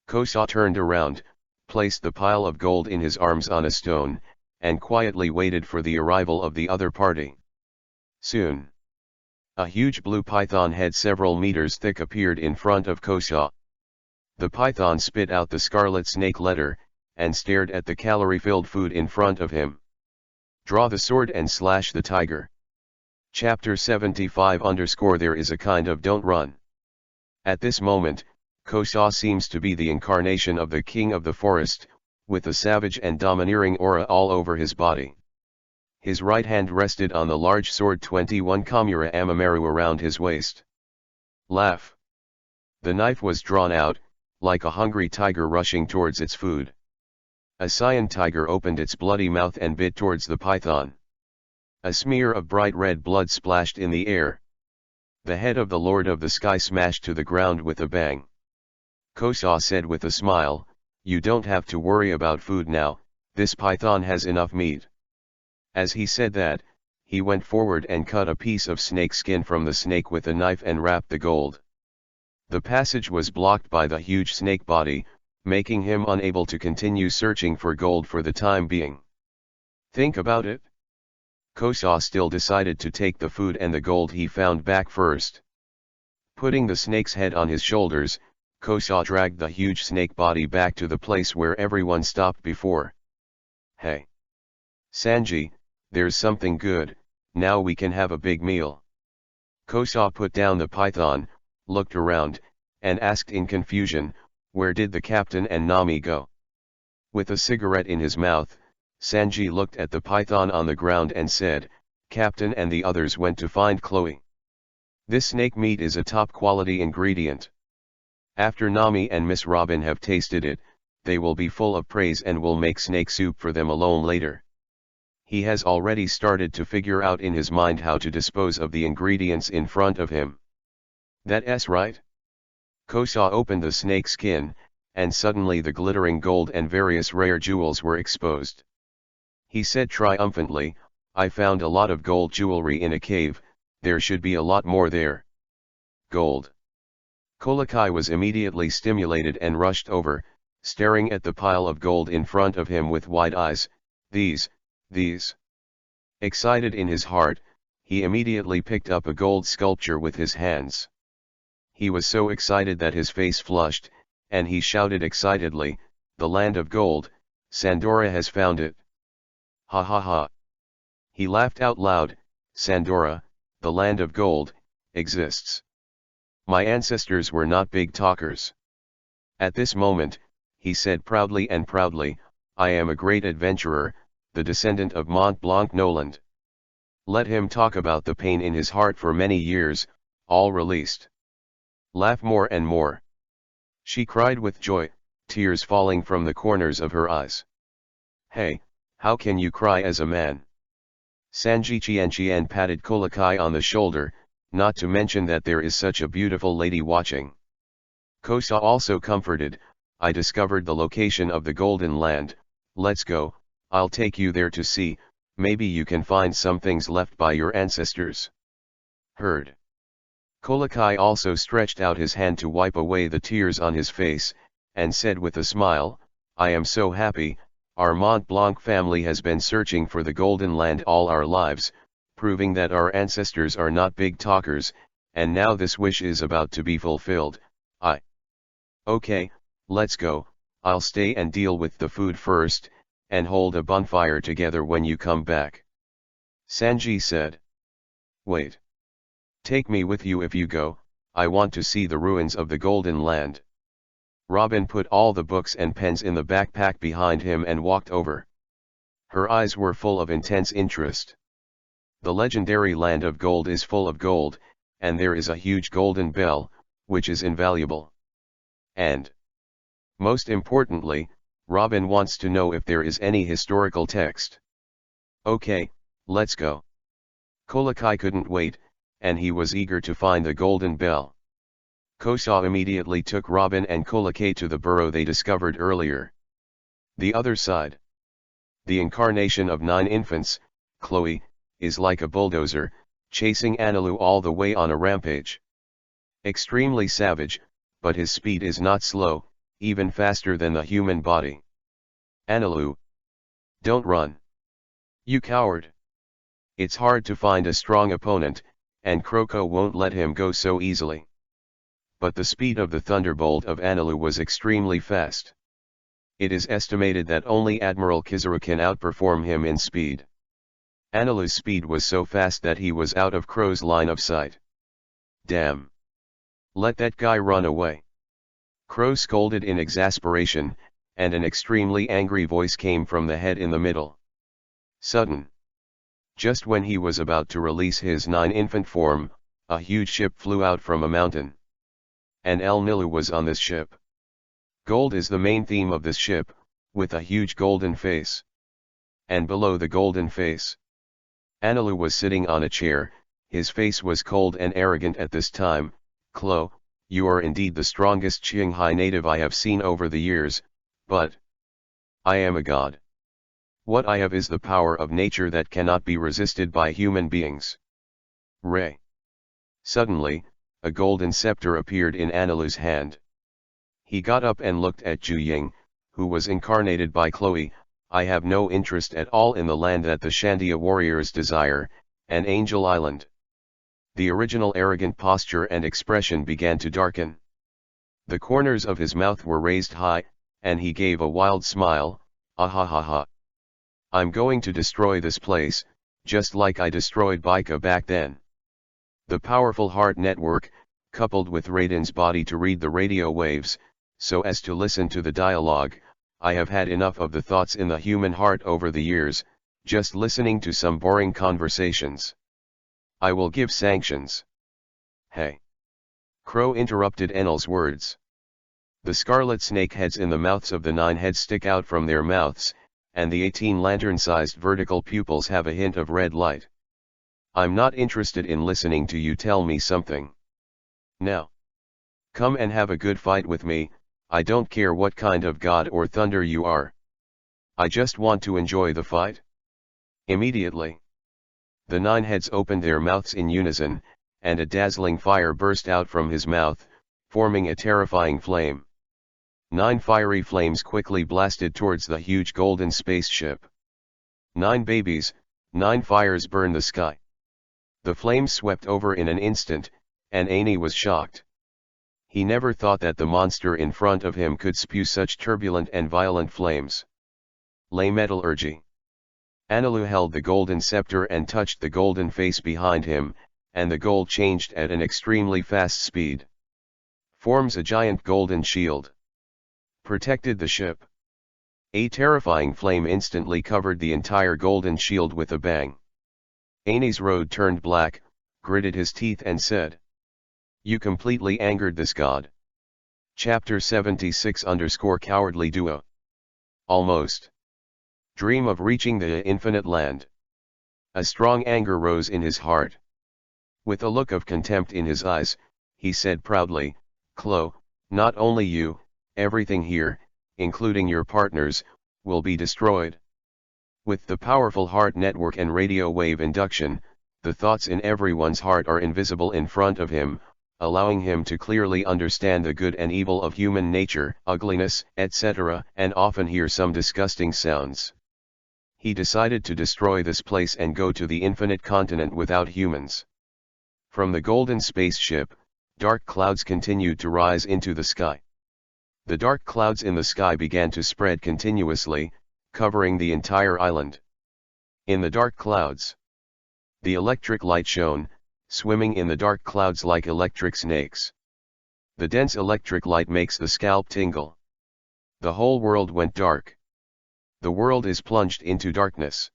Kosa turned around, placed the pile of gold in his arms on a stone, and quietly waited for the arrival of the other party. Soon, a huge blue python head several meters thick appeared in front of Kosa. The python spit out the scarlet snake letter, and stared at the calorie-filled food in front of him. Draw the sword and slash the tiger. Chapter 75 _ There is a kind of don't run. At this moment, Kosa seems to be the incarnation of the king of the forest, with a savage and domineering aura all over his body. His right hand rested on the large sword 21 Kamura Amamaru around his waist. Laugh. The knife was drawn out, like a hungry tiger rushing towards its food. A cyan tiger opened its bloody mouth and bit towards the python. A smear of bright red blood splashed in the air. The head of the Lord of the Sky smashed to the ground with a bang. Kosa said with a smile, "You don't have to worry about food now, this python has enough meat." As he said that, he went forward and cut a piece of snake skin from the snake with a knife and wrapped the gold. The passage was blocked by the huge snake body, making him unable to continue searching for gold for the time being. Think about it. Kosa still decided to take the food and the gold he found back first. Putting the snake's head on his shoulders, Kosa dragged the huge snake body back to the place where everyone stopped before. "Hey, Sanji, there's something good, now we can have a big meal." Kosa put down the python, looked around, and asked in confusion, "Where did the captain and Nami go?" With a cigarette in his mouth, Sanji looked at the python on the ground and said, "Captain and the others went to find Chloe. This snake meat is a top quality ingredient. After Nami and Miss Robin have tasted it, they will be full of praise and will make snake soup for them alone later." He has already started to figure out in his mind how to dispose of the ingredients in front of him. That's right. Kosa opened the snake skin, and suddenly the glittering gold and various rare jewels were exposed. He said triumphantly, "I found a lot of gold jewelry in a cave, there should be a lot more there." Gold. Kolokai was immediately stimulated and rushed over, staring at the pile of gold in front of him with wide eyes. These. Excited in his heart, he immediately picked up a gold sculpture with his hands. He was so excited that his face flushed, and he shouted excitedly, "The land of gold, Sandora has found it." Ha ha ha. He laughed out loud, "Sandora, the land of gold, exists. My ancestors were not big talkers. At this moment, he said proudly, "I am a great adventurer, the descendant of Mont Blanc Noland." Let him talk about the pain in his heart for many years, all released. Laugh more and more. She cried with joy, tears falling from the corners of her eyes. "Hey, how can you cry as a man?" Sanji Qian patted Kolokai on the shoulder, "Not to mention that there is such a beautiful lady watching." Kosa also comforted, "I discovered the location of the Golden Land, let's go, I'll take you there to see, maybe you can find some things left by your ancestors." Heard. Kolokai also stretched out his hand to wipe away the tears on his face, and said with a smile, "I am so happy, our Mont Blanc family has been searching for the Golden Land all our lives, proving that our ancestors are not big talkers, and now this wish is about to be fulfilled. Okay, let's go, I'll stay and deal with the food first, and hold a bonfire together when you come back." Sanji said. "Wait. Take me with you if you go, I want to see the ruins of the Golden Land." Robin put all the books and pens in the backpack behind him and walked over. Her eyes were full of intense interest. The legendary land of gold is full of gold, and there is a huge golden bell, which is invaluable. And, most importantly, Robin wants to know if there is any historical text. Okay, let's go. Kolokai couldn't wait, and he was eager to find the golden bell. Kosa immediately took Robin and Kolokai to the burrow they discovered earlier. The other side. The incarnation of 9 infants, Chloe, is like a bulldozer, chasing Enel all the way on a rampage. Extremely savage, but his speed is not slow, even faster than the human body. Enel, don't run. You coward. It's hard to find a strong opponent, and Croco won't let him go so easily. but the speed of the thunderbolt of Enel was extremely fast. It is estimated that only Admiral Kizaru can outperform him in speed. Enel's speed was so fast that he was out of Kuro's line of sight. Damn! Let that guy run away! Kuro scolded in exasperation, and an extremely angry voice came from the head in the middle. Sudden. Just when he was about to release his 9-infant form, a huge ship flew out from a mountain. And Enel was on this ship. Gold is the main theme of this ship, with a huge golden face. And below the golden face, Enel was sitting on a chair. His face was cold and arrogant at this time. Klo, you are indeed the strongest Qinghai native I have seen over the years, but I am a god. What I have is the power of nature that cannot be resisted by human beings. Ray. Suddenly, a golden scepter appeared in Enel's hand. He got up and looked at Zhu Ying, who was incarnated by Chloe. I have no interest at all in the land that the Shandia warriors desire, an Angel Island. The original arrogant posture and expression began to darken. The corners of his mouth were raised high, and he gave a wild smile. Ah ha ha ha. I'm going to destroy this place, just like I destroyed Baika back then. The powerful heart network, coupled with Raiden's body to read the radio waves, so as to listen to the dialogue. I have had enough of the thoughts in the human heart over the years, just listening to some boring conversations. I will give sanctions. Hey! Kuro interrupted Enel's words. The scarlet snake heads in the mouths of the 9 heads stick out from their mouths, and the 18 lantern-sized vertical pupils have a hint of red light. I'm not interested in listening to you tell me something. Now, come and have a good fight with me. I don't care what kind of god or thunder you are. I just want to enjoy the fight. Immediately, the 9 heads opened their mouths in unison, and a dazzling fire burst out from his mouth, forming a terrifying flame. 9 fiery flames quickly blasted towards the huge golden spaceship. 9 babies, 9 fires burned the sky. The flames swept over in an instant, and Enel was shocked. He never thought that the monster in front of him could spew such turbulent and violent flames. Lay metallurgy. Enel held the golden scepter and touched the golden face behind him, and the gold changed at an extremely fast speed. Forms a giant golden shield. Protected the ship. A terrifying flame instantly covered the entire golden shield with a bang. Enel's road turned black, gritted his teeth and said, "You completely angered this god." Chapter 76_Cowardly Duo. Almost. Dream of reaching the infinite land. A strong anger rose in his heart. With a look of contempt in his eyes, he said proudly, "Klo, not only you, everything here, including your partners, will be destroyed." With the powerful heart network and radio wave induction, the thoughts in everyone's heart are invisible in front of him, allowing him to clearly understand the good and evil of human nature, ugliness, etc., and often hear some disgusting sounds. He decided to destroy this place and go to the infinite continent without humans. From the golden spaceship, dark clouds continued to rise into the sky. The dark clouds in the sky began to spread continuously, covering the entire island. In the dark clouds, the electric light shone, swimming in the dark clouds like electric snakes. The dense electric light makes the scalp tingle. The whole world went dark. The world is plunged into darkness.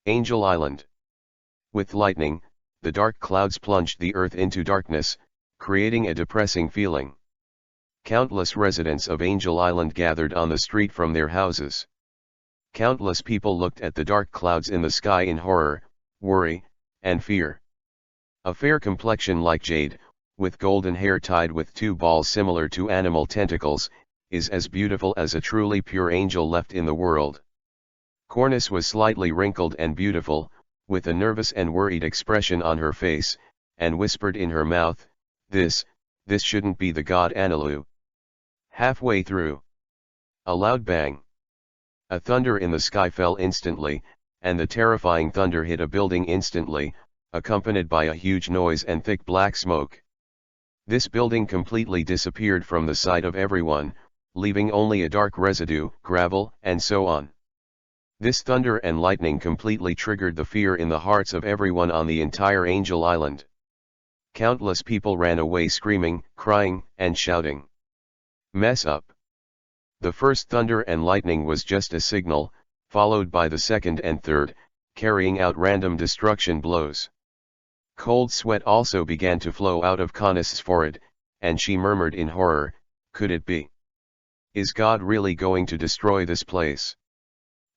Angel Island. With lightning, the dark clouds plunged the earth into darkness, creating a depressing feeling. Countless residents of Angel Island gathered on the street from their houses. Countless people looked at the dark clouds in the sky in horror, worry, and fear. A fair complexion like jade, with golden hair tied with 2 balls similar to animal tentacles, is as beautiful as a truly pure angel left in the world. Cornice was slightly wrinkled and beautiful, with a nervous and worried expression on her face, and whispered in her mouth, this shouldn't be the god Enel." Halfway through, a loud bang. A thunder in the sky fell instantly, and the terrifying thunder hit a building instantly, accompanied by a huge noise and thick black smoke. This building completely disappeared from the sight of everyone, leaving only a dark residue, gravel, and so on. This thunder and lightning completely triggered the fear in the hearts of everyone on the entire Angel Island. Countless people ran away screaming, crying, and shouting. Mess up. The first thunder and lightning was just a signal, followed by the second and third, carrying out random destruction blows. Cold sweat also began to flow out of Connis's forehead, and she murmured in horror, "Could it be? Is God really going to destroy this place?"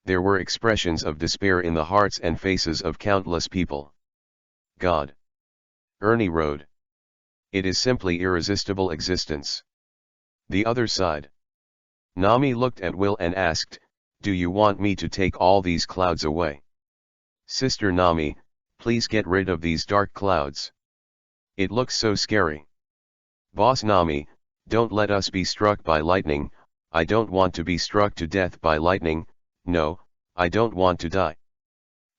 There were expressions of despair in the hearts and faces of countless people. God. Ernie Road. It is simply irresistible existence. The other side. Nami looked at Will and asked, "Do you want me to take all these clouds away?" "Sister Nami, please get rid of these dark clouds. It looks so scary." "Boss Nami, don't let us be struck by lightning. I don't want to be struck to death by lightning. No, I don't want to die."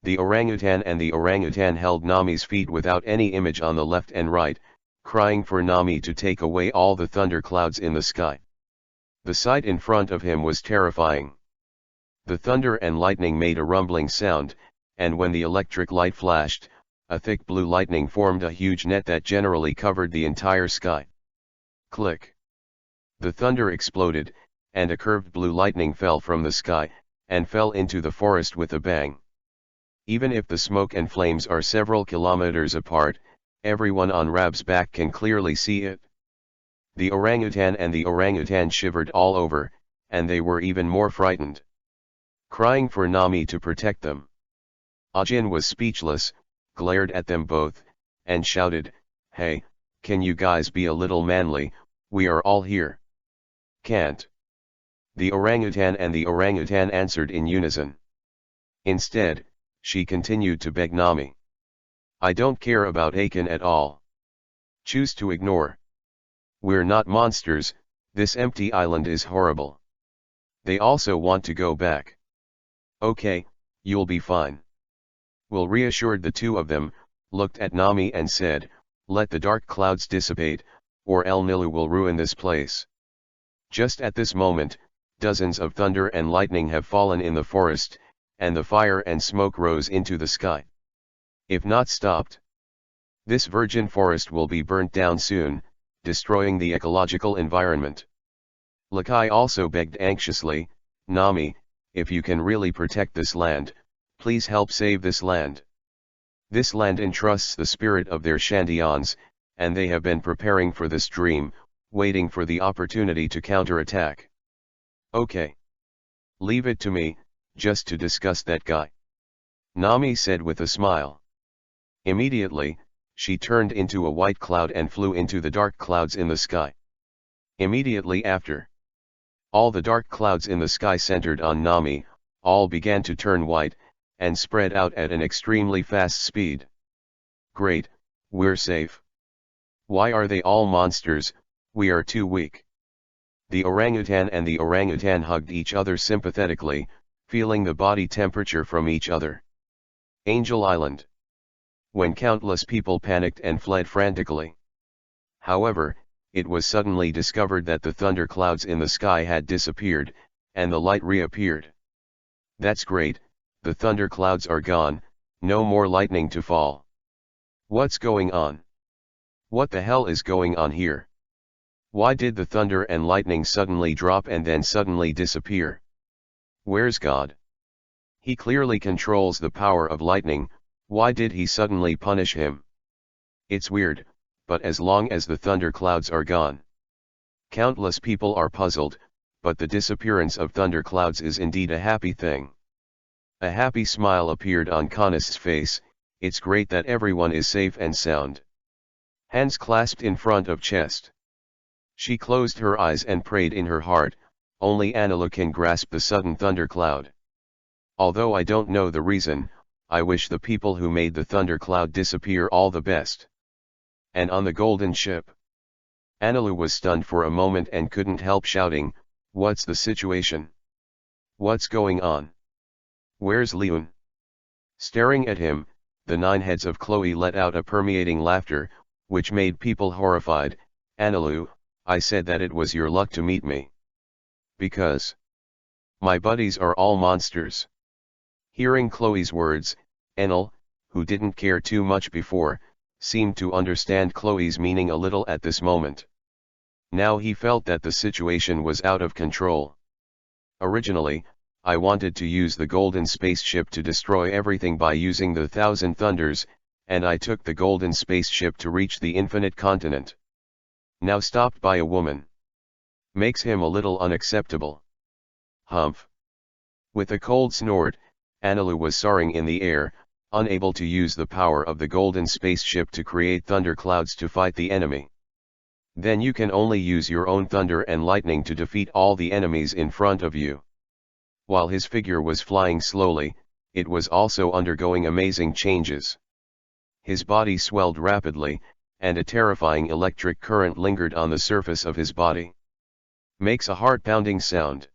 The orangutan held Nami's feet without any image on the left and right, crying for Nami to take away all the thunder clouds in the sky. The sight in front of him was terrifying. The thunder and lightning made a rumbling sound, and when the electric light flashed, a thick blue lightning formed a huge net that generally covered the entire sky. Click. The thunder exploded, and a curved blue lightning fell from the sky, and fell into the forest with a bang. Even if the smoke and flames are several kilometers apart, everyone on Rab's back can clearly see it. The orangutan shivered all over, and they were even more frightened, crying for Nami to protect them. Ajin was speechless, glared at them both, and shouted, "Hey, can you guys be a little manly? We are all here." "Can't." The orangutan answered in unison. Instead, she continued to beg Nami. "I don't care about Akin at all. Choose to ignore. We're not monsters, this empty island is horrible. They also want to go back." "Okay, you'll be fine." Will reassured the two of them, looked at Nami and said, "Let the dark clouds dissipate, or El Nilu will ruin this place." Just at this moment, dozens of thunder and lightning have fallen in the forest, and the fire and smoke rose into the sky. If not stopped, this virgin forest will be burnt down soon, destroying the ecological environment. Lakai also begged anxiously, "Nami, if you can really protect this land, please help save this land. This land entrusts the spirit of their Shandians, and they have been preparing for this dream, waiting for the opportunity to counterattack." "Okay. Leave it to me, just to discuss that guy," Nami said with a smile. Immediately, she turned into a white cloud and flew into the dark clouds in the sky. Immediately after, all the dark clouds in the sky centered on Nami, all began to turn white, and spread out at an extremely fast speed. "Great, we're safe. Why are they all monsters? We are too weak." The orangutan hugged each other sympathetically, feeling the body temperature from each other. Angel Island. When countless people panicked and fled frantically. However, it was suddenly discovered that the thunder clouds in the sky had disappeared, and the light reappeared. "That's great, the thunder clouds are gone, no more lightning to fall. What's going on? What the hell is going on here? Why did the thunder and lightning suddenly drop and then suddenly disappear? Where's God? He clearly controls the power of lightning, why did he suddenly punish him? It's weird, but as long as the thunder clouds are gone." Countless people are puzzled, but the disappearance of thunder clouds is indeed a happy thing. A happy smile appeared on Connis's face. "It's great that everyone is safe and sound." Hands clasped in front of chest. She closed her eyes and prayed in her heart, "Only Enel can grasp the sudden thunder cloud. Although I don't know the reason, I wish the people who made the thunder cloud disappear all the best." And on the golden ship, Enel was stunned for a moment and couldn't help shouting, "What's the situation? What's going on? Where's Leon?" Staring at him, the 9 heads of Chloe let out a permeating laughter, which made people horrified, Enel, I said that it was your luck to meet me. Because my buddies are all monsters. Hearing Chloe's words, Enel, who didn't care too much before, seemed to understand Chloe's meaning a little at this moment. Now he felt that the situation was out of control. Originally, I wanted to use the golden spaceship to destroy everything by using the Thousand Thunders, and I took the golden spaceship to reach the infinite continent. Now stopped by a woman. Makes him a little unacceptable. Humph. With a cold snort, Enel was soaring in the air, unable to use the power of the golden spaceship to create thunderclouds to fight the enemy. Then you can only use your own thunder and lightning to defeat all the enemies in front of you. While his figure was flying slowly, it was also undergoing amazing changes. His body swelled rapidly, and a terrifying electric current lingered on the surface of his body. Makes a heart-pounding sound.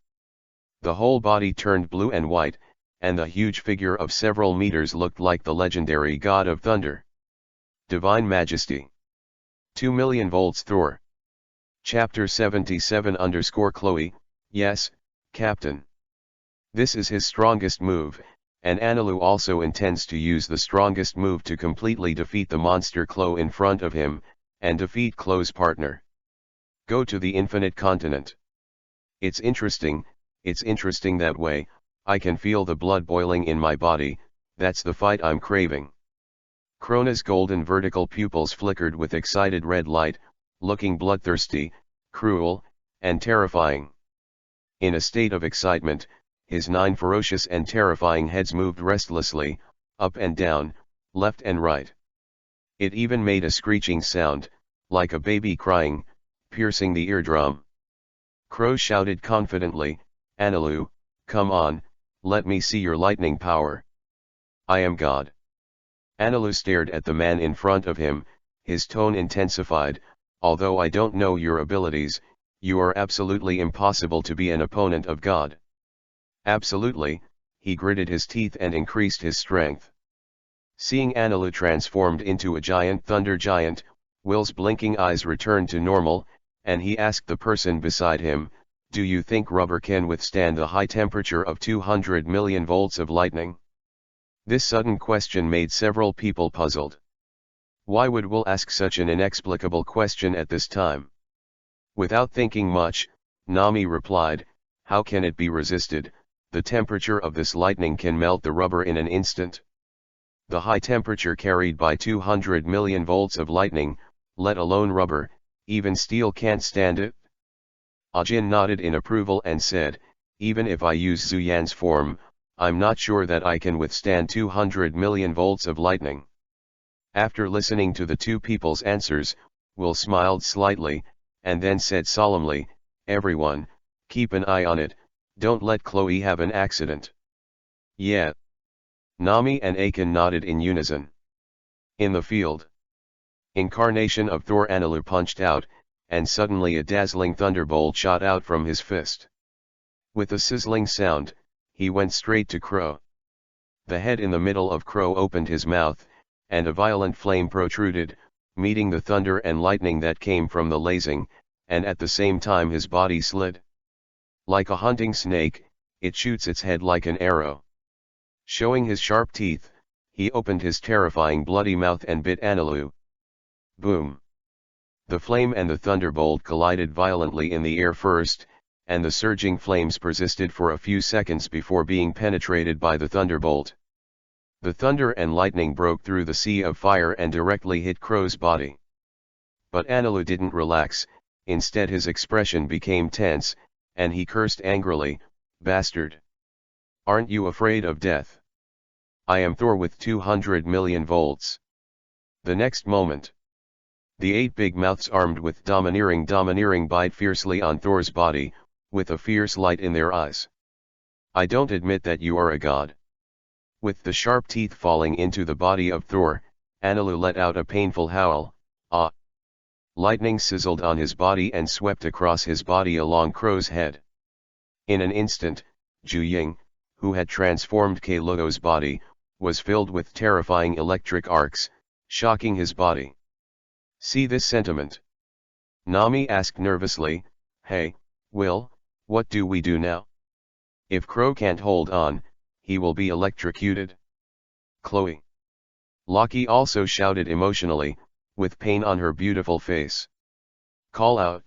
The whole body turned blue and white, and the huge figure of several meters looked like the legendary god of thunder. Divine Majesty. 2,000,000 volts Thor. Chapter 77 Chloe, yes, Captain. This is his strongest move, and Enel also intends to use the strongest move to completely defeat the monster Chloe in front of him, and defeat Chloe's partner. Go to the infinite continent. It's interesting that way, I can feel the blood boiling in my body, that's the fight I'm craving. Krona's golden vertical pupils flickered with excited red light, looking bloodthirsty, cruel, and terrifying. In a state of excitement, his 9 ferocious and terrifying heads moved restlessly, up and down, left and right. It even made a screeching sound, like a baby crying, piercing the eardrum. Crow shouted confidently, Enel, come on, let me see your lightning power. I am God. Enel stared at the man in front of him, his tone intensified, although I don't know your abilities, you are absolutely impossible to be an opponent of God. Absolutely, he gritted his teeth and increased his strength. Seeing Enel transformed into a giant thunder giant, Will's blinking eyes returned to normal, and he asked the person beside him, do you think rubber can withstand the high temperature of 200 million volts of lightning? This sudden question made several people puzzled. Why would Will ask such an inexplicable question at this time? Without thinking much, Nami replied, how can it be resisted? The temperature of this lightning can melt the rubber in an instant. The high temperature carried by 200 million volts of lightning, let alone rubber, even steel can't stand it. Ajin nodded in approval and said, even if I use Zuyan's form, I'm not sure that I can withstand 200 million volts of lightning. After listening to the two people's answers, Will smiled slightly, and then said solemnly, everyone, keep an eye on it, don't let Chloe have an accident. Yeah. Nami and Akin nodded in unison. In the field. Incarnation of Thor Enel punched out, and suddenly a dazzling thunderbolt shot out from his fist. With a sizzling sound, he went straight to Kuro. The head in the middle of Kuro opened his mouth, and a violent flame protruded, meeting the thunder and lightning that came from the lasing, and at the same time his body slid. Like a hunting snake, it shoots its head like an arrow. Showing his sharp teeth, he opened his terrifying bloody mouth and bit Enel. Boom! The flame and the thunderbolt collided violently in the air first, and the surging flames persisted for a few seconds before being penetrated by the thunderbolt. The thunder and lightning broke through the sea of fire and directly hit Crow's body. But Enel didn't relax, instead his expression became tense, and he cursed angrily, bastard! Aren't you afraid of death? I am Thor with 200 million volts. The next moment, the 8 big mouths armed with domineering bite fiercely on Thor's body, with a fierce light in their eyes. I don't admit that you are a god. With the sharp teeth falling into the body of Thor, Enel let out a painful howl, ah! Lightning sizzled on his body and swept across his body along Crow's head. In an instant, Ju Ying, who had transformed Kailo's body, was filled with terrifying electric arcs, shocking his body. See this sentiment. Nami asked nervously, "Hey, Will, what do we do now? If Crow can't hold on, he will be electrocuted." "Chloe." Lockie also shouted emotionally, with pain on her beautiful face. "Call out."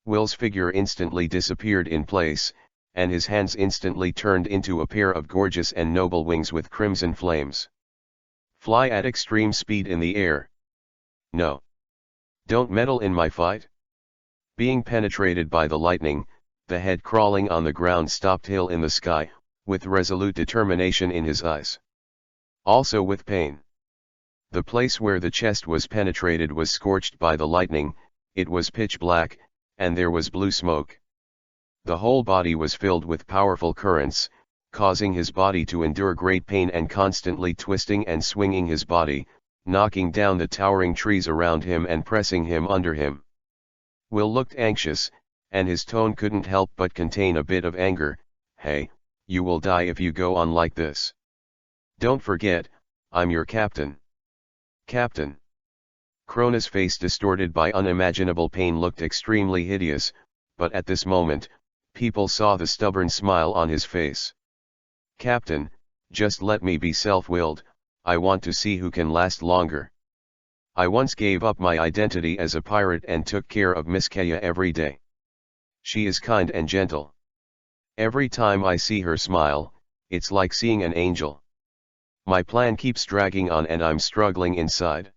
Will's figure instantly disappeared in place, and his hands instantly turned into a pair of gorgeous and noble wings with crimson flames. "Fly at extreme speed in the air." "No. Don't meddle in my fight." Being penetrated by the lightning, the head crawling on the ground stopped Hill in the sky, with resolute determination in his eyes. Also with pain. The place where the chest was penetrated was scorched by the lightning, it was pitch black, and there was blue smoke. The whole body was filled with powerful currents, causing his body to endure great pain and constantly twisting and swinging his body, knocking down the towering trees around him and pressing him under him. Will looked anxious, and his tone couldn't help but contain a bit of anger. "Hey, you will die if you go on like this. Don't forget, I'm your captain." "Captain." Krona's face, distorted by unimaginable pain, looked extremely hideous, but at this moment, people saw the stubborn smile on his face. "Captain, just let me be self-willed, I want to see who can last longer. I once gave up my identity as a pirate and took care of Miss Kaya every day. She is kind and gentle. Every time I see her smile, it's like seeing an angel. My plan keeps dragging on and I'm struggling inside.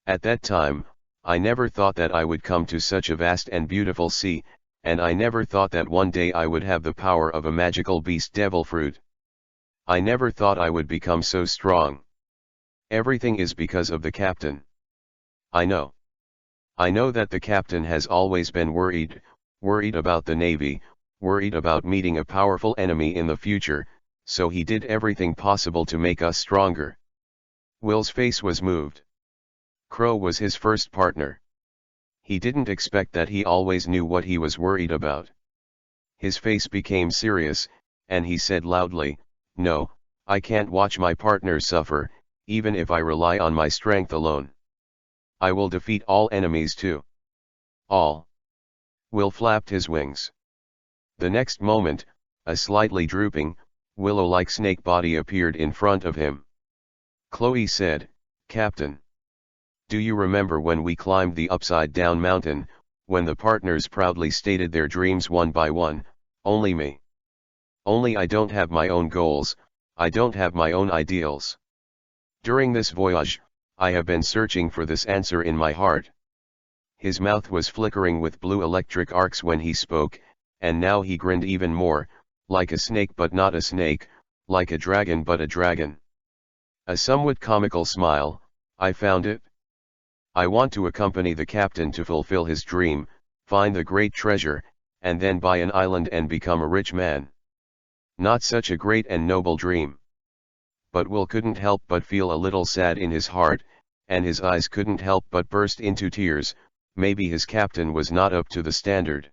At that time, I never thought that I would come to such a vast and beautiful sea, and I never thought that one day I would have the power of a magical beast devil fruit. I never thought I would become so strong. Everything is because of the captain. I know. I know that the captain has always been worried about the Navy, worried about meeting a powerful enemy in the future, so he did everything possible to make us stronger." Will's face was moved. Crow was his first partner. He didn't expect that he always knew what he was worried about. His face became serious, and he said loudly, "No, I can't watch my partner suffer, even if I rely on my strength alone. I will defeat all enemies too." "All?" Will flapped his wings. The next moment, a slightly drooping, willow-like snake body appeared in front of him. Chloe said, "Captain. Do you remember when we climbed the upside-down mountain, when the partners proudly stated their dreams one by one, only me? Only I don't have my own goals, I don't have my own ideals. During this voyage, I have been searching for this answer in my heart." His mouth was flickering with blue electric arcs when he spoke, and now he grinned even more, like a snake but not a snake, like a dragon but a dragon. A somewhat comical smile. "I found it. I want to accompany the captain to fulfill his dream, find the great treasure, and then buy an island and become a rich man. Not such a great and noble dream." But Will couldn't help but feel a little sad in his heart, and his eyes couldn't help but burst into tears. Maybe his captain was not up to the standard.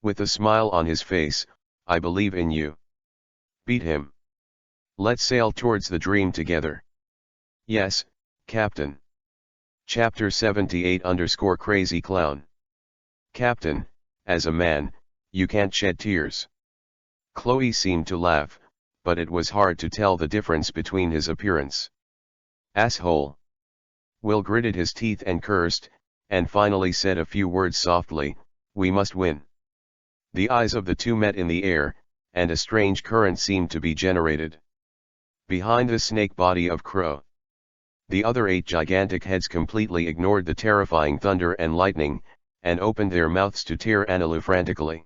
With a smile on his face, "I believe in you. Beat him. Let's sail towards the dream together." "Yes, Captain." Chapter 78 _ Clown. "Captain, as a man, you can't shed tears." Chloe seemed to laugh, but it was hard to tell the difference between his appearance. "Asshole." Will gritted his teeth and cursed, and finally said a few words softly, "We must win." The eyes of the two met in the air, and a strange current seemed to be generated. Behind the snake body of Crow, the other 8 gigantic heads completely ignored the terrifying thunder and lightning, and opened their mouths to tear Enel frantically.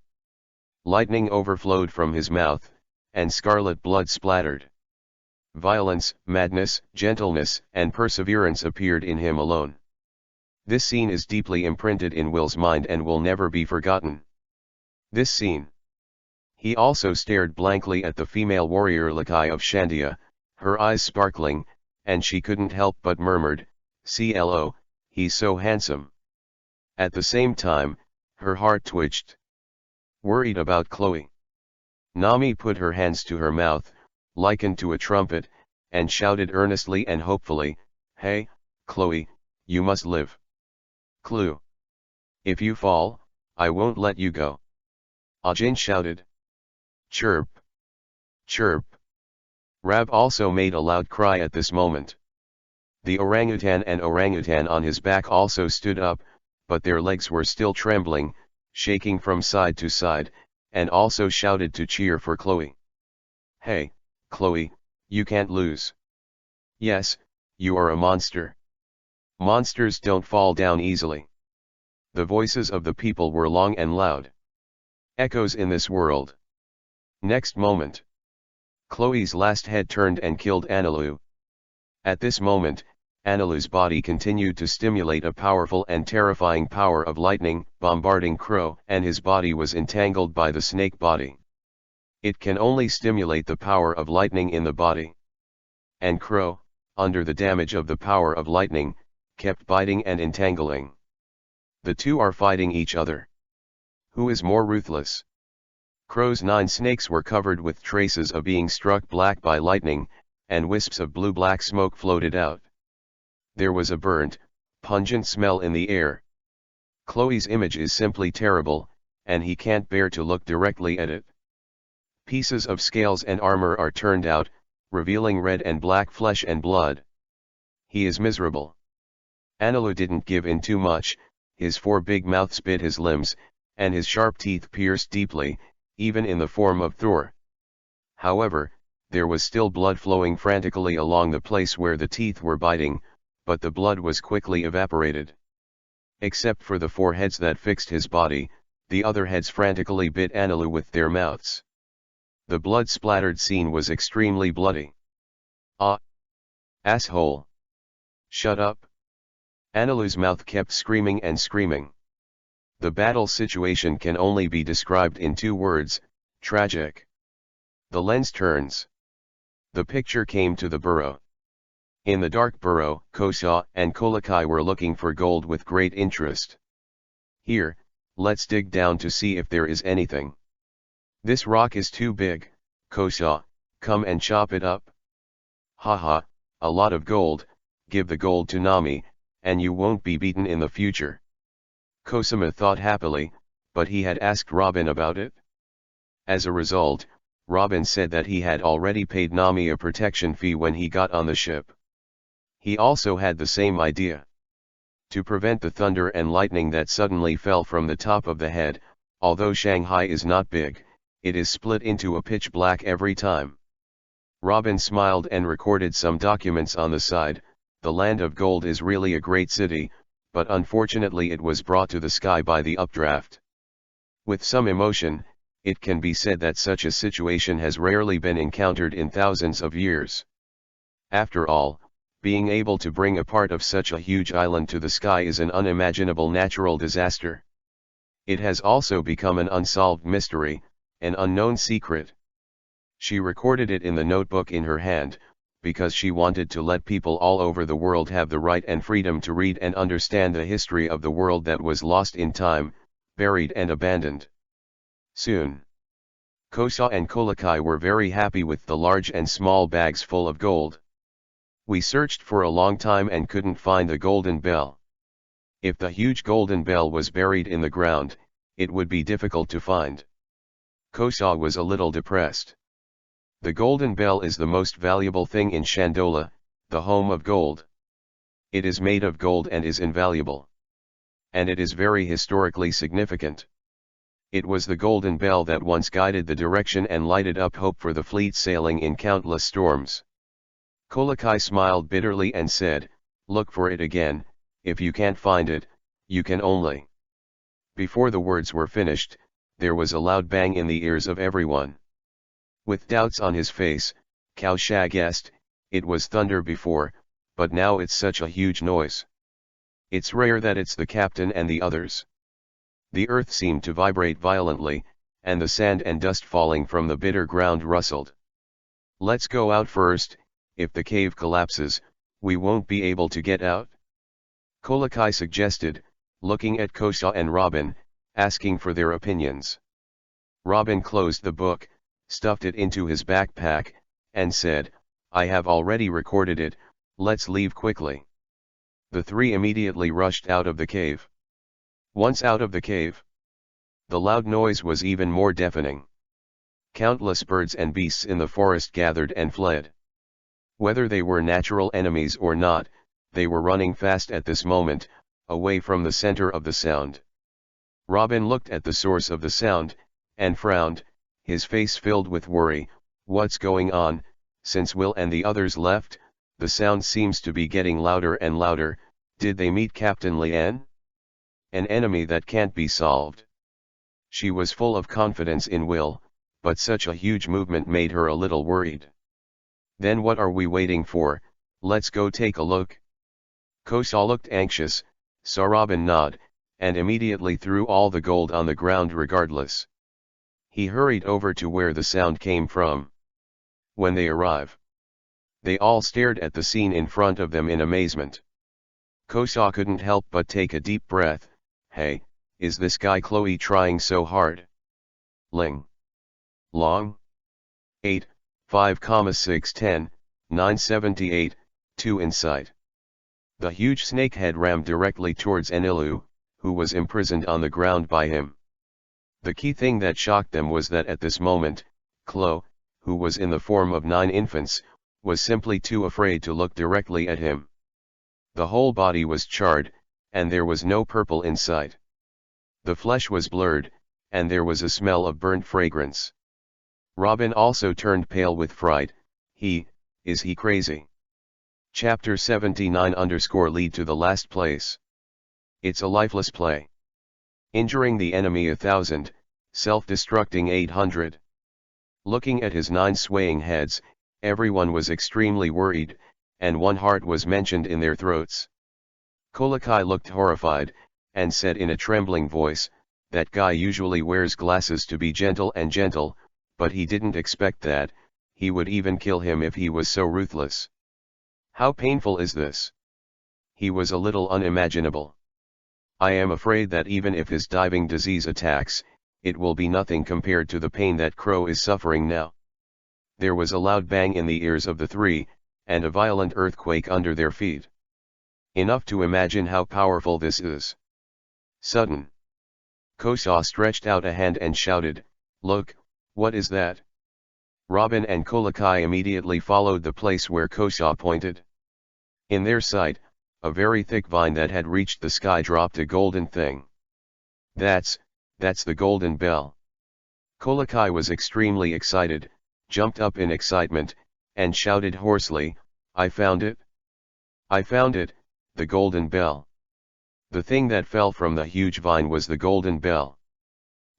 Lightning overflowed from his mouth, and scarlet blood splattered. Violence, madness, gentleness, and perseverance appeared in him alone. This scene is deeply imprinted in Will's mind and will never be forgotten. This scene. He also stared blankly at the female warrior Lakai of Shandia, her eyes sparkling, and she couldn't help but murmured, "CLO, he's so handsome." At the same time, her heart twitched. Worried about Chloe. Nami put her hands to her mouth, likened to a trumpet, and shouted earnestly and hopefully, "Hey, Chloe, you must live. Clue." If you fall, I won't let you go. Ajin shouted. Chirp. Chirp. Rab also made a loud cry at this moment. The orangutan on his back also stood up, but their legs were still trembling, shaking from side to side, and also shouted to cheer for Chloe. Hey, Chloe, you can't lose. Yes, you are a monster. Monsters don't fall down easily. The voices of the people were long and loud. Echoes in this world. Next moment, Chloe's last head turned and killed Enel. At this moment, Enel's body continued to stimulate a powerful and terrifying power of lightning, bombarding Kuro, and his body was entangled by the snake body. It can only stimulate the power of lightning in the body. And Kuro, under the damage of the power of lightning, kept biting and entangling. The two are fighting each other. Who is more ruthless? Kuro's 9 snakes were covered with traces of being struck black by lightning, and wisps of blue-black smoke floated out. There was a burnt, pungent smell in the air. Chloe's image is simply terrible, and he can't bear to look directly at it. Pieces of scales and armor are turned out, revealing red and black flesh and blood. He is miserable. Enel didn't give in too much, his 4 big mouths bit his limbs, and his sharp teeth pierced deeply, even in the form of Thor. However, there was still blood flowing frantically along the place where the teeth were biting, but the blood was quickly evaporated. Except for the 4 heads that fixed his body, the other heads frantically bit Enel with their mouths. The blood-splattered scene was extremely bloody. Ah! Asshole! Shut up! Enel's mouth kept screaming and screaming. The battle situation can only be described in 2 words, tragic. The lens turns. The picture came to the burrow. In the dark burrow, Kosa and Kolokai were looking for gold with great interest. Here, let's dig down to see if there is anything. This rock is too big, Kosa, come and chop it up. Haha, a lot of gold, give the gold to Nami, and you won't be beaten in the future. Kosama thought happily, but he had asked Robin about it. As a result, Robin said that he had already paid Nami a protection fee when he got on the ship. He also had the same idea. To prevent the thunder and lightning that suddenly fell from the top of the head, although Shanghai is not big, it is split into a pitch black every time. Robin smiled and recorded some documents on the side. The land of gold is really a great city, but unfortunately it was brought to the sky by the updraft. With some emotion, it can be said that such a situation has rarely been encountered in thousands of years. After all, being able to bring a part of such a huge island to the sky is an unimaginable natural disaster. It has also become an unsolved mystery, an unknown secret. She recorded it in the notebook in her hand, because she wanted to let people all over the world have the right and freedom to read and understand the history of the world that was lost in time, buried and abandoned. Soon, Kosa and Kolokai were very happy with the large and small bags full of gold. We searched for a long time and couldn't find the golden bell. If the huge golden bell was buried in the ground, it would be difficult to find. Kosa was a little depressed. The golden bell is the most valuable thing in Shandola, the home of gold. It is made of gold and is invaluable. And it is very historically significant. It was the golden bell that once guided the direction and lighted up hope for the fleet sailing in countless storms. Kolokai smiled bitterly and said, "Look for it again, if you can't find it, you can only." Before the words were finished, there was a loud bang in the ears of everyone. With doubts on his face, Cao Sha guessed, it was thunder before, but now it's such a huge noise. It's rare that it's the captain and the others. The earth seemed to vibrate violently, and the sand and dust falling from the bitter ground rustled. "Let's go out first, if the cave collapses, we won't be able to get out," Kolokai suggested, looking at Kosa and Robin, asking for their opinions. Robin closed the book, stuffed it into his backpack, and said, "I have already recorded it, let's leave quickly." The 3 immediately rushed out of the cave. Once out of the cave, the loud noise was even more deafening. Countless birds and beasts in the forest gathered and fled. Whether they were natural enemies or not, they were running fast at this moment, away from the center of the sound. Robin looked at the source of the sound, and frowned, his face filled with worry. What's going on? Since Will and the others left, the sound seems to be getting louder and louder. Did they meet Captain Lian? An enemy that can't be solved. She was full of confidence in Will, but such a huge movement made her a little worried. Then what are we waiting for? Let's go take a look. Kosa looked anxious, saw Robin nod, and immediately threw all the gold on the ground regardless. He hurried over to where the sound came from. When they arrive, they all stared at the scene in front of them in amazement. Kosa couldn't help but take a deep breath. Hey, is this guy Chloe trying so hard? Ling. Long? 8, 5,610, 978, 2 in sight. The huge snakehead rammed directly towards Enelu, who was imprisoned on the ground by him. The key thing that shocked them was that at this moment, Chloe, who was in the form of 9 infants, was simply too afraid to look directly at him. The whole body was charred, and there was no purple in sight. The flesh was blurred, and there was a smell of burnt fragrance. Robin also turned pale with fright. Is he crazy? Chapter 79_lead to the last place. It's a lifeless play. Injuring the enemy 1,000, self-destructing 800. Looking at his 9 swaying heads, everyone was extremely worried, and one heart was mentioned in their throats. Kolokai looked horrified, and said in a trembling voice, that guy usually wears glasses to be gentle, but he didn't expect that, he would even kill him if he was so ruthless. How painful is this? He was a little unimaginable. I am afraid that even if his diving disease attacks, it will be nothing compared to the pain that Crow is suffering now. There was a loud bang in the ears of the 3, and a violent earthquake under their feet. Enough to imagine how powerful this is. Sudden. Kosa stretched out a hand and shouted, "Look, what is that?" Robin and Kolokai immediately followed the place where Kosa pointed. In their sight, a very thick vine that had reached the sky dropped a golden thing. That's the golden bell. Kolokai was extremely excited, jumped up in excitement, and shouted hoarsely, I found it! I found it, the golden bell. The thing that fell from the huge vine was the golden bell.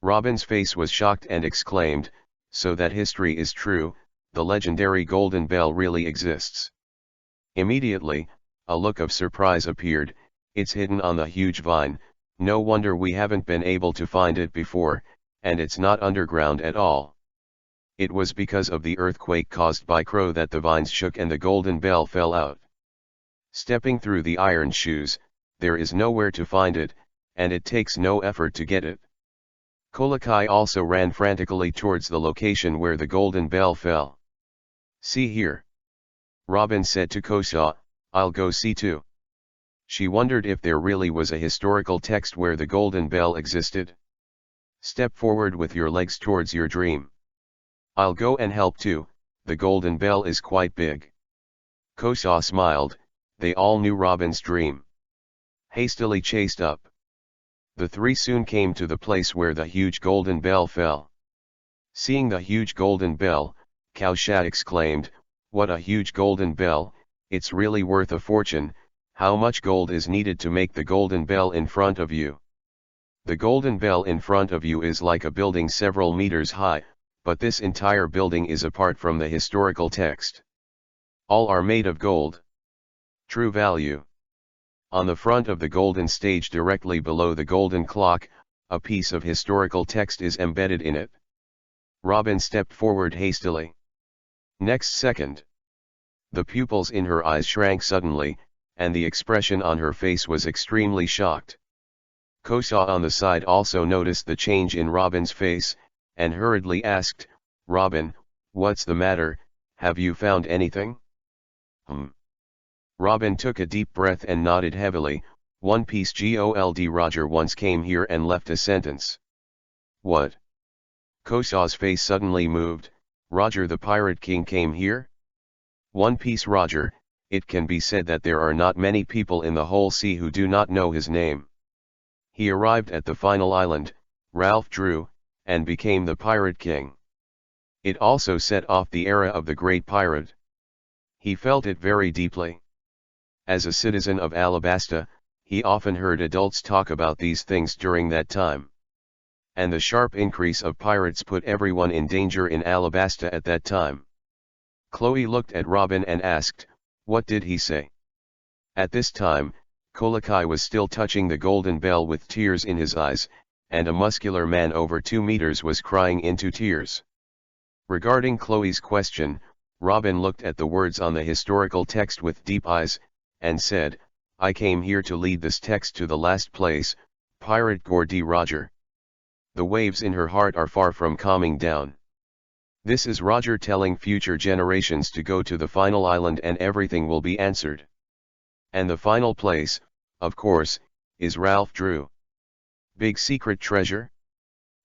Robin's face was shocked and exclaimed, so that history is true, the legendary golden bell really exists. Immediately, a look of surprise appeared. It's hidden on the huge vine, no wonder we haven't been able to find it before, and it's not underground at all. It was because of the earthquake caused by Crow that the vines shook and the golden bell fell out. Stepping through the iron shoes, there is nowhere to find it, and it takes no effort to get it. Kolokai also ran frantically towards the location where the golden bell fell. See here. Robin said to Kosa, I'll go see too. She wondered if there really was a historical text where the golden bell existed. Step forward with your legs towards your dream. I'll go and help too, the golden bell is quite big. Kosa smiled, they all knew Robin's dream. Hastily chased up. The 3 soon came to the place where the huge golden bell fell. Seeing the huge golden bell, Kosa exclaimed, what a huge golden bell, it's really worth a fortune. How much gold is needed to make the golden bell in front of you? The golden bell in front of you is like a building several meters high, but this entire building is apart from the historical text. All are made of gold. True value. On the front of the golden stage directly below the golden clock, a piece of historical text is embedded in it. Robin stepped forward hastily. Next second, the pupils in her eyes shrank suddenly, and the expression on her face was extremely shocked. Kosa on the side also noticed the change in Robin's face, and hurriedly asked, Robin, what's the matter, have you found anything? Robin took a deep breath and nodded heavily, One Piece Gold Roger once came here and left a sentence. What? Kosa's face suddenly moved. Roger the Pirate King came here? One Piece Roger, it can be said that there are not many people in the whole sea who do not know his name. He arrived at the final island, Ralph Drew, and became the Pirate King. It also set off the era of the Great Pirate. He felt it very deeply. As a citizen of Alabasta, he often heard adults talk about these things during that time. And the sharp increase of pirates put everyone in danger in Alabasta at that time. Chloe looked at Robin and asked, "What did he say?" At this time, Kodakai was still touching the golden bell with tears in his eyes, and a muscular man over 2 meters was crying into tears. Regarding Chloe's question, Robin looked at the words on the historical text with deep eyes, and said, "I came here to lead this text to the last place, Pirate Gordy Roger." The waves in her heart are far from calming down. This is Roger telling future generations to go to the final island and everything will be answered. And the final place, of course, is Ralph Drew. Big secret treasure?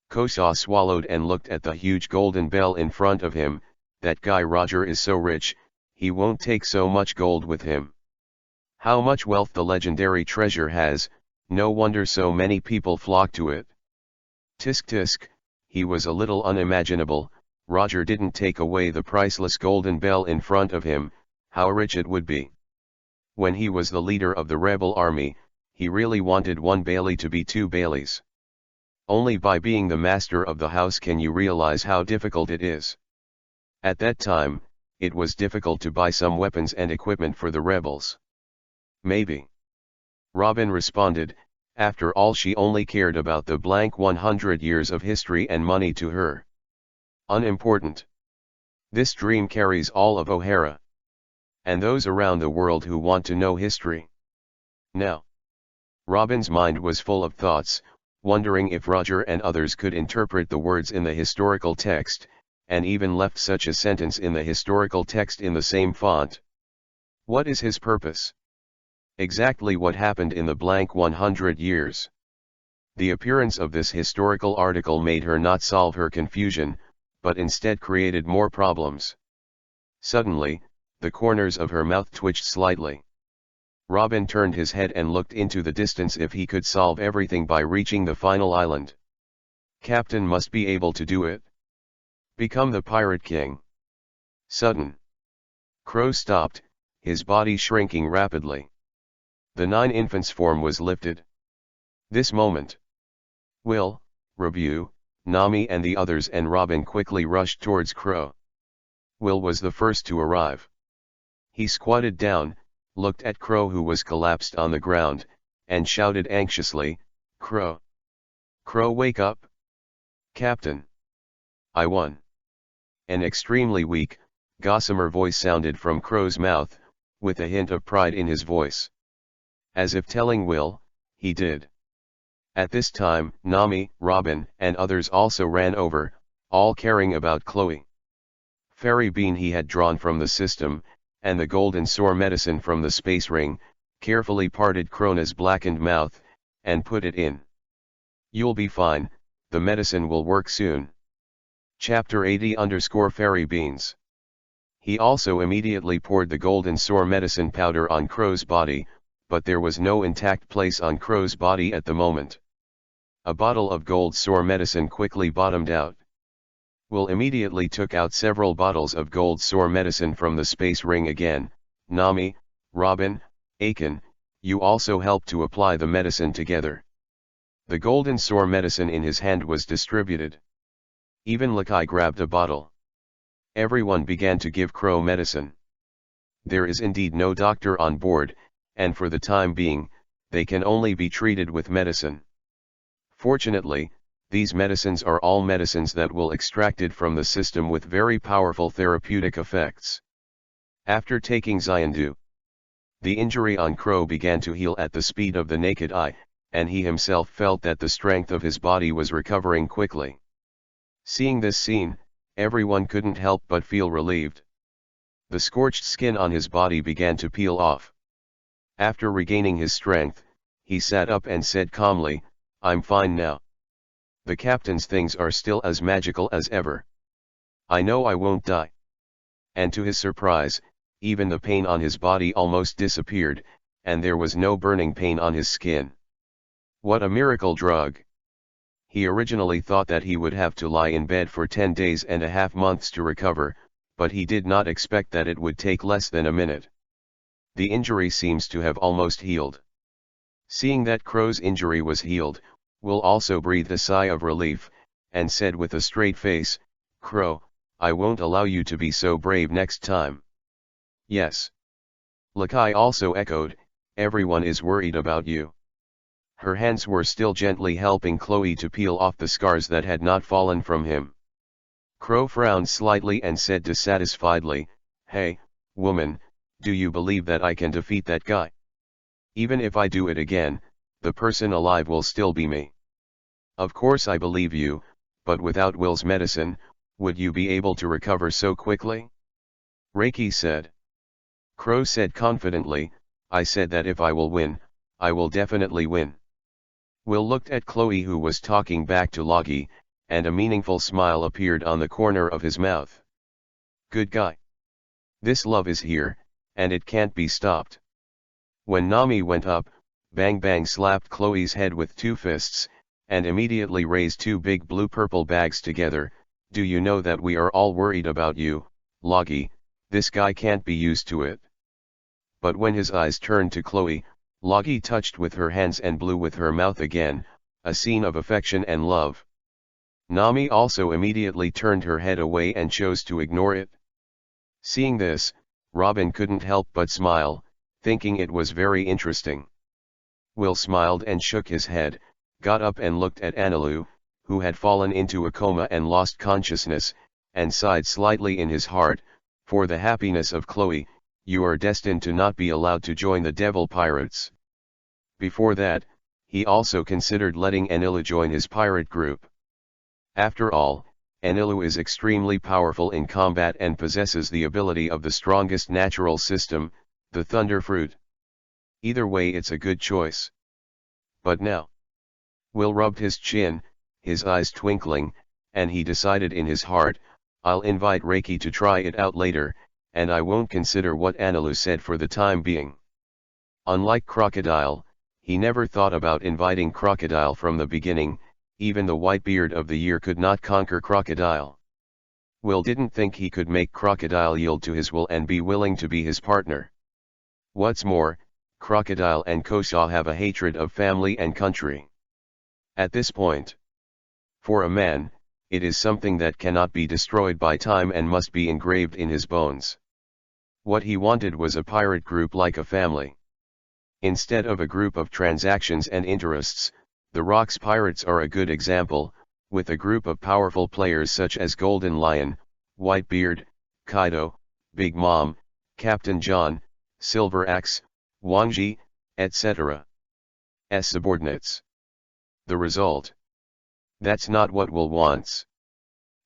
Kosa swallowed and looked at the huge golden bell in front of him. That guy Roger is so rich, he won't take so much gold with him. How much wealth the legendary treasure has, no wonder so many people flock to it. Tisk tisk, he was a little unimaginable. Roger didn't take away the priceless golden bell in front of him, how rich it would be. When he was the leader of the rebel army, he really wanted one Bailey to be 2 Baileys. Only by being the master of the house can you realize how difficult it is. At that time, it was difficult to buy some weapons and equipment for the rebels. Maybe. Robin responded, after all she only cared about the blank 100 years of history and money to her. Unimportant. This dream carries all of O'Hara. And those around the world who want to know history. Now. Robin's mind was full of thoughts, wondering if Roger and others could interpret the words in the historical text, and even left such a sentence in the historical text in the same font. What is his purpose? Exactly what happened in the blank 100 years. The appearance of this historical article made her not solve her confusion, but instead created more problems. Suddenly, the corners of her mouth twitched slightly. Robin turned his head and looked into the distance if he could solve everything by reaching the final island. Captain must be able to do it. Become the Pirate King. Sudden. Crow stopped, his body shrinking rapidly. The 9 infants form was lifted. This moment. Will, Rabu, Nami and the others and Robin quickly rushed towards Crow. Will was the first to arrive. He squatted down, looked at Crow who was collapsed on the ground, and shouted anxiously, "Crow! Crow, wake up! Captain! I won!" An extremely weak, gossamer voice sounded from Crow's mouth, with a hint of pride in his voice. As if telling Will, he did. At this time, Nami, Robin, and others also ran over, all caring about Chloe. Fairy bean he had drawn from the system, and the golden sore medicine from the space ring, carefully parted Krona's blackened mouth, and put it in. "You'll be fine, the medicine will work soon." Chapter-80 Fairy beans. He also immediately poured the golden sore medicine powder on Crow's body, but there was no intact place on Crow's body at the moment. A bottle of gold sore medicine quickly bottomed out. Will immediately took out several bottles of gold sore medicine from the space ring again. Nami, Robin, Aiken, you also helped to apply the medicine together. The golden sore medicine in his hand was distributed. Even Lakai grabbed a bottle. Everyone began to give Crow medicine. There is indeed no doctor on board, and for the time being, they can only be treated with medicine. Fortunately, these medicines are all medicines that will extracted from the system with very powerful therapeutic effects. After taking Xyandu, the injury on Crow began to heal at the speed of the naked eye, and he himself felt that the strength of his body was recovering quickly. Seeing this scene, everyone couldn't help but feel relieved. The scorched skin on his body began to peel off. After regaining his strength, he sat up and said calmly, "I'm fine now. The captain's things are still as magical as ever. I know I won't die." And to his surprise, even the pain on his body almost disappeared, and there was no burning pain on his skin. What a miracle drug! He originally thought that he would have to lie in bed for 10 days and a half months to recover, but he did not expect that it would take less than a minute. The injury seems to have almost healed. Seeing that Crow's injury was healed, Will also breathed a sigh of relief, and said with a straight face, "Crow, I won't allow you to be so brave next time." "Yes." Lakai also echoed, "Everyone is worried about you." Her hands were still gently helping Chloe to peel off the scars that had not fallen from him. Crow frowned slightly and said dissatisfiedly, "Hey, woman, do you believe that I can defeat that guy? Even if I do it again, the person alive will still be me." "Of course I believe you, but without Will's medicine, would you be able to recover so quickly?" Reiki said. Crow said confidently, "I said that if I will win, I will definitely win." Will looked at Chloe, who was talking back to Logie, and a meaningful smile appeared on the corner of his mouth. "Good guy. This love is here, and it can't be stopped." When Nami went up, Bang Bang slapped Chloe's head with 2 fists, and immediately raised 2 big blue-purple bags together. "Do you know that we are all worried about you, Logie? This guy can't be used to it." But when his eyes turned to Chloe, Logie touched with her hands and blew with her mouth again, a scene of affection and love. Nami also immediately turned her head away and chose to ignore it. Seeing this, Robin couldn't help but smile, thinking it was very interesting. Will smiled and shook his head, got up and looked at Enel, who had fallen into a coma and lost consciousness, and sighed slightly in his heart, "For the happiness of Chloe, you are destined to not be allowed to join the Devil Pirates." Before that, he also considered letting Enel join his pirate group. After all, Enel is extremely powerful in combat and possesses the ability of the strongest natural system, the Thunder Fruit. Either way, it's a good choice. But now, Will rubbed his chin, his eyes twinkling, and he decided in his heart, "I'll invite Reiki to try it out later, and I won't consider what Enel said for the time being." Unlike Crocodile, he never thought about inviting Crocodile from the beginning. Even the Whitebeard of the Year could not conquer Crocodile. Will didn't think he could make Crocodile yield to his will and be willing to be his partner. What's more, Crocodile and Kosha have a hatred of family and country. At this point, for a man, it is something that cannot be destroyed by time and must be engraved in his bones. What he wanted was a pirate group like a family. Instead of a group of transactions and interests, the Rocks Pirates are a good example, with a group of powerful players such as Golden Lion, Whitebeard, Kaido, Big Mom, Captain John, Silver Axe, Wangji, etc. as subordinates. The result? That's not what Will wants.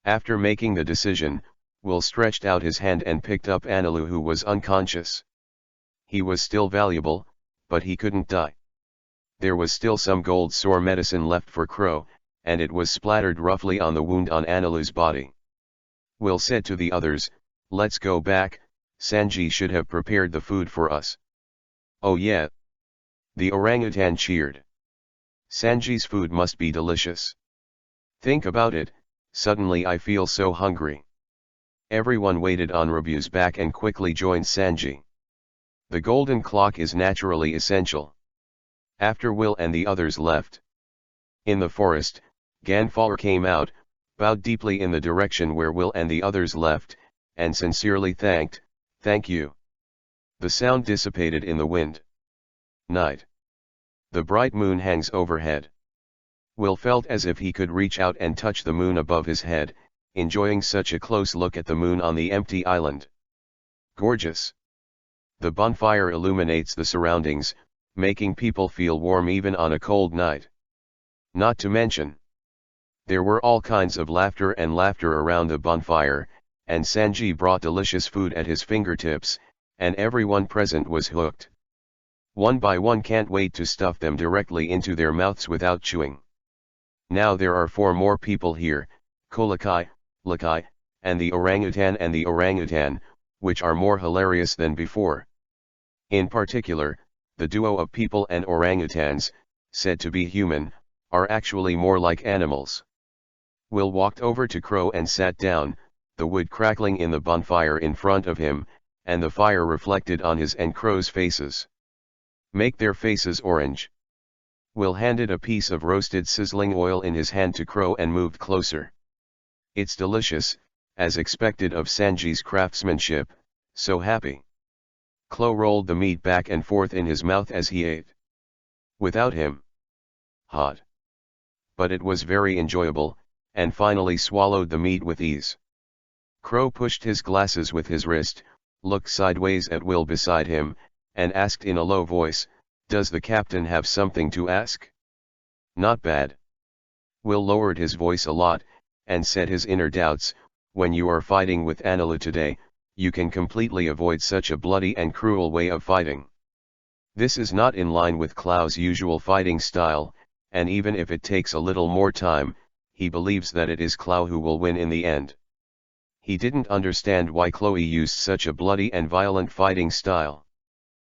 After making the decision, Will stretched out his hand and picked up Enel, who was unconscious. He was still valuable, but he couldn't die. There was still some gold sore medicine left for Crow, and it was splattered roughly on the wound on Enel's body. Will said to the others, "Let's go back, Sanji should have prepared the food for us." "Oh yeah." The orangutan cheered. "Sanji's food must be delicious. Think about it, suddenly I feel so hungry." Everyone waited on Rebu's back and quickly joined Sanji. The golden clock is naturally essential. After Will and the others left in the forest, Ganfar came out, bowed deeply in the direction where Will and the others left, and sincerely thanked, "Thank you." The sound dissipated in the wind. Night. The bright moon hangs overhead. Will felt as if he could reach out and touch the moon above his head, enjoying such a close look at the moon on the empty island. Gorgeous. The bonfire illuminates the surroundings, making people feel warm even on a cold night. Not to mention, there were all kinds of laughter around the bonfire, and Sanji brought delicious food at his fingertips, and everyone present was hooked. One by one can't wait to stuff them directly into their mouths without chewing. Now there are 4 more people here, Kolokai, Lakai, and the orangutan, which are more hilarious than before. In particular, the duo of people and orangutans, said to be human, are actually more like animals. Will walked over to Crow and sat down, the wood crackling in the bonfire in front of him, and the fire reflected on his and Crow's faces. Make their faces orange. Will handed a piece of roasted sizzling oil in his hand to Crow and moved closer. It's delicious, as expected of Sanji's craftsmanship, so happy. Crow rolled the meat back and forth in his mouth as he ate. Without him. Hot. But it was very enjoyable, and finally swallowed the meat with ease. Crow pushed his glasses with his wrist, looked sideways at Will beside him, and asked in a low voice, "Does the captain have something to ask?" "Not bad." Will lowered his voice a lot, and said his inner doubts, "When you are fighting with Enel today, you can completely avoid such a bloody and cruel way of fighting. This is not in line with Klau's usual fighting style, and even if it takes a little more time, he believes that it is Klau who will win in the end." He didn't understand why Chloe used such a bloody and violent fighting style.